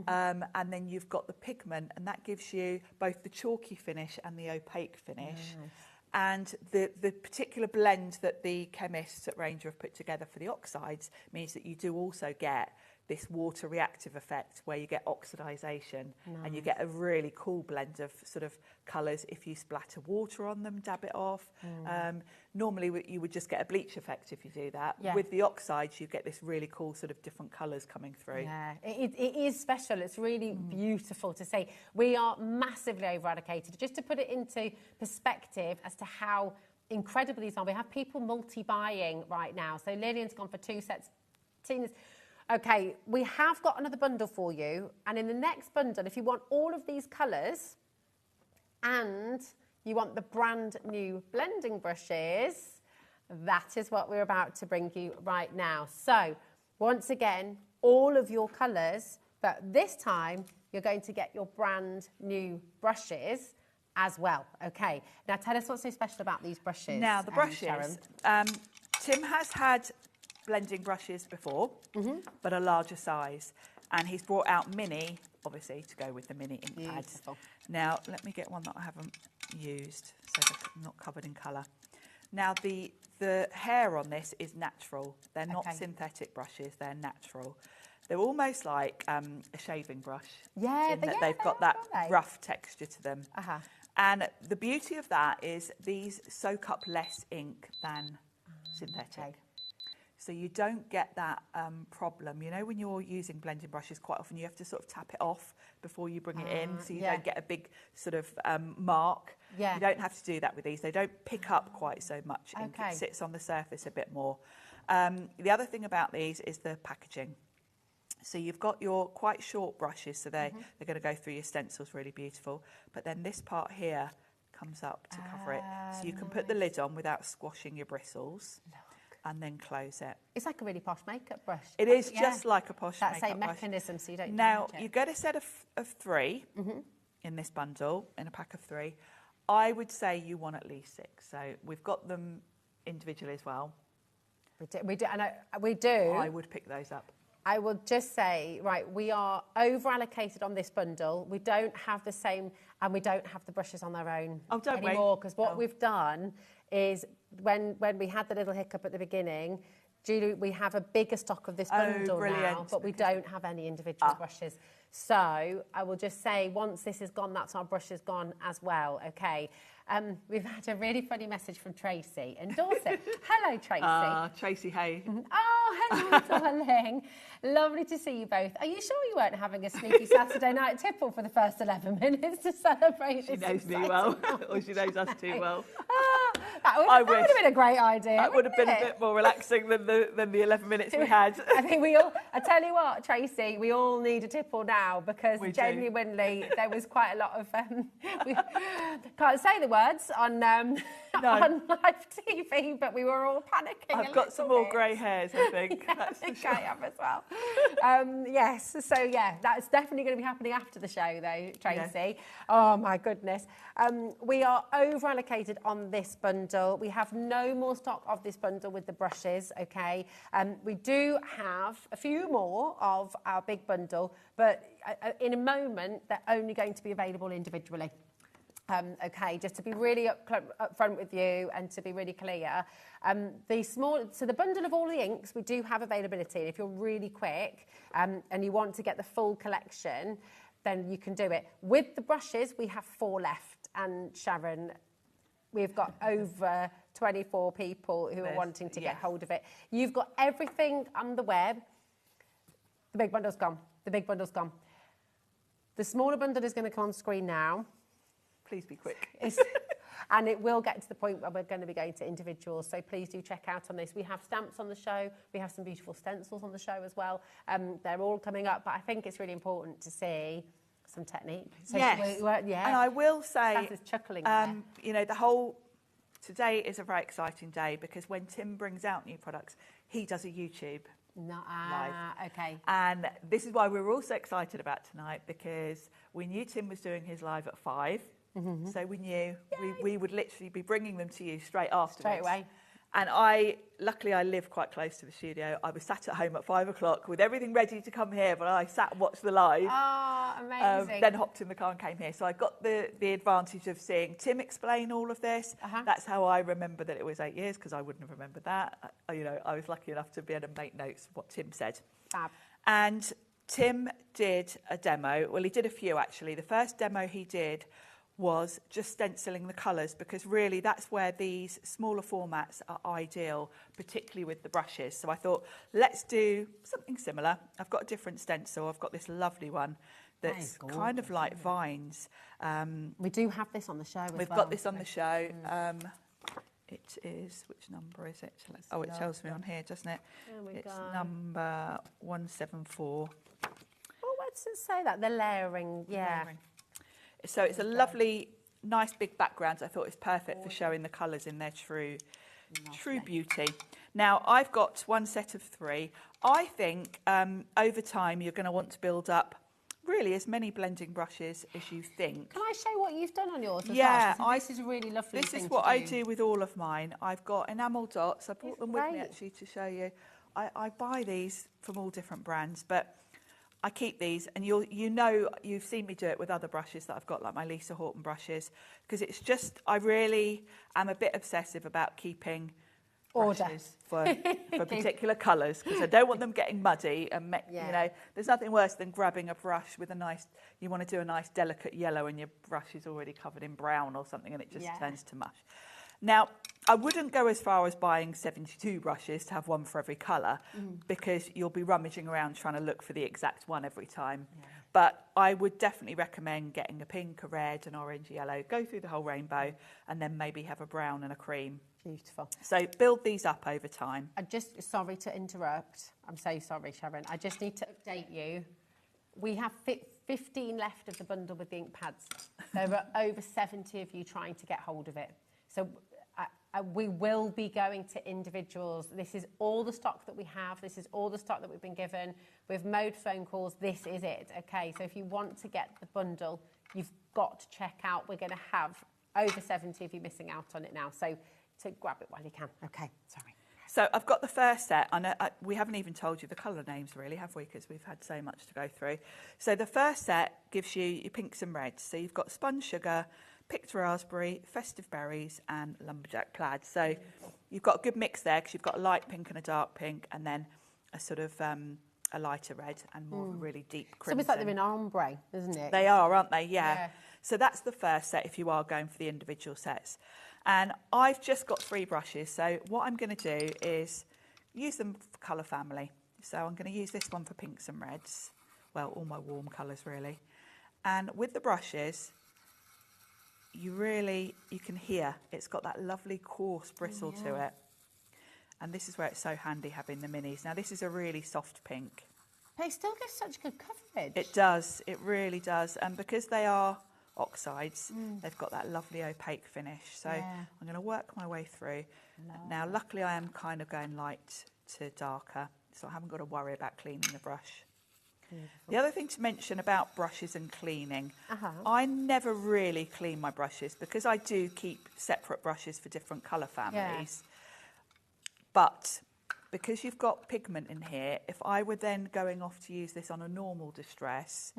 and then you've got the pigment, and that gives you both the chalky finish and the opaque finish. Nice. And the particular blend that the chemists at Ranger have put together for the oxides means that you do also get this water reactive effect where you get oxidization and you get a really cool blend of sort of colours if you splatter water on them, dab it off. Normally you would just get a bleach effect if you do that. Yeah. With the oxides you get this really cool sort of different colours coming through. Yeah, it is special. It's really beautiful to see. We are massively over allocated. Just to put it into perspective as to how incredible these are, we have people multi-buying right now. So Lillian's gone for 2 sets. Tina's... Okay, we have got another bundle for you, and in the next bundle, if you want all of these colours and you want the brand new blending brushes, that is what we're about to bring you right now. So, once again, all of your colours, but this time you're going to get your brand new brushes as well. Okay, now tell us what's so special about these brushes. Now, the brushes, Tim has had blending brushes before, but a larger size, and he's brought out mini, obviously, to go with the mini ink pads. Now let me get one that I haven't used, so they're not covered in colour. Now the hair on this is natural. They're not synthetic brushes, they're natural. They're almost like a shaving brush, in that they've got that rough texture to them. And the beauty of that is these soak up less ink than synthetic. So you don't get that problem. You know, when you're using blending brushes, quite often you have to sort of tap it off before you bring it in, so you don't get a big sort of mark. You don't have to do that with these. They don't pick up quite so much ink. It sits on the surface a bit more. The other thing about these is the packaging. So you've got your quite short brushes, so they're going to go through your stencils really beautiful. But then this part here comes up to cover it. So you can put the lid on without squashing your bristles. And then close it. It's like a really posh makeup brush. It is just like a posh makeup brush. That same mechanism, so you don't Now, you get a set of 3 in this bundle, in a pack of 3. I would say you want at least 6. So we've got them individually as well. We do. I would pick those up. I will just say, right, we are over allocated on this bundle. We don't have the same, and we don't have the brushes on their own anymore. Because what we've done is when we had the little hiccup at the beginning, Julie, we have a bigger stock of this bundle now, but we don't have any individual brushes. So I will just say, once this is gone, that's our brushes gone as well. Okay. We've had a really funny message from Tracy in Dorset. Hello, Tracy. Tracy, hey. Oh, hello, darling. Lovely to see you both. Are you sure you weren't having a sneaky Saturday night tipple for the first 11 minutes to celebrate She this? knows me well, or she knows us too well. That would have been a great idea. That would have been a bit more relaxing than the 11 minutes we had. I think I tell you what, Tracy, we all need a tipple now, because genuinely there was quite a lot of, we can't say the words on live TV, but we were all panicking. I've got some more grey hairs, I think. I think I have as well. Yes, so yeah, that's definitely going to be happening after the show though, Tracy. Oh my goodness. We are over allocated on this bundle. bundle. We have no more stock of this bundle with the brushes, okay? We do have a few more of our big bundle, but in a moment, they're only going to be available individually. Okay, just to be really up front with you and to be really clear, so the bundle of all the inks, we do have availability. If you're really quick and you want to get the full collection, then you can do it. With the brushes, we have 4 left, and Sharon, we've got over 24 people who are wanting to get hold of it. You've got everything on the web. The big bundle's gone. The big bundle's gone. The smaller bundle is going to come on screen now. Please be quick. And it will get to the point where we're going to be going to individuals, so please do check out on this. We have stamps on the show. We have some beautiful stencils on the show as well. They're all coming up, but I think it's really important to see some technique. So yes. And I will say, chuckling you know, today is a very exciting day because when Tim brings out new products, he does a YouTube live. Okay. And this is why we're also excited about tonight, because we knew Tim was doing his live at 5. So we knew we would literally be bringing them to you straight afterwards. Straight away. And luckily I live quite close to the studio. I was sat at home at 5 o'clock with everything ready to come here, but I sat and watched the live. Oh, amazing. Then hopped in the car and came here. So I got the advantage of seeing Tim explain all of this. That's how I remember that it was 8 years, because I wouldn't have remembered that. You know, I was lucky enough to be able to make notes of what Tim said. Fab. And Tim did a demo. Well, he did a few, actually. The first demo he did was just stenciling the colours, because really that's where these smaller formats are ideal, particularly with the brushes. So I thought, let's do something similar. I've got a different stencil. I've got this lovely one that's kind of like vines. We do have this on the show as well. We've got this on the show. It is, which number is it? It tells me on here, doesn't it? It's number 174. Oh, where does it say that? The layering, yeah. So it's a lovely, nice big background. I thought it's perfect for showing the colours in their true beauty. Now, I've got one set of 3. I think over time you're going to want to build up really as many blending brushes as you think. Can I show what you've done on yours as well? Yeah, this is a really lovely This thing is what to I do with all of mine. I've got enamel dots. I brought them with me actually to show you. I buy these from all different brands, but I keep these, and you've seen me do it with other brushes that I've got, like my Lisa Horton brushes, because it's just, I really am a bit obsessive about keeping brushes for particular colours, because I don't want them getting muddy, and you know, there's nothing worse than grabbing a brush with you want to do a nice delicate yellow and your brush is already covered in brown or something, and it just turns to mush. Now, I wouldn't go as far as buying 72 brushes to have one for every colour, because you'll be rummaging around trying to look for the exact one every time. But I would definitely recommend getting a pink, a red, an orange, yellow, go through the whole rainbow, and then maybe have a brown and a cream. Beautiful. So build these up over time. Sorry to interrupt. I'm so sorry, Sharon. I just need to update you. We have 15 left of the bundle with the ink pads. There are over 70 of you trying to get hold of it. So we will be going to individuals. This is all the stock that we have. This is all the stock that we've been given. We've made phone calls. This is it, okay? So if you want to get the bundle, you've got to check out. We're going to have over 70 of you missing out on it now. So grab it while you can. Okay, sorry. So I've got the first set. I know we haven't even told you the colour names really, have we? Because we've had so much to go through. So the first set gives you your pinks and reds. So you've got Spun Sugar, Picked Raspberry, Festive Berries and Lumberjack Plaid. So you've got a good mix there, because you've got a light pink and a dark pink, and then a sort of a lighter red and more of a really deep crimson. So it's like they're in ombre, isn't it? They are, aren't they? Yeah. So that's the first set if you are going for the individual sets. And I've just got 3 brushes. So what I'm going to do is use them for colour family. So I'm going to use this one for pinks and reds. Well, all my warm colours really. And with the brushes, you can hear it's got that lovely coarse bristle to it. And this is where it's so handy having the minis. Now this is a really soft pink. But it still gives such good coverage. It does, it really does. And because they are oxides, they've got that lovely opaque finish. So I'm going to work my way through. Now luckily I am kind of going light to darker, so I haven't got to worry about cleaning the brush. The other thing to mention about brushes and cleaning, I never really clean my brushes because I do keep separate brushes for different colour families. But because you've got pigment in here, if I were then going off to use this on a normal distress,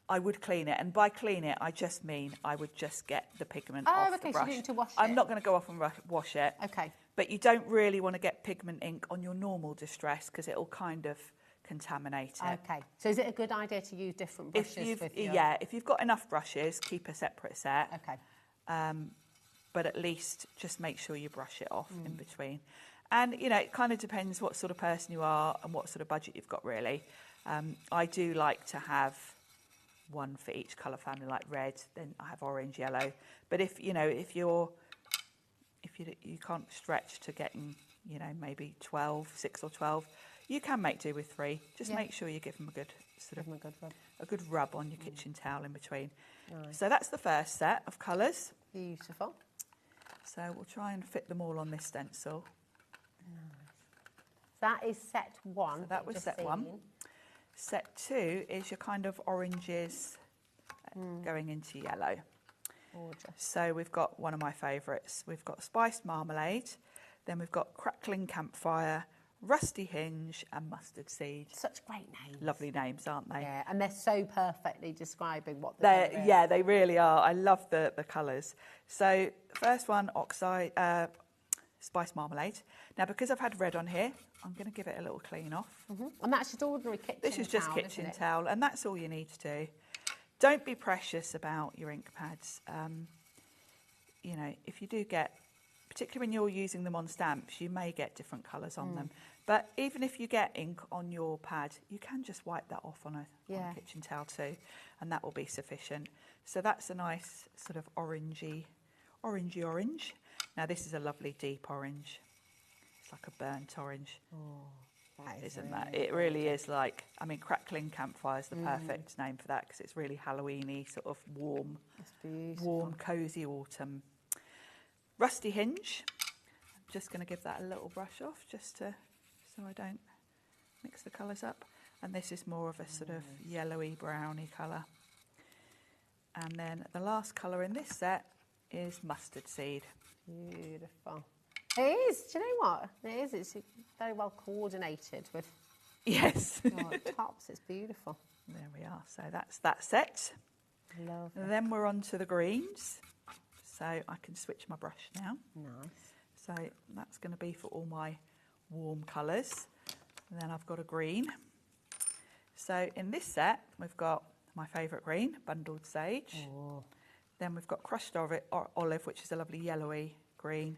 I would clean it. And by clean it, I just mean I would just get the pigment off the brush. So you need to wash it. I'm not going to go off and wash it. Okay. But you don't really want to get pigment ink on your normal distress because it'll kind of contaminate it. Okay. So is it a good idea to use different brushes with your... Yeah, if you've got enough brushes, keep a separate set. Okay. But at least just make sure you brush it off in between. And, you know, it kind of depends what sort of person you are and what sort of budget you've got, really. I do like to have one for each colour family, like red, then I have orange, yellow. But if you can't stretch to getting, you know, maybe 6 or 12, you can make do with 3. Just make sure you give them a good a good rub on your kitchen towel in between. Nice. So that's the first set of colours. Beautiful. So we'll try and fit them all on this stencil. That is set 1. So that was set 1. Set 2 is your kind of oranges going into yellow. Gorgeous. So we've got one of my favourites. We've got spiced marmalade, then we've got crackling campfire, rusty hinge and mustard seed. Such great names. Lovely names, aren't they? Yeah, and they're so perfectly describing what they're doing. Yeah, they really are. I love the colours. So first one, spiced marmalade. Now, because I've had red on here, I'm going to give it a little clean off. And that's just ordinary kitchen towel. This is just kitchen towel, and that's all you need to do. Don't be precious about your ink pads. You know, if you do get, particularly when you're using them on stamps, you may get different colours on them. But even if you get ink on your pad, you can just wipe that off on a kitchen towel too, and that will be sufficient. So that's a nice sort of orangey orange. Now this is a lovely deep orange. It's like a burnt orange. Oh, isn't that? It really is like, I mean, crackling campfire is the perfect name for that because it's really Halloween-y, sort of warm, cosy autumn. Rusty hinge. I'm just going to give that a little brush off just so I don't mix the colours up. And this is more of a sort of yellowy, browny colour. And then the last colour in this set is mustard seed. Beautiful. It is. Do you know what? It is. It's very well coordinated with tops. It's beautiful. There we are. So that's that set. Love it. And then we're on to the greens. So I can switch my brush now. Nice. So that's going to be for all my warm colours. And then I've got a green. So in this set, we've got my favourite green, bundled sage. Oh. Then we've got crushed olive, which is a lovely yellowy green.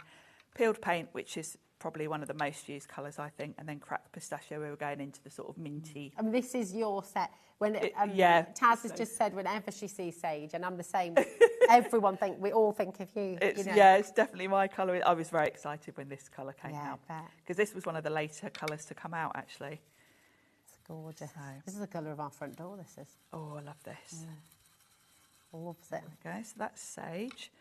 Peeled paint, which is probably one of the most used colours, I think. And then cracked pistachio, we were going into the sort of minty. And this is your set. When Taz has just said whenever she sees sage, and I'm the same. We all think of you. Yeah, it's definitely my colour. I was very excited when this colour came out. I bet. Because this was one of the later colours to come out, actually. It's gorgeous. This is the colour of our front door, this is. Oh, I love this. Yeah. Loves it. Okay, so that's sage.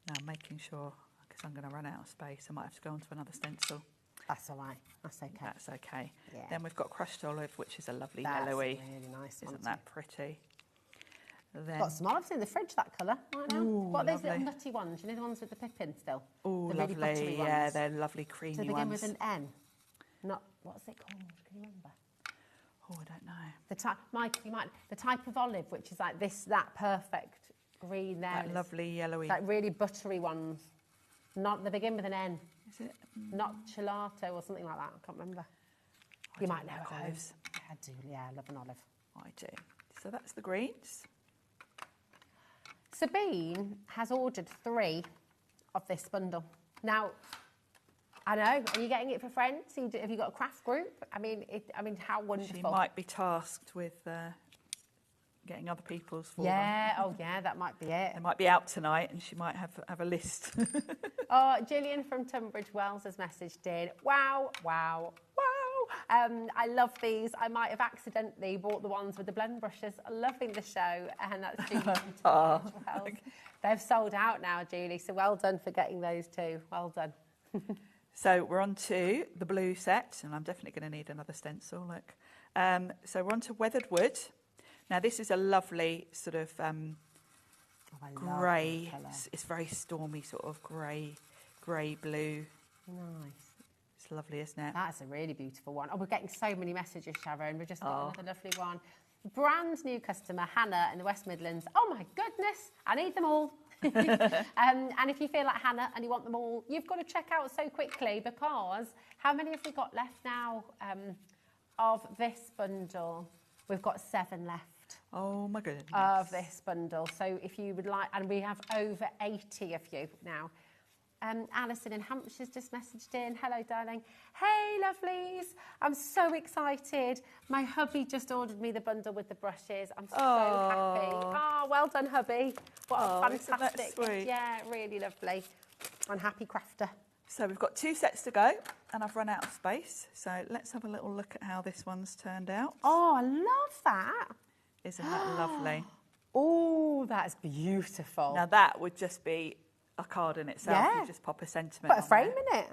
Now I'm making sure, because I'm going to run out of space, I might have to go on to another stencil. That's all right. That's okay. That's okay. Yeah. Then we've got crushed olive, which is a lovely That's yellowy. Really nice. Isn't that pretty? Then got some olives in the fridge, that colour, right now. Ooh, what are those lovely. little nutty ones? You know the ones with the pippin still? Oh, the lovely. Really buttery Yeah, ones. they're lovely creamy ones. To begin ones. with an N. Not, what's it called? Can you remember? Oh, I don't know. The type, Mike, the type of olive, which is like that perfect green there. That lovely yellowy. Like really buttery ones. Not, they begin with an N. Is it? Not gelato or something like that. I can't remember. You might know those. I do, yeah, I love an olive. I do. So that's the greens. Sabine has ordered 3 of this bundle. Now, I know, are you getting it for friends? Have you got a craft group? I mean, how wonderful. She might be tasked with getting other people's for them. Yeah, that might be it. They might be out tonight and she might have a list. Oh, Gillian from Tunbridge Wells has messaged in, wow. I love these. I might have accidentally bought the ones with the blend brushes. Loving the show. And that's Julie from Tunbridge Wells. They've sold out now, Julie, so well done for getting those too. Well done. So we're on to the blue set, and I'm definitely going to need another stencil, look. So we're on to weathered wood. Now this is a lovely sort of grey, it's very stormy sort of grey blue. Nice. It's lovely, isn't it? That's a really beautiful one. Oh, we're getting so many messages, Sharon. We've just got another lovely one. Brand new customer, Hannah in the West Midlands. Oh my goodness, I need them all. And if you feel like Hannah and you want them all, you've got to check out so quickly, because how many have we got left now of this bundle? We've got 7 left. Oh my goodness. Of this bundle. So if you would like, and we have over 80 of you now. Alison in Hampshire's just messaged in. Hello, darling. Hey, lovelies. I'm so excited. My hubby just ordered me the bundle with the brushes. I'm so happy. Oh, well done, hubby. What a fantastic. Sweet. Yeah, really lovely. And happy crafter. So we've got 2 sets to go, and I've run out of space. So let's have a little look at how this one's turned out. Oh, I love that. Isn't that lovely? Oh, that's beautiful. Now that would just be a card in itself. Yeah. You just pop a sentiment Put a frame in it.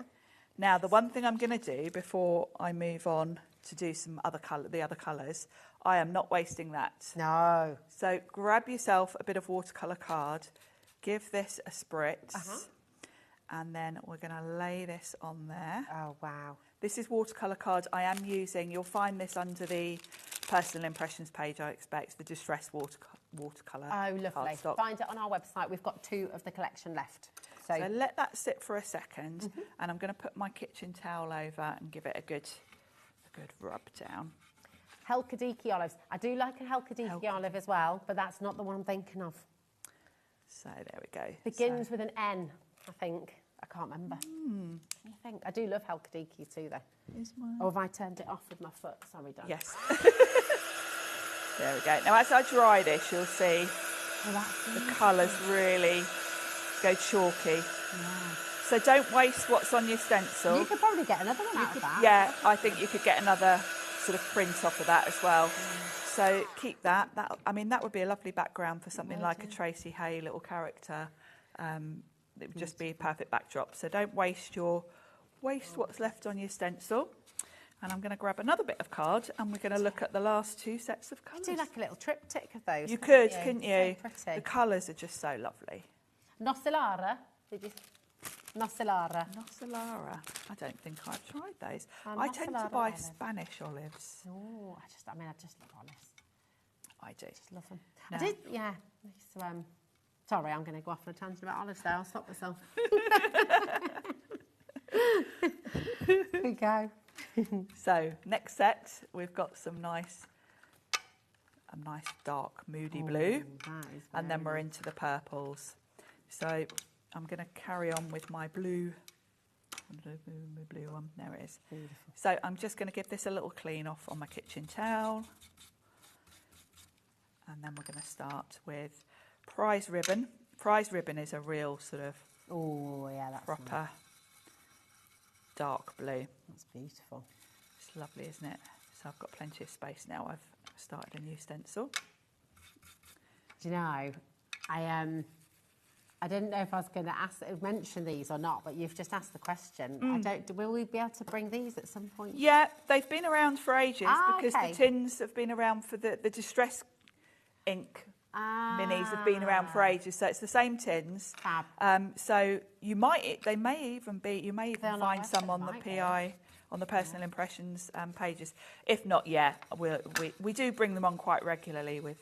Now, the one thing I'm going to do before I move on to do some other the other colours, I am not wasting that. No. So grab yourself a bit of watercolour card, give this a spritz, and then we're going to lay this on there. Oh, wow. This is watercolour card I am using. You'll find this under the personal impressions page, I expect, the distress watercolour. Oh, lovely. cardstock. Find it on our website. We've got 2 of the collection left. So let that sit for a second, and I'm going to put my kitchen towel over and give it a good rub down. Helkadiki olives. I do like a Helkadiki olive as well, but that's not the one I'm thinking of. So there we go. Begins with an N, I think. I can't remember. I think I do love Helkadiki too, though. Is mine? Or have I turned it off with my foot? Sorry, Dad. Yes. There we go. Now, as I dry this, you'll see the colours really go chalky. Yeah. So don't waste what's on your stencil. You could probably get another one out of that. Yeah, I think you could get another sort of print off of that as well. So keep that. That would be a lovely background for something like a Tracy Hay little character. It would just be a perfect backdrop. So don't waste what's left on your stencil. And I'm going to grab another bit of card, and we're going to look at the last 2 sets of colours. Do like a little triptych of those. You could, couldn't you? So pretty. The colours are just so lovely. Nocellara. Nocellara. Nocellara. I don't think I've tried those. I tend to buy Spanish olives. Oh, I just love olives. I do. Just love them. No. I did, yeah. So, sorry, I'm going to go off on a tangent about olives there. I'll stop myself. Here we go. So next set, we've got a nice dark moody blue, and then we're into the purples. So I'm going to carry on with my blue one. There it is. Beautiful. So I'm just going to give this a little clean off on my kitchen towel, and then we're going to start with prize ribbon. Prize ribbon is a real sort of proper dark blue. That's beautiful. It's lovely, isn't it? So I've got plenty of space now. I've started a new stencil. Do you know, I didn't know if I was going to mention these or not, but you've just asked the question. Will we be able to bring these at some point? Yeah, they've been around for ages because the tins have been around for the distress ink. Minis have been around for ages, so it's the same tins. So you may even find some on the PI, on the personal impressions pages. If not, we do bring them on quite regularly with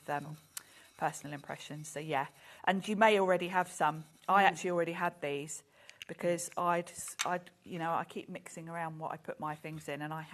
personal impressions. So yeah, and you may already have some. I actually already had these because I keep mixing around what I put my things in, and I'd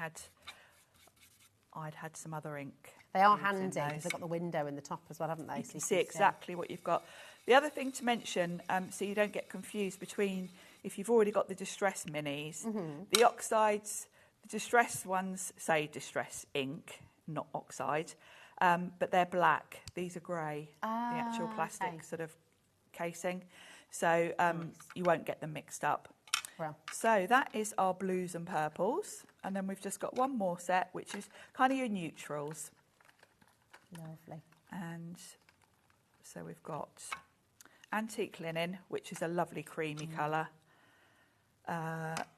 had some other ink. They are handy because they've got the window in the top as well, haven't they? You can see exactly what you've got. The other thing to mention, so you don't get confused between if you've already got the distress minis, the oxides, the distress ones say distress ink, not oxide, but they're black. These are grey, the actual plastic sort of casing. So you won't get them mixed up. Well. So that is our blues and purples. And then we've just got one more set, which is kind of your neutrals. Lovely. And so we've got antique linen, which is a lovely creamy colour.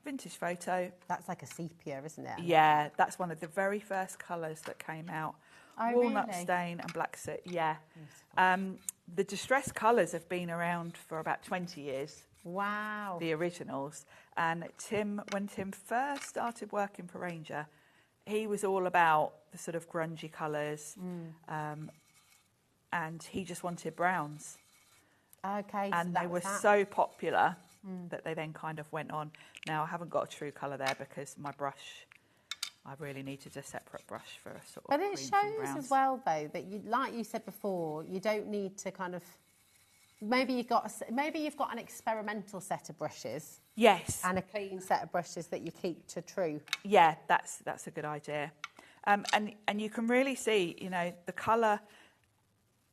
vintage photo. That's like a sepia, isn't it? Yeah, that's one of the very first colours that came out. Oh, Walnut really? stain and black soot, yeah. The distressed colours have been around for about 20 years. Wow. The originals. And when Tim first started working for Ranger, he was all about the sort of grungy colours, and he just wanted browns. Okay. And they were so popular that they then kind of went on. Now, I haven't got a true colour there because my brush, I really needed a separate brush for a sort of But it greens and shows browns. as well, though, that you, like you said before, you don't need to kind of. Maybe you've got an experimental set of brushes. Yes. And a clean set of brushes that you keep to true. Yeah, that's a good idea. And you can really see, you know, the colour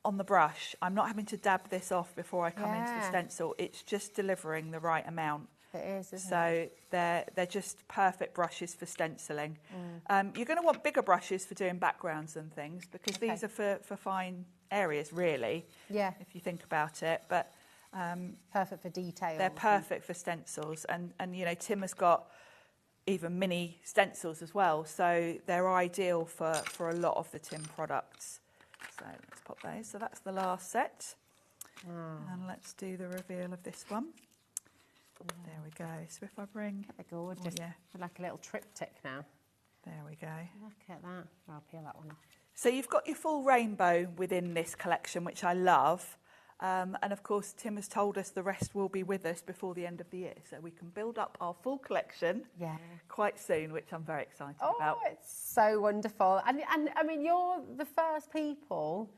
on the brush. I'm not having to dab this off before I come into the stencil. It's just delivering the right amount. It is, isn't it? So they're just perfect brushes for stenciling. You're going to want bigger brushes for doing backgrounds and things because these are for fine areas, really. Yeah. If you think about it, but perfect for detail. They're perfect for stencils, and you know, Tim has got even mini stencils as well, so they're ideal for a lot of the Tim products. So let's pop those. So that's the last set, and let's do the reveal of this one. There we go. So if I bring, gorgeous. Like a little triptych now. There we go. Look at that. I'll peel that one off. So you've got your full rainbow within this collection, which I love. And of course, Tim has told us the rest will be with us before the end of the year. So we can build up our full collection quite soon, which I'm very excited about. Oh, it's so wonderful. And I mean, you're the first people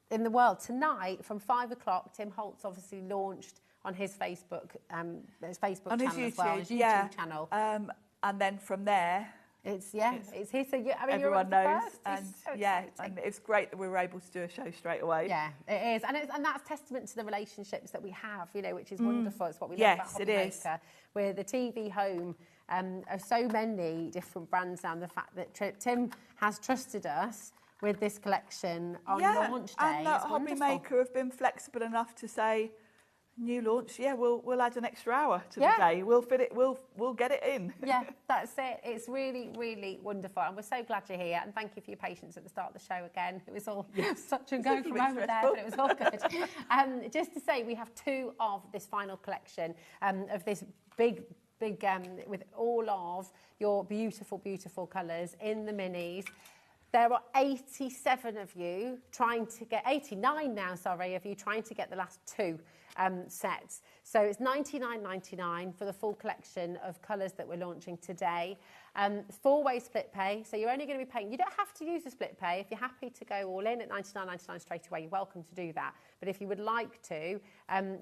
in the world. Tonight, from 5 o'clock, Tim Holtz obviously launched on his Facebook on channel his YouTube, as well, his YouTube channel. And then from there, it's his. So I mean, everyone you're knows, first. and so and it's great that we were able to do a show straight away. Yeah, it is, and that's testament to the relationships that we have, you know, which is wonderful. It's what we love about HobbyMaker. We're the TV home of so many different brands now, and the fact that Tim has trusted us with this collection on launch day. And that HobbyMaker have been flexible enough to say, new launch, we'll add an extra hour to the day. We'll fit it. We'll get it in. Yeah, that's it. It's really, really wonderful, and we're so glad you're here. And thank you for your patience at the start of the show again. It was all such and go from over there, but it was all good. Just to say, we have 2 of this final collection of this big with all of your beautiful, beautiful colours in the minis. There are 87 of you trying to get, 89 now, sorry, of you trying to get the last 2 sets. So it's $99.99 for the full collection of colours that we're launching today. 4-way split pay, so you're only going to be paying, you don't have to use a split pay. If you're happy to go all in at $99.99 straight away, you're welcome to do that. But if you would like to,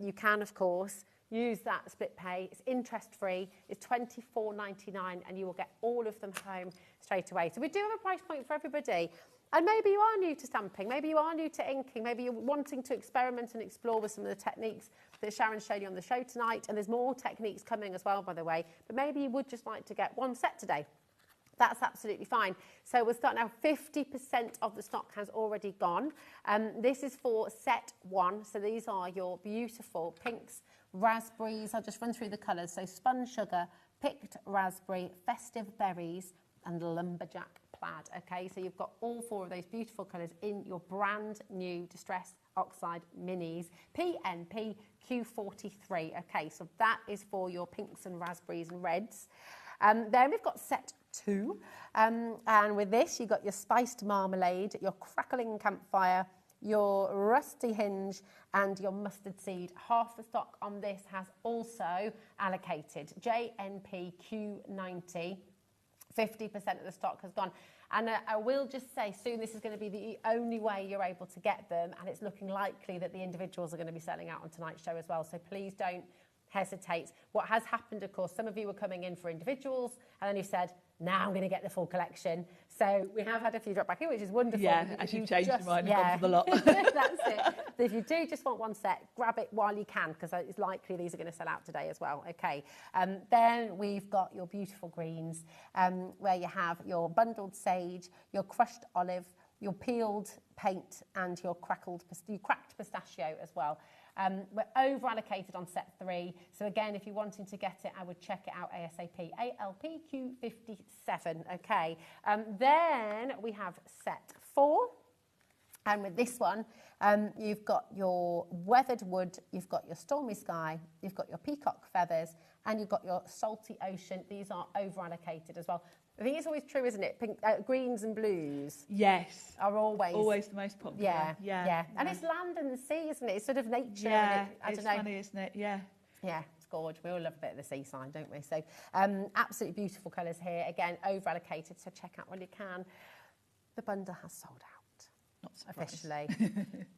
you can, of course, use that split pay. It's interest-free. It's $24.99, and you will get all of them home straight away. So we do have a price point for everybody. And maybe you are new to stamping. Maybe you are new to inking. Maybe you're wanting to experiment and explore with some of the techniques that Sharon showed you on the show tonight. And there's more techniques coming as well, by the way. But maybe you would just like to get 1 set today. That's absolutely fine. So we'll start now. 50% of the stock has already gone. This is for set 1. So these are your beautiful pinks, raspberries. I'll just run through the colours. So spun sugar, picked raspberry, festive berries, and lumberjack plaid. Okay, so you've got all 4 of those beautiful colours in your brand new Distress Oxide Minis, PNP Q43. Okay, so that is for your pinks and raspberries and reds. Then we've got set 2, and with this you've got your spiced marmalade, your crackling campfire, your rusty hinge, and your mustard seed. Half the stock on this has also allocated. JNP Q90. 50% of the stock has gone. And I will just say soon this is going to be the only way you're able to get them, and it's looking likely that the individuals are going to be selling out on tonight's show as well. So please don't hesitate. What has happened, of course, some of you were coming in for individuals, and then you said, now I'm going to get the full collection. So we have had a few drop back in, which is wonderful. Yeah, as you've changed your mind, you've gone for the lot. That's it. So if you do just want 1 set, grab it while you can, because it's likely these are going to sell out today as well. Okay. Then we've got your beautiful greens, where you have your bundled sage, your crushed olive, your peeled paint and your cracked pistachio as well. We're over allocated on set 3. So again, if you're wanting to get it, I would check it out ASAP. ALPQ57, okay. Then we have set 4. And with this one, you've got your weathered wood, you've got your stormy sky, you've got your peacock feathers, and you've got your salty ocean. These are over allocated as well. I think it's always true, isn't it? Pink, greens and blues. Yes. Are always the most popular. Yeah. And it's land and the sea, isn't it? It's sort of nature. Yeah, and I it's don't know. funny, isn't it? Yeah. Yeah, it's gorgeous. We all love a bit of the seaside, don't we? So absolutely beautiful colours here. Again, over allocated, so check out when you can. The bundle has sold out. Officially.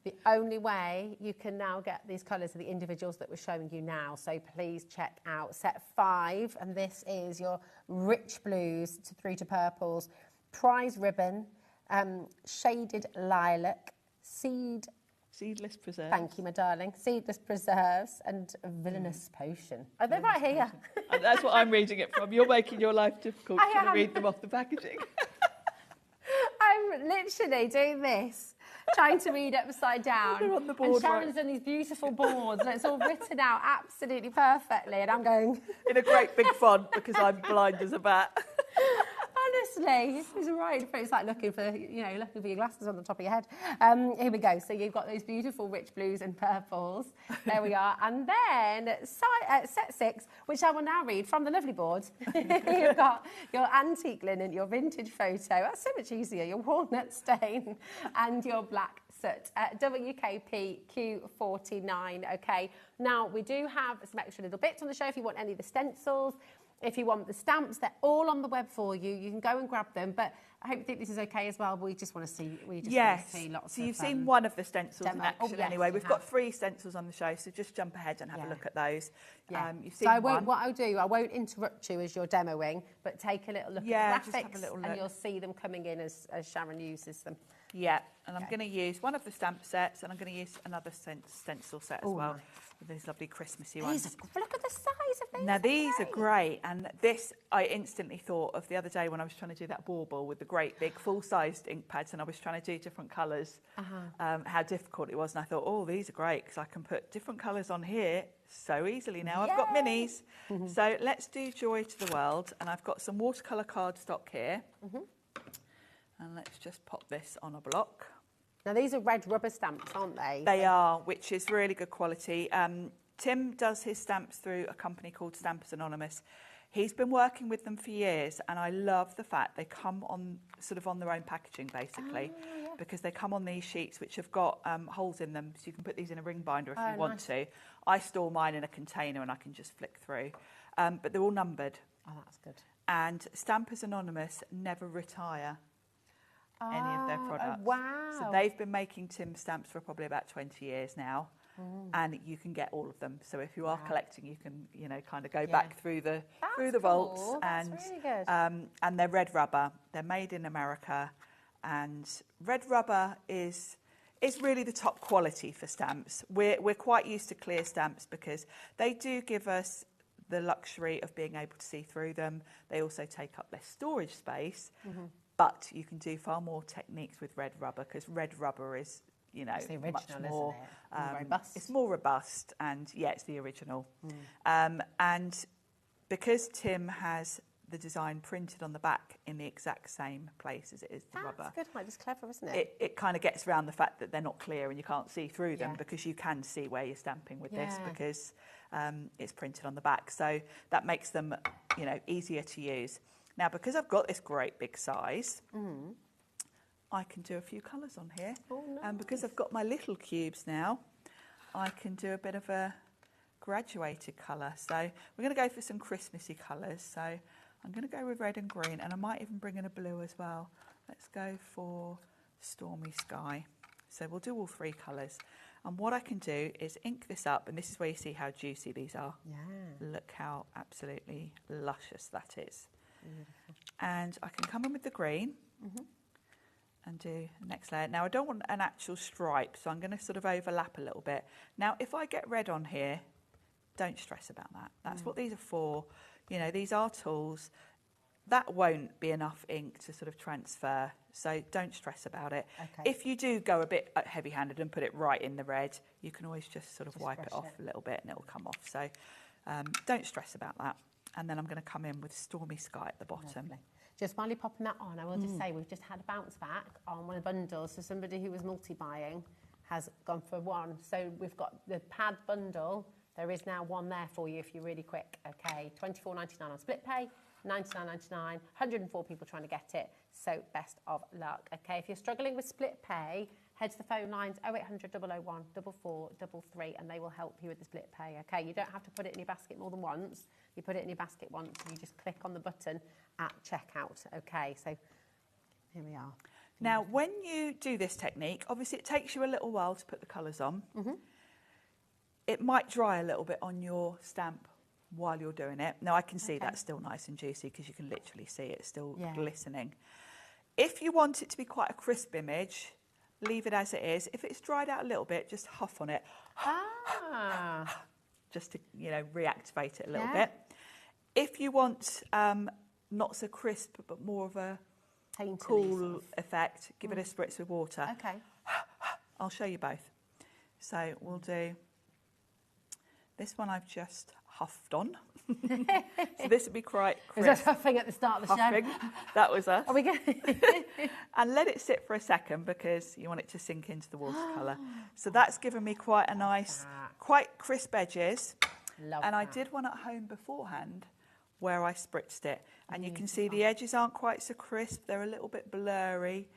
The only way you can now get these colours are the individuals that we're showing you now, so please check out set 5, and this is your rich blues to 3 to purples, prize ribbon, shaded lilac, seedless preserves. Thank you, my darling. Seedless preserves and villainous potion. Oh, they're right here. And that's what I'm reading it from. You're making your life difficult I trying to am. read them off the packaging. I'm literally doing this, trying to read upside down. They're on the board, and Sharon's done these beautiful boards, and it's all written out absolutely perfectly, and I'm going... In a great big font, because I'm blind as a bat. Honestly, it's right. It's like looking for your glasses on the top of your head. Here we go. So you've got those beautiful rich blues and purples. There we are. And then set 6, which I will now read from the lovely board. You've got your antique linen, your vintage photo. That's so much easier. Your walnut stain and your black soot. WKP Q49. Okay. Now we do have some extra little bits on the show if you want any of the stencils. If you want the stamps, they're all on the web for you. You can go and grab them. But I hope you think this is okay as well. We just want to see. Want to see lots so of, you've seen one of the stencils demo. in action yes, anyway. We've got 3 stencils on the show, so just jump ahead and have a look at those. Yeah. You've seen what I'll do, I won't interrupt you as you're demoing, but take a little look at the graphics, just have a little look. and you'll see them coming in as Sharon uses them. Yeah, and I'm going to use one of the stamp sets, and I'm going to use another stencil set as well. Nice. With these lovely Christmassy ones. Look at the size of these. Now these are great, and this I instantly thought of the other day when I was trying to do that bauble with the great big full-sized ink pads, and I was trying to do different colours. How difficult it was, and I thought, oh, these are great because I can put different colours on here so easily now. I've got minis, so let's do Joy to the World, and I've got some watercolour cardstock here, and let's just pop this on a block. Now, these are red rubber stamps, aren't they? They are, which is really good quality. Tim does his stamps through a company called Stampers Anonymous. He's been working with them for years, and I love the fact they come on sort of on their own packaging, basically, because they come on these sheets which have got holes in them, so you can put these in a ring binder if you want to. I store mine in a container, and I can just flick through. But they're all numbered. Oh, that's good. And Stampers Anonymous never retire any of their products. Wow. So they've been making Tim stamps for probably about 20 years now, and you can get all of them. So if you are collecting, you can, kind of go back through the vaults. Cool. And That's really good. And they're red rubber. They're made in America, and red rubber is really the top quality for stamps. We're quite used to clear stamps because they do give us the luxury of being able to see through them. They also take up less storage space. But you can do far more techniques with red rubber because red rubber is, it's the original, much more isn't it? Robust. It's more robust, and it's the original. And because Tim has the design printed on the back in the exact same place as it is the rubber, that's good. It's clever, isn't it? It kind of gets around the fact that they're not clear and you can't see through them because you can see where you're stamping with this because it's printed on the back. So that makes them, easier to use. Now, because I've got this great big size, I can do a few colours on here. Oh, nice. And because I've got my little cubes now, I can do a bit of a graduated colour. So we're going to go for some Christmassy colours. So I'm going to go with red and green, and I might even bring in a blue as well. Let's go for Stormy Sky. So we'll do all 3 colours. And what I can do is ink this up, and this is where you see how juicy these are. Yeah. Look how absolutely luscious that is. Beautiful. And I can come in with the green and do the next layer. Now, I don't want an actual stripe, so I'm going to sort of overlap a little bit. Now, if I get red on here, don't stress about that. That's what these are for. These are tools. that won't be enough ink to sort of transfer, so don't stress about it. Okay. If you do go a bit heavy-handed and put it right in the red, you can always just sort of wipe it off a little bit and it will come off. So don't stress about that. And then I'm going to come in with Stormy Sky at the bottom. Lovely. Just while you're popping that on, I will just say we've just had a bounce back on one of the bundles. So somebody who was multi-buying has gone for one. So we've got the pad bundle. There is now one there for you if you're really quick. Okay, $24.99 on split pay, $99.99, 104 people trying to get it. So best of luck. Okay, if you're struggling with split pay, head to the phone lines 0800 001 4433 and they will help you with the split pay. Okay, you don't have to put it in your basket more than once. You put it in your basket once and you just click on the button at checkout. Okay, so here we are. Now, when you do this technique, obviously it takes you a little while to put the colours on. It might dry a little bit on your stamp while you're doing it. Now, I can see that's still nice and juicy because you can literally see it's still glistening. If you want it to be quite a crisp image, leave it as it is. If it's dried out a little bit, just huff on it. Just to, you know, reactivate it a little bit. If you want not so crisp, but more of a cool effect, give it a spritz with water. Okay. I'll show you both. So we'll do this one I've just huffed on. So this would be quite crisp. Was that huffing at the start of the show? That was us. Are we good? And let it sit for a second because you want it to sink into the watercolour. So that's given me quite a nice, quite crisp edges. And I did one at home beforehand where I spritzed it. And you can see the edges aren't quite so crisp. They're a little bit blurry.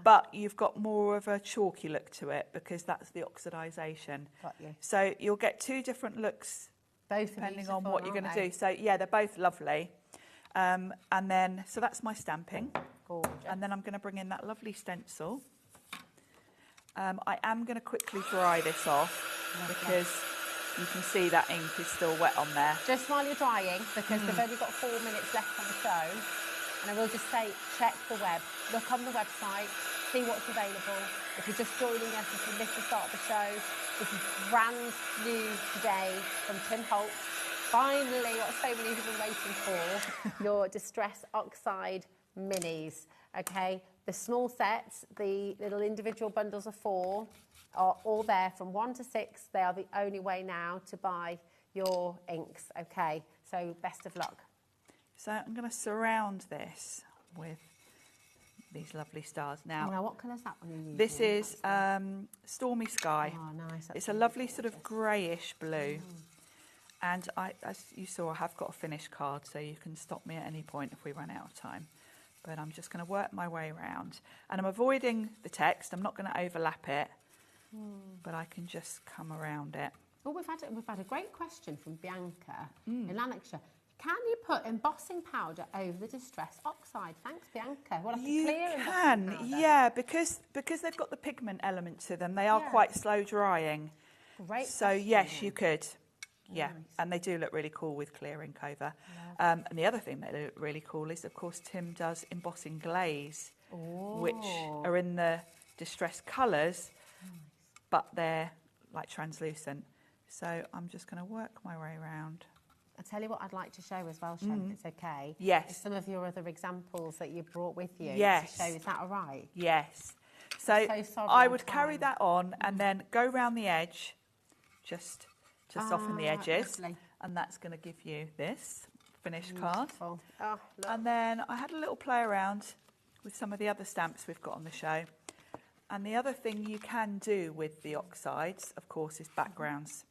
But you've got more of a chalky look to it because that's the oxidisation. Got you. So you'll get two different looks depending on what you're going to do. So yeah, they're both lovely. And then, so that's my stamping. Gorgeous. And then I'm going to bring in that lovely stencil. I am going to quickly dry this off because you can see that ink is still wet on there. Just while you're drying, because they've only got 4 minutes left on the show, and I will just say, check the web. Look on the website, see what's available. If you're just joining us, if you missed the start of the show, this is brand new today from Tim Holt. Finally, what so many have been waiting for, your Distress Oxide Minis, okay? The small sets, the little individual bundles of 4, are all there from 1 to 6. They are the only way now to buy your inks, okay? So best of luck. So I'm going to surround this with these lovely stars. Now what colour is that one you're using? This is Stormy Sky. Oh, nice. It's a lovely sort of greyish blue. And as you saw, I have got a finished card, so you can stop me at any point if we run out of time. But I'm just going to work my way around. And I'm avoiding the text. I'm not going to overlap it, but I can just come around it. Well, we've had a great question from Bianca in Lanarkshire. Can you put embossing powder over the Distress Oxide? Thanks, Bianca. Well, You can, yeah, because they've got the pigment element to them. They are quite slow drying. Great. So yes, you could. Yeah, and they do look really cool with clear ink over. And the other thing that look really cool is, of course, Tim does embossing glaze, which are in the Distress colours, but they're like translucent. So I'm just going to work my way around. I'll tell you what I'd like to show as well, Sharon, if it's okay. Yes. Is some of your other examples that you brought with you Yes. to show. Is that all right? Yes. So I would carry that on and then go round the edge just to soften the edges. Lovely. And that's going to give you this finished card. Oh, And then I had a little play around with some of the other stamps we've got on the show. And the other thing you can do with the oxides, of course, is backgrounds.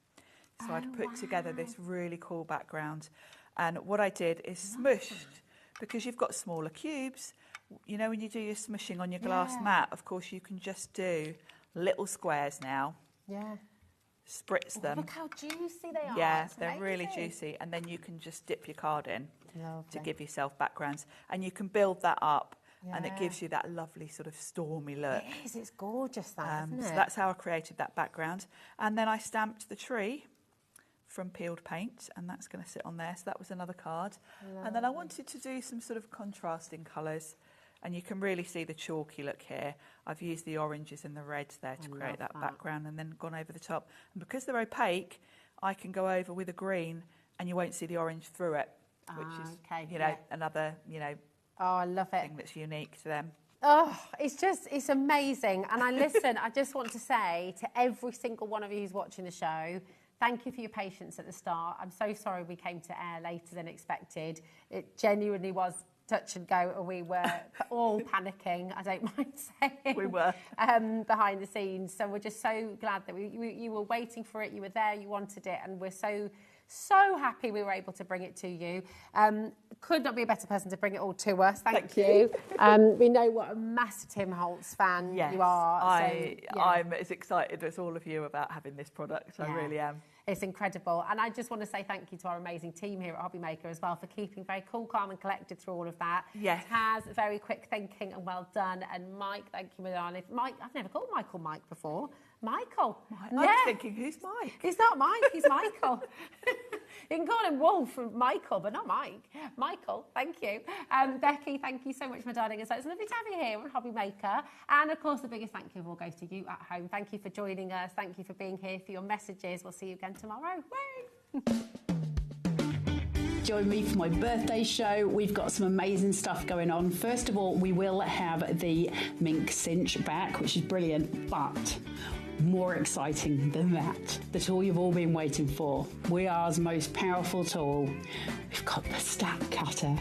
So I'd put together this really cool background. And what I did is smushed, because you've got smaller cubes. You know, when you do your smushing on your glass mat, of course, you can just do little squares now. Yeah. Spritz them. Look how juicy they are. Yeah, It's they're really amazing. juicy. And then you can just dip your card in to Lovely. give yourself backgrounds. And you can build that up. And it gives you that lovely sort of stormy look. It is, it's gorgeous that, isn't it? So that's how I created that background. And then I stamped the tree from peeled paint, and that's going to sit on there. So that was another card. And then I wanted to do some sort of contrasting colours. And you can really see the chalky look here. I've used the oranges and the reds there to create that background and then gone over the top. And because they're opaque, I can go over with a green and you won't see the orange through it, which is, you know, another, you know, Oh, I love it. Thing that's unique to them. Oh, it's amazing. And I just want to say to every single one of you who's watching the show, thank you for your patience at the start. I'm so sorry we came to air later than expected. It genuinely was touch and go, and we were all panicking, I don't mind saying. We were. Behind the scenes. So we're just so glad that you were waiting for it, you were there, you wanted it, and we're so happy we were able to bring it to you. Could not be a better person to bring it all to us. Thank you. We know what a massive Tim Holtz fan you are. I'm as excited as all of you about having this product. I really am. It's incredible. And I just want to say thank you to our amazing team here at HobbyMaker as well for keeping very cool, calm and collected through all of that. Yes. Taz, very quick thinking and well done. And Mike, thank you, my darling. Mike, I've never called Michael Mike before. Michael. I was thinking, who's Mike? He's not Mike, he's Michael. You can call him Wolf from Michael, but not Mike. Michael, thank you. Becky, thank you so much, my darling. It's lovely to have you here on HobbyMaker. And of course, the biggest thank you of all goes to you at home. Thank you for joining us. Thank you for being here, for your messages. We'll see you again tomorrow. Woo! Join me for my birthday show. We've got some amazing stuff going on. First of all, we will have the mink cinch back, which is brilliant, but more exciting than that, the tool you've all been waiting for. We Are's most powerful tool. We've got the stack cutter.